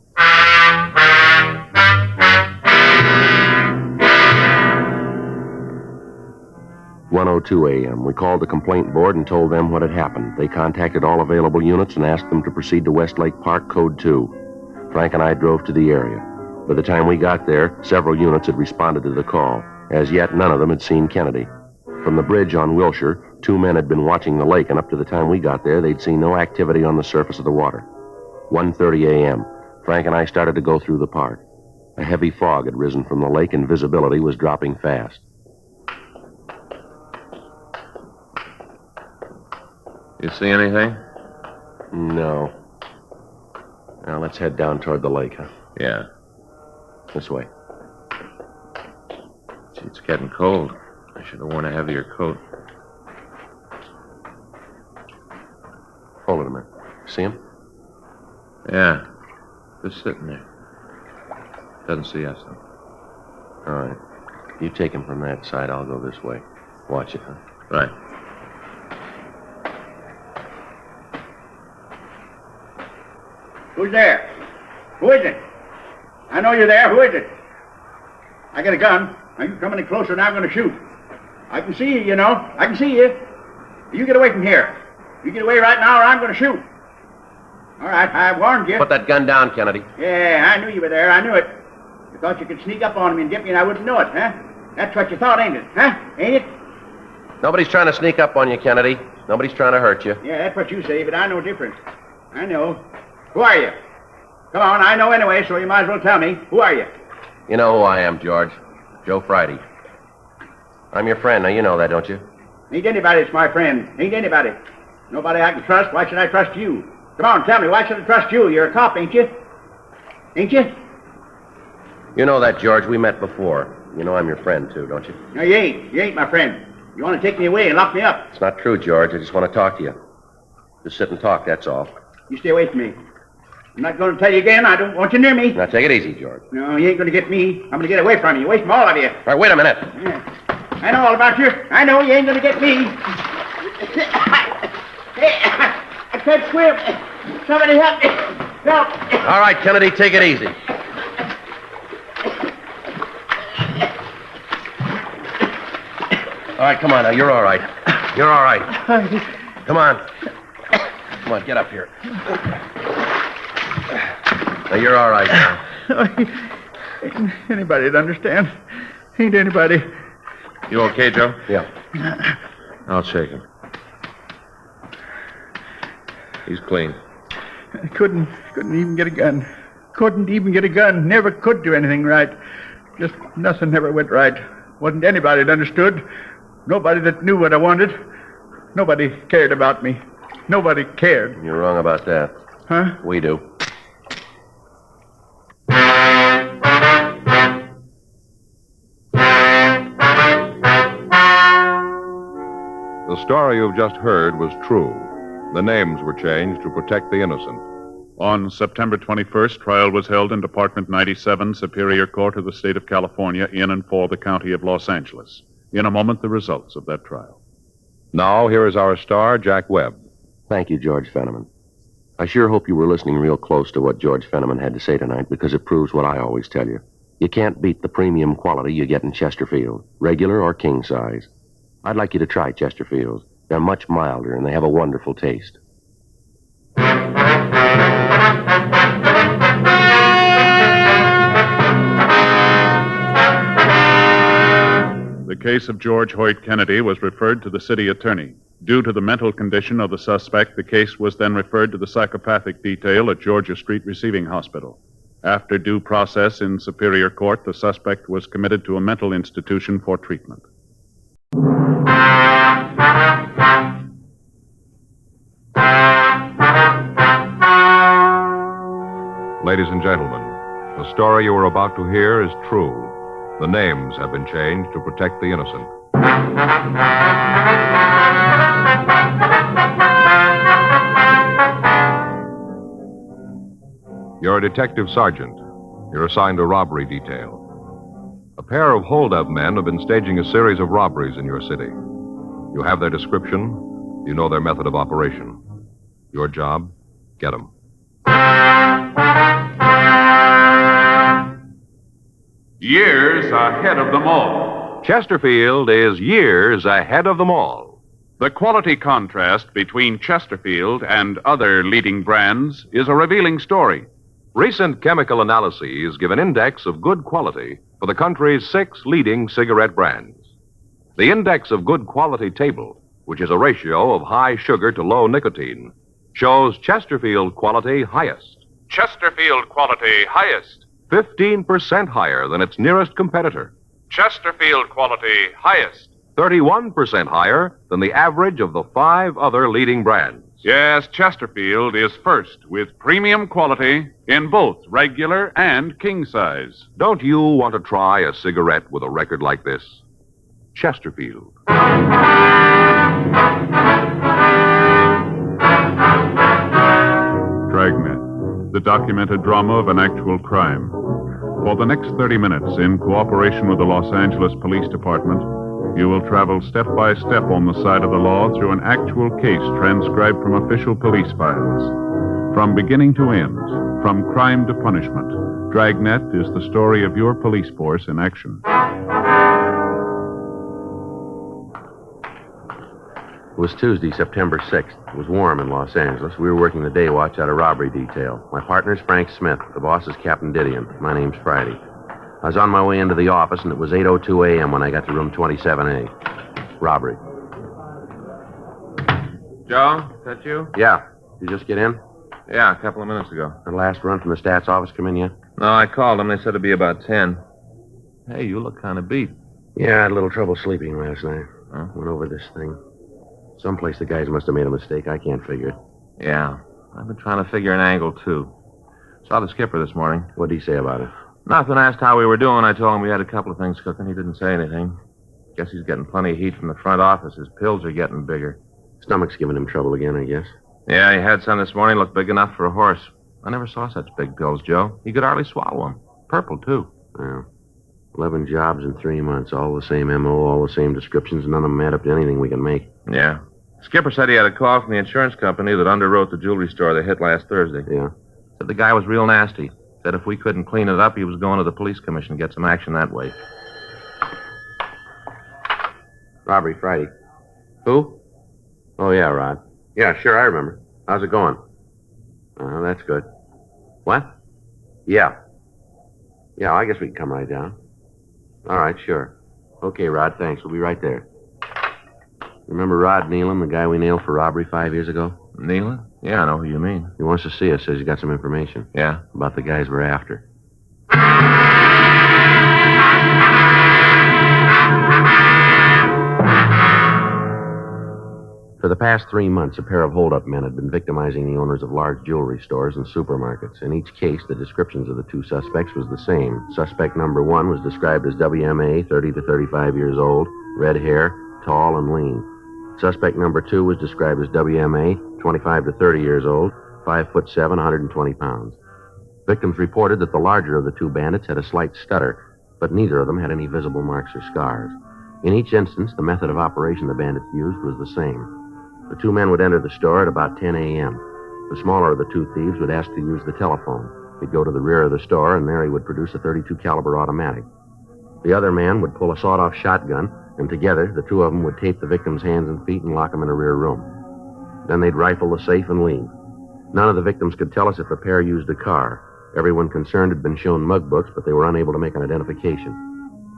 4:02 a.m. We called the complaint board and told them what had happened. They contacted all available units and asked them to proceed to Westlake Park, Code 2. Frank and I drove to the area. By the time we got there, several units had responded to the call. As yet, none of them had seen Kennedy. From the bridge on Wilshire, 2 men had been watching the lake, and up to the time we got there, they'd seen no activity on the surface of the water. 1:30 a.m. Frank and I started to go through the park. A heavy fog had risen from the lake, and visibility was dropping fast. You see anything? No. Now, let's head down toward the lake, huh? Yeah. This way. Gee, it's getting cold. I should have worn a heavier coat. Hold it a minute. See him? Yeah. Just sitting there. Doesn't see us, though. All right. You take him from that side. I'll go this way. Watch it, huh? Right. Who's there? Who is it? I know you're there. Who is it? I got a gun. Now you come any closer and I'm going to shoot. I can see you, you know. I can see you. You get away from here. You get away right now or I'm going to shoot. All right, I warned you. Put that gun down, Kennedy. Yeah, I knew you were there. I knew it. You thought you could sneak up on me and get me and I wouldn't know it, huh? That's what you thought, ain't it? Huh? Ain't it? Nobody's trying to sneak up on you, Kennedy. Nobody's trying to hurt you. Yeah, that's what you say, but I know different. I know. Who are you? Come on, I know anyway, so you might as well tell me. Who are you? You know who I am, George. Joe Friday. I'm your friend. Now, you know that, don't you? Ain't anybody that's my friend. Ain't anybody. Nobody I can trust. Why should I trust you? Come on, tell me, why should I trust you? You're a cop, ain't you? Ain't you? You know that, George. We met before. You know I'm your friend, too, don't you? No, you ain't. You ain't my friend. You want to take me away and lock me up. It's not true, George. I just want to talk to you. Just sit and talk, that's all. You stay away from me. I'm not going to tell you again. I don't want you near me. Now, take it easy, George. No, you ain't going to get me. I'm going to get away from you. Away from all of you. All right, wait a minute. Yeah. I know all about you. I know you ain't going to get me. I can't swim. Somebody help me. Help. All right, Kennedy, take it easy. All right, come on now. You're all right. You're all right. Come on. Come on, get up here. Now, you're all right now. Ain't anybody that understand. Ain't anybody. You okay, Joe? Yeah. I'll shake him. He's clean. I couldn't even get a gun. Couldn't even get a gun. Never could do anything right. Just nothing ever went right. Wasn't anybody that understood. Nobody that knew what I wanted. Nobody cared about me. Nobody cared. You're wrong about that. Huh? We do. The story you've just heard was true. The names were changed to protect the innocent. On September 21st, trial was held in Department 97, Superior Court of the State of California, in and for the County of Los Angeles. In a moment, the results of that trial. Now, here is our star, Jack Webb. Thank you, George Fenneman. I sure hope you were listening real close to what George Fenneman had to say tonight, because it proves what I always tell you. You can't beat the premium quality you get in Chesterfield, regular or king size. I'd like you to try Chesterfields. They're much milder, and they have a wonderful taste. The case of George Hoyt Kennedy was referred to the city attorney. Due to the mental condition of the suspect, the case was then referred to the psychopathic detail at Georgia Street Receiving Hospital. After due process in Superior Court, the suspect was committed to a mental institution for treatment. Ladies and gentlemen, the story you are about to hear is true. The names have been changed to protect the innocent. You're a detective sergeant. You're assigned a robbery detail. A pair of hold-up men have been staging a series of robberies in your city. You have their description. You know their method of operation. Your job, get them. Years ahead of them all, Chesterfield is years ahead of them all. The quality contrast between Chesterfield and other leading brands is a revealing story. Recent chemical analyses give an index of good quality for the country's 6 leading cigarette brands. The index of good quality table, which is a ratio of high sugar to low nicotine, shows Chesterfield quality highest. Chesterfield quality highest. 15% higher than its nearest competitor. Chesterfield quality highest. 31% higher than the average of the 5 other leading brands. Yes, Chesterfield is first with premium quality in both regular and king size. Don't you want to try a cigarette with a record like this? Chesterfield. Dragnet, the documented drama of an actual crime. For the next 30 minutes, in cooperation with the Los Angeles Police Department, you will travel step by step on the side of the law through an actual case transcribed from official police files. From beginning to end, from crime to punishment, Dragnet is the story of your police force in action. It was Tuesday, September 6th. It was warm in Los Angeles. We were working the day watch out of robbery detail. My partner's Frank Smith. The boss is Captain Didion. My name's Friday. I was on my way into the office, and it was 8:02 a.m. when I got to room 27A. Robbery. Joe, is that you? Yeah. Did you just get in? Yeah, a couple of minutes ago. The last run from the stats office come in yet? No, I called them. They said it'd be about 10. Hey, you look kind of beat. Yeah, I had a little trouble sleeping last night. Huh? Went over this thing. Someplace the guys must have made a mistake. I can't figure it. Yeah, I've been trying to figure an angle, too. Saw the skipper this morning. What'd he say about it? Nothing. Asked how we were doing. I told him we had a couple of things cooking. He didn't say anything. Guess he's getting plenty of heat from the front office. His pills are getting bigger. Stomach's giving him trouble again, I guess. Yeah, he had some this morning. Looked big enough for a horse. I never saw such big pills, Joe. He could hardly swallow them. Purple, too. Yeah. 11 jobs in 3 months. All the same M.O., all the same descriptions. None of them add up to anything we can make. Yeah. Skipper said he had a call from the insurance company that underwrote the jewelry store they hit last Thursday. Yeah. Said the guy was real nasty. Said if we couldn't clean it up, he was going to the police commission to get some action that way. Robbery Friday. Who? Oh, yeah, Rod. Yeah, sure, I remember. How's it going? Oh, that's good. What? Yeah. Yeah, I guess we can come right down. All right, sure. Okay, Rod, thanks. We'll be right there. Remember Rod Nealon, the guy we nailed for robbery 5 years ago? Nealon? Yeah, I know who you mean. He wants to see us. Says he got some information. Yeah? About the guys we're after. For the past 3 months, a pair of hold-up men had been victimizing the owners of large jewelry stores and supermarkets. In each case, the descriptions of the 2 suspects was the same. Suspect number 1 was described as WMA, 30 to 35 years old, red hair, tall and lean. Suspect number 2 was described as WMA, 25 to 30 years old, 5'7", 120 pounds. Victims reported that the larger of the 2 bandits had a slight stutter, but neither of them had any visible marks or scars. In each instance, the method of operation the bandits used was the same. The 2 men would enter the store at about 10 a.m. The smaller of the 2 thieves would ask to use the telephone. He'd go to the rear of the store, and there he would produce a .32 caliber automatic. The other man would pull a sawed-off shotgun, and together, the 2 of them would tape the victim's hands and feet and lock them in a rear room. Then they'd rifle the safe and leave. None of the victims could tell us if the pair used a car. Everyone concerned had been shown mug books, but they were unable to make an identification.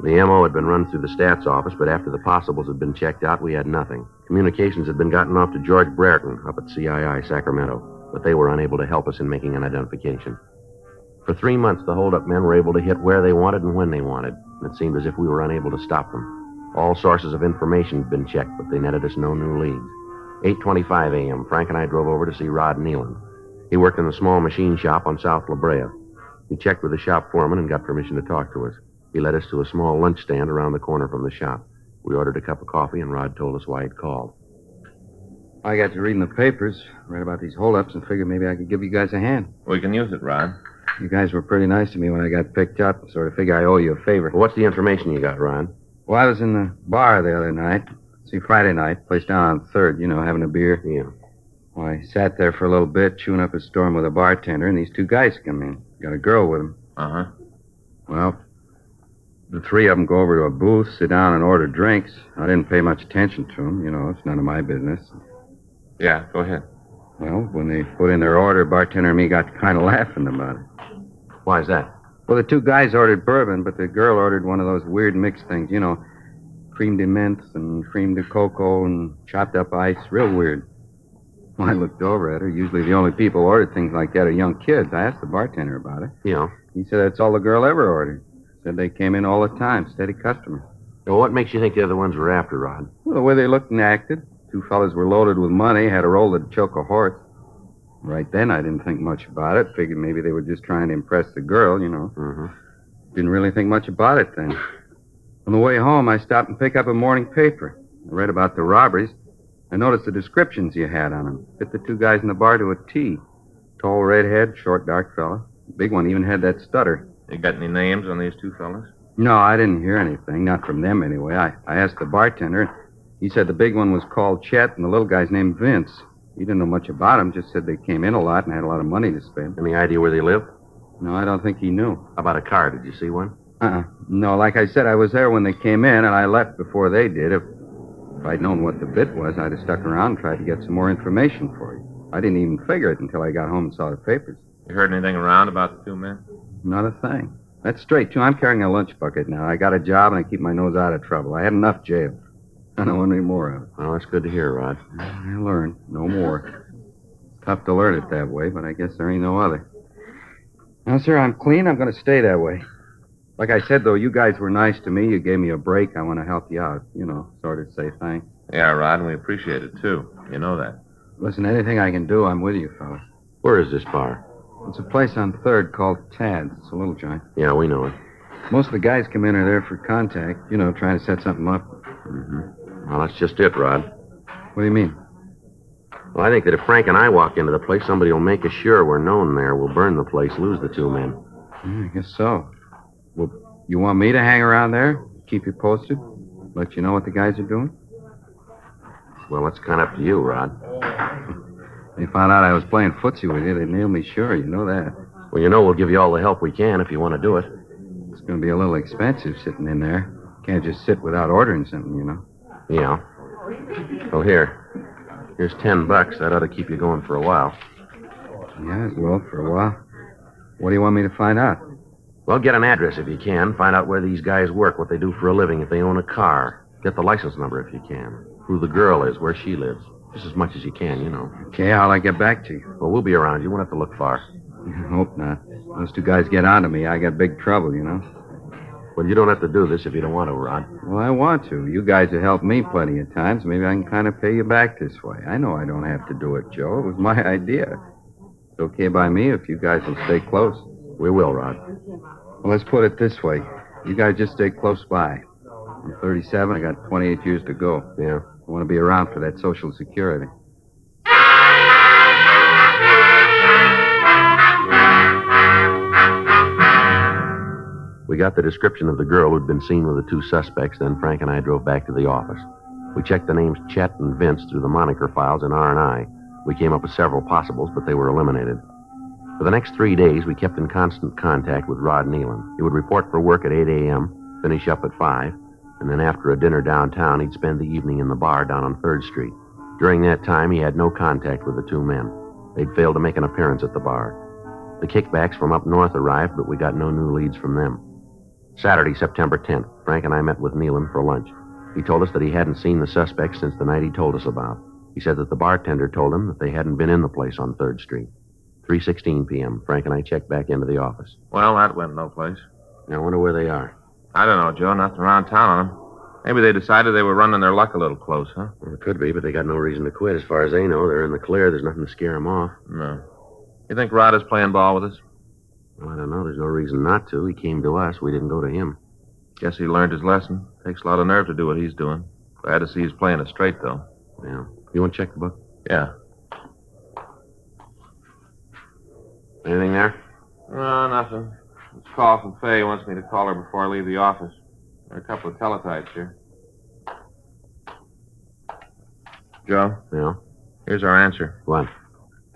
The M.O. had been run through the stats office, but after the possibles had been checked out, we had nothing. Communications had been gotten off to George Brereton up at CII, Sacramento, but they were unable to help us in making an identification. For 3 months, the hold-up men were able to hit where they wanted and when they wanted. It seemed as if we were unable to stop them. All sources of information had been checked, but they netted us no new leads. 8:25 a.m., Frank and I drove over to see Rod Nealon. He worked in the small machine shop on South La Brea. He checked with the shop foreman and got permission to talk to us. He led us to a small lunch stand around the corner from the shop. We ordered a cup of coffee, and Rod told us why he'd called. I got to reading the papers, read about these holdups, and figured maybe I could give you guys a hand. We can use it, Rod. You guys were pretty nice to me when I got picked up. Sort of figure I owe you a favor. Well, what's the information you got, Rod? Well, I was in the bar the other night. See, Friday night, place down on 3rd, having a beer. Yeah. Well, I sat there for a little bit, chewing up a storm with a bartender, and these 2 guys come in. Got a girl with them. Uh-huh. Well, The three of them go over to a booth, sit down, and order drinks. I didn't pay much attention to them. You know, it's none of my business. Yeah, go ahead. Well, when they put in their order, bartender and me got kind of laughing about it. Why is that? Well, the two guys ordered bourbon, but the girl ordered one of those weird mixed things, you know, cream de menthe and cream de cocoa and chopped up ice. Real weird. Well, I looked over at her. Usually the only people who ordered things like that are young kids. I asked the bartender about it. Yeah. He said that's all the girl ever ordered. Said they came in all the time, steady customers. Well, what makes you think the other ones were after, Rod? Well, the way they looked and acted. Two fellas were loaded with money, had a roll to choke a horse. Right then, I didn't think much about it. Figured maybe they were just trying to impress the girl, you know. Mm-hmm. Didn't really think much about it then. On the way home, I stopped and picked up a morning paper. I read about the robberies. I noticed the descriptions you had on them. Fit the two guys in the bar to a T. Tall redhead, short dark fella. The big one even had that stutter. You got any names on these two fellas? No, I didn't hear anything. Not from them, anyway. I asked the bartender. He said the big one was called Chet and the little guy's named Vince. He didn't know much about them, just said they came in a lot and had a lot of money to spend. Any idea where they live? No, I don't think he knew. How about a car? Did you see one? No, like I said, I was there when they came in, and I left before they did. If I'd known what the bit was, I'd have stuck around and tried to get some more information for you. I didn't even figure it until I got home and saw the papers. You heard anything around about the two men? Not a thing. That's straight, too. I'm carrying a lunch bucket now. I got a job, and I keep my nose out of trouble. I had enough jail. I don't want any more of it. Well, that's good to hear, Rod. I learned. No more. Tough to learn it that way, but I guess there ain't no other. Now, sir, I'm clean. I'm going to stay that way. Like I said, though, you guys were nice to me. You gave me a break. I want to help you out. You know, sort of say thanks. Yeah, Rod, and we appreciate it, too. You know that. Listen, anything I can do, I'm with you, fella. Where is this bar? It's a place on 3rd called Tad's. It's a little joint. Yeah, we know it. Most of the guys come in are there for contact. You know, trying to set something up. Mm-hmm. Well, that's just it, Rod. What do you mean? Well, I think that if Frank and I walk into the place, somebody will make us sure we're known there. We'll burn the place, lose the two men. I guess so. Well, you want me to hang around there? Keep you posted? Let you know what the guys are doing? Well, it's kind of up to you, Rod. They found out I was playing footsie with you. They'd nail me sure. You know that. Well, you know we'll give you all the help we can if you want to do it. It's going to be a little expensive sitting in there. Can't just sit without ordering something, you know. Yeah. Well, here's $10. That ought to keep you going for a while. Yeah, it will for a while. What do you want me to find out? Well, get an address if you can. Find out where these guys work, what they do for a living, if they own a car. Get the license number if you can. Who the girl is, where she lives. Just as much as you can, you know. Okay, how'll I get back to you? Well, we'll be around. You won't have to look far. I hope not. Those two guys get onto me. I got big trouble, you know. Well, you don't have to do this if you don't want to, Rod. Well, I want to. You guys have helped me plenty of times. Maybe I can kind of pay you back this way. I know I don't have to do it, Joe. It was my idea. It's okay by me if you guys will stay close. We will, Rod. Well, let's put it this way. You guys just stay close by. I'm 37. I got 28 years to go. Yeah. I want to be around for that Social Security. We got the description of the girl who'd been seen with the two suspects, then Frank and I drove back to the office. We checked the names Chet and Vince through the moniker files in R&I. We came up with several possibles, but they were eliminated. For the next 3 days, we kept in constant contact with Rod Nealon. He would report for work at 8 a.m., finish up at 5, and then after a dinner downtown, he'd spend the evening in the bar down on 3rd Street. During that time, he had no contact with the two men. They'd failed to make an appearance at the bar. The kickbacks from up north arrived, but we got no new leads from them. Saturday, September 10th, Frank and I met with Nealon for lunch. He told us that he hadn't seen the suspects since the night he told us about. He said that the bartender told him that they hadn't been in the place on 3rd Street. 3:16 p.m., Frank and I checked back into the office. Well, that went no place. I wonder where they are. I don't know, Joe. Nothing around town on them. Maybe they decided they were running their luck a little close, huh? Well, it could be, but they got no reason to quit. As far as they know, they're in the clear. There's nothing to scare them off. No. You think Rod is playing ball with us? Well, I don't know. There's no reason not to. He came to us. We didn't go to him. Guess he learned his lesson. Takes a lot of nerve to do what he's doing. Glad to see he's playing it straight, though. Yeah. You want to check the book? Yeah. Anything there? No, nothing. It's a call from Faye. He wants me to call her before I leave the office. There are a couple of teletypes here. Joe? Yeah? Here's our answer. What?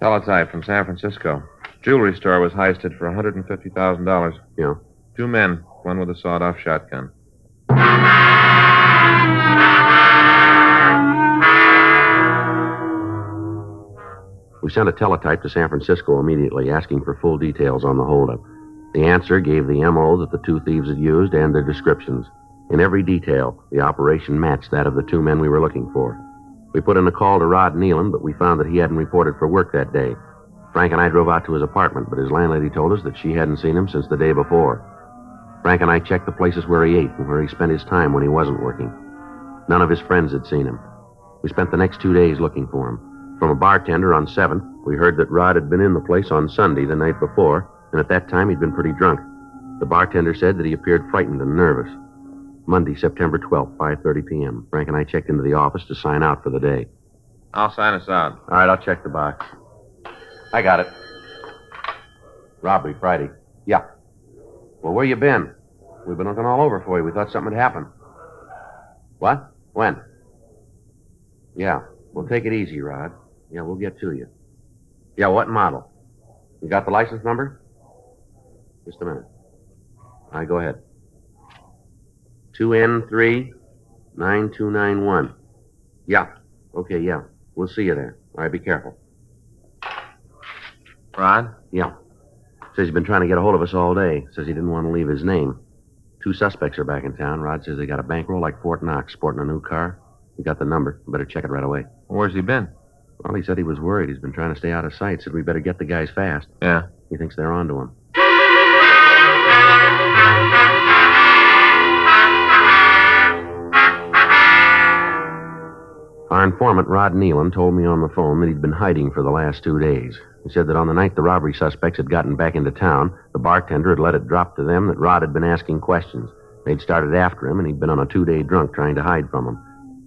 Teletype from San Francisco. Jewelry store was heisted for $150,000. Yeah. 2 men. One with a sawed-off shotgun. We sent a teletype to San Francisco immediately, asking for full details on the holdup. The answer gave the M.O. that the two thieves had used and their descriptions. In every detail, the operation matched that of the two men we were looking for. We put in a call to Rod Nealon, but we found that he hadn't reported for work that day. Frank and I drove out to his apartment, but his landlady told us that she hadn't seen him since the day before. Frank and I checked the places where he ate and where he spent his time when he wasn't working. None of his friends had seen him. We spent the next 2 days looking for him. From a bartender on 7th, we heard that Rod had been in the place on Sunday the night before, and at that time he'd been pretty drunk. The bartender said that he appeared frightened and nervous. Monday, September 12th, 5:30 p.m. Frank and I checked into the office to sign out for the day. I'll sign us out. All right, I'll check the box. I got it. Robbery, Friday. Yeah. Well, where you been? We've been looking all over for you. We thought something had happened. What? When? Yeah. Well, take it easy, Rod. Yeah, we'll get to you. Yeah, what model? You got the license number? Just a minute. All right, go ahead. 2N3-9291. Yeah. Okay, yeah. We'll see you there. All right, be careful. Rod? Yeah. Says he's been trying to get a hold of us all day. Says he didn't want to leave his name. 2 suspects are back in town. Rod says they got a bankroll like Fort Knox, sporting a new car. We got the number. Better check it right away. Where's he been? Well, he said he was worried. He's been trying to stay out of sight. Said we better get the guys fast. Yeah. He thinks they're onto him. Our informant, Rod Nealon, told me on the phone that he'd been hiding for the last 2 days. He said that on the night the robbery suspects had gotten back into town, the bartender had let it drop to them that Rod had been asking questions. They'd started after him, and he'd been on a 2-day drunk trying to hide from him.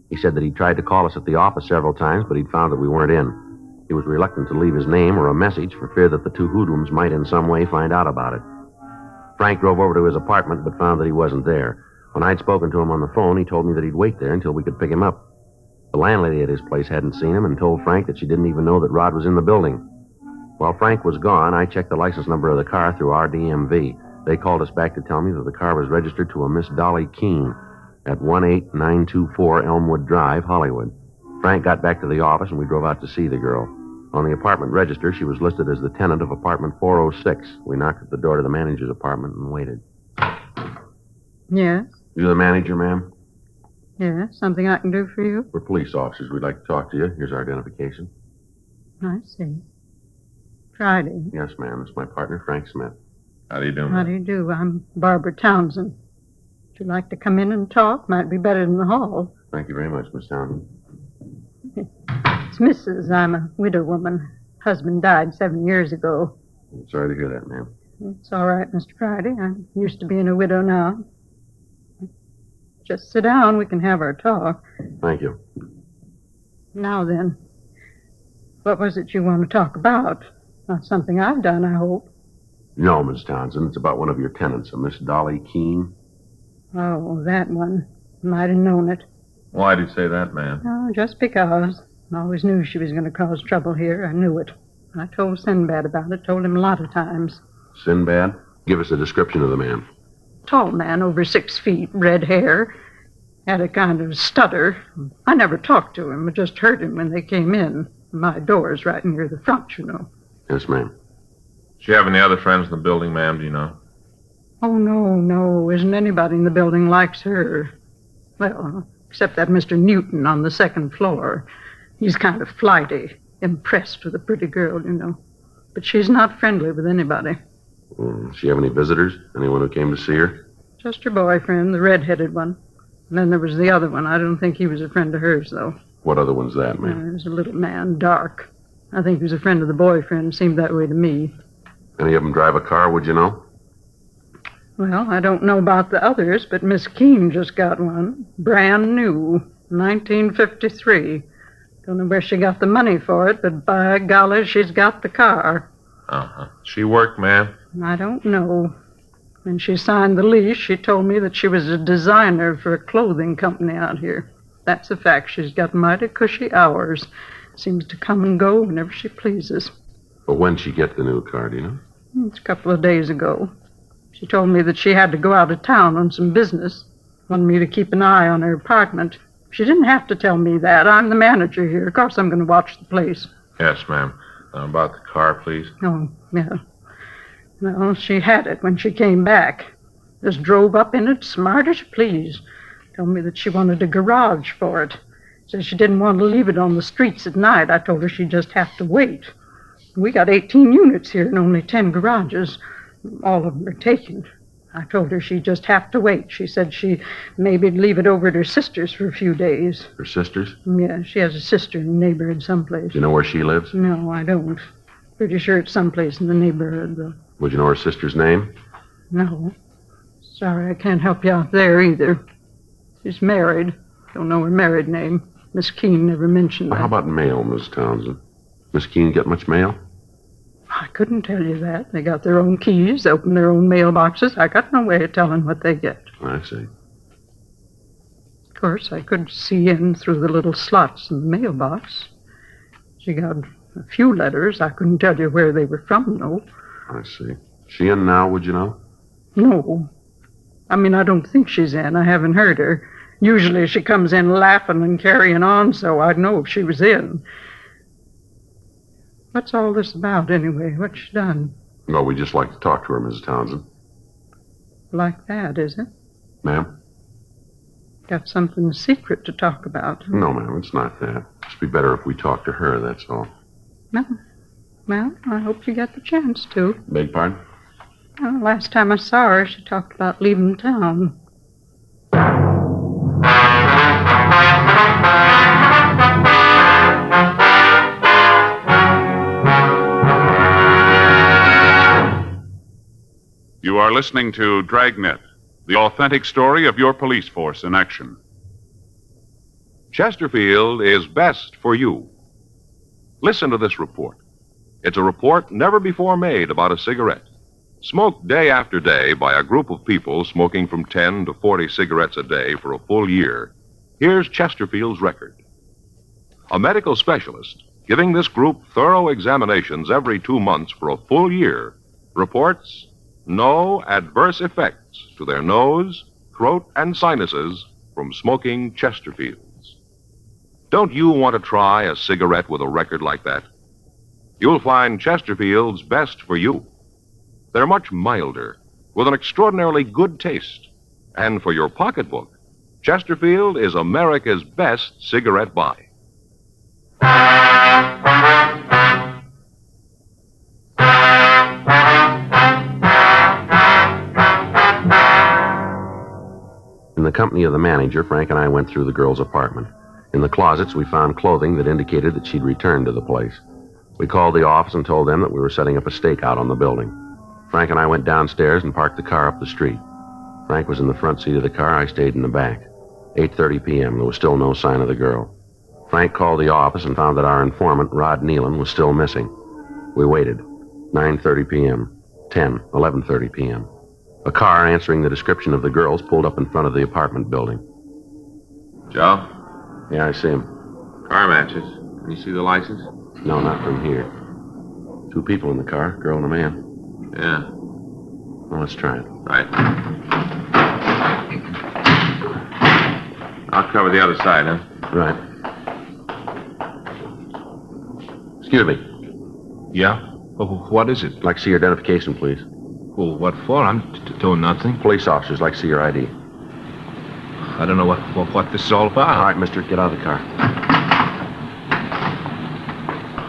He said that he'd tried to call us at the office several times, but he'd found that we weren't in. He was reluctant to leave his name or a message for fear that the 2 hoodlums might in some way find out about it. Frank drove over to his apartment, but found that he wasn't there. When I'd spoken to him on the phone, he told me that he'd wait there until we could pick him up. The landlady at his place hadn't seen him and told Frank that she didn't even know that Rod was in the building. While Frank was gone, I checked the license number of the car through our DMV. They called us back to tell me that the car was registered to a Miss Dolly Keene at 18924 Elmwood Drive, Hollywood. Frank got back to the office, and we drove out to see the girl. On the apartment register, she was listed as the tenant of apartment 406. We knocked at the door to the manager's apartment and waited. Yes? You the manager, ma'am? Yes, something I can do for you? We're police officers. We'd like to talk to you. Here's our identification. I see. Friday. Yes, ma'am. It's my partner, Frank Smith. How do you do, How do you do? I'm Barbara Townsend. Would you like to come in and talk? Might be better in the hall. Thank you very much, Miss Townsend. It's Mrs. I'm a widow woman. Husband died 7 years ago. I'm sorry to hear that, ma'am. It's all right, Mr. Friday. I'm used to being a widow now. Just sit down. We can have our talk. Thank you. Now then, what was it you want to talk about? Not something I've done, I hope. No, Miss Townsend. It's about one of your tenants, a Miss Dolly Keene. Oh, that one. Might have known it. Why'd you say that, ma'am? Oh, just because. I always knew she was going to cause trouble here. I knew it. I told Sinbad about it. Told him a lot of times. Sinbad? Give us a description of the man. Tall man, over 6 feet, red hair. Had a kind of stutter. I never talked to him. I just heard him when they came in. My door's right near the front, you know. Yes, ma'am. Does she have any other friends in the building, ma'am? Do you know? Oh, no. Isn't anybody in the building likes her. Well, except that Mr. Newton on the 2nd floor. He's kind of flighty, impressed with a pretty girl, you know. But she's not friendly with anybody. Does she have any visitors? Anyone who came to see her? Just her boyfriend, the red-headed one. And then there was the other one. I don't think he was a friend of hers, though. What other one's that, ma'am? There's a little man, dark. I think he was a friend of the boyfriend. Seemed that way to me. Any of them drive a car, would you know? Well, I don't know about the others, but Miss Keene just got one. Brand new. 1953. Don't know where she got the money for it, but by golly, she's got the car. Uh-huh. She worked, ma'am? I don't know. When she signed the lease, she told me that she was a designer for a clothing company out here. That's a fact. She's got mighty cushy hours. Seems to come and go whenever she pleases. But when'd she get the new car, do you know? It's a couple of days ago. She told me that she had to go out of town on some business. Wanted me to keep an eye on her apartment. She didn't have to tell me that. I'm the manager here. Of course I'm going to watch the place. Yes, ma'am. About the car, please. Oh, yeah. Well, she had it when she came back. Just drove up in it, smart as you please. Told me that she wanted a garage for it. Said she didn't want to leave it on the streets at night. I told her she'd just have to wait. We got 18 units here and only 10 garages. All of them are taken. I told her she'd just have to wait. She said she maybe leave it over at her sister's for a few days. Her sister's? Yeah, she has a sister in the neighborhood someplace. Do you know where she lives? No, I don't. Pretty sure it's someplace in the neighborhood, though. Would you know her sister's name? No. Sorry, I can't help you out there either. She's married. Don't know her married name. Miss Keene never mentioned that. How about mail, Miss Townsend? Miss Keene get much mail? I couldn't tell you that. They got their own keys, they open their own mailboxes. I got no way of telling what they get. I see. Of course, I could see in through the little slots in the mailbox. She got a few letters. I couldn't tell you where they were from, though. I see. She in now, would you know? No. I mean, I don't think she's in. I haven't heard her. Usually she comes in laughing and carrying on, so I'd know if she was in. What's all this about, anyway? What's she done? Well, we'd just like to talk to her, Mrs. Townsend. Like that, is it? Ma'am? Got something secret to talk about. No, ma'am, it's not that. It'd be better if we talked to her, that's all. No. Well, I hope you get the chance to. Beg pardon? Well, last time I saw her, she talked about leaving town. You are listening to Dragnet, the authentic story of your police force in action. Chesterfield is best for you. Listen to this report. It's a report never before made about a cigarette. Smoked day after day by a group of people smoking from 10 to 40 cigarettes a day for a full year. Here's Chesterfield's record. A medical specialist, giving this group thorough examinations every 2 months for a full year, reports no adverse effects to their nose, throat, and sinuses from smoking Chesterfields. Don't you want to try a cigarette with a record like that? You'll find Chesterfield's best for you. They're much milder, with an extraordinarily good taste. And for your pocketbook, Chesterfield is America's best cigarette buy. In the company of the manager, Frank and I went through the girl's apartment. In the closets, we found clothing that indicated that she'd returned to the place. We called the office and told them that we were setting up a stakeout on the building. Frank and I went downstairs and parked the car up the street. Frank was in the front seat of the car. I stayed in the back. 8:30 p.m. There was still no sign of the girl. Frank called the office and found that our informant, Rod Nealon, was still missing. We waited. 9:30 p.m., 10, 11:30 p.m. A car answering the description of the girls pulled up in front of the apartment building. Joe? Yeah, I see him. Car matches. Can you see the license? No, not from here. 2 people in the car, a girl and a man. Yeah. Well, let's try it. Right. I'll cover the other side, huh? Right. Excuse me. Yeah? What is it? I'd like to see your identification, please. Well, what for? I'm doing nothing. Police officers like to see your ID. I don't know what this is all about. All right, mister, get out of the car.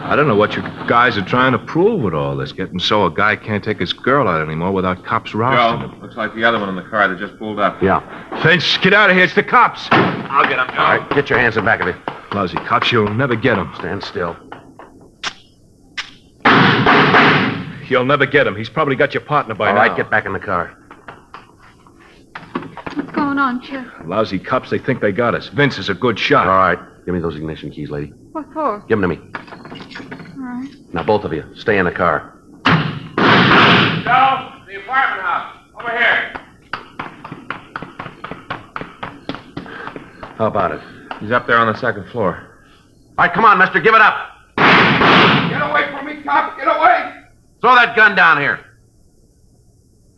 I don't know what you guys are trying to prove with all this. Getting so a guy can't take his girl out anymore without cops rousting him. Looks like the other one in the car that just pulled up. Yeah. Finch, get out of here. It's the cops. I'll get him, Joe. All right, get your hands in back of you. Lousy cops, you'll never get him. Stand still. You'll never get him. He's probably got your partner by now. All right, get back in the car. What's going on, Chip? Lousy cops, they think they got us. Vince is a good shot. All right, give me those ignition keys, lady. What for? Give them to me. All right. Now, both of you, stay in the car. Joe, the apartment house. Over here. How about it? He's up there on the second floor. All right, come on, mister, give it up. Get away from me, cop. Get away. Throw that gun down here.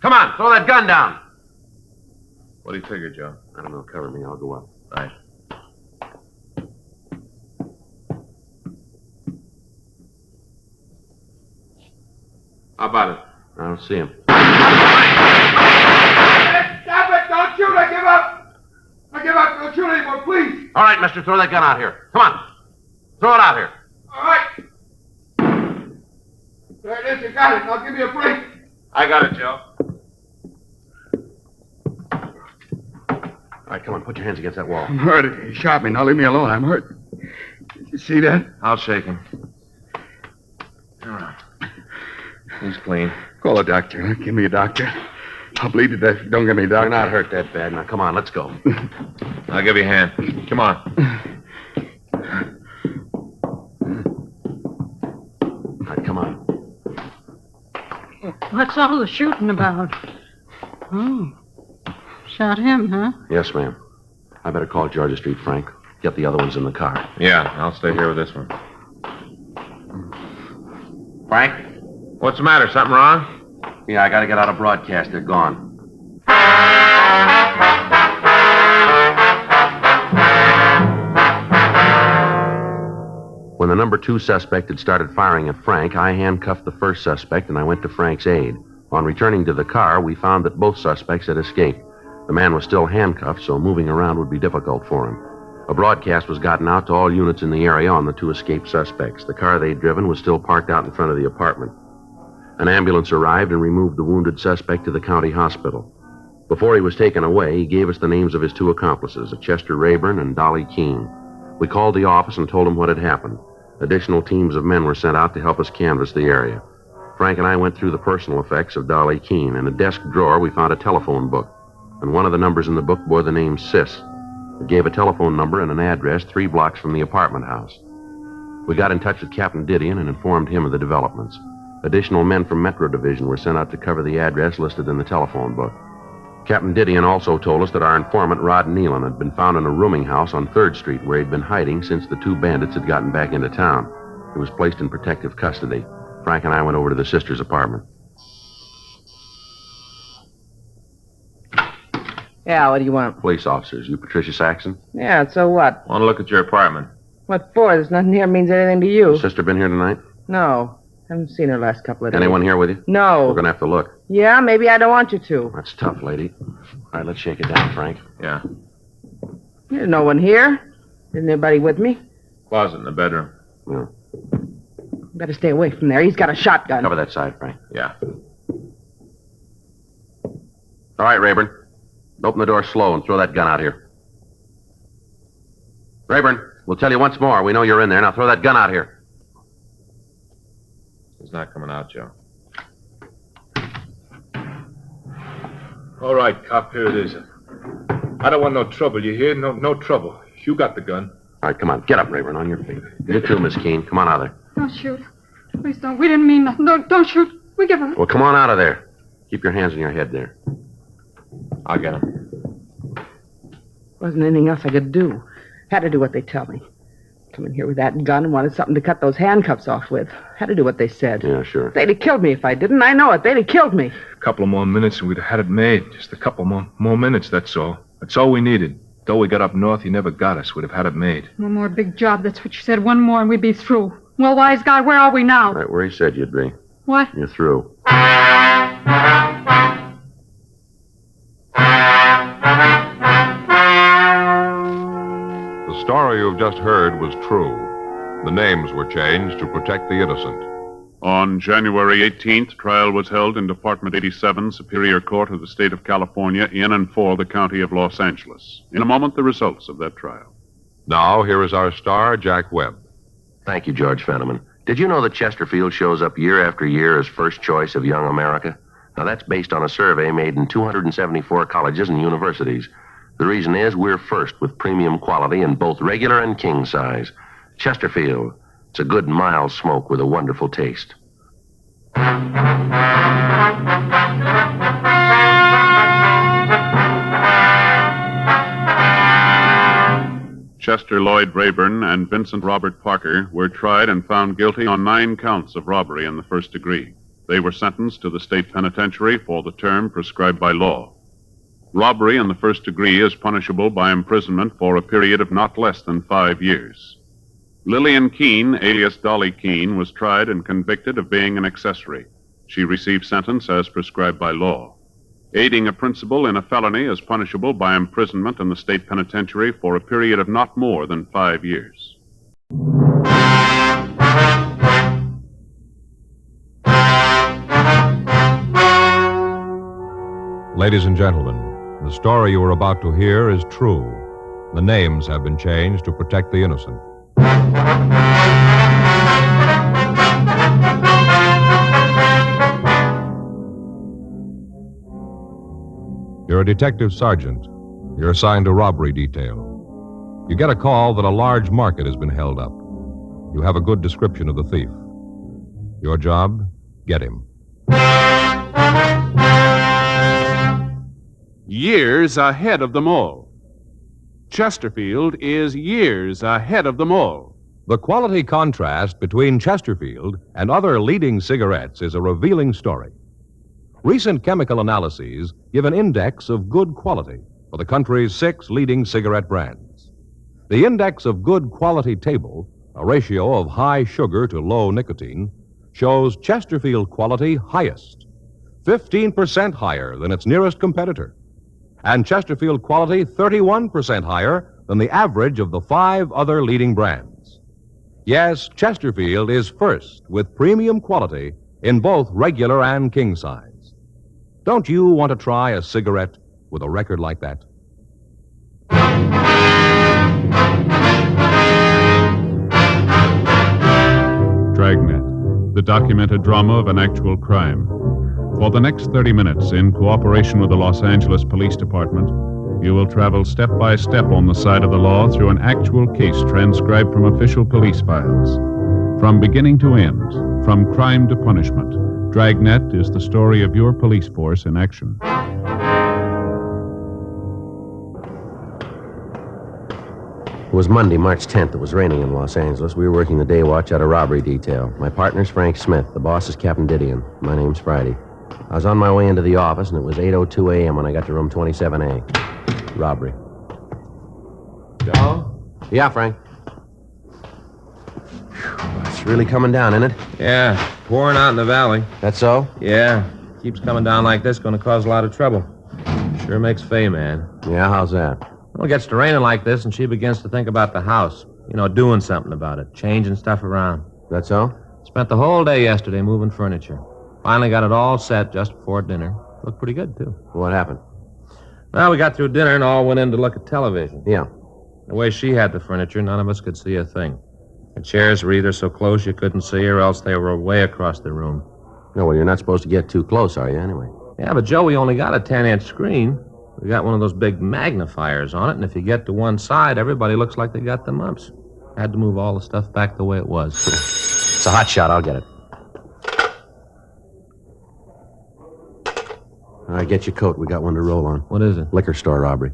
Come on, throw that gun down. What do you figure, Joe? I don't know. Cover me. I'll go up. Right. How about it? I don't see him. Stop it! Don't shoot! I give up! I give up! Don't shoot anymore, please! All right, mister, throw that gun out here. Come on. Throw it out here. All right. There it is. You got it. Now give me a break. I got it, Joe. All right, come on. Put your hands against that wall. I'm hurt. He shot me. Now leave me alone. I'm hurt. Did you see that? I'll shake him. All right. He's clean. Call a doctor. Give me a doctor. I'll bleed to death if you don't give me a doctor. You're not hurt that bad. Now, come on. Let's go. I'll give you a hand. Come on. All right, come on. What's all the shooting about? Oh. Shot him, huh? Yes, ma'am. I better call Georgia Street, Frank. Get the other ones in the car. Yeah, I'll stay here with this one. Frank? What's the matter? Something wrong? Yeah, I gotta get out of broadcast. They're gone. When the number 2 suspect had started firing at Frank, I handcuffed the first suspect and I went to Frank's aid. On returning to the car, we found that both suspects had escaped. The man was still handcuffed, so moving around would be difficult for him. A broadcast was gotten out to all units in the area on the 2 escaped suspects. The car they'd driven was still parked out in front of the apartment. An ambulance arrived and removed the wounded suspect to the county hospital. Before he was taken away, he gave us the names of his 2 accomplices, Chester Rayburn and Dolly Keene. We called the office and told them what had happened. Additional teams of men were sent out to help us canvass the area. Frank and I went through the personal effects of Dolly Keene. In a desk drawer, we found a telephone book, and one of the numbers in the book bore the name Sis. It gave a telephone number and an address 3 blocks from the apartment house. We got in touch with Captain Didion and informed him of the developments. Additional men from Metro Division were sent out to cover the address listed in the telephone book. Captain Didion also told us that our informant, Rod Nealon, had been found in a rooming house on 3rd Street where he'd been hiding since the 2 bandits had gotten back into town. He was placed in protective custody. Frank and I went over to the sister's apartment. Yeah, what do you want? Police officers. You Patricia Saxon? Yeah, so what? Want to look at your apartment. What for? There's nothing here means anything to you. Your sister been here tonight? No. Haven't seen her last couple of days. Anyone here with you? No. We're going to have to look. Yeah, maybe I don't want you to. That's tough, lady. All right, let's shake it down, Frank. Yeah. There's no one here. Isn't anybody with me? Closet in the bedroom. Yeah. Better stay away from there. He's got a shotgun. Cover that side, Frank. Yeah. All right, Rayburn. Open the door slow and throw that gun out here. Rayburn, we'll tell you once more. We know you're in there. Now throw that gun out here. He's not coming out, Joe. All right, cop, here it is. I don't want no trouble, you hear? No trouble. You got the gun. All right, come on. Get up, Rayburn, on your feet. You too, Miss Keene. Come on out of there. Don't shoot. Please don't. We didn't mean nothing. Don't shoot. We give up. Well, come on out of there. Keep your hands on your head there. I'll get him. Wasn't anything else I could do. Had to do what they tell me. Come in here with that gun and wanted something to cut those handcuffs off with. Had to do what they said. Yeah, sure. They'd have killed me if I didn't. I know it. They'd have killed me. A couple of more minutes and we'd have had it made. Just a couple more minutes, that's all. That's all we needed. Though we got up north, he never got us. We'd have had it made. One more big job. That's what you said. One more and we'd be through. Well, wise guy, where are we now? Right where he said you'd be. What? You're through. The story you've just heard was true. The names were changed to protect the innocent. On January 18th, trial was held in Department 87, Superior Court of the State of California, in and for the County of Los Angeles. In a moment, the results of that trial. Now, here is our star, Jack Webb. Thank you, George Fenneman. Did you know that Chesterfield shows up year after year as first choice of young America? Now, that's based on a survey made in 274 colleges and universities. The reason is we're first with premium quality in both regular and king size. Chesterfield. It's a good mild smoke with a wonderful taste. Chester Lloyd Rayburn and Vincent Robert Parker were tried and found guilty on 9 counts of robbery in the first degree. They were sentenced to the state penitentiary for the term prescribed by law. Robbery in the first degree is punishable by imprisonment for a period of not less than 5 years. Lillian Keene, alias Dolly Keene, was tried and convicted of being an accessory. She received sentence as prescribed by law. Aiding a principal in a felony is punishable by imprisonment in the state penitentiary for a period of not more than 5 years. Ladies and gentlemen, the story you are about to hear is true. The names have been changed to protect the innocent. You're a detective sergeant. You're assigned to robbery detail. You get a call that a large market has been held up. You have a good description of the thief. Your job? Get him. Years ahead of them all. Chesterfield is years ahead of them all. The quality contrast between Chesterfield and other leading cigarettes is a revealing story. Recent chemical analyses give an index of good quality for the country's 6 leading cigarette brands. The index of good quality table, a ratio of high sugar to low nicotine, shows Chesterfield quality highest, 15% higher than its nearest competitor, and Chesterfield quality 31% higher than the average of the 5 other leading brands. Yes, Chesterfield is first with premium quality in both regular and king size. Don't you want to try a cigarette with a record like that? Dragnet, the documented drama of an actual crime. For the next 30 minutes, in cooperation with the Los Angeles Police Department, you will travel step by step on the side of the law through an actual case transcribed from official police files. From beginning to end, from crime to punishment, Dragnet is the story of your police force in action. It was Monday, March 10th. It was raining in Los Angeles. We were working the day watch at a robbery detail. My partner's Frank Smith. The boss is Captain Didion. My name's Friday. I was on my way into the office, and it was 8:02 a.m. when I got to room 27A. Robbery. Joe? Yeah, Frank. It's really coming down, isn't it? Yeah, pouring out in the valley. That so? Yeah. Keeps coming down like this, going to cause a lot of trouble. Sure makes Faye mad. Yeah, how's that? Well, it gets to raining like this, and she begins to think about the house. You know, doing something about it, changing stuff around. That so? Spent the whole day yesterday moving furniture. Finally got it all set just before dinner. Looked pretty good, too. What happened? Well, we got through dinner and all went in to look at television. Yeah. The way she had the furniture, none of us could see a thing. The chairs were either so close you couldn't see or else they were way across the room. No, well, you're not supposed to get too close, are you, anyway? Yeah, but Joe, we only got a 10-inch screen. We got one of those big magnifiers on it, and if you get to one side, everybody looks like they got the mumps. I had to move all the stuff back the way it was. It's a hot shot. I'll get it. All right, get your coat. We got one to roll on. What is it? Liquor store robbery.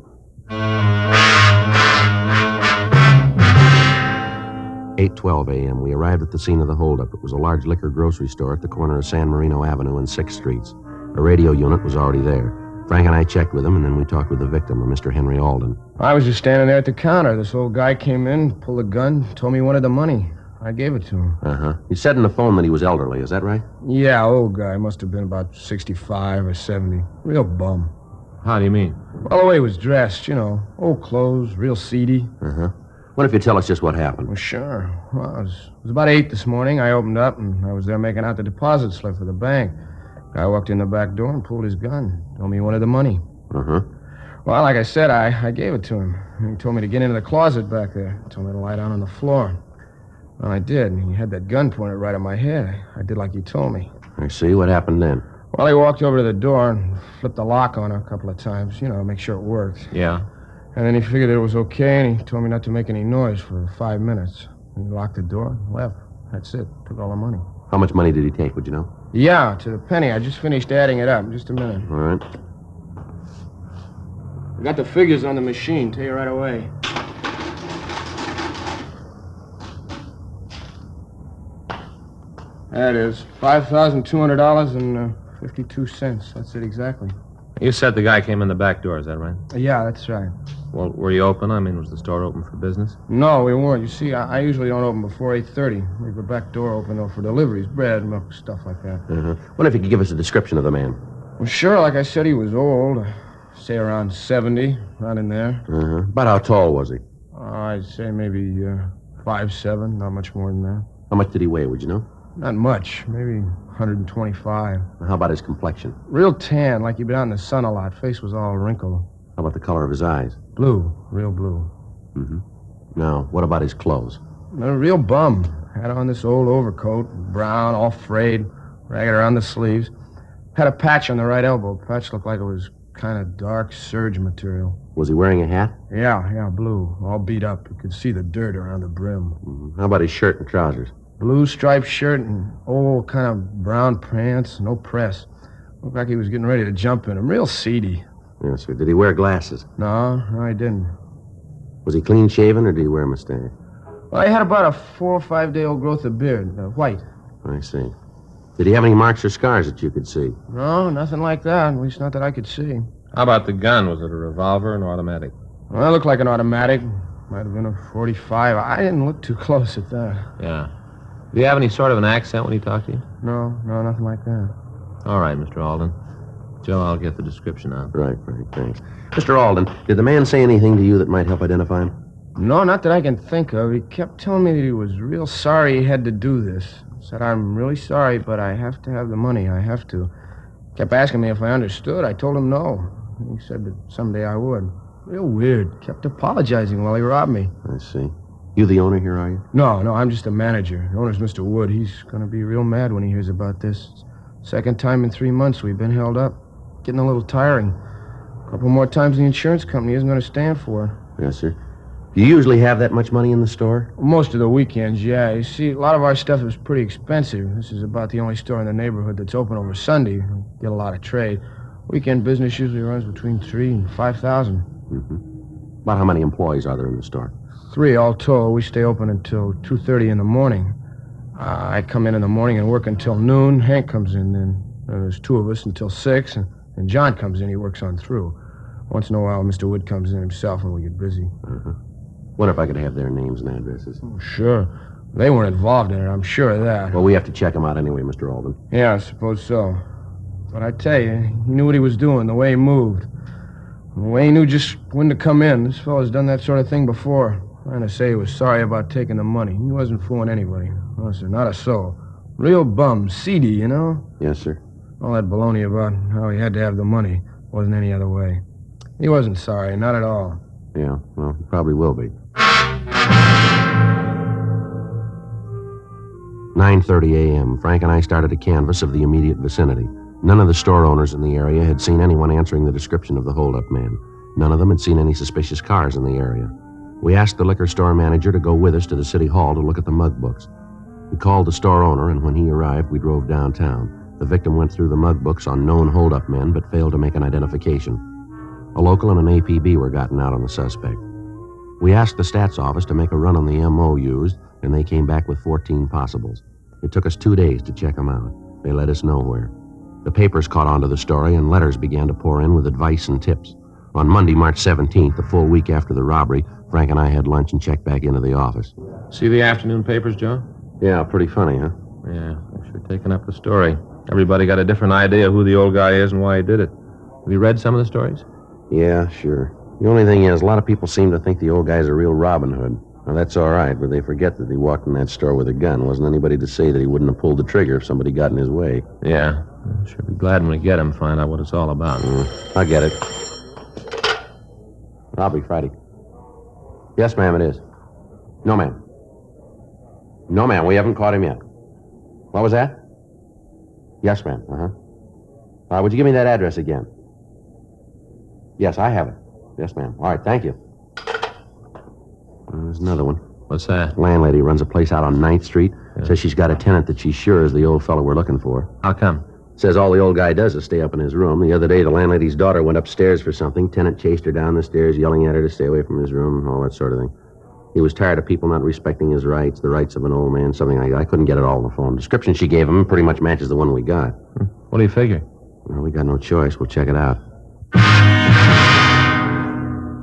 8:12 a.m. We arrived at the scene of the holdup. It was a large liquor grocery store at the corner of San Marino Avenue and 6th Streets. A radio unit was already there. Frank and I checked with him, and then we talked with the victim, a Mr. Henry Alden. I was just standing there at the counter. This old guy came in, pulled a gun, told me he wanted the money. I gave it to him. Uh-huh. He said in the phone that he was elderly. Is that right? Yeah, old guy. Must have been about 65 or 70. Real bum. How do you mean? Well, the way he was dressed, you know. Old clothes, real seedy. Uh-huh. What if you tell us just what happened? Well, sure. Well, it was about 8 this morning. I opened up, and I was there making out the deposit slip for the bank. Guy walked in the back door and pulled his gun. Told me he wanted the money. Uh-huh. Well, like I said, I gave it to him. He told me to get into the closet back there. Told me to lie down on the floor. Well, I did, and he had that gun pointed right at my head. I did like he told me. I see. What happened then? Well, he walked over to the door and flipped the lock on it a couple of times, you know, to make sure it worked. Yeah. And then he figured it was okay, and he told me not to make any noise for 5 minutes. He locked the door and left. That's it. Took all the money. How much money did he take, would you know? Yeah, to the penny. I just finished adding it up. Just a minute. All right. I got the figures on the machine. Tell you right away. That is $5,200.52. That's it exactly. You said the guy came in the back door, is that right? Yeah, that's right. Well, were you open? I mean, was the store open for business? No, we weren't. You see, I usually don't open before 8:30. Leave the back door open, though, for deliveries, bread, milk, stuff like that. Wonder if you could give us a description of the man. Well, sure, like I said, he was old. Say around 70, right in there. About how tall was he? I'd say maybe 5'7", not much more than that. How much did he weigh, would you know? Not much, maybe 125. How about his complexion? Real tan, like he'd been out in the sun a lot. Face was all wrinkled. How about the color of his eyes? Blue, real blue. Now, what about his clothes? A real bum. Had on this old overcoat, brown, all frayed, ragged around the sleeves. Had a patch on the right elbow. Patch looked like it was kind of dark serge material. Was he wearing a hat? Yeah, blue, all beat up. You could see the dirt around the brim. How about his shirt and trousers? Blue striped shirt and old kind of brown pants, no press. Looked like he was getting ready to jump in them. Real seedy. Yes, sir. Did he wear glasses? No, he didn't. Was he clean shaven or did he wear a mustache? Well, he had about a 4 or 5 day old growth of beard, white. I see. Did he have any marks or scars that you could see? No, nothing like that, at least not that I could see. How about the gun? Was it a revolver or an automatic? Well, it looked like an automatic. Might have been a .45. I didn't look too close at that. Yeah. Did he have any sort of an accent when he talked to you? No, nothing like that. All right, Mr. Alden. Joe, I'll get the description out. Right, thanks. Mr. Alden, did the man say anything to you that might help identify him? No, not that I can think of. He kept telling me that he was real sorry he had to do this. Said, I'm really sorry, but I have to have the money. I have to. Kept asking me if I understood. I told him no. He said that someday I would. Real weird. Kept apologizing while he robbed me. I see. You the owner here, are you? No, I'm just a manager. The owner's Mr. Wood. He's going to be real mad when he hears about this. Second time in 3 months we've been held up. Getting a little tiring. A couple more times the insurance company isn't going to stand for it. Yes, sir. Do you usually have that much money in the store? Most of the weekends, yeah. You see, a lot of our stuff is pretty expensive. This is about the only store in the neighborhood that's open over Sunday. We get a lot of trade. Weekend business usually runs between 3,000 and 5,000. About how many employees are there in the store? 3 all told. We stay open until 2:30 in the morning. I come in the morning and work until noon. Hank comes in then. There's 2 of us until 6, and John comes in. He works on through. Once in a while, Mr. Wood comes in himself when we get busy. Wonder if I could have their names and addresses. Oh, sure. They weren't involved in it, I'm sure of that. Well, we have to check them out anyway, Mr. Alden. Yeah, I suppose so. But I tell you, he knew what he was doing, the way he moved. The way he knew just when to come in. This fellow's done that sort of thing before. Trying to say he was sorry about taking the money. He wasn't fooling anybody. No, sir, not a soul. Real bum, seedy, you know? Yes, sir. All that baloney about how he had to have the money. Wasn't any other way. He wasn't sorry, not at all. Yeah, well, he probably will be. 9:30 a.m. Frank and I started a canvass of the immediate vicinity. None of the store owners in the area had seen anyone answering the description of the holdup man. None of them had seen any suspicious cars in the area. We asked the liquor store manager to go with us to the city hall to look at the mug books. We called the store owner, and when he arrived, we drove downtown. The victim went through the mug books on known holdup men, but failed to make an identification. A local and an APB were gotten out on the suspect. We asked the stats office to make a run on the MO used, and they came back with 14 possibles. It took us 2 days to check them out. They led us nowhere. The papers caught on to the story, and letters began to pour in with advice and tips. On Monday, March 17th, a full week after the robbery, Frank and I had lunch and checked back into the office. See the afternoon papers, Joe? Yeah, pretty funny, huh? Yeah, they're sure taking up the story. Everybody got a different idea who the old guy is and why he did it. Have you read some of the stories? Yeah, sure. The only thing is, a lot of people seem to think the old guy's a real Robin Hood. Now, that's all right, but they forget that he walked in that store with a gun. Wasn't anybody to say that he wouldn't have pulled the trigger if somebody got in his way. Yeah. I'll sure be glad when we get him, find out what it's all about. I'll get it. Robbery Friday. Yes, ma'am, it is. No, ma'am. No, ma'am, we haven't caught him yet. What was that? Yes, ma'am. Would you give me that address again? Yes, I have it. Yes, ma'am. All right, thank you. There's another one. What's that? Landlady runs a place out on 9th Street. Yeah. Says she's got a tenant that she's sure is the old fellow we're looking for. How come? Says all the old guy does is stay up in his room. The other day, the landlady's daughter went upstairs for something. Tenant chased her down the stairs, yelling at her to stay away from his room, all that sort of thing. He was tired of people not respecting his rights, the rights of an old man, something like that. I couldn't get it all on the phone. The description she gave him pretty much matches the one we got. What do you figure? Well, we got no choice. We'll check it out.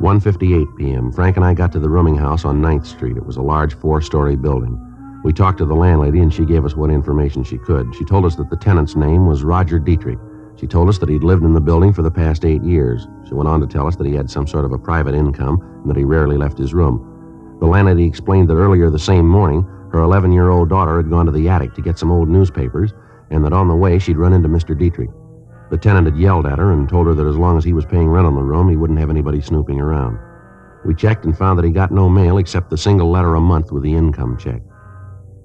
1:58 p.m. Frank and I got to the rooming house on 9th Street. It was a large 4-story building. We talked to the landlady, and she gave us what information she could. She told us that the tenant's name was Roger Dietrich. She told us that he'd lived in the building for the past 8 years. She went on to tell us that he had some sort of a private income and that he rarely left his room. The landlady explained that earlier the same morning, her 11-year-old daughter had gone to the attic to get some old newspapers, and that on the way she'd run into Mr. Dietrich. The tenant had yelled at her and told her that as long as he was paying rent on the room, he wouldn't have anybody snooping around. We checked and found that he got no mail except the single letter a month with the income check.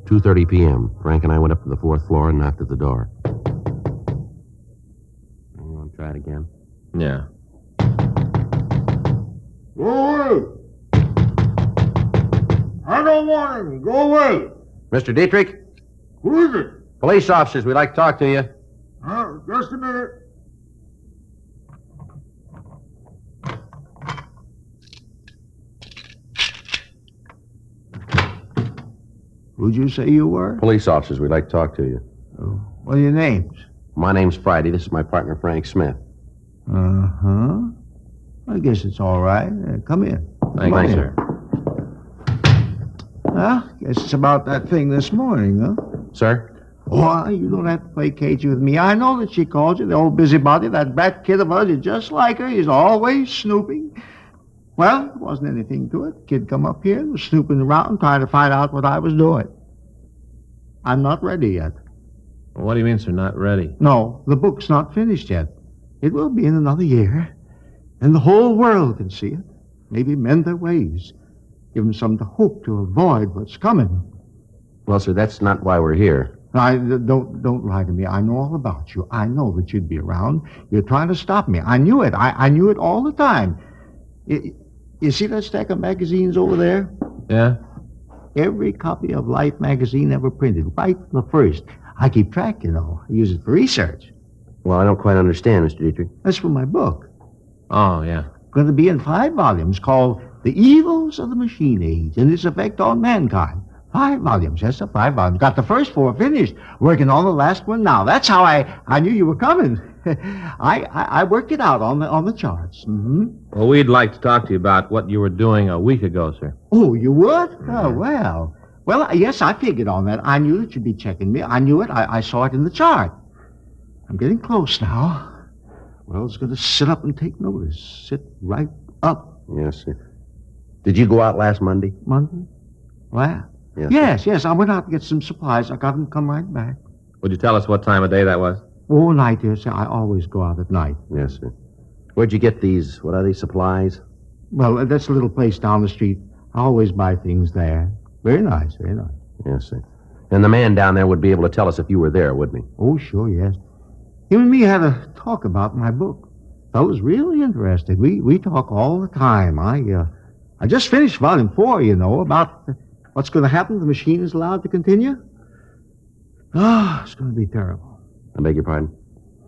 2:30 p.m. Frank and I went up to the 4th floor and knocked at the door. You want to try it again? Yeah. Go away! I don't want him. Go away! Mr. Dietrich? Who is it? Police officers, we'd like to talk to you. Just a minute. Who'd you say you were? Police officers, we'd like to talk to you. Oh, what are your names? My name's Friday. This is my partner, Frank Smith. Uh-huh. I guess it's all right. Come in. Thank you, sir. Well, guess it's about that thing this morning, huh? Sir? Why, you don't have to play cagey with me. I know that she called you, the old busybody. That brat kid of hers is just like her. He's always snooping. Well, there wasn't anything to it. The kid come up here and was snooping around trying to find out what I was doing. I'm not ready yet. What do you mean, sir, not ready? No, the book's not finished yet. It will be in another year. And the whole world can see it. Maybe mend their ways. Give them some hope to avoid what's coming. Well, sir, that's not why we're here. Don't lie to me. I know all about you. I know that you'd be around. You're trying to stop me. I knew it. I knew it all the time. You see that stack of magazines over there? Yeah? Every copy of Life magazine ever printed, right from the first. I keep track, you know. I use it for research. Well, I don't quite understand, Mr. Dietrich. That's for my book. Oh, yeah. Going to be in 5 volumes called The Evils of the Machine Age and Its Effect on Mankind. 5 volumes, yes, sir, 5 volumes. Got the first 4 finished. Working on the last one now. That's how I knew you were coming. I worked it out on the charts. Mm-hmm. Well, we'd like to talk to you about what you were doing a week ago, sir. Oh, you would? Oh, well. Well, yes, I figured on that. I knew that you'd be checking me. I knew it. I saw it in the chart. I'm getting close now. Well, it's going to sit up and take notice. Sit right up. Yes, sir. Did you go out last Monday? Monday? Well, yes. I went out to get some supplies. I got them to come right back. Would you tell us what time of day that was? All night, dear sir. I always go out at night. Yes, sir. Where'd you get these? What are these, supplies? Well, that's a little place down the street. I always buy things there. Very nice, very nice. Yes, sir. And the man down there would be able to tell us if you were there, wouldn't he? Oh, sure, yes. Him and me had a talk about my book. Fellow's really interested. We talk all the time. I just finished volume 4, you know, about what's going to happen if the machine is allowed to continue. Oh, it's going to be terrible. I beg your pardon?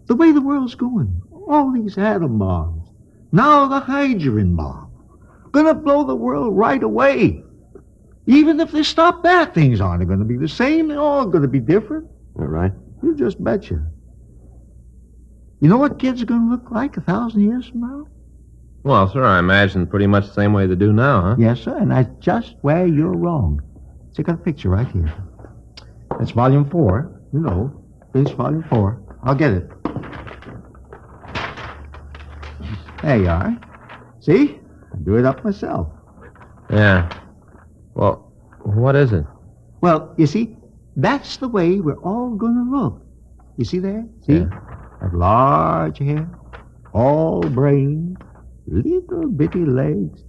The way the world's going. All these atom bombs. Now the hydrogen bomb. Gonna blow the world right away. Even if they stop that, things aren't going to be the same. They're all going to be different. All right. You just betcha. You know what kids are going to look like 1,000 years from now? Well, sir, I imagine pretty much the same way they do now, huh? Yes, sir, and that's just where you're wrong. See, I got a picture right here. That's volume 4. You know, finish volume 4. I'll get it. There you are. See? I do it up myself. Yeah. Well, what is it? Well, you see, that's the way we're all going to look. You see there? See? Yeah. That large hair, all brain, little bitty legs.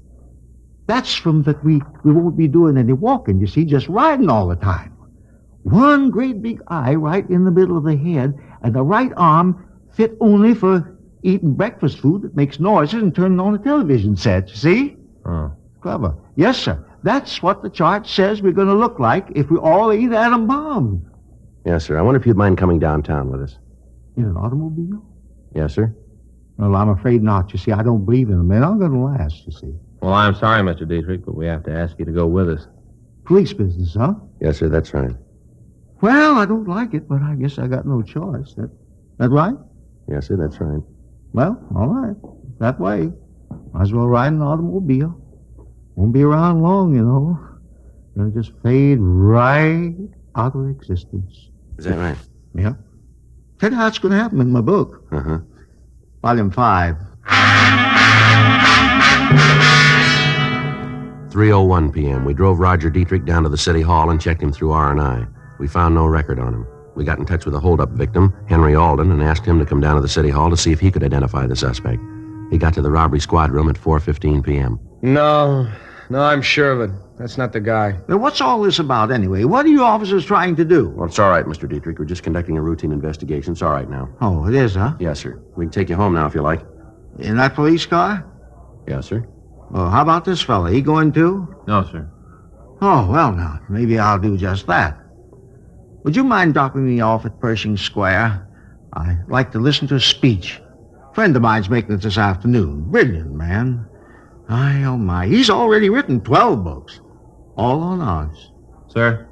That's from that we won't be doing any walking, you see, just riding all the time. One great big eye right in the middle of the head, and the right arm fit only for eating breakfast food that makes noises and turning on a television set, you see? Oh. Clever. Yes, sir. That's what the chart says we're going to look like if we all eat atom bombs. Yes, sir. I wonder if you'd mind coming downtown with us. In an automobile? Yes, sir. Well, I'm afraid not. You see, I don't believe in them. They're not going to last, you see. Well, I'm sorry, Mr. Dietrich, but we have to ask you to go with us. Police business, huh? Yes, sir, that's right. Well, I don't like it, but I guess I got no choice. That right? Yes, sir, that's right. Well, all right. That way. Might as well ride an automobile. Won't be around long, you know. They'll just fade right out of existence. Is that right? Yeah. Tell you how it's going to happen in my book. Uh-huh. Volume 5. 3:01 p.m. We drove Roger Dietrich down to the city hall and checked him through R&I. We found no record on him. We got in touch with the holdup victim, Henry Alden, and asked him to come down to the city hall to see if he could identify the suspect. He got to the robbery squad room at 4:15 p.m. No, I'm sure of it. That's not the guy. Now, what's all this about, anyway? What are you officers trying to do? Well, it's all right, Mr. Dietrich. We're just conducting a routine investigation. It's all right now. Oh, it is, huh? Yes, sir. We can take you home now if you like. In that police car? Yes, sir. Oh, how about this fella? He going too? No, sir. Oh, well, now, maybe I'll do just that. Would you mind dropping me off at Pershing Square? I'd like to listen to a speech. A friend of mine's making it this afternoon. Brilliant, man. Oh, my. He's already written 12 books. All on odds. Sir?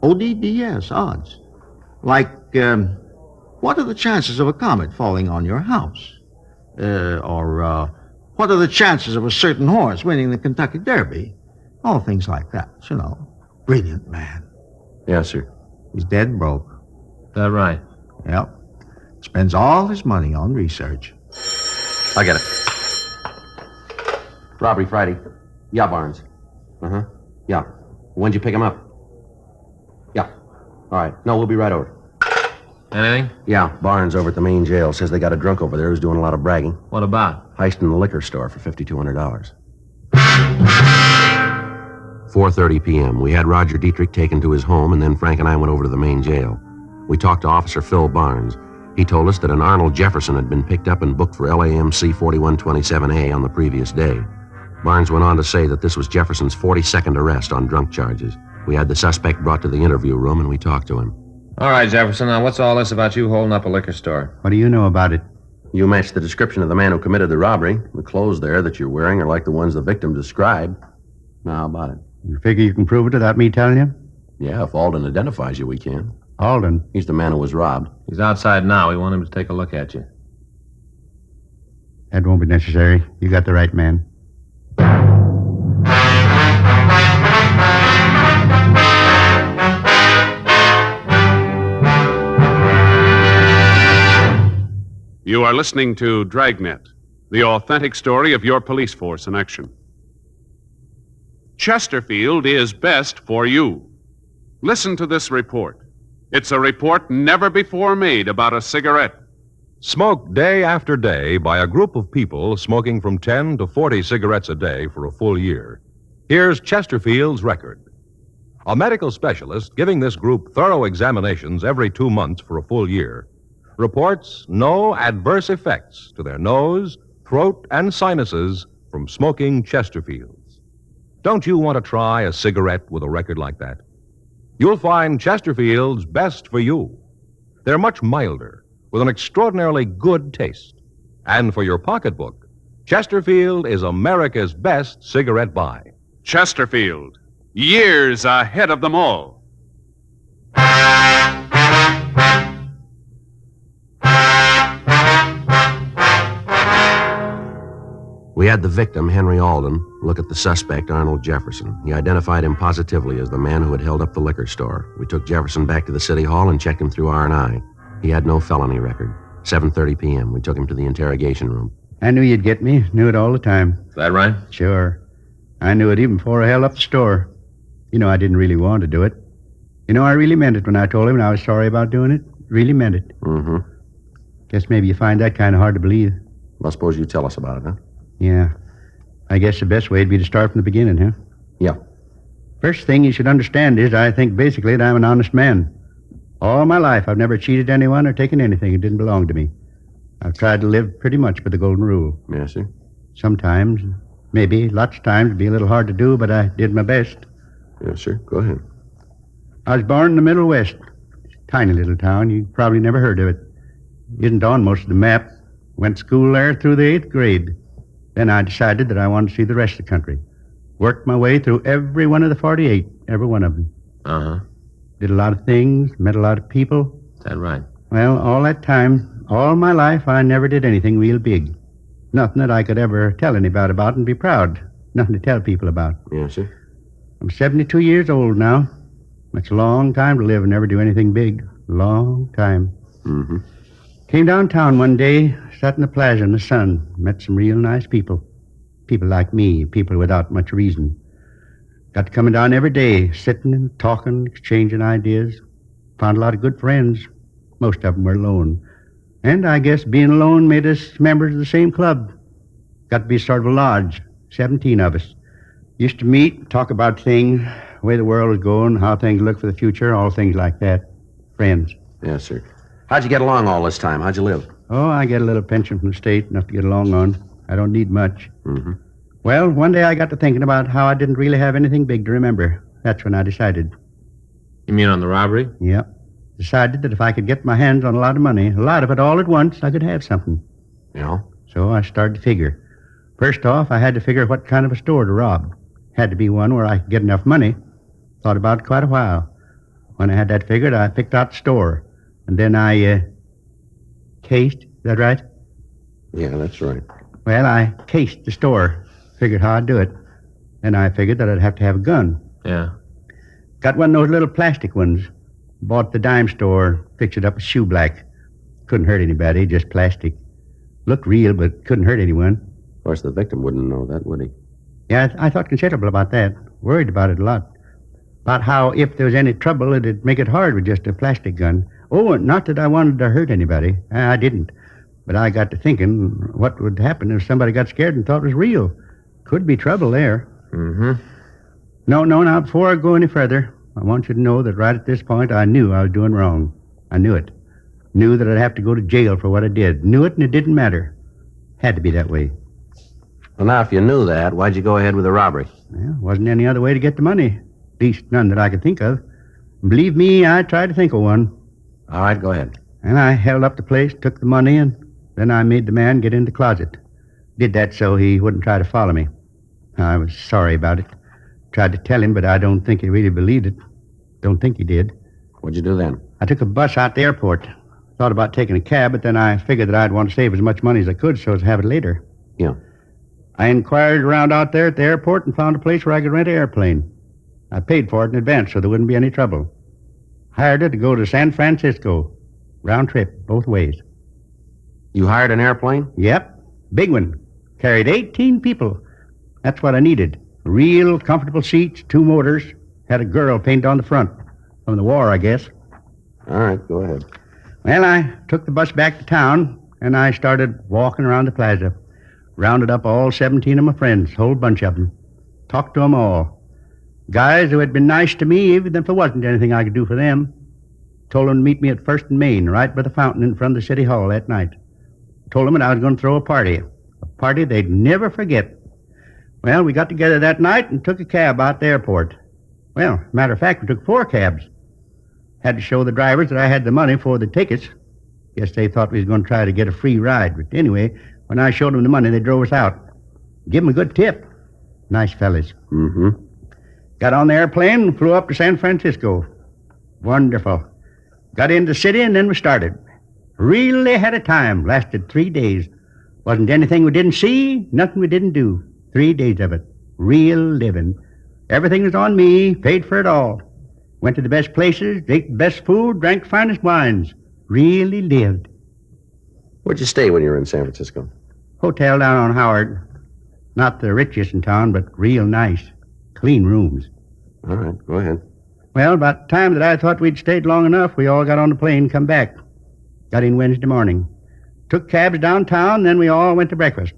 ODDS, odds. Like, what are the chances of a comet falling on your house? What are the chances of a certain horse winning the Kentucky Derby? All things like that, you know. Brilliant man. Yes, sir. He's dead broke. Is that right? Yep. Spends all his money on research. I get it. Robbery Friday. Yeah, Barnes. Uh-huh. Yeah. When'd you pick him up? Yeah. All right. No, we'll be right over. Anything? Yeah, Barnes over at the main jail says they got a drunk over there who's doing a lot of bragging. What about? Heisting the liquor store for $5,200. 4:30 p.m. We had Roger Dietrich taken to his home, and then Frank and I went over to the main jail. We talked to Officer Phil Barnes. He told us that an Arnold Jefferson had been picked up and booked for LAMC 4127A on the previous day. Barnes went on to say that this was Jefferson's 42nd arrest on drunk charges. We had the suspect brought to the interview room, and we talked to him. All right, Jefferson, now what's all this about you holding up a liquor store? What do you know about it? You matched the description of the man who committed the robbery. The clothes there that you're wearing are like the ones the victim described. Now, how about it? You figure you can prove it without me telling you? Yeah, if Alden identifies you, we can. Alden? He's the man who was robbed. He's outside now. We want him to take a look at you. That won't be necessary. You got the right man. You are listening to Dragnet, the authentic story of your police force in action. Chesterfield is best for you. Listen to this report. It's a report never before made about a cigarette. Smoked day after day by a group of people smoking from 10 to 40 cigarettes a day for a full year. Here's Chesterfield's record. A medical specialist giving this group thorough examinations every 2 months for a full year reports no adverse effects to their nose, throat, and sinuses from smoking Chesterfields. Don't you want to try a cigarette with a record like that? You'll find Chesterfield's best for you. They're much milder, with an extraordinarily good taste. And for your pocketbook, Chesterfield is America's best cigarette buy. Chesterfield, years ahead of them all. We had the victim, Henry Alden, look at the suspect, Arnold Jefferson. He identified him positively as the man who had held up the liquor store. We took Jefferson back to the city hall and checked him through R&I. He had no felony record. 7:30 p.m. We took him to the interrogation room. I knew you'd get me. Knew it all the time. Is that right? Sure. I knew it even before I held up the store. You know, I didn't really want to do it. You know, I really meant it when I told him I was sorry about doing it. Really meant it. Mm-hmm. Guess maybe you find that kind of hard to believe. Well, suppose you tell us about it, huh? Yeah. I guess the best way would be to start from the beginning, huh? Yeah. First thing you should understand is I think basically that I'm an honest man. All my life I've never cheated anyone or taken anything that didn't belong to me. I've tried to live pretty much by the golden rule. Yes, sir. Sometimes, maybe, lots of times it'd be a little hard to do, but I did my best. Yes, sir. Go ahead. I was born in the Middle West. Tiny little town. You probably never heard of it. Isn't on most of the map. Went to school there through the 8th grade. Then I decided that I wanted to see the rest of the country. Worked my way through every one of the 48, every one of them. Uh-huh. Did a lot of things, met a lot of people. Is that right? Well, all that time, all my life, I never did anything real big. Nothing that I could ever tell anybody about and be proud. Nothing to tell people about. Yes, sir. I'm 72 years old now. That's a long time to live and never do anything big. Long time. Mm-hmm. Came downtown one day, sat in the plaza in the sun, met some real nice people. People like me, people without much reason. Got to coming down every day, sitting and talking, exchanging ideas. Found a lot of good friends. Most of them were alone. And I guess being alone made us members of the same club. Got to be sort of a lodge, 17 of us. Used to meet, talk about things, the way the world was going, how things look for the future, all things like that. Friends. Yes, sir. How'd you get along all this time? How'd you live? Oh, I get a little pension from the state, enough to get along on. I don't need much. Mm-hmm. Well, one day I got to thinking about how I didn't really have anything big to remember. That's when I decided. You mean on the robbery? Yep. Decided that if I could get my hands on a lot of money, a lot of it all at once, I could have something. Yeah? So I started to figure. First off, I had to figure what kind of a store to rob. Had to be one where I could get enough money. Thought about it quite a while. When I had that figured, I picked out the store. And then I, cased. Is that right? Yeah, that's right. Well, I cased the store. Figured how I'd do it. Then I figured that I'd have to have a gun. Yeah. Got one of those little plastic ones. Bought the dime store, fixed it up with shoe black. Couldn't hurt anybody, just plastic. Looked real, but couldn't hurt anyone. Of course, the victim wouldn't know that, would he? Yeah, I thought considerable about that. Worried about it a lot. About how if there was any trouble, it'd make it hard with just a plastic gun. Oh, not that I wanted to hurt anybody. I didn't. But I got to thinking what would happen if somebody got scared and thought it was real. Could be trouble there. Mm-hmm. No, now, before I go any further, I want you to know that right at this point, I knew I was doing wrong. I knew it. Knew that I'd have to go to jail for what I did. Knew it, and it didn't matter. Had to be that way. Well, now, if you knew that, why'd you go ahead with the robbery? Well, wasn't any other way to get the money. At least none that I could think of. Believe me, I tried to think of one. All right, go ahead. And I held up the place, took the money, and then I made the man get in the closet. Did that so he wouldn't try to follow me. I was sorry about it. Tried to tell him, but I don't think he really believed it. Don't think he did. What'd you do then? I took a bus out to the airport. Thought about taking a cab, but then I figured that I'd want to save as much money as I could so as to have it later. Yeah. I inquired around out there at the airport and found a place where I could rent an airplane. I paid for it in advance so there wouldn't be any trouble. Hired it to go to San Francisco. Round trip, both ways. You hired an airplane? Yep. Big one. Carried 18 people. That's what I needed. Real comfortable seats, 2 motors. Had a girl painted on the front. From the war, I guess. All right, go ahead. Well, I took the bus back to town, and I started walking around the plaza. Rounded up all 17 of my friends, whole bunch of them. Talked to them all. Guys who had been nice to me, even if there wasn't anything I could do for them. Told them to meet me at First and Main, right by the fountain in front of the city hall that night. Told them that I was going to throw a party they'd never forget. Well, we got together that night and took a cab out the airport. Well, matter of fact, we took 4 cabs. Had to show the drivers that I had the money for the tickets. Guess they thought we was going to try to get a free ride. But anyway, when I showed them the money, they drove us out. Give them a good tip. Nice fellas. Mm-hmm. Got on the airplane and flew up to San Francisco. Wonderful. Got into the city and then we started. Really had a time. Lasted 3 days. Wasn't anything we didn't see, nothing we didn't do. 3 days of it. Real living. Everything was on me, paid for it all. Went to the best places, ate the best food, drank the finest wines. Really lived. Where'd you stay when you were in San Francisco? Hotel down on Howard. Not the richest in town, but real nice. Clean rooms. All right, go ahead. Well, about the time that I thought we'd stayed long enough, we all got on the plane and come back. Got in Wednesday morning. Took cabs downtown, then we all went to breakfast.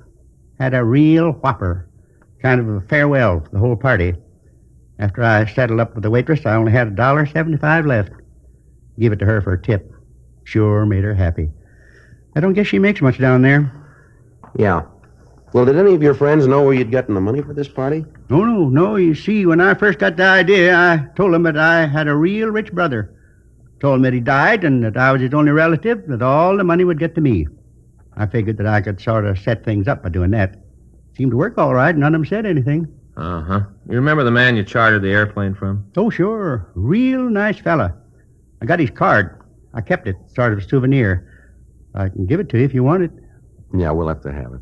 Had a real whopper. Kind of a farewell for the whole party. After I settled up with the waitress, I only had $1.75 left. Give it to her for a tip. Sure made her happy. I don't guess she makes much down there. Yeah. Well, did any of your friends know where you'd gotten the money for this party? No. You see, when I first got the idea, I told them that I had a real rich brother. Told him that he died and that I was his only relative, that all the money would get to me. I figured that I could sort of set things up by doing that. Seemed to work all right. None of them said anything. Uh-huh. You remember the man you chartered the airplane from? Oh, sure. Real nice fella. I got his card. I kept it, sort of a souvenir. I can give it to you if you want it. Yeah, we'll have to have it.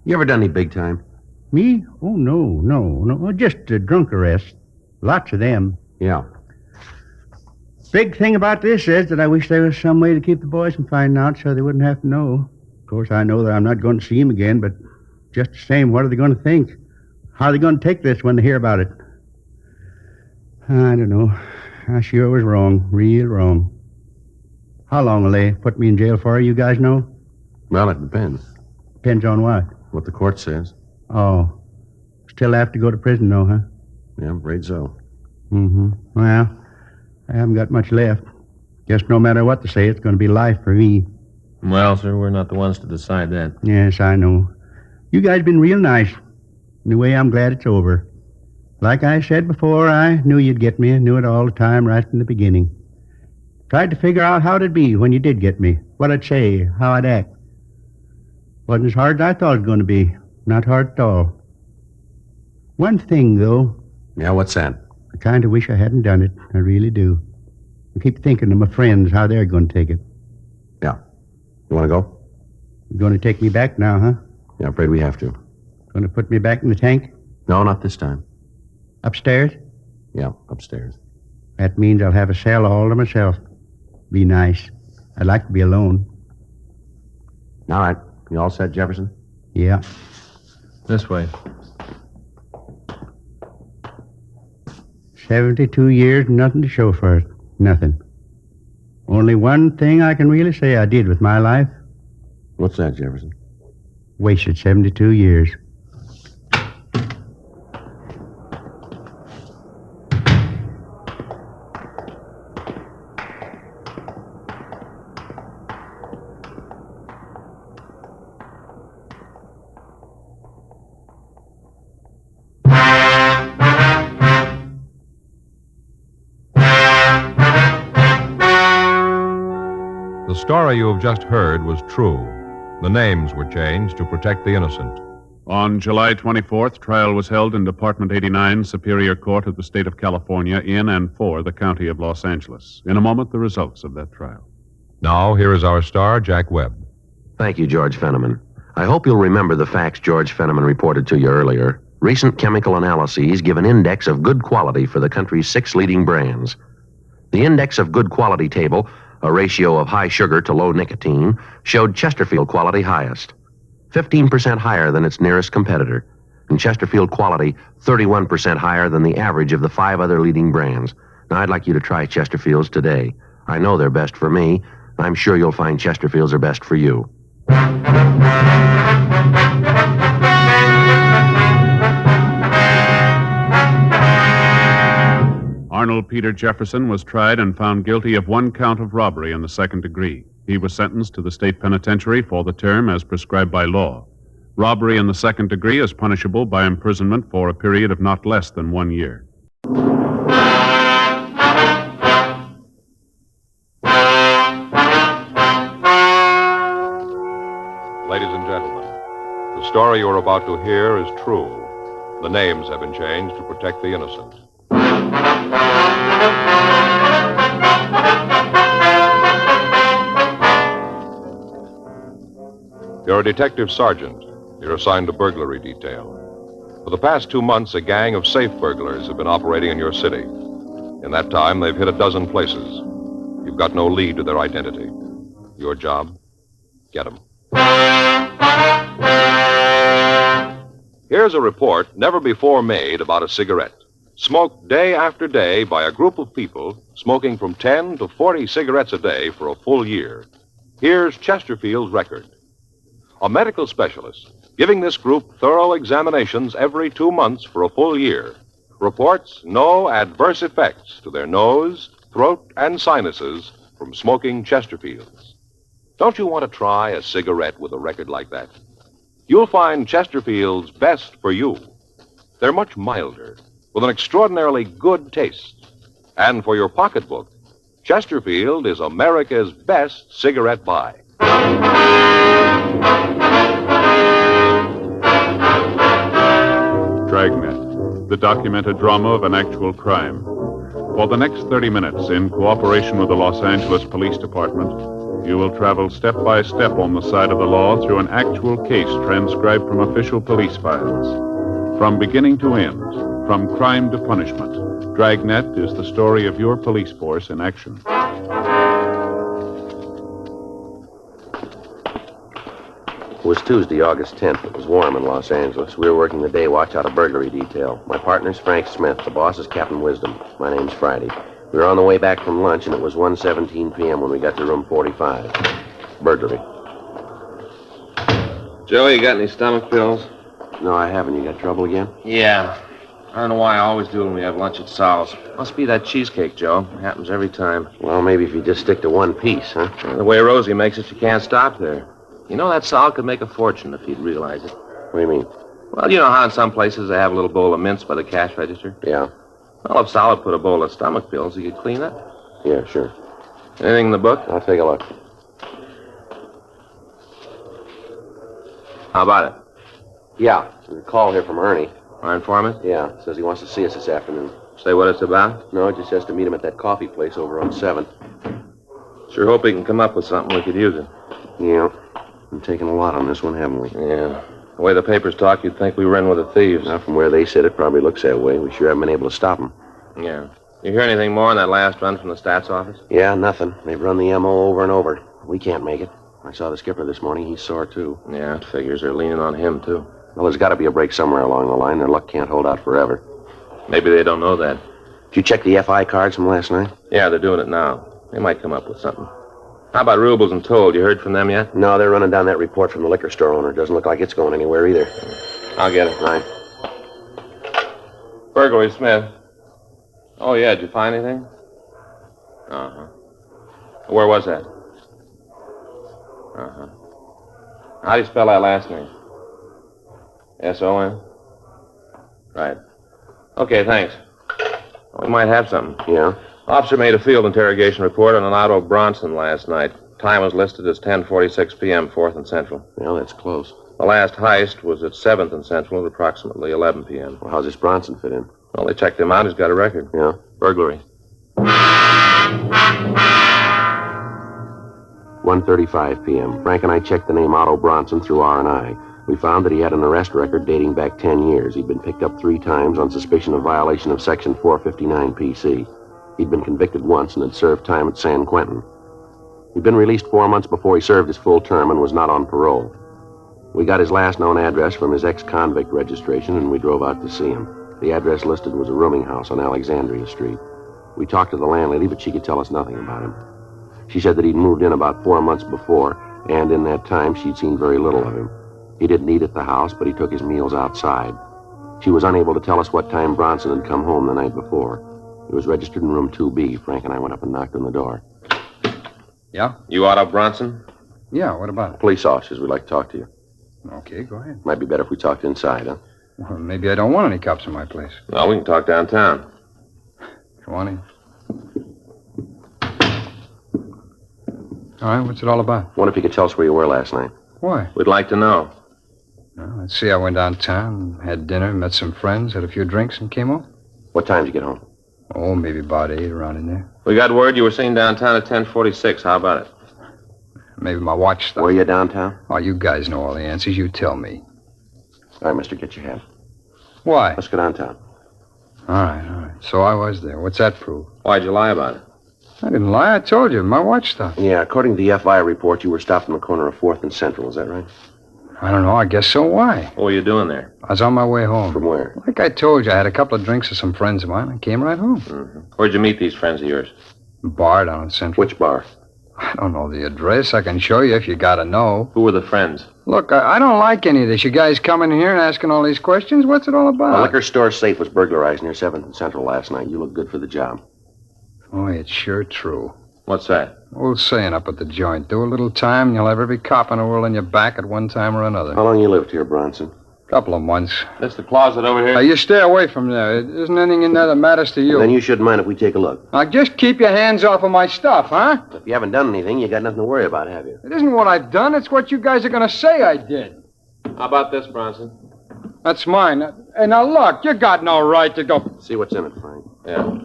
You ever done any big time? Me? Oh, no. Just drunk arrests. Lots of them. Yeah. Big thing about this is that I wish there was some way to keep the boys from finding out so they wouldn't have to know. Of course, I know that I'm not going to see him again, but just the same, what are they going to think? How are they going to take this when they hear about it? I don't know. I sure was wrong. Real wrong. How long will they put me in jail for, you guys know? Well, it depends. Depends on what? What the court says. Oh. Still have to go to prison, though, huh? Yeah, I'm afraid so. Mm-hmm. Well, I haven't got much left. Guess no matter what they say, it's going to be life for me. Well, sir, we're not the ones to decide that. Yes, I know. You guys been real nice. In a way, I'm glad it's over. Like I said before, I knew you'd get me. I knew it all the time right from the beginning. Tried to figure out how it'd be when you did get me. What I'd say, how I'd act. Wasn't as hard as I thought it was going to be. Not hard at all. One thing, though. Yeah, what's that? I kind of wish I hadn't done it. I really do. I keep thinking of my friends, how they're going to take it. Yeah. You want to go? You're going to take me back now, huh? Yeah, I'm afraid we have to. Going to put me back in the tank? No, not this time. Upstairs? Yeah, upstairs. That means I'll have a cell all to myself. Be nice. I'd like to be alone. All right. You all set, Jefferson? Yeah. This way. 72 years, nothing to show for it. Nothing. Only one thing I can really say I did with my life. What's that, Jefferson? Wasted 72 years. The story you have just heard was true. The names were changed to protect the innocent. On July 24th, trial was held in Department 89, Superior Court of the State of California, in and for the County of Los Angeles. In a moment, the results of that trial. Now, here is our star, Jack Webb. Thank you, George Fenneman. I hope you'll remember the facts George Fenneman reported to you earlier. Recent chemical analyses give an index of good quality for the country's 6 leading brands. The index of good quality table, a ratio of high sugar to low nicotine, showed Chesterfield quality highest, 15% higher than its nearest competitor, and Chesterfield quality 31% higher than the average of the 5 other leading brands. Now, I'd like you to try Chesterfields today. I know they're best for me. I'm sure you'll find Chesterfields are best for you. Arnold Peter Jefferson was tried and found guilty of 1 count of robbery in the 2nd degree. He was sentenced to the state penitentiary for the term as prescribed by law. Robbery in the 2nd degree is punishable by imprisonment for a period of not less than 1 year. Ladies and gentlemen, the story you are about to hear is true. The names have been changed to protect the innocent. You're a detective sergeant. You're assigned to burglary detail. For the past 2 months, a gang of safe burglars have been operating in your city. In that time, they've hit a dozen places. You've got no lead to their identity. Your job? Get them. Here's a report never before made about a cigarette. Smoked day after day by a group of people smoking from 10 to 40 cigarettes a day for a full year. Here's Chesterfield's record. A medical specialist giving this group thorough examinations every 2 months for a full year reports no adverse effects to their nose, throat, and sinuses from smoking Chesterfields. Don't you want to try a cigarette with a record like that? You'll find Chesterfield's best for you. They're much milder, with an extraordinarily good taste. And for your pocketbook, Chesterfield is America's best cigarette buy. Dragnet, the documented drama of an actual crime. For the next 30 minutes, in cooperation with the Los Angeles Police Department, you will travel step by step on the side of the law through an actual case transcribed from official police files. From beginning to end, from crime to punishment, Dragnet is the story of your police force in action. It was Tuesday, August 10th. It was warm in Los Angeles. We were working the day watch out of burglary detail. My partner's Frank Smith. The boss is Captain Wisdom. My name's Friday. We were on the way back from lunch, and it was 1:17 p.m. when we got to room 45. Burglary. Joey, you got any stomach pills? No, I haven't. You got trouble again? Yeah. I don't know why I always do when we have lunch at Sal's. Must be that cheesecake, Joe. It happens every time. Well, maybe if you just stick to one piece, huh? The way Rosie makes it, you can't stop there. You know, that Sal could make a fortune if he'd realize it. What do you mean? Well, you know how in some places they have a little bowl of mints by the cash register? Yeah. Well, if Sal had put a bowl of stomach pills, he could clean up. Yeah, sure. Anything in the book? I'll take a look. How about it? Yeah. There's a call here from Ernie. Our informant? Yeah. Says he wants to see us this afternoon. Say what it's about? No, it just says to meet him at that coffee place over on 7th. Sure hope he can come up with something we could use it. Yeah. We've taken a lot on this one, haven't we? Yeah. The way the papers talk, you'd think we were in with the thieves. Now, from where they sit, it probably looks that way. We sure haven't been able to stop them. Yeah. You hear anything more on that last run from the stats office? Yeah, nothing. They've run the M.O. over and over. We can't make it. I saw the skipper this morning. He's sore, too. Yeah, it figures they're leaning on him, too. Well, there's got to be a break somewhere along the line. Their luck can't hold out forever. Maybe they don't know that. Did you check the FI cards from last night? Yeah, they're doing it now. They might come up with something. How about Rubles and Told? You heard from them yet? No, they're running down that report from the liquor store owner. Doesn't look like it's going anywhere either. I'll get it. Right. Burglary, Smith. Oh, yeah, did you find anything? Uh-huh. Where was that? Uh-huh. How do you spell that last name? S-O-N? Right. Okay, thanks. We might have something. Yeah? Officer made a field interrogation report on an Otto Bronson last night. Time was listed as 10:46 p.m., 4th and Central. Well, that's close. The last heist was at 7th and Central at approximately 11 p.m. Well, how's this Bronson fit in? Well, they checked him out. He's got a record. Yeah? Burglary. 1:35 p.m. Frank and I checked the name Otto Bronson through R&I. We found that he had an arrest record dating back 10 years. He'd been picked up 3 times on suspicion of violation of Section 459 PC. He'd been convicted once and had served time at San Quentin. He'd been released 4 months before he served his full term and was not on parole. We got his last known address from his ex-convict registration, and we drove out to see him. The address listed was a rooming house on Alexandria Street. We talked to the landlady, but she could tell us nothing about him. She said that he'd moved in about 4 months before, and in that time she'd seen very little of him. He didn't eat at the house, but he took his meals outside. She was unable to tell us what time Bronson had come home the night before. He was registered in room 2B. Frank and I went up and knocked on the door. Yeah? You Otto Bronson? Yeah, what about it? Police officers, we'd like to talk to you. Okay, go ahead. Might be better if we talked inside, huh? Well, maybe I don't want any cops in my place. No, we can talk downtown. Come on in. All right, what's it all about? Wonder if you could tell us where you were last night. Why? We'd like to know. Well, let's see, I went downtown, had dinner, met some friends, had a few drinks, and came home. What time did you get home? Oh, maybe about 8, around in there. We got word you were seen downtown at 10:46. How about it? Maybe my watch stopped. Were you downtown? Oh, you guys know all the answers. You tell me. All right, mister, get your hat. Why? Let's go downtown. All right. So I was there. What's that prove? Why'd you lie about it? I didn't lie. I told you. My watch stopped. Yeah, according to the FI report, you were stopped on the corner of 4th and Central. Is that right? I don't know. I guess so. Why? What were you doing there? I was on my way home. From where? Like I told you, I had a couple of drinks with some friends of mine. I came right home. Mm-hmm. Where'd you meet these friends of yours? Bar down in Central. Which bar? I don't know the address. I can show you if you gotta know. Who were the friends? Look, I don't like any of this. You guys coming here and asking all these questions. What's it all about? The liquor store safe was burglarized near 7th and Central last night. You look good for the job. Oh, it's sure true. What's that? Old saying up at the joint. Do a little time and you'll have every cop in the world on your back at one time or another. How long you lived here, Bronson? Couple of months. That's the closet over here? You stay away from there. There isn't anything in there that matters to you. Then you shouldn't mind if we take a look. Now, just keep your hands off of my stuff, huh? If you haven't done anything, you got nothing to worry about, have you? It isn't what I've done. It's what you guys are going to say I did. How about this, Bronson? That's mine. Hey, now look, you got no right to go. See what's in it, Frank. Yeah.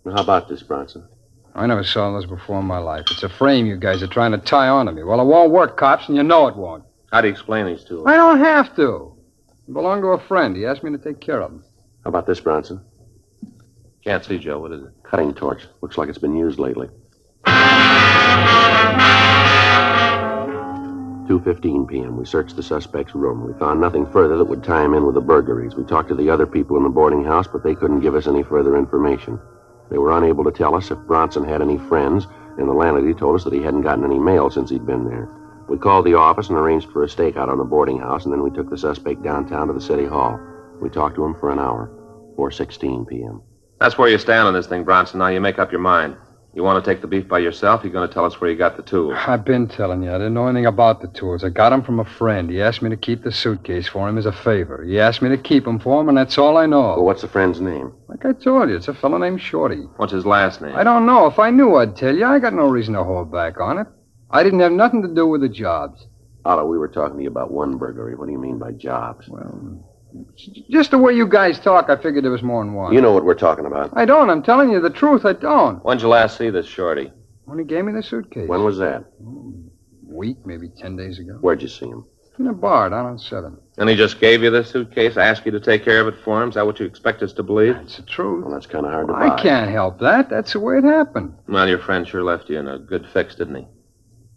Now, how about this, Bronson? I never saw this before in my life. It's a frame you guys are trying to tie onto me. Well, it won't work, cops, and you know it won't. How do you explain these tools? I don't have to. They belong to a friend. He asked me to take care of them. How about this, Bronson? Can't see, Joe. What is it? Cutting torch. Looks like it's been used lately. 2:15 p.m. We searched the suspect's room. We found nothing further that would tie him in with the burglaries. We talked to the other people in the boarding house, but they couldn't give us any further information. They were unable to tell us if Bronson had any friends, and the landlady told us that he hadn't gotten any mail since he'd been there. We called the office and arranged for a stakeout on the boarding house, and then we took the suspect downtown to the city hall. We talked to him for an hour. 4:16 p.m. That's where you stand on this thing, Bronson. Now you make up your mind. You want to take the beef by yourself? You're going to tell us where you got the tools. I've been telling you. I didn't know anything about the tools. I got them from a friend. He asked me to keep the suitcase for him as a favor. He asked me to keep them for him, and that's all I know. Well, what's the friend's name? Like I told you, it's a fellow named Shorty. What's his last name? I don't know. If I knew, I'd tell you. I got no reason to hold back on it. I didn't have nothing to do with the jobs. Otto, we were talking to you about one burglary. What do you mean by jobs? Well, just the way you guys talk, I figued there was more than one. You know what we're talking about. I don't. I'm telling you the truth. I don't. When'd you last see this Shorty? When he gave me the suitcase. When was that? A week, maybe 10 days ago. Where'd you see him? In a bar down on 7th. And he just gave you the suitcase, asked you to take care of it for him? Is that what you expect us to believe? That's the truth. Well, that's kind of hard to buy. I can't help that. That's the way it happened. Well, your friend sure left you in a good fix, didn't he?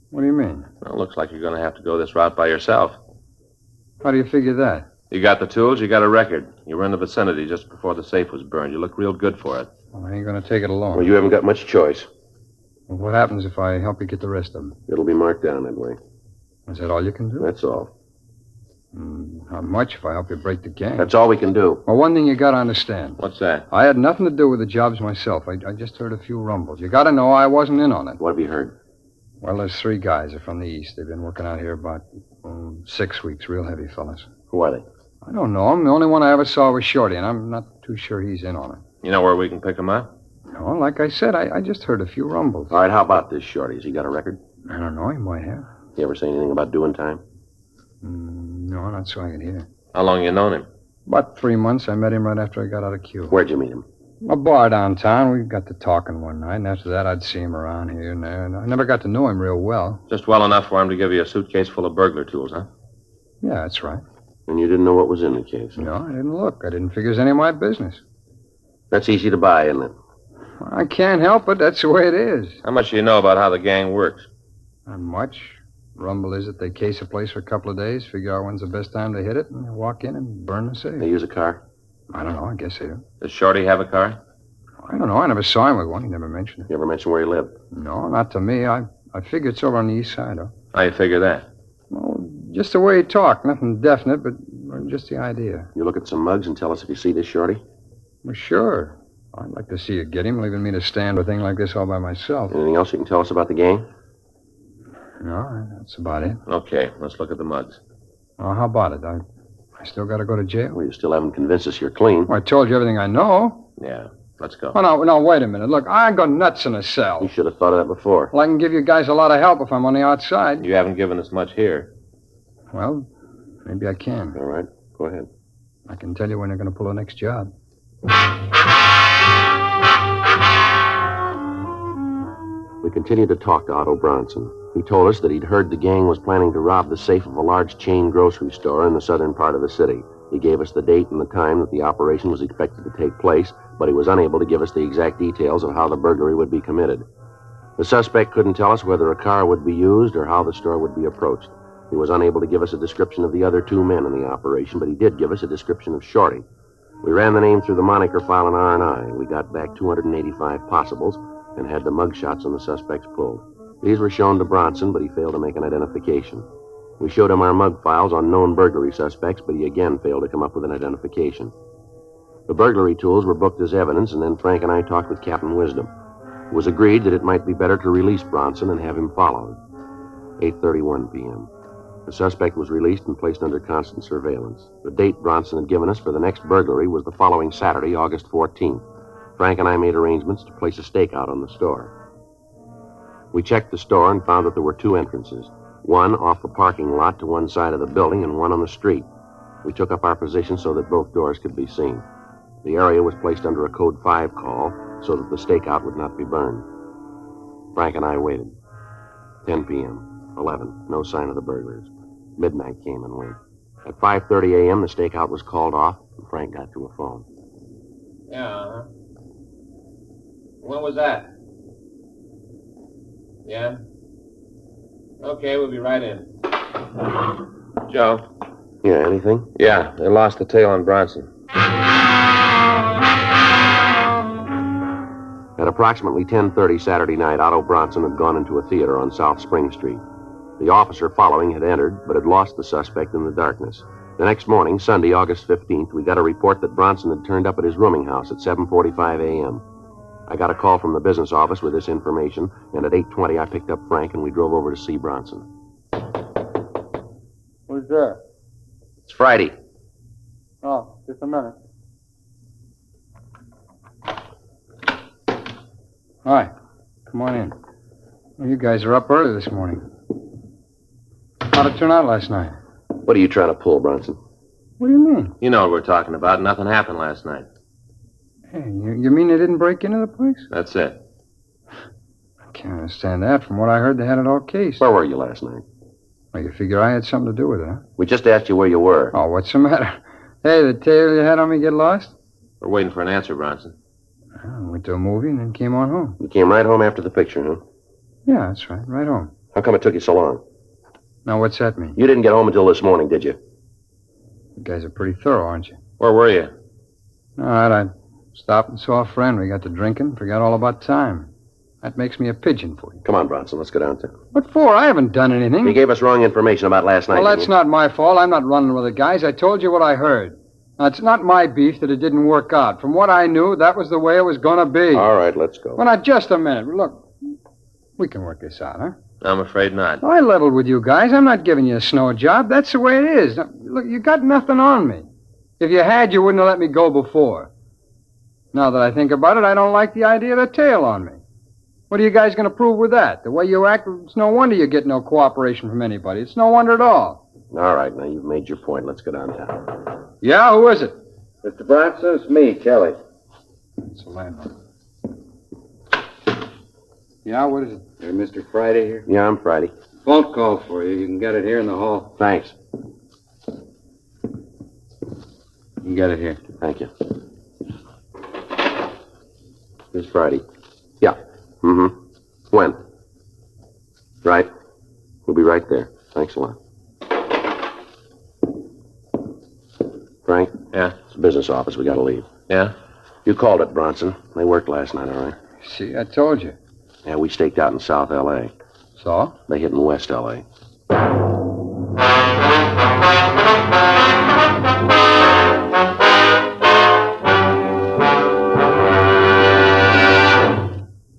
What do you mean? Well, it looks like you're going to have to go this route by yourself. How do you figure that? You got the tools, you got a record. You were in the vicinity just before the safe was burned. You look real good for it. Well, I ain't going to take it alone. Well, you haven't got much choice. Well, what happens if I help you get the rest of them? It'll be marked down that way. Is that all you can do? That's all. How much if I help you break the gang? That's all we can do. Well, one thing you got to understand. What's that? I had nothing to do with the jobs myself. I just heard a few rumbles. You got to know I wasn't in on it. What have you heard? Well, there's 3 guys. They're from the east. They've been working out here about 6 weeks. Real heavy fellas. Who are they? I don't know them. The only one I ever saw was Shorty, and I'm not too sure he's in on it. You know where we can pick him up? No, like I said, I just heard a few rumbles. All right, how about this Shorty? Has he got a record? I don't know. He might have. You ever say anything about doing time? No, not so I can hear. How long you known him? About 3 months. I met him right after I got out of queue. Where'd you meet him? A bar downtown. We got to talking one night, and after that, I'd see him around here and there. And I never got to know him real well. Just well enough for him to give you a suitcase full of burglar tools, huh? Yeah, that's right. And you didn't know what was in the case? No, I didn't look. I didn't figure it was any of my business. That's easy to buy, isn't it? I can't help it. That's the way it is. How much do you know about how the gang works? Not much. Rumble is that they case a place for a couple of days, figure out when's the best time to hit it, and walk in and burn the safe. They use a car? I don't know. I guess they do. Does Shorty have a car? I don't know. I never saw him with one. He never mentioned it. You ever mention where he lived? No, not to me. I figure it's over on the east side, though. How you figure that? Well, just the way he talked. Nothing definite, but just the idea. You look at some mugs and tell us if you see this Shorty? Well, sure. I'd like to see you get him, leaving me to stand with a thing like this all by myself. Anything else you can tell us about the gang? No, that's about it. Okay, let's look at the mugs. Well, how about it? I still got to go to jail? Well, you still haven't convinced us you're clean. Well, I told you everything I know. Yeah, let's go. Oh, no, wait a minute. Look, I go nuts in a cell. You should have thought of that before. Well, I can give you guys a lot of help if I'm on the outside. You haven't given us much here. Well, maybe I can. All right, go ahead. I can tell you when you're going to pull the next job. We continued to talk to Otto Bronson. He told us that he'd heard the gang was planning to rob the safe of a large chain grocery store in the southern part of the city. He gave us the date and the time that the operation was expected to take place, but he was unable to give us the exact details of how the burglary would be committed. The suspect couldn't tell us whether a car would be used or how the store would be approached. He was unable to give us a description of the other 2 men in the operation, but he did give us a description of Shorty. We ran the name through the moniker file in R&I. We got back 285 possibles and had the mug shots on the suspects pulled. These were shown to Bronson, but he failed to make an identification. We showed him our mug files on known burglary suspects, but he again failed to come up with an identification. The burglary tools were booked as evidence, and then Frank and I talked with Captain Wisdom. It was agreed that it might be better to release Bronson and have him followed. 8:31 p.m. The suspect was released and placed under constant surveillance. The date Bronson had given us for the next burglary was the following Saturday, August 14th. Frank and I made arrangements to place a stakeout on the store. We checked the store and found that there were 2 entrances. One off the parking lot to one side of the building and one on the street. We took up our position so that both doors could be seen. The area was placed under a Code 5 call so that the stakeout would not be burned. Frank and I waited. 10 p.m., 11, no sign of the burglars. Midnight came and went. At 5:30 a.m., the stakeout was called off, and Frank got to a phone. Yeah, when was that? Yeah? Okay, we'll be right in. Joe? Yeah, anything? Yeah, they lost the tail on Bronson. At approximately 10:30 Saturday night, Otto Bronson had gone into a theater on South Spring Street. The officer following had entered, but had lost the suspect in the darkness. The next morning, Sunday, August 15th, we got a report that Bronson had turned up at his rooming house at 7:45 a.m. I got a call from the business office with this information, and at 8:20 I picked up Frank and we drove over to see Bronson. Who's there? It's Friday. Oh, just a minute. Hi. Come on in. Well, you guys are up early this morning. How'd it turn out last night? What are you trying to pull, Bronson? What do you mean? You know what we're talking about. Nothing happened last night. Hey, you mean they didn't break into the place? That's it. I can't understand that. From what I heard, they had it all cased. Where were you last night? Well, you figure I had something to do with it, huh? We just asked you where you were. Oh, what's the matter? Hey, the tail you had on me get lost? We're waiting for an answer, Bronson. I went to a movie and then came on home. You came right home after the picture, huh? Yeah, that's right. Right home. How come it took you so long? Now, what's that mean? You didn't get home until this morning, did you? You guys are pretty thorough, aren't you? Where were you? All right, I stopped and saw a friend. We got to drinking, forgot all about time. That makes me a pigeon for you. Come on, Bronson, let's go downtown. What for? I haven't done anything. You gave us wrong information about last night. Well, that's not my fault. I'm not running with the guys. I told you what I heard. Now, it's not my beef that it didn't work out. From what I knew, that was the way it was going to be. All right, let's go. Well, now, just a minute. Look, we can work this out, huh? I'm afraid not. I leveled with you guys. I'm not giving you a snow job. That's the way it is. Now, look, you got nothing on me. If you had, you wouldn't have let me go before. Now that I think about it, I don't like the idea of a tail on me. What are you guys going to prove with that? The way you act, it's no wonder you get no cooperation from anybody. It's no wonder at all. All right, now you've made your point. Let's go downtown. Yeah, who is it? Mr. Bronson, it's me, Kelly. It's the landlord. Yeah, what is it? Mr. Friday here? Yeah, I'm Friday. Phone call for you. You can get it here in the hall. Thanks. You can get it here. Thank you. This Friday. Yeah. Mm-hmm. When? Right. We'll be right there. Thanks a lot. Frank? Yeah? It's a business office. We gotta leave. Yeah? You called it, Bronson. They worked last night, all right? See, I told you. Yeah, we staked out in South L.A. So? They hit in West L.A.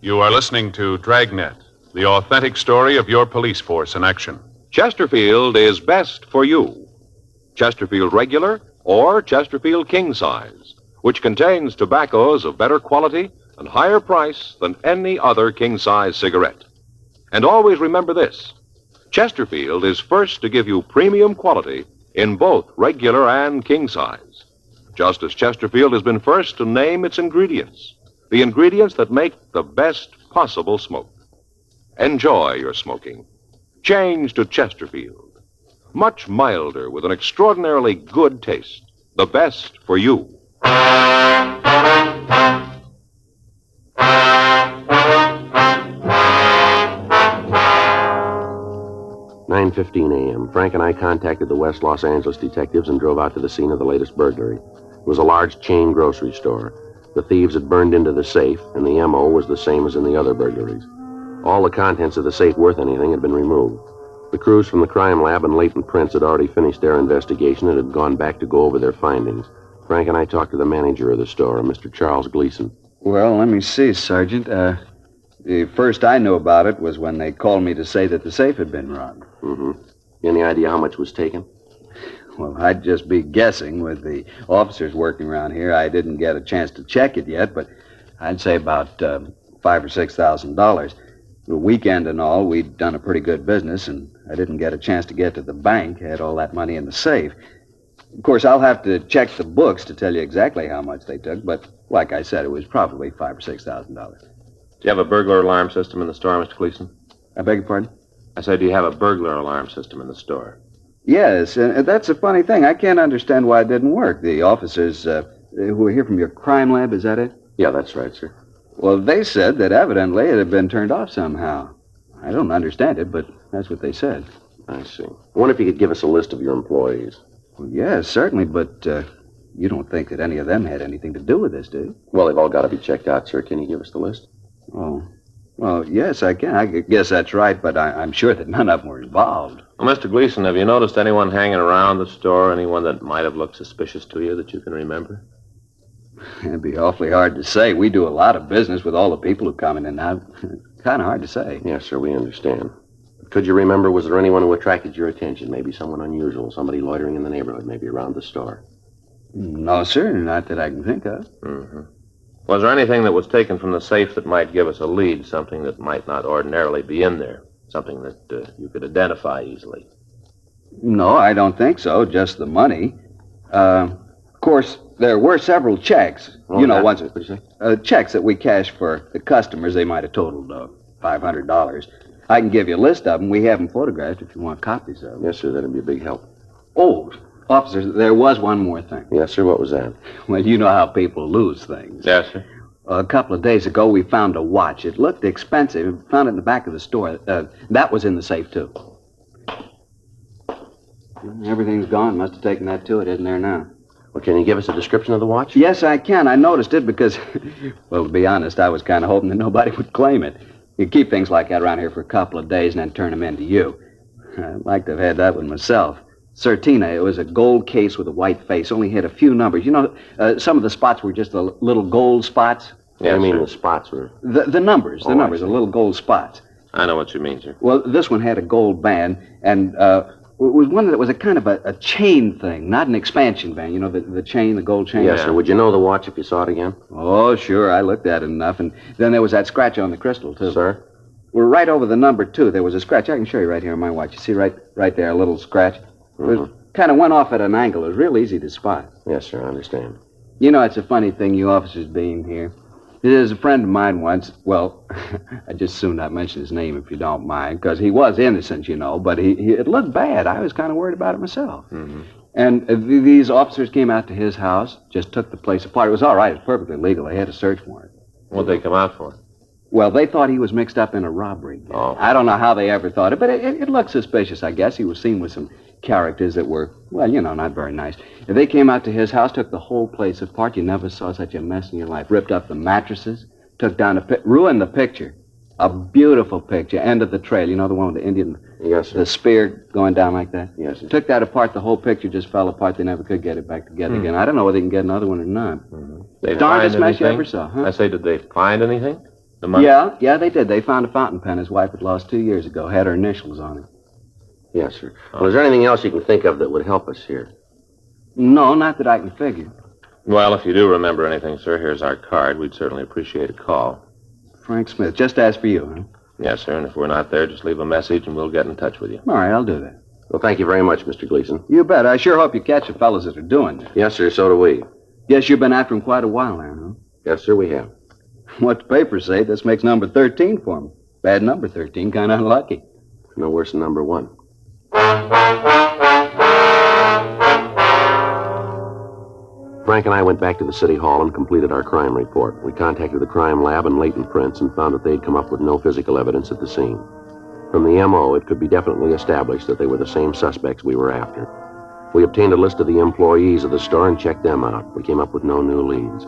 You are listening to Dragnet, the authentic story of your police force in action. Chesterfield is best for you. Chesterfield Regular or Chesterfield King Size, which contains tobaccos of better quality and higher price than any other king-size cigarette. And always remember this. Chesterfield is first to give you premium quality in both regular and king size. Just as Chesterfield has been first to name its ingredients, the ingredients that make the best possible smoke. Enjoy your smoking. Change to Chesterfield. Much milder with an extraordinarily good taste. The best for you. 9:15 a.m. Frank and I contacted the West Los Angeles detectives and drove out to the scene of the latest burglary. It was a large chain grocery store. The thieves had burned into the safe, and the M.O. was the same as in the other burglaries. All the contents of the safe worth anything had been removed. The crews from the crime lab and Leighton Prince had already finished their investigation and had gone back to go over their findings. Frank and I talked to the manager of the store, Mr. Charles Gleason. Well, let me see, Sergeant. The first I knew about it was when they called me to say that the safe had been robbed. Mm-hmm. Any idea how much was taken? Well, I'd just be guessing with the officers working around here. I didn't get a chance to check it yet, but I'd say about $5,000 or $6,000. The weekend and all, we'd done a pretty good business, and I didn't get a chance to get to the bank. Had all that money in the safe. Of course, I'll have to check the books to tell you exactly how much they took, but like I said, it was probably $5,000 or $6,000. Do you have a burglar alarm system in the store, Mr. Gleason? I beg your pardon? I said, do you have a burglar alarm system in the store? Yes, and that's a funny thing. I can't understand why it didn't work. The officers who were here from your crime lab, is that it? Yeah, that's right, sir. Well, they said that evidently it had been turned off somehow. I don't understand it, but that's what they said. I see. I wonder if you could give us a list of your employees. Well, yes, certainly, but you don't think that any of them had anything to do with this, do you? Well, they've all got to be checked out, sir. Can you give us the list? Oh. Well, yes, I can. I guess that's right, but I'm sure that none of them were involved. Well, Mr. Gleason, have you noticed anyone hanging around the store, anyone that might have looked suspicious to you that you can remember? It'd be awfully hard to say. We do a lot of business with all the people who come in and out. Kind of hard to say. Yes, sir, we understand. Could you remember, was there anyone who attracted your attention? Maybe someone unusual, somebody loitering in the neighborhood, maybe around the store? No, sir, not that I can think of. Mm-hmm. Was there anything that was taken from the safe that might give us a lead, something that might not ordinarily be in there, something that you could identify easily? No, I don't think so, just the money. Of course, there were several checks. Checks that we cashed for the customers. They might have totaled $500. I can give you a list of them. We have them photographed if you want copies of them. Yes, sir, that'd be a big help. Oh, officers, there was one more thing. Yes, sir, what was that? Well, you know how people lose things. Yes, sir. A couple of days ago, we found a watch. It looked expensive. We found it in the back of the store. That was in the safe, too. Everything's gone. Must have taken that, too. It isn't there now. Well, can you give us a description of the watch? Yes, I can. I noticed it because, well, to be honest, I was kind of hoping that nobody would claim it. You keep things like that around here for a couple of days and then turn them in to you. I'd like to have had that one myself. Certina, it was a gold case with a white face, only had a few numbers. You know, some of the spots were just the little gold spots. Yeah, I mean the spots were... The numbers, the numbers, the little gold spots. I know what you mean, sir. Well, this one had a gold band, and it was one that was a kind of a chain thing, not an expansion band. You know, the chain, the gold chain? Yes, sir. Would you know the watch if you saw it again? Oh, sure. I looked at it enough, and then there was that scratch on the crystal, too. Sir? We're right over the number 2. There was a scratch. I can show you right here on my watch. You see right there, a little scratch? It kind of went off at an angle. It was real easy to spot. Yes, sir, I understand. You know, it's a funny thing, you officers being here. There's a friend of mine once, well, I just soon not mention his name if you don't mind, because he was innocent, you know, but it looked bad. I was kind of worried about it myself. Mm-hmm. And these officers came out to his house, just took the place apart. It was all right. It was perfectly legal. They had a search warrant. What'd they come out for? Well, they thought he was mixed up in a robbery. Oh. I don't know how they ever thought it, but it looked suspicious, I guess. He was seen with some characters that were, well, you know, not very nice. If they came out to his house, took the whole place apart. You never saw such a mess in your life. Ripped up the mattresses, took down ruined the picture. A beautiful picture. End of the trail. You know, the one with the Indian, yes, sir. The spear going down like that? Yes, sir. Took that apart. The whole picture just fell apart. They never could get it back together again. I don't know whether they can get another one or not. They Darndest find mess you anything? ever saw, huh? I say, did they find anything? The money? Yeah, they did. They found a fountain pen his wife had lost 2 years ago. Had her initials on it. Yes, sir. Well, is there anything else you can think of that would help us here? No, not that I can figure. Well, if you do remember anything, sir, here's our card. We'd certainly appreciate a call. Frank Smith, just ask for you, huh? Yes, sir, and if we're not there, just leave a message and we'll get in touch with you. All right, I'll do that. Well, thank you very much, Mr. Gleason. You bet. I sure hope you catch the fellows that are doing this. Yes, sir, so do we. Guess you've been after him quite a while now, huh? Yes, sir, we have. What the papers say, this makes number 13 for him. Bad number 13, kind of unlucky. No worse than number 1. Frank and I went back to the city hall and completed our crime report. We contacted the crime lab and latent prints and found that they'd come up with no physical evidence at the scene. From the M.O., it could be definitely established that they were the same suspects we were after. We obtained a list of the employees of the store and checked them out. We came up with no new leads.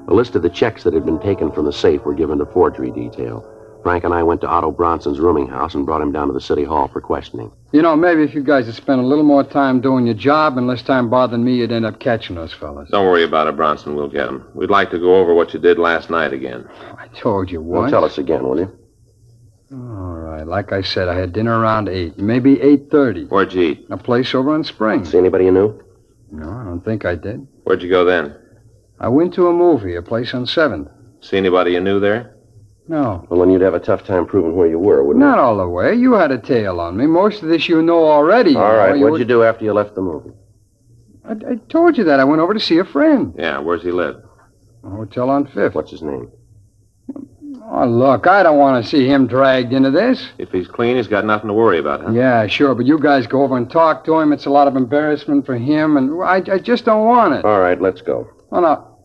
A list of the checks that had been taken from the safe were given to forgery detail. Frank and I went to Otto Bronson's rooming house and brought him down to the city hall for questioning. You know, maybe if you guys had spent a little more time doing your job and less time bothering me, you'd end up catching those fellas. Don't worry about it, Bronson. We'll get them. We'd like to go over what you did last night again. I told you once. Well, tell us again, will you? All right. Like I said, I had dinner around 8, maybe 8:30. Where'd you eat? A place over on Spring. See anybody you knew? No, I don't think I did. Where'd you go then? I went to a movie, a place on 7th. See anybody you knew there? No. Well, then you'd have a tough time proving where you were, wouldn't Not all the way. You had a tail on me. Most of this you know already. you? All right, what'd you do after you left the movie? I told you that. I went over to see a friend. Yeah, where's he live? A hotel on Fifth. What's his name? Oh, look, I don't want to see him dragged into this. If he's clean, he's got nothing to worry about, huh? Yeah, sure, but you guys go over and talk to him. It's a lot of embarrassment for him, and I just don't want it. All right, let's go. Oh, no.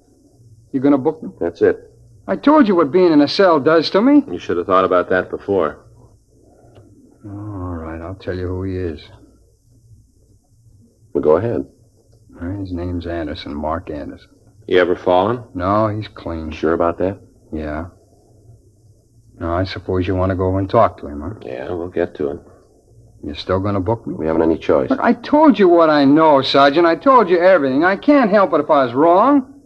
You going to book me? That's it. I told you what being in a cell does to me. You should have thought about that before. All right, I'll tell you who he is. Well, go ahead. His name's Anderson, Mark Anderson. You ever fallen? No, he's clean. Sure about that? Yeah. No, I suppose you want to go over and talk to him, huh? Yeah, we'll get to it. You're still going to book me? We haven't any choice. Look, I told you what I know, Sergeant. I told you everything. I can't help it if I was wrong.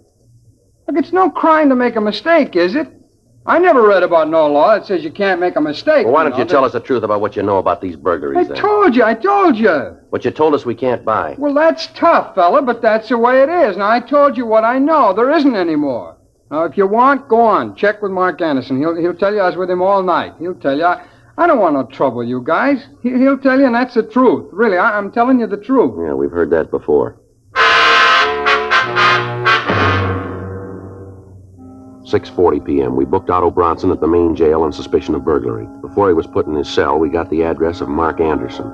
Look, it's no crime to make a mistake, is it? I never read about no law that says you can't make a mistake. Well, why don't you tell us the truth about what you know about these burglaries, then? I told you. What you told us we can't buy. Well, that's tough, fella, but that's the way it is. Now, I told you what I know. There isn't any more. Now, if you want, go on. Check with Mark Anderson. He'll tell you I was with him all night. He'll tell you. I don't want no trouble, you guys. He'll tell you, and that's the truth. Really, I'm telling you the truth. Yeah, we've heard that before. 6:40 p.m. We booked Otto Bronson at the main jail on suspicion of burglary. Before he was put in his cell, we got the address of Mark Anderson.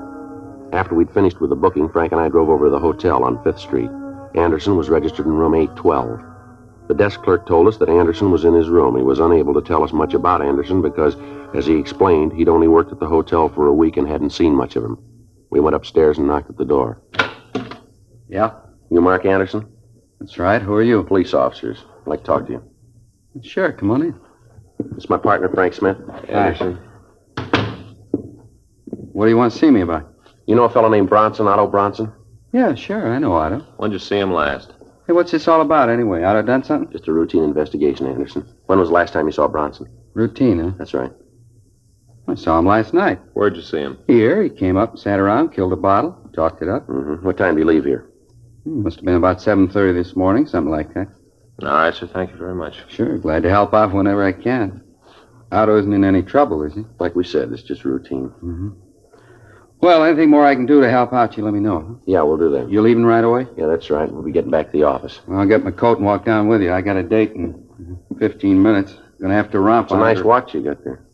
After we'd finished with the booking, Frank and I drove over to the hotel on 5th Street. Anderson was registered in room 812. The desk clerk told us that Anderson was in his room. He was unable to tell us much about Anderson because, as he explained, he'd only worked at the hotel for a week and hadn't seen much of him. We went upstairs and knocked at the door. Yeah? You Mark Anderson? That's right. Who are you? Police officers. I'd like to talk to you. Sure, come on in. It's my partner, Frank Smith. Anderson. What do you want to see me about? You know a fellow named Bronson, Otto Bronson? Yeah, sure. I know Otto. When'd you see him last? Hey, what's this all about anyway? Otto done something? Just a routine investigation, Anderson. When was the last time you saw Bronson? Routine, huh? That's right. I saw him last night. Where'd you see him? Here. He came up, sat around, killed a bottle, talked it up. Mm-hmm. What time did he leave here? Must have been about 7:30 this morning, something like that. All right, sir. Thank you very much. Sure. Glad to help out whenever I can. Otto isn't in any trouble, is he? Like we said, it's just routine. Mm-hmm. Well, anything more I can do to help out, you let me know. Yeah, we'll do that. You leaving right away? Yeah, that's right. We'll be getting back to the office. Well, I'll get my coat and walk down with you. I got a date in 15 minutes. Gonna have to romp It's a on nice her. watch you got there.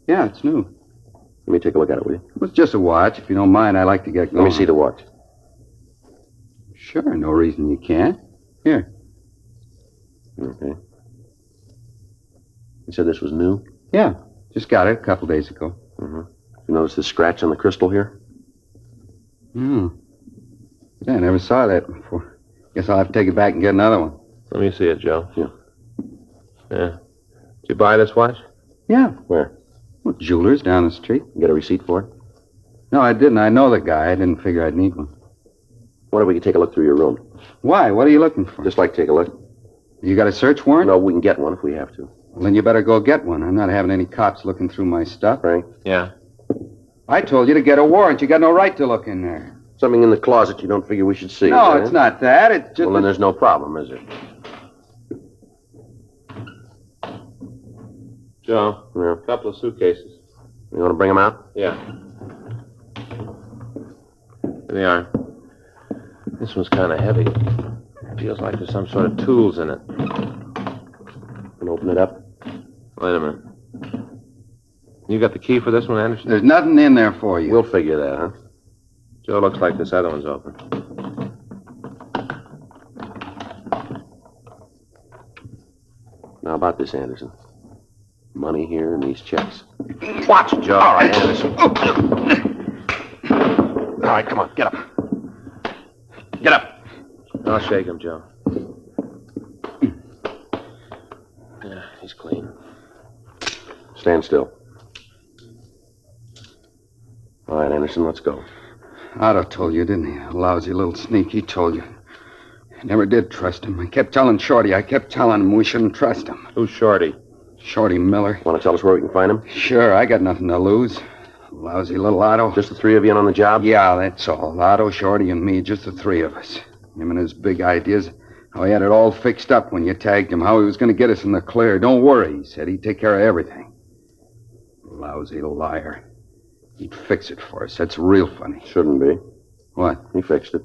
Yeah, it's new. Let me take a look at it, will you? Well, it's just a watch. If you don't mind, I like to get going. Let me see the watch. Sure, no reason you can't. Here. Okay. You said this was new? Yeah, just got it a couple days ago. Mm-hmm. You notice this scratch on the crystal here? Hmm. Yeah, I never saw that before. Guess I'll have to take it back and get another one. Let me see it, Joe. Yeah. Yeah. Did you buy this watch? Yeah. Where? Well, jeweler's down the street. You get a receipt for it? No, I didn't. I know the guy. I didn't figure I'd need one. What if we could take a look through your room? Why? What are you looking for? Just like to take a look. You got a search warrant? No, we can get one if we have to. Well, then you better go get one. I'm not having any cops looking through my stuff. Frank? Yeah. I told you to get a warrant. You got no right to look in there. Something in the closet you don't figure we should see. No, is it's it? not that. It's just... Well, then there's no problem, is there? Joe, Yeah. a couple of suitcases. You want to bring them out? Yeah. Here they are. This one's kind of heavy. Feels like there's some sort of tools in it. Can open it up? Wait a minute. You got the key for this one, Anderson? There's nothing in there for you. We'll figure that, huh? Joe, looks like this other one's open. Now, about this, Anderson. Money here and these checks. Watch it, Joe. All right, Anderson. All right, come on, get up. Get up. I'll shake him, Joe. Yeah, he's clean. Stand still. All right, Anderson, let's go. Otto told you, didn't he? A lousy little sneak. He told you. I never did trust him. I kept telling Shorty. I kept telling him we shouldn't trust him. Who's Shorty? Shorty Miller. Want to tell us where we can find him? Sure, I got nothing to lose. Lousy little Otto. Just the three of you in on the job? Yeah, that's all. Otto, Shorty, and me, just the three of us. Him and his big ideas. How he had it all fixed up when you tagged him, how he was going to get us in the clear. Don't worry, he said. He'd take care of everything. Lousy liar. He'd fix it for us. That's real funny. Shouldn't be. What? He fixed it.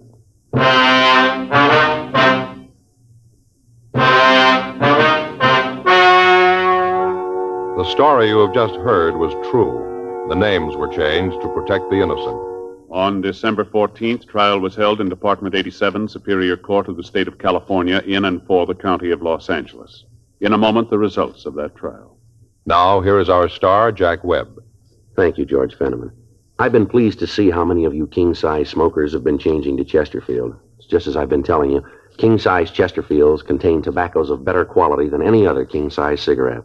The story you have just heard was true. The names were changed to protect the innocent. On December 14th, trial was held in Department 87, Superior Court of the State of California, in and for the County of Los Angeles. In a moment, the results of that trial. Now, here is our star, Jack Webb. Thank you, George Fenneman. I've been pleased to see how many of you king-size smokers have been changing to Chesterfield. It's just as I've been telling you, king-size Chesterfields contain tobaccos of better quality than any other king-size cigarette.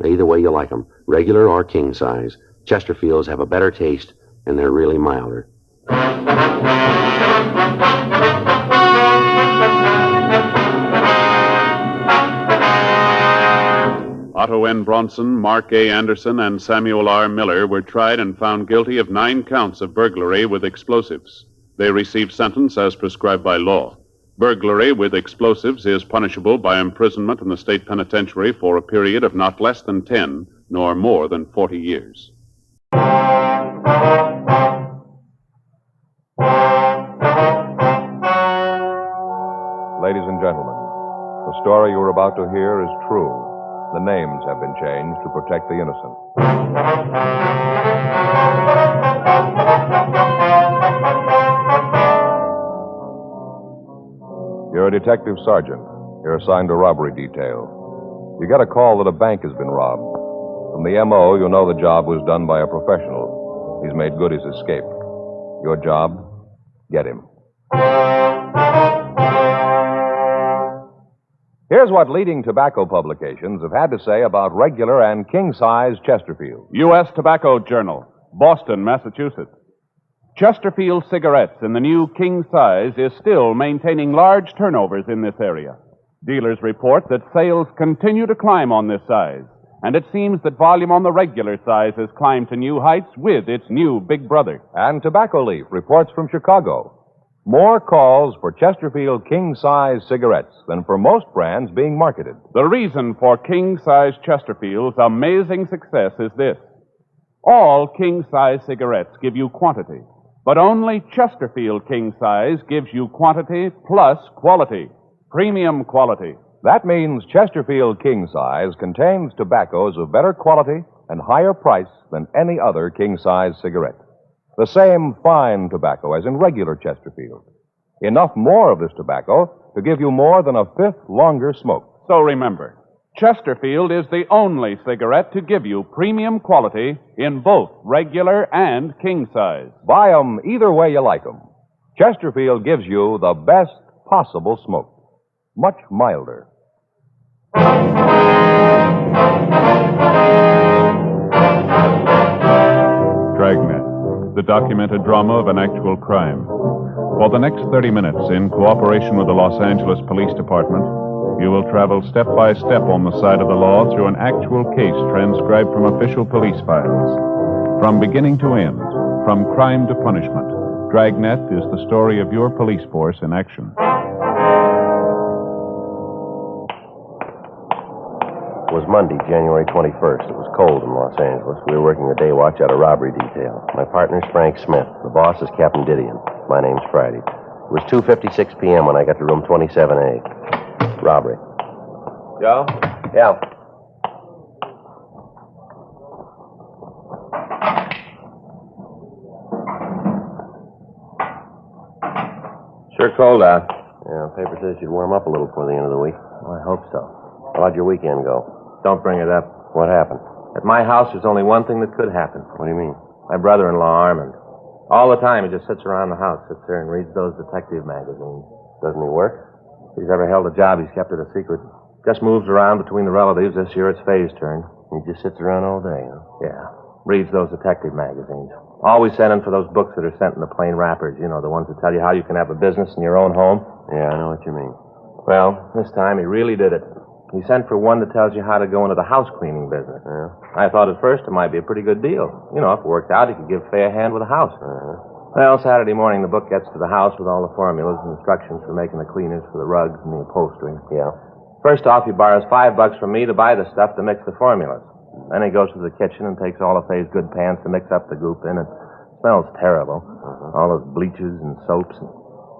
Now, either way you like them, regular or king-size, Chesterfields have a better taste, and they're really milder. Otto N. Bronson, Mark A. Anderson, and Samuel R. Miller were tried and found guilty of 9 counts of burglary with explosives. They received sentence as prescribed by law. Burglary with explosives is punishable by imprisonment in the state penitentiary for a period of not less than 10 nor more than 40 years. Ladies and gentlemen, the story you are about to hear is true. The names have been changed to protect the innocent. You're a detective sergeant. You're assigned to robbery detail. You get a call that a bank has been robbed. From the M.O., you know the job was done by a professional. He's made good his escape. Your job? Get him. Here's what leading tobacco publications have had to say about regular and king-size Chesterfield. U.S. Tobacco Journal, Boston, Massachusetts. Chesterfield cigarettes in the new king size is still maintaining large turnovers in this area. Dealers report that sales continue to climb on this size, and it seems that volume on the regular size has climbed to new heights with its new big brother. And Tobacco Leaf reports from Chicago. More calls for Chesterfield king-size cigarettes than for most brands being marketed. The reason for king-size Chesterfield's amazing success is this. All king-size cigarettes give you quantity, but only Chesterfield king-size gives you quantity plus quality, premium quality. That means Chesterfield king-size contains tobaccos of better quality and higher price than any other king-size cigarette. The same fine tobacco as in regular Chesterfield. Enough more of this tobacco to give you more than a fifth longer smoke. So remember, Chesterfield is the only cigarette to give you premium quality in both regular and king size. Buy 'em either way you like 'em. Chesterfield gives you the best possible smoke. Much milder. Dragnet, the documented drama of an actual crime. For the next 30 minutes, in cooperation with the Los Angeles Police Department, you will travel step by step on the side of the law through an actual case transcribed from official police files. From beginning to end, from crime to punishment, Dragnet is the story of your police force in action. It was Monday, January 21st. It was cold in Los Angeles. We were working the day watch out of robbery detail. My partner's Frank Smith. The boss is Captain Didion. My name's Friday. It was 2:56 p.m. when I got to room 27A. Robbery. Joe? Yeah. Sure cold out. Yeah, paper says you'd warm up a little before the end of the week. Well, I hope so. How'd your weekend go? Don't bring it up. What happened? At my house, there's only one thing that could happen. What do you mean? My brother-in-law, Armand. All the time, he just sits around the house, sits there and reads those detective magazines. Doesn't he work? If he's ever held a job, he's kept it a secret. Just moves around between the relatives. This year it's Faye's turn. He just sits around all day, huh? Yeah. Reads those detective magazines. Always sending for those books that are sent in the plain wrappers. You know, the ones that tell you how you can have a business in your own home. Yeah, I know what you mean. Well, this time he really did it. He sent for one that tells you how to go into the house cleaning business. Yeah. I thought at first it might be a pretty good deal. You know, if it worked out, he could give Faye a hand with the house. Well, Saturday morning, the book gets to the house with all the formulas and instructions for making the cleaners for the rugs and the upholstery. Yeah. First off, he borrows $5 from me to buy the stuff to mix the formulas. Then he goes to the kitchen and takes all of Faye's good pans to mix up the goop in. It smells terrible. All those bleaches and soaps.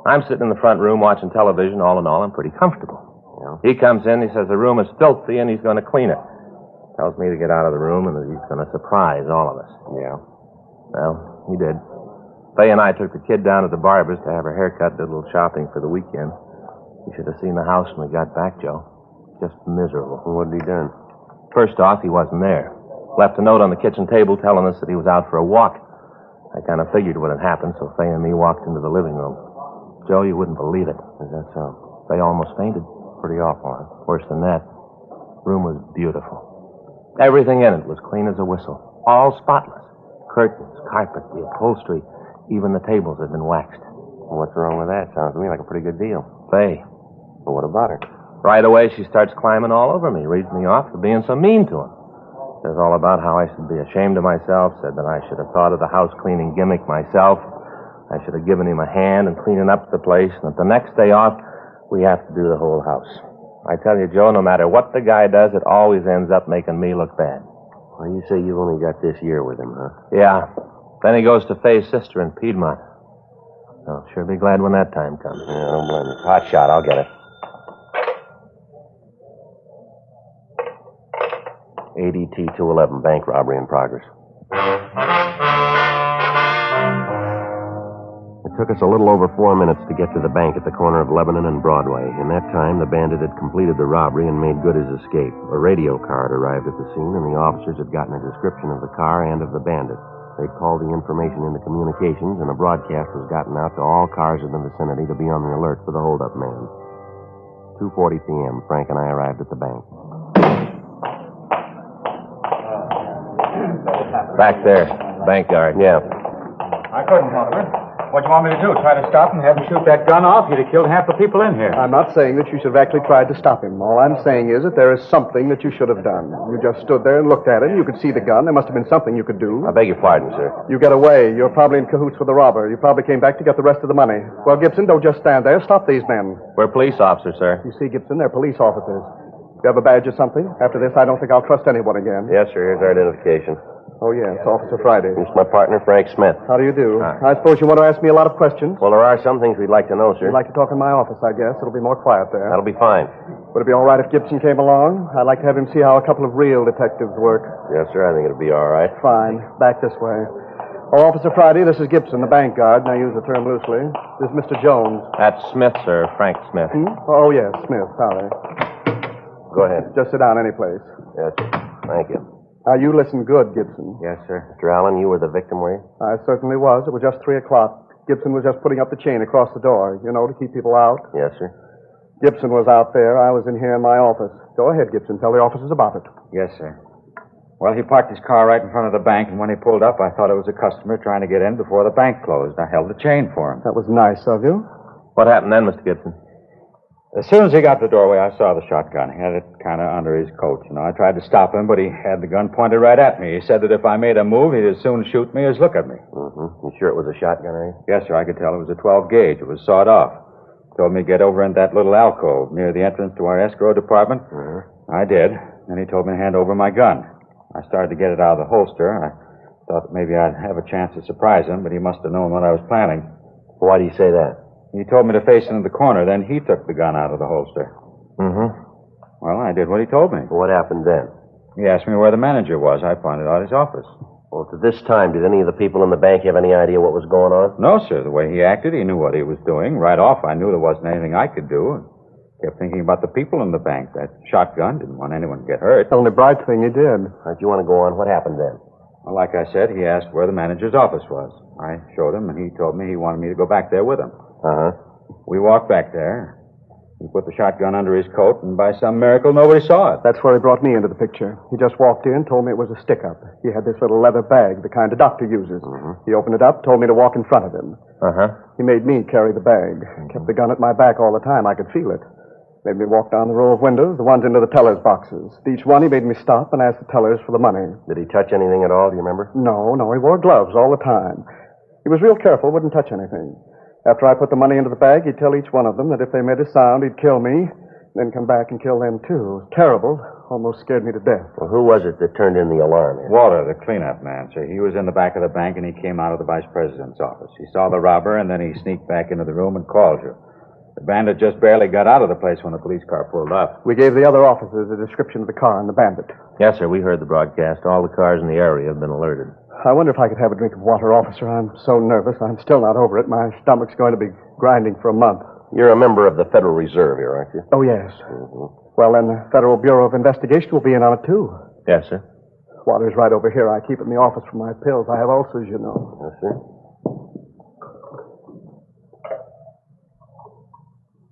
I'm sitting in the front room watching television. All in all, I'm pretty comfortable. Yeah. He comes in, he says the room is filthy and he's going to clean it. Tells me to get out of the room and that he's going to surprise all of us. Yeah. Well, he did. Faye and I took the kid down to the barber's to have her hair cut, did a little shopping for the weekend. You should have seen the house when we got back, Joe. Just miserable. What had he done? First off, he wasn't there. Left a note on the kitchen table telling us that he was out for a walk. I kind of figured what had happened, so Faye and me walked into the living room. Joe, you wouldn't believe it. Is that so? Faye almost fainted. Pretty awful, huh? Worse than that. Room was beautiful. Everything in it was clean as a whistle. All spotless. Curtains, carpet, the upholstery. Even the tables had been waxed. Well, what's wrong with that? Sounds to me like a pretty good deal. Faye. Well, what about her? Right away, she starts climbing all over me, reads me off for being so mean to him. Says all about how I should be ashamed of myself, said that I should have thought of the house cleaning gimmick myself. I should have given him a hand in cleaning up the place, and that the next day off, we have to do the whole house. I tell you, Joe, no matter what the guy does, it always ends up making me look bad. Well, you say you've only got this year with him, huh? Yeah. Then he goes to Faye's sister in Piedmont. I'll sure be glad when that time comes. Yeah, don't blame me. Hot shot, I'll get it. ADT 211, bank robbery in progress. It took us a little over 4 minutes to get to the bank at the corner of Lebanon and Broadway. In that time, the bandit had completed the robbery and made good his escape. A radio car had arrived at the scene, and the officers had gotten a description of the car and of the bandit. They'd called the information into communications, and a broadcast was gotten out to all cars in the vicinity to be on the alert for the holdup man. 2:40 p.m., Frank and I arrived at the bank. Back there, bank guard. Yeah. I couldn't, Oliver. What do you want me to do? Try to stop him, have him shoot that gun off? He'd have killed half the people in here. I'm not saying that you should have actually tried to stop him. All I'm saying is that there is something that you should have done. You just stood there and looked at him. You could see the gun. There must have been something you could do. I beg your pardon, sir. You get away. You're probably in cahoots with the robber. You probably came back to get the rest of the money. Well, Gibson, don't just stand there. Stop these men. We're police officers, sir. You see, Gibson, they're police officers. You have a badge or something? After this, I don't think I'll trust anyone again. Yes, sir. Here's our identification. Oh, yes, Officer Friday. This is my partner, Frank Smith. How do you do? Hi. I suppose you want to ask me a lot of questions? Well, there are some things we'd like to know, sir. You'd like to talk in my office, I guess. It'll be more quiet there. That'll be fine. Would it be all right if Gibson came along? I'd like to have him see how a couple of real detectives work. Yes, sir. I think it'll be all right. Fine. Back this way. Oh, Officer Friday, this is Gibson, the bank guard, and I use the term loosely. This is Mr. Jones. That's Smith, sir. Frank Smith. Oh, yes, Smith. Sorry. Go ahead. Just sit down any place. Yes, sir. Thank you. Now, you listen good, Gibson. Yes, sir. Mr. Allen, you were the victim, were you? I certainly was. It was just 3 o'clock. Gibson was just putting up the chain across the door, you know, to keep people out. Yes, sir. Gibson was out there. I was in here in my office. Go ahead, Gibson. Tell the officers about it. Yes, sir. Well, he parked his car right in front of the bank, and when he pulled up, I thought it was a customer trying to get in before the bank closed. I held the chain for him. That was nice of you. What happened then, Mr. Gibson? As soon as he got to the doorway, I saw the shotgun. He had it kind of under his coat. You know, I tried to stop him, but he had the gun pointed right at me. He said that if I made a move, he'd as soon shoot me as look at me. Mm-hmm. You sure it was a shotgun, are you? Yes, sir. I could tell it was a 12 gauge. It was sawed off. Told me to get over in that little alcove near the entrance to our escrow department. Mm-hmm. I did. Then he told me to hand over my gun. I started to get it out of the holster. I thought maybe I'd have a chance to surprise him, but he must have known what I was planning. Why do you say that? He told me to face into the corner. Then he took the gun out of the holster. Mm-hmm. Well, I did what he told me. What happened then? He asked me where the manager was. I pointed out his office. Well, to this time, did any of the people in the bank have any idea what was going on? No, sir. The way he acted, he knew what he was doing. Right off, I knew there wasn't anything I could do. I kept thinking about the people in the bank. That shotgun didn't want anyone to get hurt. The only bright thing you did. All right, you want to go on? What happened then? Well, like I said, he asked where the manager's office was. I showed him, and he told me he wanted me to go back there with him. Uh-huh. We walked back there. He put the shotgun under his coat, and by some miracle, nobody saw it. That's where he brought me into the picture. He just walked in, told me it was a stick-up. He had this little leather bag, the kind a doctor uses. Mm-hmm. He opened it up, told me to walk in front of him. Uh-huh. He made me carry the bag. Kept the gun at my back all the time. I could feel it. Made me walk down the row of windows, the ones into the teller's boxes. At each one, he made me stop and ask the tellers for the money. Did he touch anything at all, do you remember? No, he wore gloves all the time. He was real careful, wouldn't touch anything. After I put the money into the bag, he'd tell each one of them that if they made a sound, he'd kill me, then come back and kill them, too. It was terrible. Almost scared me to death. Well, who was it that turned in the alarm? Walter, the cleanup man, sir. He was in the back of the bank, and he came out of the vice president's office. He saw the robber, and then he sneaked back into the room and called you. The bandit just barely got out of the place when the police car pulled up. We gave the other officers a description of the car and the bandit. Yes, sir. We heard the broadcast. All the cars in the area have been alerted. I wonder if I could have a drink of water, officer. I'm so nervous. I'm still not over it. My stomach's going to be grinding for a month. You're a member of the Federal Reserve here, aren't you? Oh, yes. Mm-hmm. Well, then the Federal Bureau of Investigation will be in on it, too. Yes, sir. Water's right over here. I keep it in the office for my pills. I have ulcers, you know. Yes, sir.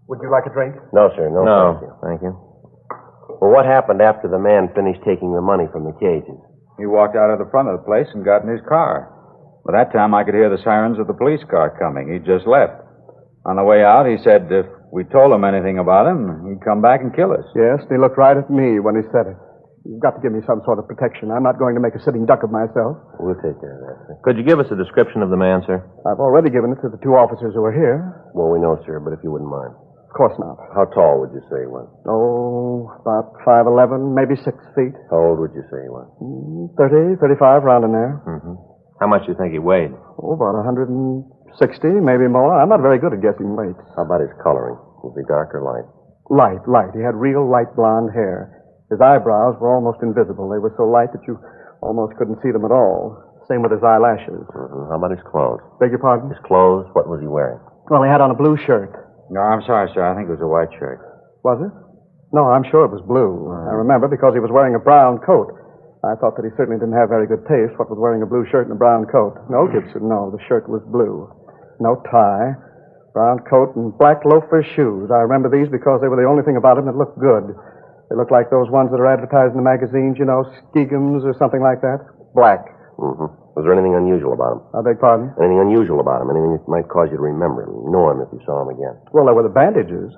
Would you like a drink? No, sir. No, No, thank you. Well, what happened after the man finished taking the money from the cages? He walked out of the front of the place and got in his car. By that time, I could hear the sirens of the police car coming. He just left. On the way out, he said if we told him anything about him, he'd come back and kill us. Yes, and he looked right at me when he said it. You've got to give me some sort of protection. I'm not going to make a sitting duck of myself. We'll take care of that, sir. Could you give us a description of the man, sir? I've already given it to the two officers who are here. Well, we know, sir, but if you wouldn't mind. Of course not. How tall would you say he was? Oh, about 5'11", maybe 6 feet. How old would you say he was? 30, 35, round in there. Mm-hmm. How much do you think he weighed? Oh, about 160, maybe more. I'm not very good at guessing weights. How about his coloring? Was he dark or light? Light. He had real light blonde hair. His eyebrows were almost invisible. They were so light that you almost couldn't see them at all. Same with his eyelashes. Mm-hmm. How about his clothes? Beg your pardon? His clothes? What was he wearing? Well, he had on a blue shirt. No, I'm sorry, sir. I think it was a white shirt. Was it? No, I'm sure it was blue. I remember because he was wearing a brown coat. I thought that he certainly didn't have very good taste, what with wearing a blue shirt and a brown coat. No, Gibson, no. The shirt was blue. No tie. Brown coat and black loafer shoes. I remember these because they were the only thing about him that looked good. They looked like those ones that are advertised in the magazines, you know, Skegums or something like that. Black. Mm-hmm. Was there anything unusual about him? I beg pardon? Anything unusual about him? Anything that might cause you to remember him, know him if you saw him again? Well, there were the bandages.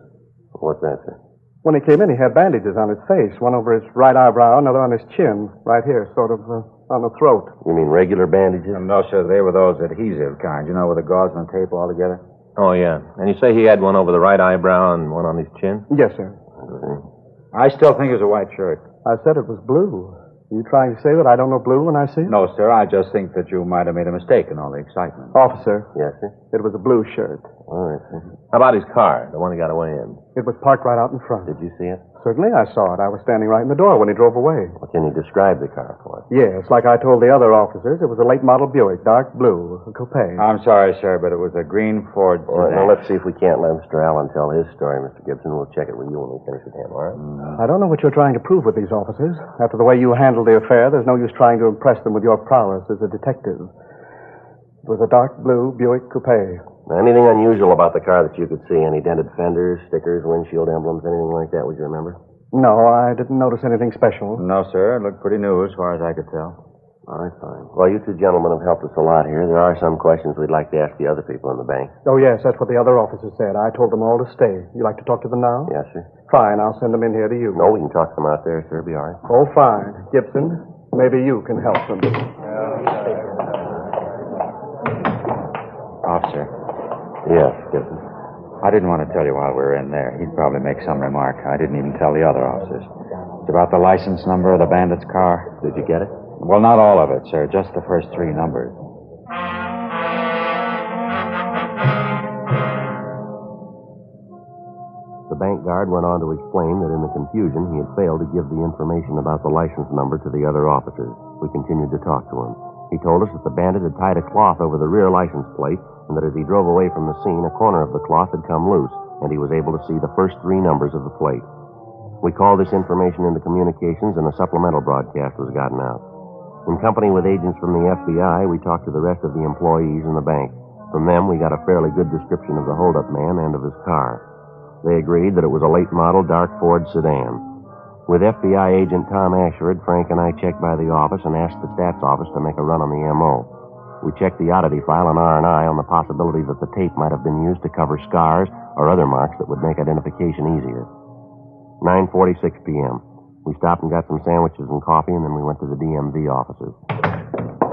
What's that, sir? When he came in, he had bandages on his face. One over his right eyebrow, another on his chin. Right here, sort of on the throat. You mean regular bandages? No, sir. They were those adhesive kind, you know, with the gauze and tape all together. Oh, yeah. And you say he had one over the right eyebrow and one on his chin? Yes, sir. Mm-hmm. I still think it was a white shirt. I said it was blue. Are you trying to say that I don't know blue when I see it? No, sir. I just think that you might have made a mistake in all the excitement. Officer. Yes, sir? It was a blue shirt. All right, sir. How about his car, the one he got away in? It was parked right out in front. Did you see it? Certainly I saw it. I was standing right in the door when he drove away. Well, can you describe the car for us? Yes, like I told the other officers, it was a late model Buick, dark blue, a coupe. I'm sorry, sir, but it was a green Ford All right, sedan. now let's see if we can't let Mr. Allen tell his story, Mr. Gibson. We'll check it with you when we finish with him, all right? I don't know what you're trying to prove with these officers. After the way you handled the affair, there's no use trying to impress them with your prowess as a detective. It was a dark blue Buick coupe. Now, anything unusual about the car that you could see? Any dented fenders, stickers, windshield emblems, anything like that, would you remember? No, I didn't notice anything special. No, sir. It looked pretty new as far as I could tell. All right, fine. Well, you two gentlemen have helped us a lot here. There are some questions we'd like to ask the other people in the bank. Oh, yes, that's what the other officers said. I told them all to stay. You like to talk to them now? Yes, sir. Fine, I'll send them in here to you. No, we can talk to them out there, sir. Be all right. Oh, fine. Gibson, maybe you can help them. Officer. Yes, Gibson. I didn't want to tell you while we were in there. He'd probably make some remark. I didn't even tell the other officers. It's about the license number of the bandit's car. Did you get it? Well, not all of it, sir. Just the first 3 numbers. The bank guard went on to explain that in the confusion he had failed to give the information about the license number to the other officers. We continued to talk to him. He told us that the bandit had tied a cloth over the rear license plate and that as he drove away from the scene, a corner of the cloth had come loose and he was able to see the first 3 numbers of the plate. We called this information into communications and a supplemental broadcast was gotten out. In company with agents from the FBI, we talked to the rest of the employees in the bank. From them, we got a fairly good description of the holdup man and of his car. They agreed that it was a late model dark Ford sedan. With FBI agent Tom Ashford, Frank and I checked by the office and asked the stats office to make a run on the M.O. We checked the oddity file on R&I on the possibility that the tape might have been used to cover scars or other marks that would make identification easier. 9:46 p.m. We stopped and got some sandwiches and coffee, and then we went to the DMV offices.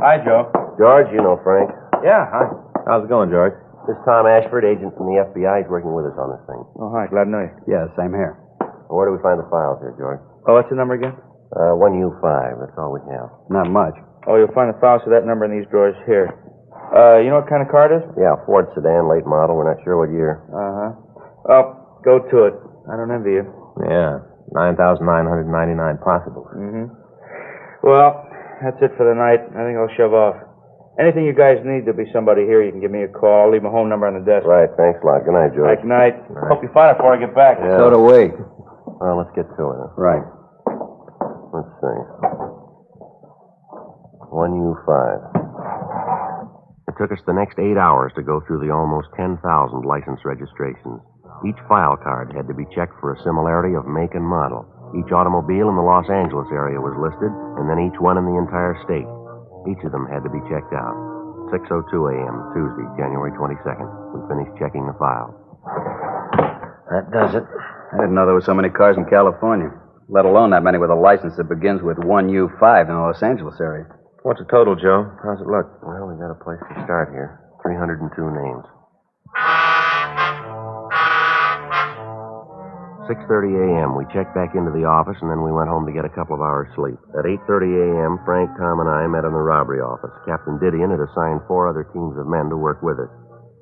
Hi, Joe. George, you know Frank. Yeah, hi. How's it going, George? This is Tom Ashford, agent from the FBI. He's working with us on this thing. Oh, hi. Glad to know you. Yeah, same here. Where do we find the files here, George? Oh, what's the number again? 1U5. That's all we have. Not much. Oh, you'll find the files for that number in these drawers here. You know what kind of car it is? Yeah, Ford sedan, late model. We're not sure what year. Uh-huh. Oh, go to it. I don't envy you. Yeah, 9,999 possibles. Mm-hmm. Well, that's it for the night. I think I'll shove off. Anything you guys need, there'll be somebody here. You can give me a call. I'll leave my home number on the desk. Right, thanks a lot. Good night, George. Good night. Hope you find it before I get back. Yeah. So do we. Well, let's get to it. Right. Let's see. 1U5. It took us the next 8 hours to go through the almost 10,000 license registrations. Each file card had to be checked for a similarity of make and model. Each automobile in the Los Angeles area was listed, and then each one in the entire state. Each of them had to be checked out. 6:02 a.m., Tuesday, January 22nd. We finished checking the file. That does it. I didn't know there were so many cars in California, let alone that many with a license that begins with 1U5 in the Los Angeles area. What's the total, Joe? How's it look? Well, we got a place to start here. 302 names. 6:30 a.m., we checked back into the office, and then we went home to get a couple of hours' sleep. At 8:30 a.m., Frank, Tom, and I met in the robbery office. Captain Didion had assigned 4 other teams of men to work with us.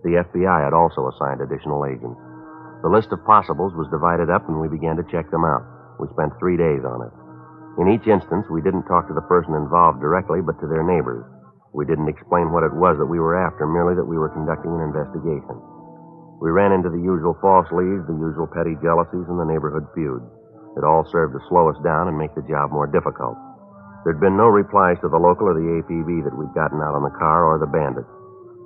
The FBI had also assigned additional agents. The list of possibles was divided up, and we began to check them out. We spent 3 days on it. In each instance, we didn't talk to the person involved directly, but to their neighbors. We didn't explain what it was that we were after, merely that we were conducting an investigation. We ran into the usual false leads, the usual petty jealousies, and the neighborhood feuds. It all served to slow us down and make the job more difficult. There'd been no replies to the local or the APB that we'd gotten out on the car or the bandits.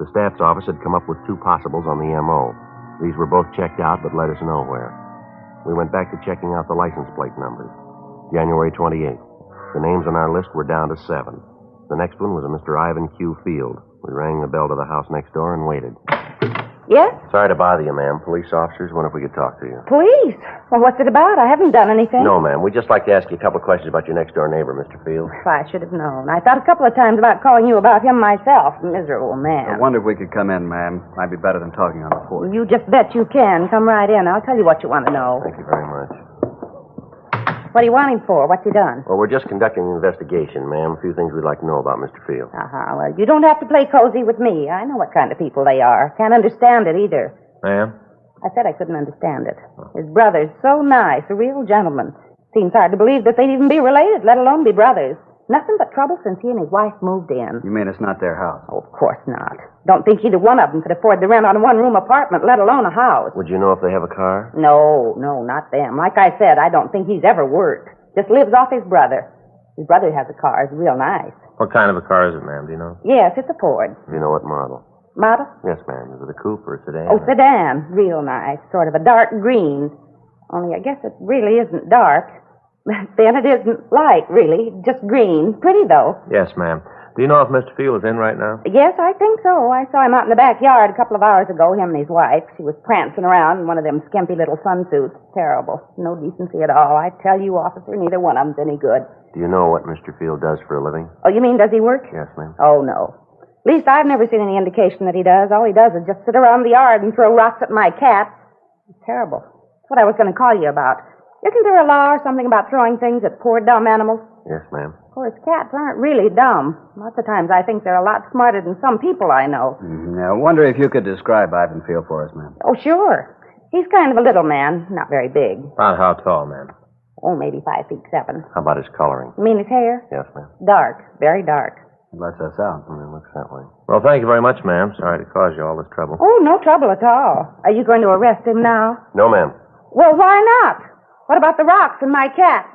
The staff's office had come up with 2 possibles on the M.O. These were both checked out, but led us nowhere. We went back to checking out the license plate numbers. January 28th. The names on our list were down to 7. The next one was a Mr. Ivan Q. Field. We rang the bell to the house next door and waited. Yes? Sorry to bother you, ma'am. Police officers, wonder if we could talk to you. Police? Well, what's it about? I haven't done anything. No, ma'am. We'd just like to ask you a couple of questions about your next-door neighbor, Mr. Field. If I should have known. I thought a couple of times about calling you about him myself. Miserable man. I wonder if we could come in, ma'am. Might be better than talking on the porch. You just bet you can. Come right in. I'll tell you what you want to know. Thank you very much. What do you want him for? What's he done? Well, we're just conducting an investigation, ma'am. A few things we'd like to know about Mr. Field. Uh-huh. Well, you don't have to play cozy with me. I know what kind of people they are. Can't understand it either. Ma'am? I said I couldn't understand it. His brother's so nice, a real gentleman. Seems hard to believe that they'd even be related, let alone be brothers. Nothing but trouble since he and his wife moved in. You mean it's not their house? Oh, of course not. Don't think either one of them could afford the rent on a one-room apartment, let alone a house. Would you know if they have a car? No, not them. Like I said, I don't think he's ever worked. Just lives off his brother. His brother has a car. It's real nice. What kind of a car is it, ma'am? Do you know? Yes, it's a Ford. Do you know what model? Model? Yes, ma'am. Is it a coupe or a sedan? Oh, sedan. Real nice. Sort of a dark green. Only I guess it really isn't dark. Then it isn't light, really. Just green. Pretty, though. Yes, ma'am. Do you know if Mr. Field is in right now? Yes, I think so. I saw him out in the backyard a couple of hours ago, him and his wife. She was prancing around in one of them skimpy little sunsuits. Terrible. No decency at all. I tell you, officer, neither one of them's any good. Do you know what Mr. Field does for a living? Oh, you mean does he work? Yes, ma'am. Oh, no. At least I've never seen any indication that he does. All he does is just sit around the yard and throw rocks at my cats. It's terrible. That's what I was going to call you about. Isn't there a law or something about throwing things at poor, dumb animals? Yes, ma'am. Of course, cats aren't really dumb. Lots of times I think they're a lot smarter than some people I know. I wonder if you could describe Ivan Field for us, ma'am. Oh, sure. He's kind of a little man, not very big. About how tall, ma'am? Oh, maybe 5'7". How about his coloring? You mean his hair? Yes, ma'am. Dark, very dark. It lets us out. It looks that way. Well, thank you very much, ma'am. Sorry to cause you all this trouble. Oh, no trouble at all. Are you going to arrest him now? No, ma'am. Well, why not? What about the rocks and my cats?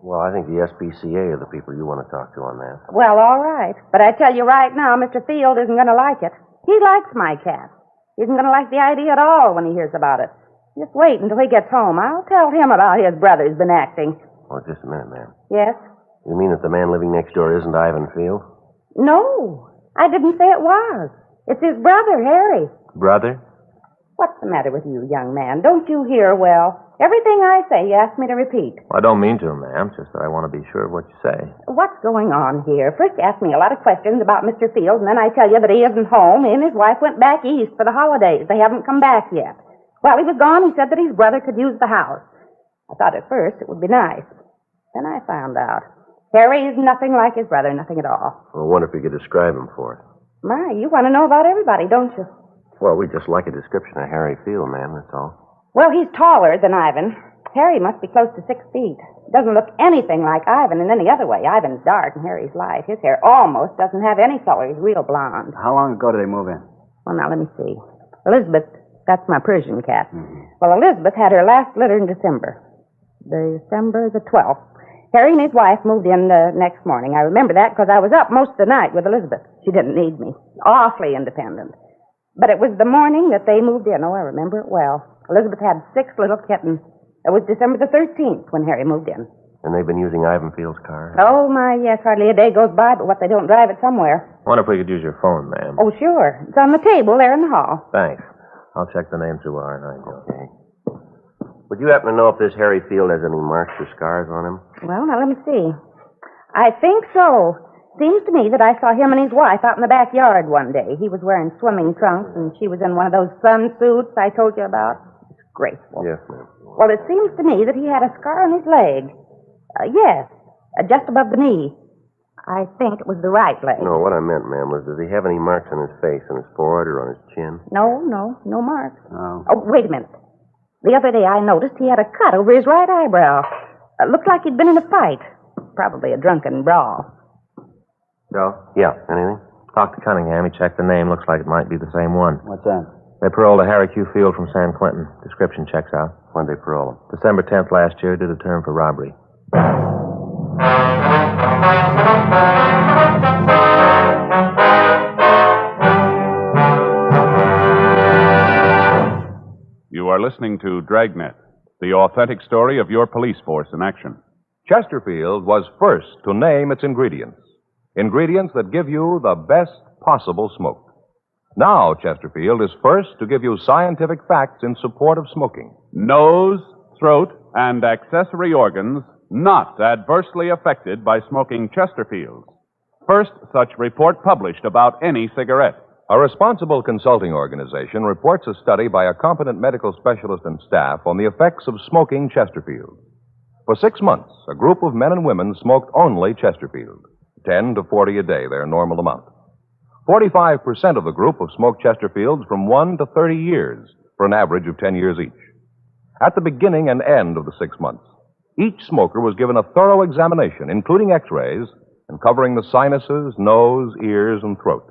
Well, I think the SPCA are the people you want to talk to on that. Well, all right. But I tell you right now, Mr. Field isn't going to like it. He likes my cats. He isn't going to like the idea at all when he hears about it. Just wait until he gets home. I'll tell him about his brother's been acting. Oh, just a minute, ma'am. Yes? You mean that the man living next door isn't Ivan Field? No, I didn't say it was. It's his brother, Harry. Brother? What's the matter with you, young man? Don't you hear well? Everything I say, you ask me to repeat. Well, I don't mean to, ma'am. Just that I want to be sure of what you say. What's going on here? First you ask me a lot of questions about Mr. Field, and then I tell you that he isn't home. He and his wife went back east for the holidays. They haven't come back yet. While he was gone, he said that his brother could use the house. I thought at first it would be nice. Then I found out. Harry is nothing like his brother, nothing at all. I wonder if you could describe him for us. My, you want to know about everybody, don't you? Well, we'd just like a description of Harry Field, ma'am, that's all. Well, he's taller than Ivan. Harry must be close to 6 feet. Doesn't look anything like Ivan in any other way. Ivan's dark and Harry's light. His hair almost doesn't have any color. He's real blonde. How long ago did they move in? Well, now, let me see. Elizabeth, that's my Persian cat. Well, Elizabeth had her last litter in December. December the 12th. Harry and his wife moved in the next morning. I remember that because I was up most of the night with Elizabeth. She didn't need me. Awfully independent. But it was the morning that they moved in. Oh, I remember it well. Elizabeth had 6 little kittens. It was December the 13th when Harry moved in. And they've been using Ivan Field's car? Oh, my, yes. Hardly a day goes by but what they don't drive it somewhere. I wonder if we could use your phone, ma'am. Oh, sure. It's on the table there in the hall. Thanks. I'll check the name through R&I. Okay. Would you happen to know if this Harry Field has any marks or scars on him? Well, now, let me see. I think so. Seems to me that I saw him and his wife out in the backyard one day. He was wearing swimming trunks, and she was in one of those sun suits I told you about. Disgraceful. Yes, ma'am. Well, it seems to me that he had a scar on his leg. Yes, just above the knee. I think it was the right leg. No, what I meant, ma'am, was does he have any marks on his face, on his forehead, or on his chin? No marks. Oh. Oh, wait a minute. The other day I noticed he had a cut over his right eyebrow. Looked like he'd been in a fight. Probably a drunken brawl. Joe? Yeah, anything? Talked to Cunningham. He checked the name. Looks like it might be the same one. What's that? They paroled a Harry Q. Field from San Quentin. Description checks out. When'd they parole him? December 10th last year. Did a term for robbery. You are listening to Dragnet, the authentic story of your police force in action. Chesterfield was first to name its ingredients. Ingredients that give you the best possible smoke. Now, Chesterfield is first to give you scientific facts in support of smoking. Nose, throat, and accessory organs not adversely affected by smoking Chesterfields. First such report published about any cigarette. A responsible consulting organization reports a study by a competent medical specialist and staff on the effects of smoking Chesterfield. For 6 months, a group of men and women smoked only Chesterfield. 10 to 40 a day, their normal amount. 45% of the group have smoked Chesterfields from 1 to 30 years, for an average of 10 years each. At the beginning and end of the 6 months, each smoker was given a thorough examination, including x-rays, and covering the sinuses, nose, ears, and throat.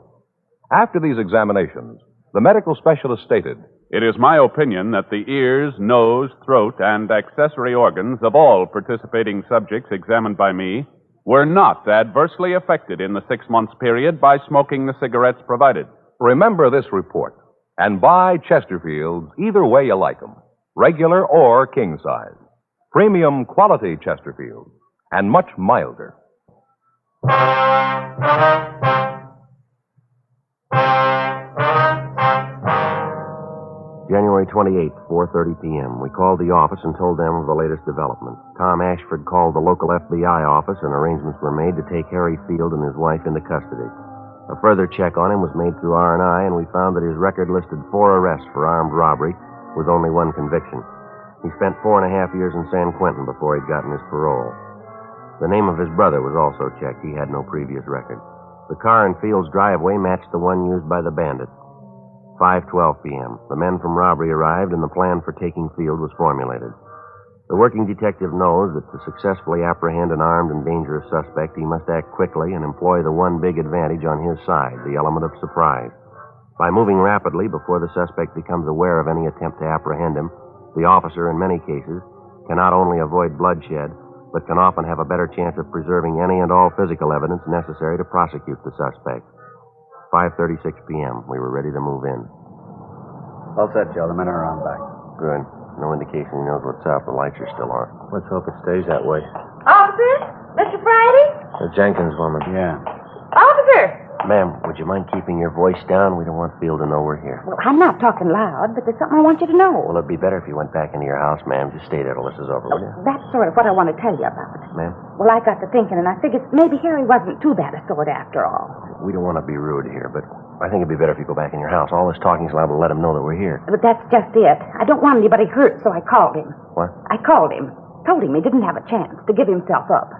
After these examinations, the medical specialist stated, "It is my opinion that the ears, nose, throat, and accessory organs of all participating subjects examined by me were not adversely affected in the 6 months period by smoking the cigarettes provided." Remember this report, and buy Chesterfields either way you like them, regular or king size. Premium quality Chesterfields, and much milder. January 28th, 4:30 p.m. We called the office and told them of the latest development. Tom Ashford called the local FBI office and arrangements were made to take Harry Field and his wife into custody. A further check on him was made through R&I, and we found that his record listed 4 arrests for armed robbery with only 1 conviction. He spent 4.5 years in San Quentin before he'd gotten his parole. The name of his brother was also checked. He had no previous record. The car in Field's driveway matched the one used by the bandit. 5:12 p.m. The men from robbery arrived, and the plan for taking Field was formulated. The working detective knows that to successfully apprehend an armed and dangerous suspect, he must act quickly and employ the one big advantage on his side, the element of surprise. By moving rapidly before the suspect becomes aware of any attempt to apprehend him, the officer, in many cases, can not only avoid bloodshed, but can often have a better chance of preserving any and all physical evidence necessary to prosecute the suspect. 5:36 p.m. We were ready to move in. All set, Joe. The men are around back. Good. No indication he knows what's up. The lights are still on. Let's hope it stays that way. Officer? Mr. Friday? The Jenkins woman. Yeah. Officer! Ma'am, would you mind keeping your voice down? We don't want Field to know we're here. Well, I'm not talking loud, but there's something I want you to know. Well, it'd be better if you went back into your house, ma'am. Just stay there till this is over, will you? That's sort of what I want to tell you about. Ma'am? Well, I got to thinking, and I figured maybe Harry wasn't too bad a sort after all. We don't want to be rude here, but I think it'd be better if you go back in your house. All this talking's liable to let him know that we're here. But that's just it. I don't want anybody hurt, so I called him. What? I called him. Told him he didn't have a chance to give himself up.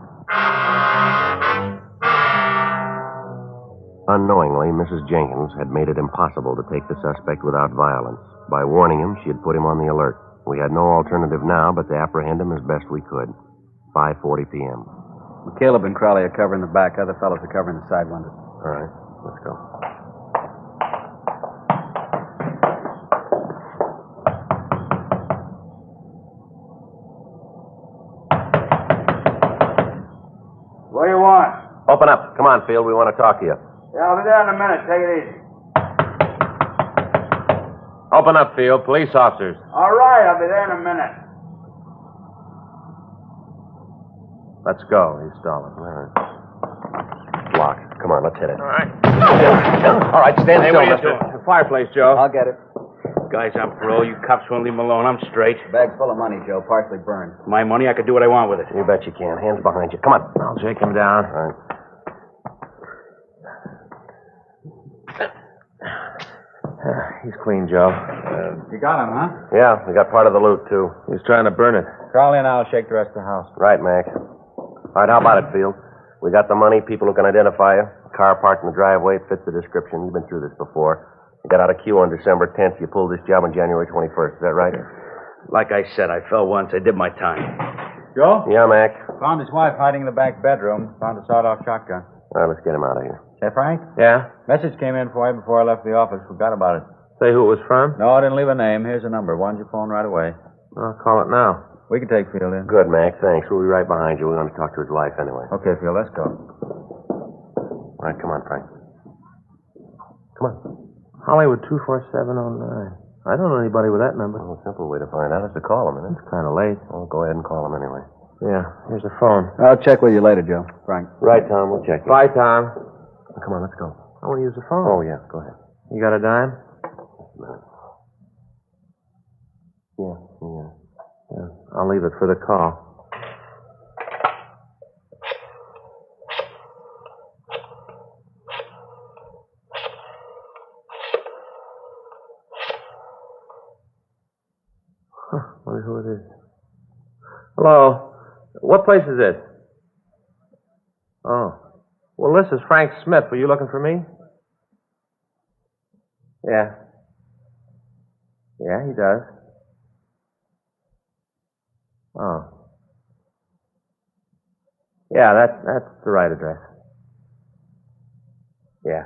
Unknowingly, Mrs. Jenkins had made it impossible to take the suspect without violence. By warning him, she had put him on the alert. We had no alternative now but to apprehend him as best we could. 5:40 p.m. Caleb and Crowley are covering the back. Other fellows are covering the side windows. All right, let's go. What do you want? Open up. Come on, Field. We want to talk to you. Yeah, I'll be there in a minute. Take it easy. Open up, Field. Police officers. All right, I'll be there in a minute. Let's go. He's stalling. All right. Locked. Come on, let's hit it. All right. All right, stand Hey, still, what are you mister. doing? The fireplace, Joe. I'll get it. Guy's on parole. You cops won't leave him alone. I'm straight. Bag's full of money, Joe. Partially burned. My money. I could do what I want with it. You bet you can. Hands behind you. Come on. I'll shake him down. All right. He's clean, Joe. You got him, huh? Yeah, we got part of the loot, too. He's trying to burn it. Crowley and I'll shake the rest of the house. Right, Mac. All right, how about it, Field? We got the money, people who can identify you. Car parked in the driveway fits the description. You've been through this before. You got out of queue on December 10th. You pulled this job on January 21st. Is that right? Like I said, I fell once. I did my time. Joe? Yeah, Mac. Found his wife hiding in the back bedroom. Found a sawed-off shotgun. All right, let's get him out of here. Hey, Frank? Yeah? Message came in for you before I left the office. Forgot about it. Say who it was from? No, I didn't leave a name. Here's a number. Why don't you phone right away? I'll call it now. We can take Field in. Good, Mac. Thanks. We'll be right behind you. We're going to talk to his wife anyway. Okay, Field, let's go. All right, come on, Frank. Come on. Hollywood 24709. I don't know anybody with that number. Well, a simple way to find out is to call him, isn't it? It's kind of late. Well, go ahead and call him anyway. Yeah, here's the phone. I'll check with you later, Joe. Frank. Right, Tom. We'll check. Bye, Tom. Come on, let's go. I want to use the phone. Oh, yeah. Go ahead. You got a dime? Yeah. I'll leave it for the call. Wonder who it is. Hello. What place is this? Oh. Well, this is Frank Smith. Were you looking for me? Yeah. Yeah, he does. Oh. Yeah, that's the right address. Yeah.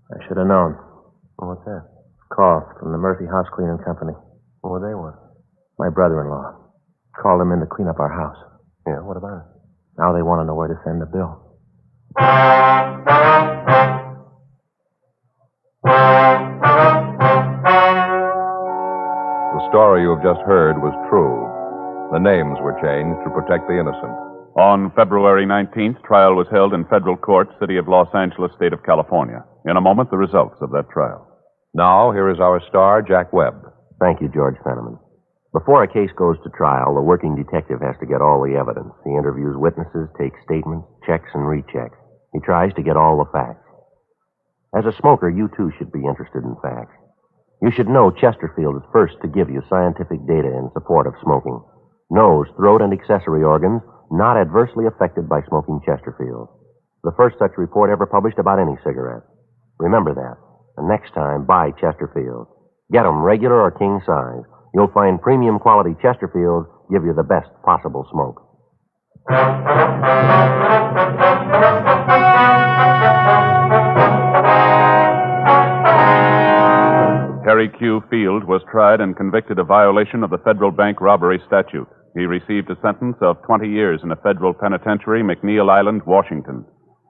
I should have known. Well, what's that? Call from the Murphy House Cleaning Company. What do they want? My brother-in-law. Called him in to clean up our house. Yeah, what about it? Now they want to know where to send the bill. The story you have just heard was true. The names were changed to protect the innocent. On February 19th, trial was held in federal court, City of Los Angeles, State of California. In a moment, the results of that trial. Now, here is our star, Jack Webb. Thank you, George Fenneman. Before a case goes to trial, the working detective has to get all the evidence. He interviews witnesses, takes statements, checks and rechecks. He tries to get all the facts. As a smoker, you too should be interested in facts. You should know Chesterfield is first to give you scientific data in support of smoking. Nose, throat, and accessory organs not adversely affected by smoking Chesterfield. The first such report ever published about any cigarette. Remember that. And next time, buy Chesterfield. Get 'em regular or king size. You'll find premium quality Chesterfields give you the best possible smoke. Harry Q. Field was tried and convicted of violation of the federal bank robbery statute. He received a sentence of 20 years in a federal penitentiary, McNeil Island, Washington.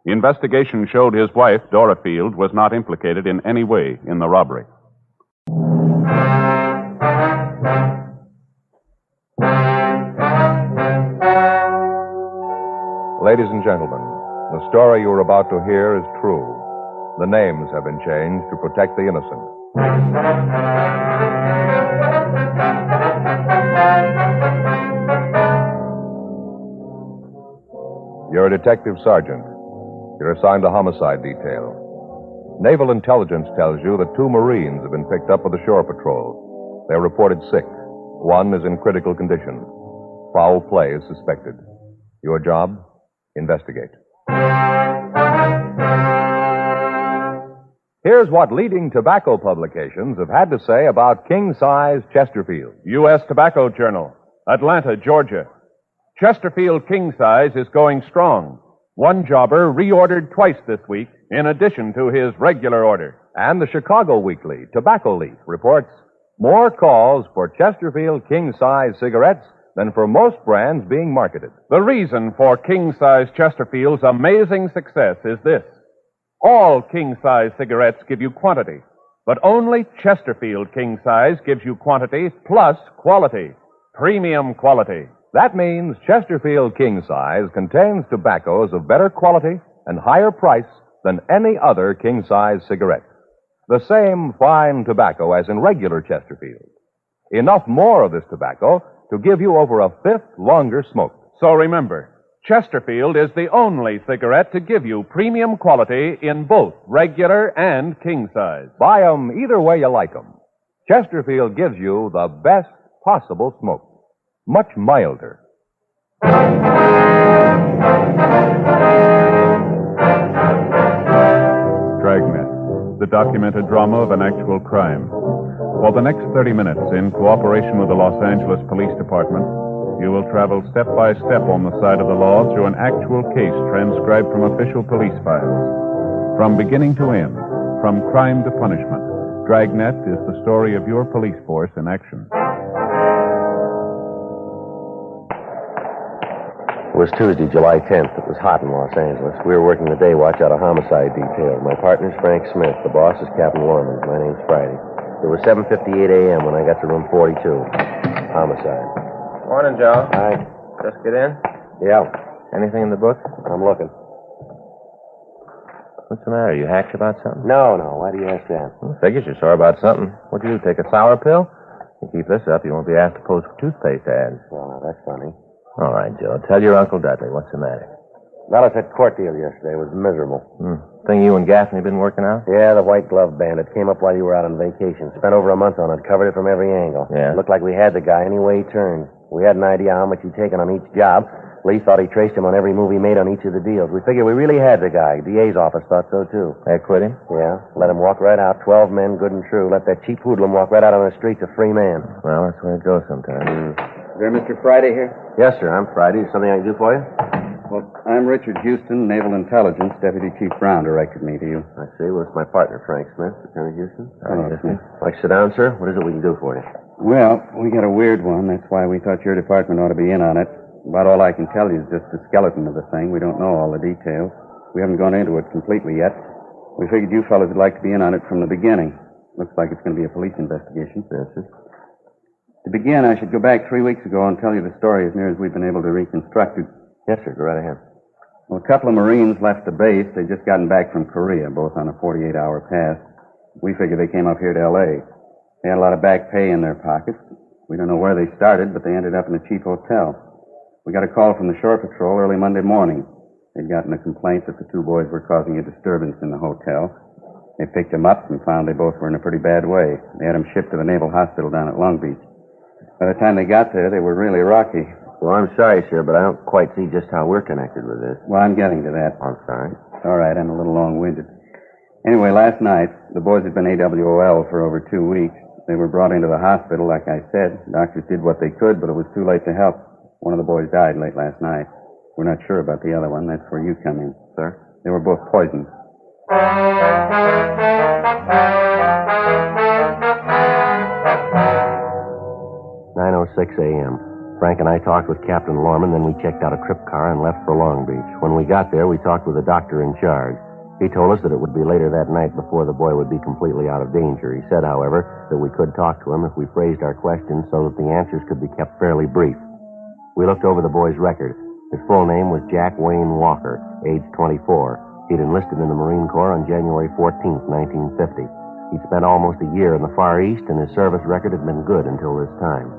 The investigation showed his wife, Dora Field, was not implicated in any way in the robbery. Ladies and gentlemen, the story you are about to hear is true. The names have been changed to protect the innocent. You're a detective sergeant. You're assigned to homicide detail. Naval intelligence tells you that 2 Marines have been picked up by the shore patrol. They're reported sick. One is in critical condition. Foul play is suspected. Your job? Investigate. Here's what leading tobacco publications have had to say about king-size Chesterfield. U.S. Tobacco Journal, Atlanta, Georgia. Chesterfield King Size is going strong. One jobber reordered twice this week, in addition to his regular order. And the Chicago Weekly, Tobacco Leaf, reports more calls for Chesterfield king-size cigarettes than for most brands being marketed. The reason for king-size Chesterfield's amazing success is this. All king-size cigarettes give you quantity, but only Chesterfield king-size gives you quantity plus quality. Premium quality. That means Chesterfield king size contains tobaccos of better quality and higher price than any other king size cigarette. The same fine tobacco as in regular Chesterfield. Enough more of this tobacco to give you over a fifth longer smoke. So remember, Chesterfield is the only cigarette to give you premium quality in both regular and king size. Buy 'em either way you like 'em. Chesterfield gives you the best possible smoke. Much milder. Dragnet, the documented drama of an actual crime. For the next 30 minutes, in cooperation with the Los Angeles Police Department, you will travel step by step on the side of the law through an actual case transcribed from official police files. From beginning to end, from crime to punishment, Dragnet is the story of your police force in action. It was Tuesday, July 10th. It was hot in Los Angeles. We were working the day watch out of homicide detail. My partner's Frank Smith. The boss is Captain Lorman. My name's Friday. It was 7:58 a.m. when I got to room 42. Homicide. Morning, Joe. Hi. Just get in? Yeah. Anything in the book? I'm looking. What's the matter? You hacked about something? No. Why do you ask that? Well, figures you're sore about something. What'd you do, take a sour pill? You keep this up, you won't be asked to post toothpaste ads. Well, that's funny. All right, Joe. Tell your Uncle Dudley. What's the matter? Well, that court deal yesterday was miserable. Thing you and Gaffney been working out? Yeah, the white glove bandit came up while you were out on vacation. Spent over a month on it. Covered it from every angle. Yeah? Looked like we had the guy any way he turned. We had an idea how much he'd taken on each job. Lee thought he traced him on every move he made on each of the deals. We figured we really had the guy. DA's office thought so, too. They quit him? Yeah. Let him walk right out. 12 men, good and true. Let that cheap hoodlum walk right out on the streets a free man. Well, that's the way it goes sometimes. Is there Mr. Friday here? Yes, sir. I'm Friday. Is something I can do for you? Well, I'm Richard Houston, Naval Intelligence. Deputy Chief Brown directed me to you. I see. Well, it's my partner, Frank Smith, Lieutenant Houston. Hello, Smith. Like to sit down, sir? What is it we can do for you? Well, we got a weird one. That's why we thought your department ought to be in on it. About all I can tell you is just the skeleton of the thing. We don't know all the details. We haven't gone into it completely yet. We figured you fellas would like to be in on it from the beginning. Looks like it's going to be a police investigation. Yes, sir. To begin, I should go back 3 weeks ago and tell you the story as near as we've been able to reconstruct it. Yes, sir. Go right ahead. Well, a couple of Marines left the base. They'd just gotten back from Korea, both on a 48-hour pass. We figured they came up here to L.A. They had a lot of back pay in their pockets. We don't know where they started, but they ended up in a cheap hotel. We got a call from the shore patrol early Monday morning. They'd gotten a complaint that the 2 boys were causing a disturbance in the hotel. They picked them up and found they both were in a pretty bad way. They had them shipped to the Naval Hospital down at Long Beach. By the time they got there, they were really rocky. Well, I'm sorry, sir, but I don't quite see just how we're connected with this. Well, I'm getting to that. I'm sorry. All right, I'm a little long-winded. Anyway, last night, the boys had been AWOL for over 2 weeks. They were brought into the hospital, like I said. Doctors did what they could, but it was too late to help. One of the boys died late last night. We're not sure about the other one. That's where you come in. Sir? They were both poisoned. 9:06 a.m. Frank and I talked with Captain Lorman, then we checked out a trip car and left for Long Beach. When we got there, we talked with the doctor in charge. He told us that it would be later that night before the boy would be completely out of danger. He said, however, that we could talk to him if we phrased our questions so that the answers could be kept fairly brief. We looked over the boy's record. His full name was Jack Wayne Walker, age 24. He'd enlisted in the Marine Corps on January 14th, 1950. He'd spent almost a year in the Far East, and his service record had been good until this time.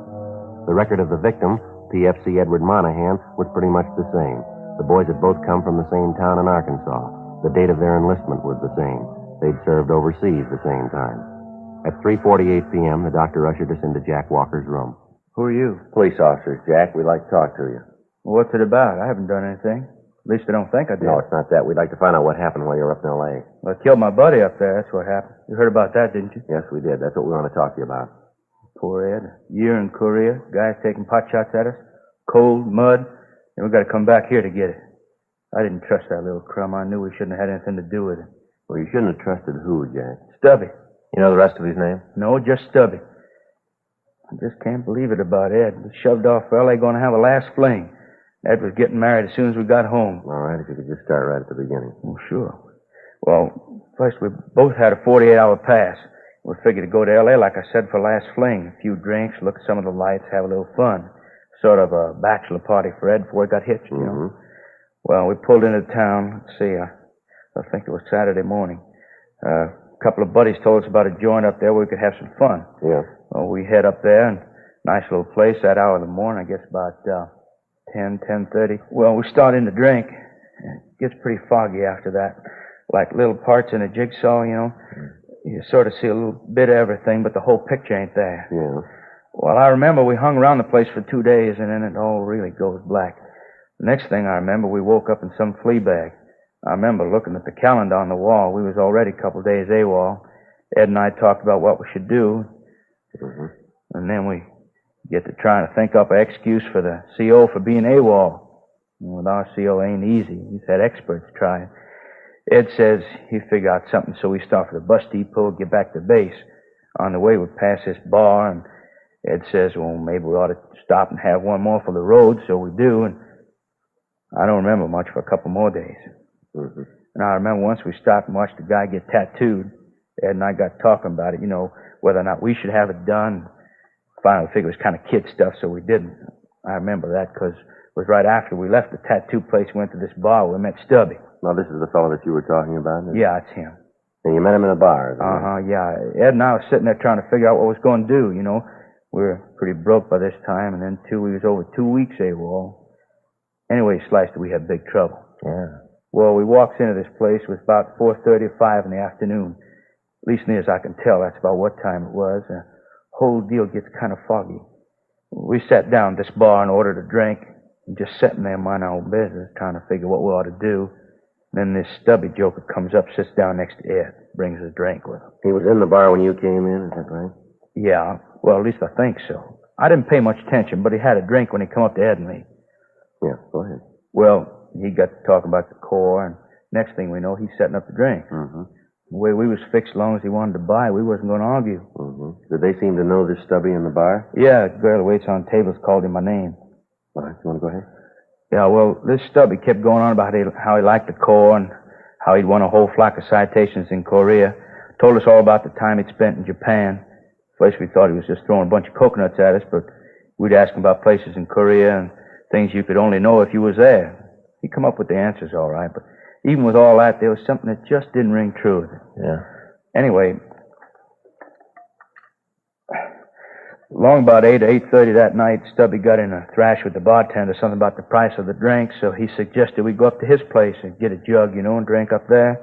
The record of the victim, PFC Edward Monahan, was pretty much the same. The boys had both come from the same town in Arkansas. The date of their enlistment was the same. They'd served overseas the same time. At 3:48 p.m., the doctor ushered us into Jack Walker's room. Who are you? Police officers, Jack. We'd like to talk to you. Well, what's it about? I haven't done anything. At least I don't think I did. No, it's not that. We'd like to find out what happened while you were up in L.A. Well, I killed my buddy up there. That's what happened. You heard about that, didn't you? Yes, we did. That's what we want to talk to you about. Poor Ed. A year in Korea. Guys taking pot shots at us. Cold, mud. Then we got to come back here to get it. I didn't trust that little crumb. I knew we shouldn't have had anything to do with it. Well, you shouldn't have trusted who, Jack? Stubby. You know the rest of his name? No, just Stubby. I just can't believe it about Ed. We shoved off for L.A. going to have a last fling. Ed was getting married as soon as we got home. All right, if you could just start right at the beginning. Oh, sure. Well, first we both had a 48-hour pass. We figured to go to L.A., like I said, for last fling. A few drinks, look at some of the lights, have a little fun. Sort of a bachelor party for Ed before he got hitched, you know. Well, we pulled into town. Let's see, I think it was Saturday morning. A couple of buddies told us about a joint up there where we could have some fun. Yeah. Well, we head up there, and nice little place that hour of the morning, I guess about 10:30. Well, we start in to drink. It gets pretty foggy after that. Like little parts in a jigsaw, you know. You sort of see a little bit of everything, but the whole picture ain't there. Yeah. Well, I remember we hung around the place for 2 days, and then it all really goes black. The next thing I remember, we woke up in some flea bag. I remember looking at the calendar on the wall. We was already a couple days AWOL. Ed and I talked about what we should do. And then we get to trying to think up an excuse for the CO for being AWOL. With our CO ain't easy. He's had experts try it. Ed says he figured out something, so we start for the bus depot, get back to base. On the way, we pass this bar, and Ed says, well, maybe we ought to stop and have one more for the road, so we do, and I don't remember much for a couple more days. And I remember once we stopped and watched a guy get tattooed. Ed and I got talking about it, you know, whether or not we should have it done. Finally, we figured it was kind of kid stuff, so we didn't. I remember that because it was right after we left the tattoo place, we went to this bar where we met Stubby. Now, this is the fellow that you were talking about? Yeah, it's him. And you met him in a bar? Yeah. Ed and I was sitting there trying to figure out what we was going to do, you know. We were pretty broke by this time, and then, too, we was over 2 weeks AWOL. Anyway, sliced it, we had big trouble. Yeah. Well, we walked into this place. It was about 4:30 or 5 in the afternoon. At least near as I can tell, that's about what time it was. The whole deal gets kind of foggy. We sat down at this bar and ordered a drink, and just sitting there minding our own business, trying to figure what we ought to do. Then this Stubby joker comes up, sits down next to Ed, brings a drink with him. He was in the bar when you came in, is that right? Yeah, well, at least I think so. I didn't pay much attention, but he had a drink when he come up to Ed and me. Yeah, go ahead. Well, he got to talking about the Corps, and next thing we know, he's setting up the drink. The way we was fixed, as long as he wanted to buy, we wasn't going to argue. Did they seem to know this Stubby in the bar? Yeah, the girl who waits on tables called him my name. All right, you want to go ahead? Yeah, well, this Stubby kept going on about how he liked the Corps and how he'd won a whole flock of citations in Korea. Told us all about the time he'd spent in Japan. First we thought he was just throwing a bunch of coconuts at us, but we'd ask him about places in Korea and things you could only know if you was there. He'd come up with the answers all right, but even with all that, there was something that just didn't ring true with it. Yeah. Anyway, long about 8 or 8:30 that night, Stubby got in a thrash with the bartender, something about the price of the drink, so he suggested we go up to his place and get a jug, you know, and drink up there.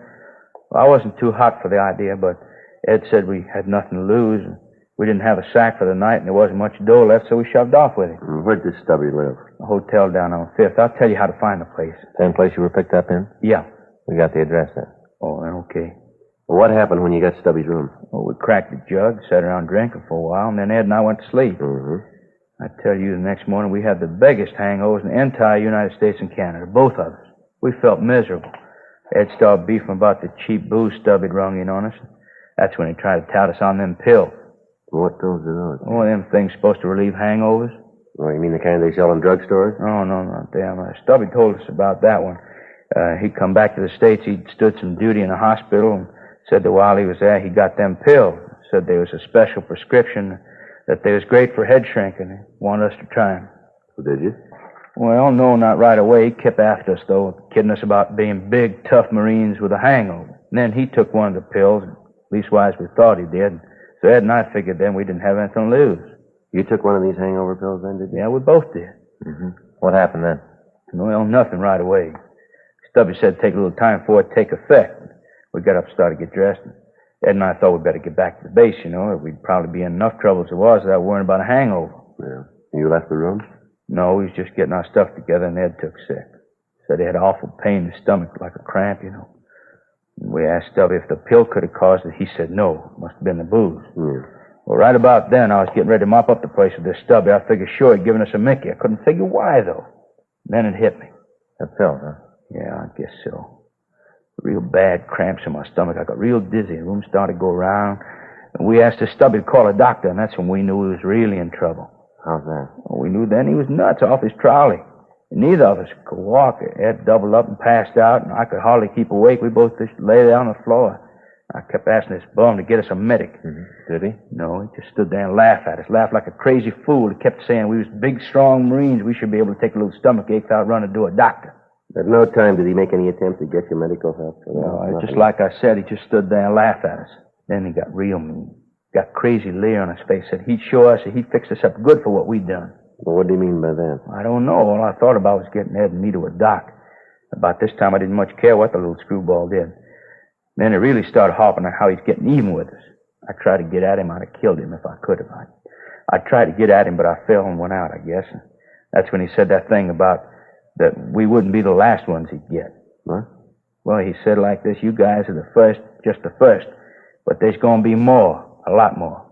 Well, I wasn't too hot for the idea, but Ed said we had nothing to lose, and we didn't have a sack for the night, and there wasn't much dough left, so we shoved off with him. Where'd this Stubby live? A hotel down on 5th. I'll tell you how to find the place. Same place you were picked up in? Yeah. We got the address then. Oh, okay. Well, what happened when you got Stubby's room? Well, we cracked the jug, sat around drinking for a while, and then Ed and I went to sleep. I tell you, the next morning we had the biggest hangovers in the entire United States and Canada, both of us. We felt miserable. Ed started beefing about the cheap booze Stubby'd rung in on us. That's when he tried to tout us on them pills. What pills are those? Oh, them things supposed to relieve hangovers. Oh, you mean the kind they sell in drugstores? Oh, no, not them. Stubby told us about that one. He'd come back to the States. He'd stood some duty in a hospital and said that while he was there, he got them pills. Said there was a special prescription, that they was great for head shrinking. He wanted us to try them. Did you? Well, no, not right away. He kept after us, though, kidding us about being big, tough Marines with a hangover. And then he took one of the pills, leastwise we thought he did. So Ed and I figured then we didn't have anything to lose. You took one of these hangover pills then, did you? Yeah, we both did. Mm-hmm. What happened then? Well, nothing right away. Stubby said it'd take a little time for it to take effect. We got up and started to get dressed. Ed and I thought we'd better get back to the base, or we'd probably be in enough trouble as it was without worrying about a hangover. Yeah. You left the room? No, we was just getting our stuff together, and Ed took sick. Said he had awful pain in his stomach, like a cramp, We asked Stubby if the pill could have caused it. He said no. It must have been the booze. Yeah. Well, right about then, I was getting ready to mop up the place with this Stubby. I figured sure he'd given us a Mickey. I couldn't figure why, though. Then it hit me. That pill, huh? Yeah, I guess so. Real bad cramps in my stomach. I got real dizzy. The room started to go around. And we asked the Stubby to call a doctor, and that's when we knew he was really in trouble. How's that? Well, we knew then he was nuts off his trolley. And neither of us could walk. Ed doubled up and passed out, and I could hardly keep awake. We both just lay there on the floor. I kept asking this bum to get us a medic. Mm-hmm. Did he? No, he just stood there and laughed at us. Laughed like a crazy fool. He kept saying we was big, strong Marines. We should be able to take a little stomach ache without running to a doctor. At no time did he make any attempt to get you medical help? No, just like I said, he just stood there and laughed at us. Then he got real mean. Got crazy leer on his face. Said he'd show us that he'd fix us up good for what we'd done. Well, what do you mean by that? I don't know. All I thought about was getting Ed and me to a doc. About this time, I didn't much care what the little screwball did. Then it really started harping on how he's getting even with us. I tried to get at him. I'd have killed him if I could have. I tried to get at him, but I fell and went out, I guess. And that's when he said that thing about that we wouldn't be the last ones he'd get. What? Well, he said like this, you guys are the first, just the first. But there's going to be more, a lot more.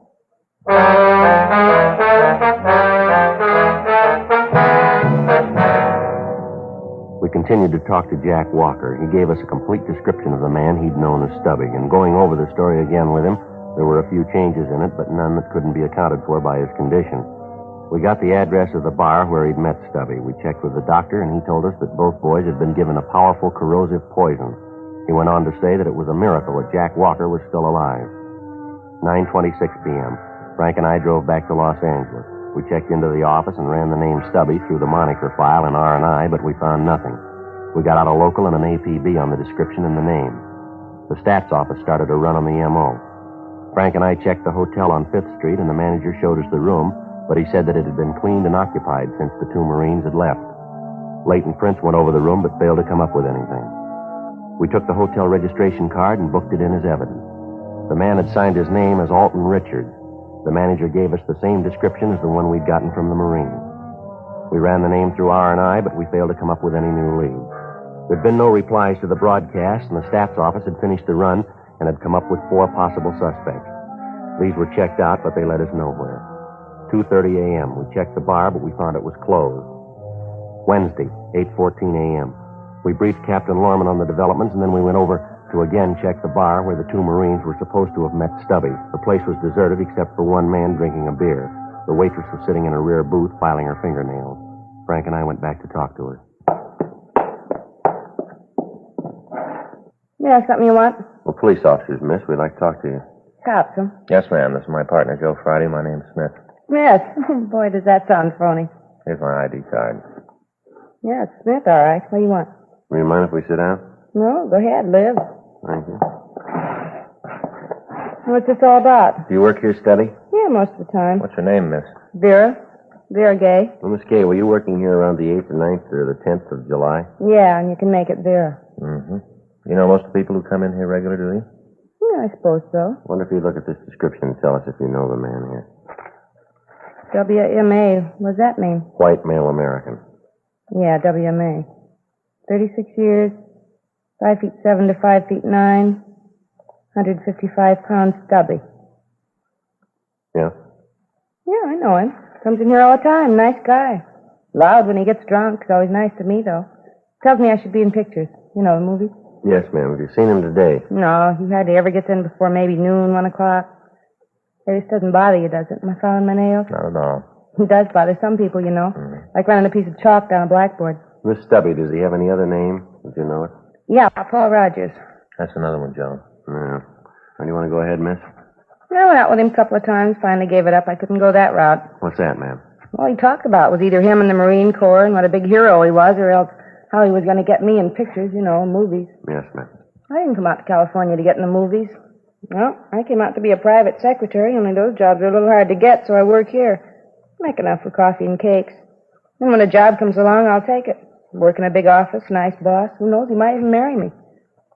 We continued to talk to Jack Walker. He gave us a complete description of the man he'd known as Stubby. And going over the story again with him, there were a few changes in it, but none that couldn't be accounted for by his condition. We got the address of the bar where he'd met Stubby. We checked with the doctor, and he told us that both boys had been given a powerful corrosive poison. He went on to say that it was a miracle that Jack Walker was still alive. 9:26 p.m. Frank and I drove back to Los Angeles. We checked into the office and ran the name Stubby through the moniker file in R&I, but we found nothing. We got out a local and an APB on the description and the name. The stats office started to run on the M.O. Frank and I checked the hotel on 5th Street, and the manager showed us the room, but he said that it had been cleaned and occupied since the two Marines had left. Leighton Prince went over the room, but failed to come up with anything. We took the hotel registration card and booked it in as evidence. The man had signed his name as Alton Richards. The manager gave us the same description as the one we'd gotten from the Marines. We ran the name through R&I, but we failed to come up with any new leads. There'd been no replies to the broadcast, and the stats office had finished the run and had come up with 4 possible suspects. These were checked out, but they led us nowhere. 2:30 a.m. We checked the bar, but we found it was closed. Wednesday, 8:14 a.m. We briefed Captain Lorman on the developments, and then we went over to again check the bar where the two Marines were supposed to have met Stubby. The place was deserted except for one man drinking a beer. The waitress was sitting in a rear booth filing her fingernails. Frank and I went back to talk to her. Yeah, something you want? Well, police officers, miss. We'd like to talk to you. Cops, huh? Yes, ma'am. This is my partner, Joe Friday. My name's Smith. Yes. Boy, does that sound phony. Here's my ID card. Yeah, it's Smith, all right. What do you want? Will you mind if we sit down? No, go ahead, live. Thank you. What's this all about? Do you work here steady? Yeah, most of the time. What's your name, miss? Vera. Vera Gay. Well, Miss Gay, were you working here around the 8th or 9th or the 10th of July? Yeah, and you can make it Vera. Mm-hmm. You know most of the people who come in here regular, do you? Yeah, I suppose so. Wonder if you look at this description and tell us if you know the man here. WMA. What does that mean? White male American. Yeah, WMA. 36 years, 5'7" to 5'9", 155 pounds stubby. Yeah? Yeah, I know him. Comes in here all the time. Nice guy. Loud when he gets drunk. He's always nice to me, though. Tells me I should be in pictures. You know, the movies. Yes, ma'am. Have you seen him today? No, he hardly ever gets in before maybe noon, 1 o'clock. It just doesn't bother you, does it? Am I following my nails? Not at all. It does bother some people, you know. Like running a piece of chalk down a blackboard. Miss Stubby, does he have any other name? Did you know it? Yeah, Paul Rogers. That's another one, Joe. Yeah. Do you want to go ahead, miss? I went out with him a couple of times. Finally gave it up. I couldn't go that route. What's that, ma'am? All he talked about was either him in the Marine Corps and what a big hero he was, or else how he was going to get me in pictures, movies. Yes, ma'am. I didn't come out to California to get in the movies. No, I came out to be a private secretary, only those jobs are a little hard to get, so I work here. Make enough for coffee and cakes. And when a job comes along, I'll take it. Work in a big office, nice boss. Who knows, he might even marry me.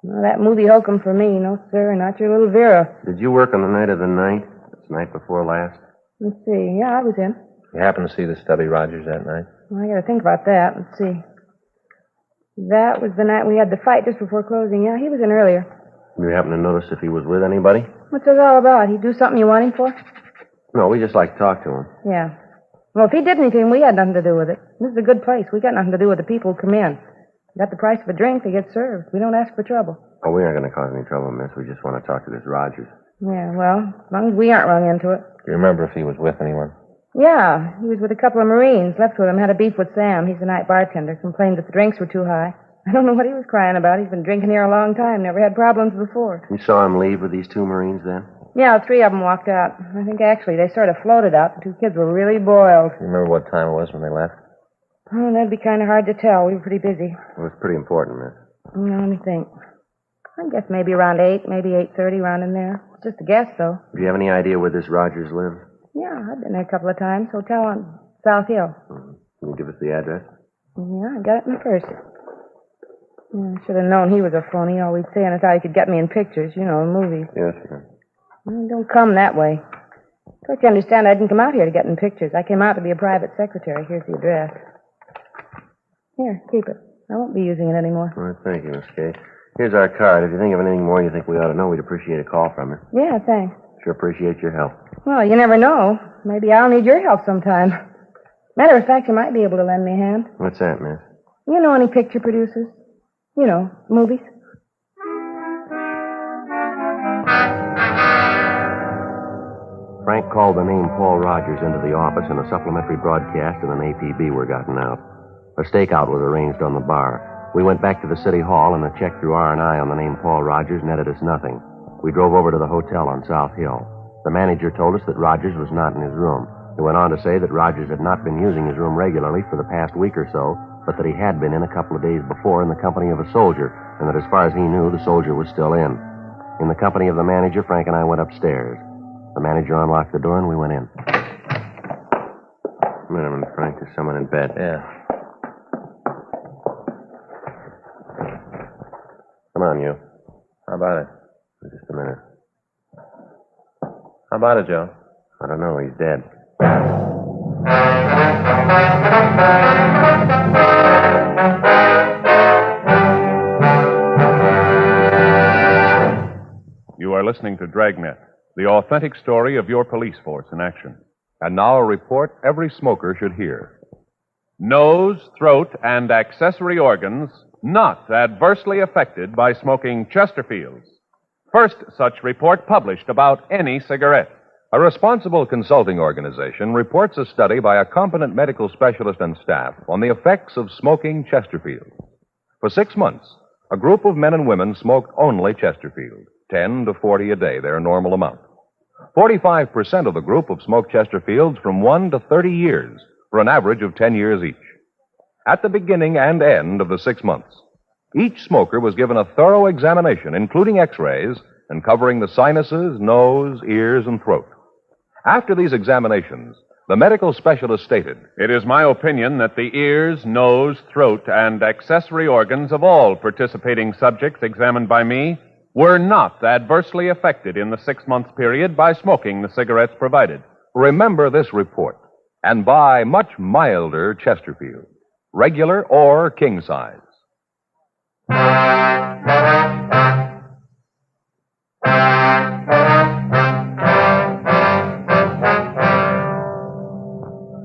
No, that movie hokum for me. No, sir, not your little Vera. Did you work on the night of the ninth? It's the night before last? Let's see. Yeah, I was in. You happened to see the Stubby Rogers that night? Well, I gotta think about that. Let's see. That was the night we had the fight just before closing. Yeah, he was in earlier. You happen to notice if he was with anybody? What's this all about? He do something you want him for? No, we just like to talk to him. Yeah. Well, if he did anything, we had nothing to do with it. This is a good place. We got nothing to do with the people who come in. Got the price of a drink, they get served. We don't ask for trouble. Oh, we aren't going to cause any trouble, miss. We just want to talk to this Rogers. Yeah, well, as long as we aren't rung into it. Do you remember if he was with anyone? Yeah, he was with a couple of Marines. Left with him, had a beef with Sam. He's the night bartender. Complained that the drinks were too high. I don't know what he was crying about. He's been drinking here a long time. Never had problems before. You saw him leave with these two Marines then? Yeah, 3 of them walked out. I think actually they sort of floated out. The 2 kids were really boiled. You remember what time it was when they left? Oh, that'd be kind of hard to tell. We were pretty busy. It was pretty important, miss. Let me think. I guess maybe around 8, maybe 8:30, around in there. It's just a guess, though. Do you have any idea where this Rogers lives? Yeah, I've been there a couple of times. Hotel on South Hill. Can you give us the address? Yeah, I got it in the purse. Yeah, I should have known he was a phony. Always saying I thought he could get me in pictures, in movies. Yes, sir. Don't come that way. Don't you understand? I didn't come out here to get in pictures. I came out to be a private secretary. Here's the address. Here, keep it. I won't be using it anymore. All right, thank you, Miss Kay. Here's our card. If you think of anything more you think we ought to know, we'd appreciate a call from you. Yeah, thanks. Sure appreciate your help. Well, you never know. Maybe I'll need your help sometime. Matter of fact, you might be able to lend me a hand. What's that, miss? You know any picture producers? Movies? Frank called the name Paul Rogers into the office, and a supplementary broadcast and an APB were gotten out. A stakeout was arranged on the bar. We went back to the city hall, and a check through R&I on the name Paul Rogers netted us nothing. We drove over to the hotel on South Hill. The manager told us that Rogers was not in his room. He went on to say that Rogers had not been using his room regularly for the past week or so, but that he had been in a couple of days before in the company of a soldier, and that as far as he knew, the soldier was still in. In the company of the manager, Frank and I went upstairs. The manager unlocked the door, and we went in. Wait a minute, Frank. There's someone in bed. Yeah. Come on, you. How about it? Just a minute. How about it, Joe? I don't know. He's dead. You are listening to Dragnet, the authentic story of your police force in action. And now a report every smoker should hear. Nose, throat, and accessory organs not adversely affected by smoking Chesterfields. First such report published about any cigarette. A responsible consulting organization reports a study by a competent medical specialist and staff on the effects of smoking Chesterfield. For 6 months, a group of men and women smoked only Chesterfield, 10 to 40 a day, their normal amount. 45% of the group have smoked Chesterfields from 1 to 30 years, for an average of 10 years each. At the beginning and end of the 6 months, each smoker was given a thorough examination, including x-rays, and covering the sinuses, nose, ears, and throat. After these examinations, the medical specialist stated, "It is my opinion that the ears, nose, throat, and accessory organs of all participating subjects examined by me were not adversely affected in the 6-month period by smoking the cigarettes provided." Remember this report and buy much milder Chesterfield, regular or king size.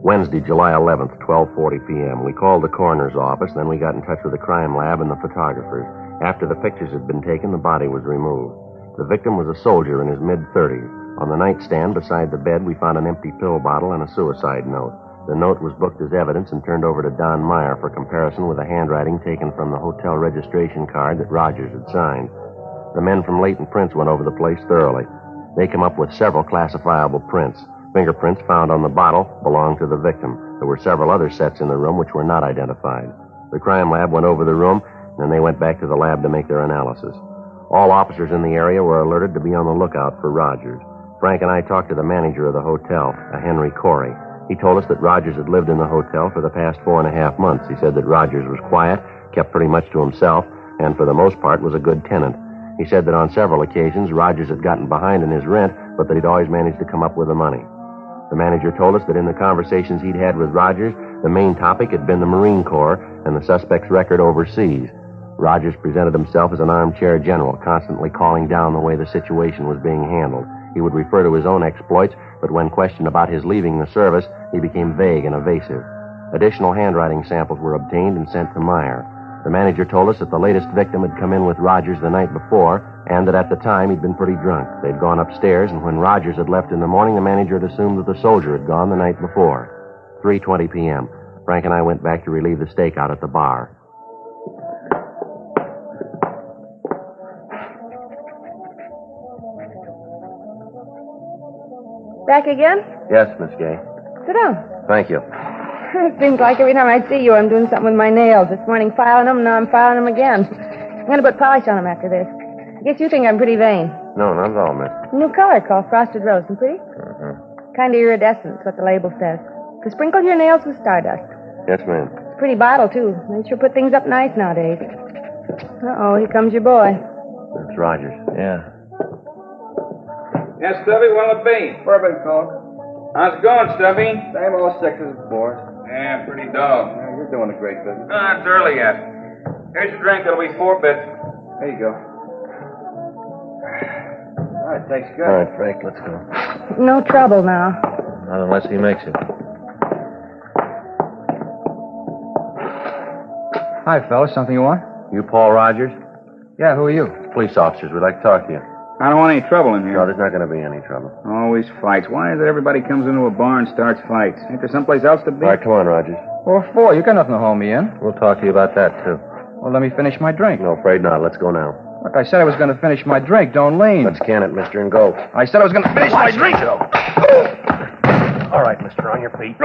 Wednesday, July 11th, 12:40 p.m. We called the coroner's office, then we got in touch with the crime lab and the photographers. After the pictures had been taken, the body was removed. The victim was a soldier in his mid-30s. On the nightstand beside the bed, we found an empty pill bottle and a suicide note. The note was booked as evidence and turned over to Don Meyer for comparison with the handwriting taken from the hotel registration card that Rogers had signed. The men from Leighton Prince went over the place thoroughly. They came up with several classifiable prints. Fingerprints found on the bottle belonged to the victim. There were several other sets in the room which were not identified. The crime lab went over the room, and then they went back to the lab to make their analysis. All officers in the area were alerted to be on the lookout for Rogers. Frank and I talked to the manager of the hotel, a Henry Corey. He told us that Rogers had lived in the hotel for the past 4.5 months. He said that Rogers was quiet, kept pretty much to himself, and for the most part was a good tenant. He said that on several occasions Rogers had gotten behind in his rent, but that he'd always managed to come up with the money. The manager told us that in the conversations he'd had with Rogers, the main topic had been the Marine Corps and the suspect's record overseas. Rogers presented himself as an armchair general, constantly calling down the way the situation was being handled. He would refer to his own exploits, but when questioned about his leaving the service, he became vague and evasive. Additional handwriting samples were obtained and sent to Meyer. The manager told us that the latest victim had come in with Rogers the night before, and that at the time he'd been pretty drunk. They'd gone upstairs, and when Rogers had left in the morning, the manager had assumed that the soldier had gone the night before. 3:20 p.m. Frank and I went back to relieve the stakeout at the bar. Back again? Yes, Miss Gay. Sit down. Thank you. It seems like every time I see you, I'm doing something with my nails. This morning filing them, now I'm filing them again. I'm going to put polish on them after this. I guess you think I'm pretty vain. No, not at all, miss. New color called Frosted Rose. And pretty? Mm-hmm. Kind of iridescent, what the label says. To sprinkle your nails with stardust. Yes, ma'am. It's a pretty bottle, too. They sure put things up nice nowadays. Uh-oh, here comes your boy. It's Rogers. Yeah. Yes, Stubby, what'll it be? Bourbon Coke. How's it going, Stubby? Same old six as before. Yeah, pretty dull. Yeah, you're doing a great business. No, it's early yet. Here's your drink. It'll be 4 bits. There you go. All right, tastes good. All right, Frank, let's go. No trouble now. Not unless he makes it. Hi, fellas. Something you want? You Paul Rogers? Yeah, who are you? Police officers. We'd like to talk to you. I don't want any trouble in here. No, there's not going to be any trouble. Always fights. Why is it everybody comes into a bar and starts fights? Ain't there someplace else to be? All right, come on, Rogers. What for? You got nothing to hold me in. We'll talk to you about that, too. Well, let me finish my drink. No, afraid not. Let's go now. Look, I said I was going to finish my drink. Don't lean. Let's can it, mister, and go. I said I was going to finish my drink. All right, mister, on your feet.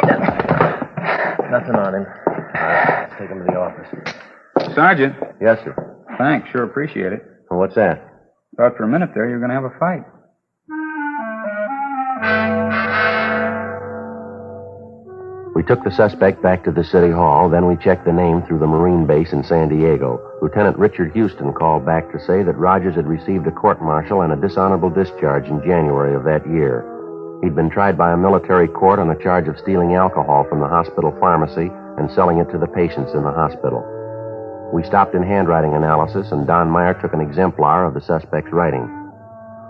Nothing on him. All right, let's take him to the office. Sergeant. Yes, sir. Thanks. Sure appreciate it. Well, what's that? Thought for a minute there you were going to have a fight. We took the suspect back to the city hall, then we checked the name through the Marine base in San Diego. Lieutenant Richard Houston called back to say that Rogers had received a court-martial and a dishonorable discharge in January of that year. He'd been tried by a military court on a charge of stealing alcohol from the hospital pharmacy and selling it to the patients in the hospital. We stopped in handwriting analysis, and Don Meyer took an exemplar of the suspect's writing.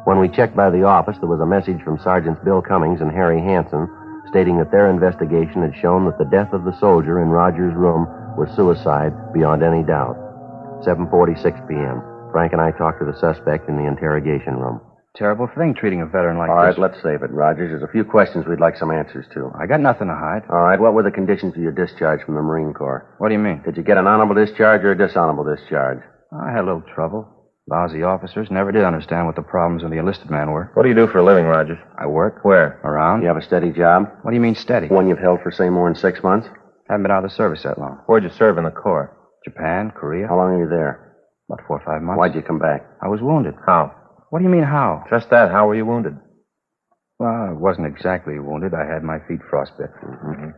When we checked by the office, there was a message from Sergeants Bill Cummings and Harry Hansen stating that their investigation had shown that the death of the soldier in Rogers' room was suicide beyond any doubt. 7:46 p.m. Frank and I talked to the suspect in the interrogation room. Terrible thing, treating a veteran like All this. right, let's save it, Rogers. There's a few questions we'd like some answers to. I got nothing to hide. All right, what were the conditions of your discharge from the Marine Corps? What do you mean? Did you get an honorable discharge or a dishonorable discharge? I had a little trouble. Lousy officers. Never did understand what the problems of the enlisted man were. What do you do for a living, Rogers? I work. Where? Around. You have a steady job? What do you mean steady? One you've held for, say, more than 6 months? Haven't been out of the service that long. Where'd you serve in the Corps? Japan, Korea. How long are you there? About 4 or 5 months. Why'd you come back? I was wounded. How? What do you mean, how? Just that. How were you wounded? Well, I wasn't exactly wounded. I had my feet frostbit. Mm-hmm.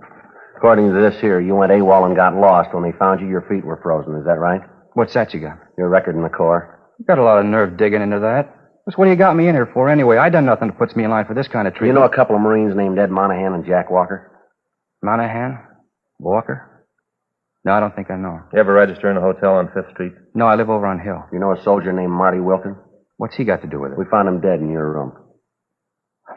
According to this here, you went AWOL and got lost. When they found you, your feet were frozen. Is that right? What's that you got? Your record in the Corps. You got a lot of nerve digging into that. Just what do you got me in here for anyway? I done nothing that puts me in line for this kind of treatment. You know a couple of Marines named Ed Monahan and Jack Walker? Monahan? Walker? No, I don't think I know. You ever register in a hotel on 5th Street? No, I live over on Hill. You know a soldier named Marty Wilton? What's he got to do with it? We found him dead in your room.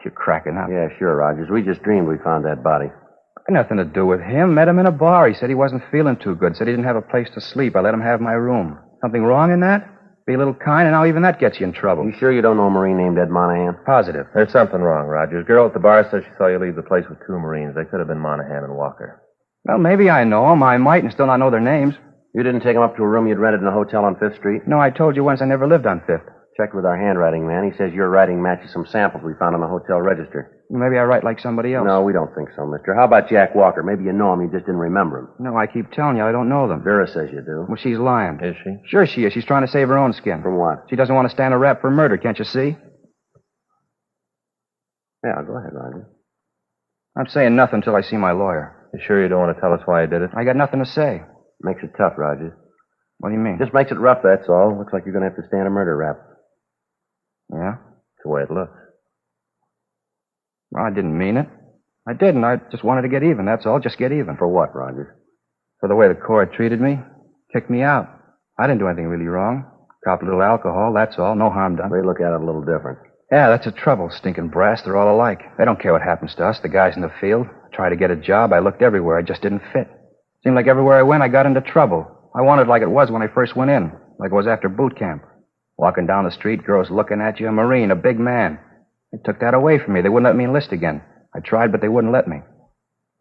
You're cracking up. Yeah, sure, Rogers. We just dreamed we found that body. Got nothing to do with him. Met him in a bar. He said he wasn't feeling too good. Said he didn't have a place to sleep. I let him have my room. Something wrong in that? Be a little kind, and now even that gets you in trouble. You sure you don't know a Marine named Ed Monahan? Positive. There's something wrong, Rogers. Girl at the bar says she saw you leave the place with 2 Marines. They could have been Monahan and Walker. Well, maybe I know them. I might and still not know their names. You didn't take them up to a room you'd rented in a hotel on 5th Street? No, I told you once I never lived on 5th. Checked with our handwriting man. He says your writing matches some samples we found on the hotel register. Maybe I write like somebody else. No, we don't think so, mister. How about Jack Walker? Maybe you know him, you just didn't remember him. No, I keep telling you, I don't know them. Vera says you do. Well, she's lying. Is she? Sure she is. She's trying to save her own skin. From what? She doesn't want to stand a rap for murder, can't you see? Yeah, go ahead, Roger. I'm saying nothing until I see my lawyer. You sure you don't want to tell us why you did it? I got nothing to say. Makes it tough, Roger. What do you mean? Just makes it rough, that's all. Looks like you're going to have to stand a murder rap. Yeah? That's the way it looks. Well, I didn't mean it. I didn't. I just wanted to get even, that's all. Just get even. For what, Roger? For the way the court treated me. Kicked me out. I didn't do anything really wrong. Copped a little alcohol, that's all. No harm done. They look at it a little different. Yeah, that's the trouble. Stinking brass, they're all alike. They don't care what happens to us, the guys in the field. I tried to get a job. I looked everywhere. I just didn't fit. Seemed like everywhere I went, I got into trouble. I wanted like it was when I first went in. Like it was after boot camp. Walking down the street, girls looking at you, a Marine, a big man. They took that away from me. They wouldn't let me enlist again. I tried, but they wouldn't let me.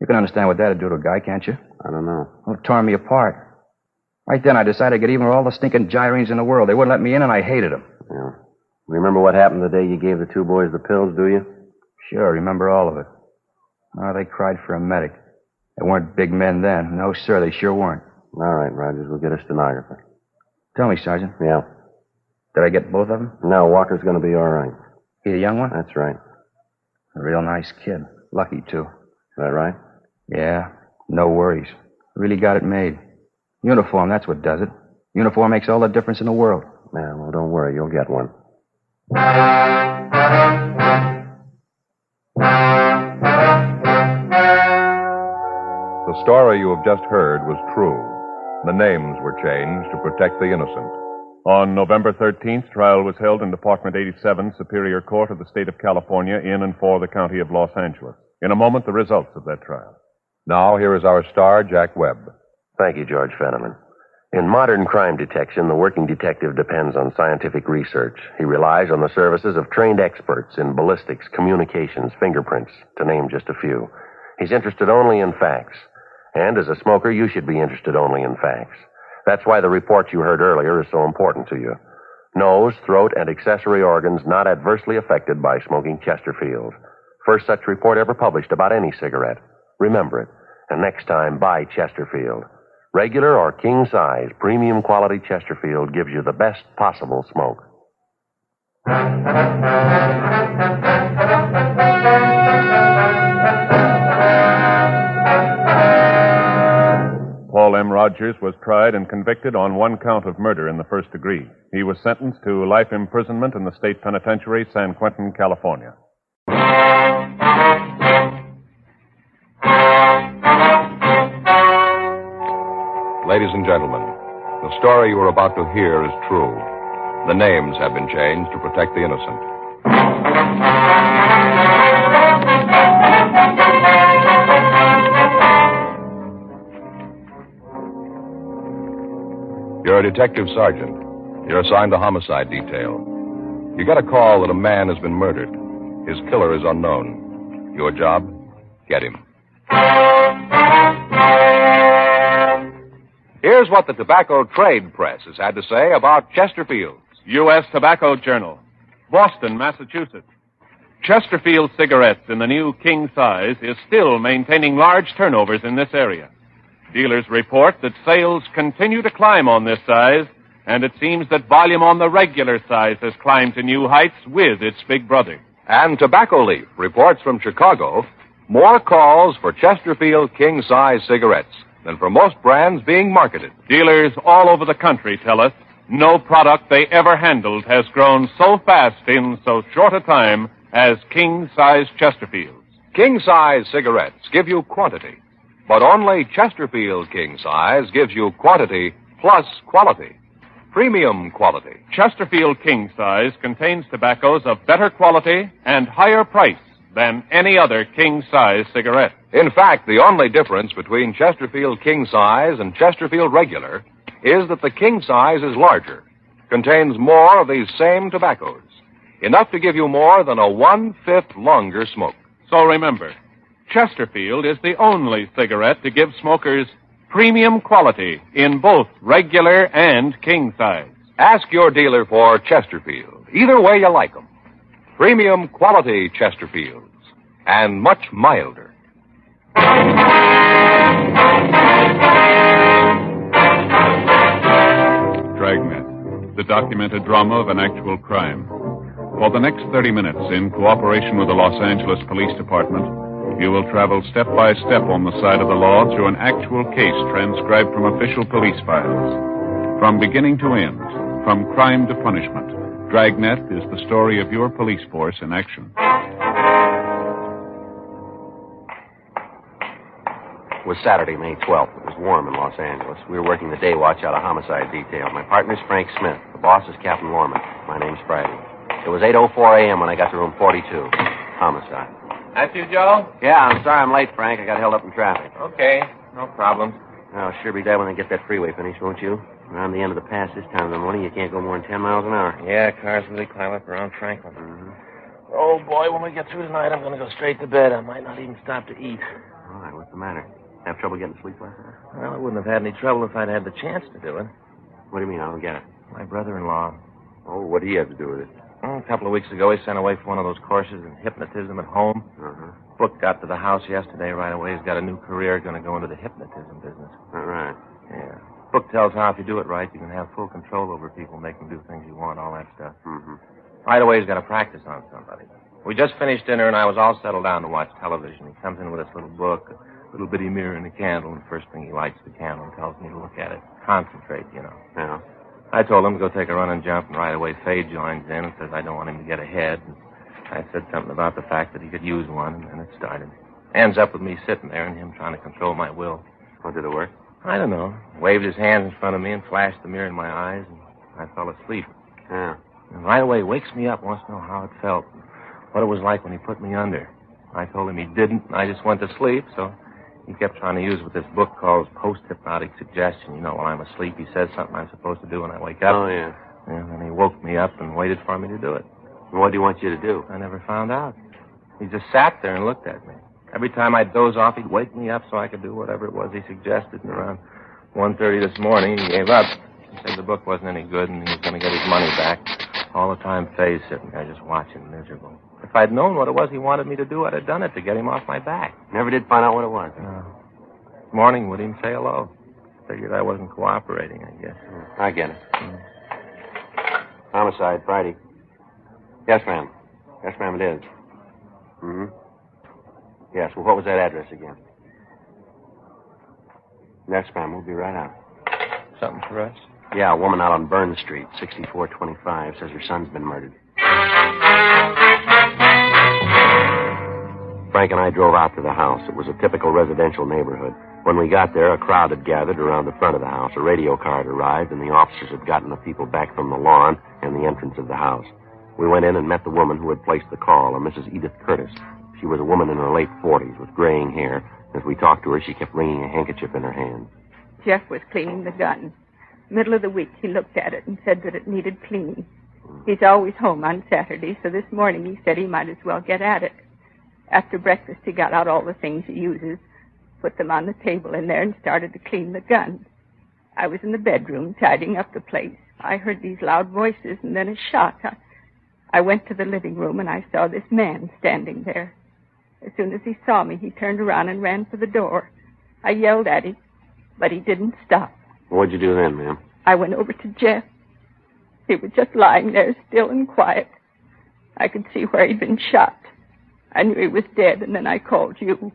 You can understand what that'd do to a guy, can't you? I don't know. Well, it tore me apart. Right then, I decided to get even with all the stinking gyrenes in the world. They wouldn't let me in, and I hated them. Yeah. Remember what happened the day you gave the two boys the pills, do you? Sure, I remember all of it. Oh, they cried for a medic. They weren't big men then. No, sir, they sure weren't. All right, Rogers, we'll get a stenographer. Tell me, Sergeant. Yeah. Did I get both of them? No, Walker's going to be all right. He a young one? That's right. A real nice kid. Lucky, too. Is that right? Yeah, no worries. Really got it made. Uniform, that's what does it. Uniform makes all the difference in the world. Yeah, well, don't worry. You'll get one. The story you have just heard was true. The names were changed to protect the innocent. On November 13th, trial was held in Department 87, Superior Court of the State of California, in and for the County of Los Angeles. In a moment, the results of that trial. Now, here is our star, Jack Webb. Thank you, George Fenneman. In modern crime detection, the working detective depends on scientific research. He relies on the services of trained experts in ballistics, communications, fingerprints, to name just a few. He's interested only in facts. And as a smoker, you should be interested only in facts. That's why the report you heard earlier is so important to you. Nose, throat, and accessory organs not adversely affected by smoking Chesterfield. First such report ever published about any cigarette. Remember it. And next time, buy Chesterfield. Regular or king size, premium quality Chesterfield gives you the best possible smoke. Paul M. Rogers was tried and convicted on one count of murder in the first degree. He was sentenced to life imprisonment in the state penitentiary, San Quentin, California. Ladies and gentlemen, the story you are about to hear is true. The names have been changed to protect the innocent. You're a detective sergeant. You're assigned to homicide detail. You get a call that a man has been murdered. His killer is unknown. Your job? Get him. Here's what the tobacco trade press has had to say about Chesterfield's. U.S. Tobacco Journal, Boston, Massachusetts. Chesterfield cigarettes in the new king size is still maintaining large turnovers in this area. Dealers report that sales continue to climb on this size, and it seems that volume on the regular size has climbed to new heights with its big brother. And Tobacco Leaf reports from Chicago more calls for Chesterfield king-size cigarettes than for most brands being marketed. Dealers all over the country tell us no product they ever handled has grown so fast in so short a time as king-size Chesterfields. King-size cigarettes give you quantity, but only Chesterfield king-size gives you quantity plus quality. Premium quality. Chesterfield king size contains tobaccos of better quality and higher price than any other king size cigarette. In fact, the only difference between Chesterfield king size and Chesterfield regular is that the king size is larger, contains more of these same tobaccos, enough to give you more than a 1/5 longer smoke. So remember, Chesterfield is the only cigarette to give smokers premium quality in both regular and king size. Ask your dealer for Chesterfield, either way you like them. Premium quality Chesterfields and much milder. Dragnet, the documented drama of an actual crime. For the next 30 minutes, in cooperation with the Los Angeles Police Department, you will travel step by step on the side of the law through an actual case transcribed from official police files. From beginning to end, from crime to punishment, Dragnet is the story of your police force in action. It was Saturday, May 12th. It was warm in Los Angeles. We were working the day watch out of homicide detail. My partner's Frank Smith. The boss is Captain Lorman. My name's Friday. It was 8:04 a.m. when I got to room 42. Homicide. That's you, Joe? Yeah, I'm sorry I'm late, Frank. I got held up in traffic. Okay, no problem. I'll sure be glad when they get that freeway finished, won't you? Around the end of the pass this time of the morning, you can't go more than 10 miles an hour. Yeah, cars really climb up around Franklin. Oh, boy, when we get through tonight, I'm going to go straight to bed. I might not even stop to eat. All right, what's the matter? Have trouble getting sleep last night? Well, I wouldn't have had any trouble if I'd had the chance to do it. What do you mean? I don't get it. My brother-in-law. Oh, what do you have to do with it? A couple of weeks ago, he sent away for one of those courses in hypnotism at home. Book got to the house yesterday right away. He's got a new career, going to go into the hypnotism business. All right. Yeah. Book tells how if you do it right, you can have full control over people, make them do things you want, all that stuff. Right away, he's got to practice on somebody. We just finished dinner, and I was all settled down to watch television. He comes in with this little book, a little bitty mirror and a candle, and the first thing he lights the candle and tells me to look at it. Concentrate, you know. Yeah. I told him to go take a run and jump, and right away Faye joins in and says I don't want him to get ahead. And I said something about the fact that he could use one, and it started. Ends up with me sitting there and him trying to control my will. Well, did it work? I don't know. Waved his hands in front of me and flashed the mirror in my eyes, and I fell asleep. Yeah. And right away wakes me up, wants to know how it felt, what it was like when he put me under. I told him he didn't, and I just went to sleep, so he kept trying to use what this book calls post-hypnotic suggestion. You know, while I'm asleep, he says something I'm supposed to do when I wake up. Oh, yeah. And then he woke me up and waited for me to do it. And what do you want you to do? I never found out. He just sat there and looked at me. Every time I'd doze off, he'd wake me up so I could do whatever it was he suggested. And around 1:30 this morning, he gave up. He said the book wasn't any good and he was going to get his money back. All the time, Faye's sitting there just watching, miserable. If I'd known what it was he wanted me to do, I'd have done it to get him off my back. Never did find out what it was. No. Morning, wouldn't even say hello. Figured I wasn't cooperating, I guess. I get it. Homicide, Friday. Yes, ma'am. Yes, ma'am, it is. Yes, well, what was that address again? Yes, ma'am, we'll be right out. Something for us? Yeah, a woman out on Burn Street, 6425, says her son's been murdered. Frank and I drove out to the house. It was a typical residential neighborhood. When we got there, a crowd had gathered around the front of the house. A radio car had arrived, and the officers had gotten the people back from the lawn and the entrance of the house. We went in and met the woman who had placed the call, a Mrs. Edith Curtis. She was a woman in her late 40s with graying hair. As we talked to her, she kept wringing a handkerchief in her hand. Jeff was cleaning the gun. Middle of the week, he looked at it and said that it needed cleaning. He's always home on Saturday, so this morning he said he might as well get at it. After breakfast, he got out all the things he uses, put them on the table in there, and started to clean the gun. I was in the bedroom tidying up the place. I heard these loud voices and then a shot. I went to the living room, and I saw this man standing there. As soon as he saw me, he turned around and ran for the door. I yelled at him, but he didn't stop. What'd you do then, ma'am? I went over to Jeff. He was just lying there, still and quiet. I could see where he'd been shot. I knew he was dead, and then I called you.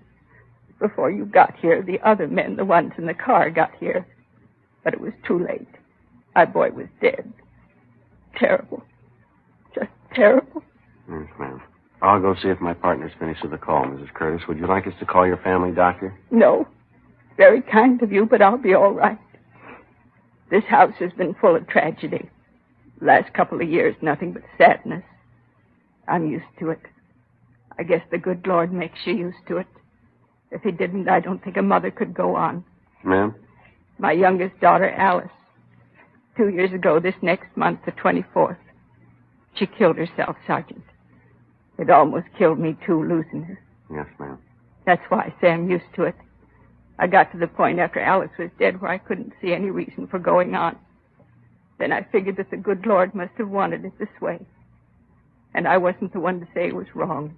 Before you got here, the other men, the ones in the car, got here. But it was too late. My boy was dead. Terrible. Just terrible. Yes, ma'am. I'll go see if my partner's finished with the call, Mrs. Curtis. Would you like us to call your family doctor? No. Very kind of you, but I'll be all right. This house has been full of tragedy. Last couple of years, nothing but sadness. I'm used to it. I guess the good Lord makes you used to it. If he didn't, I don't think a mother could go on. Ma'am? My youngest daughter, Alice. 2 years ago, this next month, the 24th. She killed herself, Sergeant. It almost killed me, too, losing her. Yes, ma'am. That's why I say I'm used to it. I got to the point after Alice was dead where I couldn't see any reason for going on. Then I figured that the good Lord must have wanted it this way. And I wasn't the one to say it was wrong.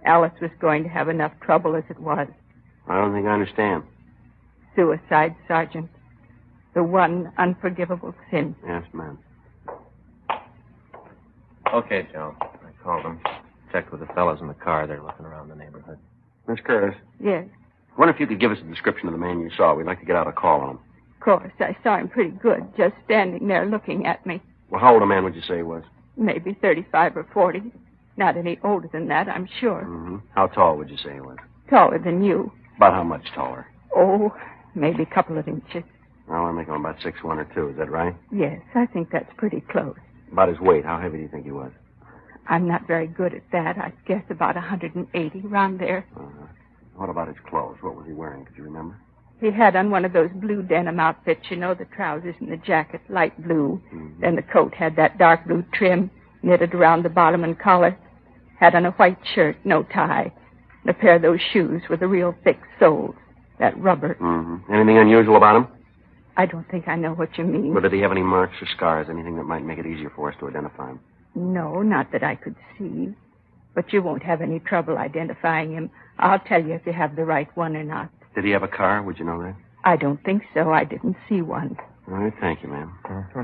Alice was going to have enough trouble as it was. I don't think I understand. Suicide, Sergeant. The one unforgivable sin. Yes, ma'am. Okay, Joe. I called them. Checked with the fellows in the car. They're looking around the neighborhood. Miss Curtis, Yes, I wonder if you could give us a description of the man you saw. We'd like to get out a call on him. of course. I saw him pretty good, just standing there looking at me. Well, how old a man would you say he was? Maybe 35 or 40. Not any older than that, I'm sure. Mm-hmm. How tall would you say he was? Taller than you. About how much taller? Oh, maybe a couple of inches. Well, I make him about 6'1" or 2. Is that right? Yes, I think that's pretty close. About his weight. How heavy do you think he was? I'm not very good at that. I guess about 180, around there. Uh-huh. What about his clothes? What was he wearing? Could you remember? He had on one of those blue denim outfits, you know, the trousers and the jacket, light blue. Mm-hmm. Then the coat had that dark blue trim knitted around the bottom and collar. Had on a white shirt, no tie. And a pair of those shoes with the real thick soles. That rubber. Mm-hmm. Anything unusual about him? I don't think I know what you mean. Well, did he have any marks or scars? Anything that might make it easier for us to identify him? No, not that I could see. But you won't have any trouble identifying him. I'll tell you if you have the right one or not. Did he have a car? Would you know that? I don't think so. I didn't see one. All right, thank you, ma'am. Mm-hmm.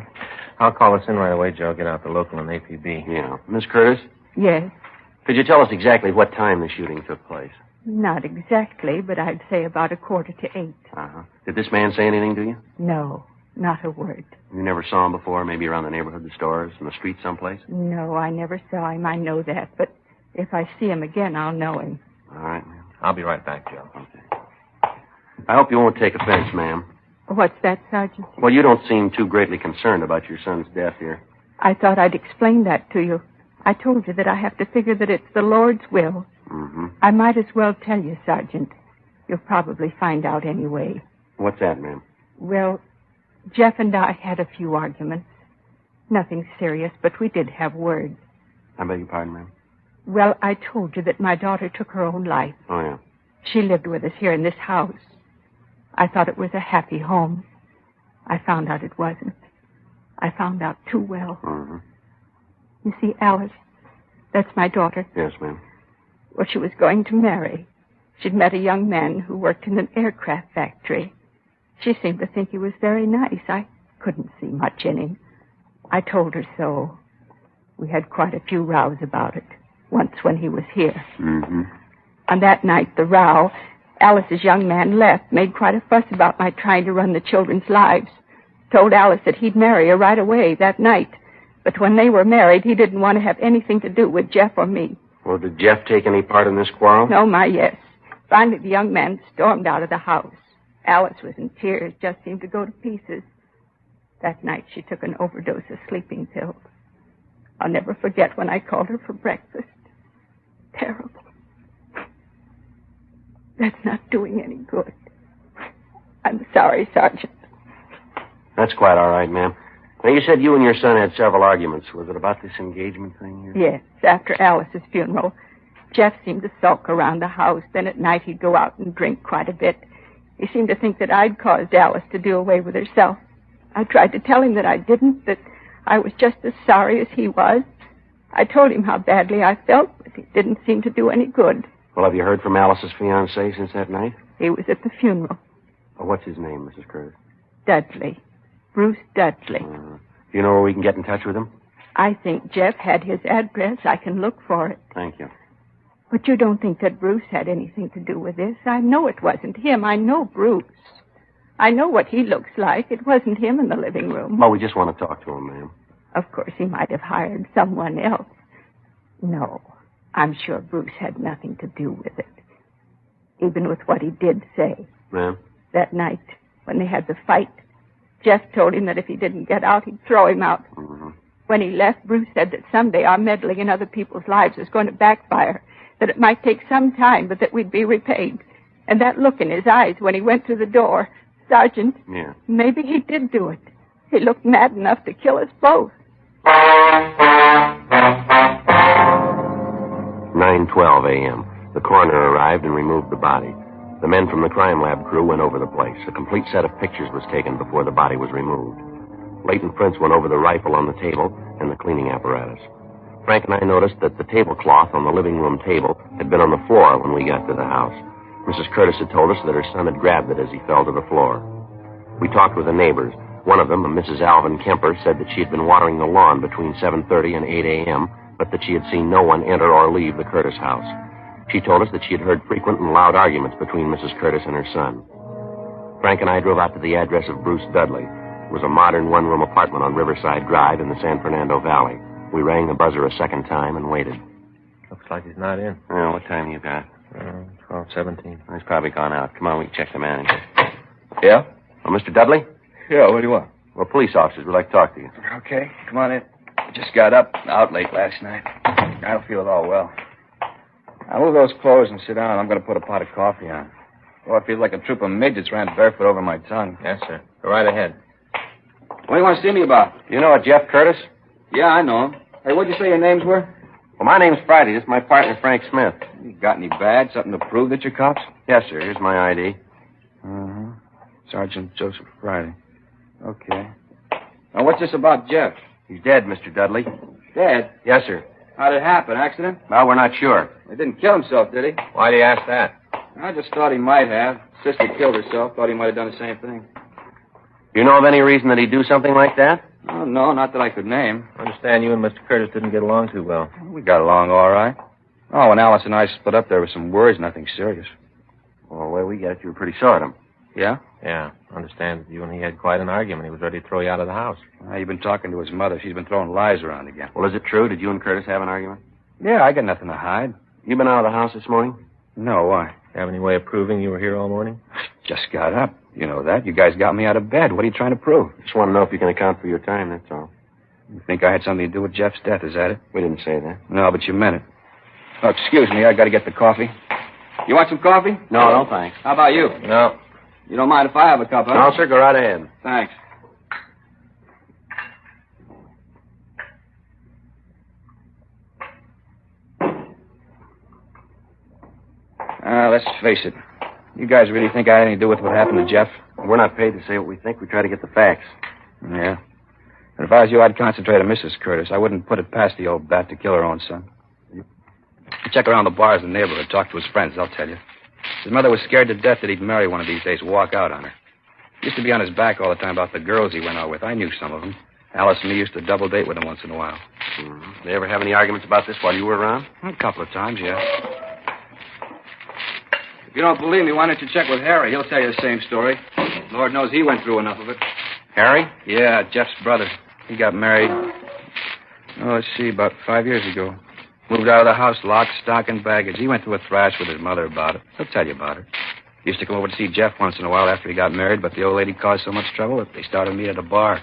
I'll call us in right away, Joe. Get out the local and APB. Yeah. Miss Curtis, Yes, could you tell us exactly what time the shooting took place? not exactly, but I'd say about 7:45. Uh-huh. Did this man say anything to you? No, not a word. You never saw him before, maybe around the neighborhood, the stores, in the street someplace? No, I never saw him. I know that. But if I see him again, I'll know him. All right, ma'am. I'll be right back, Joe. Okay. I hope you won't take offense, ma'am. What's that, Sergeant? Well, you don't seem too greatly concerned about your son's death here. I thought I'd explain that to you. I told you that I have to figure that it's the Lord's will. Mm-hmm. I might as well tell you, Sergeant. You'll probably find out anyway. What's that, ma'am? Well, Jeff and I had a few arguments. Nothing serious, but we did have words. I beg your pardon, ma'am? Well, I told you that my daughter took her own life. Oh, yeah. She lived with us here in this house. I thought it was a happy home. I found out it wasn't. I found out too well. Mm-hmm. You see, Alice, that's my daughter. Yes, ma'am. Well, she was going to marry. She'd met a young man who worked in an aircraft factory. She seemed to think he was very nice. I couldn't see much in him. I told her so. We had quite a few rows about it, once when he was here. Mm-hmm. On that night, the row, Alice's young man left, made quite a fuss about my trying to run the children's lives. Told Alice that he'd marry her right away that night. But when they were married, he didn't want to have anything to do with Jeff or me. Well, did Jeff take any part in this quarrel? No, my yes. Finally, the young man stormed out of the house. Alice was in tears, just seemed to go to pieces. That night, she took an overdose of sleeping pills. I'll never forget when I called her for breakfast. Terrible. That's not doing any good. I'm sorry, Sergeant. That's quite all right, ma'am. Now, you said you and your son had several arguments. Was it about this engagement thing here? Yes, after Alice's funeral. Jeff seemed to sulk around the house. Then at night he'd go out and drink quite a bit. He seemed to think that I'd caused Alice to do away with herself. I tried to tell him that I didn't, that I was just as sorry as he was. I told him how badly I felt, but it didn't seem to do any good. Well, have you heard from Alice's fiancé since that night? He was at the funeral. Oh, what's his name, Mrs. Curtis? Dudley. Bruce Dudley. Do you know where we can get in touch with him? I think Jeff had his address. I can look for it. Thank you. But you don't think that Bruce had anything to do with this? I know it wasn't him. I know Bruce. I know what he looks like. It wasn't him in the living room. Well, we just want to talk to him, ma'am. Of course, he might have hired someone else. No, I'm sure Bruce had nothing to do with it. Even with what he did say. Ma'am? That night, when they had the fight, Jeff told him that if he didn't get out, he'd throw him out. Mm-hmm. When he left, Bruce said that someday our meddling in other people's lives was going to backfire, that it might take some time, but that we'd be repaid. And that look in his eyes when he went through the door, Sergeant, Yeah. maybe he did do it. He looked mad enough to kill us both. 9:12 a.m. The coroner arrived and removed the body. The men from the crime lab crew went over the place. A complete set of pictures was taken before the body was removed. Leighton Prince went over the rifle on the table and the cleaning apparatus. Frank and I noticed that the tablecloth on the living room table had been on the floor when we got to the house. Mrs. Curtis had told us that her son had grabbed it as he fell to the floor. We talked with the neighbors. One of them, a Mrs. Alvin Kemper, said that she had been watering the lawn between 7:30 and 8 a.m., but that she had seen no one enter or leave the Curtis house. She told us that she had heard frequent and loud arguments between Mrs. Curtis and her son. Frank and I drove out to the address of Bruce Dudley. It was a modern one-room apartment on Riverside Drive in the San Fernando Valley. We rang the buzzer a second time and waited. Looks like he's not in. Oh, what time you got? 12:17. He's probably gone out. Come on, we can check the manager. Yeah? Oh, Mr. Dudley? Yeah, what do you want? We're police officers. We'd like to talk to you. Okay, come on in. I just got up, out late last night. I don't feel at all well. I'll move those clothes and sit down. I'm going to put a pot of coffee on. Oh, I feel like a troop of midgets ran barefoot over my tongue. Yes, sir. Go right ahead. What do you want to see me about? You know a Jeff Curtis? Yeah, I know him. Hey, what'd you say your names were? Well, my name's Friday. This is my partner, Frank Smith. You got any badge? Something to prove that you're cops? Yes, sir. Here's my ID. Uh-huh. Sergeant Joseph Friday. Okay. Now, what's this about Jeff? He's dead, Mr. Dudley. Dead? Yes, sir. How'd it happen? Accident? Well, we're not sure. He didn't kill himself, did he? Why do you ask that? I just thought he might have. Sister killed herself. Thought he might have done the same thing. You know of any reason that he'd do something like that? Oh, no, not that I could name. I understand you and Mr. Curtis didn't get along too well. We got along all right. Oh, when Alice and I split up, there were some words, nothing serious. Well, the way we got it, you were pretty sore at him. Yeah? Yeah. I understand that you and he had quite an argument. He was ready to throw you out of the house. You've been talking to his mother. She's been throwing lies around again. Well, is it true? Did you and Curtis have an argument? Yeah, I got nothing to hide. You been out of the house this morning? No, why? Have any way of proving you were here all morning? Just got up. You know that. You guys got me out of bed. What are you trying to prove? Just want to know if you can account for your time, that's all. You think I had something to do with Jeff's death, is that it? We didn't say that. No, but you meant it. Oh, excuse me, I got to get the coffee. You want some coffee? No, thanks. How about you? No. You don't mind if I have a cup, huh? No, sir, go right ahead. Thanks. Let's face it. You guys really think I had anything to do with what happened to Jeff? We're not paid to say what we think. We try to get the facts. Yeah. But if I was you, I'd concentrate on Mrs. Curtis. I wouldn't put it past the old bat to kill her own son. Check around the bars in the neighborhood. Talk to his friends, they'll tell you. His mother was scared to death that he'd marry one of these days, walk out on her. He used to be on his back all the time about the girls he went out with. I knew some of them. Alice and me used to double date with him once in a while. Mm-hmm. They ever have any arguments about this while you were around? A couple of times, yeah. If you don't believe me, why don't you check with Harry? He'll tell you the same story. Lord knows he went through enough of it. Harry? Yeah, Jeff's brother. He got married, let's see, about 5 years ago. Moved out of the house, lock, stock, and baggage. He went through a thrash with his mother about it. He'll tell you about it. He used to come over to see Jeff once in a while after he got married, but the old lady caused so much trouble that they started meeting at a bar.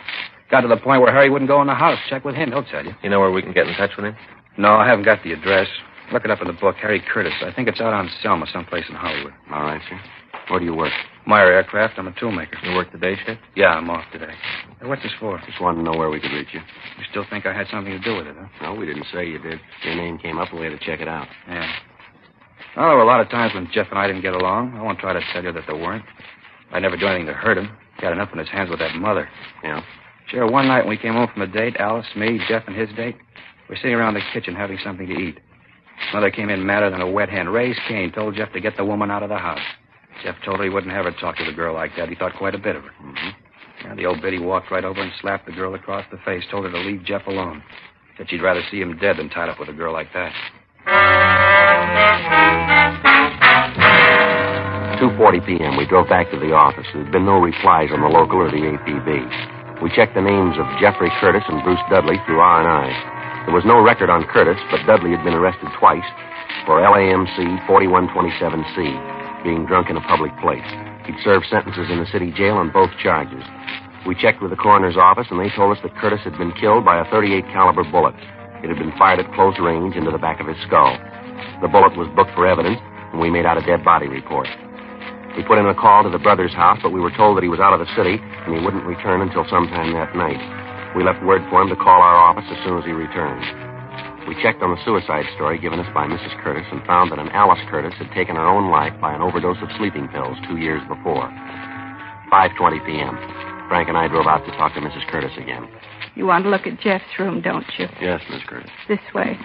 Got to the point where Harry wouldn't go in the house. Check with him. He'll tell you. You know where we can get in touch with him? No, I haven't got the address. Look it up in the book. Harry Curtis. I think it's out on Selma, someplace in Hollywood. All right, sir. Where do you work? Meyer Aircraft. I'm a toolmaker. You work the day shift? Yeah, I'm off today. Hey, what's this for? Just wanted to know where we could reach you. You still think I had something to do with it, huh? No, we didn't say you did. Your name came up and we had to check it out. Yeah. Well, there were a lot of times when Jeff and I didn't get along. I won't try to tell you that there weren't. I'd never do anything to hurt him. He had enough on his hands with that mother. Yeah? Sure, one night when we came home from a date, Alice, me, Jeff, and his date, we were sitting around the kitchen having something to eat. Mother came in madder than a wet hen. Raised Cain, told Jeff to get the woman out of the house. Jeff told her he wouldn't have her talk to the girl like that. He thought quite a bit of her. Mm-hmm. The old biddy walked right over and slapped the girl across the face, told her to leave Jeff alone. Said she'd rather see him dead than tied up with a girl like that. 2:40 p.m. We drove back to the office. There'd been no replies on the local or the APB. We checked the names of Jeffrey Curtis and Bruce Dudley through R&I. There was no record on Curtis, but Dudley had been arrested twice for LAMC 4127C, being drunk in a public place. He'd served sentences in the city jail on both charges. We checked with the coroner's office, and they told us that Curtis had been killed by a .38 caliber bullet. It had been fired at close range into the back of his skull. The bullet was booked for evidence, and we made out a dead body report. We put in a call to the brother's house, but we were told that he was out of the city, and he wouldn't return until sometime that night. We left word for him to call our office as soon as he returned. We checked on the suicide story given us by Mrs. Curtis and found that an Alice Curtis had taken her own life by an overdose of sleeping pills 2 years before. 5:20 p.m. Frank and I drove out to talk to Mrs. Curtis again. You want to look at Jeff's room, don't you? Yes, Miss Curtis. This way.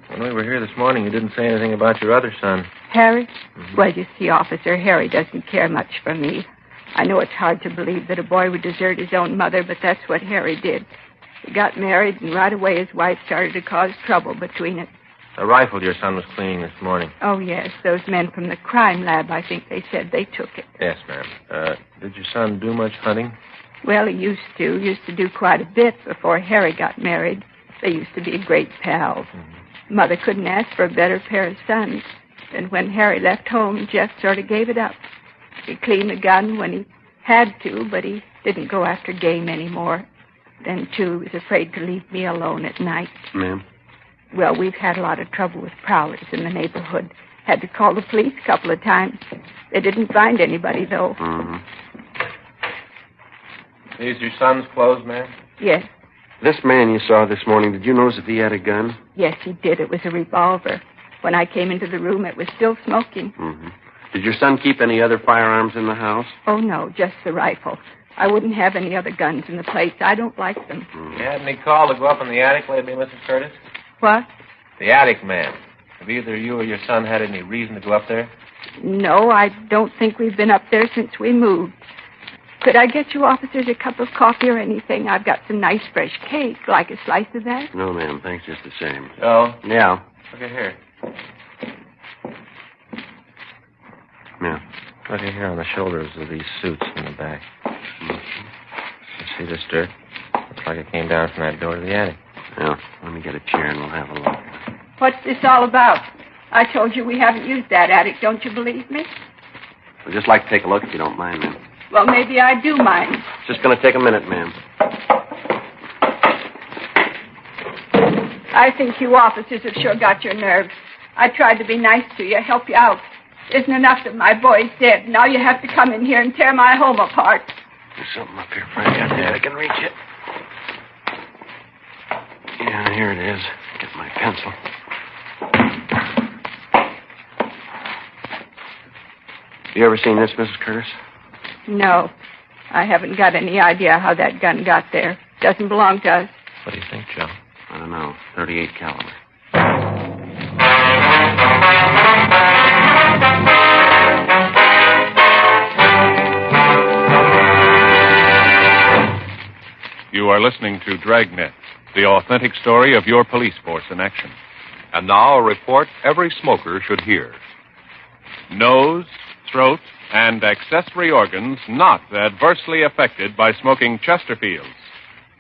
When we were here this morning, you didn't say anything about your other son. Harry? Well, you see, Officer, Harry doesn't care much for me. I know it's hard to believe that a boy would desert his own mother, but that's what Harry did. He got married, and right away his wife started to cause trouble between us. The rifle your son was cleaning this morning. Oh, yes, those men from the crime lab, I think they said they took it. Yes, ma'am. Did your son do much hunting? Well, he used to do quite a bit before Harry got married. They used to be great pals. Mother couldn't ask for a better pair of sons. And when Harry left home, Jeff sort of gave it up. He cleaned the gun when he had to, but he didn't go after game anymore. Then, too, he was afraid to leave me alone at night. Ma'am? Well, we've had a lot of trouble with prowlers in the neighborhood. Had to call the police a couple of times. They didn't find anybody, though. These your son's clothes, ma'am? Yes. This man you saw this morning, did you notice if he had a gun? Yes, he did. It was a revolver. When I came into the room, it was still smoking. Did your son keep any other firearms in the house? Oh, no, just the rifle. I wouldn't have any other guns in the place. I don't like them. You had any call to go up in the attic lately, Mrs. Curtis? What? The attic, ma'am. Have either you or your son had any reason to go up there? No, I don't think we've been up there since we moved. Could I get you officers a cup of coffee or anything? I've got some nice fresh cake. Like a slice of that? No, ma'am. Thanks just the same. Oh? Yeah. Look at here. Yeah. Look at here on the shoulders of these suits in the back. You see this dirt? Looks like it came down from that door to the attic. Yeah. Let me get a chair and we'll have a look. What's this all about? I told you we haven't used that attic. Don't you believe me? We'd just like to take a look if you don't mind, ma'am. Well, maybe I do mind. It's just going to take a minute, ma'am. I think you officers have sure got your nerve. I tried to be nice to you, help you out. Isn't enough that my boy's dead. Now you have to come in here and tear my home apart. There's something up here, Frank. I can reach it. Yeah, here it is. Get my pencil. You ever seen this, Mrs. Curtis? No. I haven't got any idea how that gun got there. Doesn't belong to us. What do you think, Joe? I don't know. 38 caliber. You are listening to Dragnet, the authentic story of your police force in action. And now a report every smoker should hear. Nose, throat, and accessory organs not adversely affected by smoking Chesterfields.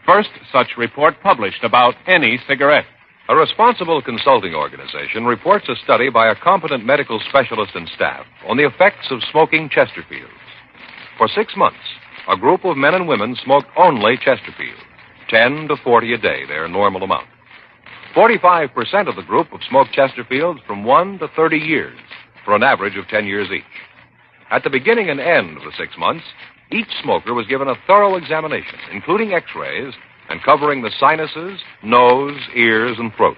First such report published about any cigarette. A responsible consulting organization reports a study by a competent medical specialist and staff on the effects of smoking Chesterfields. For 6 months, a group of men and women smoked only Chesterfields, 10 to 40 a day, their normal amount. 45% of the group have smoked Chesterfields from 1 to 30 years, for an average of 10 years each. At the beginning and end of the 6 months, each smoker was given a thorough examination, including x-rays, and covering the sinuses, nose, ears, and throat.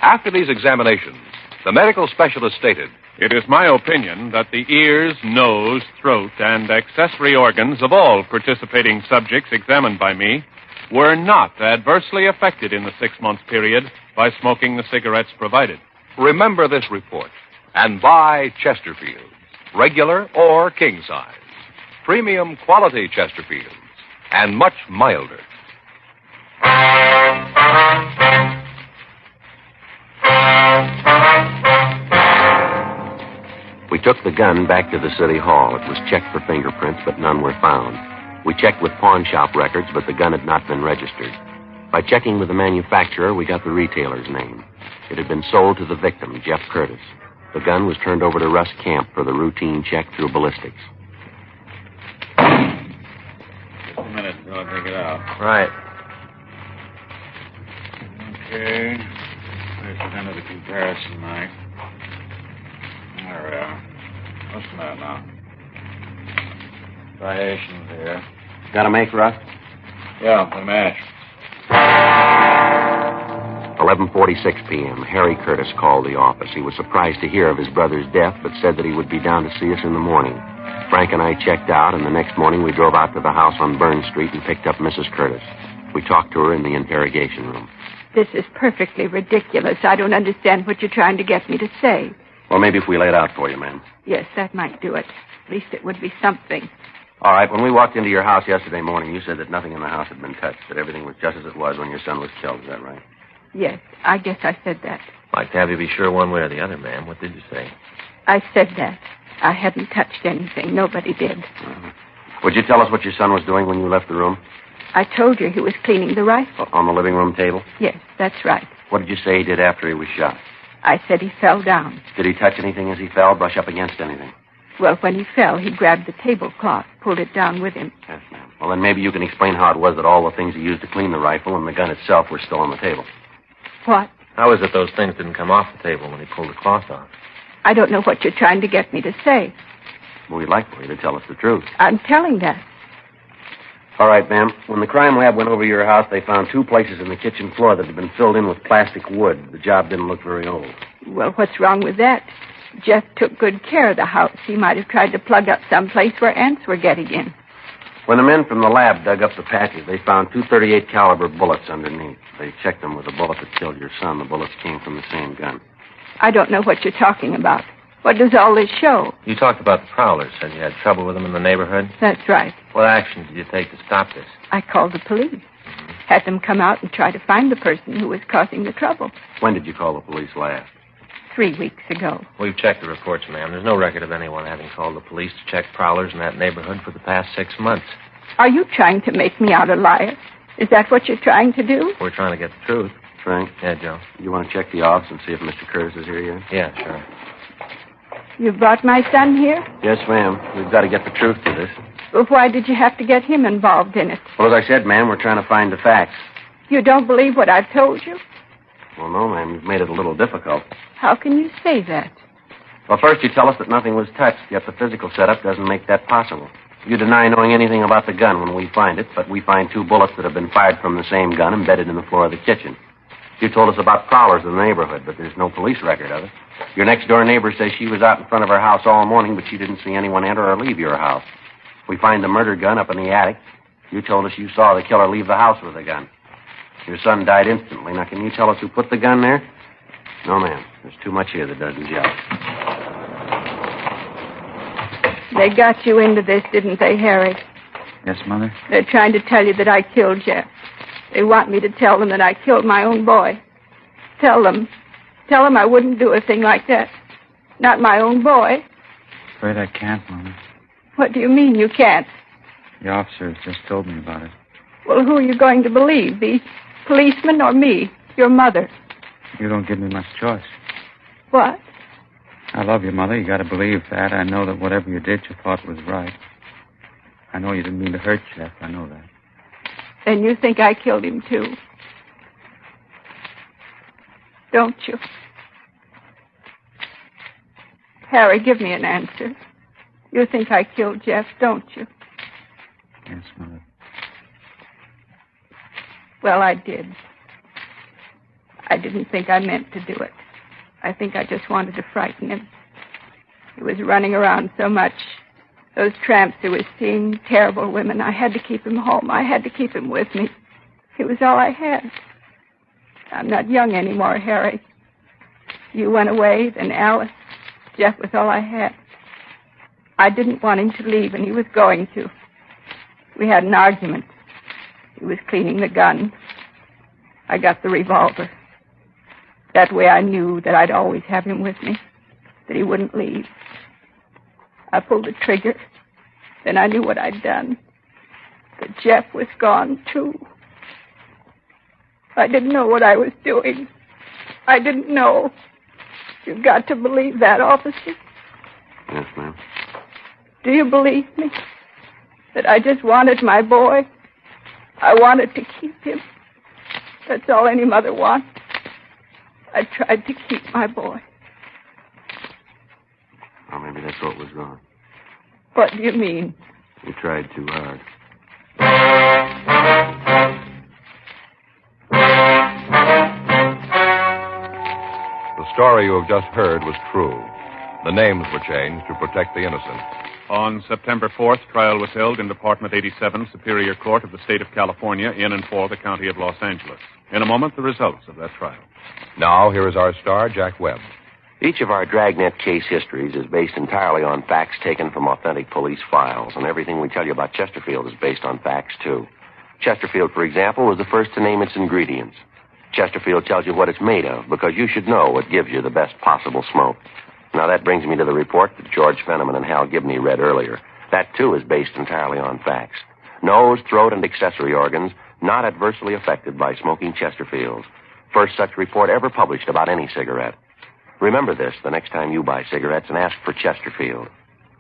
After these examinations, the medical specialist stated, "It is my opinion that the ears, nose, throat, and accessory organs of all participating subjects examined by me were not adversely affected in the 6-month period by smoking the cigarettes provided." Remember this report and buy Chesterfields, regular or king size. Premium quality Chesterfields, and much milder. We took the gun back to the city hall. It was checked for fingerprints, but none were found. We checked with pawn shop records, but the gun had not been registered. By checking with the manufacturer, we got the retailer's name. It had been sold to the victim, Jeff Curtis. The gun was turned over to Russ Camp for the routine check through ballistics. Just a minute till I take it out. Right. Okay. Place it under the comparison knife. There we are. What's the matter now? Striations here. Got a make, Russ? Yeah, the match. 11:46 p.m. Harry Curtis called the office. He was surprised to hear of his brother's death, but said that he would be down to see us in the morning. Frank and I checked out, and the next morning we drove out to the house on Burn Street and picked up Mrs. Curtis. We talked to her in the interrogation room. This is perfectly ridiculous. I don't understand what you're trying to get me to say. Well, maybe if we lay it out for you, ma'am. Yes, that might do it. At least it would be something. All right, when we walked into your house yesterday morning, you said that nothing in the house had been touched, that everything was just as it was when your son was killed. Is that right? Yes, I guess I said that. I'd like to have you be sure one way or the other, ma'am. What did you say? I said that. I hadn't touched anything. Nobody did. Mm-hmm. Would you tell us what your son was doing when you left the room? I told you he was cleaning the rifle. On the living room table? Yes, that's right. What did you say he did after he was shot? I said he fell down. Did he touch anything as he fell, brush up against anything? Well, when he fell, he grabbed the tablecloth, pulled it down with him. Yes, ma'am. Well, then maybe you can explain how it was that all the things he used to clean the rifle and the gun itself were still on the table. What? How is it those things didn't come off the table when he pulled the cloth off? I don't know what you're trying to get me to say. Well, we'd like for you to tell us the truth. I'm telling that. All right, ma'am. When the crime lab went over your house, they found 2 places in the kitchen floor that had been filled in with plastic wood. The job didn't look very old. Well, what's wrong with that? Jeff took good care of the house. He might have tried to plug up some place where ants were getting in. When the men from the lab dug up the patches, they found 2 .38 caliber bullets underneath. They checked them with the bullet that killed your son. The bullets came from the same gun. I don't know what you're talking about. What does all this show? You talked about the prowlers. Said you had trouble with them in the neighborhood? That's right. What action did you take to stop this? I called the police. Mm-hmm. Had them come out and try to find the person who was causing the trouble. When did you call the police last? 3 weeks ago. We've checked the reports, ma'am. There's no record of anyone having called the police to check prowlers in that neighborhood for the past 6 months. Are you trying to make me out a liar? Is that what you're trying to do? We're trying to get the truth. Frank? Yeah, Joe? You want to check the office and see if Mr. Curtis is here yet? Yeah, sure. You brought my son here? Yes, ma'am. We've got to get the truth to this. Well, why did you have to get him involved in it? Well, as I said, ma'am, we're trying to find the facts. You don't believe what I've told you? Well, no, ma'am. You've made it a little difficult. How can you say that? Well, first you tell us that nothing was touched, yet the physical setup doesn't make that possible. You deny knowing anything about the gun when we find it, but we find 2 bullets that have been fired from the same gun embedded in the floor of the kitchen. You told us about prowlers in the neighborhood, but there's no police record of it. Your next-door neighbor says she was out in front of her house all morning, but she didn't see anyone enter or leave your house. We find the murder gun up in the attic. You told us you saw the killer leave the house with the gun. Your son died instantly. Now, can you tell us who put the gun there? No, ma'am. There's too much here that doesn't gel. They got you into this, didn't they, Harry? Yes, Mother? They're trying to tell you that I killed Jeff. They want me to tell them that I killed my own boy. Tell them I wouldn't do a thing like that. Not my own boy. Afraid I can't, Mother. What do you mean you can't? The officers just told me about it. Well, who are you going to believe? These policemen or me, your mother? You don't give me much choice. What? I love you, Mother. You got to believe that. I know that whatever you did, you thought was right. I know you didn't mean to hurt Jeff. I know that. Then you think I killed him, too. Don't you? Harry, give me an answer. You think I killed Jeff, don't you? Yes, Mother. Well, I did. I didn't think I meant to do it. I think I just wanted to frighten him. He was running around so much. Those tramps he was seeing, terrible women. I had to keep him home. I had to keep him with me. He was all I had. I'm not young anymore, Harry. You went away, then Alice. Jeff was all I had. I didn't want him to leave, and he was going to. We had an argument. He was cleaning the gun. I got the revolver. That way I knew that I'd always have him with me, that he wouldn't leave. I pulled the trigger. Then I knew what I'd done. That Jeff was gone, too. I didn't know what I was doing. I didn't know. You've got to believe that, officer. Yes, ma'am. Do you believe me? That I just wanted my boy? I wanted to keep him. That's all any mother wants. I tried to keep my boy. Or maybe that's what was wrong. What do you mean? You tried too hard. The story you have just heard was true. The names were changed to protect the innocent. On September 4th, trial was held in Department 87, Superior Court of the State of California, in and for the County of Los Angeles. In a moment, the results of that trial. Now, here is our star, Jack Webb. Each of our Dragnet case histories is based entirely on facts taken from authentic police files, and everything we tell you about Chesterfield is based on facts, too. Chesterfield, for example, was the first to name its ingredients. Chesterfield tells you what it's made of, because you should know what gives you the best possible smoke. Now, that brings me to the report that George Fenneman and Hal Gibney read earlier. That, too, is based entirely on facts. Nose, throat, and accessory organs not adversely affected by smoking Chesterfields. First such report ever published about any cigarette. Remember this the next time you buy cigarettes and ask for Chesterfield.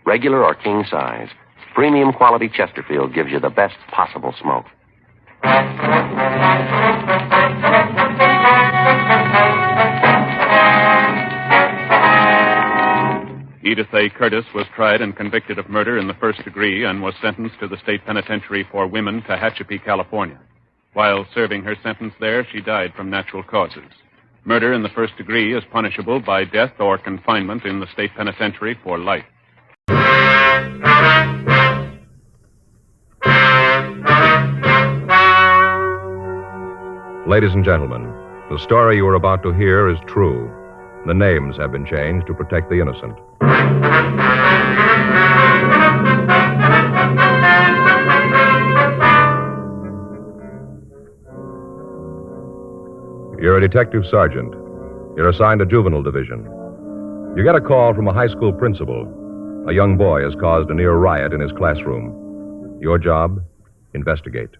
Regular or king size, premium quality Chesterfield gives you the best possible smoke. Edith A. Curtis was tried and convicted of murder in the first degree and was sentenced to the state penitentiary for women, Tehachapi, California. While serving her sentence there, she died from natural causes. Murder in the first degree is punishable by death or confinement in the state penitentiary for life. Ladies and gentlemen, the story you are about to hear is true. The names have been changed to protect the innocent. You're a detective sergeant. You're assigned to juvenile division. You get a call from a high school principal. A young boy has caused a near riot in his classroom. Your job? Investigate.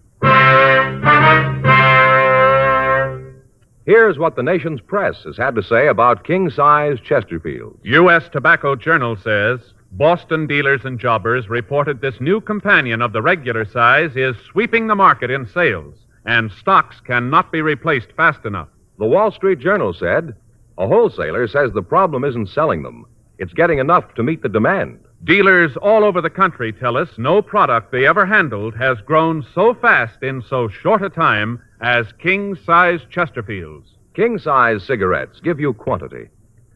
Here's what the nation's press has had to say about king-size Chesterfield. U.S. Tobacco Journal says Boston dealers and jobbers reported this new companion of the regular size is sweeping the market in sales, and stocks cannot be replaced fast enough. The Wall Street Journal said a wholesaler says the problem isn't selling them. It's getting enough to meet the demand. Dealers all over the country tell us no product they ever handled has grown so fast in so short a time as king-size Chesterfields. King-size cigarettes give you quantity,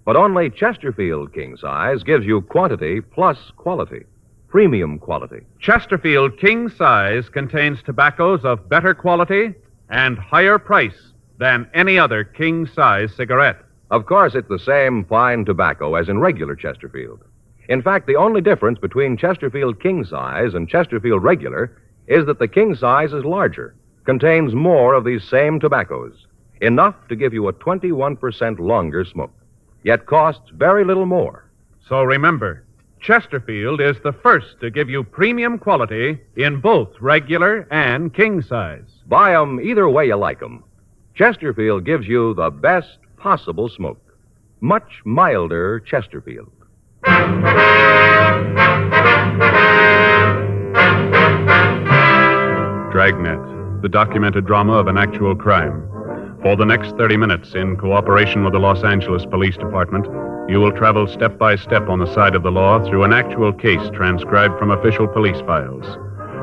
but only Chesterfield king-size gives you quantity plus quality, premium quality. Chesterfield king-size contains tobaccos of better quality and higher price than any other king-size cigarette. Of course, it's the same fine tobacco as in regular Chesterfield. In fact, the only difference between Chesterfield king-size and Chesterfield regular is that the king-size is larger, contains more of these same tobaccos, enough to give you a 21% longer smoke, yet costs very little more. So remember, Chesterfield is the first to give you premium quality in both regular and king-size. Buy 'em either way you like 'em. Chesterfield gives you the best possible smoke. Much milder Chesterfield. Dragnet, the documented drama of an actual crime. For the next 30 minutes, in cooperation with the Los Angeles Police Department, you will travel step by step on the side of the law through an actual case transcribed from official police files.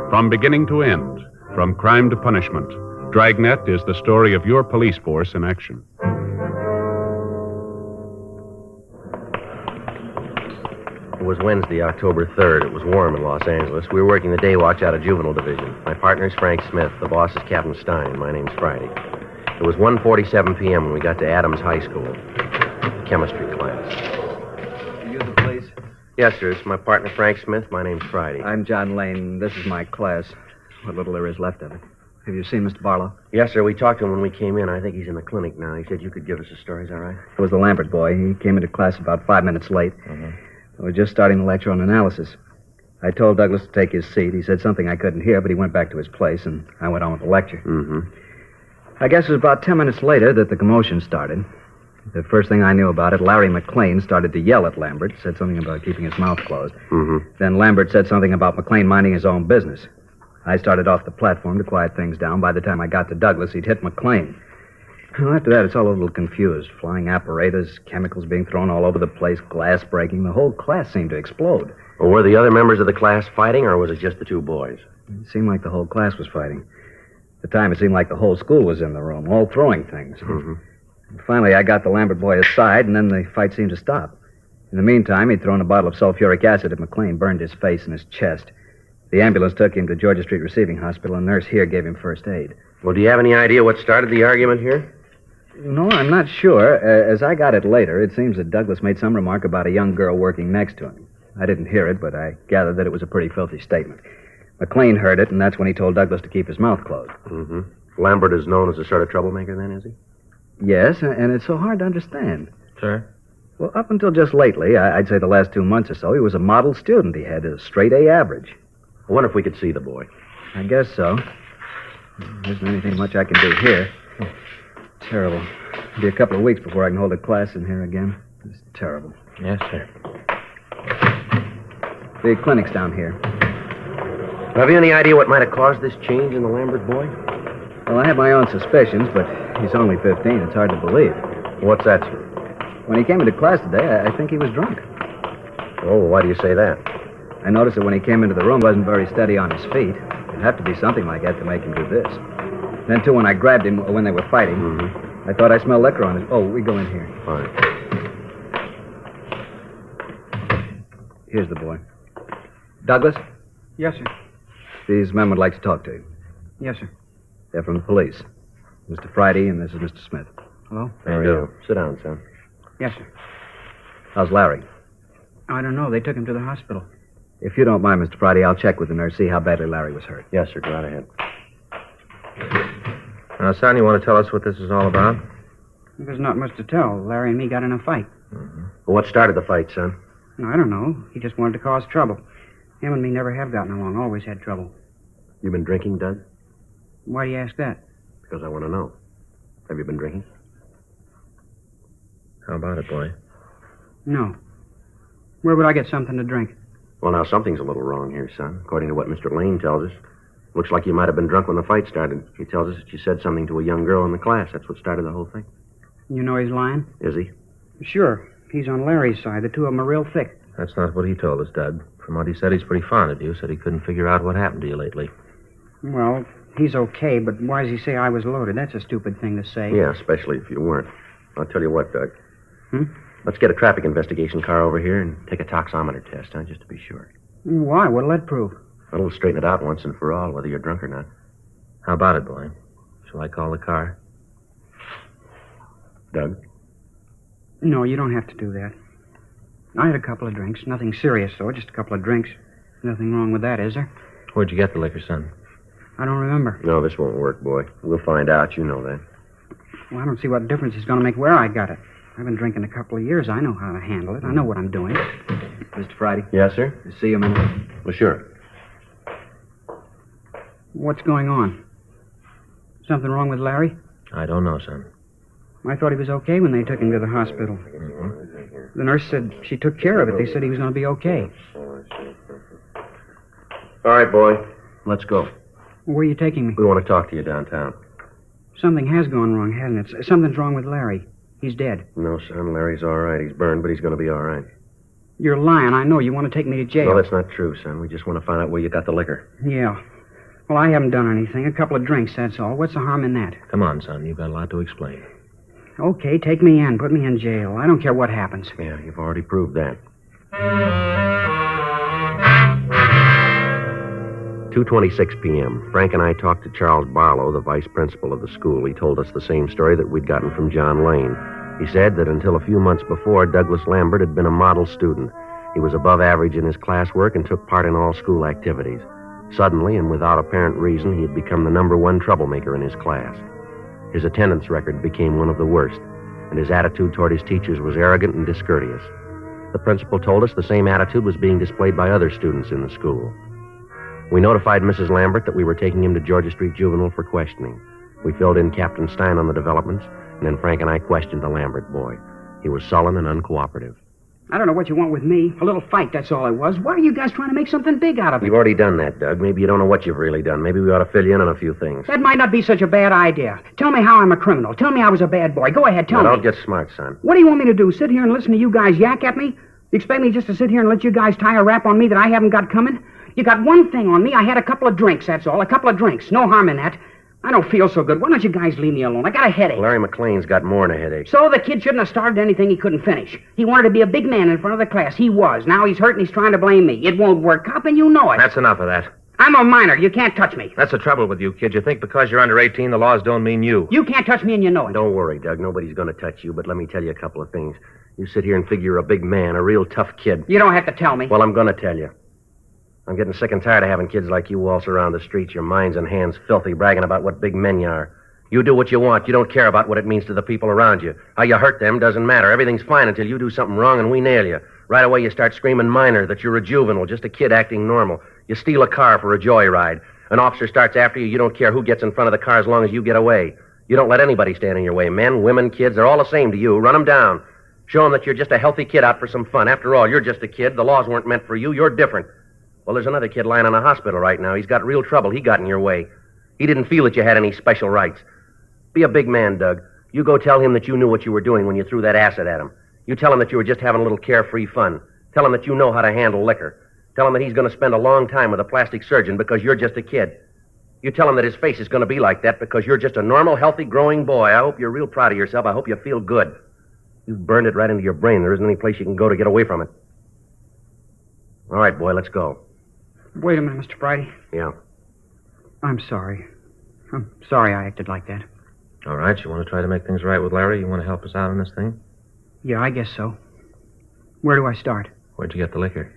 From beginning to end, from crime to punishment, Dragnet is the story of your police force in action. It was Wednesday, October 3rd. It was warm in Los Angeles. We were working the day watch out of juvenile division. My partner's Frank Smith. The boss is Captain Stein. My name's Friday. It was 1:47 p.m. when we got to Adams High School. Chemistry class. You the place? Yes, sir. It's my partner, Frank Smith. My name's Friday. I'm John Lane. This is my class. What little there is left of it. Have you seen Mr. Barlow? Yes, sir. We talked to him when we came in. I think he's in the clinic now. He said you could give us a story. Is that right? It was the Lambert boy. He came into class about 5 minutes late. We were just starting the lecture on analysis. I told Douglas to take his seat. He said something I couldn't hear, but he went back to his place, and I went on with the lecture. I guess it was about 10 minutes later that the commotion started. The first thing I knew about it, Larry McLean started to yell at Lambert, said something about keeping his mouth closed. Then Lambert said something about McLean minding his own business. I started off the platform to quiet things down. By the time I got to Douglas, he'd hit McLean. Well, after that, it's all a little confused. Flying apparatus, chemicals being thrown all over the place, glass breaking. The whole class seemed to explode. Well, were the other members of the class fighting, or was it just the two boys? It seemed like the whole class was fighting. At the time, it seemed like the whole school was in the room, all throwing things. And finally, I got the Lambert boy aside, and then the fight seemed to stop. In the meantime, he'd thrown a bottle of sulfuric acid at McLean, burned his face and his chest. The ambulance took him to Georgia Street Receiving Hospital, and a nurse here gave him first aid. Well, do you have any idea what started the argument here? No, I'm not sure. As I got it later, it seems that Douglas made some remark about a young girl working next to him. I didn't hear it, but I gathered that it was a pretty filthy statement. McLean heard it, and that's when he told Douglas to keep his mouth closed. Mm-hmm. Lambert is known as a sort of troublemaker then, is he? Yes, and it's so hard to understand. Sir? Well, up until just lately, I'd say the last 2 months or so, he was a model student. He had a straight A average. I wonder if we could see the boy. I guess so. There isn't anything much I can do here. Terrible. It'll be a couple of weeks before I can hold a class in here again. It's terrible. Yes, sir. The clinic's down here. Have you any idea what might have caused this change in the Lambert boy? Well, I have my own suspicions, but he's only 15. It's hard to believe. What's that, sir? When he came into class today, I think he was drunk. Oh, why do you say that? I noticed that when he came into the room, he wasn't very steady on his feet. It'd have to be something like that to make him do this. Then, too, when I grabbed him when they were fighting, I thought I smelled liquor on his... Oh, we go in here. Fine. Here's the boy. Douglas? Yes, sir. These men would like to talk to you. Yes, sir. They're from the police. Mr. Friday, and this is Mr. Smith. Hello? How are you? Sit down, son. Yes, sir. How's Larry? I don't know. They took him to the hospital. If you don't mind, Mr. Friday, I'll check with the nurse, see how badly Larry was hurt. Yes, sir. Go right ahead. Now, son, you want to tell us what this is all about? There's not much to tell. Larry and me got in a fight. Well, what started the fight, son? No, I don't know. He just wanted to cause trouble. Him and me never have gotten along. Always had trouble. You been drinking, Doug? Why do you ask that? Because I want to know. Have you been drinking? How about it, boy? No. Where would I get something to drink? Well, now, something's a little wrong here, son. According to what Mr. Lane tells us. Looks like you might have been drunk when the fight started. He tells us that you said something to a young girl in the class. That's what started the whole thing. You know he's lying? Is he? Sure. He's on Larry's side. The two of them are real thick. That's not what he told us, Doug. From what he said, he's pretty fond of you. Said he couldn't figure out what happened to you lately. Well, he's okay, but why does he say I was loaded? That's a stupid thing to say. Yeah, especially if you weren't. I'll tell you what, Doug. Let's get a traffic investigation car over here and take a toxometer test, huh, just to be sure. Why? What'll that prove? It'll straighten it out once and for all, whether you're drunk or not. How about it, boy? Shall I call the car? Doug? No, you don't have to do that. I had a couple of drinks. Nothing serious, though. Just a couple of drinks. Nothing wrong with that, is there? Where'd you get the liquor, son? I don't remember. No, this won't work, boy. We'll find out. You know that. Well, I don't see what difference it's going to make where I got it. I've been drinking a couple of years. I know how to handle it. I know what I'm doing. Mr. Friday? Yes, sir? See you a minute. Well, sure. What's going on? Something wrong with Larry? I don't know, son. I thought he was okay when they took him to the hospital. The nurse said she took care of it. They said he was going to be okay. All right, boy. Let's go. Where are you taking me? We want to talk to you downtown. Something has gone wrong, hasn't it? Something's wrong with Larry. He's dead. No, son. Larry's all right. He's burned, but he's going to be all right. You're lying. I know. You want to take me to jail. No, that's not true, son. We just want to find out where you got the liquor. Yeah. Well, I haven't done anything. A couple of drinks, that's all. What's the harm in that? Come on, son. You've got a lot to explain. Okay, take me in. Put me in jail. I don't care what happens. Yeah, you've already proved that. 2:26 p.m. Frank and I talked to Charles Barlow, the vice principal of the school. He told us the same story that we'd gotten from John Lane. He said that until a few months before, Douglas Lambert had been a model student. He was above average in his classwork and took part in all school activities. Suddenly, and without apparent reason, he had become the #1 troublemaker in his class. His attendance record became one of the worst, and his attitude toward his teachers was arrogant and discourteous. The principal told us the same attitude was being displayed by other students in the school. We notified Mrs. Lambert that we were taking him to Georgia Street Juvenile for questioning. We filled in Captain Stein on the developments, and then Frank and I questioned the Lambert boy. He was sullen and uncooperative. I don't know what you want with me. A little fight, that's all it was. Why are you guys trying to make something big out of it? You've already done that, Doug. Maybe you don't know what you've really done. Maybe we ought to fill you in on a few things. That might not be such a bad idea. Tell me how I'm a criminal. Tell me I was a bad boy. Go ahead, tell me. Don't get smart, son. What do you want me to do? Sit here and listen to you guys yak at me? You expect me just to sit here and let you guys tie a rap on me that I haven't got coming? You got one thing on me. I had a couple of drinks, that's all. A couple of drinks. No harm in that. I don't feel so good. Why don't you guys leave me alone? I got a headache. Larry McLean's got more than a headache. So the kid shouldn't have started anything he couldn't finish. He wanted to be a big man in front of the class. He was. Now he's hurt and he's trying to blame me. It won't work, Cop, and you know it. That's enough of that. I'm a minor. You can't touch me. That's the trouble with you, kid. You think because you're under 18, the laws don't mean you. You can't touch me and you know it. Don't worry, Doug. Nobody's going to touch you, but let me tell you a couple of things. You sit here and figure you're a big man, a real tough kid. You don't have to tell me. Well, I'm going to tell you. I'm getting sick and tired of having kids like you waltz around the streets, your minds and hands filthy, bragging about what big men you are. You do what you want. You don't care about what it means to the people around you. How you hurt them doesn't matter. Everything's fine until you do something wrong and we nail you. Right away, you start screaming minor, that you're a juvenile, just a kid acting normal. You steal a car for a joyride. An officer starts after you. You don't care who gets in front of the car as long as you get away. You don't let anybody stand in your way. Men, women, kids, they're all the same to you. Run them down. Show them that you're just a healthy kid out for some fun. After all, you're just a kid. The laws weren't meant for you. You're different. Well, there's another kid lying in a hospital right now. He's got real trouble. He got in your way. He didn't feel that you had any special rights. Be a big man, Doug. You go tell him that you knew what you were doing when you threw that acid at him. You tell him that you were just having a little carefree fun. Tell him that you know how to handle liquor. Tell him that he's going to spend a long time with a plastic surgeon because you're just a kid. You tell him that his face is going to be like that because you're just a normal, healthy, growing boy. I hope you're real proud of yourself. I hope you feel good. You've burned it right into your brain. There isn't any place you can go to get away from it. All right, boy, let's go. Wait a minute, Mr. Friday. Yeah. I'm sorry. I'm sorry I acted like that. All right, you want to try to make things right with Larry? You want to help us out on this thing? Yeah, I guess so. Where do I start? Where'd you get the liquor?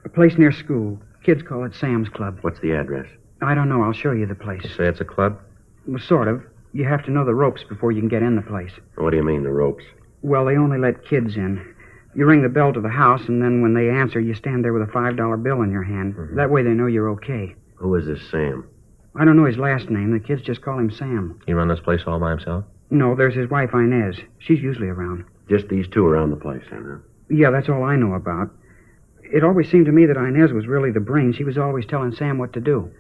A place near school. Kids call it Sam's Club. What's the address? I don't know. I'll show you the place. You say it's a club? Well, sort of. You have to know the ropes before you can get in the place. What do you mean, the ropes? Well, they only let kids in. You ring the bell to the house, and then when they answer, you stand there with a $5 bill in your hand. Mm-hmm. That way they know you're okay. Who is this Sam? I don't know his last name. The kids just call him Sam. He run this place all by himself? No, there's his wife, Inez. She's usually around. Just these two around the place, then, huh? Yeah, that's all I know about. It always seemed to me that Inez was really the brain. She was always telling Sam what to do.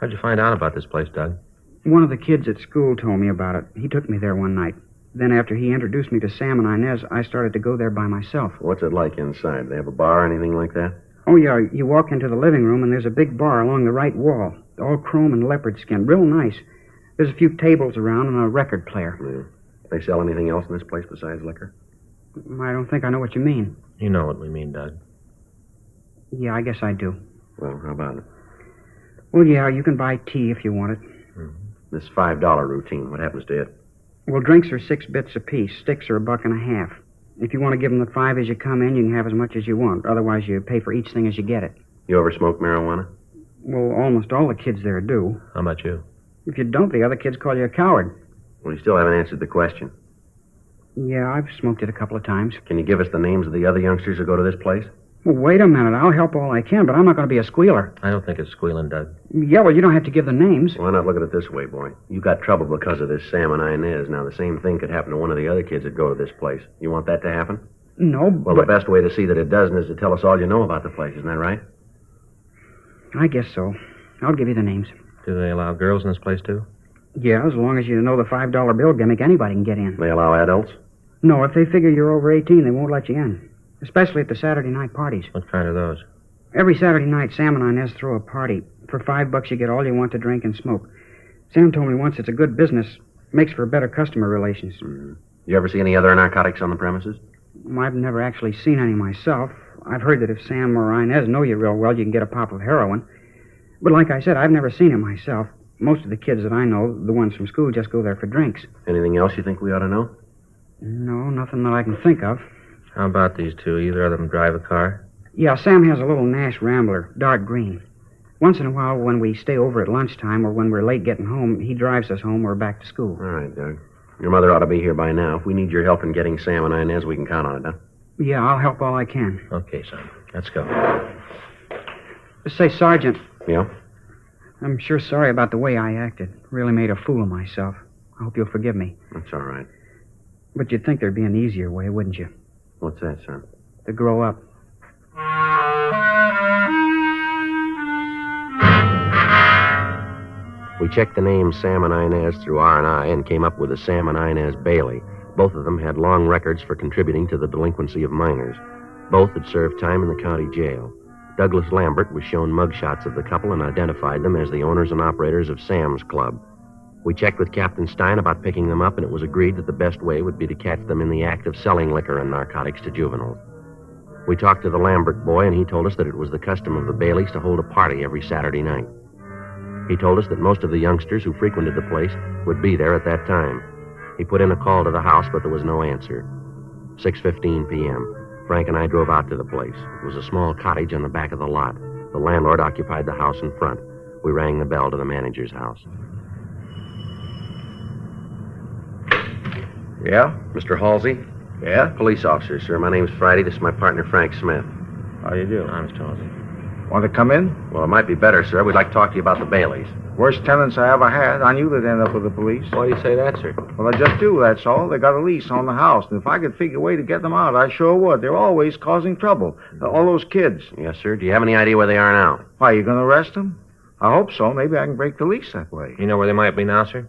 How'd you find out about this place, Doug? One of the kids at school told me about it. He took me there one night. Then after he introduced me to Sam and Inez, I started to go there by myself. What's it like inside? They have a bar or anything like that? Oh, yeah. You walk into the living room, and there's a big bar along the right wall. All chrome and leopard skin. Real nice. There's a few tables around and a record player. Yeah. They sell anything else in this place besides liquor? I don't think I know what you mean. You know what we mean, Doug. Yeah, I guess I do. Well, how about it? Well, yeah, you can buy tea if you want it. This $5 routine, what happens to it? Well, drinks are 6 bits apiece. Sticks are $1.50. If you want to give them the 5 as you come in, you can have as much as you want. Otherwise, you pay for each thing as you get it. You ever smoke marijuana? Well, almost all the kids there do. How about you? If you don't, the other kids call you a coward. Well, you still haven't answered the question. Yeah, I've smoked it a couple of times. Can you give us the names of the other youngsters who go to this place? Well, wait a minute. I'll help all I can, but I'm not going to be a squealer. I don't think it's squealing, Doug. Yeah, well, you don't have to give the names. Why not look at it this way, boy? You got trouble because of this Sam and Inez. Now, the same thing could happen to one of the other kids that go to this place. You want that to happen? No, Well, the best way to see that it doesn't is to tell us all you know about the place. Isn't that right? I guess so. I'll give you the names. Do they allow girls in this place, too? Yeah, as long as you know the $5 bill gimmick, anybody can get in. They allow adults? No, if they figure you're over 18, they won't let you in. Especially at the Saturday night parties. What kind of those? Every Saturday night, Sam and Inez throw a party. For $5, you get all you want to drink and smoke. Sam told me once it's a good business. Makes for better customer relations. You ever see any other narcotics on the premises? I've never actually seen any myself. I've heard that if Sam or Inez know you real well, you can get a pop of heroin. But like I said, I've never seen it myself. Most of the kids that I know, the ones from school, just go there for drinks. Anything else you think we ought to know? No, nothing that I can think of. How about these two? Either of them drive a car? Yeah, Sam has a little Nash Rambler, dark green. Once in a while, when we stay over at lunchtime or when we're late getting home, he drives us home or back to school. All right, Doug. Your mother ought to be here by now. If we need your help in getting Sam and Inez, we can count on it, huh? Yeah, I'll help all I can. Okay, son. Let's go. Say, Sergeant. Yeah? I'm sure sorry about the way I acted. Really made a fool of myself. I hope you'll forgive me. That's all right. But you'd think there'd be an easier way, wouldn't you? What's that, son? To grow up. We checked the names Sam and Inez through R&I and came up with a Sam and Inez Bailey. Both of them had long records for contributing to the delinquency of minors. Both had served time in the county jail. Douglas Lambert was shown mugshots of the couple and identified them as the owners and operators of Sam's Club. We checked with Captain Stein about picking them up, and it was agreed that the best way would be to catch them in the act of selling liquor and narcotics to juveniles. We talked to the Lambert boy, and he told us that it was the custom of the Baileys to hold a party every Saturday night. He told us that most of the youngsters who frequented the place would be there at that time. He put in a call to the house, but there was no answer. 6:15 p.m. Frank and I drove out to the place. It was a small cottage on the back of the lot. The landlord occupied the house in front. We rang the bell to the manager's house. Yeah? Mr. Halsey? Yeah? Police officer, sir. My name's Friday. This is my partner, Frank Smith. How you do? I'm Mr. Halsey. Want to come in? Well, it might be better, sir. We'd like to talk to you about the Baileys. Worst tenants I ever had. I knew they'd end up with the police. Why do you say that, sir? Well, I just do, that's all. They got a lease on the house, and if I could figure a way to get them out, I sure would. They're always causing trouble. All those kids. Yes, sir. Do you have any idea where they are now? Why, you going to arrest them? I hope so. Maybe I can break the lease that way. You know where they might be now, sir?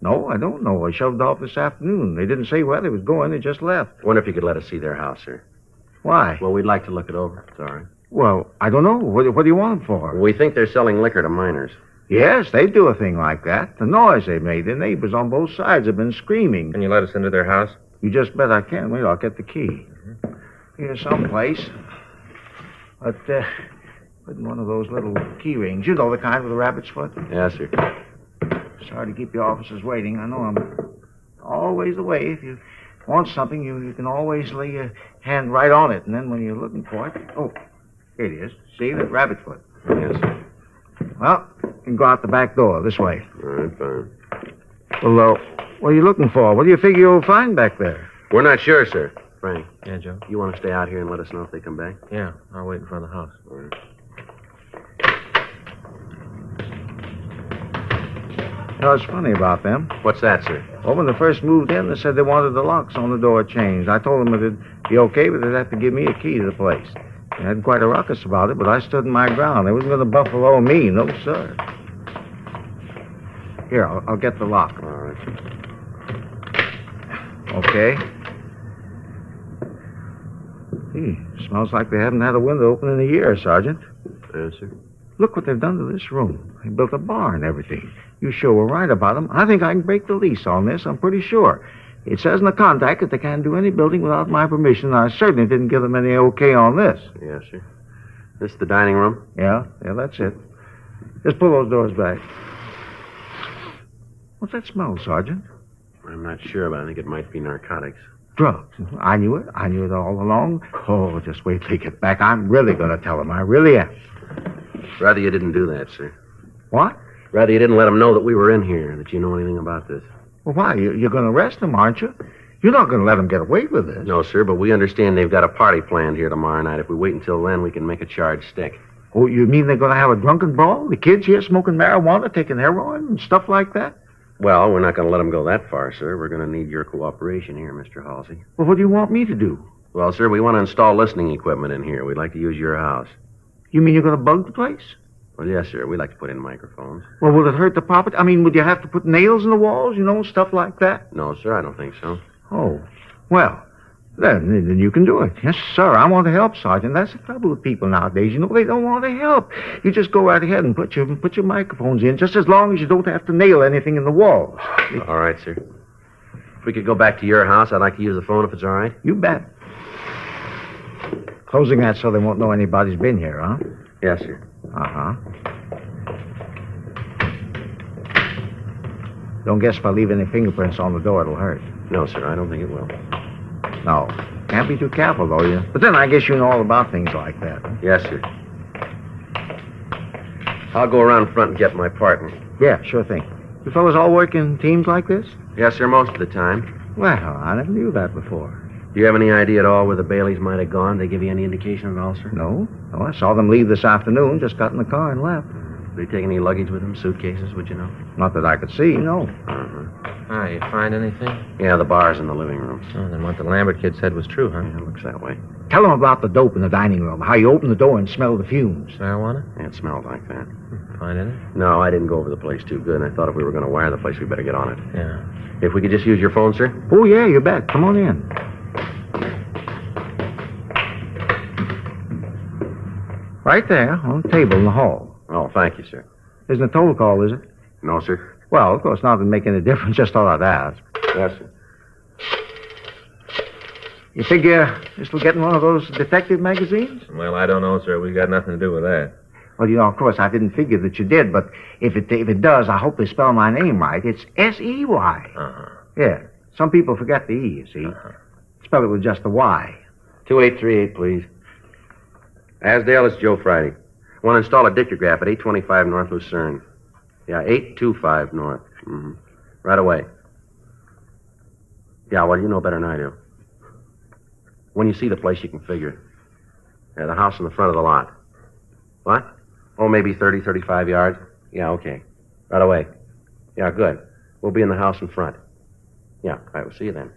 No, I don't know. I shoved off this afternoon. They didn't say where they was going. They just left. Wonder if you could let us see their house, sir. Why? Well, we'd like to look it over. It's all right. Well, I don't know. What do you want them for? We think they're selling liquor to minors. Yes, they do a thing like that. The noise they made, the neighbors on both sides have been screaming. Can you let us into their house? You just bet I can. Wait, I'll get the key. Here's someplace. But, put in one of those little key rings. You know the kind with a rabbit's foot? Yes, sir. Sorry to keep your officers waiting. I know I'm always the way. If you want something, you can always lay your hand right on it. And then when you're looking for it... Oh, here it is. See, that rabbit foot. Yes, sir. Well, you can go out the back door, this way. All right, fine. Well, what are you looking for? What do you figure you'll find back there? We're not sure, sir. Frank. Yeah, Joe? You want to stay out here and let us know if they come back? Yeah, I'll wait in front of the house. All right. You know, it's funny about them. What's that, sir? Well, when they first moved in, they said they wanted the locks on the door changed. I told them it'd be okay, but they'd have to give me a key to the place. They had quite a ruckus about it, but I stood my ground. They wasn't going to buffalo me, no, sir. Here, I'll get the lock. All right. Okay. Gee, smells like they haven't had a window open in a year, Sergeant. Yes, sir. Look what they've done to this room. They built a bar and everything. You sure were right about them. I think I can break the lease on this. I'm pretty sure. It says in the contract that they can't do any building without my permission. I certainly didn't give them any okay on this. Yes, sir. This the dining room? Yeah, that's it. Just pull those doors back. What's that smell, Sergeant? I'm not sure, but I think it might be narcotics. Drugs. I knew it. I knew it all along. Oh, just wait till they get back. I'm really going to tell them. I really am. Rather you didn't do that, sir. What? Rather you didn't let them know that we were in here, that you know anything about this. Well, why? You're going to arrest them, aren't you? You're not going to let them get away with this. No, sir, but we understand they've got a party planned here tomorrow night. If we wait until then, we can make a charge stick. Oh, you mean they're going to have a drunken brawl? The kids here smoking marijuana, taking heroin and stuff like that? Well, we're not going to let them go that far, sir. We're going to need your cooperation here, Mr. Halsey. Well, what do you want me to do? Well, sir, we want to install listening equipment in here. We'd like to use your house. You mean you're going to bug the place? Well, yes, sir. We'd like to put in microphones. Well, will it hurt the property? I mean, would you have to put nails in the walls, stuff like that? No, sir, I don't think so. Oh, well, then you can do it. Yes, sir, I want to help, Sergeant. That's the trouble with people nowadays. They don't want to help. You just go right ahead and put your microphones in, just as long as you don't have to nail anything in the walls. All right, sir. If we could go back to your house, I'd like to use the phone if it's all right. You bet. Closing that so they won't know anybody's been here, huh? Yes, sir. Uh-huh. Don't guess if I leave any fingerprints on the door, it'll hurt. No, sir, I don't think it will. No. Can't be too careful, though, you. But then I guess you know all about things like that. Yes, sir. I'll go around front and get my partner. Yeah, sure thing. You fellas all work in teams like this? Yes, sir, most of the time. Well, I never knew that before. Do you have any idea at all where the Baileys might have gone? They give you any indication at all, sir? No. I saw them leave this afternoon, just got in the car and left. Did they take any luggage with them, suitcases, would you know? Not that I could see, no. Ah, you find anything? Yeah, the bar's in the living room. Oh, then what the Lambert kid said was true, huh? Yeah, it looks that way. Tell them about the dope in the dining room, how you open the door and smell the fumes. Marijuana? Yeah, it smelled like that. Find any? No, I didn't go over the place too good, and I thought if we were going to wire the place, we'd better get on it. Yeah. If we could just use your phone, sir? Oh, yeah, you bet. Come on in. Right there, on the table in the hall. Oh, thank you, sir. Isn't a total call, is it? No, sir. Well, of course, not to make any difference. Just thought I'd ask. Yes, sir. You figure this will get in one of those detective magazines? Well, I don't know, sir. We got nothing to do with that. Well, of course, I didn't figure that you did, but if it does, I hope they spell my name right. It's S-E-Y. Uh-huh. Yeah. Some people forget the E, you see. Spell it with just the Y. 2838, please. Asdale, it's Joe Friday. I want to install a dictograph at 825 North Lucerne. Yeah, 825 North. Mm-hmm. Right away. Yeah, well, you know better than I do. When you see the place, you can figure it. Yeah, the house in the front of the lot. What? Oh, maybe 30, 35 yards? Yeah, okay. Right away. Yeah, good. We'll be in the house in front. Yeah, all right, we'll see you then.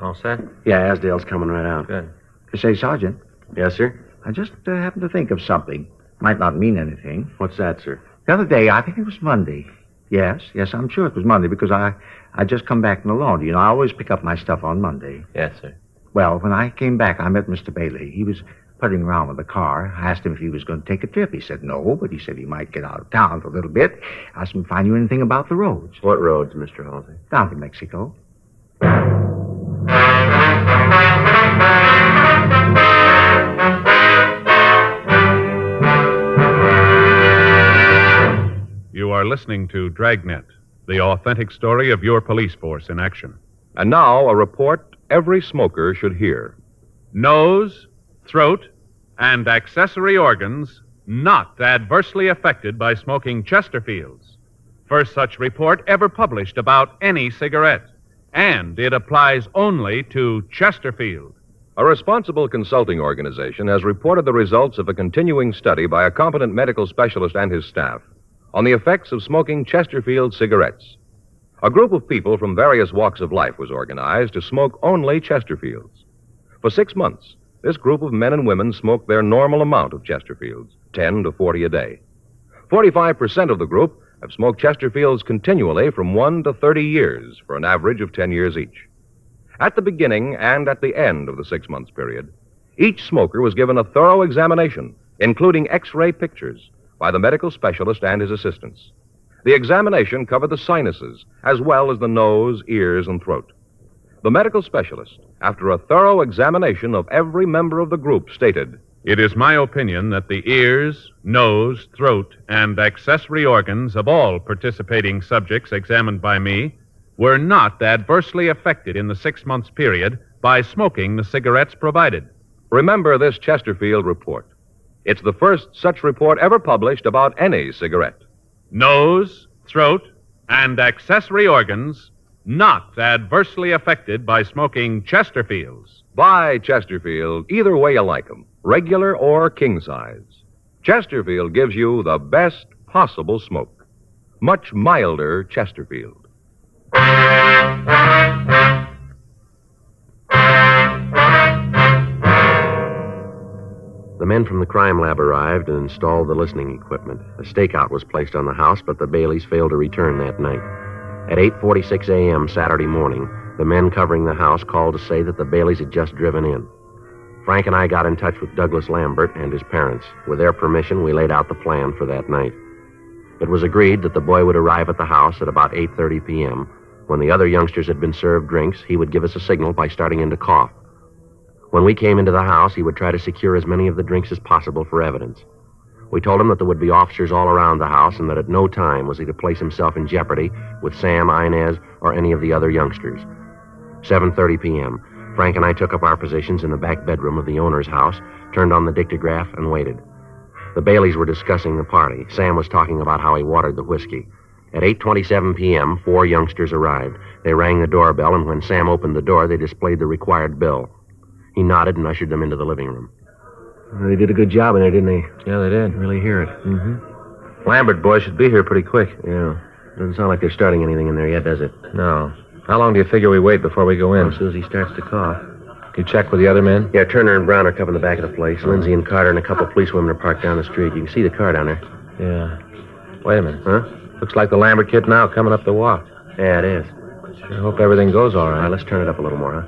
All set? Yeah, Asdale's coming right out. Good. Say, Sergeant. Yes, sir? I just happened to think of something. Might not mean anything. What's that, sir? The other day, I think it was Monday. Yes, I'm sure it was Monday because I just come back from the laundry. I always pick up my stuff on Monday. Yes, sir. Well, when I came back, I met Mr. Bailey. He was puttering around with the car. I asked him if he was going to take a trip. He said no, but he said he might get out of town for a little bit. I asked him if I knew anything about the roads. What roads, Mr. Halsey? Down to Mexico. You are listening to Dragnet, the authentic story of your police force in action. And now, a report every smoker should hear. Nose, throat, and accessory organs not adversely affected by smoking Chesterfields. First such report ever published about any cigarette. And it applies only to Chesterfield. A responsible consulting organization has reported the results of a continuing study by a competent medical specialist and his staff on the effects of smoking Chesterfield cigarettes. A group of people from various walks of life was organized to smoke only Chesterfields. For 6 months, this group of men and women smoked their normal amount of Chesterfields, 10 to 40 a day. 45% of the group have smoked Chesterfields continually from 1 to 30 years, for an average of 10 years each. At the beginning and at the end of the 6 months period, each smoker was given a thorough examination, including X-ray pictures, by the medical specialist and his assistants. The examination covered the sinuses, as well as the nose, ears, and throat. The medical specialist, after a thorough examination of every member of the group, stated, "It is my opinion that the ears, nose, throat, and accessory organs of all participating subjects examined by me were not adversely affected in the 6 months period by smoking the cigarettes provided." Remember this Chesterfield report. It's the first such report ever published about any cigarette. Nose, throat, and accessory organs not adversely affected by smoking Chesterfields. Buy Chesterfield either way you like 'em, regular or king size. Chesterfield gives you the best possible smoke. Much milder Chesterfield. The men from the crime lab arrived and installed the listening equipment. A stakeout was placed on the house, but the Baileys failed to return that night. At 8:46 a.m. Saturday morning, the men covering the house called to say that the Baileys had just driven in. Frank and I got in touch with Douglas Lambert and his parents. With their permission, we laid out the plan for that night. It was agreed that the boy would arrive at the house at about 8:30 p.m. When the other youngsters had been served drinks, he would give us a signal by starting in to cough. When we came into the house, he would try to secure as many of the drinks as possible for evidence. We told him that there would be officers all around the house and that at no time was he to place himself in jeopardy with Sam, Inez, or any of the other youngsters. 7:30 p.m., Frank and I took up our positions in the back bedroom of the owner's house, turned on the dictograph, and waited. The Baileys were discussing the party. Sam was talking about how he watered the whiskey. At 8:27 p.m., 4 youngsters arrived. They rang the doorbell, and when Sam opened the door, they displayed the required bill. He nodded and ushered them into the living room. They did a good job in there, didn't they? Yeah, they did. Really hear it. Mm-hmm. Lambert boy should be here pretty quick. Yeah. Doesn't sound like they're starting anything in there yet, does it? No. How long do you figure we wait before we go in? As soon as he starts to cough. You check with the other men? Yeah, Turner and Brown are covering the back of the place. Lindsay and Carter and a couple of policewomen are parked down the street. You can see the car down there. Yeah. Wait a minute. Huh? Looks like the Lambert kid now coming up the walk. Yeah, it is. Sure hope everything goes all right. All right, let's turn it up a little more, huh?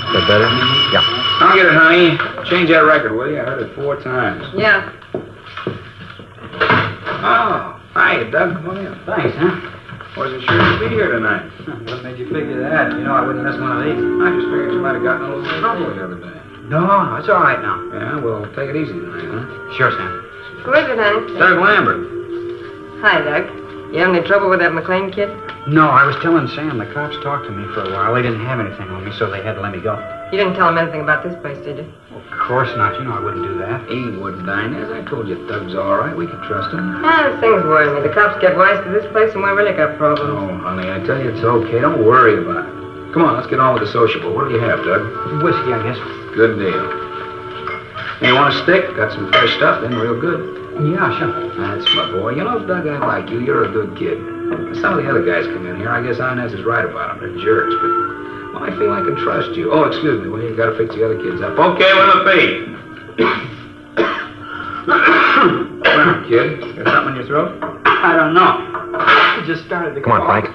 Is that better? Yeah. I'll get it, honey. Change that record, will you? I heard it 4 times. Yeah. Oh, Hi, Doug. Come on in. Thanks, huh? Wasn't sure you'd be here tonight. What made you figure that? You know I wouldn't miss one of these. I just figured you might have gotten a little trouble the other day. No, it's all right now. Yeah, well, take it easy tonight, huh? Sure, Sam. Who is it, honey? Doug Lambert. Hi, Doug. You have any trouble with that McLean kid? No, I was telling Sam the cops talked to me for a while. They didn't have anything on me, so they had to let me go. You didn't tell him anything about this place, did you? Of course not. You know I wouldn't do that. He wouldn't, Inez. I told you Doug's all right. We can trust him. Ah, things worry me. The cops get wise to this place and we really got problems. Oh, honey, I tell you it's okay. Don't worry about it. Come on, let's get on with the sociable. What do you have, Doug? Whiskey, I guess. Good deal. Hey, you want a stick? Got some fresh stuff, then real good. Yeah, sure. That's my boy. You know, Doug, I like you. You're a good kid. Some of the other guys come in here. I guess Inez is right about them. They're jerks, but well, I feel I can trust you. Oh, excuse me. Well, you got to fix the other kids up. Okay, what'll it be? Well, kid, got something in your throat? I don't know. I just started to Come on, Frank.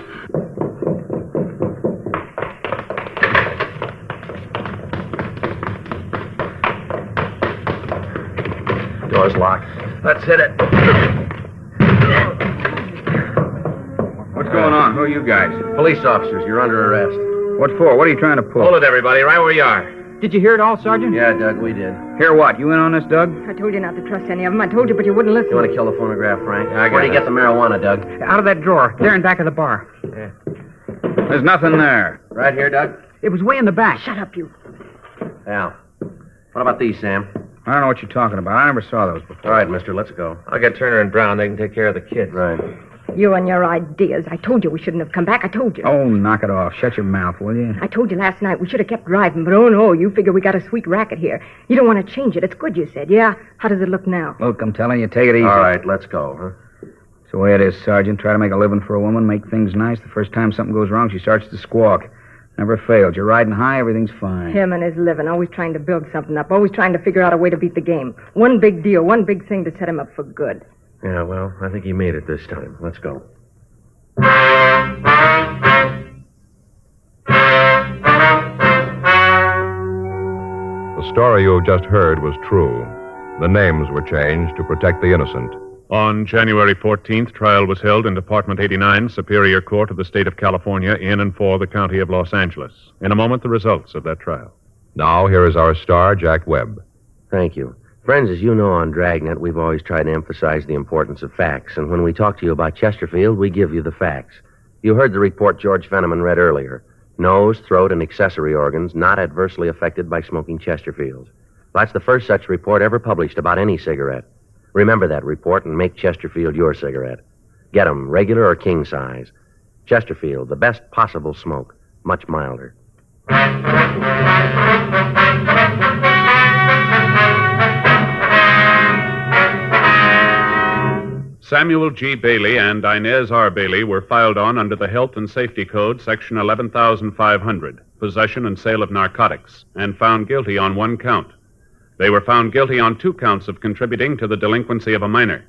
Door's locked. Let's hit it. What's going on? Who are you guys? Police officers, you're under arrest. What for? What are you trying to pull? Hold it, everybody, right where you are. Did you hear it all, Sergeant? Yeah, Doug, we did. Hear what? You in on this, Doug? I told you not to trust any of them. I told you, but you wouldn't listen. You want to kill the phonograph, Frank? Yeah, I got Where do you it. get the marijuana, Doug? Out of that drawer. There in back of the bar. Yeah. There's nothing there. Right here, Doug? It was way in the back. Shut up, you. Al. What about these, Sam? I don't know what you're talking about. I never saw those before. All right, mister, let's go. I'll get Turner and Brown. They can take care of the kids. Right. You and your ideas. I told you we shouldn't have come back. I told you. Oh, knock it off. Shut your mouth, will you? I told you last night we should have kept driving, but oh no, you figure we got a sweet racket here. You don't want to change it. It's good, you said. Yeah? How does it look now? Look, I'm telling you, take it easy. All right, let's go, huh? It's the way it is, Sergeant. Try to make a living for a woman, make things nice. The first time something goes wrong, she starts to squawk. Never failed. You're riding high, everything's fine. Him and his living, always trying to build something up, always trying to figure out a way to beat the game. One big deal, one big thing to set him up for good. Yeah, well, I think he made it this time. Let's go. The story you just heard was true. The names were changed to protect the innocent. On January 14th, trial was held in Department 89, Superior Court of the State of California, in and for the County of Los Angeles. In a moment, the results of that trial. Now, here is our star, Jack Webb. Thank you. Friends, as you know on Dragnet, we've always tried to emphasize the importance of facts, and when we talk to you about Chesterfield, we give you the facts. You heard the report George Fenneman read earlier. Nose, throat, and accessory organs not adversely affected by smoking Chesterfields. That's the first such report ever published about any cigarette. Remember that report and make Chesterfield your cigarette. Get 'em, regular or king size. Chesterfield, the best possible smoke, much milder. Samuel G. Bailey and Inez R. Bailey were filed on under the Health and Safety Code, Section 11,500, possession and sale of narcotics, and found guilty on one count. They were found guilty on 2 counts of contributing to the delinquency of a minor.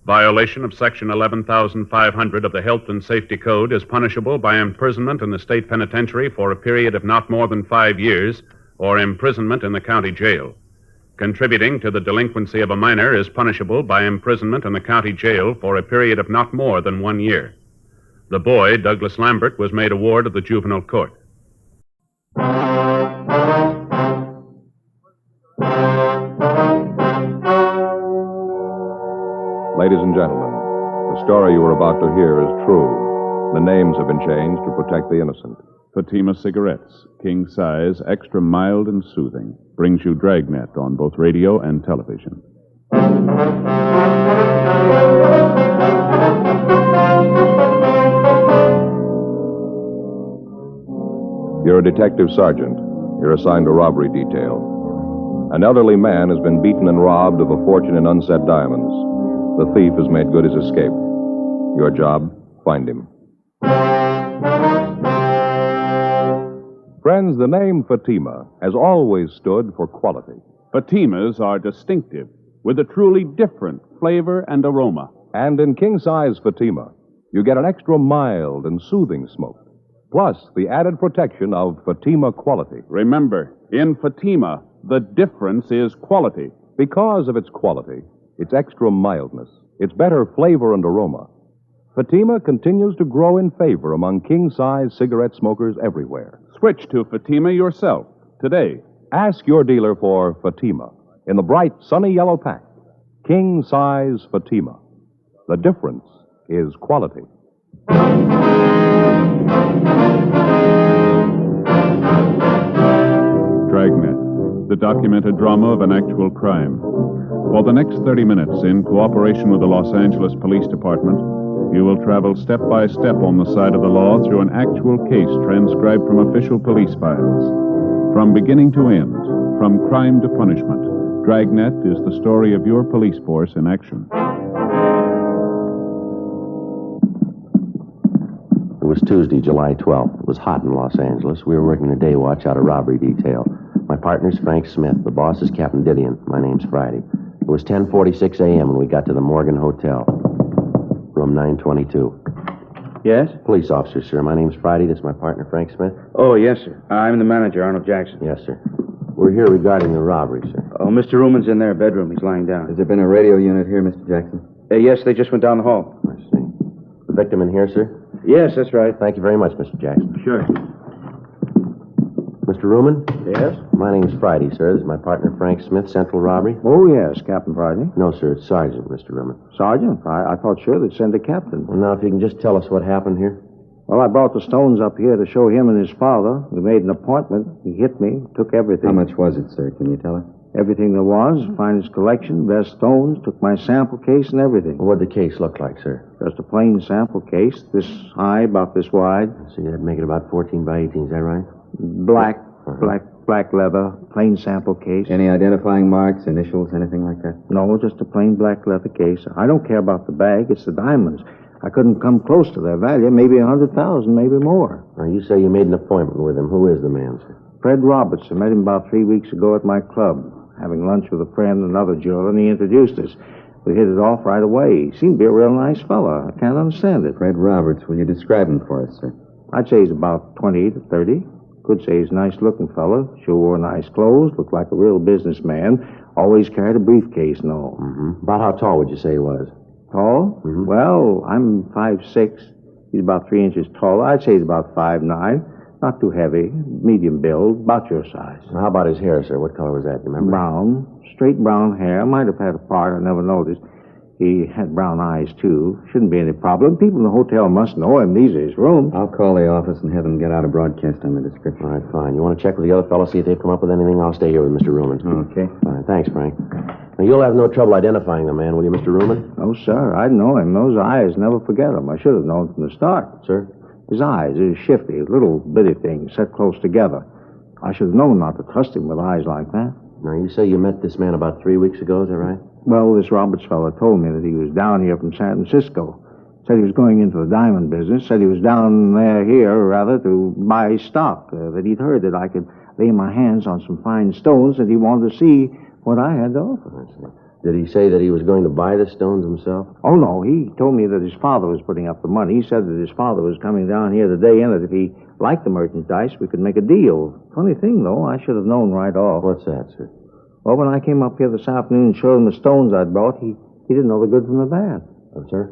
Violation of Section 11,500 of the Health and Safety Code is punishable by imprisonment in the state penitentiary for a period of not more than 5 years, or imprisonment in the county jail. Contributing to the delinquency of a minor is punishable by imprisonment in the county jail for a period of not more than 1 year. The boy, Douglas Lambert, was made a ward of the juvenile court. Ladies and gentlemen, the story you are about to hear is true. The names have been changed to protect the innocent. Fatima Cigarettes, king size, extra mild and soothing, brings you Dragnet on both radio and television. You're a detective sergeant. You're assigned to robbery detail. An elderly man has been beaten and robbed of a fortune in unset diamonds. The thief has made good his escape. Your job, find him. Friends, the name Fatima has always stood for quality. Fatimas are distinctive, with a truly different flavor and aroma. And in king-size Fatima, you get an extra mild and soothing smoke, plus the added protection of Fatima quality. Remember, in Fatima, the difference is quality. Because of its quality, its extra mildness, its better flavor and aroma, Fatima continues to grow in favor among king-size cigarette smokers everywhere. Switch to Fatima yourself today. Ask your dealer for Fatima in the bright, sunny yellow pack. King-size Fatima. The difference is quality. Dragnet, the documented drama of an actual crime. For the next 30 minutes, in cooperation with the Los Angeles Police Department, you will travel step by step on the side of the law through an actual case transcribed from official police files. From beginning to end, from crime to punishment, Dragnet is the story of your police force in action. It was Tuesday, July 12th. It was hot in Los Angeles. We were working the day watch out of robbery detail. My partner's Frank Smith. The boss is Captain Didion. My name's Friday. It was 10:46 a.m. when we got to the Morgan Hotel. Room 922. Yes? Police officer, sir. My name's Friday. This is my partner, Frank Smith. Oh, yes, sir. I'm the manager, Arnold Jackson. Yes, sir. We're here regarding the robbery, sir. Oh, Mr. Ruman's in their bedroom. He's lying down. Has there been a radio unit here, Mr. Jackson? Yes, they just went down the hall. I see. The victim in here, sir? Yes, that's right. Thank you very much, Mr. Jackson. Sure. Mr. Ruman? Yes? My name's Friday, sir. This is my partner, Frank Smith, Central Robbery. Oh, yes, Captain Friday. No, sir. It's Sergeant, Mr. Ruman. Sergeant? I thought sure they'd send a captain. Well, now, if you can just tell us what happened here. Well, I brought the stones up here to show him and his father. We made an appointment. He hit me, took everything. How much was it, sir? Can you tell us? Everything there was. Finest collection, best stones, took my sample case and everything. What'd the case look like, sir? Just a plain sample case, this high, about this wide. So that'd make it about 14 by 18, is that right? Black, black leather, plain sample case. Any identifying marks, initials, anything like that? No, just a plain black leather case. I don't care about the bag, it's the diamonds. I couldn't come close to their value, maybe 100,000, maybe more. Now, you say you made an appointment with him. Who is the man, sir? Fred Roberts. I met him about 3 weeks ago at my club, having lunch with a friend, another jeweler, and he introduced us. We hit it off right away. He seemed to be a real nice fella. I can't understand it. Fred Roberts, will you describe him for us, sir? I'd say he's about 20 to 30. Could say he's a nice-looking fella. Sure wore nice clothes. Looked like a real businessman. Always carried a briefcase and all. Mm-hmm. About how tall would you say he was? Tall? Mm-hmm. Well, I'm 5'6". He's about 3 inches taller. I'd say he's about 5'9". Not too heavy. Medium build. About your size. Now, how about his hair, sir? What color was that? You remember? Brown. Straight brown hair. Might have had a part. I never noticed. He had brown eyes, too. Shouldn't be any problem. People in the hotel must know him. These are his rooms. I'll call the office and have them get out a broadcast on the description. All right, fine. You want to check with the other fellows, see if they've come up with anything? I'll stay here with Mr. Ruman. Okay. Fine. Thanks, Frank. Now, you'll have no trouble identifying the man, will you, Mr. Ruman? No, sir. I'd know him. Those eyes, never forget them. I should have known from the start. Sir? His eyes are shifty, little bitty things set close together. I should have known not to trust him with eyes like that. Now, you say you met this man about 3 weeks ago, is that right? Well, this Roberts fellow told me that he was down here from San Francisco. Said he was going into the diamond business. Said he was down here, rather, to buy stock. That he'd heard that I could lay my hands on some fine stones, that he wanted to see what I had to offer. Did he say that he was going to buy the stones himself? Oh, no. He told me that his father was putting up the money. He said that his father was coming down here today, and that if he liked the merchandise, we could make a deal. Funny thing, though, I should have known right off. What's that, sir? Well, when I came up here this afternoon and showed him the stones I'd brought, he didn't know the good from the bad. Oh, sir?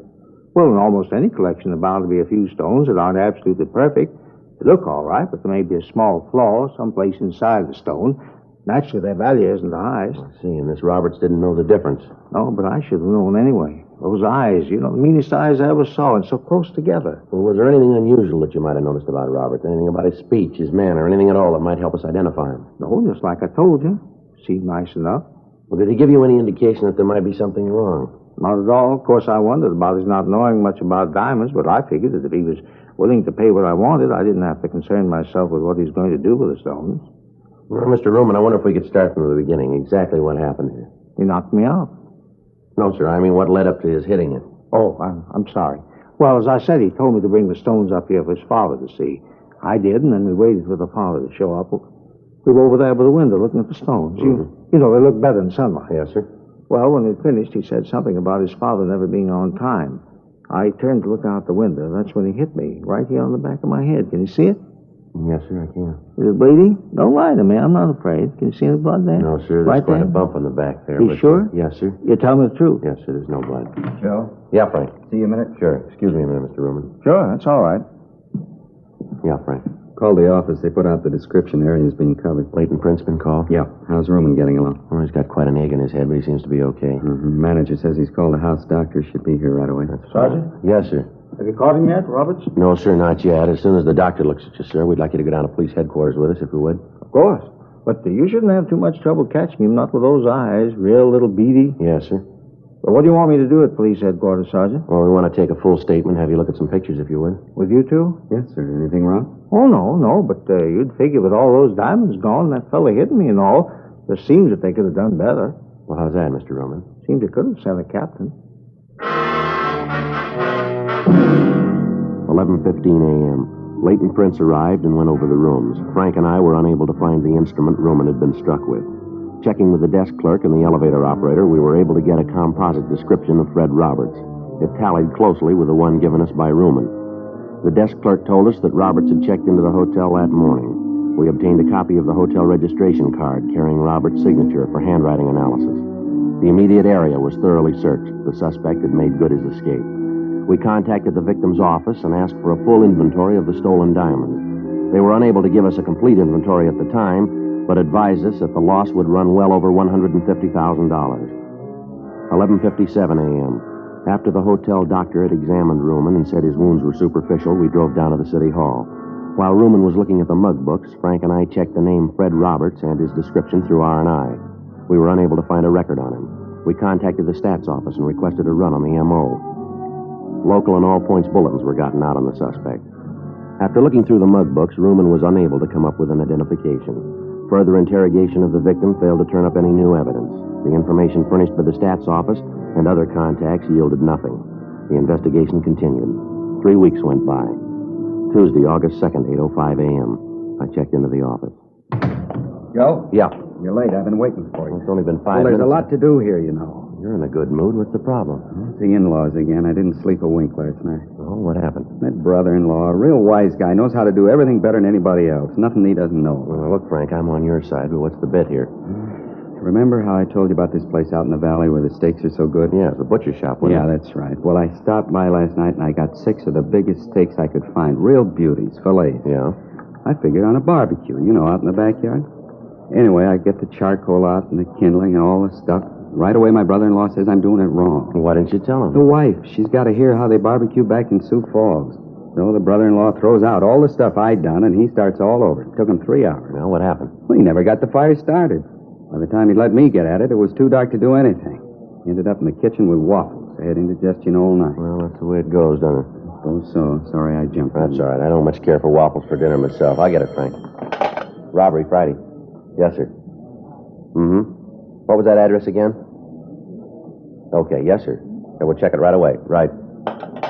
Well, in almost any collection, there are bound to be a few stones that aren't absolutely perfect. They look all right, but there may be a small flaw someplace inside the stone. Naturally, their value isn't the highest. I see, and this Roberts didn't know the difference. No, but I should have known anyway. Those eyes, the meanest eyes I ever saw, and so close together. Well, was there anything unusual that you might have noticed about Roberts? Anything about his speech, his manner, anything at all that might help us identify him? No, just like I told you. Seemed nice enough. Well, did he give you any indication that there might be something wrong? Not at all. Of course, I wondered about his not knowing much about diamonds, but I figured that if he was willing to pay what I wanted, I didn't have to concern myself with what he's going to do with the stones. Well, Mr. Ruman, I wonder if we could start from the beginning. Exactly what happened here. He knocked me out. No, sir. I mean, what led up to his hitting you? Oh, I'm sorry. Well, as I said, he told me to bring the stones up here for his father to see. I did, and then we waited for the father to show up. We were over there by the window looking at the stones. Mm-hmm. You know, they look better in sunlight. Yes, sir. Well, when we finished, he said something about his father never being on time. I turned to look out the window. That's when he hit me, right here on the back of my head. Can you see it? Yes, sir, I can. Is it bleeding? Don't lie to me. I'm not afraid. Can you see the blood there? No, sir, there's Right quite there? a bump on the back there. You but, sure? Yes, sir. You tell me the truth. Yes, sir, there's no blood. Joe? Yeah, Frank. See you a minute? Sure. Excuse me a minute, Mr. Ruman. Sure, that's all right. Yeah, Frank. Called the office. They put out the description. Area's being covered. Leighton Prince been called? Yeah. How's Ruman getting along? Well, he's got quite an egg in his head, but he seems to be okay. Mm-hmm. Manager says he's called the house doctor. Should be here right away. Sergeant? Yes, sir. Have you caught him yet, Roberts? No, sir, not yet. As soon as the doctor looks at you, sir, we'd like you to go down to police headquarters with us, if you would. Of course. But you shouldn't have too much trouble catching him, not with those eyes. Real little beady. Yes, sir. But what do you want me to do at police headquarters, Sergeant? Well, we want to take a full statement, have you look at some pictures, if you would. With you two? Yes, sir. Anything wrong? Oh, no. But you'd figure with all those diamonds gone, that fella hitting me and all, there seems that they could have done better. Well, how's that, Mr. Roman? Seems they could have sent a captain. 11:15 a.m. Leighton Prince arrived and went over the rooms. Frank and I were unable to find the instrument Roman had been struck with. Checking with the desk clerk and the elevator operator, we were able to get a composite description of Fred Roberts. It tallied closely with the one given us by Ruman. The desk clerk told us that Roberts had checked into the hotel that morning. We obtained a copy of the hotel registration card carrying Roberts' signature for handwriting analysis. The immediate area was thoroughly searched. The suspect had made good his escape. We contacted the victim's office and asked for a full inventory of the stolen diamonds. They were unable to give us a complete inventory at the time, but advised us that the loss would run well over $150,000. 11:57 a.m. After the hotel doctor had examined Ruman and said his wounds were superficial, we drove down to the city hall. While Ruman was looking at the mug books, Frank and I checked the name Fred Roberts and his description through R&I. We were unable to find a record on him. We contacted the stats office and requested a run on the M.O. Local and all-points bulletins were gotten out on the suspect. After looking through the mug books, Ruman was unable to come up with an identification. Further interrogation of the victim failed to turn up any new evidence. The information furnished by the stats office and other contacts yielded nothing. The investigation continued. 3 weeks went by. Tuesday, August 2nd, 8:05 a.m. I checked into the office. Joe? Yeah. You're late. I've been waiting for you. It's only been 5 Well, minutes. there's a lot to do here, you know. You're in a good mood. What's the problem? It's the in-laws again. I didn't sleep a wink last night. Oh, what happened? That brother-in-law, a real wise guy, knows how to do everything better than anybody else. Nothing he doesn't know. Well, look, Frank, I'm on your side, but what's the bit here? Remember how I told you about this place out in the valley where the steaks are so good? Yeah, it's the butcher shop, wasn't Yeah, it? that's right. Well, I stopped by last night and I got 6 of the biggest steaks I could find. Real beauties, fillets. Yeah? I figured on a barbecue, you know, out in the backyard. Anyway, I get the charcoal out and the kindling and all the stuff. Right away, my brother-in-law says I'm doing it wrong. Why didn't you tell him? The wife, she's got to hear how they barbecue back in Sioux Falls. So the brother-in-law throws out all the stuff I'd done, and he starts all over. It took him 3 hours. Well, what happened? Well, he never got the fire started. By the time he let me get at it, it was too dark to do anything. He ended up in the kitchen with waffles. I had indigestion all night. Well, that's the way it goes, doesn't it? Oh, so. Sorry I jumped. That's all right. I don't much care for waffles for dinner myself. I'll get it, Frank. Robbery, Friday. Yes, sir. Mm-hmm. What was that address again? Okay, yes, sir. Okay, we'll check it right away. Right.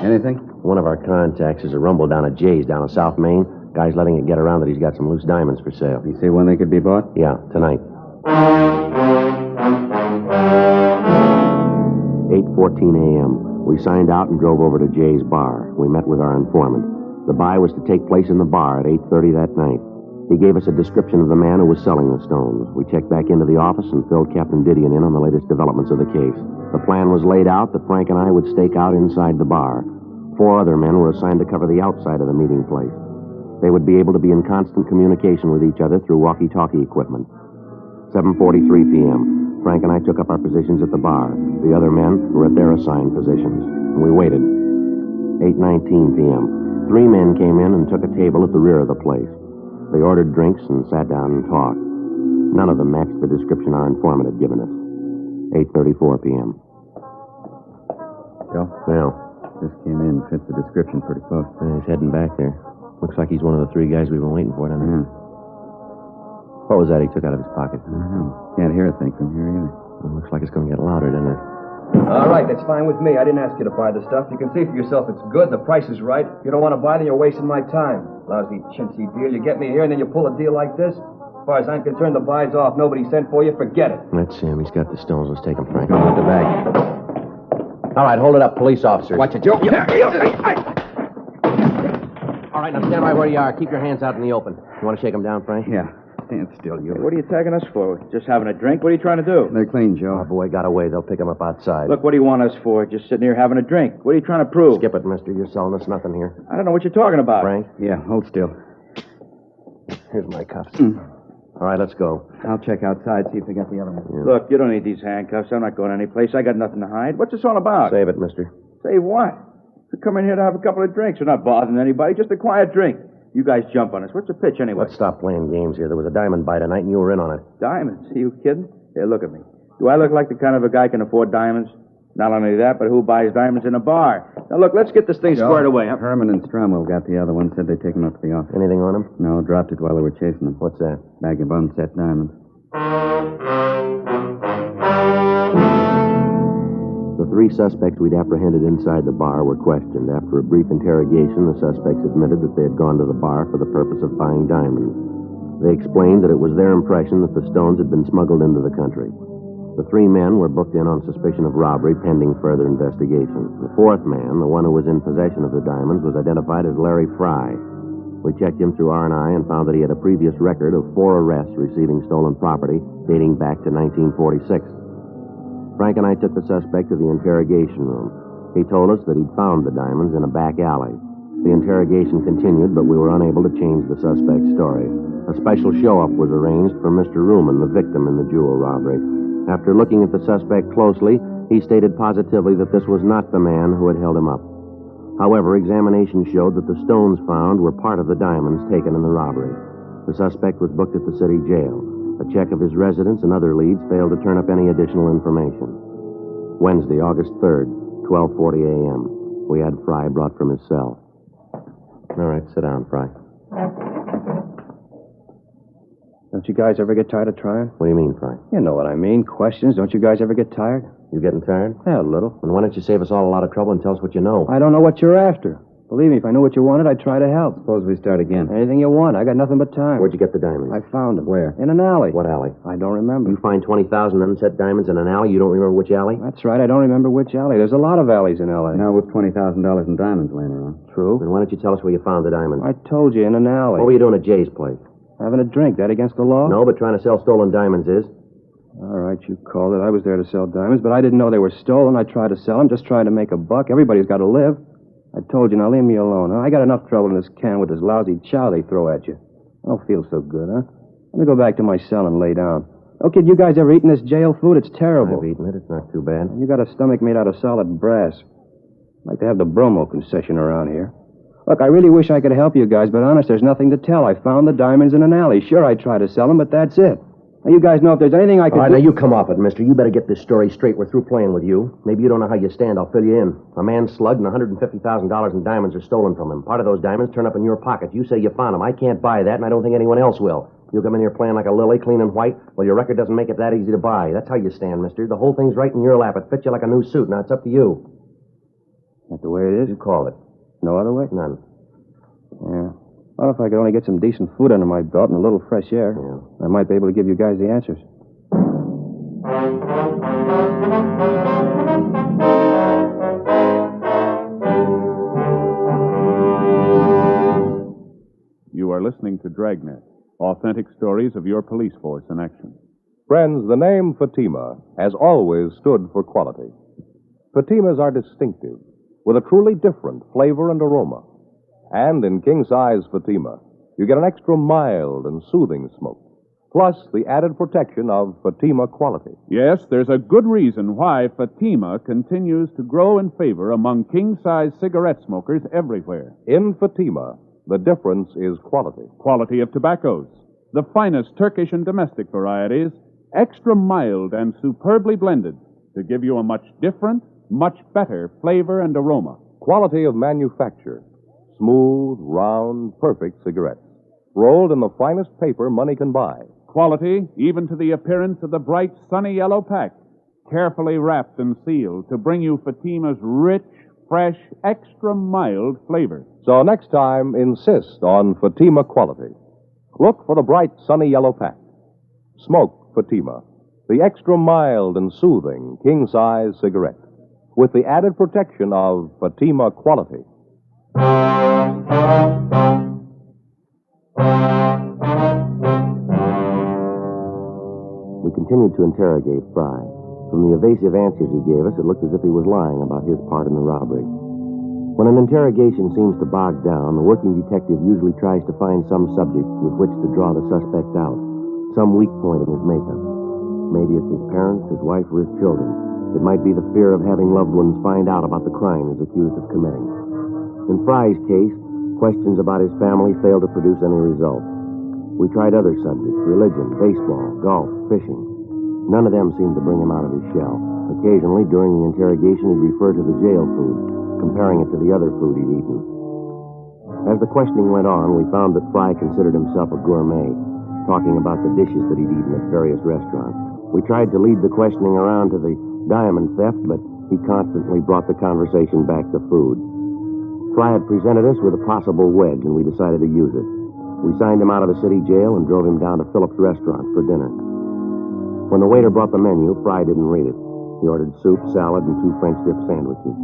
Anything? One of our contacts is a rumble down at Jay's down in South Main. Guy's letting it get around that he's got some loose diamonds for sale. You say when they could be bought? Yeah, tonight. 8:14 a.m. We signed out and drove over to Jay's bar. We met with our informant. The buy was to take place in the bar at 8:30 that night. He gave us a description of the man who was selling the stones. We checked back into the office and filled Captain Didion in on the latest developments of the case. The plan was laid out that Frank and I would stake out inside the bar. 4 other men were assigned to cover the outside of the meeting place. They would be able to be in constant communication with each other through walkie-talkie equipment. 7:43 p.m. Frank and I took up our positions at the bar. The other men were at their assigned positions. We waited. 8:19 p.m. 3 men came in and took a table at the rear of the place. They ordered drinks and sat down and talked. None of them matched the description our informant had given us. 8:34 p.m. Joe? Well, Just came in. Fits the description pretty close. he's heading back there. Looks like he's one of the 3 guys we've been waiting for, doesn't he? Yeah. What was that he took out of his pocket? I don't know. Can't hear a thing from here either. Well, looks like it's going to get louder, doesn't it? All right, that's fine with me. I didn't ask you to buy the stuff. You can see for yourself it's good, the price is right. If you don't want to buy, then you're wasting my time. Lousy, chintzy deal. You get me here, and then you pull a deal like this? As far as I'm concerned, the buy's off. Nobody sent for you. Forget it. That's him. He's got the stones. Let's take him, Frank. I'll get the bag. All right, hold it up, police officers. Watch it, Joe. All right, now stand right where you are. Keep your hands out in the open. You want to shake them down, Frank? Yeah. Stand still, you. What are you tagging us for? Just having a drink? What are you trying to do? They're clean, Joe. Our boy got away. They'll pick him up outside. Look, what do you want us for? Just sitting here having a drink. What are you trying to prove? Skip it, mister. You're selling us nothing here. I don't know what you're talking about. Frank? Yeah, hold still. Here's my cuffs. All right, let's go. I'll check outside, see if they got the other one. Yeah. Look, you don't need these handcuffs. I'm not going anyplace. I got nothing to hide. What's this all about? Save it, mister. Save what? We come in here to have a couple of drinks. We're not bothering anybody. Just a quiet drink. You guys jump on us. What's the pitch, anyway? Let's stop playing games here. There was a diamond buy tonight, and you were in on it. Diamonds? Are you kidding? Here, look at me. Do I look like the kind of a guy can afford diamonds? Not only that, but who buys diamonds in a bar? Now, look, let's get this thing squared away. Huh? Herman and Stromwell got the other one. Said they'd take him up to the office. Anything on him? No, dropped it while they were chasing him. What's that? Bag of unset diamonds. The three suspects we'd apprehended inside the bar were questioned. After a brief interrogation, the suspects admitted that they had gone to the bar for the purpose of buying diamonds. They explained that it was their impression that the stones had been smuggled into the country. The three men were booked in on suspicion of robbery pending further investigation. The fourth man, the one who was in possession of the diamonds, was identified as Larry Fry. We checked him through R&I and found that he had a previous record of 4 arrests receiving stolen property dating back to 1946. Frank and I took the suspect to the interrogation room. He told us that he'd found the diamonds in a back alley. The interrogation continued, but we were unable to change the suspect's story. A special show-up was arranged for Mr. Ruman, the victim in the jewel robbery. After looking at the suspect closely, he stated positively that this was not the man who had held him up. However, examination showed that the stones found were part of the diamonds taken in the robbery. The suspect was booked at the city jail. A check of his residence and other leads failed to turn up any additional information. Wednesday, August 3rd, 12:40 a.m. We had Fry brought from his cell. All right, sit down, Fry. Don't you guys ever get tired of trying? What do you mean, Fry? You know what I mean. Questions. Don't you guys ever get tired? You getting tired? Yeah, a little. Then why don't you save us all a lot of trouble and tell us what you know? I don't know what you're after. Believe me, if I knew what you wanted, I'd try to help. Suppose we start again. Anything you want. I got nothing but time. Where'd you get the diamonds? I found them. Where? In an alley. What alley? I don't remember. You find 20,000 unset diamonds in an alley? You don't remember which alley? That's right. I don't remember which alley. There's a lot of alleys in L.A. Now with $20,000 in diamonds laying around. True. Then why don't you tell us where you found the diamonds? I told you, in an alley. What were you doing at Jay's place? Having a drink. That against the law? No, but trying to sell stolen diamonds is. All right, you called it. I was there to sell diamonds, but I didn't know they were stolen. I tried to sell them, just trying to make a buck. Everybody's got to live. I told you, now leave me alone, huh? I got enough trouble in this can with this lousy chow they throw at you. I don't feel so good, huh? Let me go back to my cell and lay down. Oh, kid, you guys ever eaten this jail food? It's terrible. I've eaten it. It's not too bad. You got a stomach made out of solid brass. I'd like to have the bromo concession around here. Look, I really wish I could help you guys, but honest, there's nothing to tell. I found the diamonds in an alley. Sure, I tried to sell them, but that's it. Now, you guys know if there's anything I can do... All right, now you come off it, mister. You better get this story straight. We're through playing with you. Maybe you don't know how you stand. I'll fill you in. A man slugged and $150,000 in diamonds are stolen from him. Part of those diamonds turn up in your pocket. You say you found them. I can't buy that, and I don't think anyone else will. You come in here playing like a lily, clean and white. Well, your record doesn't make it that easy to buy. That's how you stand, mister. The whole thing's right in your lap. It fits you like a new suit. Now, it's up to you. That's the way it is? You call it. No other way? None. Yeah. Well, if I could only get some decent food under my belt and a little fresh air, I might be able to give you guys the answers. You are listening to Dragnet, authentic stories of your police force in action. Friends, the name Fatima has always stood for quality. Fatimas are distinctive, with a truly different flavor and aroma. And in king-size Fatima, you get an extra mild and soothing smoke, plus the added protection of Fatima quality. Yes, there's a good reason why Fatima continues to grow in favor among king-size cigarette smokers everywhere. In Fatima, the difference is quality. Quality of tobaccos. The finest Turkish and domestic varieties, extra mild and superbly blended to give you a much different, much better flavor and aroma. Quality of manufacture. Smooth, round, perfect cigarettes. Rolled in the finest paper money can buy. Quality, even to the appearance of the bright, sunny yellow pack, carefully wrapped and sealed to bring you Fatima's rich, fresh, extra mild flavor. So next time, insist on Fatima quality. Look for the bright, sunny yellow pack. Smoke Fatima, the extra mild and soothing king-size cigarette, with the added protection of Fatima quality. We continued to interrogate Fry. From the evasive answers he gave us, it looked as if he was lying about his part in the robbery. When an interrogation seems to bog down, the working detective usually tries to find some subject with which to draw the suspect out, some weak point in his makeup. Maybe it's his parents, his wife, or his children. It might be the fear of having loved ones find out about the crime he's accused of committing. In Fry's case, questions about his family failed to produce any result. We tried other subjects: religion, baseball, golf, fishing. None of them seemed to bring him out of his shell. Occasionally, during the interrogation, he'd refer to the jail food, comparing it to the other food he'd eaten. As the questioning went on, we found that Fry considered himself a gourmet, talking about the dishes that he'd eaten at various restaurants. We tried to lead the questioning around to the diamond theft, but he constantly brought the conversation back to food. Fry had presented us with a possible wedge, and we decided to use it. We signed him out of the city jail and drove him down to Phillips' restaurant for dinner. When the waiter brought the menu, Fry didn't read it. He ordered soup, salad, and 2 French dip sandwiches.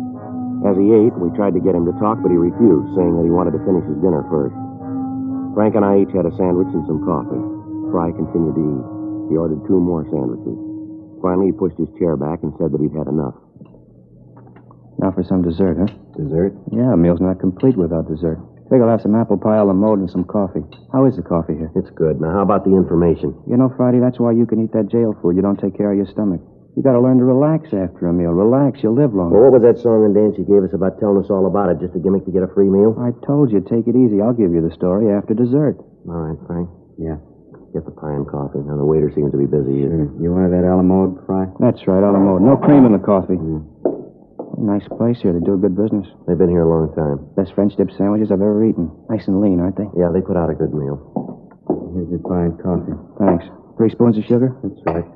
As he ate, we tried to get him to talk, but he refused, saying that he wanted to finish his dinner first. Frank and I each had a sandwich and some coffee. Fry continued to eat. He ordered 2 more sandwiches. Finally, he pushed his chair back and said that he'd had enough. Now for some dessert, huh? Dessert? Yeah, a meal's not complete without dessert. Figure I'll have some apple pie a la mode and some coffee. How is the coffee here? It's good. Now, how about the information? You know, Friday, that's why you can eat that jail food. You don't take care of your stomach. You gotta learn to relax after a meal. Relax, you'll live longer. Well, what was that song and dance you gave us about telling us all about it? Just a gimmick to get a free meal? I told you, take it easy. I'll give you the story after dessert. All right, Frank. Yeah. Get the pie and coffee. Now, the waiter seems to be busy. You wanted that a la mode, Fry? That's right, a la mode. No cream in the coffee. Nice place here. They do a good business. They've been here a long time. Best French dip sandwiches I've ever eaten. Nice and lean, aren't they? Yeah, they put out a good meal. Here's your pie and coffee. Thanks. 3 spoons of sugar? That's right.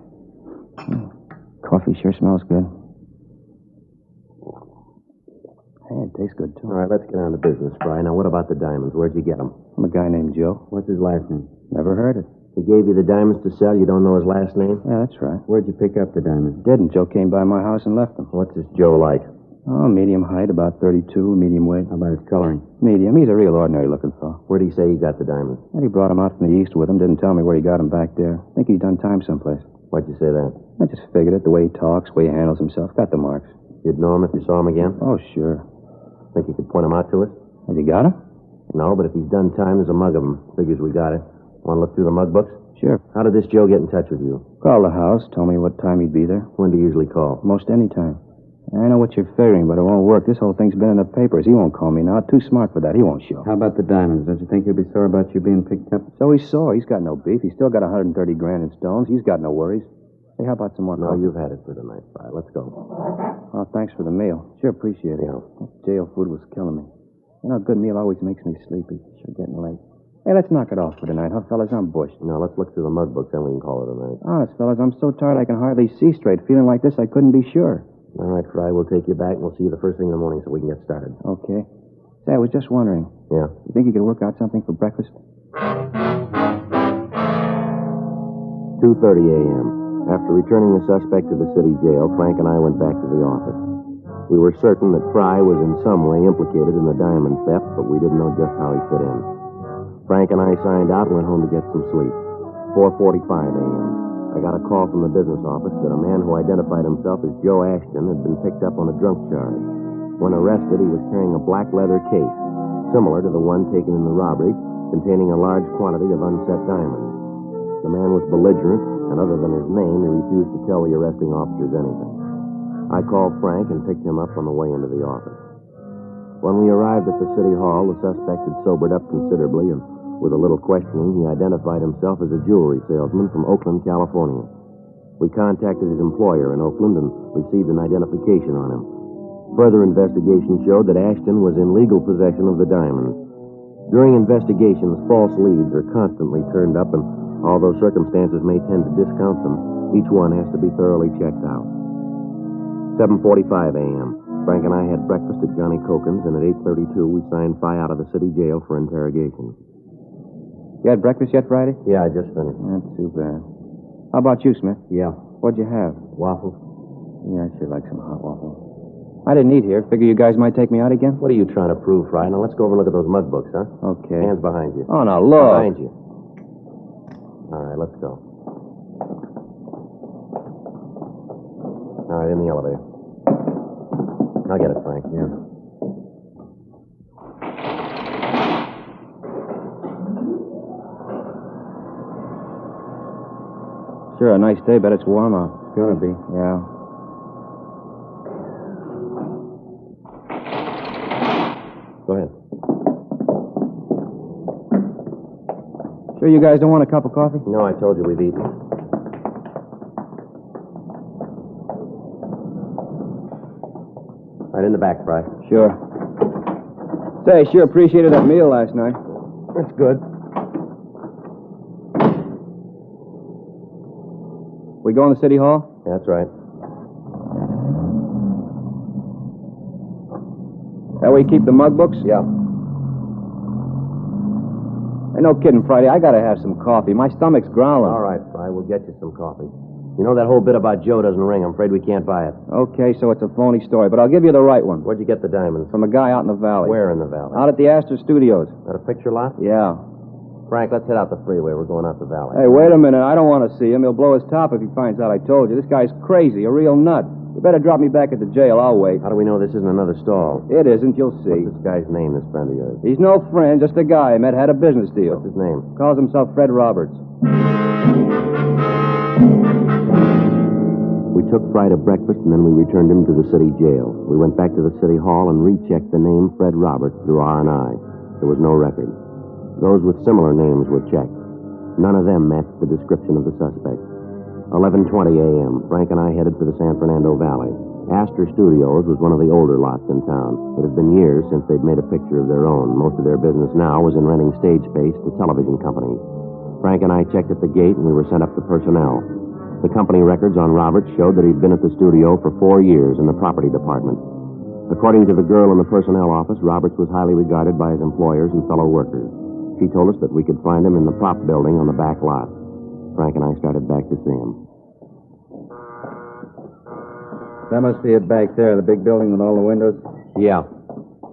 Coffee sure smells good. Hey, it tastes good, too. All right, let's get on to business, Fry. Now, what about the diamonds? Where'd you get them? From a guy named Joe. What's his last name? Never heard it. He gave you the diamonds to sell. You don't know his last name? Yeah, that's right. Where'd you pick up the diamonds? Didn't. Joe came by my house and left them. What's this Joe like? Oh, medium height, about 32, medium weight. How about his coloring? Medium. He's a real ordinary looking fellow. Where'd he say he got the diamonds? And he brought them out from the east with him. Didn't tell me where he got them back there. Think he'd done time someplace. Why'd you say that? I just figured it. The way he talks, the way he handles himself. Got the marks. You'd know him if you saw him again? Oh, sure. Think you could point him out to us? Have you got him? No, but if he's done time, there's a mug of him. Figures we got it. Want to look through the mug books? Sure. How did this Joe get in touch with you? Called the house. Told me what time he'd be there. When do you usually call? Most any time. I know what you're figuring, but it won't work. This whole thing's been in the papers. He won't call me now. Too smart for that. He won't show. How about the diamonds? Don't you think he'll be sore about you being picked up? So he's sore. He's got no beef. He's still got 130 grand in stones. He's got no worries. Hey, how about some more No, coffee? you've had it for tonight, Fry. Let's go. Oh, thanks for the meal. Sure appreciate it. Yeah. That jail food was killing me. You know, a good meal always makes me sleepy. Sure getting late. Hey, let's knock it off for tonight, huh, fellas? I'm bushed. No, let's look through the mug books, then we can call it a night. Honest, fellas, I'm so tired I can hardly see straight. Feeling like this, I couldn't be sure. All right, Fry, we'll take you back, and we'll see you the first thing in the morning so we can get started. Okay. Say, I was just wondering. Yeah? You think you could work out something for breakfast? 2:30 a.m. After returning the suspect to the city jail, Frank and I went back to the office. We were certain that Fry was in some way implicated in the diamond theft, but we didn't know just how he fit in. Frank and I signed out and went home to get some sleep. 4:45 a.m. I got a call from the business office that a man who identified himself as Joe Ashton had been picked up on a drunk charge. When arrested, he was carrying a black leather case, similar to the one taken in the robbery, containing a large quantity of unset diamonds. The man was belligerent, and other than his name, he refused to tell the arresting officers anything. I called Frank and picked him up on the way into the office. When we arrived at the city hall, the suspect had sobered up considerably, and with a little questioning, he identified himself as a jewelry salesman from Oakland, California. We contacted his employer in Oakland and received an identification on him. Further investigation showed that Ashton was in legal possession of the diamonds. During investigations, false leads are constantly turned up, and although circumstances may tend to discount them, each one has to be thoroughly checked out. 7:45 a.m. Frank and I had breakfast at Johnny Cokin's, and at 8:32 we signed Fry out of the city jail for interrogation. You had breakfast yet, Friday? Yeah, I just finished. Not too bad. How about you, Smith? Yeah. What'd you have? Waffles? Yeah, I sure like some hot waffles. I didn't eat here. Figure you guys might take me out again? What are you trying to prove, Fry? Now, let's go over and look at those mug books, huh? Okay. Hands behind you. Oh, now, look. Behind you. All right, let's go. All right, in the elevator. I'll get it, Frank. Yeah. Sure, a nice day. Bet it's warm out. Gonna be. Yeah. Go ahead. Sure you guys don't want a cup of coffee? No, I told you we've eaten. Right in the back, Fry. Sure. Say, sure appreciated that meal last night. That's good. We going to City Hall? Yeah, that's right. That way you keep the mug books? Yeah. Hey, no kidding, Friday. I gotta have some coffee. My stomach's growling. All right, Fry. We'll get you some coffee. You know that whole bit about Joe doesn't ring. I'm afraid we can't buy it. Okay, so it's a phony story, but I'll give you the right one. Where'd you get the diamonds? From a guy out in the valley. Where in the valley? Out at the Astor Studios. At a picture lot? Yeah. Frank, let's head out the freeway. We're going out the valley. Hey, wait a minute. I don't want to see him. He'll blow his top if he finds out I told you. This guy's crazy, a real nut. You better drop me back at the jail. I'll wait. How do we know this isn't another stall? It isn't. You'll see. What's this guy's name, this friend of yours? He's no friend, just a guy I met, had a business deal. What's his name? Calls himself Fred Roberts. We took Fry to breakfast, and then we returned him to the city jail. We went back to the city hall and rechecked the name Fred Roberts through R&I. There was no record. Those with similar names were checked. None of them matched the description of the suspect. 11:20 a.m., Frank and I headed for the San Fernando Valley. Astor Studios was one of the older lots in town. It had been years since they'd made a picture of their own. Most of their business now was in renting stage space to television companies. Frank and I checked at the gate, and we were sent up to personnel. The company records on Roberts showed that he'd been at the studio for 4 years in the property department. According to the girl in the personnel office, Roberts was highly regarded by his employers and fellow workers. She told us that we could find him in the prop building on the back lot. Frank and I started back to see him. That must be it back there, the big building with all the windows. Yeah.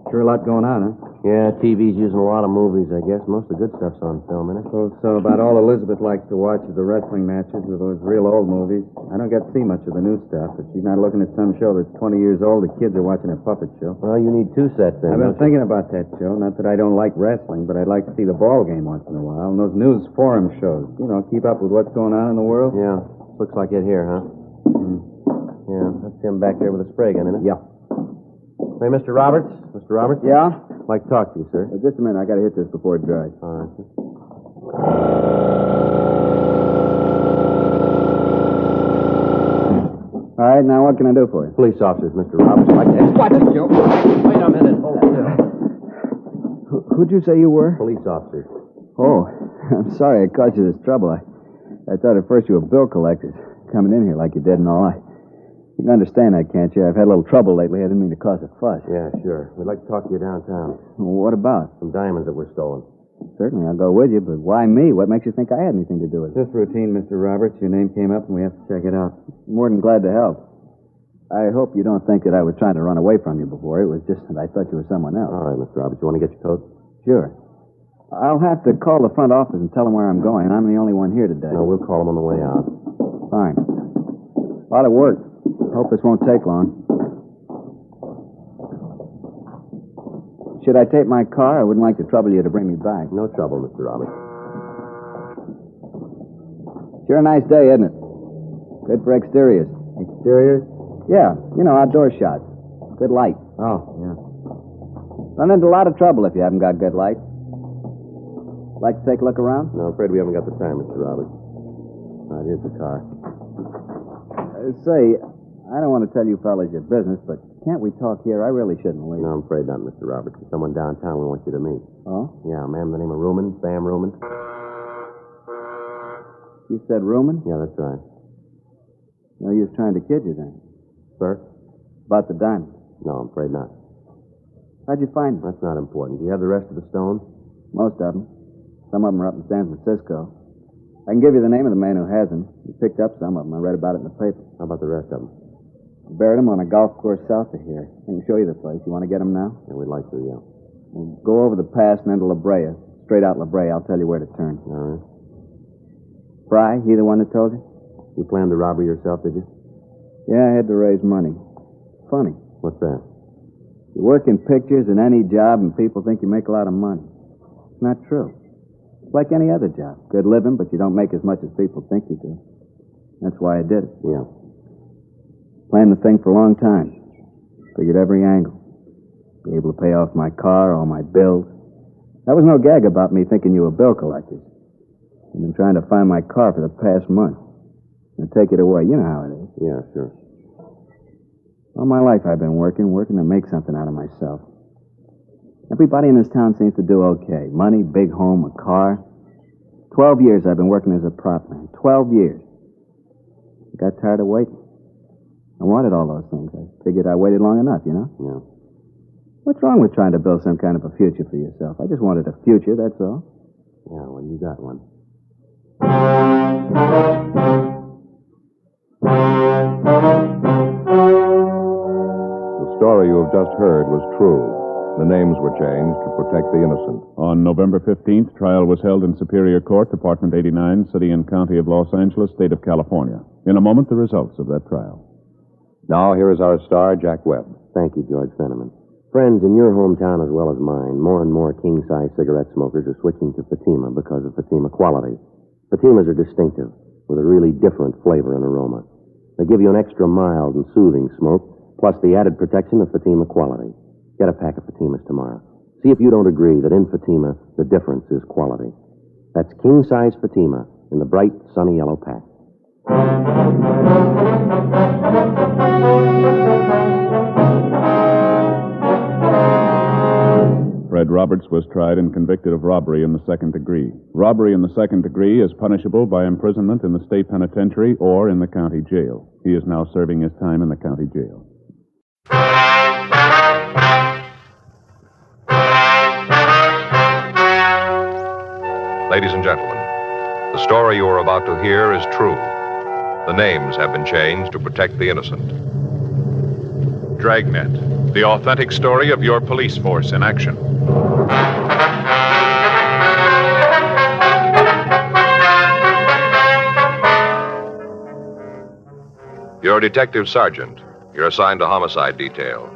Sure a lot going on, huh? Yeah, TV's using a lot of movies, I guess. Most of the good stuff's on film, isn't it? So about all Elizabeth likes to watch is the wrestling matches or those real old movies. I don't get to see much of the new stuff. If she's not looking at some show that's 20 years old, the kids are watching a puppet show. Well, you need two sets then. I've been thinking about that show. Not that I don't like wrestling, but I'd like to see the ball game once in a while. And those news forum shows. You know, keep up with what's going on in the world. Yeah. Looks like it here, huh? Yeah, that's him back there with a spray gun, isn't it? Yeah. Hey, Mr. Roberts? Mr. Roberts? Yeah? I'd like to talk to you, sir. Just a minute. I gotta hit this before it dries. All right. All right, now what can I do for you? Police officers, Mr. Roberts. I'd like to... Watch it, Joe. Wait a minute. Hold still. Who'd you say you were? Police officers. Oh, I'm sorry I caused you this trouble. I thought at first you were bill collectors. Coming in here like you did and all. You can understand that, can't you? I've had a little trouble lately. I didn't mean to cause a fuss. Yeah, sure. We'd like to talk to you downtown. What about? Some diamonds that were stolen. Certainly, I'll go with you, but why me? What makes you think I had anything to do with it? Just routine, Mr. Roberts. Your name came up and we have to check it out. More than glad to help. I hope you don't think that I was trying to run away from you before. It was just that I thought you were someone else. All right, Mr. Roberts. You want to get your coat? Sure. I'll have to call the front office and tell them where I'm going. I'm the only one here today. No, we'll call them on the way out. Fine. A lot of work. Hope this won't take long. Should I take my car? I wouldn't like to trouble you to bring me back. No trouble, Mr. Roberts. Sure a nice day, isn't it? Good for exteriors. Exteriors? Yeah, you know, outdoor shots. Good light. Oh, yeah. Run into a lot of trouble if you haven't got good light. Like to take a look around? No, I'm afraid we haven't got the time, Mr. Roberts. All right, here's the car. Say, I don't want to tell you fellas your business, but can't we talk here? I really shouldn't leave. No, I'm afraid not, Mr. Roberts. There's someone downtown we want you to meet. Oh? Yeah, a man by the name of Ruman, Sam Ruman. You said Ruman? Yeah, that's right. No use trying to kid you then. Sir? About the diamond. No, I'm afraid not. How'd you find them? That's not important. Do you have the rest of the stones? Most of them. Some of them are up in San Francisco. I can give you the name of the man who has them. He picked up some of them. I read about it in the paper. How about the rest of them? Buried him on a golf course south of here. I can show you the place. You want to get him now? Yeah, we'd like to, yeah. We'll go over the pass and into La Brea. Straight out La Brea. I'll tell you where to turn. All right. Fry, he the one that told you? You planned the robbery yourself, did you? Yeah, I had to raise money. Funny. What's that? You work in pictures in any job and people think you make a lot of money. It's not true. It's like any other job. Good living, but you don't make as much as people think you do. That's why I did it. Yeah. Planned the thing for a long time. Figured every angle. Be able to pay off my car, all my bills. That was no gag about me thinking you were bill collectors. I've been trying to find my car for the past month. And take it away. You know how it is. Yeah, sure. All my life I've been working to make something out of myself. Everybody in this town seems to do okay. Money, big home, a car. 12 years I've been working as a prop man. 12 years. I got tired of waiting. I wanted all those things. I figured I waited long enough, you know? Yeah. What's wrong with trying to build some kind of a future for yourself? I just wanted a future, that's all. Yeah, well, you got one. The story you have just heard was true. The names were changed to protect the innocent. On November 15th, trial was held in Superior Court, Department 89, City and County of Los Angeles, State of California. In a moment, the results of that trial. Now, here is our star, Jack Webb. Thank you, George Fenneman. Friends, in your hometown as well as mine, more and more king-size cigarette smokers are switching to Fatima because of Fatima quality. Fatimas are distinctive, with a really different flavor and aroma. They give you an extra mild and soothing smoke, plus the added protection of Fatima quality. Get a pack of Fatimas tomorrow. See if you don't agree that in Fatima, the difference is quality. That's king-size Fatima in the bright, sunny yellow pack. Fred Roberts was tried and convicted of robbery in the second degree. Robbery in the second degree is punishable by imprisonment in the state penitentiary or in the county jail. He is now serving his time in the county jail. Ladies and gentlemen, the story you are about to hear is true. The names have been changed to protect the innocent. Dragnet, the authentic story of your police force in action. You're a detective sergeant. You're assigned to homicide detail.